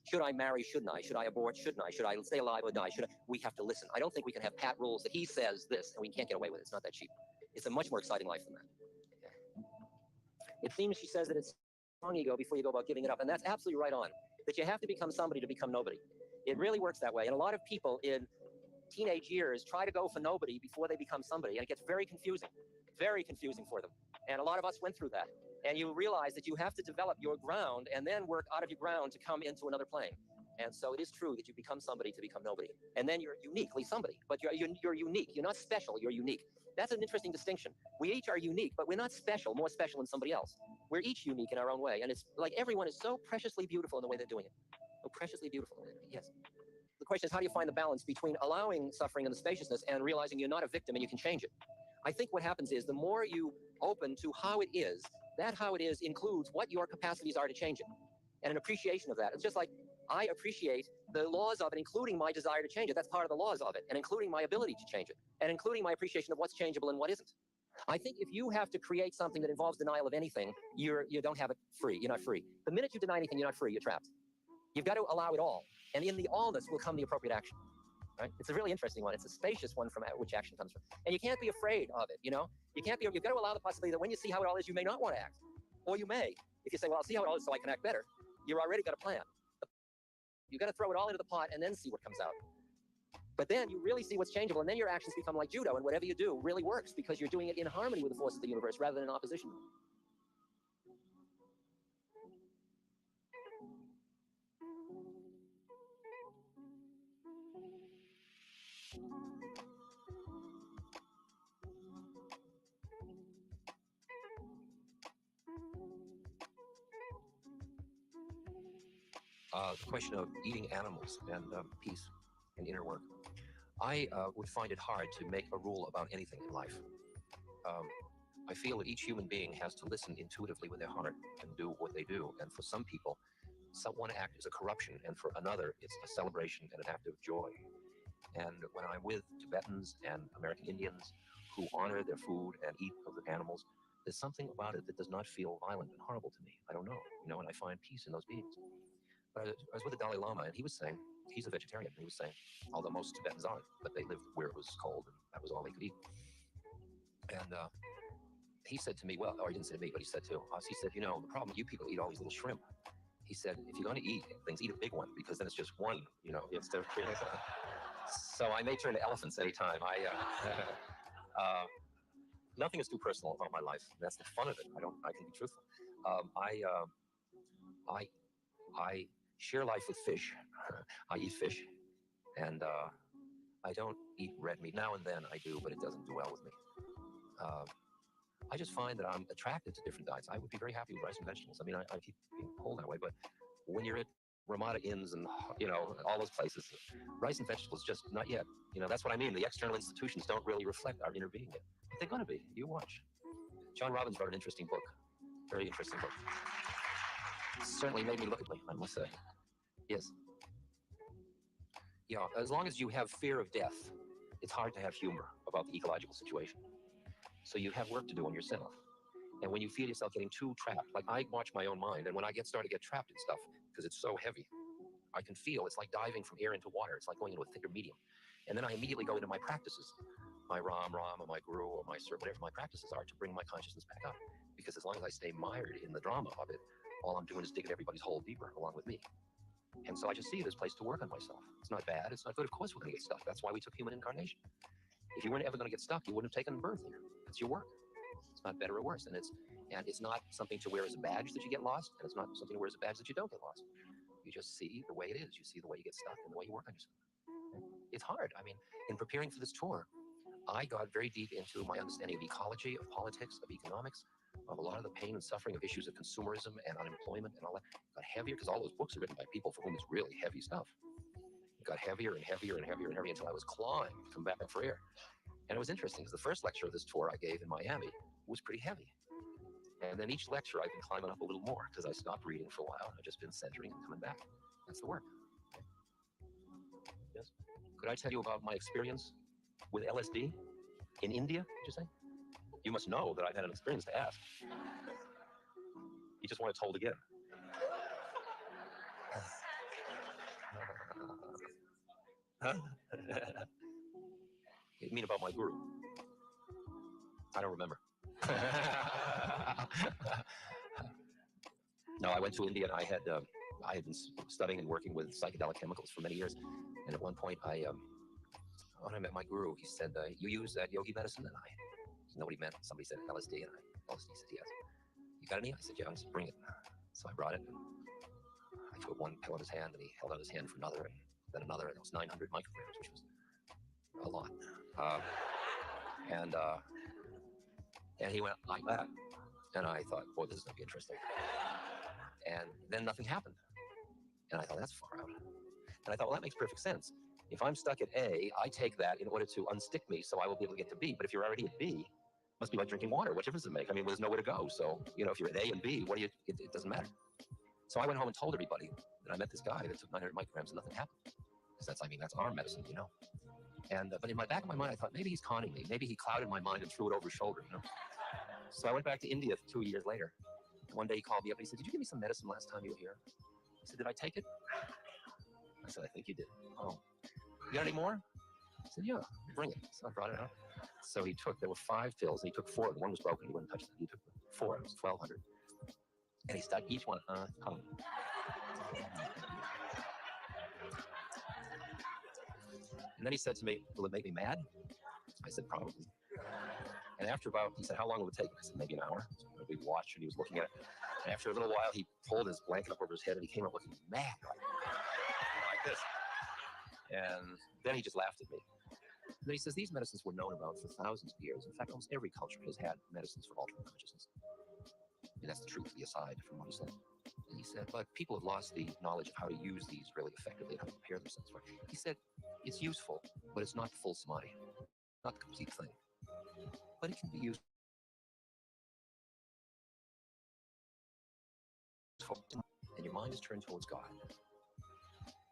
Should I marry? Shouldn't I? Should I abort? Shouldn't I? Should I stay alive or die? We have to listen. I don't think we can have pat rules that he says this and we can't get away with it. It's not that cheap. It's a much more exciting life than that. It seems she says that it's strong ego before you go about giving it up. And that's absolutely right on. That you have to become somebody to become nobody. It really works that way. And a lot of people in teenage years try to go for nobody before they become somebody. And it gets very confusing for them. And a lot of us went through that. And you realize that you have to develop your ground and then work out of your ground to come into another plane. And so it is true that you become somebody to become nobody. And then you're uniquely somebody, but you're unique. You're not special, you're unique. That's an interesting distinction. We each are unique, but we're not special, more special than somebody else. We're each unique in our own way. And it's like everyone is so preciously beautiful in the way they're doing it. So preciously beautiful. Yes. The question is, how do you find the balance between allowing suffering and the spaciousness and realizing you're not a victim and you can change it? I think what happens is the more you open to how it is, that how it is includes what your capacities are to change it. And an appreciation of that. It's just like I appreciate the laws of it, including my desire to change it. That's part of the laws of it, and including my ability to change it, and including my appreciation of what's changeable and what isn't. I think if you have to create something that involves denial of anything, you don't have it free. You're not free. The minute you deny anything, you're not free. You're trapped. You've got to allow it all. And in the allness will come the appropriate action. Right? It's a really interesting one. It's a spacious one from which action comes from. And you can't be afraid of it, you know? You've got to allow the possibility that when you see how it all is, you may not want to act. Or you may. If you say, well, I'll see how it all is so I can act better, you've already got a plan. You've got to throw it all into the pot and then see what comes out. But then you really see what's changeable, and then your actions become like judo, and whatever you do really works because you're doing it in harmony with the forces of the universe rather than in opposition. The question of eating animals and peace and inner work. I would find it hard to make a rule about anything in life. I feel that each human being has to listen intuitively with their heart and do what they do. And for some people, one act is a corruption, and for another, it's a celebration and an act of joy. And when I'm with Tibetans and American Indians who honor their food and eat of the animals, there's something about it that does not feel violent and horrible to me. I don't know, and I find peace in those beings. But I was with the Dalai Lama, and he was saying, he's a vegetarian, and he was saying, although most Tibetans aren't, but they lived where it was cold, and that was all they could eat. And he said to me, well, or he didn't say to me, but he said to us, he said, the problem, you people eat all these little shrimp. He said, if you're going to eat things, eat a big one, because then it's just one, instead of creating. So I may turn to elephants anytime. Nothing is too personal about my life. That's the fun of it. I can be truthful. I share life with fish. I eat fish, and I don't eat red meat. Now and then I do, but it doesn't do well with me. I just find that I'm attracted to different diets. I would be very happy with rice and vegetables. I mean, I keep being pulled that way, but when you're at Ramada Inns and, all those places, rice and vegetables just not yet. That's what I mean. The external institutions don't really reflect our inner being yet. But they're going to be. You watch. John Robbins wrote an interesting book. Very interesting book. Certainly made me look at me, I must say. Yes. Yeah, as long as you have fear of death, it's hard to have humor about the ecological situation. So you have work to do on yourself. And when you feel yourself getting too trapped, like I watch my own mind, and when I start to get trapped in stuff, because it's so heavy, I can feel it's like diving from air into water. It's like going into a thicker medium. And then I immediately go into my practices, my Ram, or my Guru, or my Sir, whatever my practices are, to bring my consciousness back up. Because as long as I stay mired in the drama of it, all I'm doing is digging everybody's hole deeper along with me. And so I just see it as a place to work on myself. It's not bad. It's not good. Of course we're going to get stuck. That's why we took human incarnation. If you weren't ever going to get stuck, you wouldn't have taken birth here. It's your work. It's not better or worse. And it's not something to wear as a badge that you get lost. And it's not something to wear as a badge that you don't get lost. You just see the way it is. You see the way you get stuck and the way you work on yourself. It's hard. I mean, in preparing for this tour, I got very deep into my understanding of ecology, of politics, of economics, of a lot of the pain and suffering of issues of consumerism and unemployment and all that. It got heavier because all those books are written by people for whom it's really heavy stuff. It got heavier and heavier and heavier and heavier until I was clawing to come back for air. And it was interesting because the first lecture of this tour I gave in Miami was pretty heavy. And then each lecture I've been climbing up a little more because I stopped reading for a while. I've just been centering and coming back. That's the work. Yes. Could I tell you about my experience with LSD in India, did you say? You must know that I've had an experience to ask. You just want it told again. Huh? You mean about my guru? I don't remember. No, I went to India and I had been studying and working with psychedelic chemicals for many years. And at one point, when I met my guru, he said, "You use that yogi medicine?" And I didn't know what he meant. Somebody said LSD, and LSD said yes. You got any? I said, yeah. I said, bring it. So I brought it. And I took one pill in his hand, and he held out his hand for another, and then another, and it was 900 micrograms, which was a lot. And he went like that, and I thought, boy, this is gonna be interesting. And then nothing happened, and I thought, that's far out. And I thought, well, that makes perfect sense. If I'm stuck at A, I take that in order to unstick me, so I will be able to get to B. But if you're already at B, it must be like drinking water. What difference does it make? I mean, there's nowhere to go. So, if you're at A and B, it doesn't matter. So I went home and told everybody that I met this guy that took 900 micrograms and nothing happened. Because that's our medicine, And but in my back of my mind, I thought maybe he's conning me. Maybe he clouded my mind and threw it over his shoulder, So I went back to India 2 years later. One day he called me up and he said, "Did you give me some medicine last time you were here?" I said, "Did I take it?" I said, "I think you did." "Oh, you got any more?" I said, "Yeah, bring it." So I brought it out. So there were 5 pills, and he took 4 of them. One was broken, he wouldn't touch them. He took 4, it was 1,200. And he stuck each one, come. And then he said to me, "Will it make me mad?" I said, "Probably." And he said, "How long will it take?" I said, "Maybe an hour." So we watched, and he was looking at it. And after a little while, he pulled his blanket up over his head, and he came up looking mad, like this. And then he just laughed at me. And then he says, "These medicines were known about for thousands of years. In fact, almost every culture has had medicines for altering consciousness." And that's the truth, the aside from what he said. And he said, "But people have lost the knowledge of how to use these really effectively and how to prepare themselves for it." He said, "It's useful, but it's not the full samadhi, not the complete thing. But it can be useful. And your mind is turned towards God.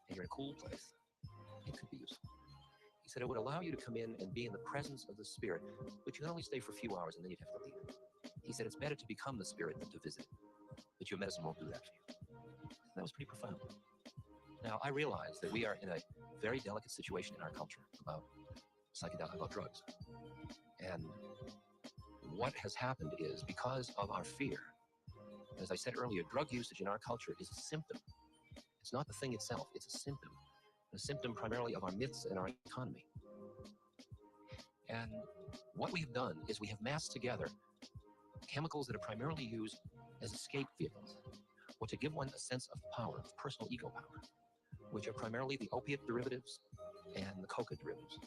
And you're in a cool place. It could be useful." He said, "It would allow you to come in and be in the presence of the spirit, but you can only stay for a few hours and then you'd have to leave." He said, "It's better to become the spirit than to visit it, but your medicine won't do that for you." And that was pretty profound. Now, I realize that we are in a very delicate situation in our culture about drugs. And what has happened is, because of our fear, as I said earlier, drug usage in our culture is a symptom. It's not the thing itself, it's a symptom primarily of our myths and our economy. And what we have done is we have massed together chemicals that are primarily used as escape vehicles, or to give one a sense of power, of personal ego power, which are primarily the opiate derivatives and the coca derivatives.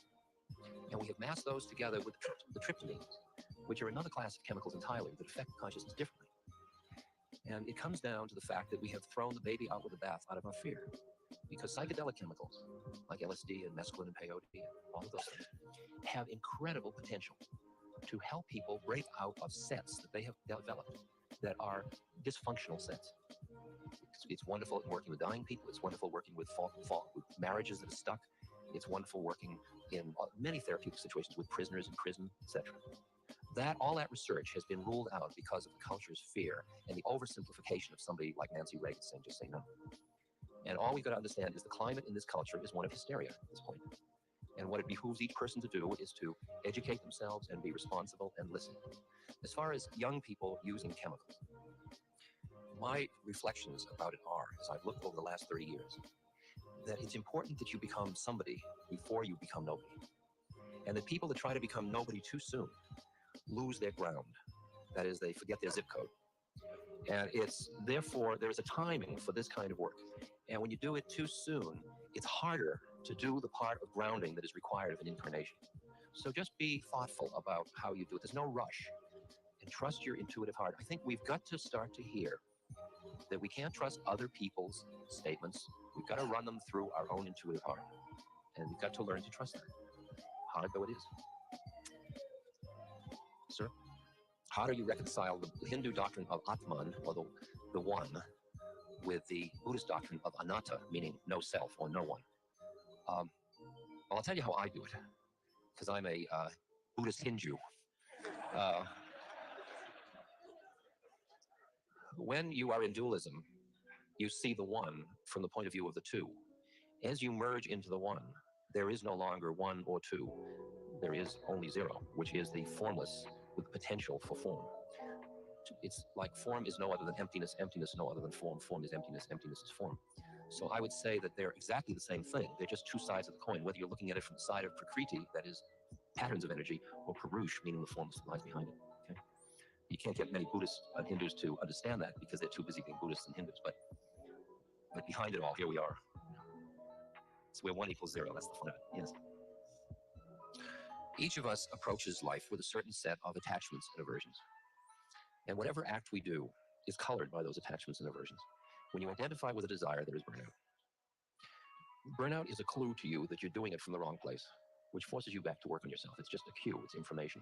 And we have massed those together with the tryptamines, which are another class of chemicals entirely that affect consciousness differently. And it comes down to the fact that we have thrown the baby out with the bath out of our fear. Because psychedelic chemicals, like LSD and mescaline and peyote and all of those things, have incredible potential to help people break out of sets that they have developed that are dysfunctional sets. It's wonderful working with dying people. It's wonderful working with marriages that are stuck. It's wonderful working in many therapeutic situations with prisoners in prison, etc. All that research has been ruled out because of the culture's fear and the oversimplification of somebody like Nancy Reagan saying, "Just say no." And all we've got to understand is the climate in this culture is one of hysteria at this point. And what it behooves each person to do is to educate themselves and be responsible and listen. As far as young people using chemicals, my reflections about it are, as I've looked over the last 30 years, that it's important that you become somebody before you become nobody. And that people that try to become nobody too soon lose their ground. That is, they forget their zip code. And therefore, there's a timing for this kind of work. And when you do it too soon, it's harder to do the part of grounding that is required of an incarnation. So just be thoughtful about how you do it. There's no rush. And trust your intuitive heart. I think we've got to start to hear that we can't trust other people's statements. We've got to run them through our own intuitive heart. And we've got to learn to trust that. Hard though it is. Sir? How do you reconcile the Hindu doctrine of Atman, or the one, with the Buddhist doctrine of Anatta, meaning no self or no one? Well, I'll tell you how I do it, because I'm a Buddhist Hindu. When you are in dualism, you see the one from the point of view of the two. As you merge into the one, there is no longer one or two. There is only zero, which is the formless with potential for form. It's like form is no other than emptiness, emptiness no other than form, form is emptiness, emptiness is form. So I would say that they're exactly the same thing. They're just two sides of the coin, whether you're looking at it from the side of Prakriti, that is patterns of energy, or Purush, meaning the form that lies behind it. Okay? You can't get many Buddhists and Hindus to understand that because they're too busy being Buddhists and Hindus, but behind it all, here we are. It's where 1 equals 0, that's the fun of it, yes. Each of us approaches life with a certain set of attachments and aversions. And whatever act we do is colored by those attachments and aversions. When you identify with a desire, there is burnout. Burnout is a clue to you that you're doing it from the wrong place, which forces you back to work on yourself. It's just a cue, it's information.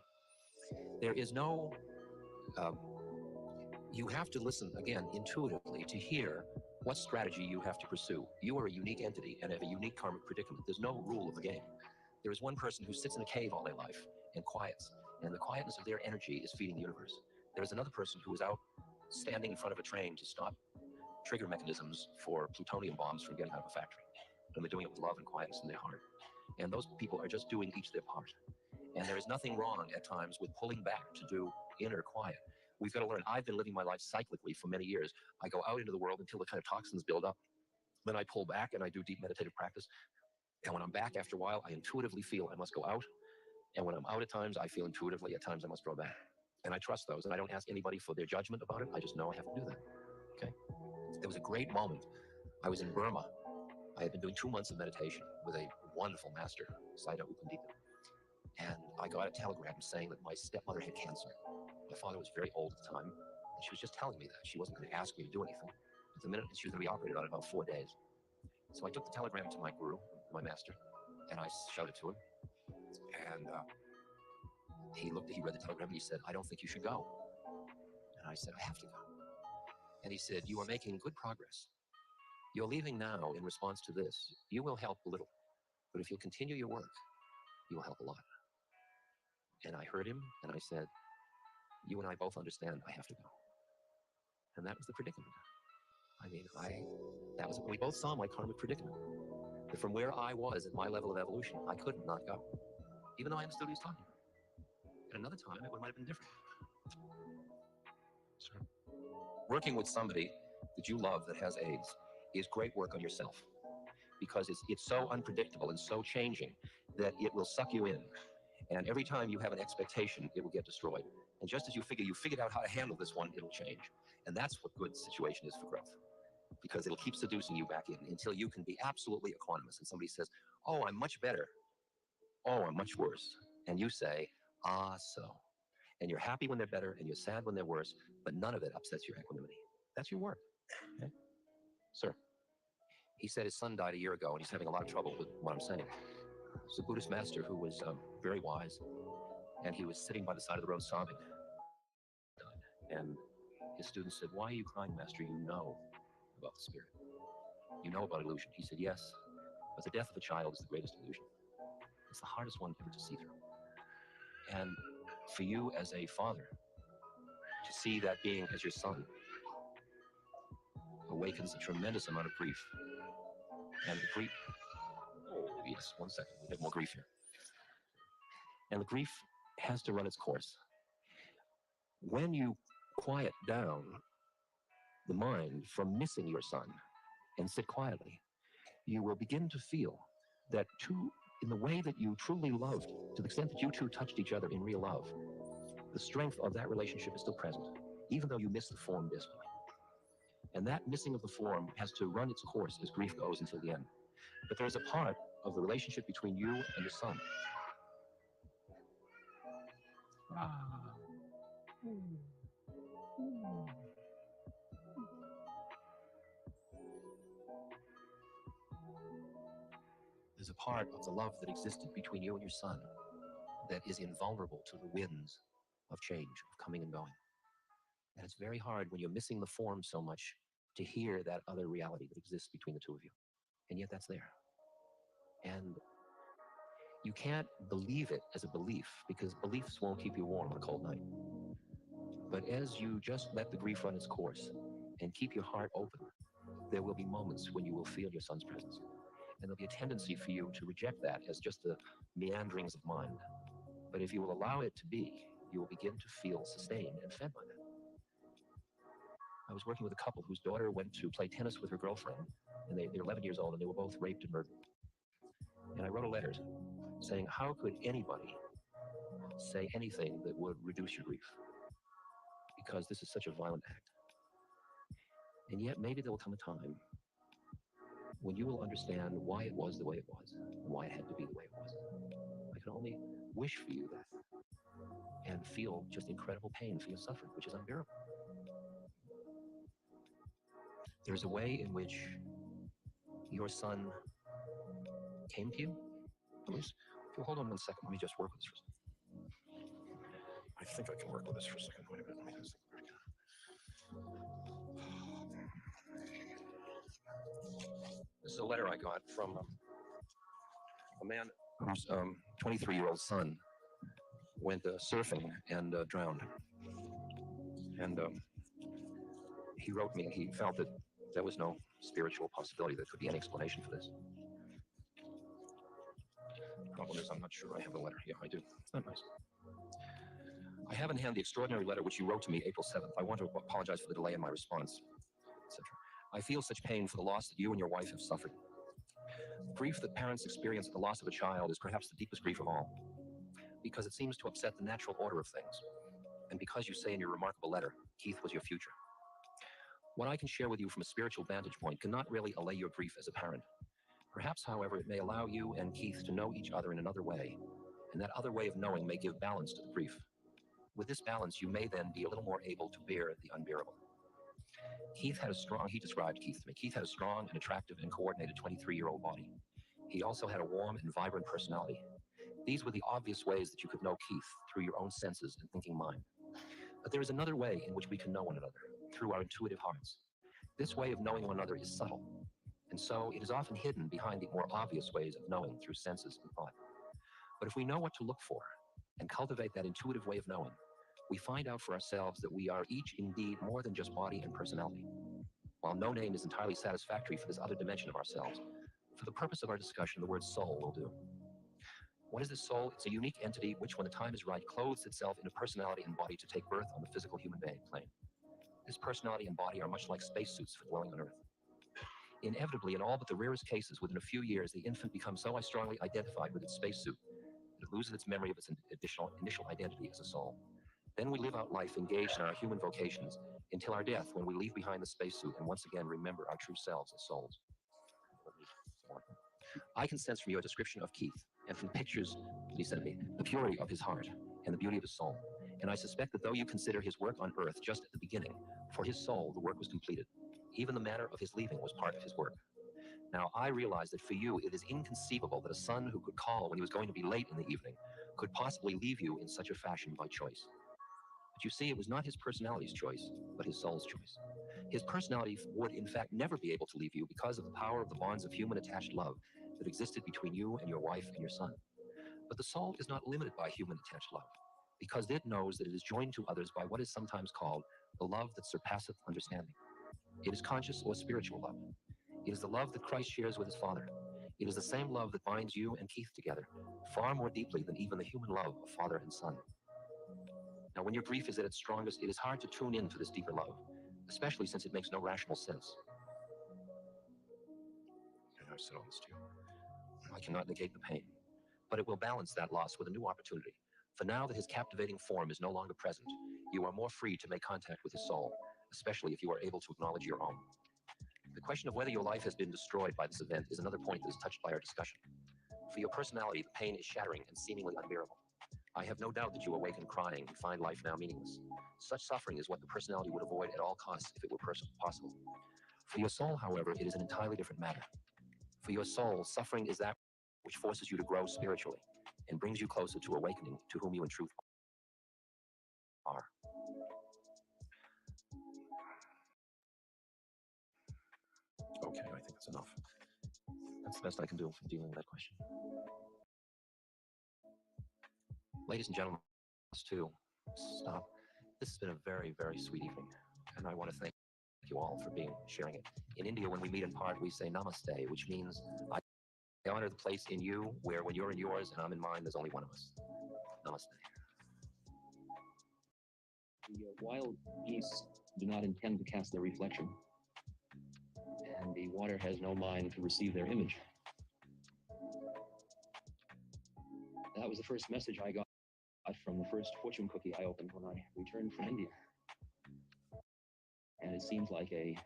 There is no, you have to listen, again, intuitively to hear what strategy you have to pursue. You are a unique entity and have a unique karmic predicament. There's no rule of the game. There is one person who sits in a cave all their life and quiets, and the quietness of their energy is feeding the universe. There is another person who is out standing in front of a train to stop trigger mechanisms for plutonium bombs from getting out of a factory. And they're doing it with love and quietness in their heart. And those people are just doing each their part. And there is nothing wrong at times with pulling back to do inner quiet. We've got to learn. I've been living my life cyclically for many years. I go out into the world until the kind of toxins build up. Then I pull back and I do deep meditative practice. And when I'm back after a while, I intuitively feel I must go out. And when I'm out at times, I feel intuitively at times I must draw back. And I trust those. And I don't ask anybody for their judgment about it. I just know I have to do that. Okay? There was a great moment. I was in Burma. I had been doing 2 months of meditation with a wonderful master, Sayadaw U Pandita. And I got a telegram saying that my stepmother had cancer. My father was very old at the time, and she was just telling me that. She wasn't going to ask me to do anything. At the minute, she was going to be operated on in about 4 days. So I took the telegram to my guru, my master, and I showed it to him. And he read the telegram, and he said, "I don't think you should go." And I said, "I have to go." And he said, "You are making good progress. You're leaving now in response to this. You will help a little. But if you continue your work, you will help a lot." And I heard him, and I said, "You and I both understand I have to go." And that was the predicament. I mean, we both saw my karmic predicament. That from where I was at my level of evolution, I couldn't not go. Even though I understood what he was talking about. At another time, it might have been different. Sure. Working with somebody that you love that has AIDS is great work on yourself. Because it's so unpredictable and so changing that it will suck you in. And every time you have an expectation, it will get destroyed. And just as you figured out how to handle this one, it'll change. And that's what good situation is for growth. Because it'll keep seducing you back in until you can be absolutely equanimous. And somebody says, "Oh, I'm much better." "Oh, I'm much worse." And you say, "Ah, so." And you're happy when they're better and you're sad when they're worse, but none of it upsets your equanimity. That's your work. Okay? Sir. He said his son died a year ago and he's having a lot of trouble with what I'm saying. It's a Buddhist master who was very wise, and he was sitting by the side of the road sobbing. And his student said, "Why are you crying, master? You know about the spirit. You know about illusion." He said, "Yes, but the death of a child is the greatest illusion. It's the hardest one ever to see through. And for you as a father, to see that being as your son awakens a tremendous amount of grief. And the grief, oh yes, 1 second, we have more grief here. And the grief has to run its course. When you quiet down the mind from missing your son and sit quietly, you will begin to feel that in the way that you truly loved, to the extent that you two touched each other in real love, the strength of that relationship is still present, even though you miss the form desperately. And that missing of the form has to run its course as grief goes until the end. But there's a part of the relationship between you and your son. There's a part of the love that existed between you and your son that is invulnerable to the winds of change, of coming and going. And it's very hard when you're missing the form so much to hear that other reality that exists between the two of you. And yet that's there. And you can't believe it as a belief, because beliefs won't keep you warm on a cold night. But as you just let the grief run its course and keep your heart open, there will be moments when you will feel your son's presence. there'll be a tendency for you to reject that as just the meanderings of mind. But if you will allow it to be, you will begin to feel sustained and fed by that. I was working with a couple whose daughter went to play tennis with her girlfriend, and they're 11 years old, and they were both raped and murdered. And I wrote a letter saying, how could anybody say anything that would reduce your grief? Because this is such a violent act. And yet maybe there will come a time when you will understand why it was the way it was, and why it had to be the way it was. I can only wish for you that, and feel just incredible pain for your suffering, which is unbearable. There's a way in which your son came to you. If you hold on 1 second, let me just work with this for a second. I think I can work with this for a second. Wait a minute, let me just think. This is a letter I got from a man whose 23-year-old son went surfing and drowned. And he wrote me, and he felt that there was no spiritual possibility there could be any explanation for this. The problem is, I'm not sure I have the letter. Yeah, I do. It's not nice. I have in hand the extraordinary letter which you wrote to me April 7th. I want to apologize for the delay in my response, etc. I feel such pain for the loss that you and your wife have suffered. Grief that parents experience at the loss of a child is perhaps the deepest grief of all, because it seems to upset the natural order of things, and because you say in your remarkable letter, Keith was your future. What I can share with you from a spiritual vantage point cannot really allay your grief as a parent. Perhaps, however, it may allow you and Keith to know each other in another way, and that other way of knowing may give balance to the grief. With this balance, you may then be a little more able to bear the unbearable. He described Keith to me. Keith had a strong and attractive and coordinated 23-year-old body. He also had a warm and vibrant personality. These were the obvious ways that you could know Keith, through your own senses and thinking mind. But there is another way in which we can know one another, through our intuitive hearts. This way of knowing one another is subtle, and so it is often hidden behind the more obvious ways of knowing through senses and thought. But if we know what to look for and cultivate that intuitive way of knowing, we find out for ourselves that we are each indeed more than just body and personality. While no name is entirely satisfactory for this other dimension of ourselves, for the purpose of our discussion, the word soul will do. What is this soul? It's a unique entity which, when the time is right, clothes itself in a personality and body to take birth on the physical human plane. This personality and body are much like spacesuits for dwelling on Earth. Inevitably, in all but the rarest cases, within a few years, the infant becomes so strongly identified with its spacesuit that it loses its memory of its initial identity as a soul. Then we live out life engaged in our human vocations until our death, when we leave behind the spacesuit and once again remember our true selves as souls. I can sense from you a description of Keith, and from pictures that he sent me, the purity of his heart and the beauty of his soul. And I suspect that though you consider his work on earth just at the beginning, for his soul the work was completed. Even the manner of his leaving was part of his work. Now I realize that for you it is inconceivable that a son who could call when he was going to be late in the evening could possibly leave you in such a fashion by choice. But you see, it was not his personality's choice, but his soul's choice. His personality would in fact never be able to leave you because of the power of the bonds of human attached love that existed between you and your wife and your son. But the soul is not limited by human attached love, because it knows that it is joined to others by what is sometimes called the love that surpasseth understanding. It is conscious or spiritual love. It is the love that Christ shares with his Father. It is the same love that binds you and Keith together, far more deeply than even the human love of father and son. Now, when your grief is at its strongest, it is hard to tune in to this deeper love, especially since it makes no rational sense. And I've said all this to you. I cannot negate the pain, but it will balance that loss with a new opportunity. For now that his captivating form is no longer present, you are more free to make contact with his soul, especially if you are able to acknowledge your own. The question of whether your life has been destroyed by this event is another point that is touched by our discussion. For your personality, the pain is shattering and seemingly unbearable. I have no doubt that you awaken crying and find life now meaningless. Such suffering is what the personality would avoid at all costs if it were possible. For your soul, however, it is an entirely different matter. For your soul, suffering is that which forces you to grow spiritually and brings you closer to awakening to whom you in truth are. Okay, I think that's enough. That's the best I can do for dealing with that question. Ladies and gentlemen, stop. This has been a very, very sweet evening, and I want to thank you all for sharing it. In India, when we meet in part, we say namaste, which means I honor the place in you where when you're in yours and I'm in mine, there's only one of us. Namaste. The wild geese do not intend to cast their reflection, and the water has no mind to receive their image. That was the first message I got from the first fortune cookie I opened when I returned from India. And it seems like a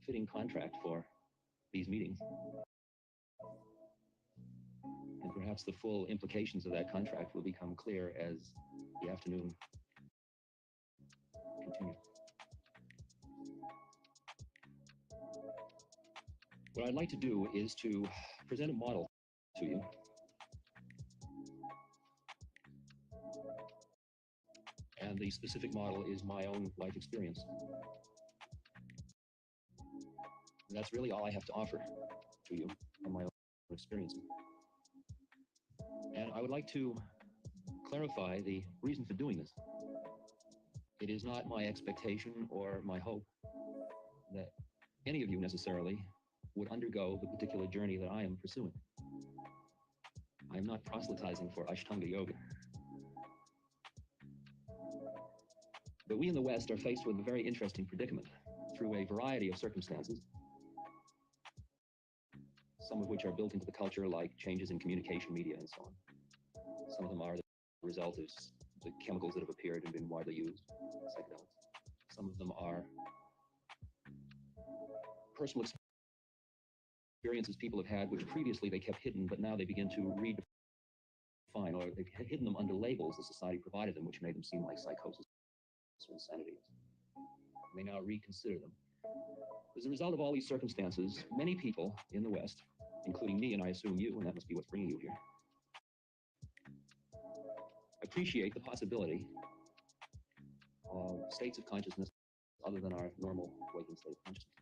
fitting contract for these meetings. And perhaps the full implications of that contract will become clear as the afternoon continues. What I'd like to do is to present a model to you. And the specific model is my own life experience. And that's really all I have to offer to you from my own experience. And I would like to clarify the reason for doing this. It is not my expectation or my hope that any of you necessarily would undergo the particular journey that I am pursuing. I am not proselytizing for Ashtanga Yoga. But we in the West are faced with a very interesting predicament through a variety of circumstances, some of which are built into the culture, like changes in communication media and so on. Some of them are the result of the chemicals that have appeared and been widely used, psychedelics. Some of them are personal experiences people have had, which previously they kept hidden, but now they begin to redefine, or they've hidden them under labels the society provided them, which made them seem like psychosis or insanity. They now reconsider them. As a result of all these circumstances, many people in the West, including me, and I assume you, and that must be what's bringing you here, appreciate the possibility of states of consciousness other than our normal waking state of consciousness.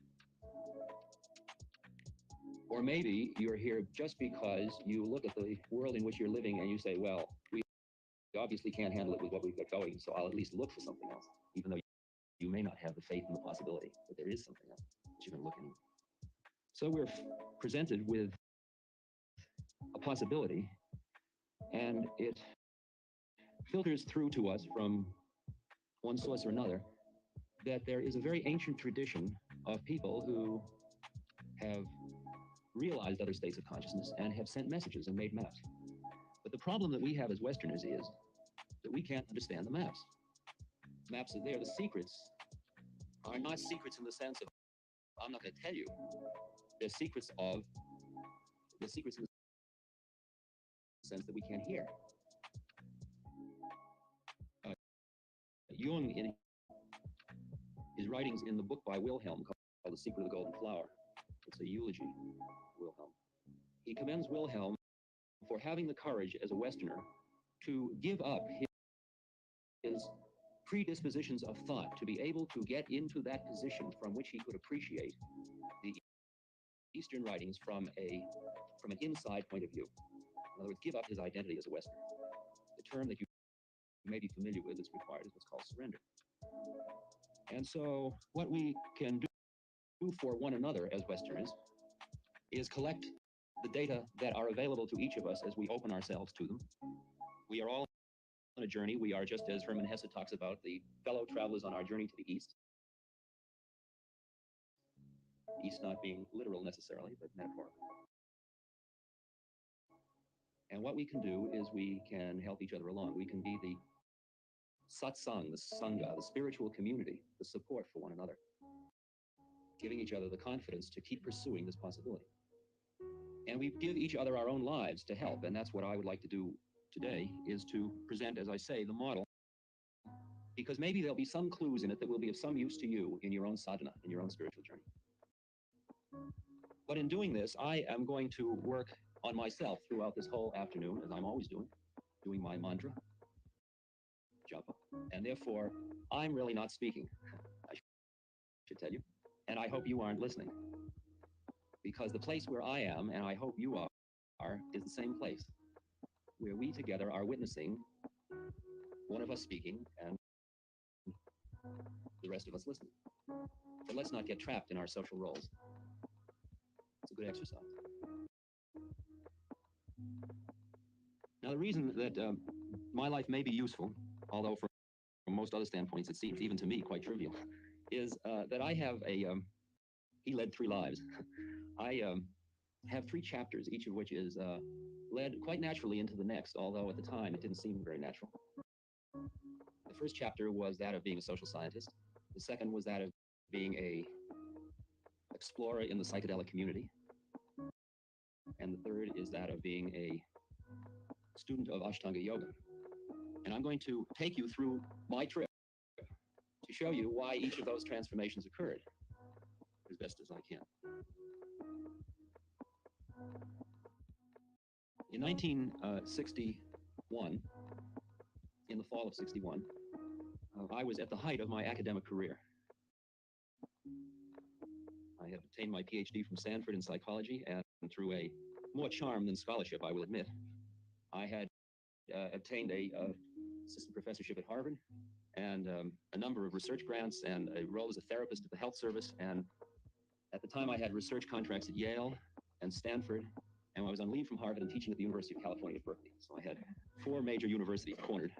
Or maybe you're here just because you look at the world in which you're living and you say, well, we obviously can't handle it with what we've got going, so I'll at least look for something else, even though you may not have the faith in the possibility that there is something else that you can look in. So we're presented with a possibility, and it filters through to us from one source or another that there is a very ancient tradition of people who have realized other states of consciousness and have sent messages and made maps. But the problem that we have as Westerners is that we can't understand the maps. Maps are there. The secrets are not secrets in the sense of, I'm not going to tell you. They're secrets in the sense that we can't hear. Jung, in his writings in the book by Wilhelm called The Secret of the Golden Flower, it's a eulogy, Wilhelm. He commends Wilhelm for having the courage as a Westerner to give up his predispositions of thought, to be able to get into that position from which he could appreciate the Eastern writings from an inside point of view. In other words, give up his identity as a Westerner. The term that you may be familiar with is required is what's called surrender. And so what we can do for one another as Westerners is collect the data that are available to each of us as we open ourselves to them. We are all on a journey. We are, just as Hermann Hesse talks about, the fellow travelers on our journey to the East. East not being literal necessarily, but metaphorical. And what we can do is we can help each other along. We can be the satsang, the sangha, the spiritual community, the support for one another, giving each other the confidence to keep pursuing this possibility. And we give each other our own lives to help, and that's what I would like to do today, is to present, as I say, the model, because maybe there'll be some clues in it that will be of some use to you in your own sadhana, in your own spiritual journey. But in doing this, I am going to work on myself throughout this whole afternoon, as I'm always doing my mantra, japa, and therefore, I'm really not speaking, I should tell you, and I hope you aren't listening, because the place where I am, and I hope you are, is the same place, where we together are witnessing one of us speaking and the rest of us listening. But let's not get trapped in our social roles. It's a good exercise. Now, the reason that my life may be useful, although from most other standpoints it seems, even to me, quite trivial, is that I have he led 3 lives. I have 3 chapters, each of which is led quite naturally into the next, although at the time it didn't seem very natural. The first chapter was that of being a social scientist. The second was that of being a explorer in the psychedelic community. And the third is that of being a student of Ashtanga Yoga. And I'm going to take you through my trip to show you why each of those transformations occurred as best as I can. In 1961, in the fall of 61, I was at the height of my academic career. I had obtained my PhD from Stanford in psychology, and through a more charm than scholarship, I will admit, I had obtained a assistant professorship at Harvard and a number of research grants and a role as a therapist at the health service. And at the time, I had research contracts at Yale and Stanford, and I was on leave from Harvard and teaching at the University of California at Berkeley. So I had 4 major universities cornered.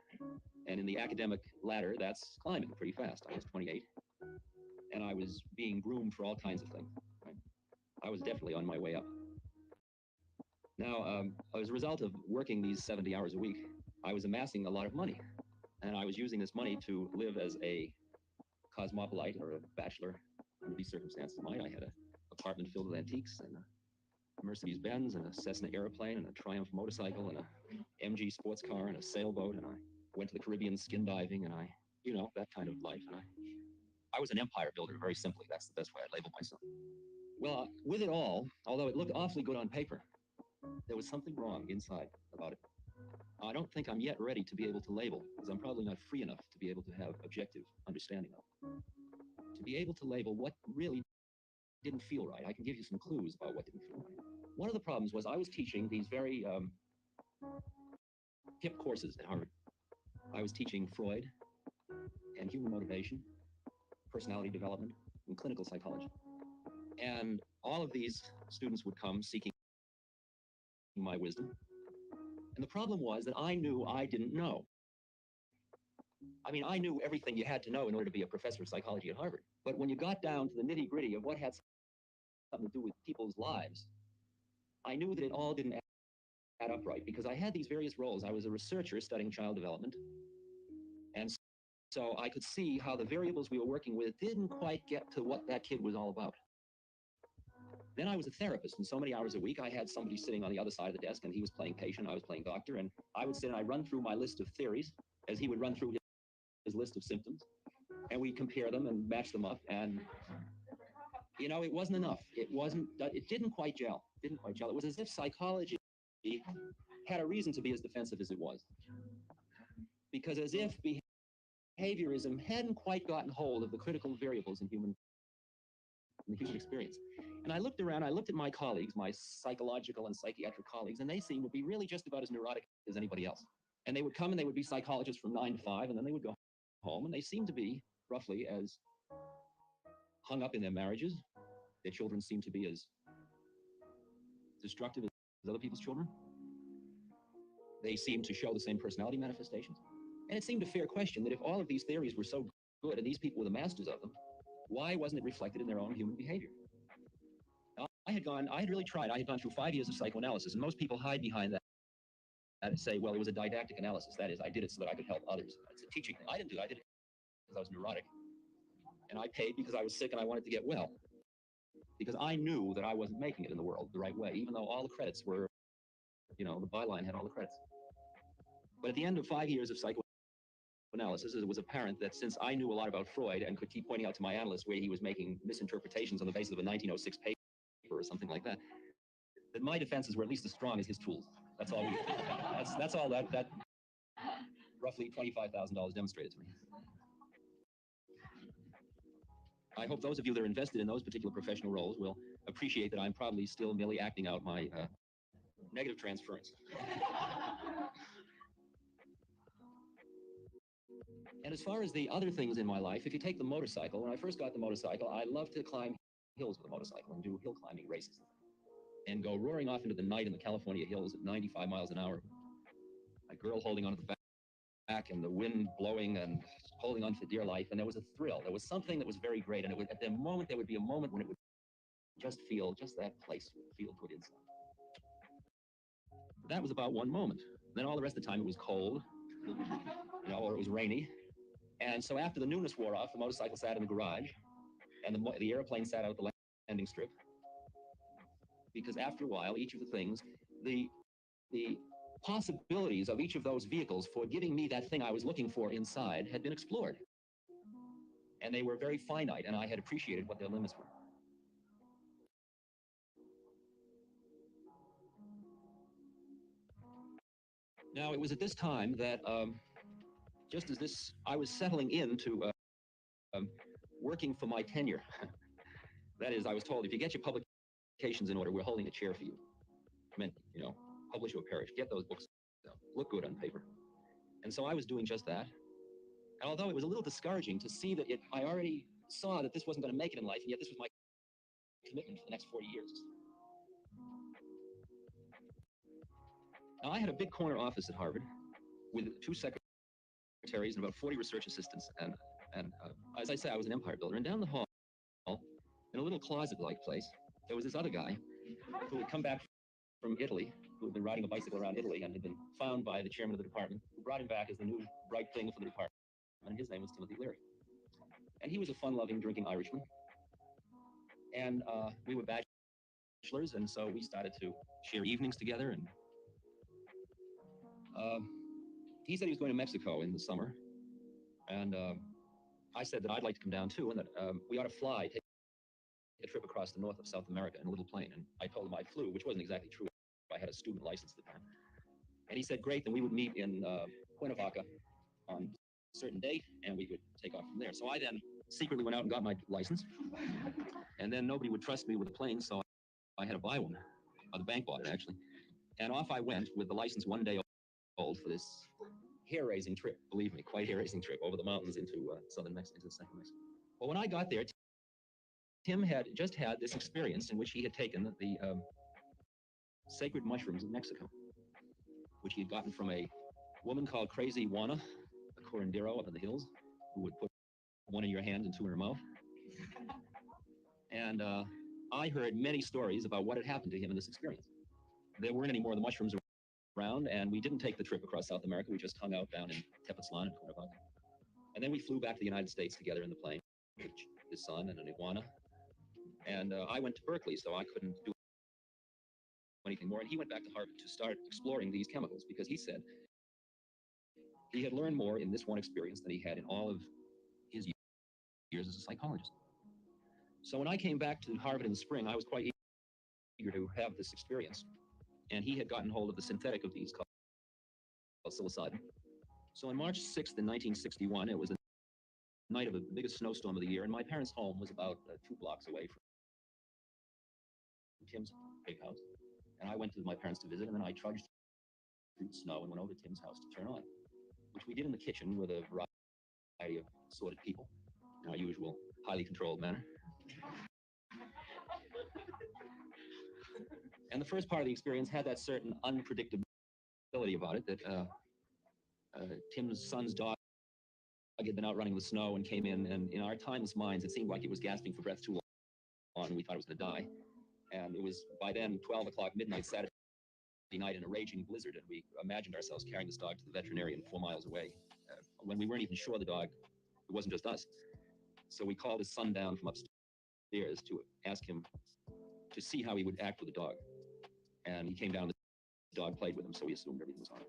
And in the academic ladder, that's climbing pretty fast. I was 28. And I was being groomed for all kinds of things. Right? I was definitely on my way up. Now, as a result of working these 70 hours a week, I was amassing a lot of money. And I was using this money to live as a cosmopolite or a bachelor under these circumstances. I had an apartment filled with antiques and a Mercedes-Benz and a Cessna airplane and a Triumph motorcycle and a MG sports car and a sailboat. And I went to the Caribbean skin diving and you know, that kind of life. And I was an empire builder, very simply. That's the best way I'd label myself. Well, with it all, although it looked awfully good on paper, there was something wrong inside about it. I don't think I'm yet ready to be able to label, because I'm probably not free enough to be able to have objective understanding of it. To be able to label what really didn't feel right. I can give you some clues about what didn't feel right. One of the problems was I was teaching these very hip courses at Harvard. I was teaching Freud and human motivation, personality development, and clinical psychology. And all of these students would come seeking my wisdom. And the problem was that I knew I didn't know. I mean, I knew everything you had to know in order to be a professor of psychology at Harvard. But when you got down to the nitty-gritty of what had something to do with people's lives, I knew that it all didn't add up right, because I had these various roles. I was a researcher studying child development. And so I could see how the variables we were working with didn't quite get to what that kid was all about. Then I was a therapist, and so many hours a week, I had somebody sitting on the other side of the desk, and he was playing patient, I was playing doctor, and I would sit and I'd run through my list of theories as he would run through his list of symptoms, and we'd compare them and match them up, and you know, it wasn't enough. It didn't quite gel. It was as if psychology had a reason to be as defensive as it was. Because as if behaviorism hadn't quite gotten hold of the critical variables in the human experience. And I looked around, I looked at my colleagues, my psychological and psychiatric colleagues, and they seemed to be really just about as neurotic as anybody else. And they would come and they would be psychologists from 9 to 5, and then they would go home, and they seemed to be roughly as hung up in their marriages. Their children seemed to be as destructive as other people's children. They seemed to show the same personality manifestations. And it seemed a fair question that if all of these theories were so good and these people were the masters of them, why wasn't it reflected in their own human behavior? Now, I had really tried. I had gone through 5 years of psychoanalysis, and most people hide behind that and say, well, it was a didactic analysis. That is, I did it so that I could help others. It's a teaching thing. I didn't do it. I did it because I was neurotic. And I paid because I was sick and I wanted to get well. Because I knew that I wasn't making it in the world the right way, even though all the credits were, you know, the byline had all the credits. But at the end of 5 years of psychoanalysis, it was apparent that since I knew a lot about Freud and could keep pointing out to my analyst where he was making misinterpretations on the basis of a 1906 paper or something like that, that my defenses were at least as strong as his tools. That's all. That's all that roughly $25,000 demonstrated to me. I hope those of you that are invested in those particular professional roles will appreciate that I'm probably still merely acting out my negative transference. And as far as the other things in my life, if you take the motorcycle, when I first got the motorcycle, I loved to climb hills with a motorcycle and do hill climbing races and go roaring off into the night in the California hills at 95 miles an hour a girl holding onto the back and the wind blowing and holding on for dear life. And there was a thrill. There was something that was very great. And it would, at the moment, there would be a moment when it would just feel, just that place would feel good inside. That was about one moment. Then all the rest of the time it was cold, you know, or it was rainy. And so after the newness wore off, the motorcycle sat in the garage and the airplane sat out at the landing strip. Because after a while, each of the things, the possibilities of each of those vehicles for giving me that thing I was looking for inside had been explored. And they were very finite, and I had appreciated what their limits were. Now, it was at this time that, just as this, I was settling into working for my tenure. That is, I was told, if you get your publications in order, we're holding a chair for you. I meant, you know, publish or perish. Get those books, look good on paper. And so I was doing just that. And although it was a little discouraging to see that I already saw that this wasn't going to make it in life, and yet this was my commitment for the next 40 years. Now, I had a big corner office at Harvard with 2 secretaries and about 40 research assistants. And as I say, I was an empire builder. And down the hall, in a little closet-like place, there was this other guy who had come back from Italy, who had been riding a bicycle around Italy and had been found by the chairman of the department, who brought him back as the new bright thing for the department. And his name was Timothy Leary. And he was a fun-loving, drinking Irishman. And we were bachelors, and so we started to share evenings together. And he said he was going to Mexico in the summer. And I said that I'd like to come down too, and that we ought to fly, take a trip across the north of South America in a little plane. And I told him I flew, which wasn't exactly true. I had a student license at the time. And he said, great, then we would meet in Cuernavaca on a certain date, and we would take off from there. So I then secretly went out and got my license. And then nobody would trust me with a plane, so I had to buy one. The bank bought it, actually. And off I went with the license one day old for this hair-raising trip, believe me, quite hair-raising trip over the mountains into southern Mexico, into central Mexico. Well, when I got there, Tim had just had this experience in which he had taken the sacred mushrooms of Mexico, which he had gotten from a woman called Crazy Juana, a curandero up in the hills, who would put one in your hand and 2 in her mouth. And I heard many stories about what had happened to him in this experience. There weren't any more of the mushrooms around, and we didn't take the trip across South America. We just hung out down in Tepoztlan and Cuernavaca. And then we flew back to the United States together in the plane, with his son and an iguana. And I went to Berkeley, so I couldn't do anything more. And he went back to Harvard to start exploring these chemicals, because he said he had learned more in this one experience than he had in all of his years as a psychologist. So when I came back to Harvard in the spring, I was quite eager to have this experience. And he had gotten hold of the synthetic of these called psilocybin. So on March 6th in 1961, it was the night of the biggest snowstorm of the year, and my parents' home was about 2 blocks away from Tim's big house. And I went to my parents to visit, and then I trudged through the snow and went over to Tim's house to turn on, which we did in the kitchen with a variety of assorted people in our usual highly controlled manner. And the first part of the experience had that certain unpredictability about it that Tim's son's dog had been out running in the snow and came in, and in our timeless minds, it seemed like it was gasping for breath too long, and we thought it was going to die. And it was, by then, 12 o'clock midnight Saturday night in a raging blizzard, and we imagined ourselves carrying this dog to the veterinarian 4 miles away, when we weren't even sure the dog, it wasn't just us. So we called his son down from upstairs to ask him to see how he would act with the dog. And he came down, the dog played with him, so we assumed everything was all right.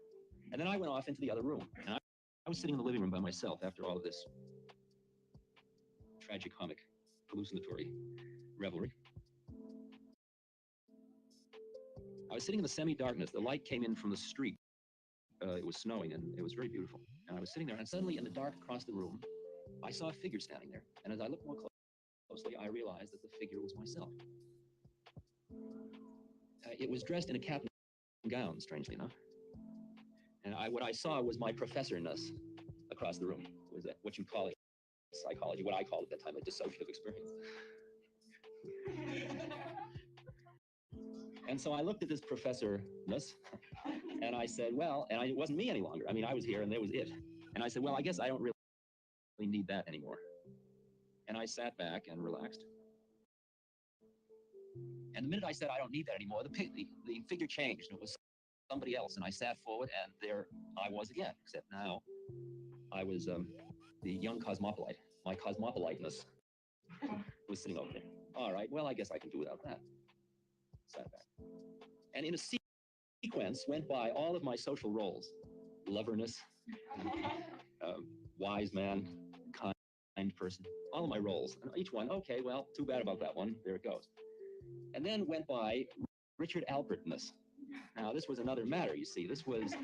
And then I went off into the other room, and I was sitting in the living room by myself after all of this tragicomic, hallucinatory revelry. I was sitting in the semi-darkness. The light came in from the street. It was snowing, and it was very beautiful. And I was sitting there, and suddenly, in the dark across the room, I saw a figure standing there. And as I looked more closely, I realized that the figure was myself. It was dressed in a cap and gown, strangely enough. And what I saw was my professor-ness across the room. It was what you call it in psychology, what I called at that time a dissociative experience. And so I looked at this professor-ness, and I said, well, and it wasn't me any longer. I mean, I was here, and there was it. And I said, well, I guess I don't really need that anymore. And I sat back and relaxed. And the minute I said I don't need that anymore, the figure changed. It was somebody else, and I sat forward, and there I was again, except now I was the young cosmopolite. My cosmopoliteness was sitting over there. All right, well, I guess I can do without that. Sat back. And in a sequence went by all of my social roles. Loverness, wise man, kind person, all of my roles. And each one, okay, well, too bad about that one. There it goes. And then went by Richard Albertness. Now, this was another matter, you see. This was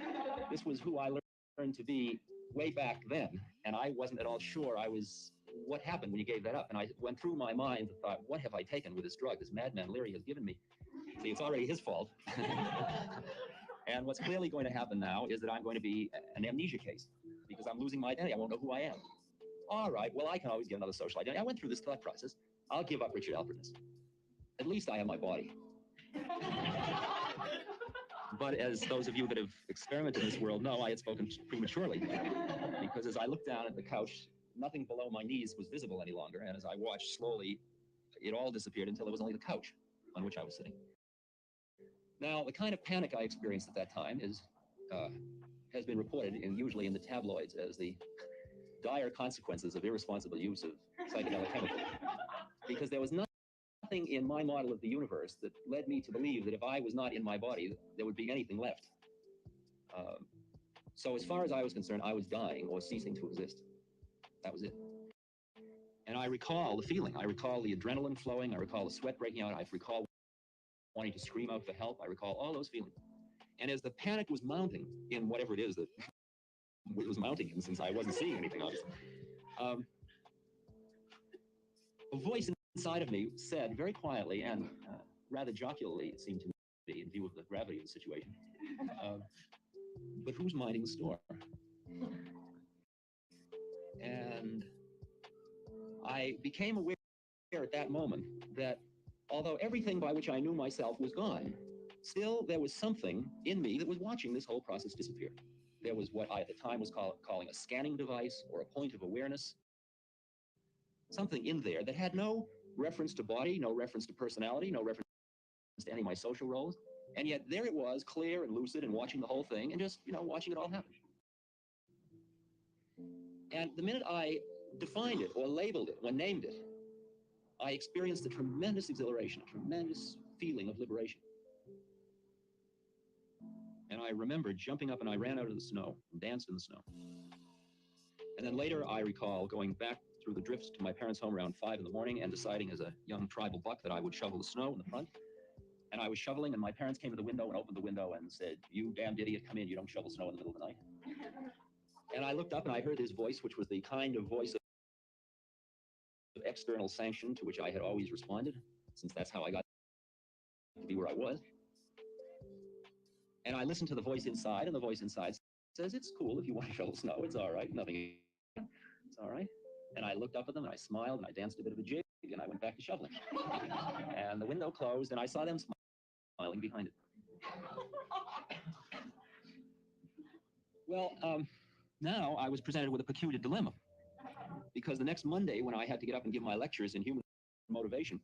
who I learned to be way back then. And I wasn't at all sure what happened when you gave that up. And I went through my mind and thought, what have I taken with this drug this madman Leary has given me? See, it's already his fault. And what's clearly going to happen now is that I'm going to be an amnesia case because I'm losing my identity. I won't know who I am. All right, well, I can always get another social identity. I went through this thought process. I'll give up Richard Albertness. At least I have my body. But as those of you that have experimented in this world know, I had spoken prematurely because as I looked down at the couch, nothing below my knees was visible any longer. And as I watched slowly, it all disappeared until it was only the couch on which I was sitting. Now, the kind of panic I experienced at that time has been reported, usually in the tabloids, as the dire consequences of irresponsible use of psychedelic chemicals. Because there was nothing in my model of the universe that led me to believe that if I was not in my body, there would be anything left. So as far as I was concerned, I was dying or ceasing to exist. That was it. And I recall the feeling. I recall the adrenaline flowing. I recall the sweat breaking out. I recall wanting to scream out for help. I recall all those feelings. And as the panic was mounting in whatever it is that it was mounting in, since I wasn't seeing anything, obviously, a voice inside of me said very quietly and rather jocularly, it seemed to me, in view of the gravity of the situation, but who's minding the store? And I became aware at that moment that although everything by which I knew myself was gone, still there was something in me that was watching this whole process disappear. There was what I at the time was calling a scanning device or a point of awareness. Something in there that had no reference to body, no reference to personality, no reference to any of my social roles. And yet there it was, clear and lucid and watching the whole thing and just, watching it all happen. And the minute I defined it or labeled it, or named it, I experienced a tremendous exhilaration, a tremendous feeling of liberation. And I remember jumping up and I ran out of the snow and danced in the snow. And then later I recall going back through the drifts to my parents' home around 5 in the morning and deciding as a young tribal buck that I would shovel the snow in the front. And I was shoveling and my parents came to the window and opened the window and said, "You damned idiot, come in, you don't shovel snow in the middle of the night." And I looked up and I heard his voice, which was the kind of voice of external sanction to which I had always responded, since that's how I got to be where I was. And I listened to the voice inside, and the voice inside says, "It's cool if you want to shovel snow, it's all right, nothing, it's all right." And I looked up at them and I smiled and I danced a bit of a jig and I went back to shoveling. And the window closed and I saw them smiling behind it. Well, now I was presented with a peculiar dilemma, because the next Monday when I had to get up and give my lectures in human motivation,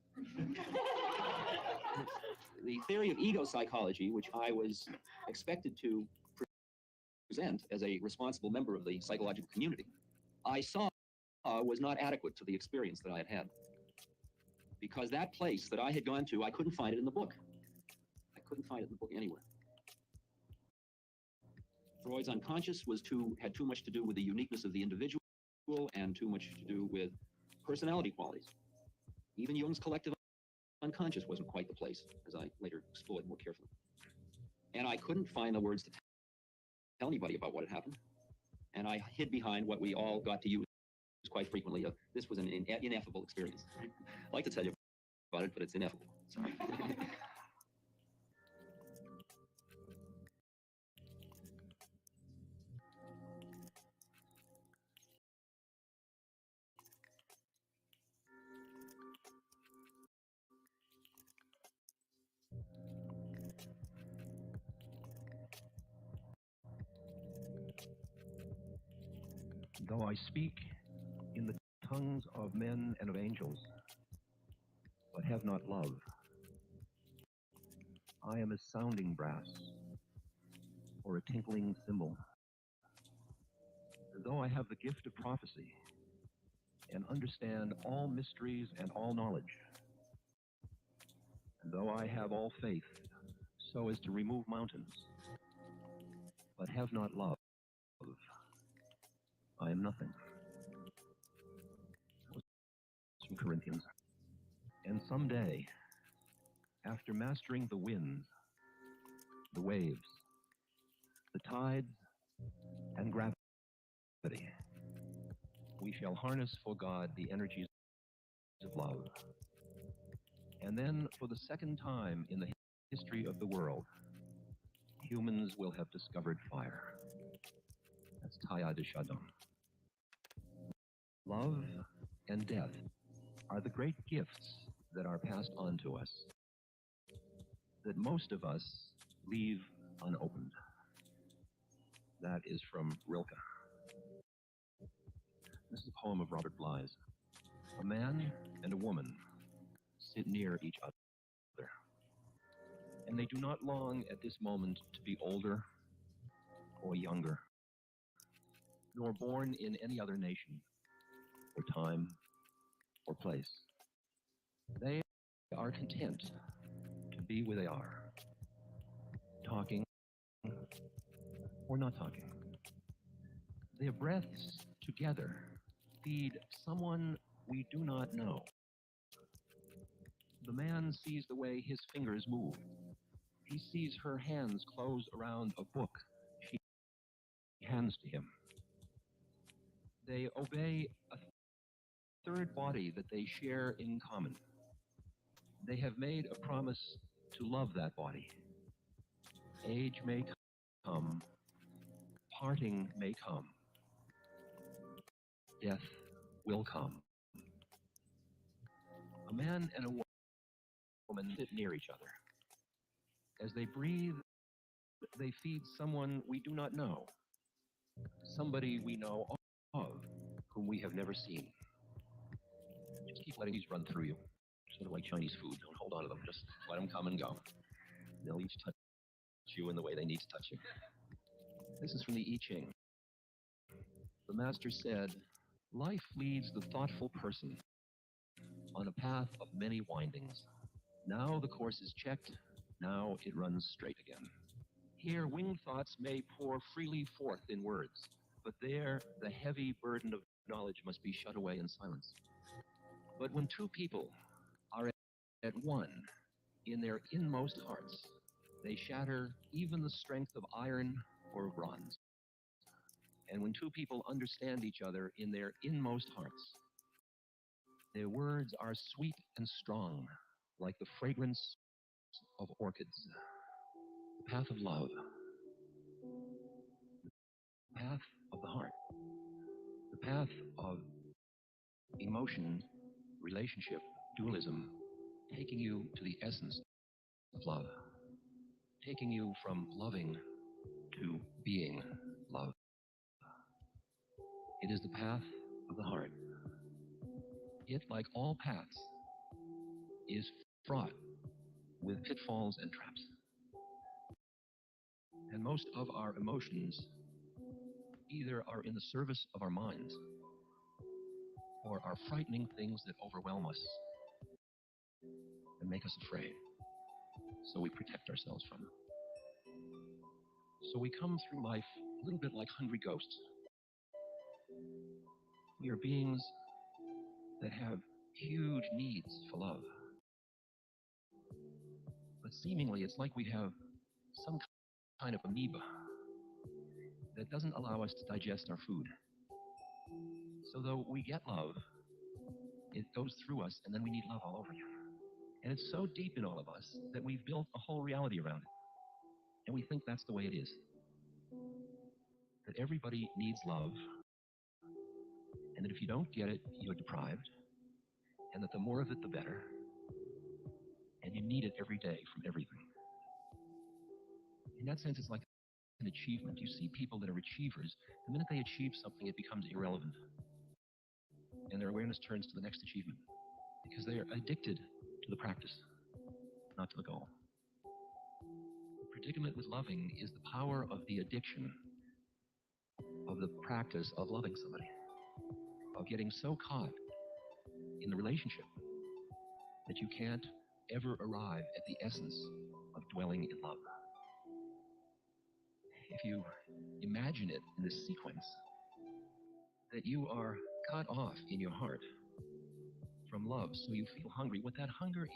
the theory of ego psychology, which I was expected to present as a responsible member of the psychological community, I saw was not adequate to the experience that I had had. Because that place that I had gone to, I couldn't find it in the book. I couldn't find it in the book anywhere. Freud's unconscious had too much to do with the uniqueness of the individual and too much to do with personality qualities. Even Jung's collective unconscious wasn't quite the place, as I later explored more carefully. And I couldn't find the words to tell anybody about what had happened. And I hid behind what we all got to use quite frequently. This was an ineffable experience. I'd like to tell you about it, but it's ineffable. Sorry. Though I speak in the tongues of men and of angels, but have not love, I am as sounding brass or a tinkling cymbal. And though I have the gift of prophecy and understand all mysteries and all knowledge, and though I have all faith so as to remove mountains, but have not love, I am nothing. That was from Corinthians. And someday, after mastering the winds, the waves, the tides, and gravity, we shall harness for God the energies of love. And then, for the second time in the history of the world, humans will have discovered fire. That's Taya de Chardon. Love and death are the great gifts that are passed on to us, that most of us leave unopened. That is from Rilke. This is a poem of Robert Bly's. A man and a woman sit near each other, and they do not long at this moment to be older or younger, nor born in any other nation, or time, or place. They are content to be where they are, talking or not talking. Their breaths together feed someone we do not know. The man sees the way his fingers move. He sees her hands close around a book she hands to him. They obey a third body that they share in common. They have made a promise to love that body. Age may come, parting may come, death will come. A man and a woman sit near each other. As they breathe, they feed someone we do not know, somebody we know of, whom we have never seen. Just keep letting these run through you, sort of like Chinese food. Don't hold on to them, just let them come and go. They'll each touch you in the way they need to touch you. This is from the I Ching. The master said, life leads the thoughtful person on a path of many windings. Now the course is checked, now it runs straight again. Here winged thoughts may pour freely forth in words, but there the heavy burden of knowledge must be shut away in silence. But when two people are at one in their inmost hearts, they shatter even the strength of iron or bronze. And when two people understand each other in their inmost hearts, their words are sweet and strong, like the fragrance of orchids. The path of love, the path of the heart, the path of emotion, relationship, dualism, taking you to the essence of love, taking you from loving to being love. It is the path of the heart. It, like all paths, is fraught with pitfalls and traps. And most of our emotions either are in the service of our minds or are frightening things that overwhelm us and make us afraid. So we protect ourselves from them. So we come through life a little bit like hungry ghosts. We are beings that have huge needs for love. But seemingly it's like we have some kind of amoeba that doesn't allow us to digest our food. So though we get love, it goes through us and then we need love all over again. And it's so deep in all of us that we've built a whole reality around it. And we think that's the way it is. That everybody needs love, and that if you don't get it, you're deprived, and that the more of it, the better, and you need it every day from everything. In that sense, it's like an achievement. You see people that are achievers. The minute they achieve something, it becomes irrelevant. And their awareness turns to the next achievement because they are addicted to the practice, not to the goal. The predicament with loving is the power of the addiction of the practice of loving somebody, of getting so caught in the relationship that you can't ever arrive at the essence of dwelling in love. If you imagine it in this sequence, that you are cut off in your heart from love, so you feel hungry. What that hunger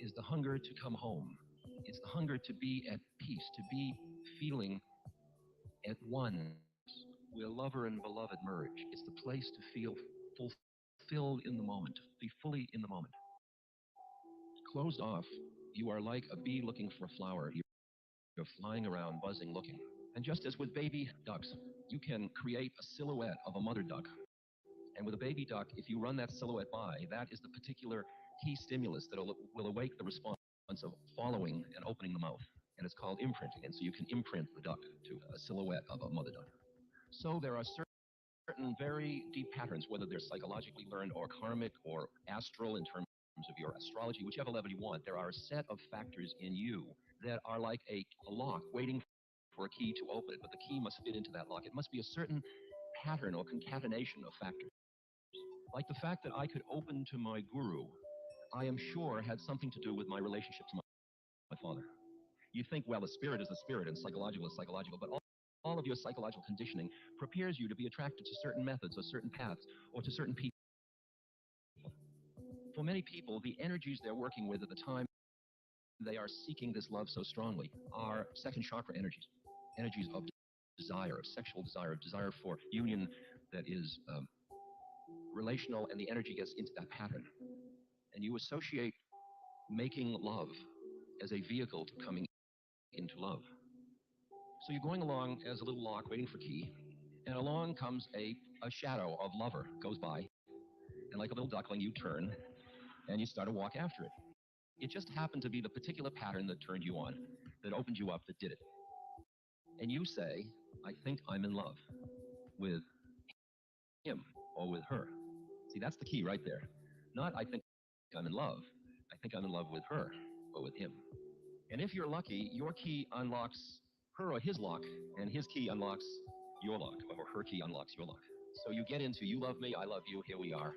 is the hunger to come home. It's the hunger to be at peace, to be feeling at one where lover and beloved merge. It's the place to feel fulfilled in the moment, to be fully in the moment. Closed off, you are like a bee looking for a flower. You're flying around, buzzing, looking. And just as with baby ducks, you can create a silhouette of a mother duck. And with a baby duck, if you run that silhouette by, that is the particular key stimulus that will awake the response of following and opening the mouth. And it's called imprinting. And so you can imprint the duck to a silhouette of a mother duck. So there are certain very deep patterns, whether they're psychologically learned or karmic or astral in terms of your astrology, whichever level you want. There are a set of factors in you that are like a lock waiting for a key to open it, but the key must fit into that lock. It must be a certain pattern or concatenation of factors. Like the fact that I could open to my guru, I am sure had something to do with my relationship to my father. You think, well, the spirit is the spirit and psychological is psychological, but all of your psychological conditioning prepares you to be attracted to certain methods or certain paths or to certain people. For many people, the energies they're working with at the time they are seeking this love so strongly are second chakra energies, energies of desire, of sexual desire, of desire for union that is relational, and the energy gets into that pattern. And you associate making love as a vehicle to coming into love. So you're going along as a little lock waiting for key, and along comes a shadow of lover goes by, and like a little duckling you turn and you start to walk after it. It just happened to be the particular pattern that turned you on, that opened you up, that did it. And you say, I think I'm in love with him or with her. See, that's the key right there. Not I think I'm in love. I think I'm in love with her or with him. And if you're lucky, your key unlocks her or his lock, and his key unlocks your lock, or her key unlocks your lock. So you get into you love me, I love you, here we are.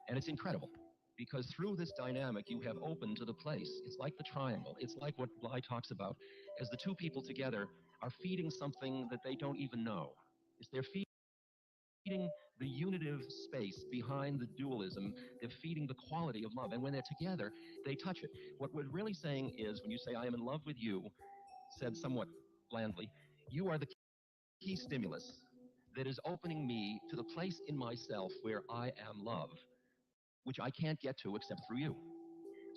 And it's incredible. Because through this dynamic, you have opened to the place. It's like the triangle. It's like what Bly talks about as the two people together are feeding something that they don't even know. It's they're feeding the unitive space behind the dualism. They're feeding the quality of love. And when they're together, they touch it. What we're really saying is when you say, I am in love with you, said somewhat blandly, you are the key stimulus that is opening me to the place in myself where I am love, which I can't get to except through you.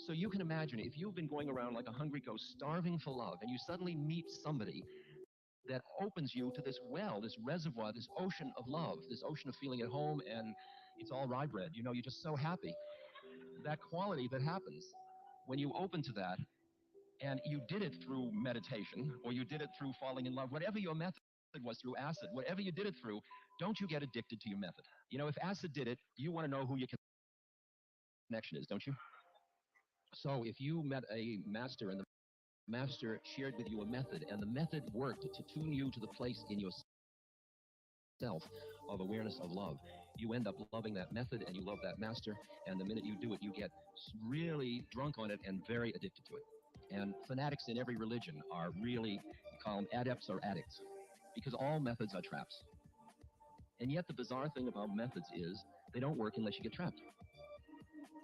So you can imagine if you've been going around like a hungry ghost, starving for love, and you suddenly meet somebody that opens you to this well, this reservoir, this ocean of love, this ocean of feeling at home, and it's all rye bread. You know, you're just so happy. That quality that happens when you open to that, and you did it through meditation, or you did it through falling in love, whatever your method was, through acid, whatever you did it through, don't you get addicted to your method. You know, if acid did it, you want to know who your connection is, don't you? So if you met a master and the master shared with you a method and the method worked to tune you to the place in yourself of awareness of love, you end up loving that method and you love that master, and the minute you do it, you get really drunk on it and very addicted to it. And fanatics in every religion are really, you call them adepts or addicts, because all methods are traps. And yet the bizarre thing about methods is they don't work unless you get trapped.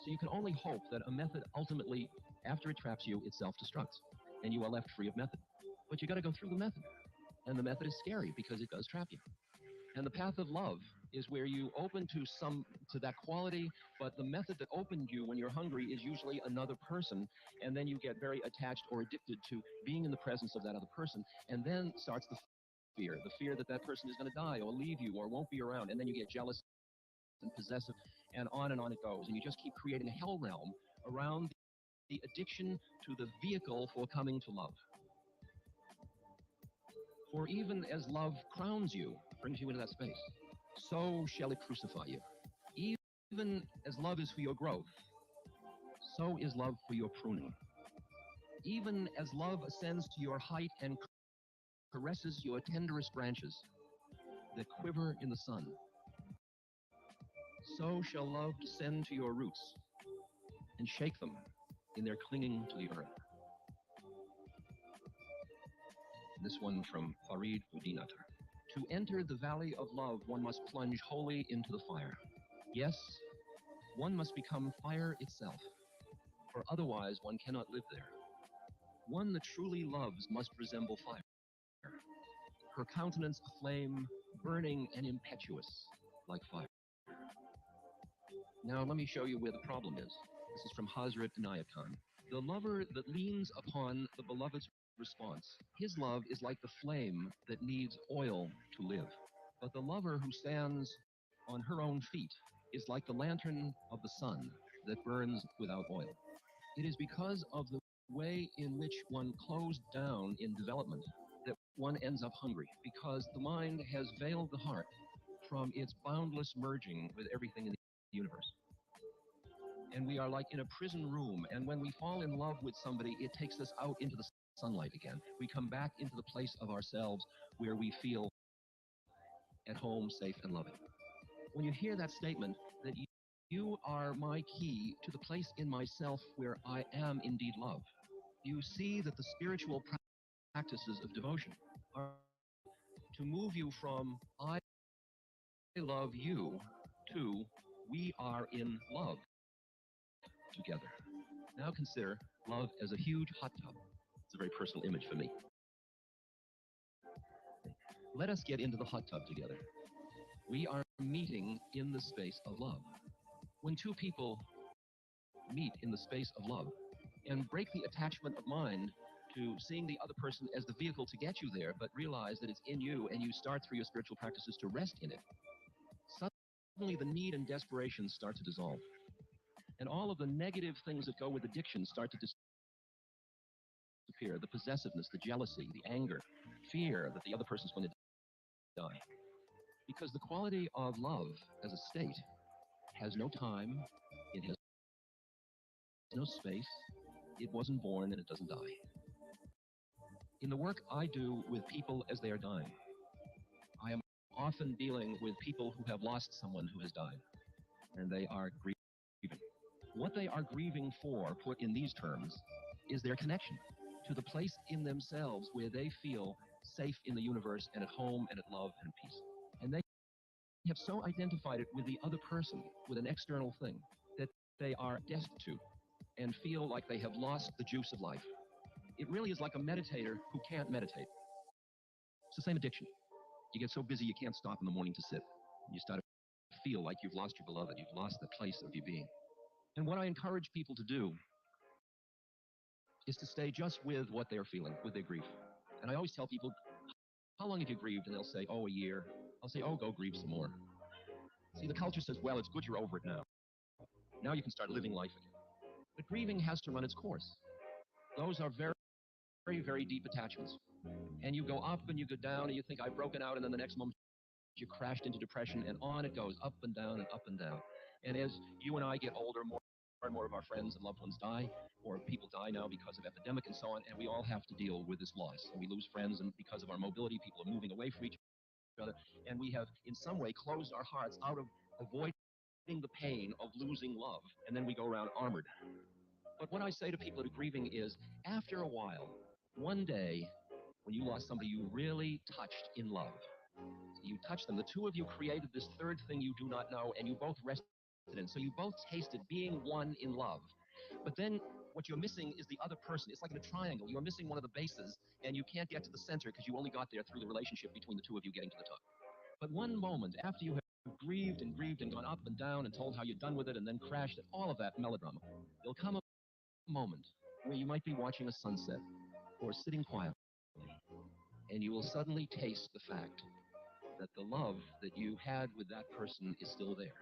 So you can only hope that a method ultimately, after it traps you, it self-destructs, and you are left free of method. But you got to go through the method, and the method is scary because it does trap you. And the path of love is where you open to that quality, but the method that opened you when you're hungry is usually another person, and then you get very attached or addicted to being in the presence of that other person, and then starts the fear that that person is going to die or leave you or won't be around, and then you get jealous and possessive, and on it goes, and you just keep creating a hell realm around the addiction to the vehicle for coming to love. For even as love crowns you, brings you into that space, so shall it crucify you. Even as love is for your growth, so is love for your pruning. Even as love ascends to your height and caresses your tenderest branches that quiver in the sun, so shall love descend to your roots and shake them in their clinging to the earth. This one from Farid Udinatar. To enter the valley of love, one must plunge wholly into the fire. Yes, one must become fire itself, for otherwise one cannot live there. One that truly loves must resemble fire, her countenance aflame, burning and impetuous like fire. Now let me show you where the problem is. This is from Hazrat Inayat Khan. The lover that leans upon the beloved's response, his love is like the flame that needs oil to live. But the lover who stands on her own feet is like the lantern of the sun that burns without oil. It is because of the way in which one closed down in development that one ends up hungry, because the mind has veiled the heart from its boundless merging with everything in the universe. And we are like in a prison room, and when we fall in love with somebody, it takes us out into the sunlight again. We come back into the place of ourselves where we feel at home, safe, and loving. When you hear that statement, that you are my key to the place in myself where I am indeed love, you see that the spiritual practices of devotion are to move you from I love you to we are in love together. Now consider love as a huge hot tub. It's a very personal image for me. Let us get into the hot tub together. We are meeting in the space of love. When two people meet in the space of love and break the attachment of mind to seeing the other person as the vehicle to get you there, but realize that it's in you and you start through your spiritual practices to rest in it, suddenly the need and desperation start to dissolve. And all of the negative things that go with addiction start to disappear. The possessiveness, the jealousy, the anger, fear that the other person's going to die. Because the quality of love as a state has no time, it has no space, it wasn't born, and it doesn't die. In the work I do with people as they are dying, I am often dealing with people who have lost someone who has died, and they are grieving. What they are grieving for, put in these terms, is their connection to the place in themselves where they feel safe in the universe and at home and at love and peace. And they have so identified it with the other person, with an external thing, that they are destitute and feel like they have lost the juice of life. It really is like a meditator who can't meditate. It's the same addiction. You get so busy you can't stop in the morning to sit. You start to feel like you've lost your beloved, you've lost the place of your being. And what I encourage people to do is to stay just with what they're feeling, with their grief. And I always tell people, how long have you grieved? And they'll say, oh, a year. I'll say, oh, go grieve some more. See, the culture says, well, it's good you're over it now. Now you can start living life again. But grieving has to run its course. Those are very, very, very deep attachments. And you go up and you go down and you think, I've broken out, and then the next moment you crashed into depression, and on it goes, up and down and up and down. And as you and I get older, more and more of our friends and loved ones die, or people die now because of epidemic and so on, and we all have to deal with this loss. And we lose friends, and because of our mobility, people are moving away from each other, and we have in some way closed our hearts out of avoiding the pain of losing love, and then we go around armored. But what I say to people that are grieving is, after a while, one day, when you lost somebody you really touched in love, you touched them, the two of you created this third thing you do not know, and you both rested in. So you both tasted being one in love. But then what you're missing is the other person. It's like in a triangle. You're missing one of the bases, and you can't get to the center because you only got there through the relationship between the two of you getting to the top. But one moment, after you have grieved and gone up and down and told how you're done with it and then crashed at all of that melodrama, there'll come a moment where you might be watching a sunset or sitting quietly, and you will suddenly taste the fact that the love that you had with that person is still there.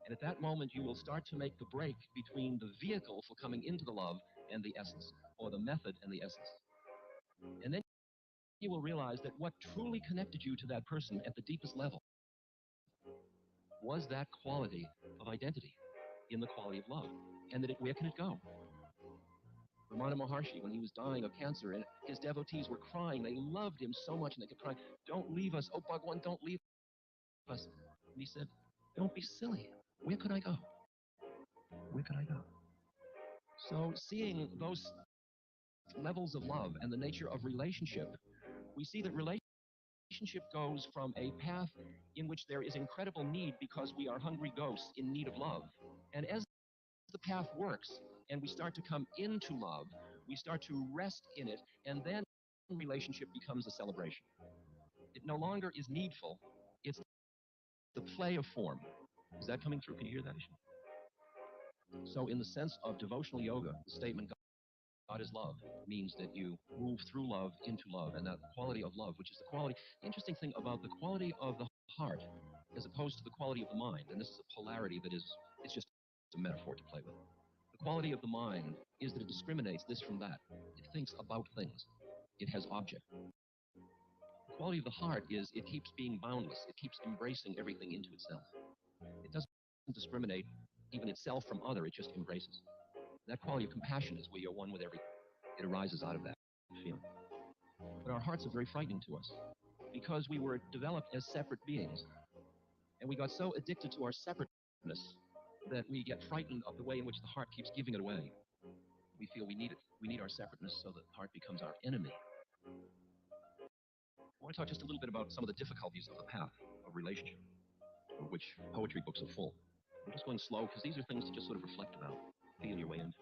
And at that moment, you will start to make the break between the vehicle for coming into the love and the essence, or the method and the essence. And then you will realize that what truly connected you to that person at the deepest level was that quality of identity in the quality of love. And that where can it go? Ramana Maharshi, when he was dying of cancer, and his devotees were crying, they loved him so much, and they kept crying, "Don't leave us, oh Bhagwan, don't leave us." And he said, "Don't be silly. Where could I go? Where could I go?" So seeing those levels of love and the nature of relationship, we see that relationship goes from a path in which there is incredible need because we are hungry ghosts in need of love. And as the path works and we start to come into love, we start to rest in it, and then relationship becomes a celebration. It no longer is needful, it's the play of form. Is that coming through? Can you hear that? So in the sense of devotional yoga, the statement God is love means that you move through love into love, and that quality of love, which is the quality. The interesting thing about the quality of the heart as opposed to the quality of the mind, and this is a polarity that is, it's just a metaphor to play with. The quality of the mind is that it discriminates this from that. It thinks about things. It has object. The quality of the heart is it keeps being boundless. It keeps embracing everything into itself. It doesn't discriminate even itself from other. It just embraces. That quality of compassion is where you're one with everything. It arises out of that feeling. But our hearts are very frightening to us because we were developed as separate beings. And we got so addicted to our separateness that we get frightened of the way in which the heart keeps giving it away. We feel we need it. We need our separateness so that the heart becomes our enemy. I want to talk just a little bit about some of the difficulties of the path of relationship, of which poetry books are full. I'm just going slow because these are things to just sort of reflect about, feel your way into.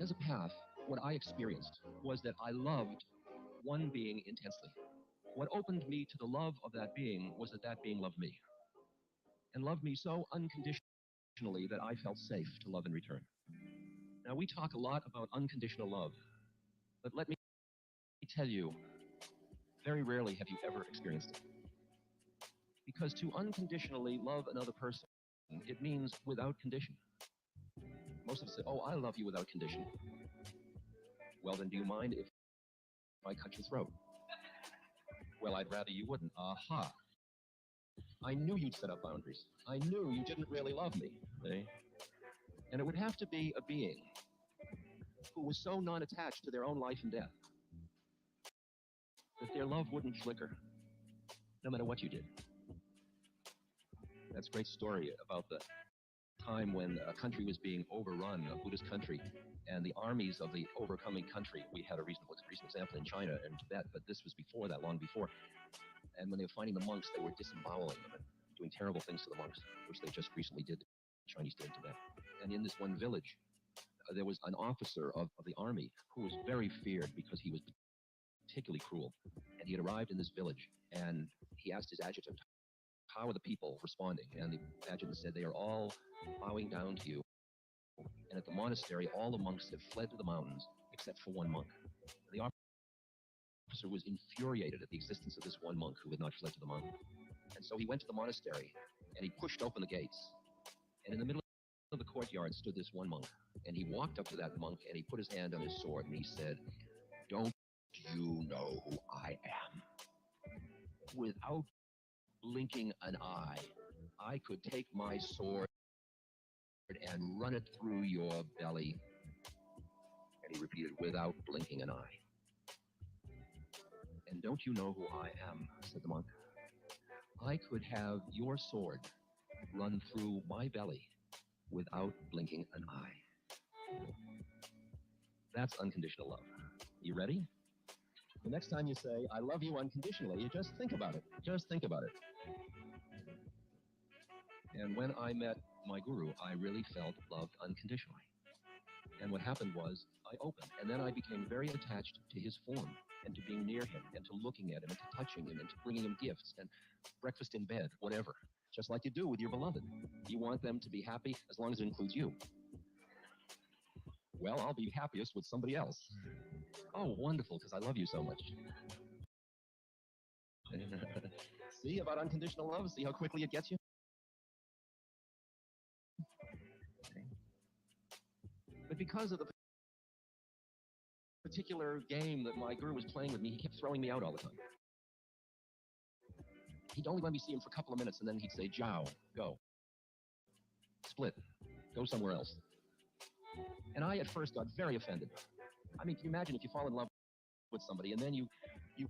As a path, what I experienced was that I loved one being intensely. What opened me to the love of that being was that that being loved me, and loved me so unconditionally that I felt safe to love in return. Now, we talk a lot about unconditional love, but let me tell you, very rarely have you ever experienced it. Because to unconditionally love another person, it means without condition. Most of us say, "Oh, I love you without condition." Well, then do you mind if I cut your throat? Well, I'd rather you wouldn't. Aha. I knew you'd set up boundaries. I knew you didn't really love me. Eh? And it would have to be a being who was so non-attached to their own life and death that their love wouldn't flicker, no matter what you did. That's a great story about the time when a country was being overrun, a Buddhist country, and the armies of the overcoming country, we had a recent example in China and Tibet, but this was before that, long before. And when they were finding the monks, they were disemboweling them and doing terrible things to the monks, which they just recently did, the Chinese did in Tibet. And in this one village, there was an officer of the army who was very feared because he was particularly cruel. And he had arrived in this village, and he asked his adjutant, "How are the people responding?" And the adjutant said, "They are all bowing down to you. And at the monastery, all the monks have fled to the mountains, except for one monk." The officer was infuriated at the existence of this one monk who had not fled to the mountain. And so he went to the monastery, and he pushed open the gates. And in the middle of the courtyard stood this one monk. And he walked up to that monk, and he put his hand on his sword, and he said, "Don't you know who I am? Without blinking an eye, I could take my sword and run it through your belly." And he repeated, "Without blinking an eye." "And don't you know who I am?" said the monk. "I could have your sword run through my belly without blinking an eye." That's unconditional love. You ready? The next time you say, "I love you unconditionally," you just think about it. Just think about it. And when I met my guru, I really felt loved unconditionally. And what happened was I opened, and then I became very attached to his form and to being near him and to looking at him and to touching him and to bringing him gifts and breakfast in bed, whatever. Just like you do with your beloved. You want them to be happy as long as it includes you. Well, I'll be happiest with somebody else. Oh, wonderful, because I love you so much. See about unconditional love? See how quickly it gets you? But because of the particular game that my guru was playing with me, he kept throwing me out all the time. He'd only let me see him for a couple of minutes, and then he'd say, Jow, go. Split. Go somewhere else. And I, at first, got very offended. I mean, can you imagine if you fall in love with somebody, and then you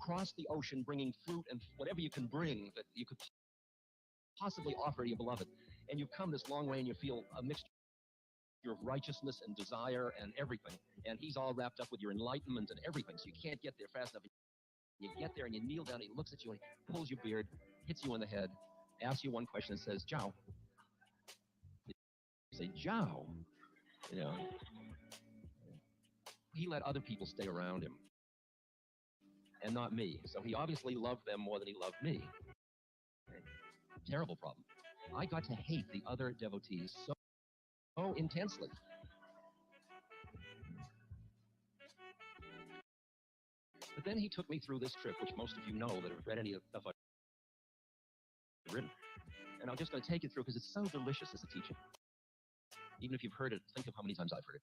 cross the ocean bringing fruit and whatever you can bring that you could possibly offer your beloved, and you've come this long way and you feel a mixture of righteousness and desire and everything, and he's all wrapped up with your enlightenment and everything, so you can't get there fast enough. You get there and you kneel down and he looks at you and he pulls your beard, hits you in the head, asks you one question and says, Jow. You say, Jow. You know, he let other people stay around him and not me, so he obviously loved them more than he loved me. Terrible problem. I got to hate the other devotees so intensely. But then he took me through this trip, which most of you know that have read any of the stuff I've written. And I'm just going to take you through because it's so delicious as a teaching. Even if you've heard it, think of how many times I've heard it.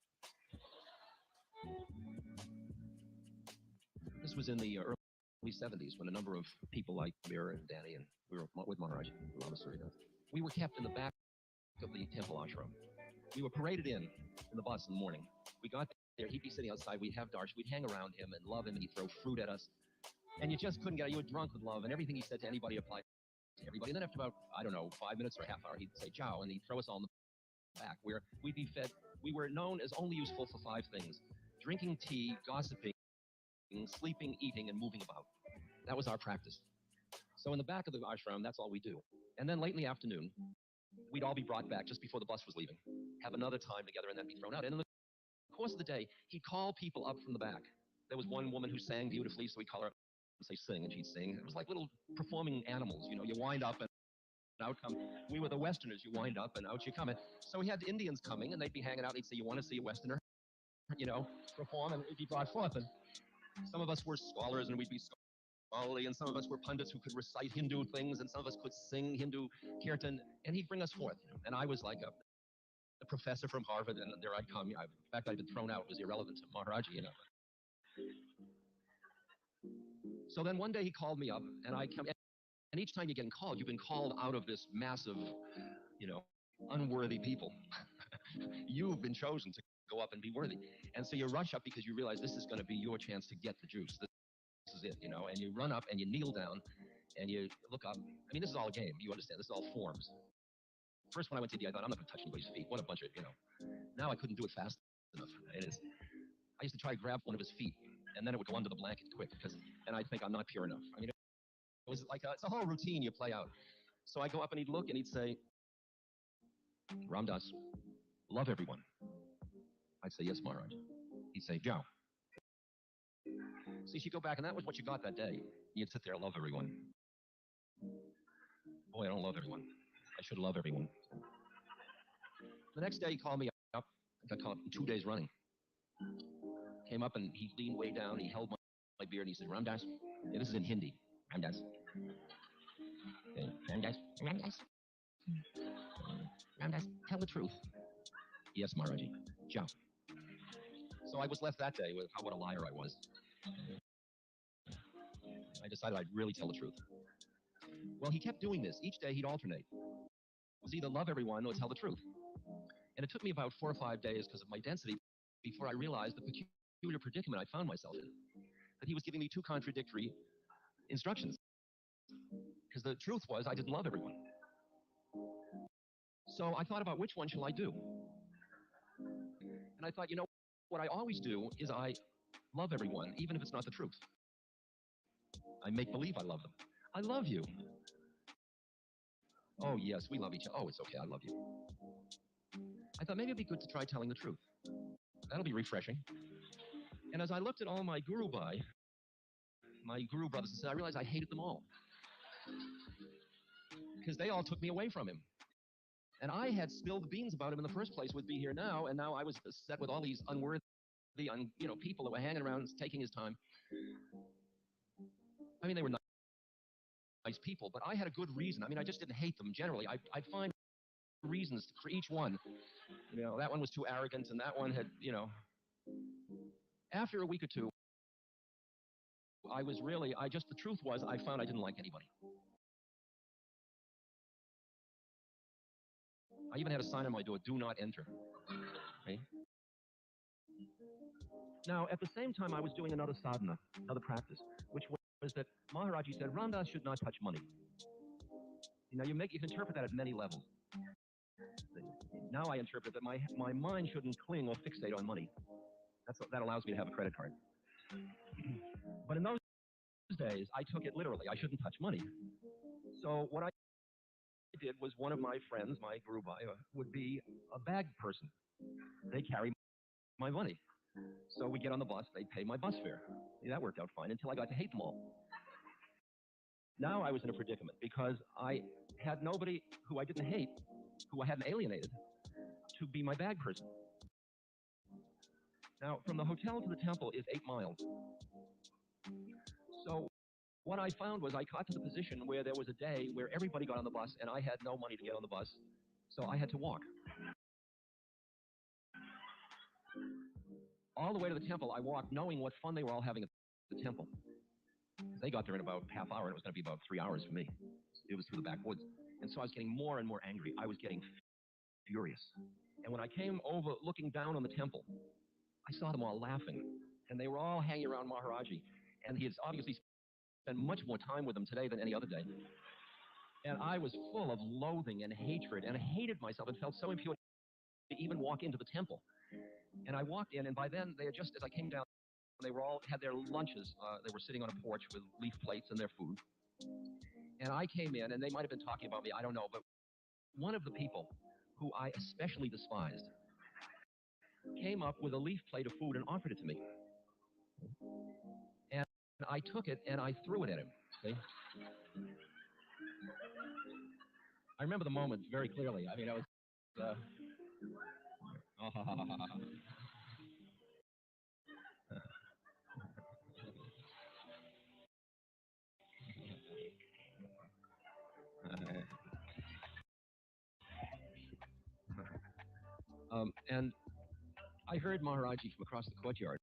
This was in the early 70s when a number of people like Mira and Danny, and we were with Maharaj, we were kept in the back of the temple ashram. We were paraded in the bus in the morning. We got there, he'd be sitting outside, we'd have darsh, we'd hang around him and love him, and he'd throw fruit at us. And you just couldn't get it. You were drunk with love, and everything he said to anybody applied to everybody. And then after about, I don't know, 5 minutes or a half hour, he'd say, Ciao, and he'd throw us all in the back, where we'd be fed. We were known as only useful for 5 things: drinking tea, gossiping, sleeping, eating, and moving about. That was our practice. So in the back of the ashram, that's all we do. And then late in the afternoon, we'd all be brought back just before the bus was leaving, have another time together, and then be thrown out. And in the course of the day, he'd call people up from the back. There was one woman who sang beautifully, so he'd call her up and say, sing, and she'd sing. It was like little performing animals, you know, you wind up and out come. We were the Westerners, you wind up and out you come. And so we had the Indians coming, and they'd be hanging out, and he'd say, you want to see a Westerner, you know, perform, and it'd be brought forth. And some of us were scholars, and we'd be scholarly, and some of us were pundits who could recite Hindu things, and some of us could sing Hindu kirtan, and he'd bring us forth. And I was like a professor from Harvard, and there I'd come. The fact I'd been thrown out was irrelevant to Maharaji, you know. So then one day he called me up, and I come, and each time you're getting called, you've been called out of this massive, you know, unworthy people. You've been chosen to go up and be worthy. And so you rush up because you realize this is going to be your chance to get the juice. This is it, you know, and you run up and you kneel down and you look up. I mean, this is all a game. You understand. This is all forms. First, when I went to India, I thought, I'm not going to touch anybody's feet. What a bunch of, you know. Now I couldn't do it fast enough. I used to try to grab one of his feet, and then it would go under the blanket quick, and I'd think I'm not pure enough. I mean, it was like it's a whole routine you play out. So I go up and he'd look and he'd say, Ramdas, love everyone. I'd say, yes, Maharaj. He'd say, Jow. So you go back, and that was what you got that day. You'd sit there, love everyone. Boy, I don't love everyone. I should love everyone. The next day, he called me up. I got called 2 days running. Came up, and he leaned way down. He held my beard, and he said, Ramdas. Yeah, this is in Hindi. Ramdas. Okay. Ramdas. Ramdas. Ramdas, tell the truth. Yes, Maharaji. Ciao. So I was left that day with what a liar I was. I decided I'd really tell the truth. Well, he kept doing this. Each day he'd alternate. It was either love everyone or tell the truth. And it took me about 4 or 5 days because of my density before I realized the peculiar predicament I found myself in. That he was giving me 2 contradictory instructions. Because the truth was I didn't love everyone. So I thought about which one shall I do? And I thought, you know, what I always do is I love everyone, even if it's not the truth. I make believe I love them. I love you. Oh, yes, we love each other. Oh, it's okay, I love you. I thought maybe it'd be good to try telling the truth. That'll be refreshing. And as I looked at all my guru brothers and sisters, I realized I hated them all. Because they all took me away from him. And I had spilled the beans about him in the first place, would be here now, and now I was set with all these unworthy, people that were hanging around taking his time. I mean, they were nice people, but I had a good reason. I mean, I just didn't hate them generally. I'd find reasons for each one. You know, that one was too arrogant, and that one had, you know. After a week or two, the truth was, I found I didn't like anybody. I even had a sign on my door, do not enter. Okay? Now, at the same time, I was doing another sadhana, another practice, which was that Maharaji said, Ramdas should not touch money. You can interpret that at many levels. Now I interpret that my mind shouldn't cling or fixate on money. That allows me to have a credit card. But in those days, I took it literally. I shouldn't touch money. So what I did was one of my friends, my guru would be a bag person. They carry my money. So we get on the bus, they pay my bus fare. That worked out fine until I got to hate them all. Now I was in a predicament because I had nobody who I didn't hate, who I hadn't alienated, to be my bag person. Now, from the hotel to the temple is 8 miles. So what I found was I got to the position where there was a day where everybody got on the bus and I had no money to get on the bus, so I had to walk. All the way to the temple, I walked knowing what fun they were all having at the temple. They got there in about half hour, and it was going to be about 3 hours for me. It was through the backwoods. And so I was getting more and more angry. I was getting furious. And when I came over looking down on the temple, I saw them all laughing. And they were all hanging around Maharaji. And he had obviously spent much more time with them today than any other day. And I was full of loathing and hatred, and I hated myself and felt so impure to even walk into the temple. And I walked in, and by then, they had just as I came down, they were all had their lunches. They were sitting on a porch with leaf plates and their food. And I came in, and they might have been talking about me, I don't know, but one of the people who I especially despised came up with a leaf plate of food and offered it to me. And I took it, and I threw it at him. See? I remember the moment very clearly. I mean, I was... And I heard Maharaji from across the courtyard.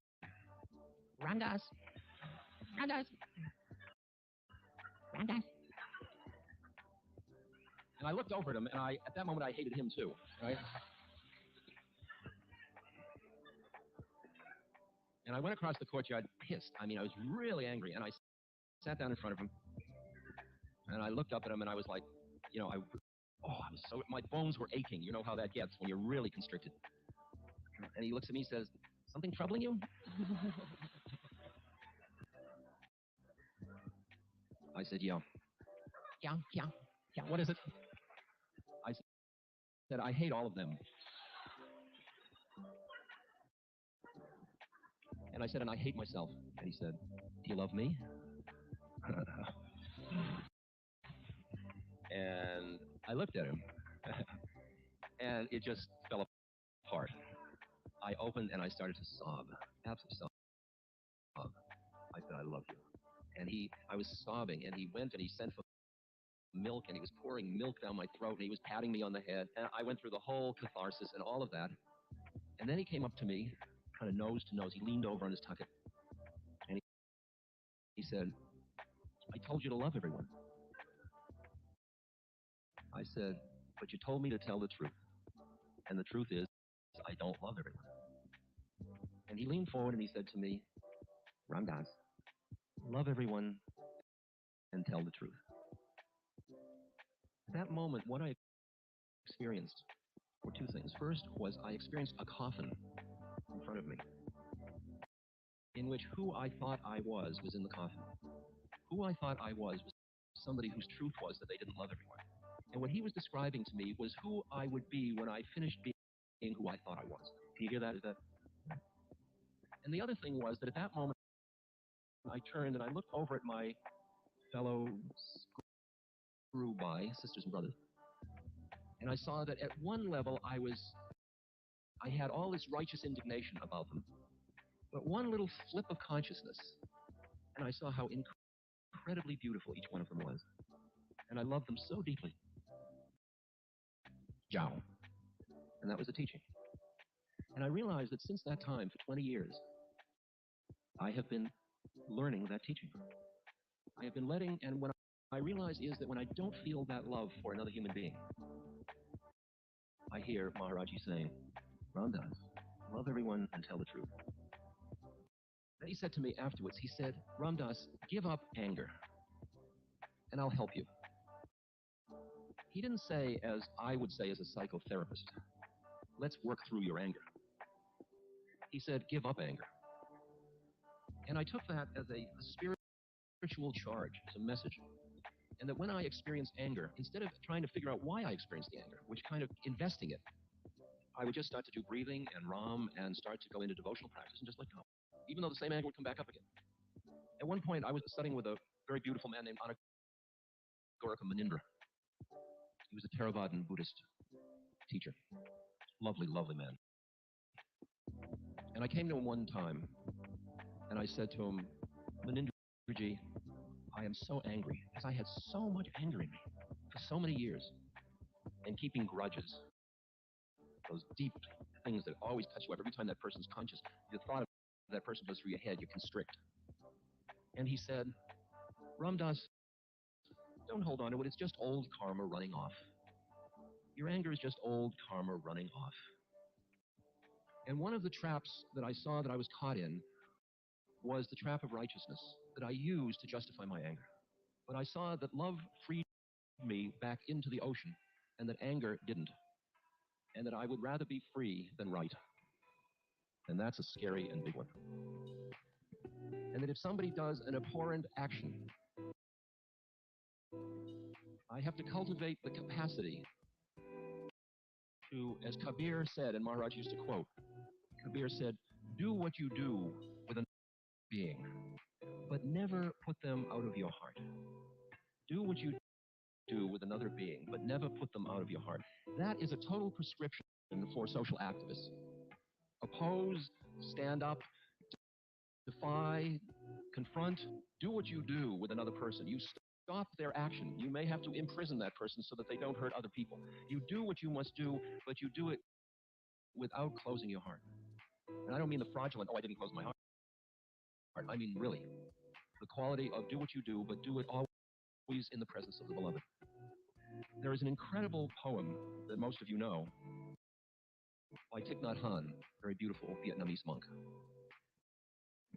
Ramdas. Ramdas. Ramdas. And I looked over at him, and at that moment, I hated him too, right? And I went across the courtyard pissed. I mean, I was really angry, and I sat down in front of him, and I looked up at him, and I was like, my bones were aching. You know how that gets when you're really constricted. And he looks at me and says, something troubling you? I said, yeah. Yeah. What is it? I said, I hate all of them. And I said, and I hate myself. And he said, do you love me? And I looked at him, and it just fell apart. I opened and I started to sob, absolutely sob. I said, I love you. And I was sobbing, and he went and he sent for milk, and he was pouring milk down my throat, and he was patting me on the head. And I went through the whole catharsis and all of that. And then he came up to me, kind of nose to nose. He leaned over on his tucket, and he said, I told you to love everyone. I said, but you told me to tell the truth. And the truth is, I don't love everyone. And he leaned forward and he said to me, Ramdas, love everyone and tell the truth. At that moment, what I experienced were two things. First was I experienced a coffin in front of me, in which who I thought I was in the coffin. Who I thought I was somebody whose truth was that they didn't love everyone. And what he was describing to me was who I would be when I finished being who I thought I was. Do you hear that? Is that? And the other thing was that at that moment, I turned and I looked over at my fellow screw-by, sisters and brothers, and I saw that at one level I had all this righteous indignation about them, but one little flip of consciousness, and I saw how incredibly beautiful each one of them was, and I loved them so deeply. Jiao. And that was the teaching. And I realized that since that time, for 20 years, I have been learning that teaching. I have been letting, and what I realize is that when I don't feel that love for another human being, I hear Maharaji saying, Ramdas, love everyone and tell the truth. Then he said to me afterwards, he said, Ramdas, give up anger, and I'll help you. He didn't say, as I would say as a psychotherapist, let's work through your anger. He said, give up anger. And I took that as a spiritual charge, as a message. And that when I experience anger, instead of trying to figure out why I experienced the anger, which kind of investing it, I would just start to do breathing and Ram and start to go into devotional practice and just let go. Even though the same anger would come back up again. At one point, I was studying with a very beautiful man named Anagorika Manindra. He was a Theravadan Buddhist teacher. Lovely, lovely man. And I came to him one time, and I said to him, Manindraji, I am so angry, because I had so much anger in me for so many years, and keeping grudges, those deep things that always touch you up. Every time that person's conscious, the thought of that person goes through your head, you constrict. And he said, Ramdas, don't hold on to it, it's just old karma running off. Your anger is just old karma running off. And one of the traps that I saw that I was caught in was the trap of righteousness that I used to justify my anger. But I saw that love freed me back into the ocean, and that anger didn't. And that I would rather be free than right. And that's a scary and big one. And that if somebody does an abhorrent action, I have to cultivate the capacity to, as Kabir said, and Maharaj used to quote, Kabir said, do what you do with a being, but never put them out of your heart. Do what you do with another being, but never put them out of your heart. That is a total prescription for social activists. Oppose, stand up, defy, confront, do what you do with another person. You stop their action. You may have to imprison that person so that they don't hurt other people. You do what you must do, but you do it without closing your heart. And I don't mean the fraudulent, oh, I didn't close my heart. I mean, really, the quality of do what you do, but do it always in the presence of the beloved. There is an incredible poem that most of you know by Thich Nhat Hanh, a very beautiful Vietnamese monk.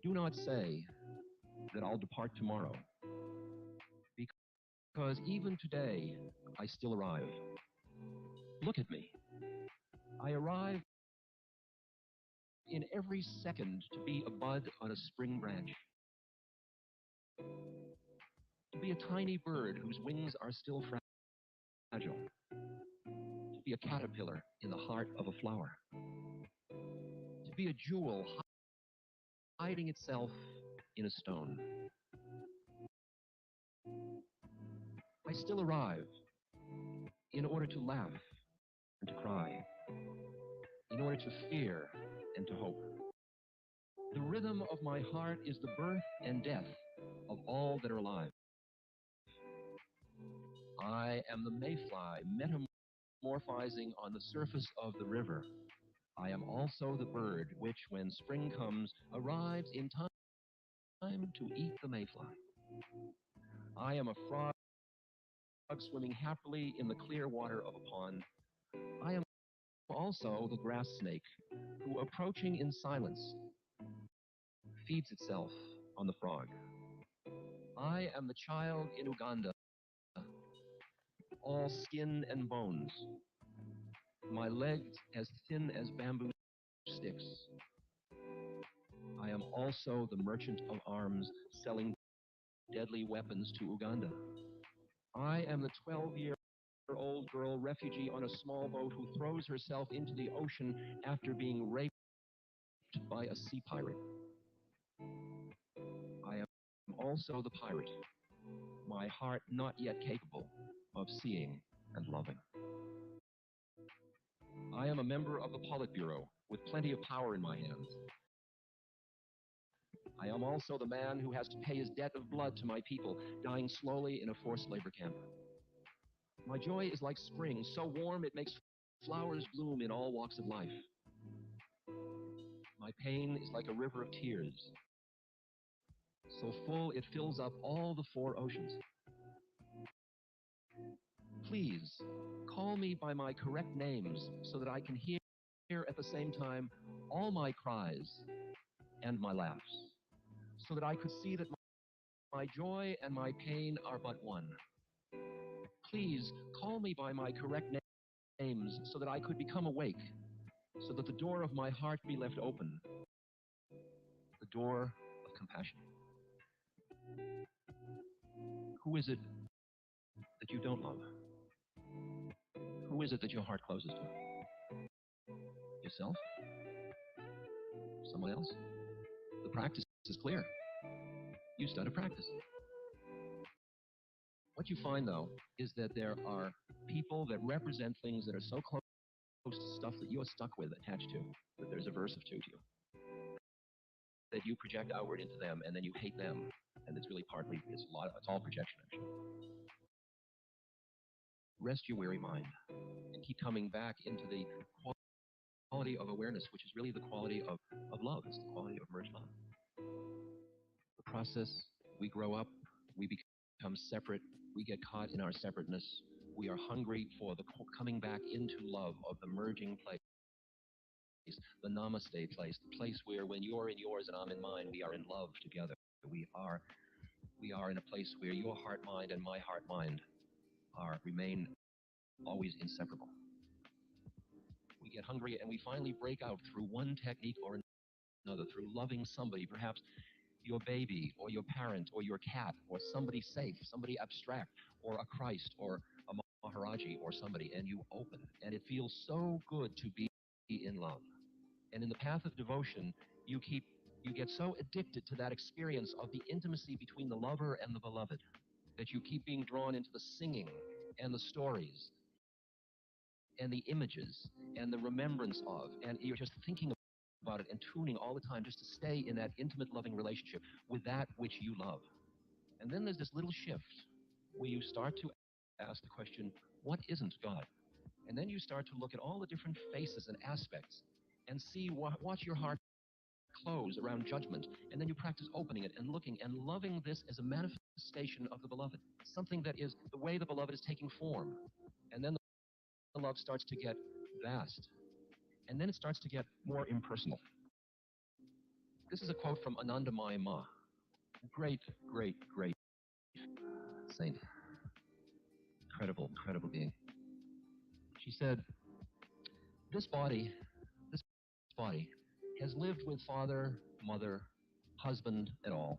Do not say that I'll depart tomorrow, because even today I still arrive. Look at me. I arrive in every second to be a bud on a spring branch, to be a tiny bird whose wings are still fragile, to be a caterpillar in the heart of a flower, to be a jewel hiding itself in a stone. I still arrive in order to laugh and to cry, in order to fear and to hope. The rhythm of my heart is the birth and death of all that are alive. I am the mayfly metamorphizing on the surface of the river. I am also the bird which, when spring comes, arrives in time to eat the mayfly. I am a frog swimming happily in the clear water of a pond. I am also the grass snake who, approaching in silence, feeds itself on the frog. I am the child in Uganda, all skin and bones, my legs as thin as bamboo sticks. I am also the merchant of arms selling deadly weapons to Uganda. I am the 12-year-old girl refugee on a small boat who throws herself into the ocean after being raped by a sea pirate. I am also the pirate, my heart not yet capable of seeing and loving. I am a member of the Politburo with plenty of power in my hands. I am also the man who has to pay his debt of blood to my people, dying slowly in a forced labor camp. My joy is like spring, so warm it makes flowers bloom in all walks of life. My pain is like a river of tears, so full it fills up all the 4 oceans. Please, call me by my correct names so that I can hear at the same time all my cries and my laughs, so that I could see that my joy and my pain are but one. Please, call me by my correct names so that I could become awake, so that the door of my heart be left open, the door of compassion. Who is it that you don't love? Who is it that your heart closes to? Yourself? Someone else? The practice is clear. You start to practice. What you find, though, is that there are people that represent things that are so close to stuff that you're stuck with, attached to, that there's aversive to you, that you project outward into them, and then you hate them, and it's really partly, it's all projection, actually. Rest your weary mind, and keep coming back into the quality of awareness, which is really the quality of love. It's the quality of merged love. The process, we grow up, we become separate, we get caught in our separateness. We are hungry for the coming back into love of the merging place, the namaste place, the place where when you're in yours and I'm in mine, we are in love together. We are in a place where your heart mind and my heart mind remain always inseparable. We get hungry and we finally break out through one technique or another, through loving somebody, perhaps your baby or your parent or your cat or somebody safe, somebody abstract, or a Christ or a Maharaji or somebody, and you open. And it feels so good to be in love. And in the path of devotion, you get so addicted to that experience of the intimacy between the lover and the beloved that you keep being drawn into the singing and the stories and the images and the remembrance of, and you're just thinking about it and tuning all the time just to stay in that intimate, loving relationship with that which you love. And then there's this little shift where you start to ask the question, what isn't God? And then you start to look at all the different faces and aspects and see, watch your heart close around judgment, and then you practice opening it and looking and loving this as a manifestation of the beloved, something that is the way the beloved is taking form. And then the love starts to get vast, and then it starts to get more impersonal. This is a quote from Anandamayi Ma, great, great, great saint, incredible, incredible being. She said, this body has lived with father, mother, husband, and all.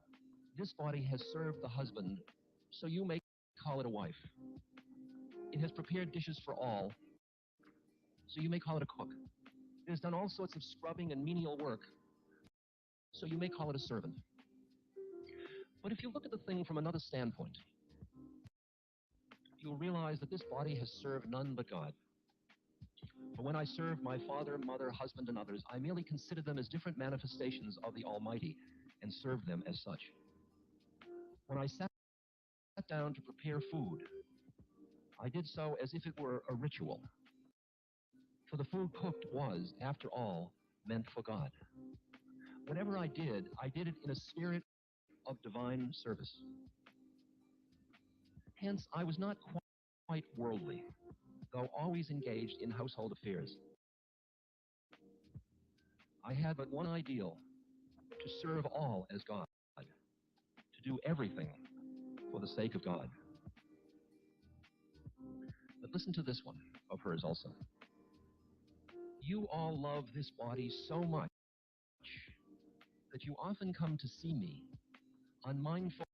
This body has served the husband, so you may call it a wife. It has prepared dishes for all, so you may call it a cook. It has done all sorts of scrubbing and menial work, so you may call it a servant. But if you look at the thing from another standpoint, you'll realize that this body has served none but God. For when I serve my father, mother, husband, and others, I merely consider them as different manifestations of the Almighty and serve them as such. When I sat down to prepare food, I did so as if it were a ritual. For the food cooked was, after all, meant for God. Whatever I did it in a spirit of divine service. Hence, I was not quite worldly, though always engaged in household affairs. I had but one ideal, to serve all as God, to do everything for the sake of God. But listen to this one of hers also. You all love this body so much that you often come to see me, unmindful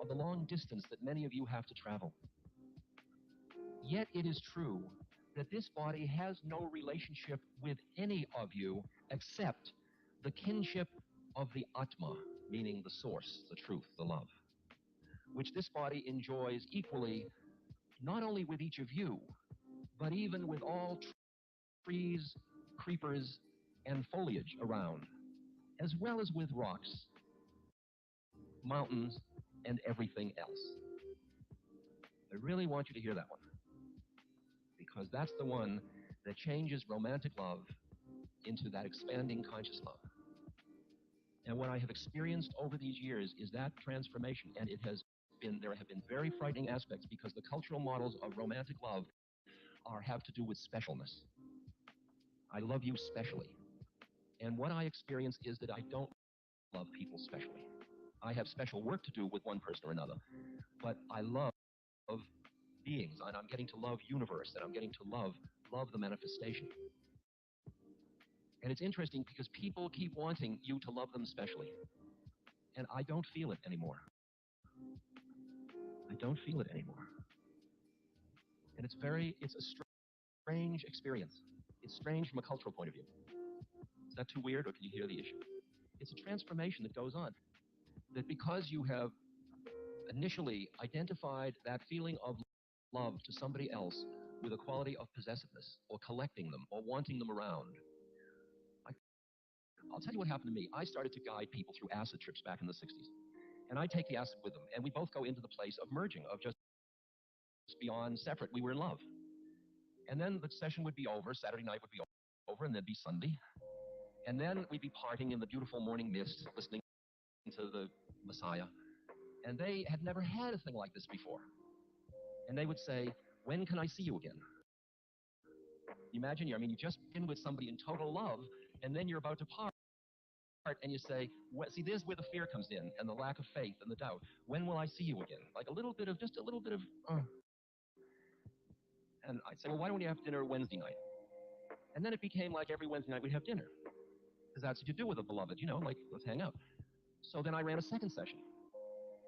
of the long distance that many of you have to travel. Yet it is true that this body has no relationship with any of you except the kinship of the Atma, meaning the source, the truth, the love, which this body enjoys equally, not only with each of you, but even with all trees, creepers, and foliage around, as well as with rocks, mountains, and everything else. I really want you to hear that one, because that's the one that changes romantic love into that expanding conscious love. And what I have experienced over these years is that transformation, and there have been very frightening aspects because the cultural models of romantic love have to do with specialness. I love you specially. And what I experience is that I don't love people specially. I have special work to do with one person or another, but I love beings, and I'm getting to love universe, and I'm getting to love the manifestation. And it's interesting because people keep wanting you to love them specially, and I don't feel it anymore. I don't feel it anymore. And it's a strange experience. It's strange from a cultural point of view. Is that too weird, or can you hear the issue? It's a transformation that goes on. That because you have initially identified that feeling of love to somebody else with a quality of possessiveness, or collecting them, or wanting them around. I'll tell you what happened to me. I started to guide people through acid trips back in the 60s. And I take the acid with them, and we both go into the place of merging, of just beyond separate. We were in love. And then the session would be over, Saturday night would be over, and there'd be Sunday. And then we'd be partying in the beautiful morning mist, listening to the Messiah. And they had never had a thing like this before. And they would say, when can I see you again? Imagine, you just been with somebody in total love, and then you're about to part, and you say, see, there's where the fear comes in, and the lack of faith and the doubt. When will I see you again? Like just a little bit of. And I'd say, well, why don't we have dinner Wednesday night? And then it became like every Wednesday night we'd have dinner, because that's what you do with a beloved, like, let's hang out. So then I ran a second session,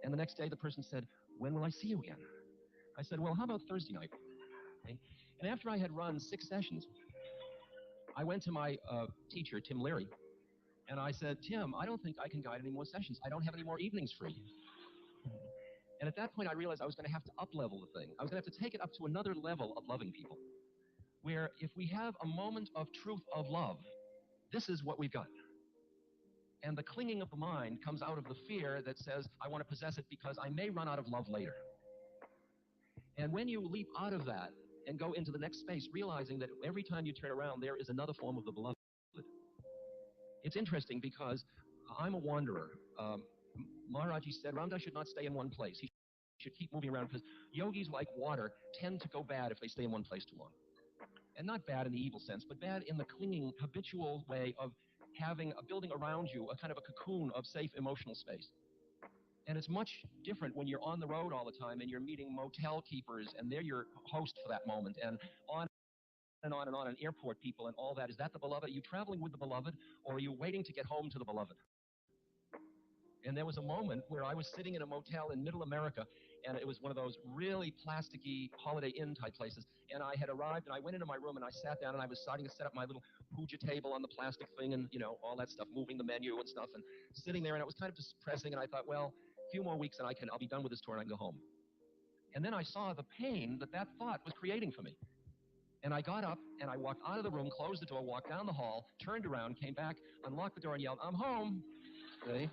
and the next day the person said, when will I see you again? I said, well, how about Thursday night? Okay? And after I had run 6 sessions, I went to my teacher, Tim Leary, and I said, Tim, I don't think I can guide any more sessions. I don't have any more evenings free. And at that point, I realized I was going to have to up-level the thing. I was going to have to take it up to another level of loving people, where if we have a moment of truth of love, this is what we've got. And the clinging of the mind comes out of the fear that says, I want to possess it because I may run out of love later. And when you leap out of that and go into the next space, realizing that every time you turn around, there is another form of the beloved. It's interesting because I'm a wanderer. Maharaji said Ramdas should not stay in one place. He should keep moving around because yogis, like water, tend to go bad if they stay in one place too long. And not bad in the evil sense, but bad in the clinging, habitual way of building around you a kind of a cocoon of safe emotional space. And it's much different when you're on the road all the time and you're meeting motel keepers and they're your host for that moment, and on and on and on, and airport people and all that. Is that the beloved? Are you traveling with the beloved, or are you waiting to get home to the beloved? And there was a moment where I was sitting in a motel in middle America, and it was one of those really plasticky Holiday Inn type places, and I had arrived, and I went into my room, and I sat down, and I was starting to set up my little puja table on the plastic thing, and, all that stuff, moving the menu and stuff, and sitting there, and it was kind of depressing, and I thought, well, a few more weeks, and I'll be done with this tour, and I can go home. And then I saw the pain that thought was creating for me. And I got up, and I walked out of the room, closed the door, walked down the hall, turned around, came back, unlocked the door, and yelled, I'm home. Okay.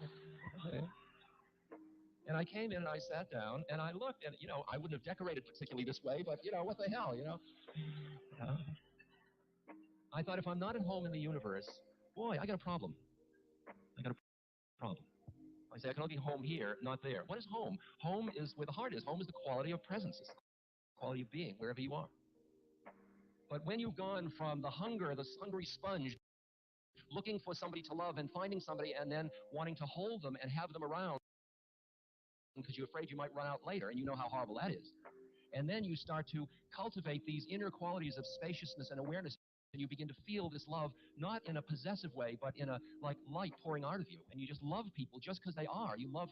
And I came in, and I sat down, and I looked, and, I wouldn't have decorated particularly this way, but, what the hell, I thought, if I'm not at home in the universe, boy, I got a problem. I got a problem. I say, I can only be home here, not there. What is home? Home is where the heart is. Home is the quality of presence, it's the quality of being, wherever you are. But when you've gone from the hungry sponge, looking for somebody to love and finding somebody and then wanting to hold them and have them around because you're afraid you might run out later, and you know how horrible that is. And then you start to cultivate these inner qualities of spaciousness and awareness, and you begin to feel this love, not in a possessive way, but in a, like, light pouring out of you. And you just love people just because they are. You love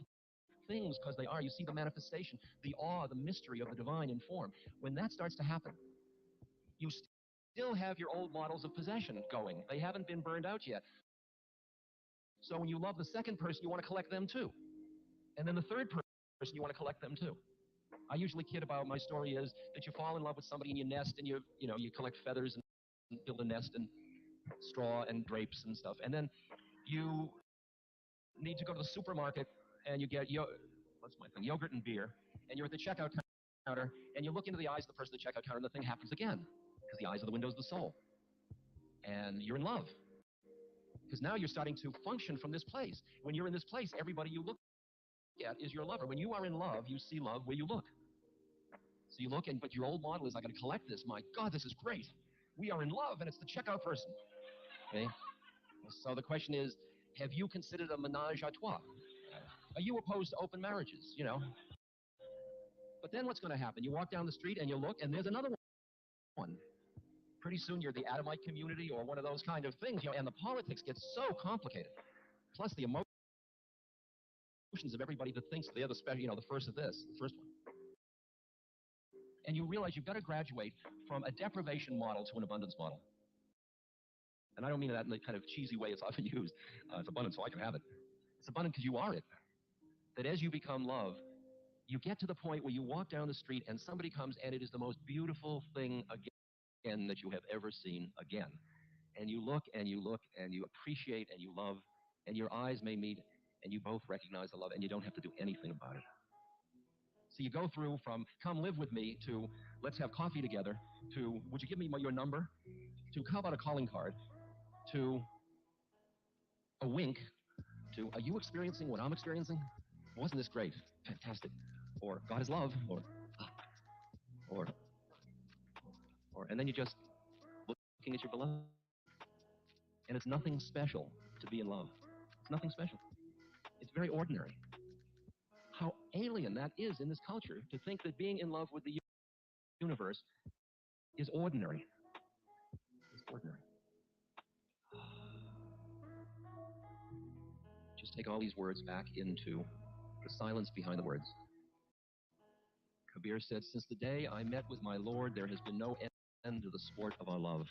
things because they are. You see the manifestation, the awe, the mystery of the divine in form. When that starts to happen, you still have your old models of possession going. They haven't been burned out yet. So when you love the second person, you want to collect them too. And then the third person, you want to collect them too. I usually kid about my story is that you fall in love with somebody and you nest, and you collect feathers and build a nest and straw and drapes and stuff. And then you need to go to the supermarket and you get yogurt and beer, and you're at the checkout counter, and you look into the eyes of the person at the checkout counter, and the thing happens again, because the eyes are the windows of the soul. And you're in love. because now you're starting to function from this place. When you're in this place, everybody you look at is your lover. When you are in love, you see love where you look. So you look, but your old model is, I got to collect this. My God, this is great. We are in love, and it's the checkout person. Okay? So the question is, have you considered a menage a trois? Are you opposed to open marriages? You know. But then what's going to happen? You walk down the street and you look, and there's another one. Pretty soon you're the Adamite community or one of those kind of things, you know, and the politics gets so complicated. Plus the emotions of everybody that thinks they're the special, you know, the first of this, the first one. And you realize you've got to graduate from a deprivation model to an abundance model. And I don't mean that in the kind of cheesy way it's often used. It's abundant so I can have it. It's abundant because you are it. That as you become love, you get to the point where you walk down the street and somebody comes and it is the most beautiful thing again that you have ever seen again. And you look and you look and you appreciate and you love, and your eyes may meet and you both recognize the love and you don't have to do anything about it. So you go through from come live with me to let's have coffee together to would you give me your number to how about a calling card to a wink to are you experiencing what I'm experiencing? Wasn't this great? Fantastic. Or God is love or and then you just looking at your beloved. And it's nothing special to be in love. It's nothing special. It's very ordinary. How alien that is in this culture to think that being in love with the universe is ordinary. It's ordinary. Just take all these words back into the silence behind the words. Kabir said, since the day I met with my Lord, there has been no end to the sport of our love.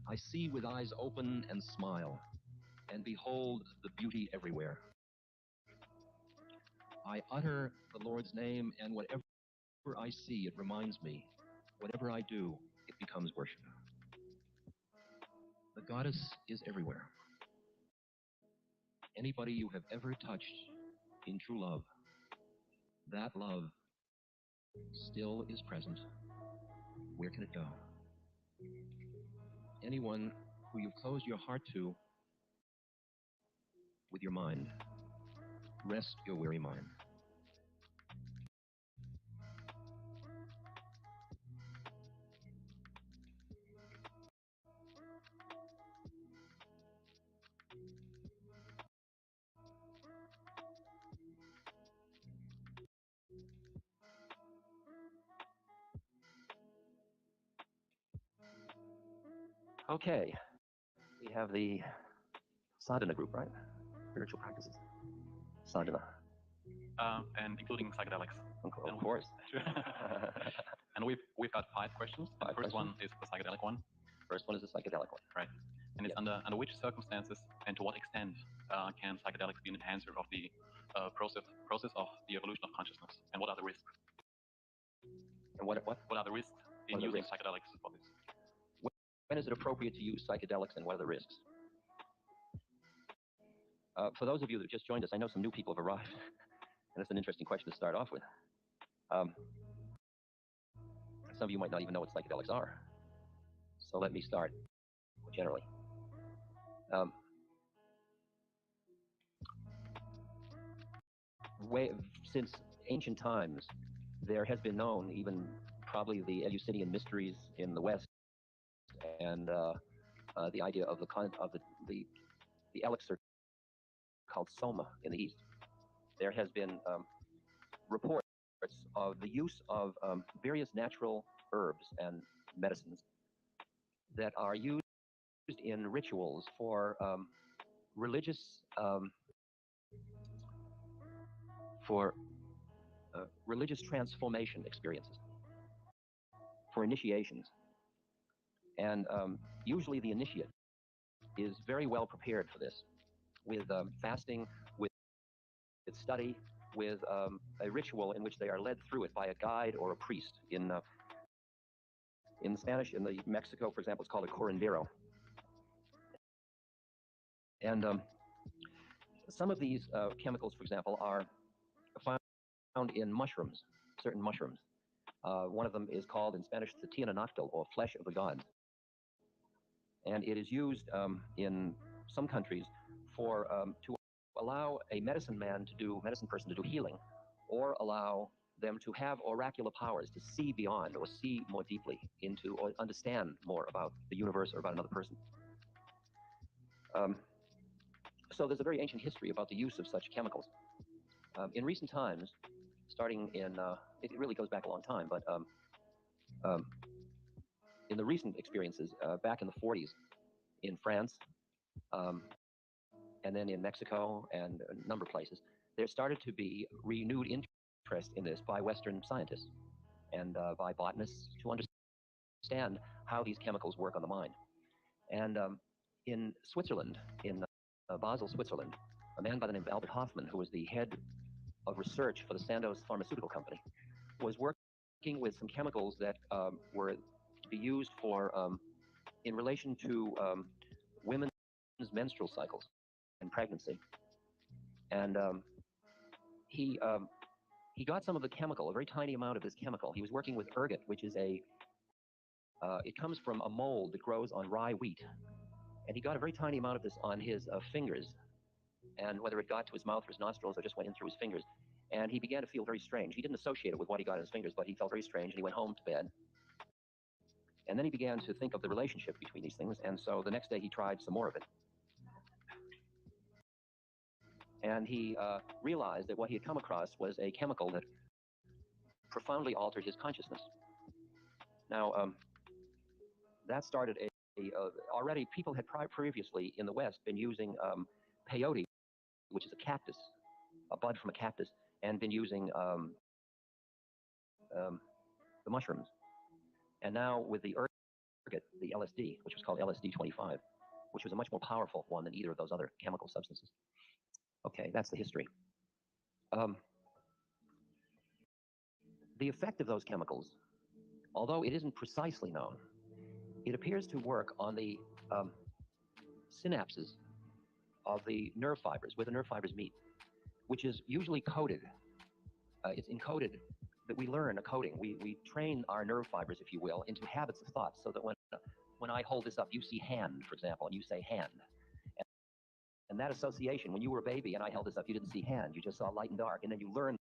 I see with eyes open and smile, and behold the beauty everywhere. I utter the Lord's name, and whatever I see, it reminds me. Whatever I do, it becomes worship. The goddess is everywhere. Anybody you have ever touched in true love, that love still is present. Where can it go? Anyone who you've closed your heart to with your mind, rest your weary mind. Okay, we have the sadhana group, right? Spiritual practices. Sadhana. And including psychedelics. Of course. And we've got 5 questions. The first one is the psychedelic one. First one is the psychedelic one. Right. And it's under which circumstances and to what extent can psychedelics be an enhancer of the process of the evolution of consciousness? And what are the risks? And what are the risks in using psychedelics for this? When is it appropriate to use psychedelics and what are the risks? For those of you that just joined us, I know some new people have arrived. And it's an interesting question to start off with. Some of you might not even know what psychedelics are. So let me start generally. Since ancient times, there has been known, even probably the Eleusinian mysteries in the West, and the idea of the elixir called soma in the East. There has been reports of the use of various natural herbs and medicines that are used in rituals for religious transformation experiences, for initiations. And usually the initiate is very well prepared for this, with fasting, with study, with a ritual in which they are led through it by a guide or a priest. In Spanish, in Mexico, for example, it's called a curandero. And some of these chemicals, for example, are found in mushrooms, certain mushrooms. One of them is called in Spanish tmrw, or flesh of the gods. And it is used in some countries for to allow a medicine person to do healing, or allow them to have oracular powers to see beyond or see more deeply into or understand more about the universe or about another person. So there's a very ancient history about the use of such chemicals. In recent times, starting in, it really goes back a long time, but in the recent experiences, back in the 40s in France, and then in Mexico and a number of places, there started to be renewed interest in this by Western scientists and by botanists to understand how these chemicals work on the mind. And in Switzerland, in Basel, Switzerland, a man by the name of Albert Hoffman, who was the head of research for the Sandoz pharmaceutical company, was working with some chemicals that were to be used for, in relation to women's menstrual cycles and pregnancy. And he got some of the chemical, a very tiny amount of this chemical. He was working with ergot, which is it comes from a mold that grows on rye wheat. And he got a very tiny amount of this on his fingers, and whether it got to his mouth or his nostrils or just went in through his fingers. And he began to feel very strange. He didn't associate it with what he got in his fingers, but he felt very strange, and he went home to bed. And then he began to think of the relationship between these things, and so the next day he tried some more of it. And he realized that what he had come across was a chemical that profoundly altered his consciousness. Now, that started already people had previously in the West been using peyote, which is a cactus, a bud from a cactus, and been using the mushrooms. And now with the ergot, the LSD, which was called LSD 25, which was a much more powerful one than either of those other chemical substances. Okay, that's the history. The effect of those chemicals, although it isn't precisely known, it appears to work on the synapses of the nerve fibers, where the nerve fibers meet, which is usually coded. It's encoded, that we learn a coding. We train our nerve fibers, if you will, into habits of thought, so that when I hold this up, you see hand, for example, and you say hand. And that association, when you were a baby and I held this up, you didn't see hand, you just saw light and dark, and then you learned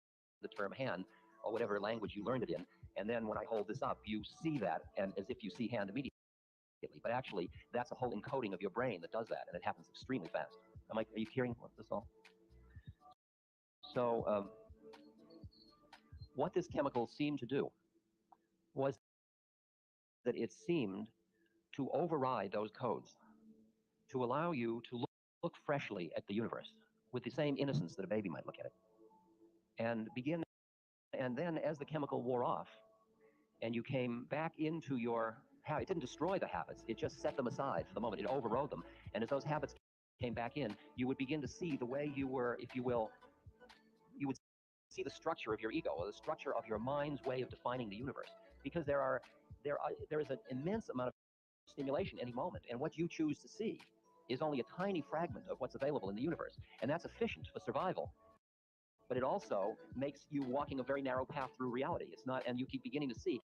the term hand, or whatever language you learned it in, and then when I hold this up, you see that, and as if you see hand immediately. But actually, that's a whole encoding of your brain that does that, and it happens extremely fast. Are you hearing this all? So, what this chemical seemed to do was that it seemed to override those codes, to allow you to look freshly at the universe with the same innocence that a baby might look at it, and then as the chemical wore off, and you came back into your habit, it didn't destroy the habits, it just set them aside for the moment, it overrode them, and as those habits came back in, you would begin to see the way you were, if you will, you would see the structure of your ego, or the structure of your mind's way of defining the universe, because there is an immense amount of stimulation any moment, and what you choose to see is only a tiny fragment of what's available in the universe, and that's efficient for survival. But it also makes you walking a very narrow path through reality. It's not, and you keep beginning to see,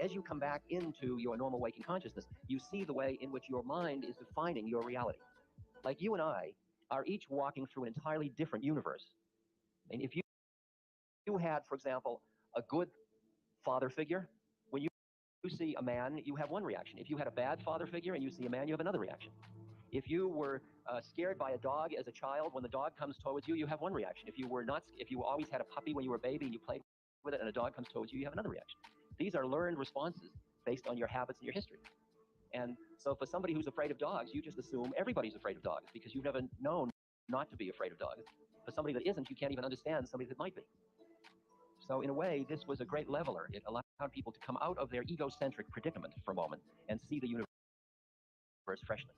as you come back into your normal waking consciousness, you see the way in which your mind is defining your reality. Like you and I are each walking through an entirely different universe. And if you had, for example, a good father figure, when you see a man, you have one reaction. If you had a bad father figure and you see a man, you have another reaction. If you were scared by a dog as a child, when the dog comes towards you, you have one reaction. If you always had a puppy when you were a baby and you played with it and a dog comes towards you, you have another reaction. These are learned responses based on your habits and your history. And so for somebody who's afraid of dogs, you just assume everybody's afraid of dogs because you've never known not to be afraid of dogs. For somebody that isn't, you can't even understand somebody that might be. So in a way, this was a great leveler. It allowed people to come out of their egocentric predicament for a moment and see the universe freshly.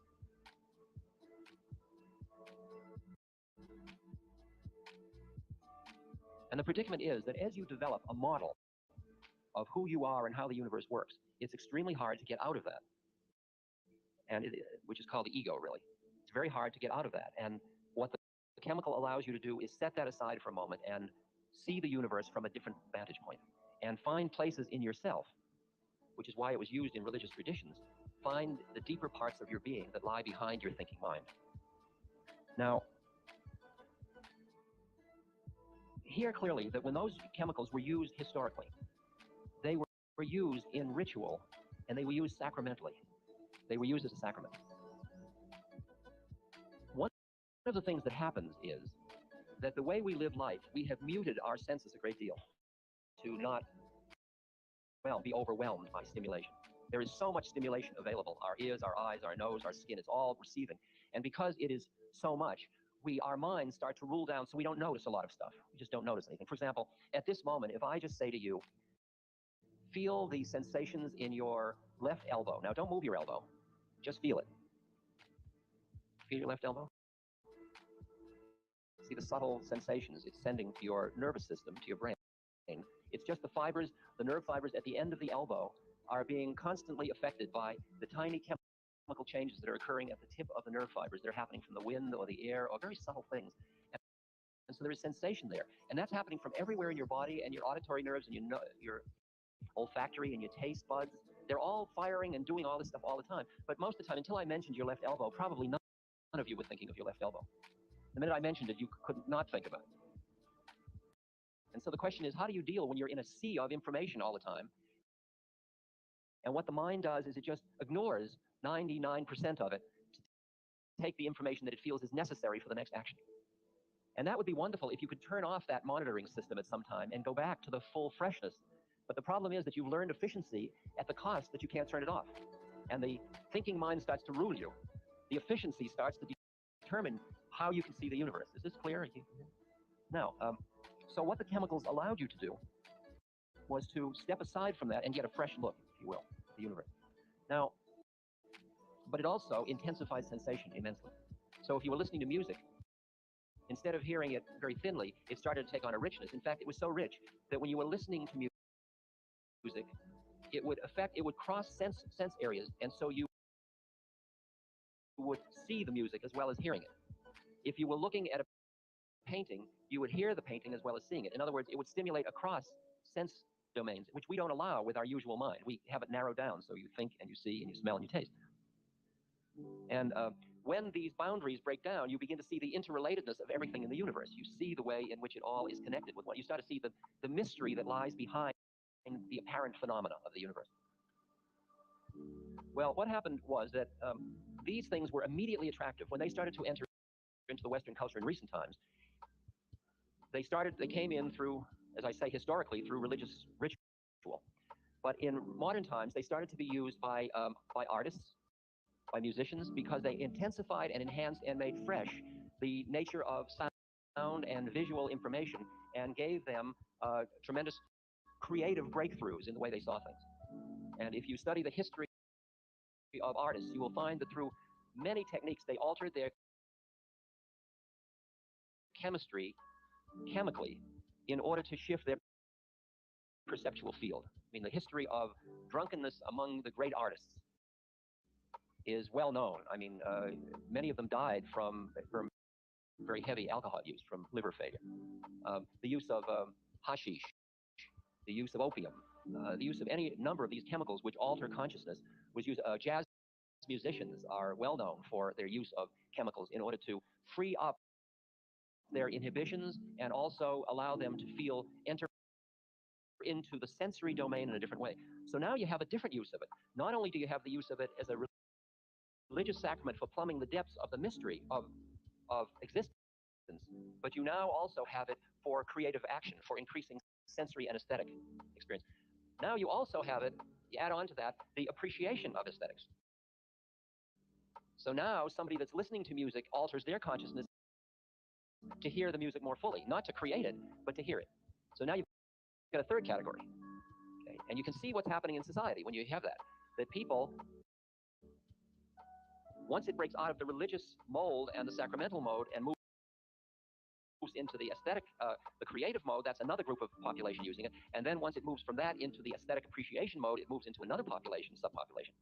And the predicament is that as you develop a model of who you are and how the universe works, it's extremely hard to get out of that, and which is called the ego, really. It's very hard to get out of that. And what the chemical allows you to do is set that aside for a moment and see the universe from a different vantage point and find places in yourself, which is why it was used in religious traditions. Find the deeper parts of your being that lie behind your thinking mind. Now, here clearly that when those chemicals were used historically, they were used in ritual, and they were used sacramentally. They were used as a sacrament. One of the things that happens is that the way we live life, we have muted our senses a great deal to not, well, be overwhelmed by stimulation. There is so much stimulation available. Our ears, our eyes, our nose, our skin is all receiving. And because it is so much, our minds start to rule down, so we don't notice a lot of stuff. We just don't notice anything. For example, at this moment, if I just say to you, feel the sensations in your left elbow. Now, don't move your elbow. Just feel it. Feel your left elbow. See the subtle sensations it's sending to your nervous system, to your brain. It's just the fibers, the nerve fibers at the end of the elbow are being constantly affected by the tiny chemical changes that are occurring at the tip of the nerve fibers. They're happening from the wind or the air or very subtle things. And so there is sensation there. And that's happening from everywhere in your body, and your auditory nerves and your olfactory and your taste buds. They're all firing and doing all this stuff all the time. But most of the time, until I mentioned your left elbow, probably none of you were thinking of your left elbow. The minute I mentioned it, you could not think about it. And so the question is, how do you deal when you're in a sea of information all the time? And what the mind does is it just ignores 99% of it to take the information that it feels is necessary for the next action. And that would be wonderful if you could turn off that monitoring system at some time and go back to the full freshness. But the problem is that you've learned efficiency at the cost that you can't turn it off. And the thinking mind starts to rule you. The efficiency starts to determine how you can see the universe. Is this clear? Now, so what the chemicals allowed you to do was to step aside from that and get a fresh look, if you will, at the universe. Now, but it also intensifies sensation immensely. So if you were listening to music, instead of hearing it very thinly, it started to take on a richness. In fact, it was so rich that when you were listening to music, it would cross sense areas, and so you would see the music as well as hearing it. If you were looking at a painting, you would hear the painting as well as seeing it. In other words, it would stimulate across sense domains, which we don't allow with our usual mind. We have it narrowed down, so you think and you see and you smell and you taste. And when these boundaries break down, you begin to see the interrelatedness of everything in the universe. You see the way in which it all is connected with one. You start to see the mystery that lies behind the apparent phenomena of the universe. Well, what happened was that these things were immediately attractive. When they started to enter into the Western culture in recent times, they came in through, as I say, historically, through religious ritual. But in modern times, they started to be used by artists, by musicians, because they intensified and enhanced and made fresh the nature of sound and visual information and gave them tremendous creative breakthroughs in the way they saw things. And if you study the history of artists, you will find that through many techniques, they altered their chemistry chemically in order to shift their perceptual field. I mean, the history of drunkenness among the great artists is well known. I mean, many of them died from very heavy alcohol use, from liver failure. The use of hashish, the use of opium, the use of any number of these chemicals which alter consciousness was used. Jazz musicians are well known for their use of chemicals in order to free up their inhibitions and also allow them to enter into the sensory domain in a different way. So now you have a different use of it. Not only do you have the use of it as a religious sacrament for plumbing the depths of the mystery of existence, but you now also have it for creative action, for increasing sensory and aesthetic experience. Now you also have it, you add on to that, the appreciation of aesthetics. So now somebody that's listening to music alters their consciousness to hear the music more fully, not to create it, but to hear it. So now you've got a third category. Okay? And you can see what's happening in society when you have that people, once it breaks out of the religious mold and the sacramental mode and moves into the aesthetic, the creative mode, that's another group of population using it. And then once it moves from that into the aesthetic appreciation mode, it moves into another population, subpopulation,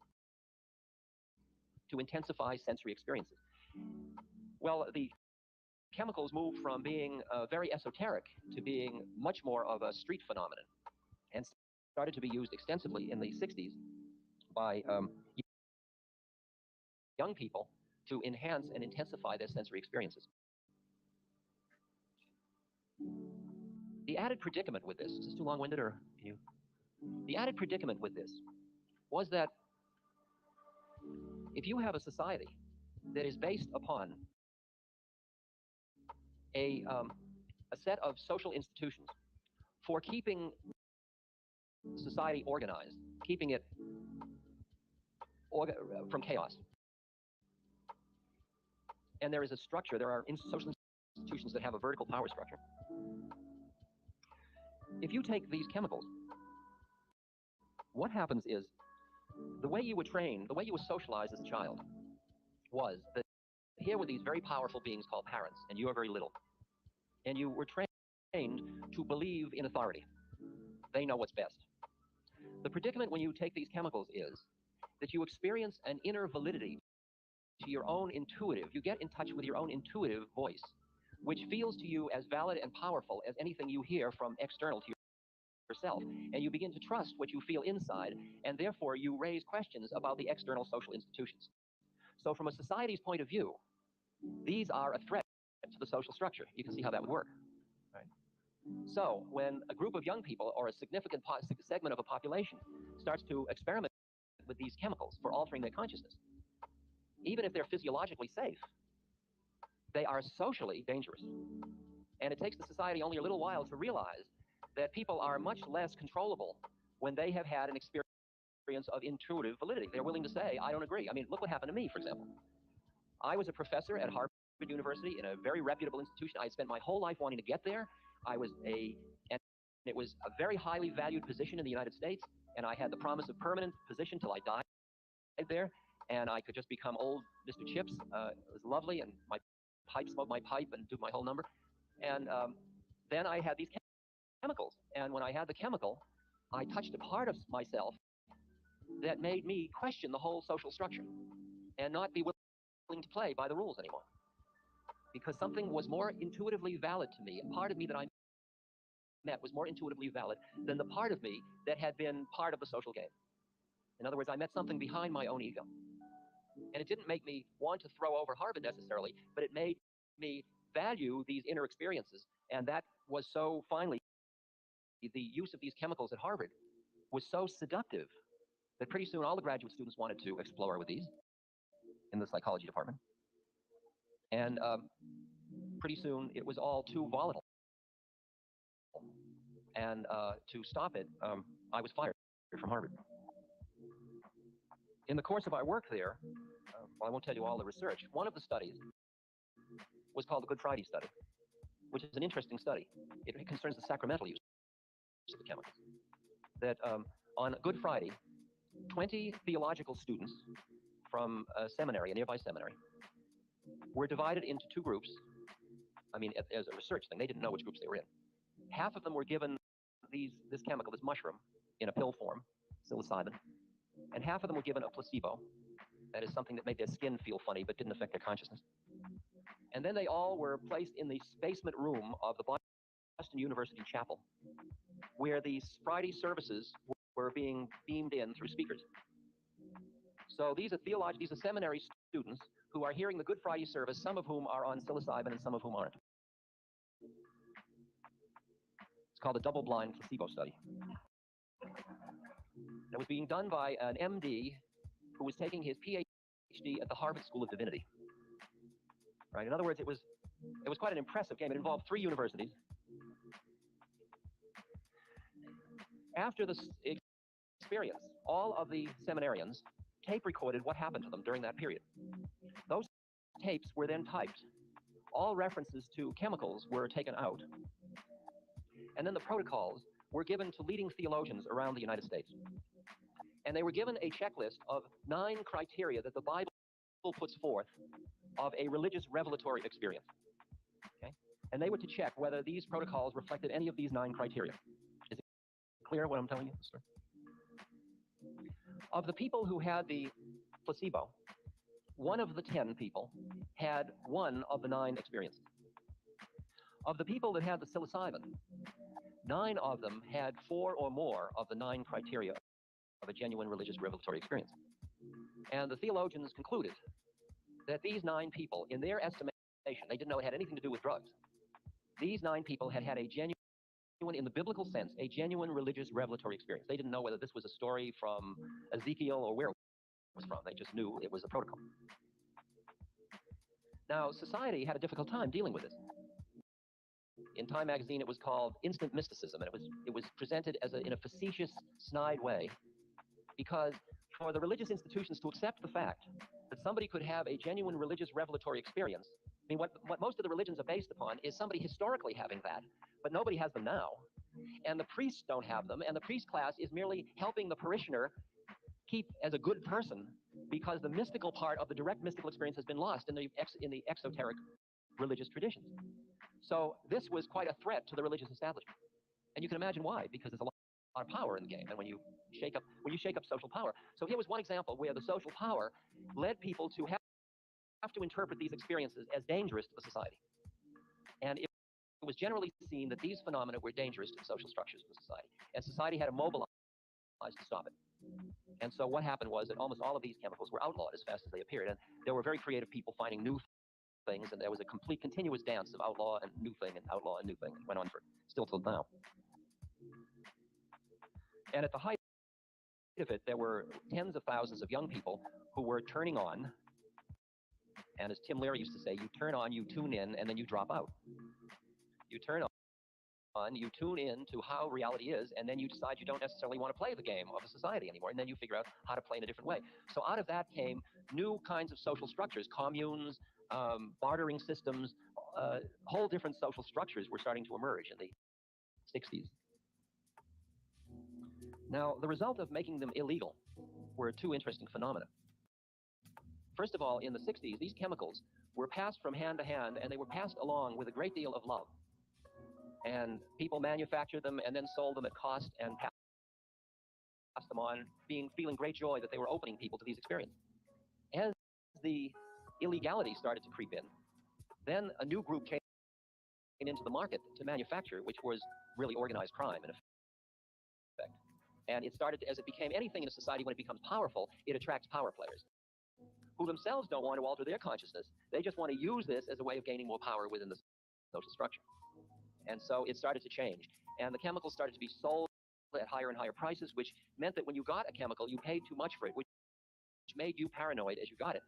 to intensify sensory experiences. Well, the chemicals moved from being very esoteric to being much more of a street phenomenon, and started to be used extensively in the 60s by young people to enhance and intensify their sensory experiences. The added predicament with this, is this too long-winded or you? The added predicament with this was that if you have a society that is based upon a set of social institutions for keeping society organized, keeping it from chaos, and there is a structure, there are social institutions that have a vertical power structure. If you take these chemicals, what happens is the way you were trained, the way you were socialized as a child was that here were these very powerful beings called parents, and you are very little. And you were trained to believe in authority. They know what's best. The predicament when you take these chemicals is that you experience an inner validity to your own intuitive, you get in touch with your own intuitive voice, which feels to you as valid and powerful as anything you hear from external to yourself. And you begin to trust what you feel inside, and therefore you raise questions about the external social institutions. So from a society's point of view, these are a threat to the social structure. You can see how that would work. Right? So when a group of young people or a significant segment of a population starts to experiment with these chemicals for altering their consciousness, even if they're physiologically safe, they are socially dangerous. And it takes the society only a little while to realize that people are much less controllable when they have had an experience of intuitive validity. They're willing to say, I don't agree. I mean, look what happened to me, for example. I was a professor at Harvard University in a very reputable institution. I had spent my whole life wanting to get there. And it was a very highly valued position in the United States, and I had the promise of permanent position till I died there, and I could just become old Mr. Chips. It was lovely, and smoke my pipe and do my whole number. And then I had these chemicals, and when I had the chemical, I touched a part of myself that made me question the whole social structure and not be willing to play by the rules anymore. Because something was more intuitively valid to me, a part of me that I met was more intuitively valid than the part of me that had been part of the social game. In other words, I met something behind my own ego. And it didn't make me want to throw over Harvard necessarily, but it made me value these inner experiences. And that was so finally, the use of these chemicals at Harvard was so seductive that pretty soon all the graduate students wanted to explore with these in the psychology department. And pretty soon it was all too volatile. And to stop it, I was fired from Harvard. In the course of our work there, well, I won't tell you all the research, one of the studies was called the Good Friday study, which is an interesting study. It concerns the sacramental use of the chemicals. That on Good Friday, 20 theological students from a seminary, a nearby seminary, were divided into two groups. I mean, as a research thing, they didn't know which groups they were in. Half of them were given this chemical, this mushroom, in a pill form, psilocybin, and half of them were given a placebo. That is something that made their skin feel funny but didn't affect their consciousness. And then they all were placed in the basement room of the Boston University Chapel, where these Friday services were being beamed in through speakers. So these are seminary students who are hearing the Good Friday service, some of whom are on psilocybin and some of whom aren't. It's called a double-blind placebo study. It was being done by an MD who was taking his PhD at the Harvard School of Divinity. Right? In other words, it was quite an impressive game. It involved 3 universities. After this experience, all of the seminarians tape recorded what happened to them during that period. Those tapes were then typed. All references to chemicals were taken out. And then the protocols were given to leading theologians around the United States. And they were given a checklist of 9 criteria that the Bible puts forth of a religious revelatory experience. Okay? And they were to check whether these protocols reflected any of these 9 criteria. Is it clear what I'm telling you? Of the people who had the placebo, 1 of the 10 people had 1 of the 9 experiences. Of the people that had the psilocybin, 9 of them had 4 or more of the 9 criteria of a genuine religious revelatory experience. And the theologians concluded that these 9 people, in their estimation, they didn't know it had anything to do with drugs. These 9 people had had a genuine, in the biblical sense, a genuine religious revelatory experience. They didn't know whether this was a story from Ezekiel or where it was from. They just knew it was a protocol. Now, society had a difficult time dealing with this. In Time magazine, it was called instant mysticism, and it was presented as in a facetious, snide way, because for the religious institutions to accept the fact that somebody could have a genuine religious revelatory experience, I mean, what most of the religions are based upon is somebody historically having that, but nobody has them now, and the priests don't have them, and the priest class is merely helping the parishioner keep as a good person, because the mystical part of the direct mystical experience has been lost in the exoteric religious traditions. So this was quite a threat to the religious establishment, and you can imagine why, because there's a lot of power in the game, and when you shake up social power. So here was one example where the social power led people to have to interpret these experiences as dangerous to the society, and it was generally seen that these phenomena were dangerous to the social structures of the society, and society had to mobilize to stop it. And so what happened was that almost all of these chemicals were outlawed as fast as they appeared, and there were very creative people finding new things, and there was a complete continuous dance of outlaw and new thing and outlaw and new thing that went on for still till now. And at the height of it, there were tens of thousands of young people who were turning on, and as Tim Leary used to say, you turn on, you tune in, and then you drop out. You turn on, you tune in to how reality is, and then you decide you don't necessarily want to play the game of a society anymore, and then you figure out how to play in a different way. So out of that came new kinds of social structures, communes, bartering systems, whole different social structures were starting to emerge in the 60s. Now, the result of making them illegal were 2 interesting phenomena. First of all, in the 60s, these chemicals were passed from hand to hand, and they were passed along with a great deal of love. And people manufactured them and then sold them at cost and passed them on, feeling great joy that they were opening people to these experiences. As the illegality started to creep in, then a new group came into the market to manufacture, which was really organized crime in effect. And it started, as it became anything in a society, when it becomes powerful, it attracts power players who themselves don't want to alter their consciousness. They just want to use this as a way of gaining more power within the social structure. And so it started to change. And the chemicals started to be sold at higher and higher prices, which meant that when you got a chemical, you paid too much for it, which made you paranoid as you got it.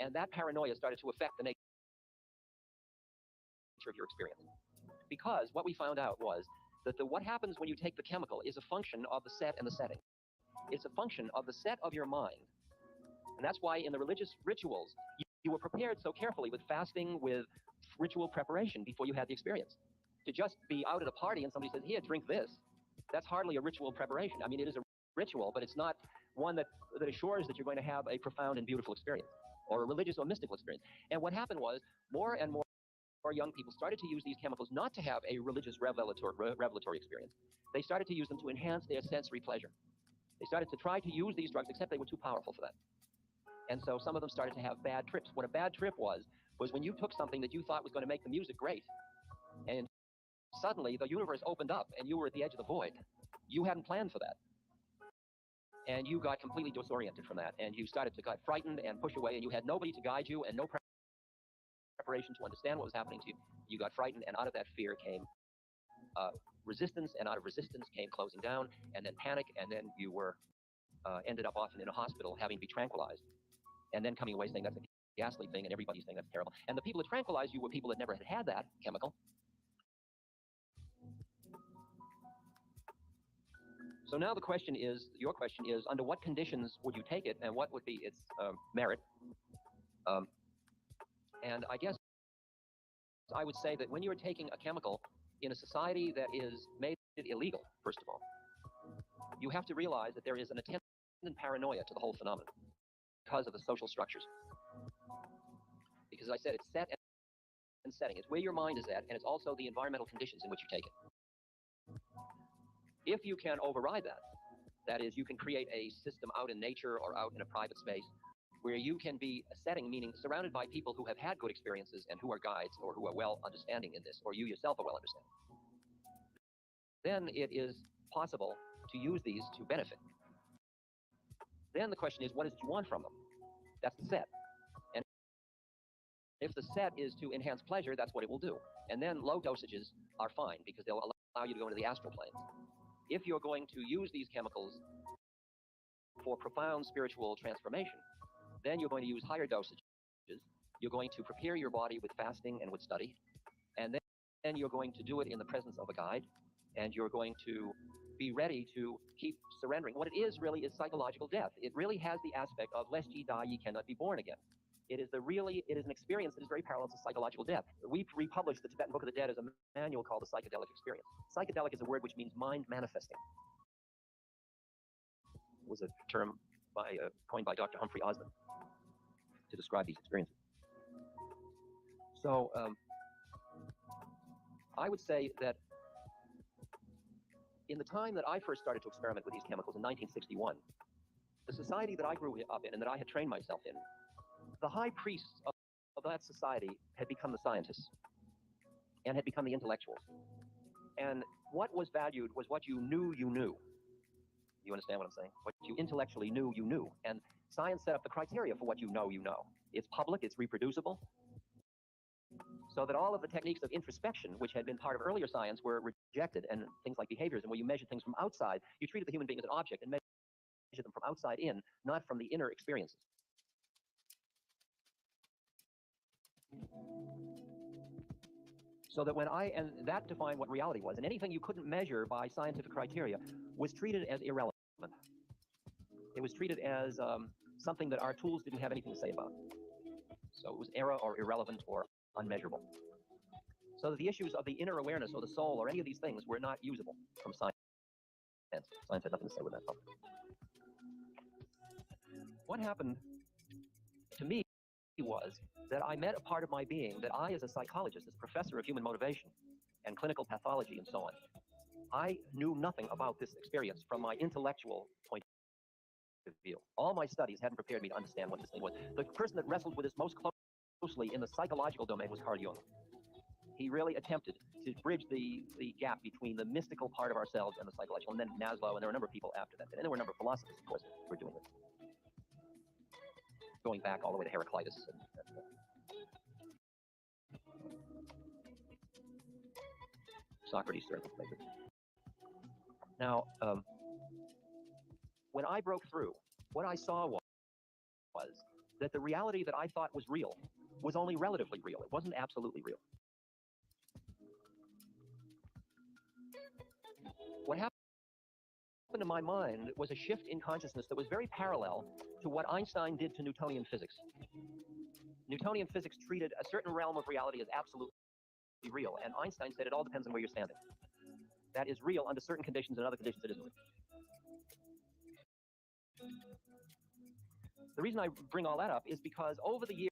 And that paranoia started to affect the nature of your experience. Because what we found out was that what happens when you take the chemical is a function of the set and the setting. It's a function of the set of your mind. And that's why in the religious rituals, you were prepared so carefully with fasting, with ritual preparation before you had the experience. To just be out at a party and somebody says, here, drink this, that's hardly a ritual preparation. I mean, it is a ritual, but it's not one that assures that you're going to have a profound and beautiful experience, or a religious or mystical experience. And what happened was, more and more young people started to use these chemicals not to have a religious revelatory experience. They started to use them to enhance their sensory pleasure. They started to try to use these drugs, except they were too powerful for that. And so some of them started to have bad trips. What a bad trip was when you took something that you thought was going to make the music great, and suddenly the universe opened up and you were at the edge of the void. You hadn't planned for that. And you got completely disoriented from that, and you started to get frightened and push away, and you had nobody to guide you and no preparation to understand what was happening to you. You got frightened, and out of that fear came resistance, and out of resistance came closing down, and then panic, and then you were ended up often in a hospital having to be tranquilized, and then coming away saying that's a ghastly thing, and everybody's saying that's terrible. And the people that tranquilized you were people that never had that chemical. So now the question is, your question is, under what conditions would you take it, and what would be its merit? And I guess I would say that when you're taking a chemical in a society that is made illegal, first of all, you have to realize that there is an attendant paranoia to the whole phenomenon because of the social structures. Because as I said, it's set and setting. It's where your mind is at, and it's also the environmental conditions in which you take it. If you can override that, that is, you can create a system out in nature or out in a private space where you can be a setting, meaning surrounded by people who have had good experiences and who are guides or who are well understanding in this, or you yourself are well understanding, then it is possible to use these to benefit. Then the question is, what is it you want from them? That's the set. And If the set is to enhance pleasure, that's what it will do. And then low dosages are fine because they'll allow you to go into the astral planes. If you're going to use these chemicals for profound spiritual transformation, then you're going to use higher dosages. You're going to prepare your body with fasting and with study. And then you're going to do it in the presence of a guide. And you're going to be ready to keep surrendering. What it is really is psychological death. It really has the aspect of lest ye die, ye cannot be born again. It is an experience that is very parallel to psychological death. We republished the Tibetan Book of the Dead as a manual called the Psychedelic Experience. Psychedelic is a word which means mind manifesting. It was a term coined by Dr. Humphrey Osmond to describe these experiences. So I would say that in the time that I first started to experiment with these chemicals in 1961, the society that I grew up in and that I had trained myself in, the high priests of that society had become the scientists and had become the intellectuals. And what was valued was what you knew you knew. You understand what I'm saying? What you intellectually knew you knew. And science set up the criteria for what you know you know. It's public, it's reproducible. So that all of the techniques of introspection, which had been part of earlier science, were rejected, and things like behaviors, and where you measure things from outside, you treated the human being as an object and measure them from outside in, not from the inner experiences. So that and that defined what reality was, and anything you couldn't measure by scientific criteria was treated as irrelevant. It was treated as something that our tools didn't have anything to say about. So it was error or irrelevant or unmeasurable. So that the issues of the inner awareness or the soul or any of these things were not usable from science. Science had nothing to say with that topic. What happened to me was that I met a part of my being that I, as a psychologist, as a professor of human motivation and clinical pathology and so on, I knew nothing about this experience from my intellectual point of view. All my studies hadn't prepared me to understand what this thing was. The person that wrestled with this most closely in the psychological domain was Carl Jung. He really attempted to bridge the gap between the mystical part of ourselves and the psychological, and then Maslow, and there were a number of people after that. And there were a number of philosophers, of course, who were doing this. Going back all the way to Heraclitus. Socrates certainly played it. Now, when I broke through, what I saw was that the reality that I thought was real was only relatively real. It wasn't absolutely real. What happened in my mind was a shift in consciousness that was very parallel to what Einstein did to Newtonian physics. Newtonian physics treated a certain realm of reality as absolutely real, and Einstein said it all depends on where you're standing. That is real under certain conditions, and other conditions it isn't real. The reason I bring all that up is because over the years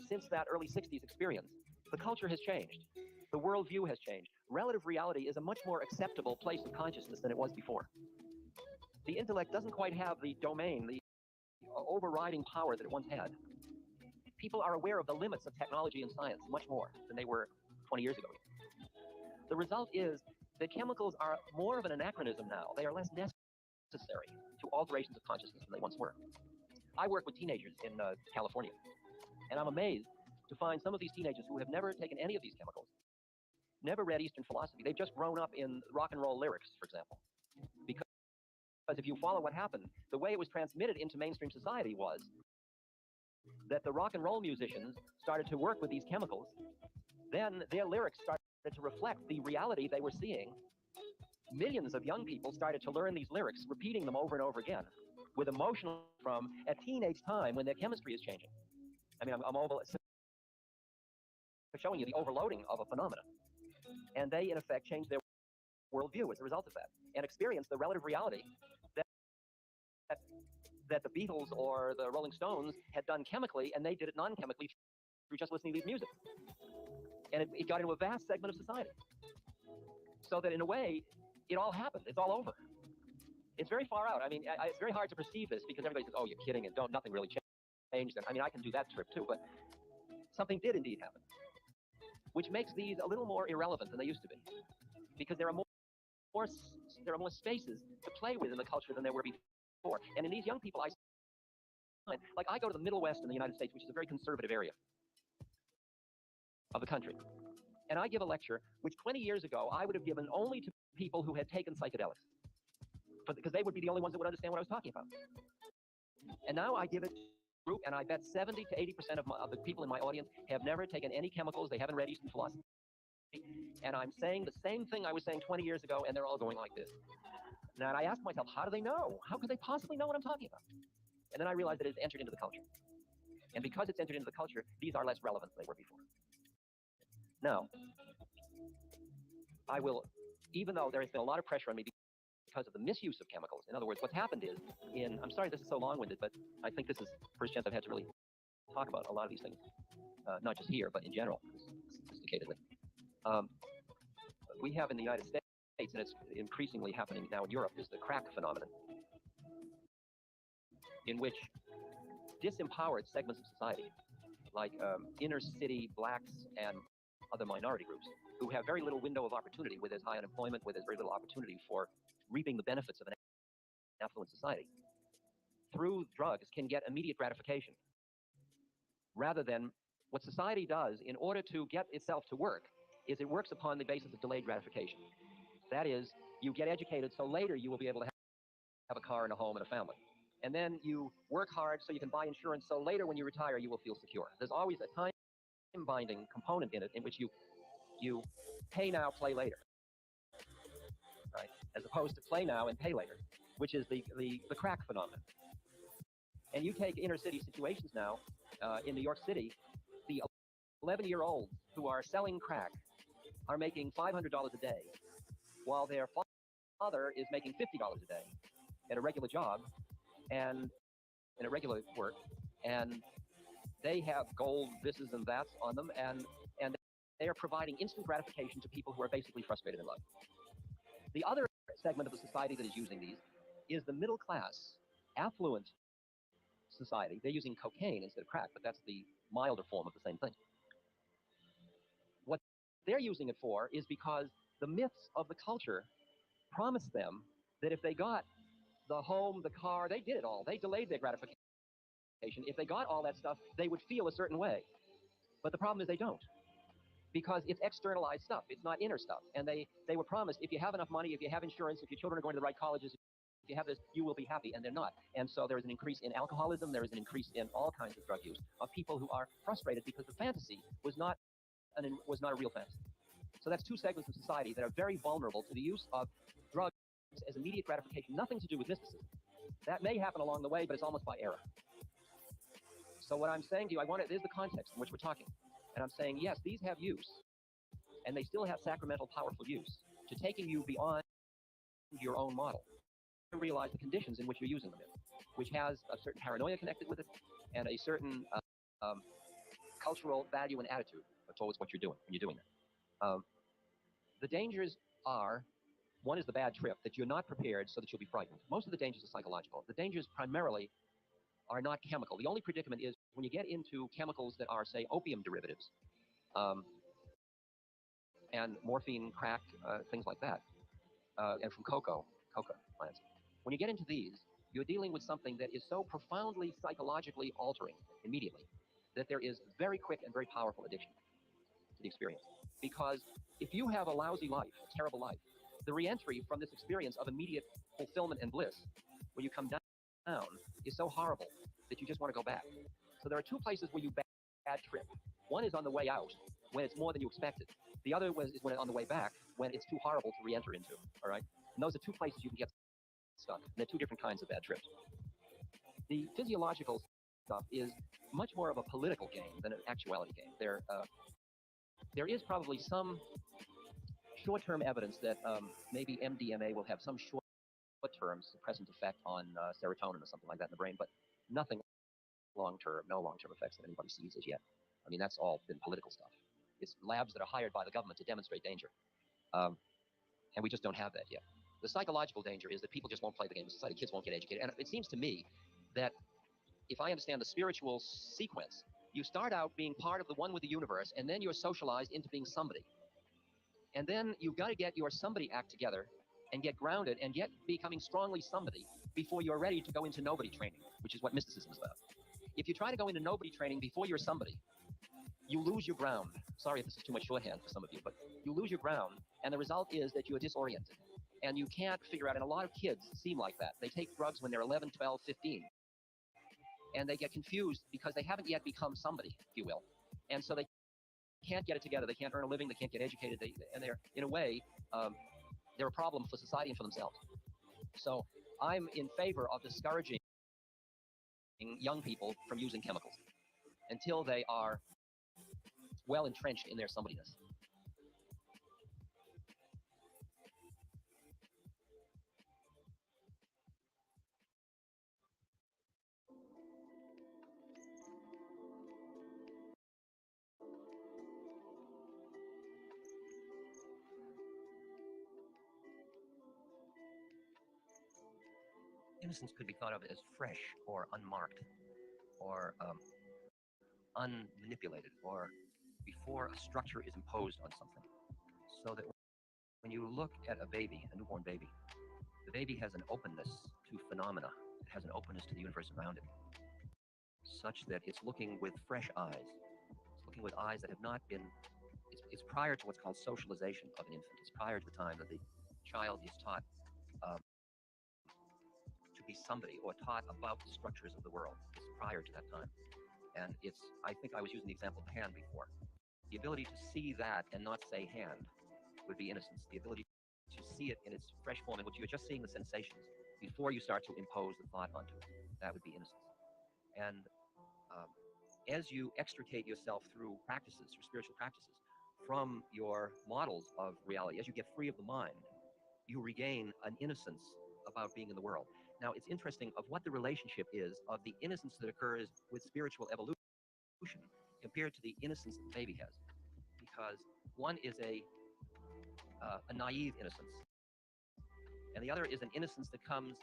since that early 60s experience, the culture has changed. The worldview has changed. Relative reality is a much more acceptable place of consciousness than it was before. The intellect doesn't quite have the domain, the overriding power that it once had. People are aware of the limits of technology and science much more than they were 20 years ago. The result is that chemicals are more of an anachronism now. They are less necessary to alterations of consciousness than they once were. I work with teenagers in California, and I'm amazed to find some of these teenagers who have never taken any of these chemicals, never read Eastern philosophy. They've just grown up in rock and roll lyrics, for example. Because if you follow what happened, the way it was transmitted into mainstream society was that the rock and roll musicians started to work with these chemicals. Then their lyrics started to reflect the reality they were seeing. Millions of young people started to learn these lyrics, repeating them over and over again, with emotion from a teenage time when their chemistry is changing. I mean, I'm showing you the overloading of a phenomenon. And they, in effect, changed their worldview as a result of that, and experienced the relative reality that the Beatles or the Rolling Stones had done chemically, and they did it non-chemically through just listening to these music. And it got into a vast segment of society. So that in a way, it all happened. It's all over. It's very far out. I mean, it's very hard to perceive this because everybody says, oh, you're kidding, and nothing really changed. And I mean, I can do that trip too, but something did indeed happen, which makes these a little more irrelevant than they used to be, because there are more spaces to play with in the culture than there were before. And in these young people, I go to the Middle West in the United States, which is a very conservative area. of the country. And I give a lecture which 20 years ago I would have given only to people who had taken psychedelics, because they would be the only ones that would understand what I was talking about. And now I give it to a group, and I bet 70 to 80% of the people in my audience have never taken any chemicals. They haven't read Eastern philosophy. And I'm saying the same thing I was saying 20 years ago, and they're all going like this. Now, and I ask myself, how do they know? How could they possibly know what I'm talking about? And then I realized that it's entered into the culture. And because it's entered into the culture, these are less relevant than they were before. Now, I will, even though there has been a lot of pressure on me because of the misuse of chemicals. In other words, what's happened is, I'm sorry this is so long-winded, but I think this is the first chance I've had to really talk about a lot of these things, not just here, but in general, sophisticatedly. We have in the United States, and it's increasingly happening now in Europe, is the crack phenomenon, in which disempowered segments of society, like inner city blacks and other minority groups, who have very little window of opportunity with as high unemployment, with as very little opportunity for reaping the benefits of an affluent society, through drugs can get immediate gratification, rather than what society does in order to get itself to work is it works upon the basis of delayed gratification. That is, you get educated so later you will be able to have a car and a home and a family. And then you work hard so you can buy insurance so later when you retire you will feel secure. There's always a time-binding component in it in which you pay now, play later, right? As opposed to play now and pay later, which is the crack phenomenon. And you take inner city situations now, in New York City, the 11-year-olds who are selling crack are making $500 a day, while their father is making $50 a day at a regular job and in a regular work, and they have gold thises and that's on them, and they are providing instant gratification to people who are basically frustrated in life. The other segment of the society that is using these is the middle class, affluent society. They're using cocaine instead of crack, but that's the milder form of the same thing. What they're using it for is because the myths of the culture promised them that if they got the home, the car, they did it all. They delayed their gratification. If they got all that stuff, they would feel a certain way. But the problem is they don't, because it's externalized stuff. It's not inner stuff. And they were promised, if you have enough money, if you have insurance, if your children are going to the right colleges, if you have this, you will be happy, and they're not. And so there is an increase in alcoholism. There is an increase in all kinds of drug use of people who are frustrated because the fantasy was not a real fantasy. So that's two segments of society that are very vulnerable to the use of drugs as immediate gratification, nothing to do with mysticism. That may happen along the way, but it's almost by error. So what I'm saying to you, there's the context in which we're talking. And I'm saying, yes, these have use, and they still have sacramental, powerful use to taking you beyond your own model. You realize the conditions in which you're using them in, which has a certain paranoia connected with it, and a certain cultural value and attitude towards what you're doing when you're doing that. The dangers are, one is the bad trip, that you're not prepared so that you'll be frightened. Most of the dangers are psychological. The dangers primarily are not chemical. The only predicament is when you get into chemicals that are, say, opium derivatives, and morphine, crack, things like that, and from coca plants. When you get into these, you're dealing with something that is so profoundly psychologically altering immediately that there is very quick and very powerful addiction to the experience. Because if you have a lousy life, a terrible life, the reentry from this experience of immediate fulfillment and bliss, when you come down, is so horrible that you just want to go back. So there are two places where you bad trip. One is on the way out, when it's more than you expected. The other is when it's on the way back, when it's too horrible to re-enter into, all right? And those are two places you can get stuck. And they're two different kinds of bad trips. The physiological stuff is much more of a political game than an actuality game. There is probably some short-term evidence that maybe MDMA will have some short-term suppressant effect on serotonin or something like that in the brain, but nothing long-term, no long-term effects that anybody sees as yet. I mean, that's all been political stuff. It's labs that are hired by the government to demonstrate danger. And we just don't have that yet. The psychological danger is that people just won't play the game of society. Kids won't get educated. And it seems to me that if I understand the spiritual sequence, you start out being part of the one with the universe, and then you're socialized into being somebody. And then you've got to get your somebody act together and get grounded and get becoming strongly somebody before you're ready to go into nobody training, which is what mysticism is about. If you try to go into nobody training before you're somebody, you lose your ground. sorry if this is too much shorthand for some of you, but you lose your ground, and the result is that you are disoriented. And you can't figure out, and a lot of kids seem like that. They take drugs when they're 11, 12, 15. And they get confused because they haven't yet become somebody, if you will. And so they can't get it together. They can't earn a living. They can't get educated. And they're, in a way, they're a problem for society and for themselves. So I'm in favor of discouraging young people from using chemicals until they are well entrenched in their somebodyness. Innocence could be thought of as fresh or unmarked or unmanipulated, or before a structure is imposed on something. So that when you look at a baby, a newborn baby, the baby has an openness to phenomena. It has an openness to the universe around it, such that it's looking with fresh eyes. It's looking with eyes that have not been, it's prior to what's called socialization of an infant. It's prior to the time that the child is taught to be somebody or taught about the structures of the world. It's prior to that time. And it's, I think I was using the example of hand before. The ability to see that and not say hand would be innocence. The ability to see it in its fresh form in which you're just seeing the sensations before you start to impose the thought onto it. That would be innocence. And as you extricate yourself through practices, through spiritual practices, from your models of reality, as you get free of the mind, you regain an innocence about being in the world. Now, it's interesting of what the relationship is of the innocence that occurs with spiritual evolution compared to the innocence that the baby has. Because one is a naive innocence, and the other is an innocence that comes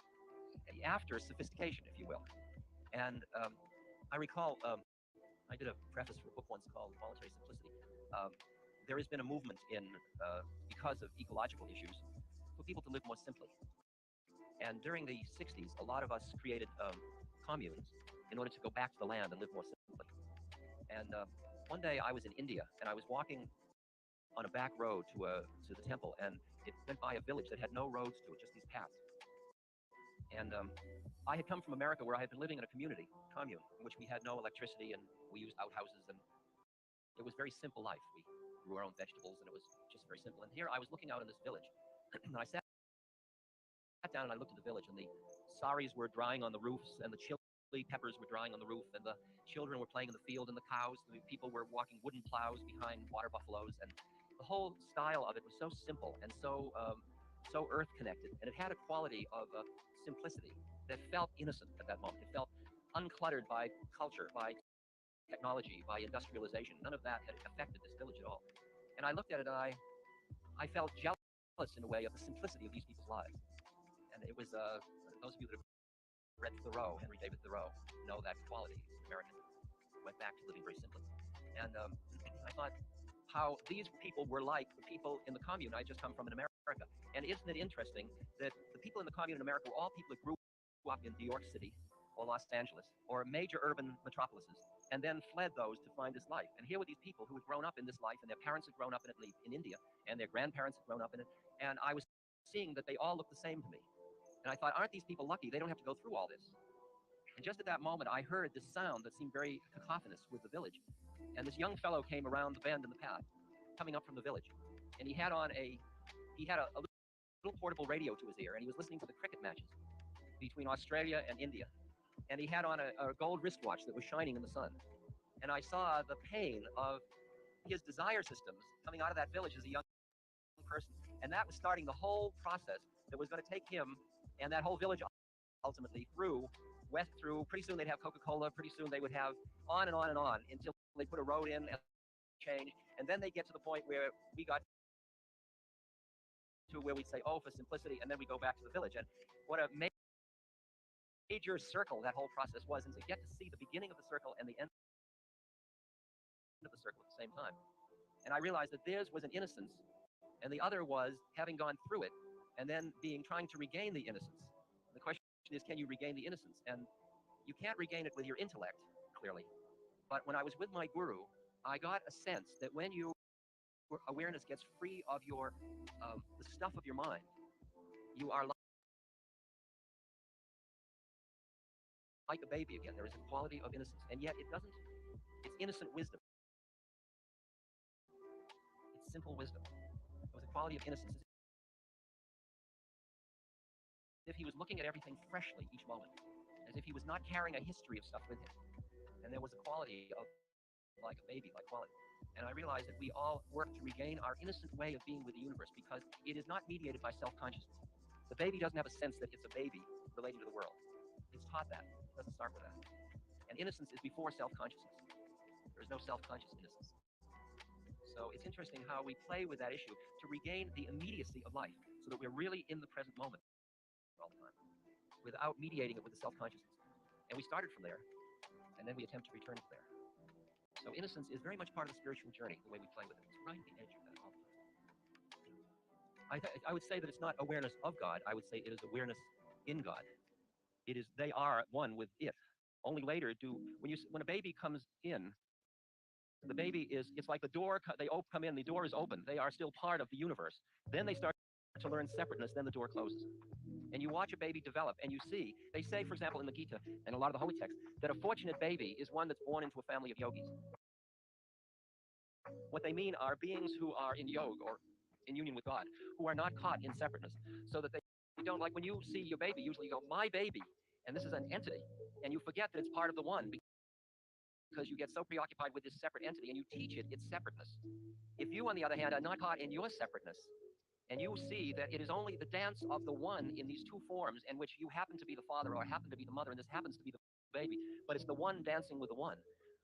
after sophistication, if you will. And I recall, I did a preface for a book once called Voluntary Simplicity. There has been a movement in, because of ecological issues, for people to live more simply. And during the 60s, a lot of us created communes in order to go back to the land and live more simply. And one day I was in India, and I was walking on a back road to the temple, and it went by a village that had no roads to it, just these paths. And I had come from America, where I had been living in a commune, in which we had no electricity, and we used outhouses, and it was very simple life. We grew our own vegetables, and it was just very simple. And here I was looking out in this village, and I sat down and I looked at the village, and the saris were drying on the roofs, and the chili peppers were drying on the roof, and the children were playing in the field, and the cows, the people were walking wooden plows behind water buffaloes, and the whole style of it was so simple and so earth connected, and it had a quality of simplicity that felt innocent at that moment. It felt uncluttered by culture, by technology, by industrialization. None of that had affected this village at all. And I looked at it, and I felt jealous in a way of the simplicity of these people's lives. And it was those of you that have read Thoreau, Henry David Thoreau, know that quality. He's American. Went back to living very simply. And I thought how these people were like the people in the commune I just come from in America. And isn't it interesting that the people in the commune in America were all people that grew up in New York City or Los Angeles or major urban metropolises, and then fled those to find this life. And here were these people who had grown up in this life, and their parents had grown up in it in India, and their grandparents had grown up in it. And I was seeing that they all looked the same to me. And I thought, aren't these people lucky? They don't have to go through all this. And just at that moment, I heard this sound that seemed very cacophonous with the village. And this young fellow came around the bend in the path, coming up from the village. And he had on a little portable radio to his ear, and he was listening to the cricket matches between Australia and India. And he had on a gold wristwatch that was shining in the sun. And I saw the pain of his desire systems coming out of that village as a young person. And that was starting the whole process that was going to take him and that whole village ultimately through, pretty soon they'd have Coca-Cola, pretty soon they would have on and on and on until they put a road in and change. And then they get to the point where we got to where we'd say, oh, for simplicity, and then we go back to the village. And what a major circle that whole process was, and to get to see the beginning of the circle and the end of the circle at the same time. And I realized that theirs was an innocence, and the other was having gone through it and then trying to regain the innocence. The question is, can you regain the innocence? And you can't regain it with your intellect, clearly. But when I was with my guru, I got a sense that when your awareness gets free of the stuff of your mind, you are like a baby again. There is a quality of innocence, and yet it doesn't. It's innocent wisdom. It's simple wisdom. It was a quality of innocence, as if he was looking at everything freshly each moment, as if he was not carrying a history of stuff with him. And there was a quality of like a baby, like quality. And I realized that we all work to regain our innocent way of being with the universe because it is not mediated by self-consciousness. The baby doesn't have a sense that it's a baby relating to the world. It's taught that. It doesn't start with that. And innocence is before self-consciousness. There's no self-conscious innocence. So it's interesting how we play with that issue to regain the immediacy of life so that we're really in the present moment all the time without mediating it with the self-consciousness. And we started from there, and then we attempt to return to there. So innocence is very much part of the spiritual journey, the way we play with it. It's right at the edge of that all the time. I would say that it's not awareness of God. I would say it is awareness in God. It is, they are one with it. Only later when a baby comes in, the baby is, it's like the door, they come in, the door is open. They are still part of the universe. Then they start to learn separateness, then the door closes. And you watch a baby develop, and you see, they say, for example, in the Gita and a lot of the holy texts, that a fortunate baby is one that's born into a family of yogis. What they mean are beings who are in yoga or in union with God, who are not caught in separateness, so that they don't, like when you see your baby, usually you go, my baby, and this is an entity, and you forget that it's part of the one, because you get so preoccupied with this separate entity, and you teach it its separateness. If you, on the other hand, are not caught in your separateness, and you see that it is only the dance of the one in these two forms in which you happen to be the father or happen to be the mother, and this happens to be the baby, but it's the one dancing with the one.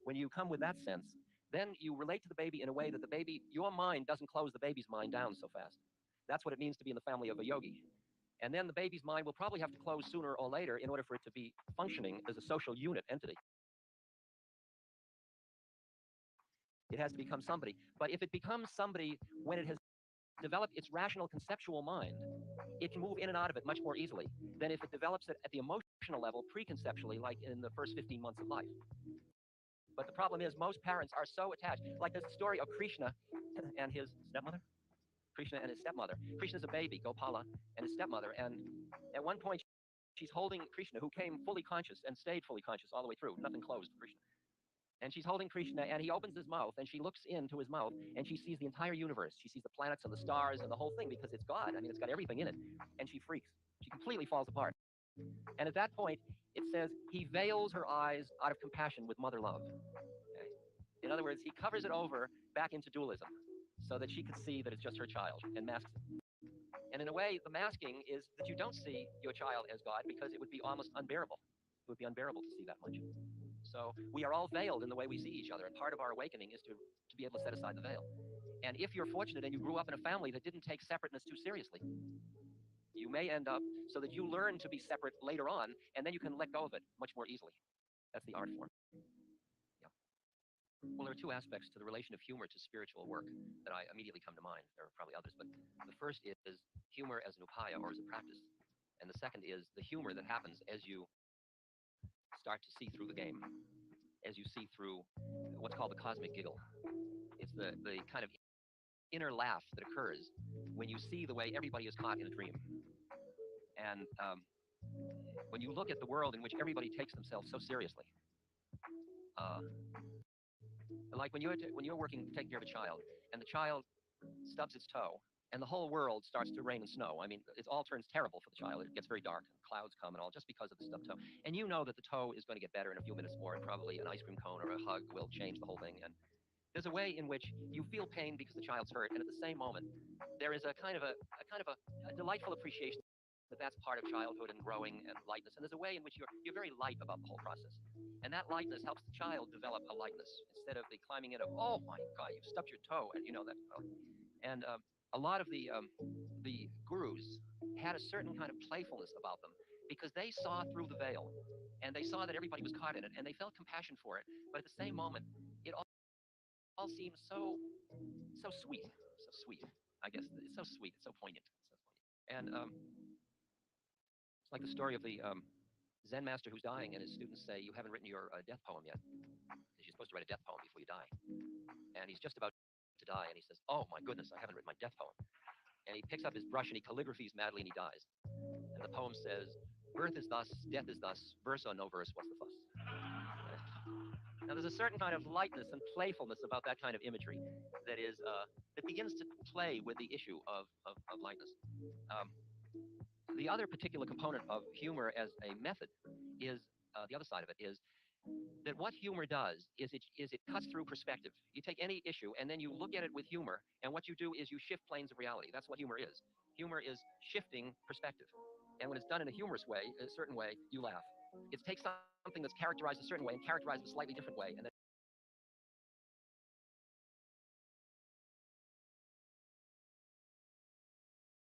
When you come with that sense, then you relate to the baby in a way that the baby, your mind doesn't close the baby's mind down so fast. That's what it means to be in the family of a yogi. And then the baby's mind will probably have to close sooner or later in order for it to be functioning as a social unit entity. It has to become somebody. But if it becomes somebody when it has developed its rational conceptual mind, it can move in and out of it much more easily than if it develops it at the emotional level preconceptually, like in the first 15 months of life. But the problem is most parents are so attached. Like the story of Krishna and his stepmother. Krishna and his stepmother. Krishna's a baby, Gopala, and his stepmother. And at one point, she's holding Krishna, who came fully conscious and stayed fully conscious all the way through. Nothing closed for Krishna. And she's holding Krishna, and he opens his mouth, and she looks into his mouth, and she sees the entire universe. She sees the planets and the stars and the whole thing, because it's God. I mean, it's got everything in it. And she freaks. She completely falls apart. And at that point, it says, he veils her eyes out of compassion with mother love. Okay? In other words, he covers it over back into dualism, so that she could see that it's just her child, and masks it. And in a way, the masking is that you don't see your child as God, because it would be almost unbearable. It would be unbearable to see that much. So we are all veiled in the way we see each other, and part of our awakening is to be able to set aside the veil. And if you're fortunate and you grew up in a family that didn't take separateness too seriously, you may end up so that you learn to be separate later on, and then you can let go of it much more easily. That's the art form. Yeah. Well, there are two aspects to the relation of humor to spiritual work that I immediately come to mind. There are probably others, but the first is humor as an upaya, or as a practice. And the second is the humor that happens as you start to see through the game, as you see through what's called the cosmic giggle. It's the kind of inner laugh that occurs when you see the way everybody is caught in a dream. And when you look at the world in which everybody takes themselves so seriously, like when you're working, taking care of a child, and the child stubs its toe, and the whole world starts to rain and snow. I mean, it all turns terrible for the child. It gets very dark, and clouds come and all, just because of the stubbed toe. And you know that the toe is going to get better in a few minutes more, and probably an ice cream cone or a hug will change the whole thing. And there's a way in which you feel pain because the child's hurt, and at the same moment, there is a kind of a delightful appreciation that that's part of childhood and growing and lightness. And there's a way in which you're very light about the whole process. And that lightness helps the child develop a lightness instead of the climbing in of, oh my God, you've stubbed your toe, and you know that. And a lot of the gurus had a certain kind of playfulness about them because they saw through the veil, and they saw that everybody was caught in it, and they felt compassion for it. But at the same moment, it all seems so sweet, so sweet. I guess it's so sweet, it's so poignant. And it's like the story of the Zen master who's dying, and his students say, "You haven't written your death poem yet, because you're supposed to write a death poem before you die." just about to die, and he says, "Oh my goodness, I haven't written my death poem." And he picks up his brush and he calligraphies madly, and he dies. And the poem says, "Birth is thus, death is thus, verse or no verse, what's the fuss?" Now, there's a certain kind of lightness and playfulness about that kind of imagery that is that begins to play with the issue of lightness. The other particular component of humor as a method is the other side of it is that what humor does is it cuts through perspective. You take any issue and then you look at it with humor, and what you do is you shift planes of reality. That's what humor is. Humor is shifting perspective. And when it's done in a humorous way, a certain way, you laugh. It takes something that's characterized a certain way and characterized a slightly different way, and then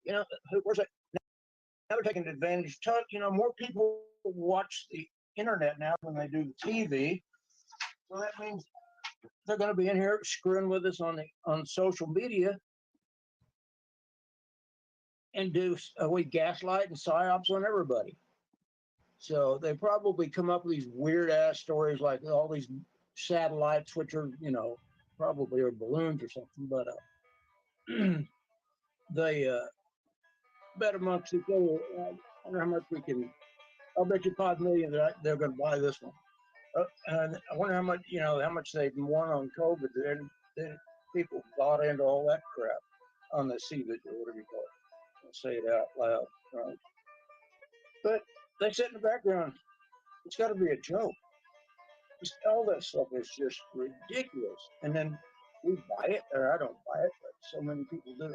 You know, where's that? Now they're taking advantage. You know, more people watch the internet now than they do the TV. So that means they're going to be in here screwing with us on social media and do we gaslight and psyops on everybody. So they probably come up with these weird ass stories like all these satellites, which are, you know, probably are balloons or something, but they bet amongst each other. I wonder how much we can. I'll bet you 5 million that they're going to buy this one. And I wonder how much, you know, how much they've won on COVID. Then people bought into all that crap on the CVID or whatever you call it. I'll say it out loud, right? But they sit in the background. It's got to be a joke. Just all that stuff is just ridiculous. And then we buy it, or I don't buy it, but so many people do.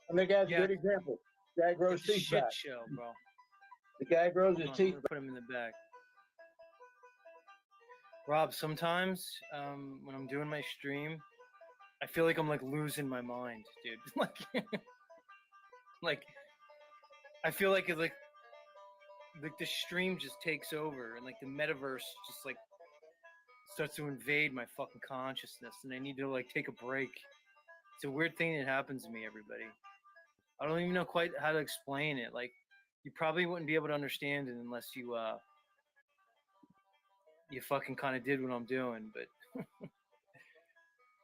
And the guy's a good example. The guy grows It's a teeth shit back. show, bro. The guy grows Hold his on, teeth I'm gonna put him in the back. Rob, sometimes when I'm doing my stream, I feel like I'm like losing my mind, dude. like I feel like it's like the stream just takes over and like the metaverse just like starts to invade my fucking consciousness, and I need to like take a break. It's a weird thing that happens to me, everybody. I don't even know quite how to explain it. Like, you probably wouldn't be able to understand it unless you you fucking kind of did what I'm doing, but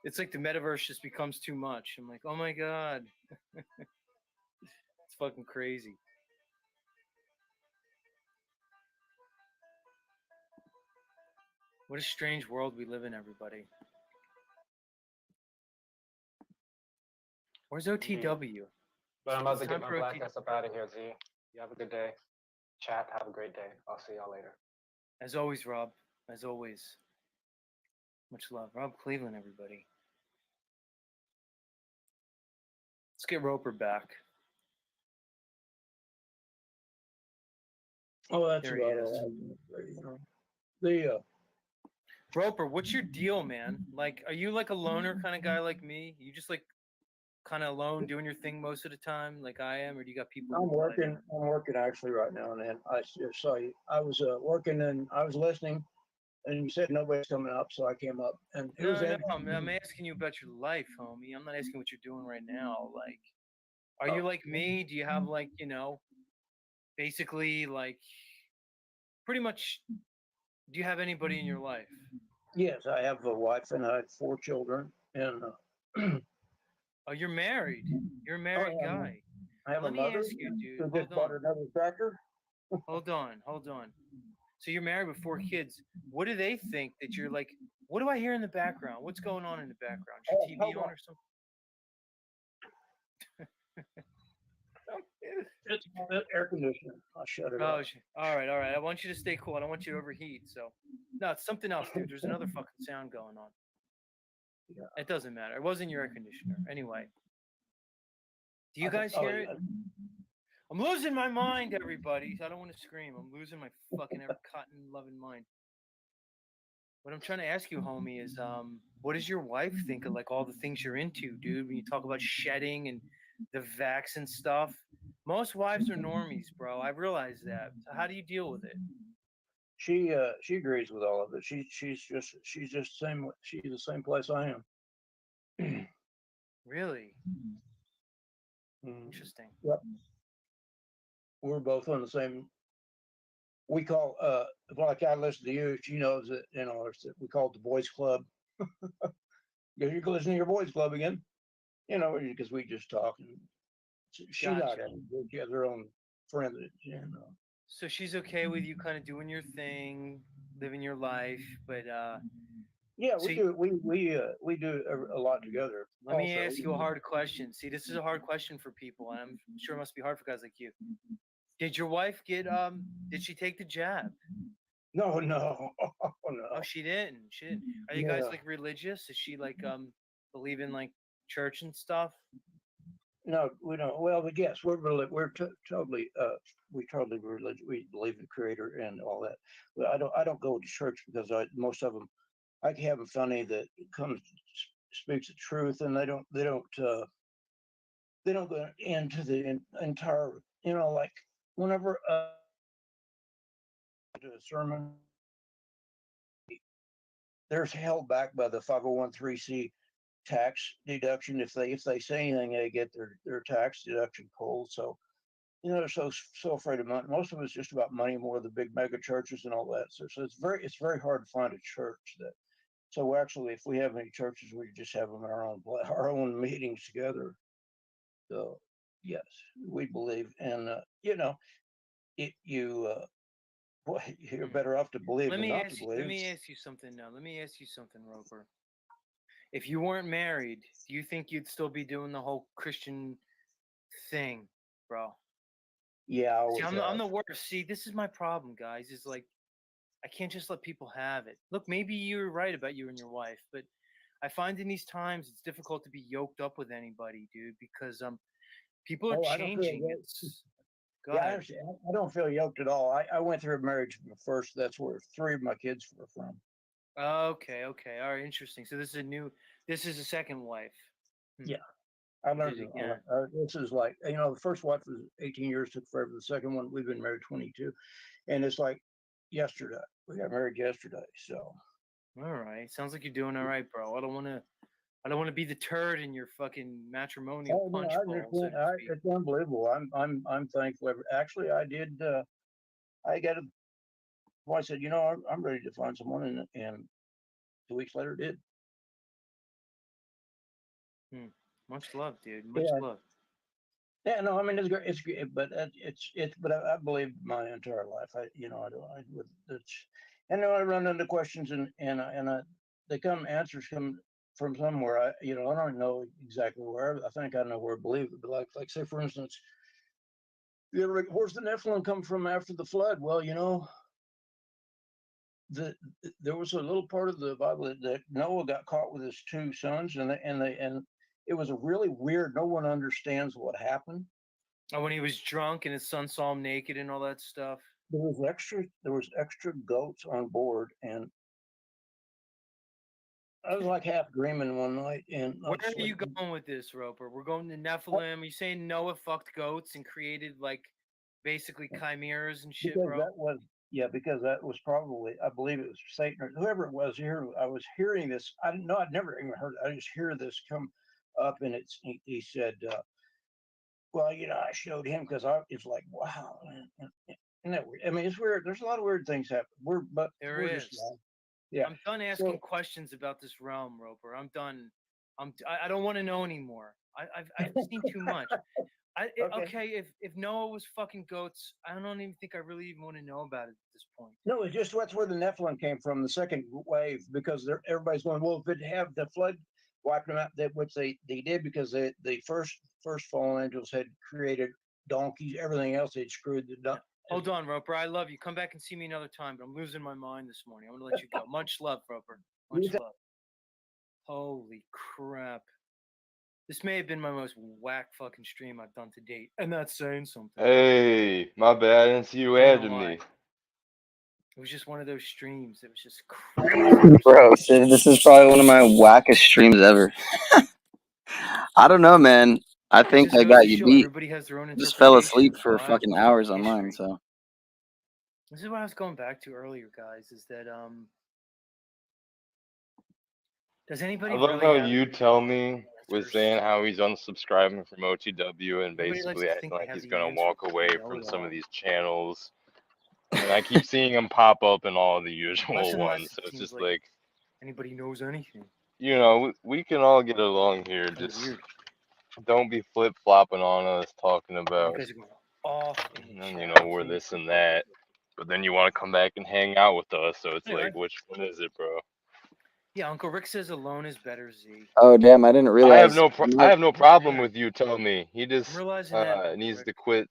it's like the metaverse just becomes too much. I'm like, oh my god. It's fucking crazy. What a strange world we live in, everybody. Where's OTW? But I'm about It's to time get my for black OT. ass up out of here, Z. You have a good day. Chat, have a great day. I'll see y'all later. As always, Rob. As always. Much love. Rob Cleveland, everybody. Let's get Roper back. Oh, that's There about he is. all. You know, the Roper, what's your deal, man? Like, are you like a loner kind of guy like me? You just like kind of alone doing your thing most of the time, like I am, or do you got people? I'm working actually right now, and I just saw you. I was working and I was listening, and you said nobody's coming up, so I came up. And it was No, I'm asking you about your life, homie. I'm not asking what you're doing right now. Like, are you like me? Do you have like, you know, basically like pretty much, do you have anybody in your life? Yes, I have a wife and I have 4 children, and Oh, you're married. You're a married guy. I have Let a me mother ask you, dude. who Hold just bought on. another tractor. Hold on. So you're married with 4 kids. What do they think that you're like? What do I hear in the background? What's going on in the background? Is your TV on or something? It's air conditioner. I'll shut it Oh, off. all right. I want you to stay cool. I don't want you to overheat. So, no, it's something else, dude. There's another fucking sound going on. Yeah. It doesn't matter. It wasn't your air conditioner. Anyway. Do you guys hear it? I'm losing my mind, everybody. I don't want to scream. I'm losing my fucking ever cotton loving mind. What I'm trying to ask you, homie, is what does your wife think of like all the things you're into, dude? When you talk about shedding and the vax and stuff, most wives are normies, bro. I realize that. So how do you deal with it? She agrees with all of it. She's just same. She's the same place I am. Really? Interesting. Yep. We're both on the same we call like I listen to you. She knows that we call it the boys club. Because you can listen to your boys club again, because we just talk. And she Gotcha. she has her own friend that So she's okay with you kind of doing your thing, living your life, but Yeah, so we do. We do a lot together. let me Also, ask you a hard question. See, this is a hard question for people, and I'm sure it must be hard for guys like you. Did your wife get did she take the jab? No, no, Oh, no. she didn't. She didn't. Are you guys No. like religious? Is she like believe in like church and stuff? No, we don't. Well, but yes, we're totally we totally religious. We believe in the Creator and all that. But I don't go to church because most of them I can have them funny that comes speaks the truth, and they don't go into the entire like whenever do a sermon, they're held back by the 501(c) tax deduction. If they say anything, they get their tax deduction pulled. So they're so afraid of money. Most of it's just about money, more of the big mega churches and all that. So it's very hard to find a church that. So actually, if we have any churches, we just have them in our own meetings together. So yes, we believe, and boy, you're better off to believe than not to believe. Let me ask you something now. Let me ask you something, Roper. If you weren't married, do you think you'd still be doing the whole Christian thing, bro? Yeah, See, I'm the worst. See, this is my problem, guys. Is like I can't just let people have it. Look, maybe you're right about you and your wife, but I find in these times it's difficult to be yoked up with anybody, dude, because people are I don't feel changing. yoked. Go Yeah, I ahead. understand. I don't feel yoked at all. I went through a marriage first. That's where 3 of my kids were from. Okay, okay, all right, interesting. So this is a second wife. Yeah, I learned. Did it again. This is like the first wife was 18 years, took forever. The second one, we've been married 22, and it's like yesterday. We got married yesterday. So. All right, sounds like you're doing all right, bro. I don't want to be the turd in your fucking matrimonial Oh no, punch I bowl. understand. It's unbelievable. I'm thankful. Actually, I did. I got a. Well, I said, I'm ready to find someone, and 2 weeks later, did. Much love, dude. Much love. Yeah, no, I mean it's great. It's great, but But I believe my entire life. And then I run into questions, and answers come from somewhere. I don't know exactly where. I think I know where I believe it. But like say for instance, where's the Nephilim come from after the flood? Well, there was a little part of the Bible that Noah got caught with his 2 sons, and it was a really weird. No one understands what happened. Oh, when he was drunk and his son saw him naked and all that stuff. There was extra goats on board, and I was like half dreaming one night. And where are you going with this, Roper? We're going to Nephilim. Are you saying Noah fucked goats and created like basically chimeras and shit, because bro? because that was probably, I believe it was Satan or whoever it was here. I was hearing this. I didn't know. I'd never even heard it. I just hear this come up, and he said, well, I showed him because it's like, wow. And that weird. I mean, it's weird. There's a lot of weird things happen. We're Is. just yeah. I'm done asking questions about this realm, Roper. I'm done. I don't want to know anymore. I've seen too much. Okay, if Noah was fucking goats, I don't even think I really even want to know about it at this point. No, it's just that's where the Nephilim came from, the second wave, because everybody's going, well, if it have the flood wiped them out, which they did, because the first fallen angels had created donkeys, everything else they'd screwed the. Hold on, Roper. I love you. Come back and see me another time, but I'm losing my mind this morning. I'm gonna let you go. Much love, Roper. Much love. Holy crap. This may have been my most whack fucking stream I've done to date. And that's saying something. Hey, my bad. I didn't see you added me. It was just one of those streams. It was just crazy. Bro, this is probably one of my wackest streams ever. I don't know, man. I think I got you beat. Everybody has their own Just fell interpretation asleep for of fucking Bible hours on history. mine, so. This is what I was going back to earlier, guys, is that does anybody I love really how you tell me was saying how he's unsubscribing from OTW and Everybody likes basically to acting think they like have he's the gonna answers walk and away know from it some all. of these channels. And I keep seeing him pop up in all the Less usual and less ones. it So it's seems just like like, anybody knows anything. you know, we can all get along here. Kind of Just weird. don't be flip flopping on us, talking You about, guys are going off in the you chat. know, we're this and that. But then you want to come back and hang out with us. So it's Anyway. like, which one is it, bro? Yeah, Uncle Rick says alone is better, Z. Oh damn! I didn't realize. I have no problem with you telling me. He I'm just realizing that. needs to quit,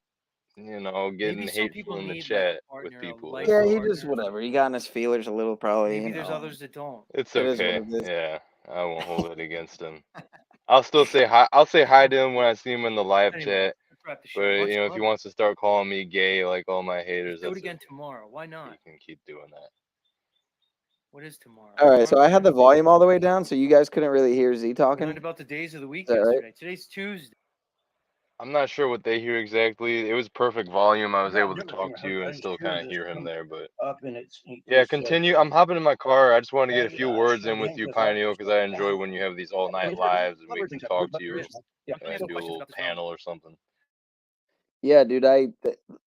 you know, getting Maybe some people hateful in the need like chat a with partner, a people. life That's Yeah, he all. just whatever. He got in his feelers a little, probably. Maybe You there's know, others that don't. It's it is what okay. it is. Yeah, I won't hold it against him. I'll still say hi. I'll say hi to him when I see him in the live Anyway, chat. let's wrap the But show. Much you know, if he love. wants to start calling me gay like all my haters, Let's do it that's again okay. tomorrow. Why not? He can keep doing that. What is tomorrow? All right, so I had the Thursday? volume all the way down, so you guys couldn't really hear Z We talking. learned about the days of the week Is that right? yesterday. Today's Tuesday. I'm not sure what they hear exactly. It was perfect volume. I was Yeah, able to I've never talk seen to you I and just still hear kind of this hear him come there. But up and yeah, it's continue. I'm hopping in my car. I just want to get a few yeah, words shut in with in you, 'cause I Pineal, just because I enjoy when you have these all I night mean, it's pretty lives and we can talk to you It is. yeah. and do a little panel or something. Yeah, dude.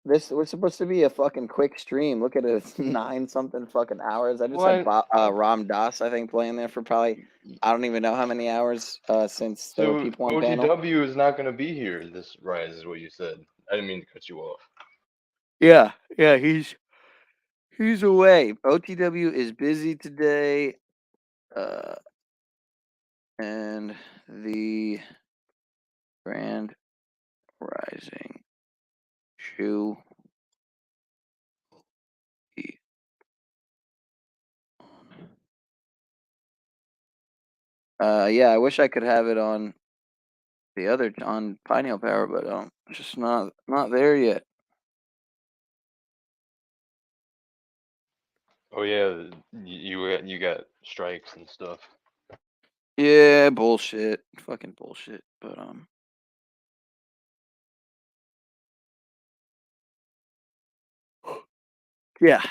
This was supposed to be a fucking quick stream. Look at it, it's 9-something fucking hours. I just had Ram Dass, I think, playing there for probably I don't even know how many hours since there were So people on panel. OTW is not going to be here this rise, is what you said. I didn't mean to cut you off. Yeah, he's away. OTW is busy today, and the Grand Rising shoe. Yeah, I wish I could have it on the other on Pineal Power, but just not there yet. Oh yeah, you got strikes and stuff. Yeah, bullshit, fucking bullshit. But yeah.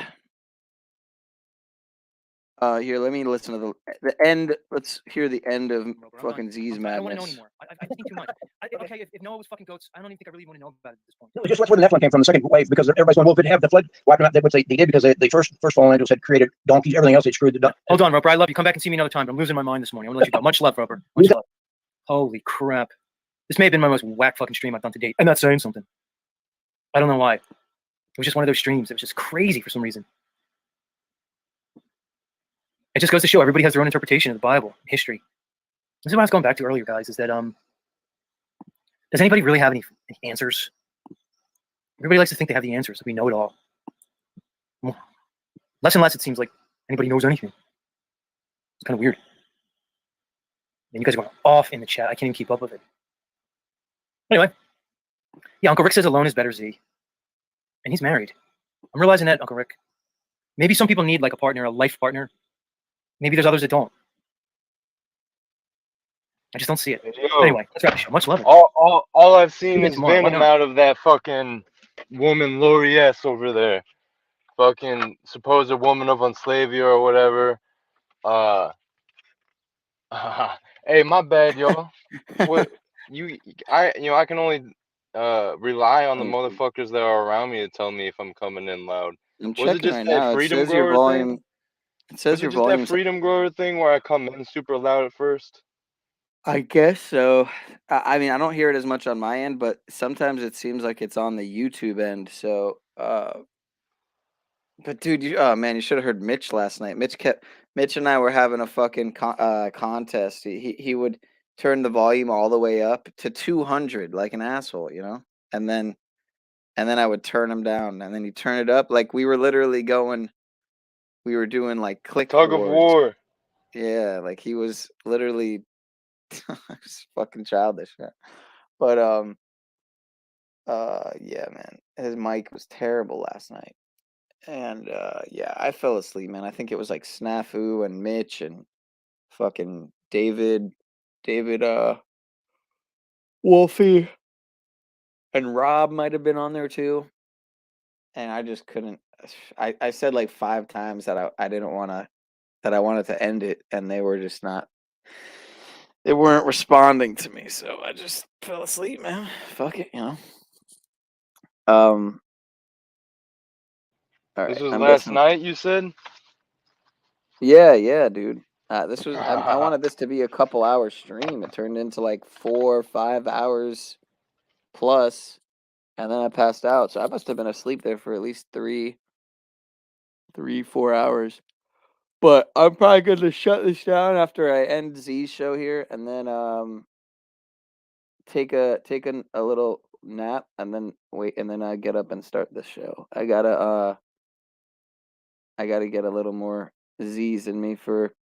Here, let me listen to the end. Let's hear the end of fucking Z's I don't want to know madness. anymore. I've seen too much. Okay, if Noah was fucking goats, I don't even think I really want to know about it at this point. It was just that's where the next one came from, the second wave, because everybody's going, well, if it have the flood wiping out, which they did because they first fallen angels had created donkeys, everything else they screwed the Hold on, Roper. I love you. Come back and see me another time. But I'm losing my mind this morning. I'm gonna let you go. Much love, Roper. Much love. Holy crap! This may have been my most whack fucking stream I've done to date. I'm not saying something. I don't know why. It was just one of those streams. It was just crazy for some reason. It just goes to show everybody has their own interpretation of the Bible, history. This is what I was going back to earlier, guys. Is that does anybody really have any answers? Everybody likes to think they have the answers. That we know it all. Well, less and less it seems like anybody knows anything. It's kind of weird. And you guys are going off in the chat. I can't even keep up with it. Anyway, yeah, Uncle Rick says alone is better, Z. And he's married. I'm realizing that, Uncle Rick. Maybe some people need like a partner, a life partner. Maybe there's others that don't. I just don't see it. Yo, anyway, let's wrap the show. Much love. All I've seen is tomorrow. Why venom not? out of that fucking woman Lori S over there. Fucking supposed woman of Unslavia or whatever. Hey, my bad, y'all. What I can only rely on the motherfuckers that are around me to tell me if I'm coming in loud. I'm Was it checking just right that now. It freedom says your grower volume. thing? It says Was your it just that volume. freedom grower thing where I come in super loud at first? I guess so. I mean, I don't hear it as much on my end, but sometimes it seems like it's on the YouTube end. So, but dude, oh man, you should have heard Mitch last night. Mitch and I were having a fucking contest. He would turn the volume all the way up to 200 like an asshole, you know, and then I would turn him down, and then he'd turn it up. Like we were literally going. We were doing like click Tug of wars. war. Yeah, like he was literally it's fucking childish, yeah. But yeah, man, his mic was terrible last night, and yeah, I fell asleep, man. I think it was like Snafu and Mitch and fucking David, Wolfie, and Rob might have been on there too, and I just couldn't. I said like 5 times that I didn't want to, that I wanted to end it, and they were just not. They weren't responding to me, so I just fell asleep, man. Fuck it, you know. All This right, was I'm last listening. night, you said? Yeah, dude. This was I wanted this to be a couple hour stream. It turned into like 4 or 5 hours plus, and then I passed out. So I must have been asleep there for at least 4 hours. But I'm probably going to shut this down after I end Z's show here, and then take a little nap, and then wait, and then I get up and start the show. I gotta get a little more Z's in me for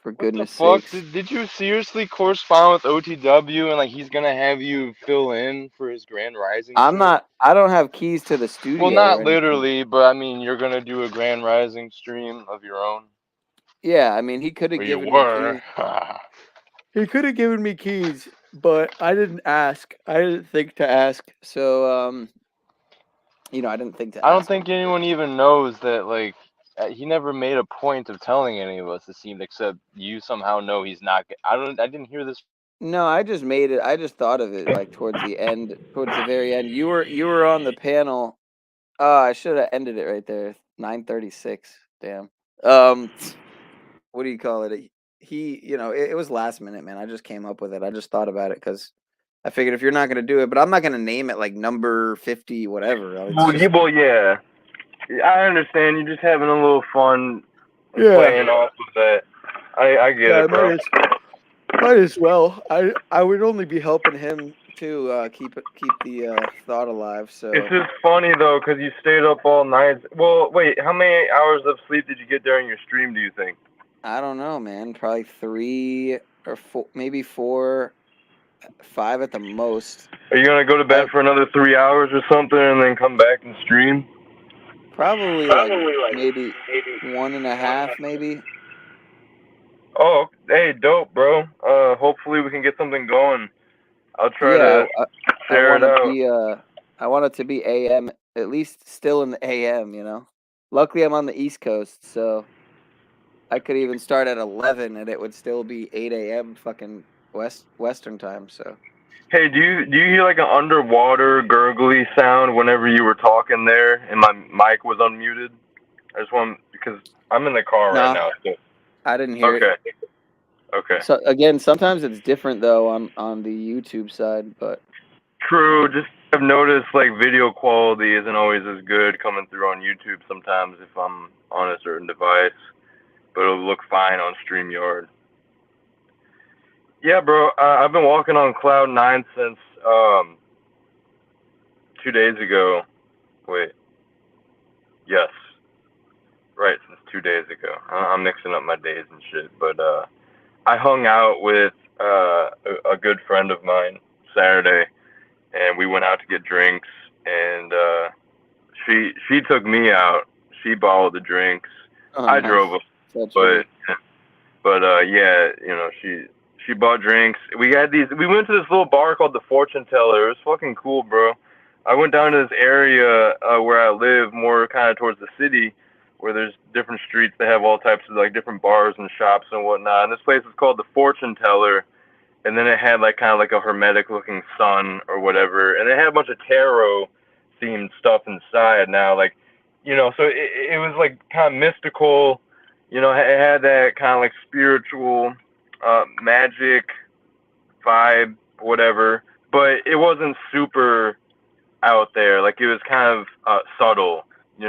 What the goodness fuck? sakes. Did you seriously correspond with OTW and like he's gonna have you fill in for his Grand Rising stream? I don't have keys to the studio Well, or not anything. literally, but I mean, you're gonna do a Grand Rising stream of your own. Yeah, I mean, he could have Or you given me were. keys. He could have given me keys, but I didn't ask. I didn't think to ask. So, I didn't think to I don't ask think him. anyone even knows that, like, he never made a point of telling any of us, it seemed, except you somehow know he's not. I didn't hear this. No, I just made it. I just thought of it like towards the very end. You were on the panel. Oh, I should have ended it right there. 9:36. Damn. What do you call it? It was last minute, man. I just came up with it. I just thought about it because I figured if you're not gonna do it, but I'm not gonna name it like number 50, whatever. Well, yeah. I understand. You're just having a little fun and Yeah. playing off of that. I get Yeah, it, bro. might as well. I would only be helping him to keep the thought alive. So It's just funny though, because you stayed up all night. Well, wait, how many hours of sleep did you get during your stream, do you think? I don't know, man. Probably 3 or 4, maybe 4, 5 at the most. Are you gonna go to bed for another 3 hours or something and then come back and stream? Probably like maybe 1.5, maybe. Oh, hey, dope, bro. Hopefully we can get something going. I'll try Yeah, to I share want it to out. be I want it to be AM, at least still in the AM. Luckily I'm on the East Coast, so I could even start at 11 and it would still be 8 AM fucking Western time. So Hey, do you hear like an underwater gurgly sound whenever you were talking there and my mic was unmuted? I just want because I'm in the car right no, now. So. I didn't hear it. Okay. So again, sometimes it's different though on the YouTube side, but True. Just I've noticed like video quality isn't always as good coming through on YouTube sometimes if I'm on a certain device, but it'll look fine on StreamYard. Yeah, bro. I've been walking on cloud 9 since 2 days ago. Wait. Yes. Right, since 2 days ago. I'm mixing up my days and shit, but I hung out with a good friend of mine Saturday, and we went out to get drinks, and she took me out. She bought all the drinks. I nice. drove them, but yeah, she bought drinks. We went to this little bar called the Fortune Teller. It was fucking cool, bro. I went down to this area where I live, more kind of towards the city, where there's different streets that have all types of like different bars and shops and whatnot. And this place is called the Fortune Teller, and then it had like kind of like a hermetic looking sun or whatever, and it had a bunch of tarot themed stuff inside. Now, like, so it was like kind of mystical. It had that kind of like spiritual, magic vibe, whatever, but it wasn't super out there. Like, it was kind of subtle. It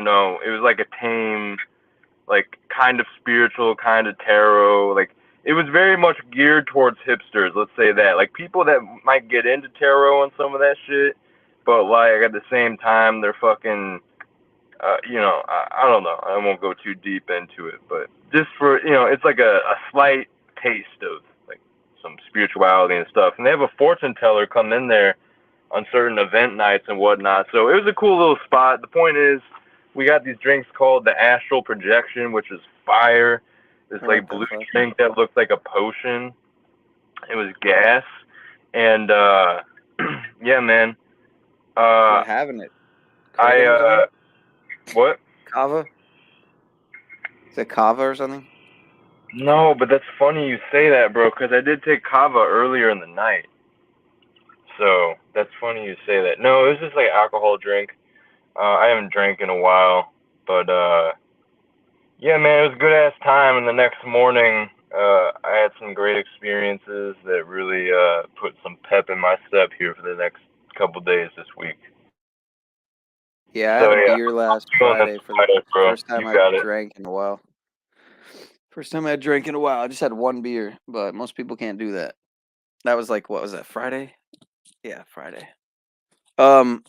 was like a tame, like kind of spiritual, kind of tarot. Like, it was very much geared towards hipsters. Let's say that, like, people that might get into tarot and some of that shit, but like at the same time they're fucking. I don't know. I won't go too deep into it, but just for, it's like a slight taste of like some spirituality and stuff. And they have a fortune teller come in there on certain event nights and whatnot. So it was a cool little spot. The point is, we got these drinks called the Astral Projection, which is fire. This like blue drink that looked like a potion. It was gas, and yeah, man. we're having it. What? Kava? Is it kava or something? No, but that's funny you say that, bro, because I did take kava earlier in the night. So that's funny you say that. No, it was just like alcohol drink. I haven't drank in a while. But yeah, man, it was a good ass time. And the next morning, I had some great experiences that really put some pep in my step here for the next couple days this week. Yeah, I So had a yeah, beer last I'm feeling Friday this for the Friday, bro. first time You I got it. drank in a while. First time I drank in a while. I just had one beer, but most people can't do that. That was like, what was that, Friday? Yeah, Friday. Yeah,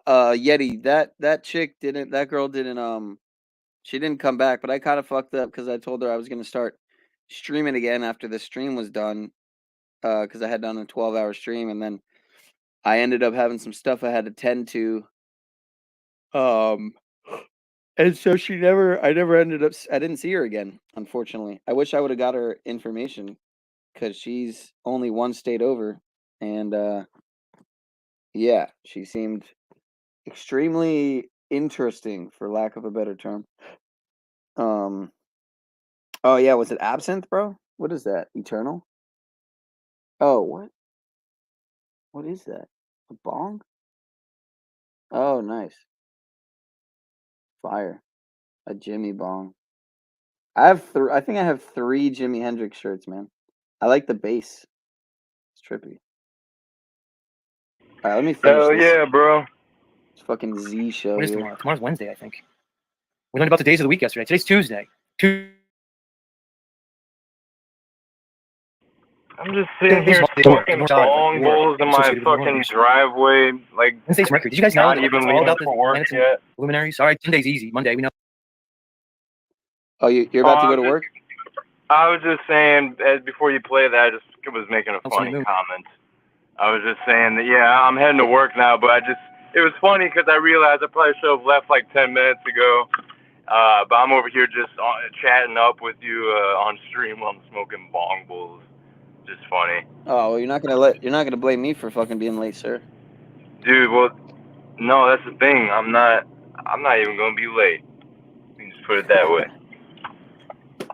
Yeti, that chick didn't, that girl didn't, she didn't come back, but I kind of fucked up because I told her I was gonna start streaming again after the stream was done, because I had done a 12-hour stream, and then I ended up having some stuff I had to tend to. And so I never ended up, I didn't see her again, unfortunately. I wish I would have got her information because she's only one state over. And yeah, she seemed extremely interesting, for lack of a better term. Oh yeah, was it Absinthe, bro? What is that? Eternal? Oh, what? What is that? A bong? Oh, nice. Fire. A Jimmy bong. I think I have 3 Jimi Hendrix shirts, man. I like the bass. It's trippy. All right, let me finish Hell this yeah, bro. fucking Z show What is here. tomorrow? Tomorrow's Wednesday, I think. We learned about the days of the week yesterday. Today's Tuesday. I'm just sitting here smoking bong bowls in my fucking driveway, like Wednesday's Mercury. Did you guys know not that even it's all leaving about the for work planets and yet. luminaries? All right, Sunday's easy. Monday, we know. Oh, you're about to go to work? I was just saying, before you play that, I just was making a funny Moon. comment. I was just saying that, yeah, I'm heading to work now, but it was funny because I realized I probably should have left like 10 minutes ago. But I'm over here just chatting up with you on stream while I'm smoking bong bowls. Just funny. Oh, well, you're not gonna blame me for fucking being late, sir. Dude, well, no, that's the thing. I'm not even gonna be late. You can just put it that way.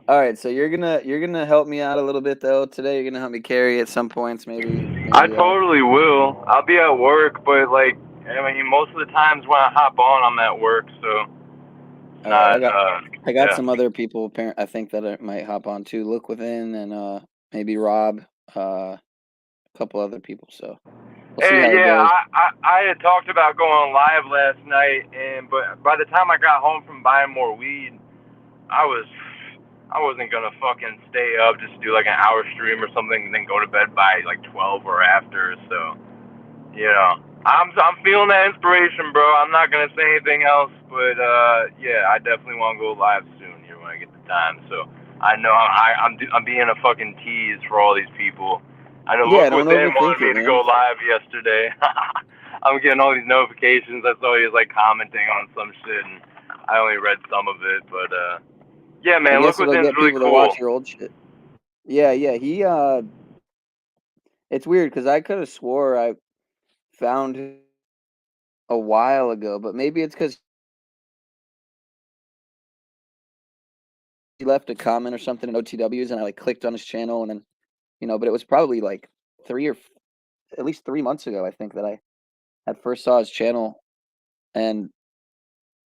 All right, so you're gonna help me out a little bit though today. You're gonna help me carry at some points, maybe. I totally will. I'll be at work, but like, I mean, most of the times when I hop on, I'm at work, so. All right, I got yeah. some other people. I think that I might hop on too. Look Within and maybe Rob, a couple other people. So we'll see how it goes. I had talked about going live last night, but by the time I got home from buying more weed, I wasn't gonna fucking stay up just to do like an hour stream or something and then go to bed by like 12 or after. So, you know, I'm feeling that inspiration, bro. I'm not gonna say anything else, but yeah, I definitely want to go live soon here when I get the time. So I know I'm being a fucking tease for all these people. I know Yeah, Look don't Within overthink wanted me it, to man. go live yesterday. I'm getting all these notifications. I saw he was like commenting on some shit, and I only read some of it, but yeah, man, I guess Look it'll Within's get really people to cool. watch your old shit. Yeah, he it's weird because I could have swore I found him a while ago, but maybe it's because he left a comment or something in OTWs and I like clicked on his channel and then, but it was probably like at least 3 months ago, I think, that I at first saw his channel. And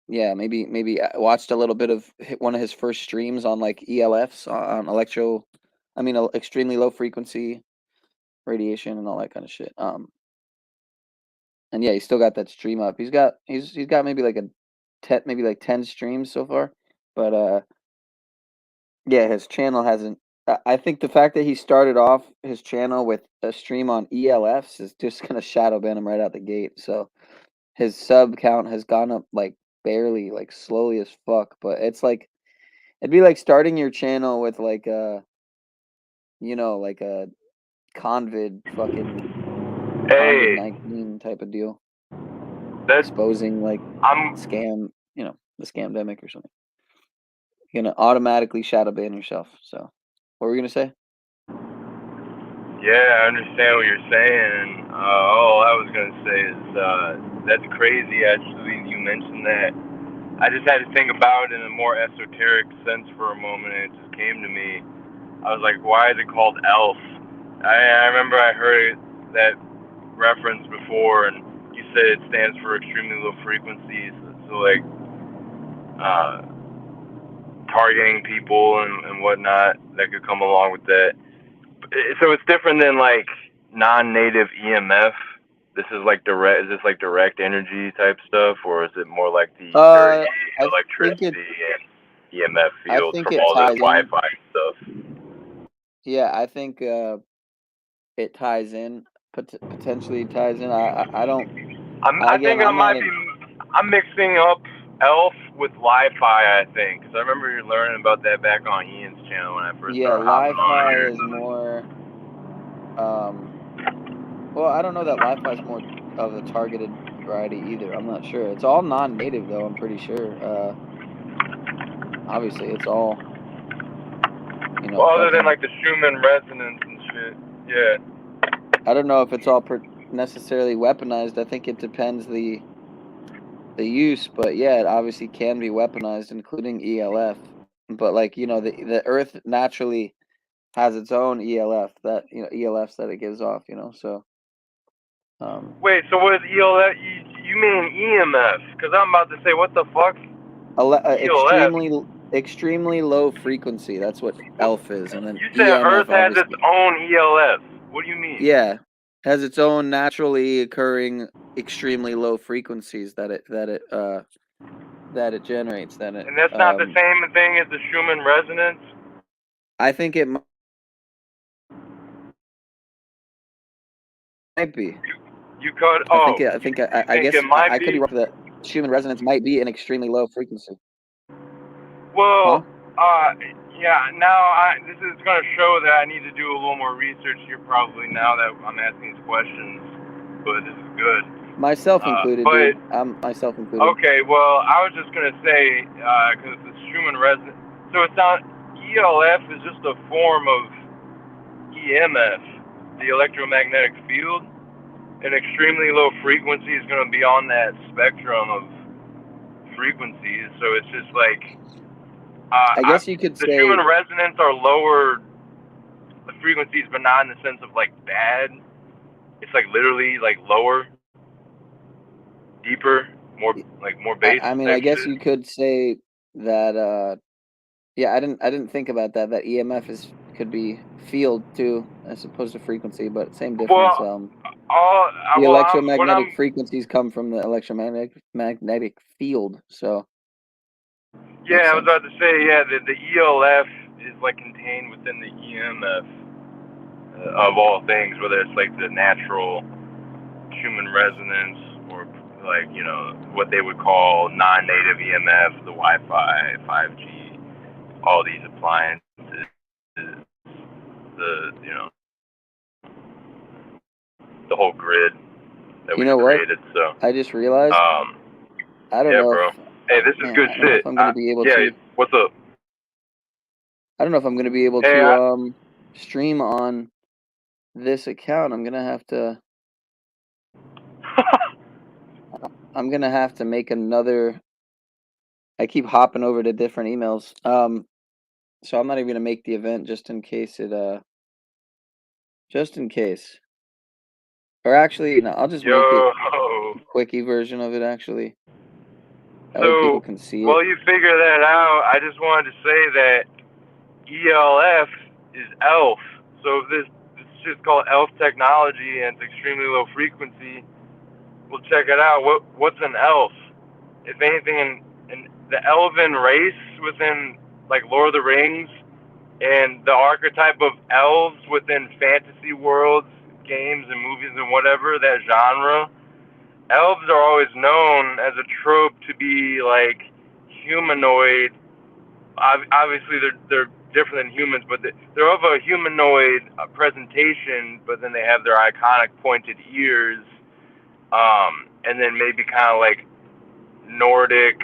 yeah, maybe I watched a little bit of one of his first streams on like ELFs on extremely low frequency radiation and all that kind of shit. And yeah, he's still got that stream up. He's got maybe like 10 streams so far. But yeah, his channel hasn't. I think the fact that he started off his channel with a stream on ELFs is just gonna shadow ban him right out the gate. So his sub count has gone up like barely, like slowly as fuck. But it's like it'd be like starting your channel with like a convid fucking Hey. COVID-19 type of deal. That's exposing like scam, the scamdemic or something. You're gonna automatically shadow ban yourself. So what were we gonna say? Yeah, I understand what you're saying. All I was gonna say is that's crazy. Actually, you mentioned that. I just had to think about it in a more esoteric sense for a moment, and it just came to me. I was like, why is it called ELF? I remember I heard that reference before, and you said it stands for extremely low frequencies. So like, targeting people and whatnot that could come along with that. So it's different than like non-native EMF. This is like direct. Is this like direct energy type stuff, or is it more like the dirty I think electricity and EMF I fields think from it all the ties in. Wi-Fi stuff? Yeah, I think it ties in. Potentially ties in. I don't. I think I I'm not might in. be. I'm mixing up ELF with Li-Fi. I think because I remember you learning about that back on Ian's channel when I first Yeah, started hopping on Li-Fi here. is more. Well, I don't know that Li-Fi is more of the targeted variety either. I'm not sure. It's all non-native though. I'm pretty sure. Obviously, it's all. Well, other than Fucking. like the Schumann resonance and shit. Yeah. I don't know if it's all necessarily weaponized. I think it depends the use, but yeah, it obviously can be weaponized, including ELF. But like the Earth naturally has its own ELF that ELFs that it gives off. So. Wait, so what is ELF? You mean EMF? Because I'm about to say, what the fuck? ELF? Extremely low frequency. That's what ELF is, and then You said EMF Earth has obviously. its own ELF. What do you mean? Yeah, has its own naturally occurring extremely low frequencies that it generates. And that's not the same thing as the Schumann resonance? I think it might be. You could. I guess it might I could be be? wrong. That Schumann resonance might be an extremely low frequency. Well, yeah. Now this is going to show that I need to do a little more research here, probably now that I'm asking these questions. But this is good. Myself included, dude. Myself included. Okay, well, I was just gonna say because the Schumann resonance. So it's not ELF is just a form of EMF, the electromagnetic field. An extremely low frequency is going to be on that spectrum of frequencies. So it's just like I guess you could the say Schumann resonance are lower frequencies, but not in the sense of like bad. It's like literally like lower, deeper, more bass. I mean, I guess you could say that. Yeah, I didn't think about that. That EMF could be field too, as opposed to frequency, but same difference. The electromagnetic frequencies come from the electromagnetic field, so. Yeah, I was about to say, yeah, the ELF is like contained within the EMF of all things, whether it's like the natural Schumann resonance or like, what they would call non-native EMF, the Wi-Fi, 5G, all these appliances, the whole grid that we created. So I just realized. I don't know. Bro. Hey, this is good shit. I'm gonna be able to. What's up? I don't know if I'm gonna be able to stream on this account. I'm gonna have to. I'm gonna have to make another. I keep hopping over to different emails. So I'm not even gonna make the event just in case it. Just in case. Or actually, no, I'll just make it a quickie version of it. Actually, that way people can see it. While you figure that out, I just wanted to say that ELF is ELF. So if this shit's called ELF technology and it's extremely low frequency, we'll check it out. What's an ELF? If anything, in the elven race within like Lord of the Rings and the archetype of elves within fantasy worlds, games and movies and whatever, that genre, elves are always known as a trope to be like humanoid. Obviously, they're different than humans, but they're of a humanoid presentation. But then they have their iconic pointed ears, and then maybe kind of like Nordic.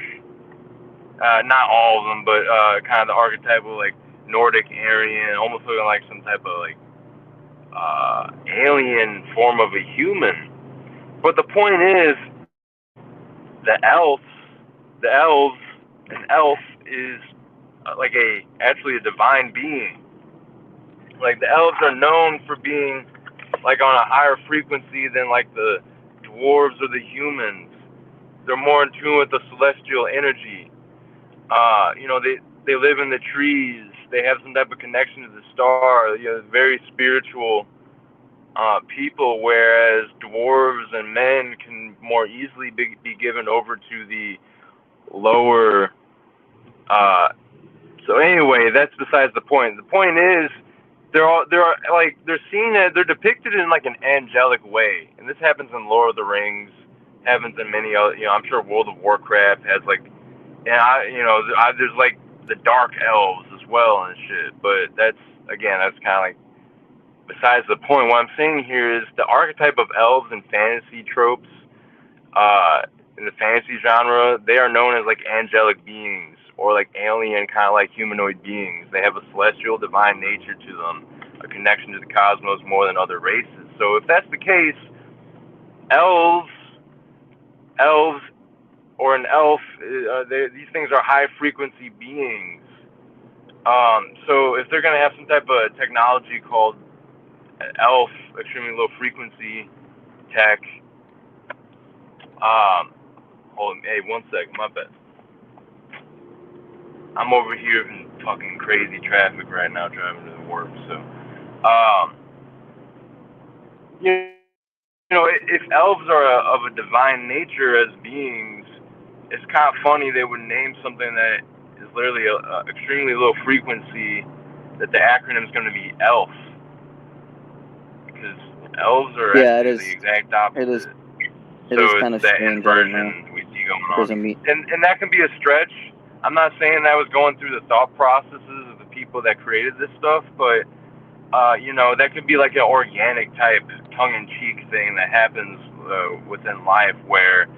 Not all of them, but kind of the archetypal like Nordic Aryan, almost looking like some type of like alien form of a human. But the point is, an elf is actually a divine being. Like the elves are known for being like on a higher frequency than like the dwarves or the humans. They're more in tune with the celestial energy. You know, they live in the trees. They have some type of connection to the star. You know, very spiritual people, whereas dwarves and men can more easily be given over to the lower. So anyway, that's besides the point. The point is, they're seen as, they're depicted in like an angelic way, and this happens in Lord of the Rings, happens in many other. You know, I'm sure World of Warcraft has like, and there's like the dark elves as well and shit. But that's kind of like besides the point. What I'm saying here is the archetype of elves and fantasy tropes, in the fantasy genre, they are known as like angelic beings or like alien kind of like humanoid beings. They have a celestial divine nature to them, a connection to the cosmos more than other races. So if that's the case, elves or an elf, these things are high frequency beings. So if they're gonna have some type of technology called elf, extremely low frequency tech, hold on, hey, one second, my bad. I'm over here in fucking crazy traffic right now driving to work, so, you know, if elves are of a divine nature as beings, it's kind of funny they would name something that is literally a extremely low frequency, that the acronym is going to be ELF, because elves are actually the exact opposite. It is So kind it's of that strange. I don't know. inversion we see going It doesn't on. mean. And that can be a stretch. I'm not saying that was going through the thought processes of the people that created this stuff, but, you know, that could be like an organic type tongue-in-cheek thing that happens within life, where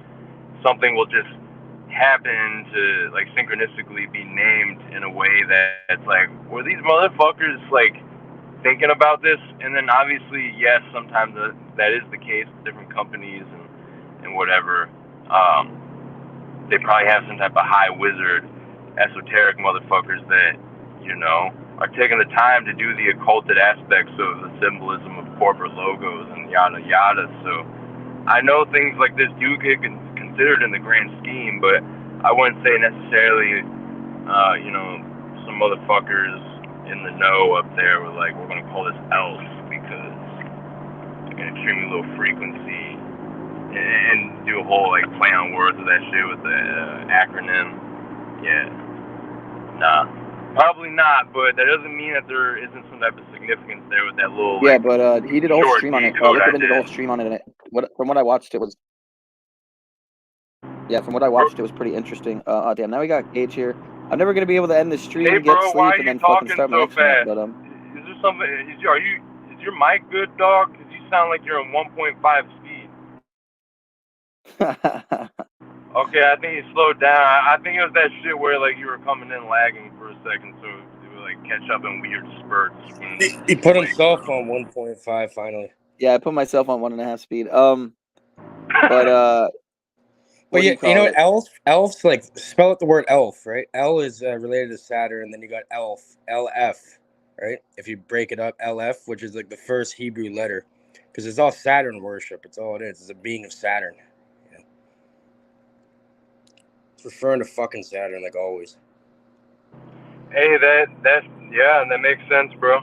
something will just happen to like synchronistically be named in a way that's like, were these motherfuckers like thinking about this? And then obviously, yes, sometimes that is the case with different companies and whatever. They probably have some type of high wizard, esoteric motherfuckers that, you know, are taking the time to do the occulted aspects of the symbolism of corporate logos and yada yada. So I know things like this do get considered in the grand scheme, but I wouldn't say necessarily, you know, some motherfuckers in the know up there were like, we're gonna call this elf because it's an extremely low frequency, and do a whole like play on words of that shit with the acronym. Yeah, nah, probably not. But that doesn't mean that there isn't some type of significance there with that little Yeah, like but he did a whole short stream on it. decode I Liquid did a whole did. stream on it, and from what I watched, it was. Yeah, from what I watched, it was pretty interesting. Damn, now we got Gage here. I'm never gonna be able to end the stream, Hey, get bro, sleep, why are and you then fucking talking start my so next one up. fast? But Is there something? Is your mic good, dog? Because you sound like you're on 1.5 speed. Okay, I think you slowed down. I think it was that shit where like you were coming in lagging for a second, so it would like catch up in weird spurts. He put himself on 1.5 finally. yeah, I put myself on 1.5 speed. But But what do yeah, you call you know, it? elf, like spell out the word elf, right? L is related to Saturn, and then you got elf, LF, right? If you break it up, LF, which is like the first Hebrew letter, because it's all Saturn worship. It's all it is. It's a being of Saturn. You know? It's referring to fucking Saturn, like always. Hey, yeah, that makes sense, bro.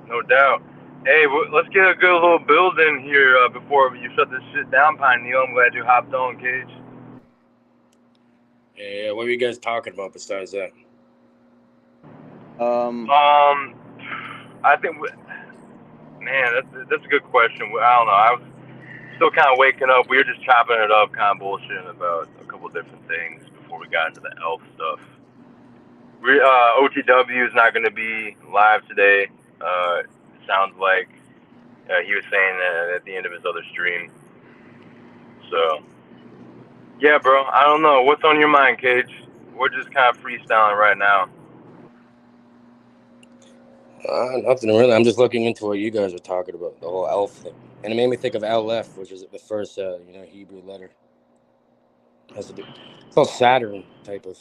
No doubt. Hey, let's get a good little build in here before you shut this shit down, Pineal. I'm glad you hopped on, Cage. Yeah, what were you guys talking about besides that? I think, man, that's a good question. I don't know. I was still kind of waking up. We were just chopping it up, kind of bullshitting about a couple different things before we got into the elf stuff. OTW is not going to be live today. Sounds like he was saying that at the end of his other stream. So, yeah, bro. I don't know. What's on your mind, Cage? We're just kind of freestyling right now. Nothing really. I'm just looking into what you guys are talking about, the whole elf thing, and it made me think of LF, which is the first, Hebrew letter. Has to do. It's all Saturn type of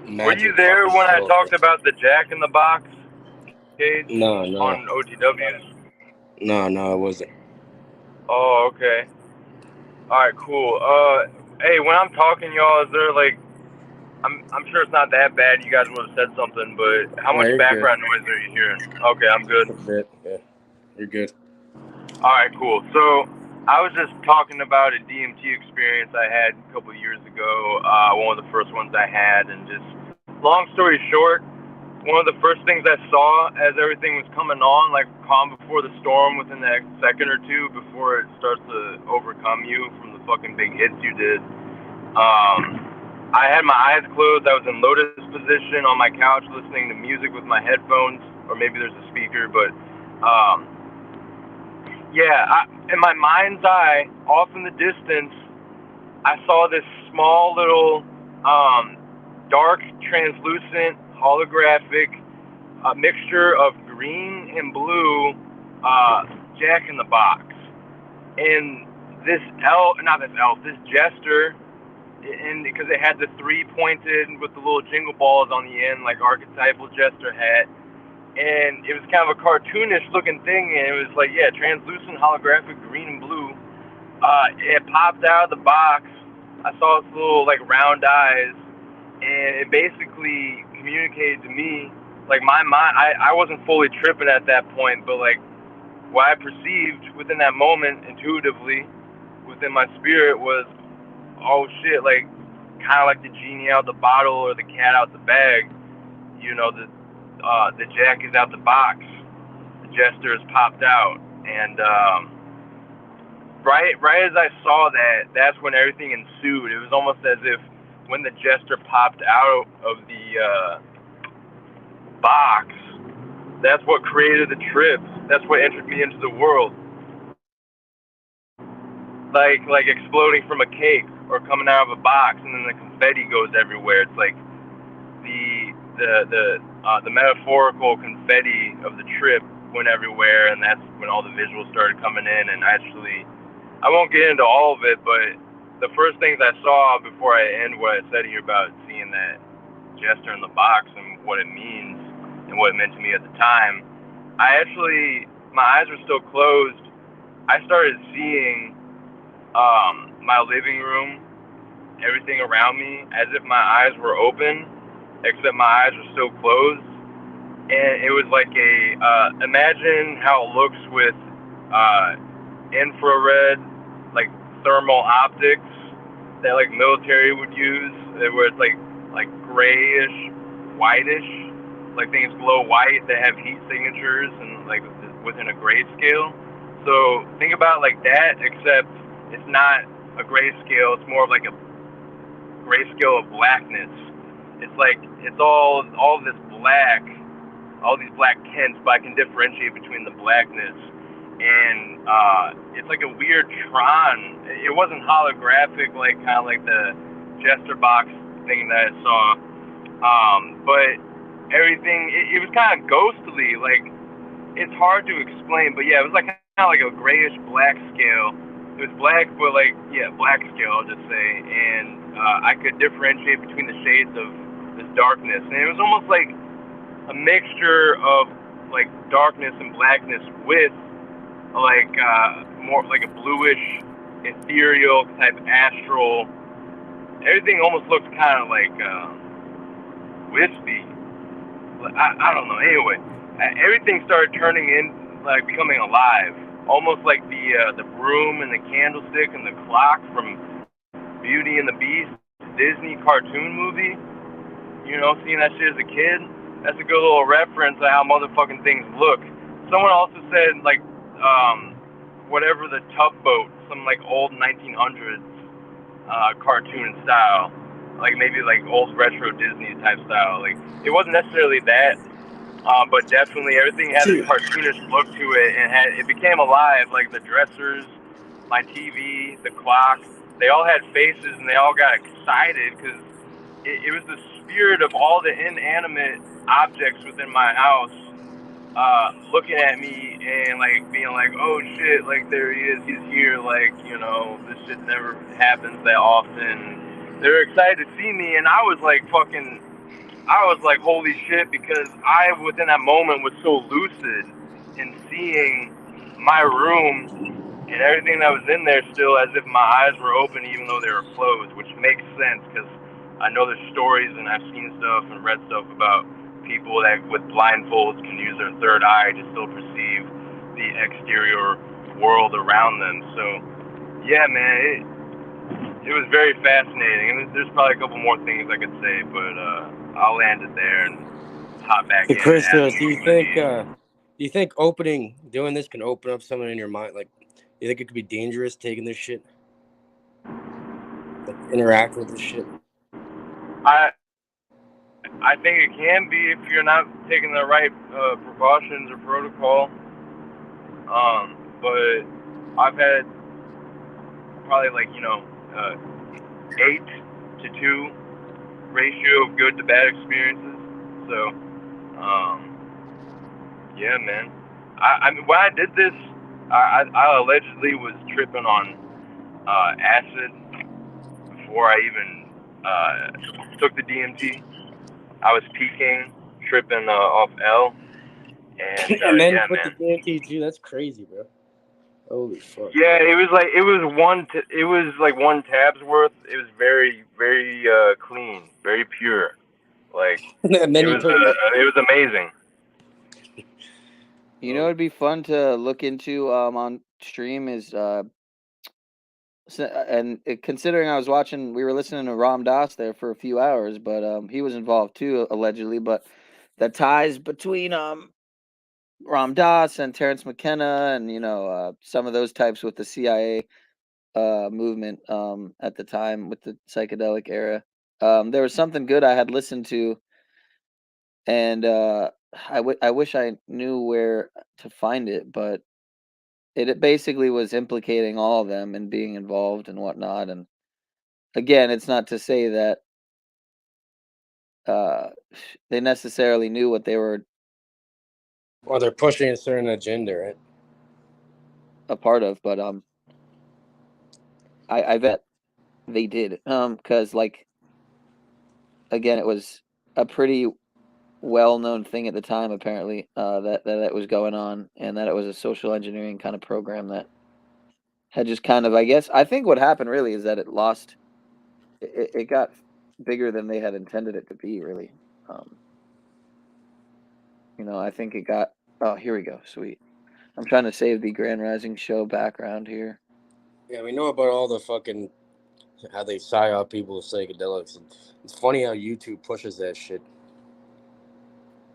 magic. Were you there when I talked about the Jack in the Box, Cage? No. On OTW? No, it wasn't. Oh, okay. All right, cool. Hey, when I'm talking, y'all, is there like, I'm sure it's not that bad. You guys would have said something, but how No, much you're background noise are you hearing? Okay, I'm good. good. A bit, yeah. You're good. All right, cool. So I was just talking about a DMT experience I had a couple of years ago. One of the first ones I had, and just long story short, one of the first things I saw as everything was coming on, like calm before the storm, within the second or two before it starts to overcome you from the fucking big hits you did. I had my eyes closed. I was in lotus position on my couch listening to music with my headphones, or maybe there's a speaker, but in my mind's eye, off in the distance, I saw this small little dark, translucent, holographic mixture of green and blue Jack in the Box. And this jester, and because it had the three pointed with the little jingle balls on the end, like archetypal jester hat, and it was kind of a cartoonish looking thing, and it was like, yeah, translucent, holographic, green and blue. It popped out of the box. I saw its little like round eyes, and it basically communicated to me, like my mind. I wasn't fully tripping at that point, but like what I perceived within that moment intuitively within my spirit was, oh shit, like kind of like the genie out the bottle or the cat out the bag. You know, the jack is out the box, the jester has popped out, and right as I saw that, that's when everything ensued. It was almost as if when the jester popped out of the box, that's what created the trip. That's what entered me into the world. Like exploding from a cake or coming out of a box, and then the confetti goes everywhere. It's like the metaphorical confetti of the trip went everywhere, and that's when all the visuals started coming in. And actually, I won't get into all of it, but the first things I saw before I end what I said here about seeing that jester in the box and what it means and what it meant to me at the time, my eyes were still closed. I started seeing my living room, everything around me, as if my eyes were open, except my eyes were still closed. And it was like imagine how it looks with infrared, like thermal optics that like military would use, where it's like grayish, whitish, like things glow white that have heat signatures and like within a grayscale. So think about it like that, except it's not a grayscale. It's more of like a grayscale of blackness. It's like it's all this black, all these black tints, but I can differentiate between the blackness. And it's like a weird Tron. It wasn't holographic, like kind of like the Jester box thing that I saw, but everything. It was kind of ghostly. Like it's hard to explain, but yeah, it was like kind of like a grayish black scale. It was black, but like black scale, I'll just say. And I could differentiate between the shades of this darkness, and it was almost like a mixture of like darkness and blackness with like more like a bluish, ethereal type astral. Everything almost looks kind of like wispy. I don't know. Anyway, everything started turning in, like becoming alive, almost like the broom and the candlestick and the clock from Beauty and the Beast, Disney cartoon movie. You know, seeing that shit as a kid. That's a good little reference to how motherfucking things look. Someone also said like whatever the tugboat, some like old 1900s cartoon style, like maybe like old retro Disney type style. Like it wasn't necessarily that, but definitely everything had a cartoonish look to it, and it became alive. Like the dressers, my TV, the clock, they all had faces, and they all got excited because it was the spirit of all the inanimate objects within my house looking at me and like being like, oh shit, like there he is, he's here, like, you know, this shit never happens that often. They were excited to see me, and I was like holy shit, because I within that moment was so lucid in seeing my room and everything that was in there still as if my eyes were open even though they were closed, which makes sense because I know there's stories and I've seen stuff and read stuff about people that with blindfolds can use their third eye to still perceive the exterior world around them. So yeah, man, it was very fascinating, and there's probably a couple more things I could say, but I'll land it there and hop back Hey, in and ask Christos, more questions. do you think doing this can open up something in your mind? Like, you think it could be dangerous taking this shit? Like, interacting with this shit? I think it can be if you're not taking the right precautions or protocol. But I've had probably 8-to-2 ratio of good to bad experiences. So, yeah, man. I mean, when I did this, I allegedly was tripping on acid before I even took the DMT. I was peaking, tripping off L, and And then yeah, put the man. DMT too. That's crazy, bro. Holy fuck. Yeah, it was like one tab's worth. It was very, very clean, very pure. Like And then you took it was amazing. You know, it'd be fun to look into on stream is considering I was watching, we were listening to Ram Dass there for a few hours, but he was involved too allegedly. But the ties between Ram Dass and Terrence McKenna and some of those types with the CIA movement at the time with the psychedelic era. There was something good I had listened to, and I wish I knew where to find it, but it basically was implicating all of them and being involved and whatnot. And again, it's not to say that uh, they necessarily knew what they were Or they're pushing a certain agenda, right? a part of, but I bet they did. Because again, it was a pretty well-known thing at the time, apparently, that was going on, and that it was a social engineering kind of program that had just kind of, I think what happened really is that it got bigger than they had intended it to be, really. I think it got, oh, here we go, sweet. I'm trying to save the Grand Rising show background here. Yeah, we know about all the fucking how they psyop people with psychedelics. And it's funny how YouTube pushes that shit.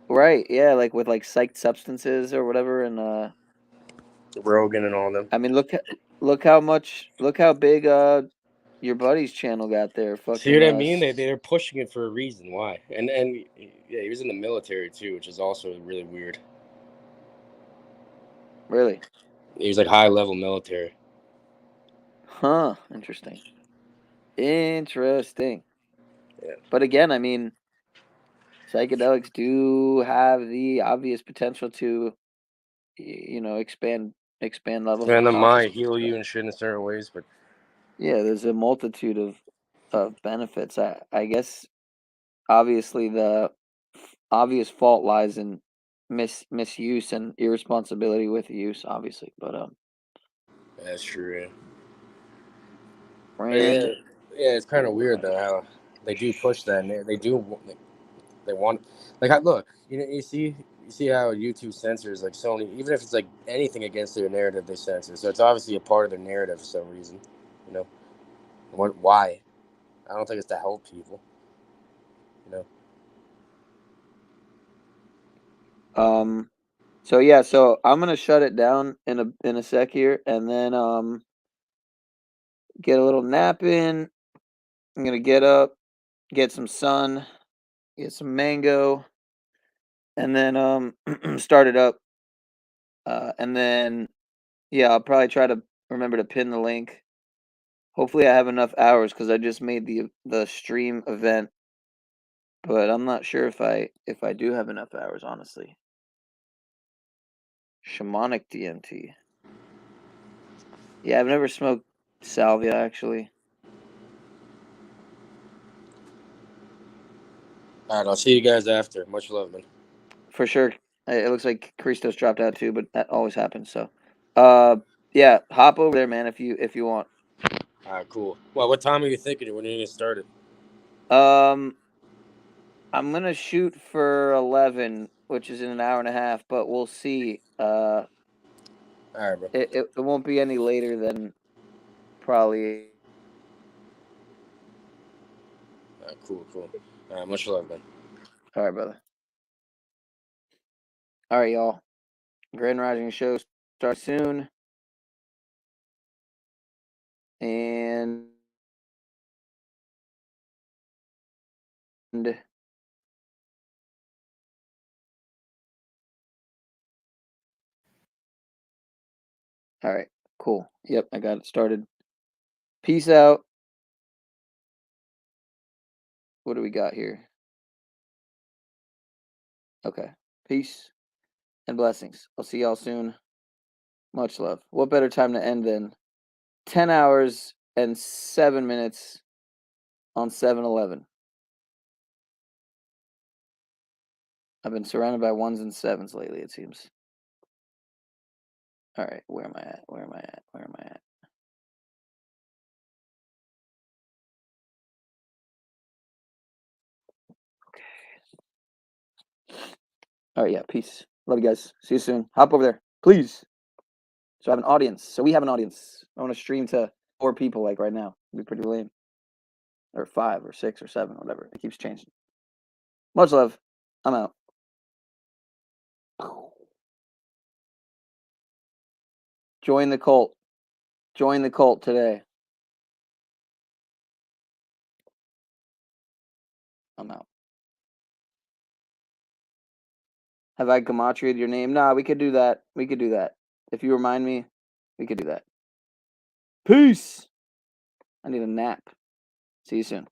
Right, yeah, like with psyched substances or whatever, and Rogan and all them. I mean, look how big your buddy's channel got there. See Fucking what I mean? They're pushing it for a reason. Why? And yeah, he was in the military too, which is also really weird. Really? He was like high level military. Huh, interesting. Interesting. Yeah. But again, I mean, psychedelics do have the obvious potential to, expand levels And of the mind consciousness. heal you and shit in certain ways, but Yeah, there's a multitude of benefits. I guess obviously the obvious fault lies in misuse and irresponsibility with use, obviously. But that's true. Yeah. Rand, Yeah, it's kind of weird though how they do push that. And they want look. You see how YouTube censors like Sony, even if it's like anything against their narrative, they censor. So it's obviously a part of their narrative for some reason. Why? I don't think it's to help people. So yeah, so I'm gonna shut it down in a sec here, and then get a little nap in. I'm gonna get up, get some sun, get some mango, and then start it up. And then yeah, I'll probably try to remember to pin the link. Hopefully, I have enough hours because I just made the stream event, but I'm not sure if I do have enough hours, honestly. Shamanic DMT. Yeah, I've never smoked salvia actually. All right, I'll see you guys after. Much love, man. For sure. It looks like Christos dropped out too, but that always happens. So, Yeah, hop over there, man, if you want. All right, cool. Well, what time are you thinking? When are you gonna start it? I'm gonna shoot for 11, which is in an hour and a half, but we'll see. All right, bro. It won't be any later than probably. All right, cool. All right, much love, man. All right, brother. All right, y'all. Grand Rising show starts soon, and all right, cool. Yep, I got it started. Peace out. What do we got here? Okay. Peace and blessings. I'll see y'all soon. Much love. What better time to end than 10 hours and 7 minutes on 7-Eleven? I've been surrounded by 1s and 7s lately, it seems. All right, where am I at? All right, yeah, peace. Love you guys. See you soon. Hop over there, please. So I have an audience. So we have an audience. I want to stream to 4 people like right now. It'd be pretty lame. Or 5 or 6 or 7, whatever. It keeps changing. Much love. I'm out. Join the cult. Join the cult today. I'm out. Have I gematriaed your name? Nah, we could do that. If you remind me, we could do that. Peace. I need a nap. See you soon.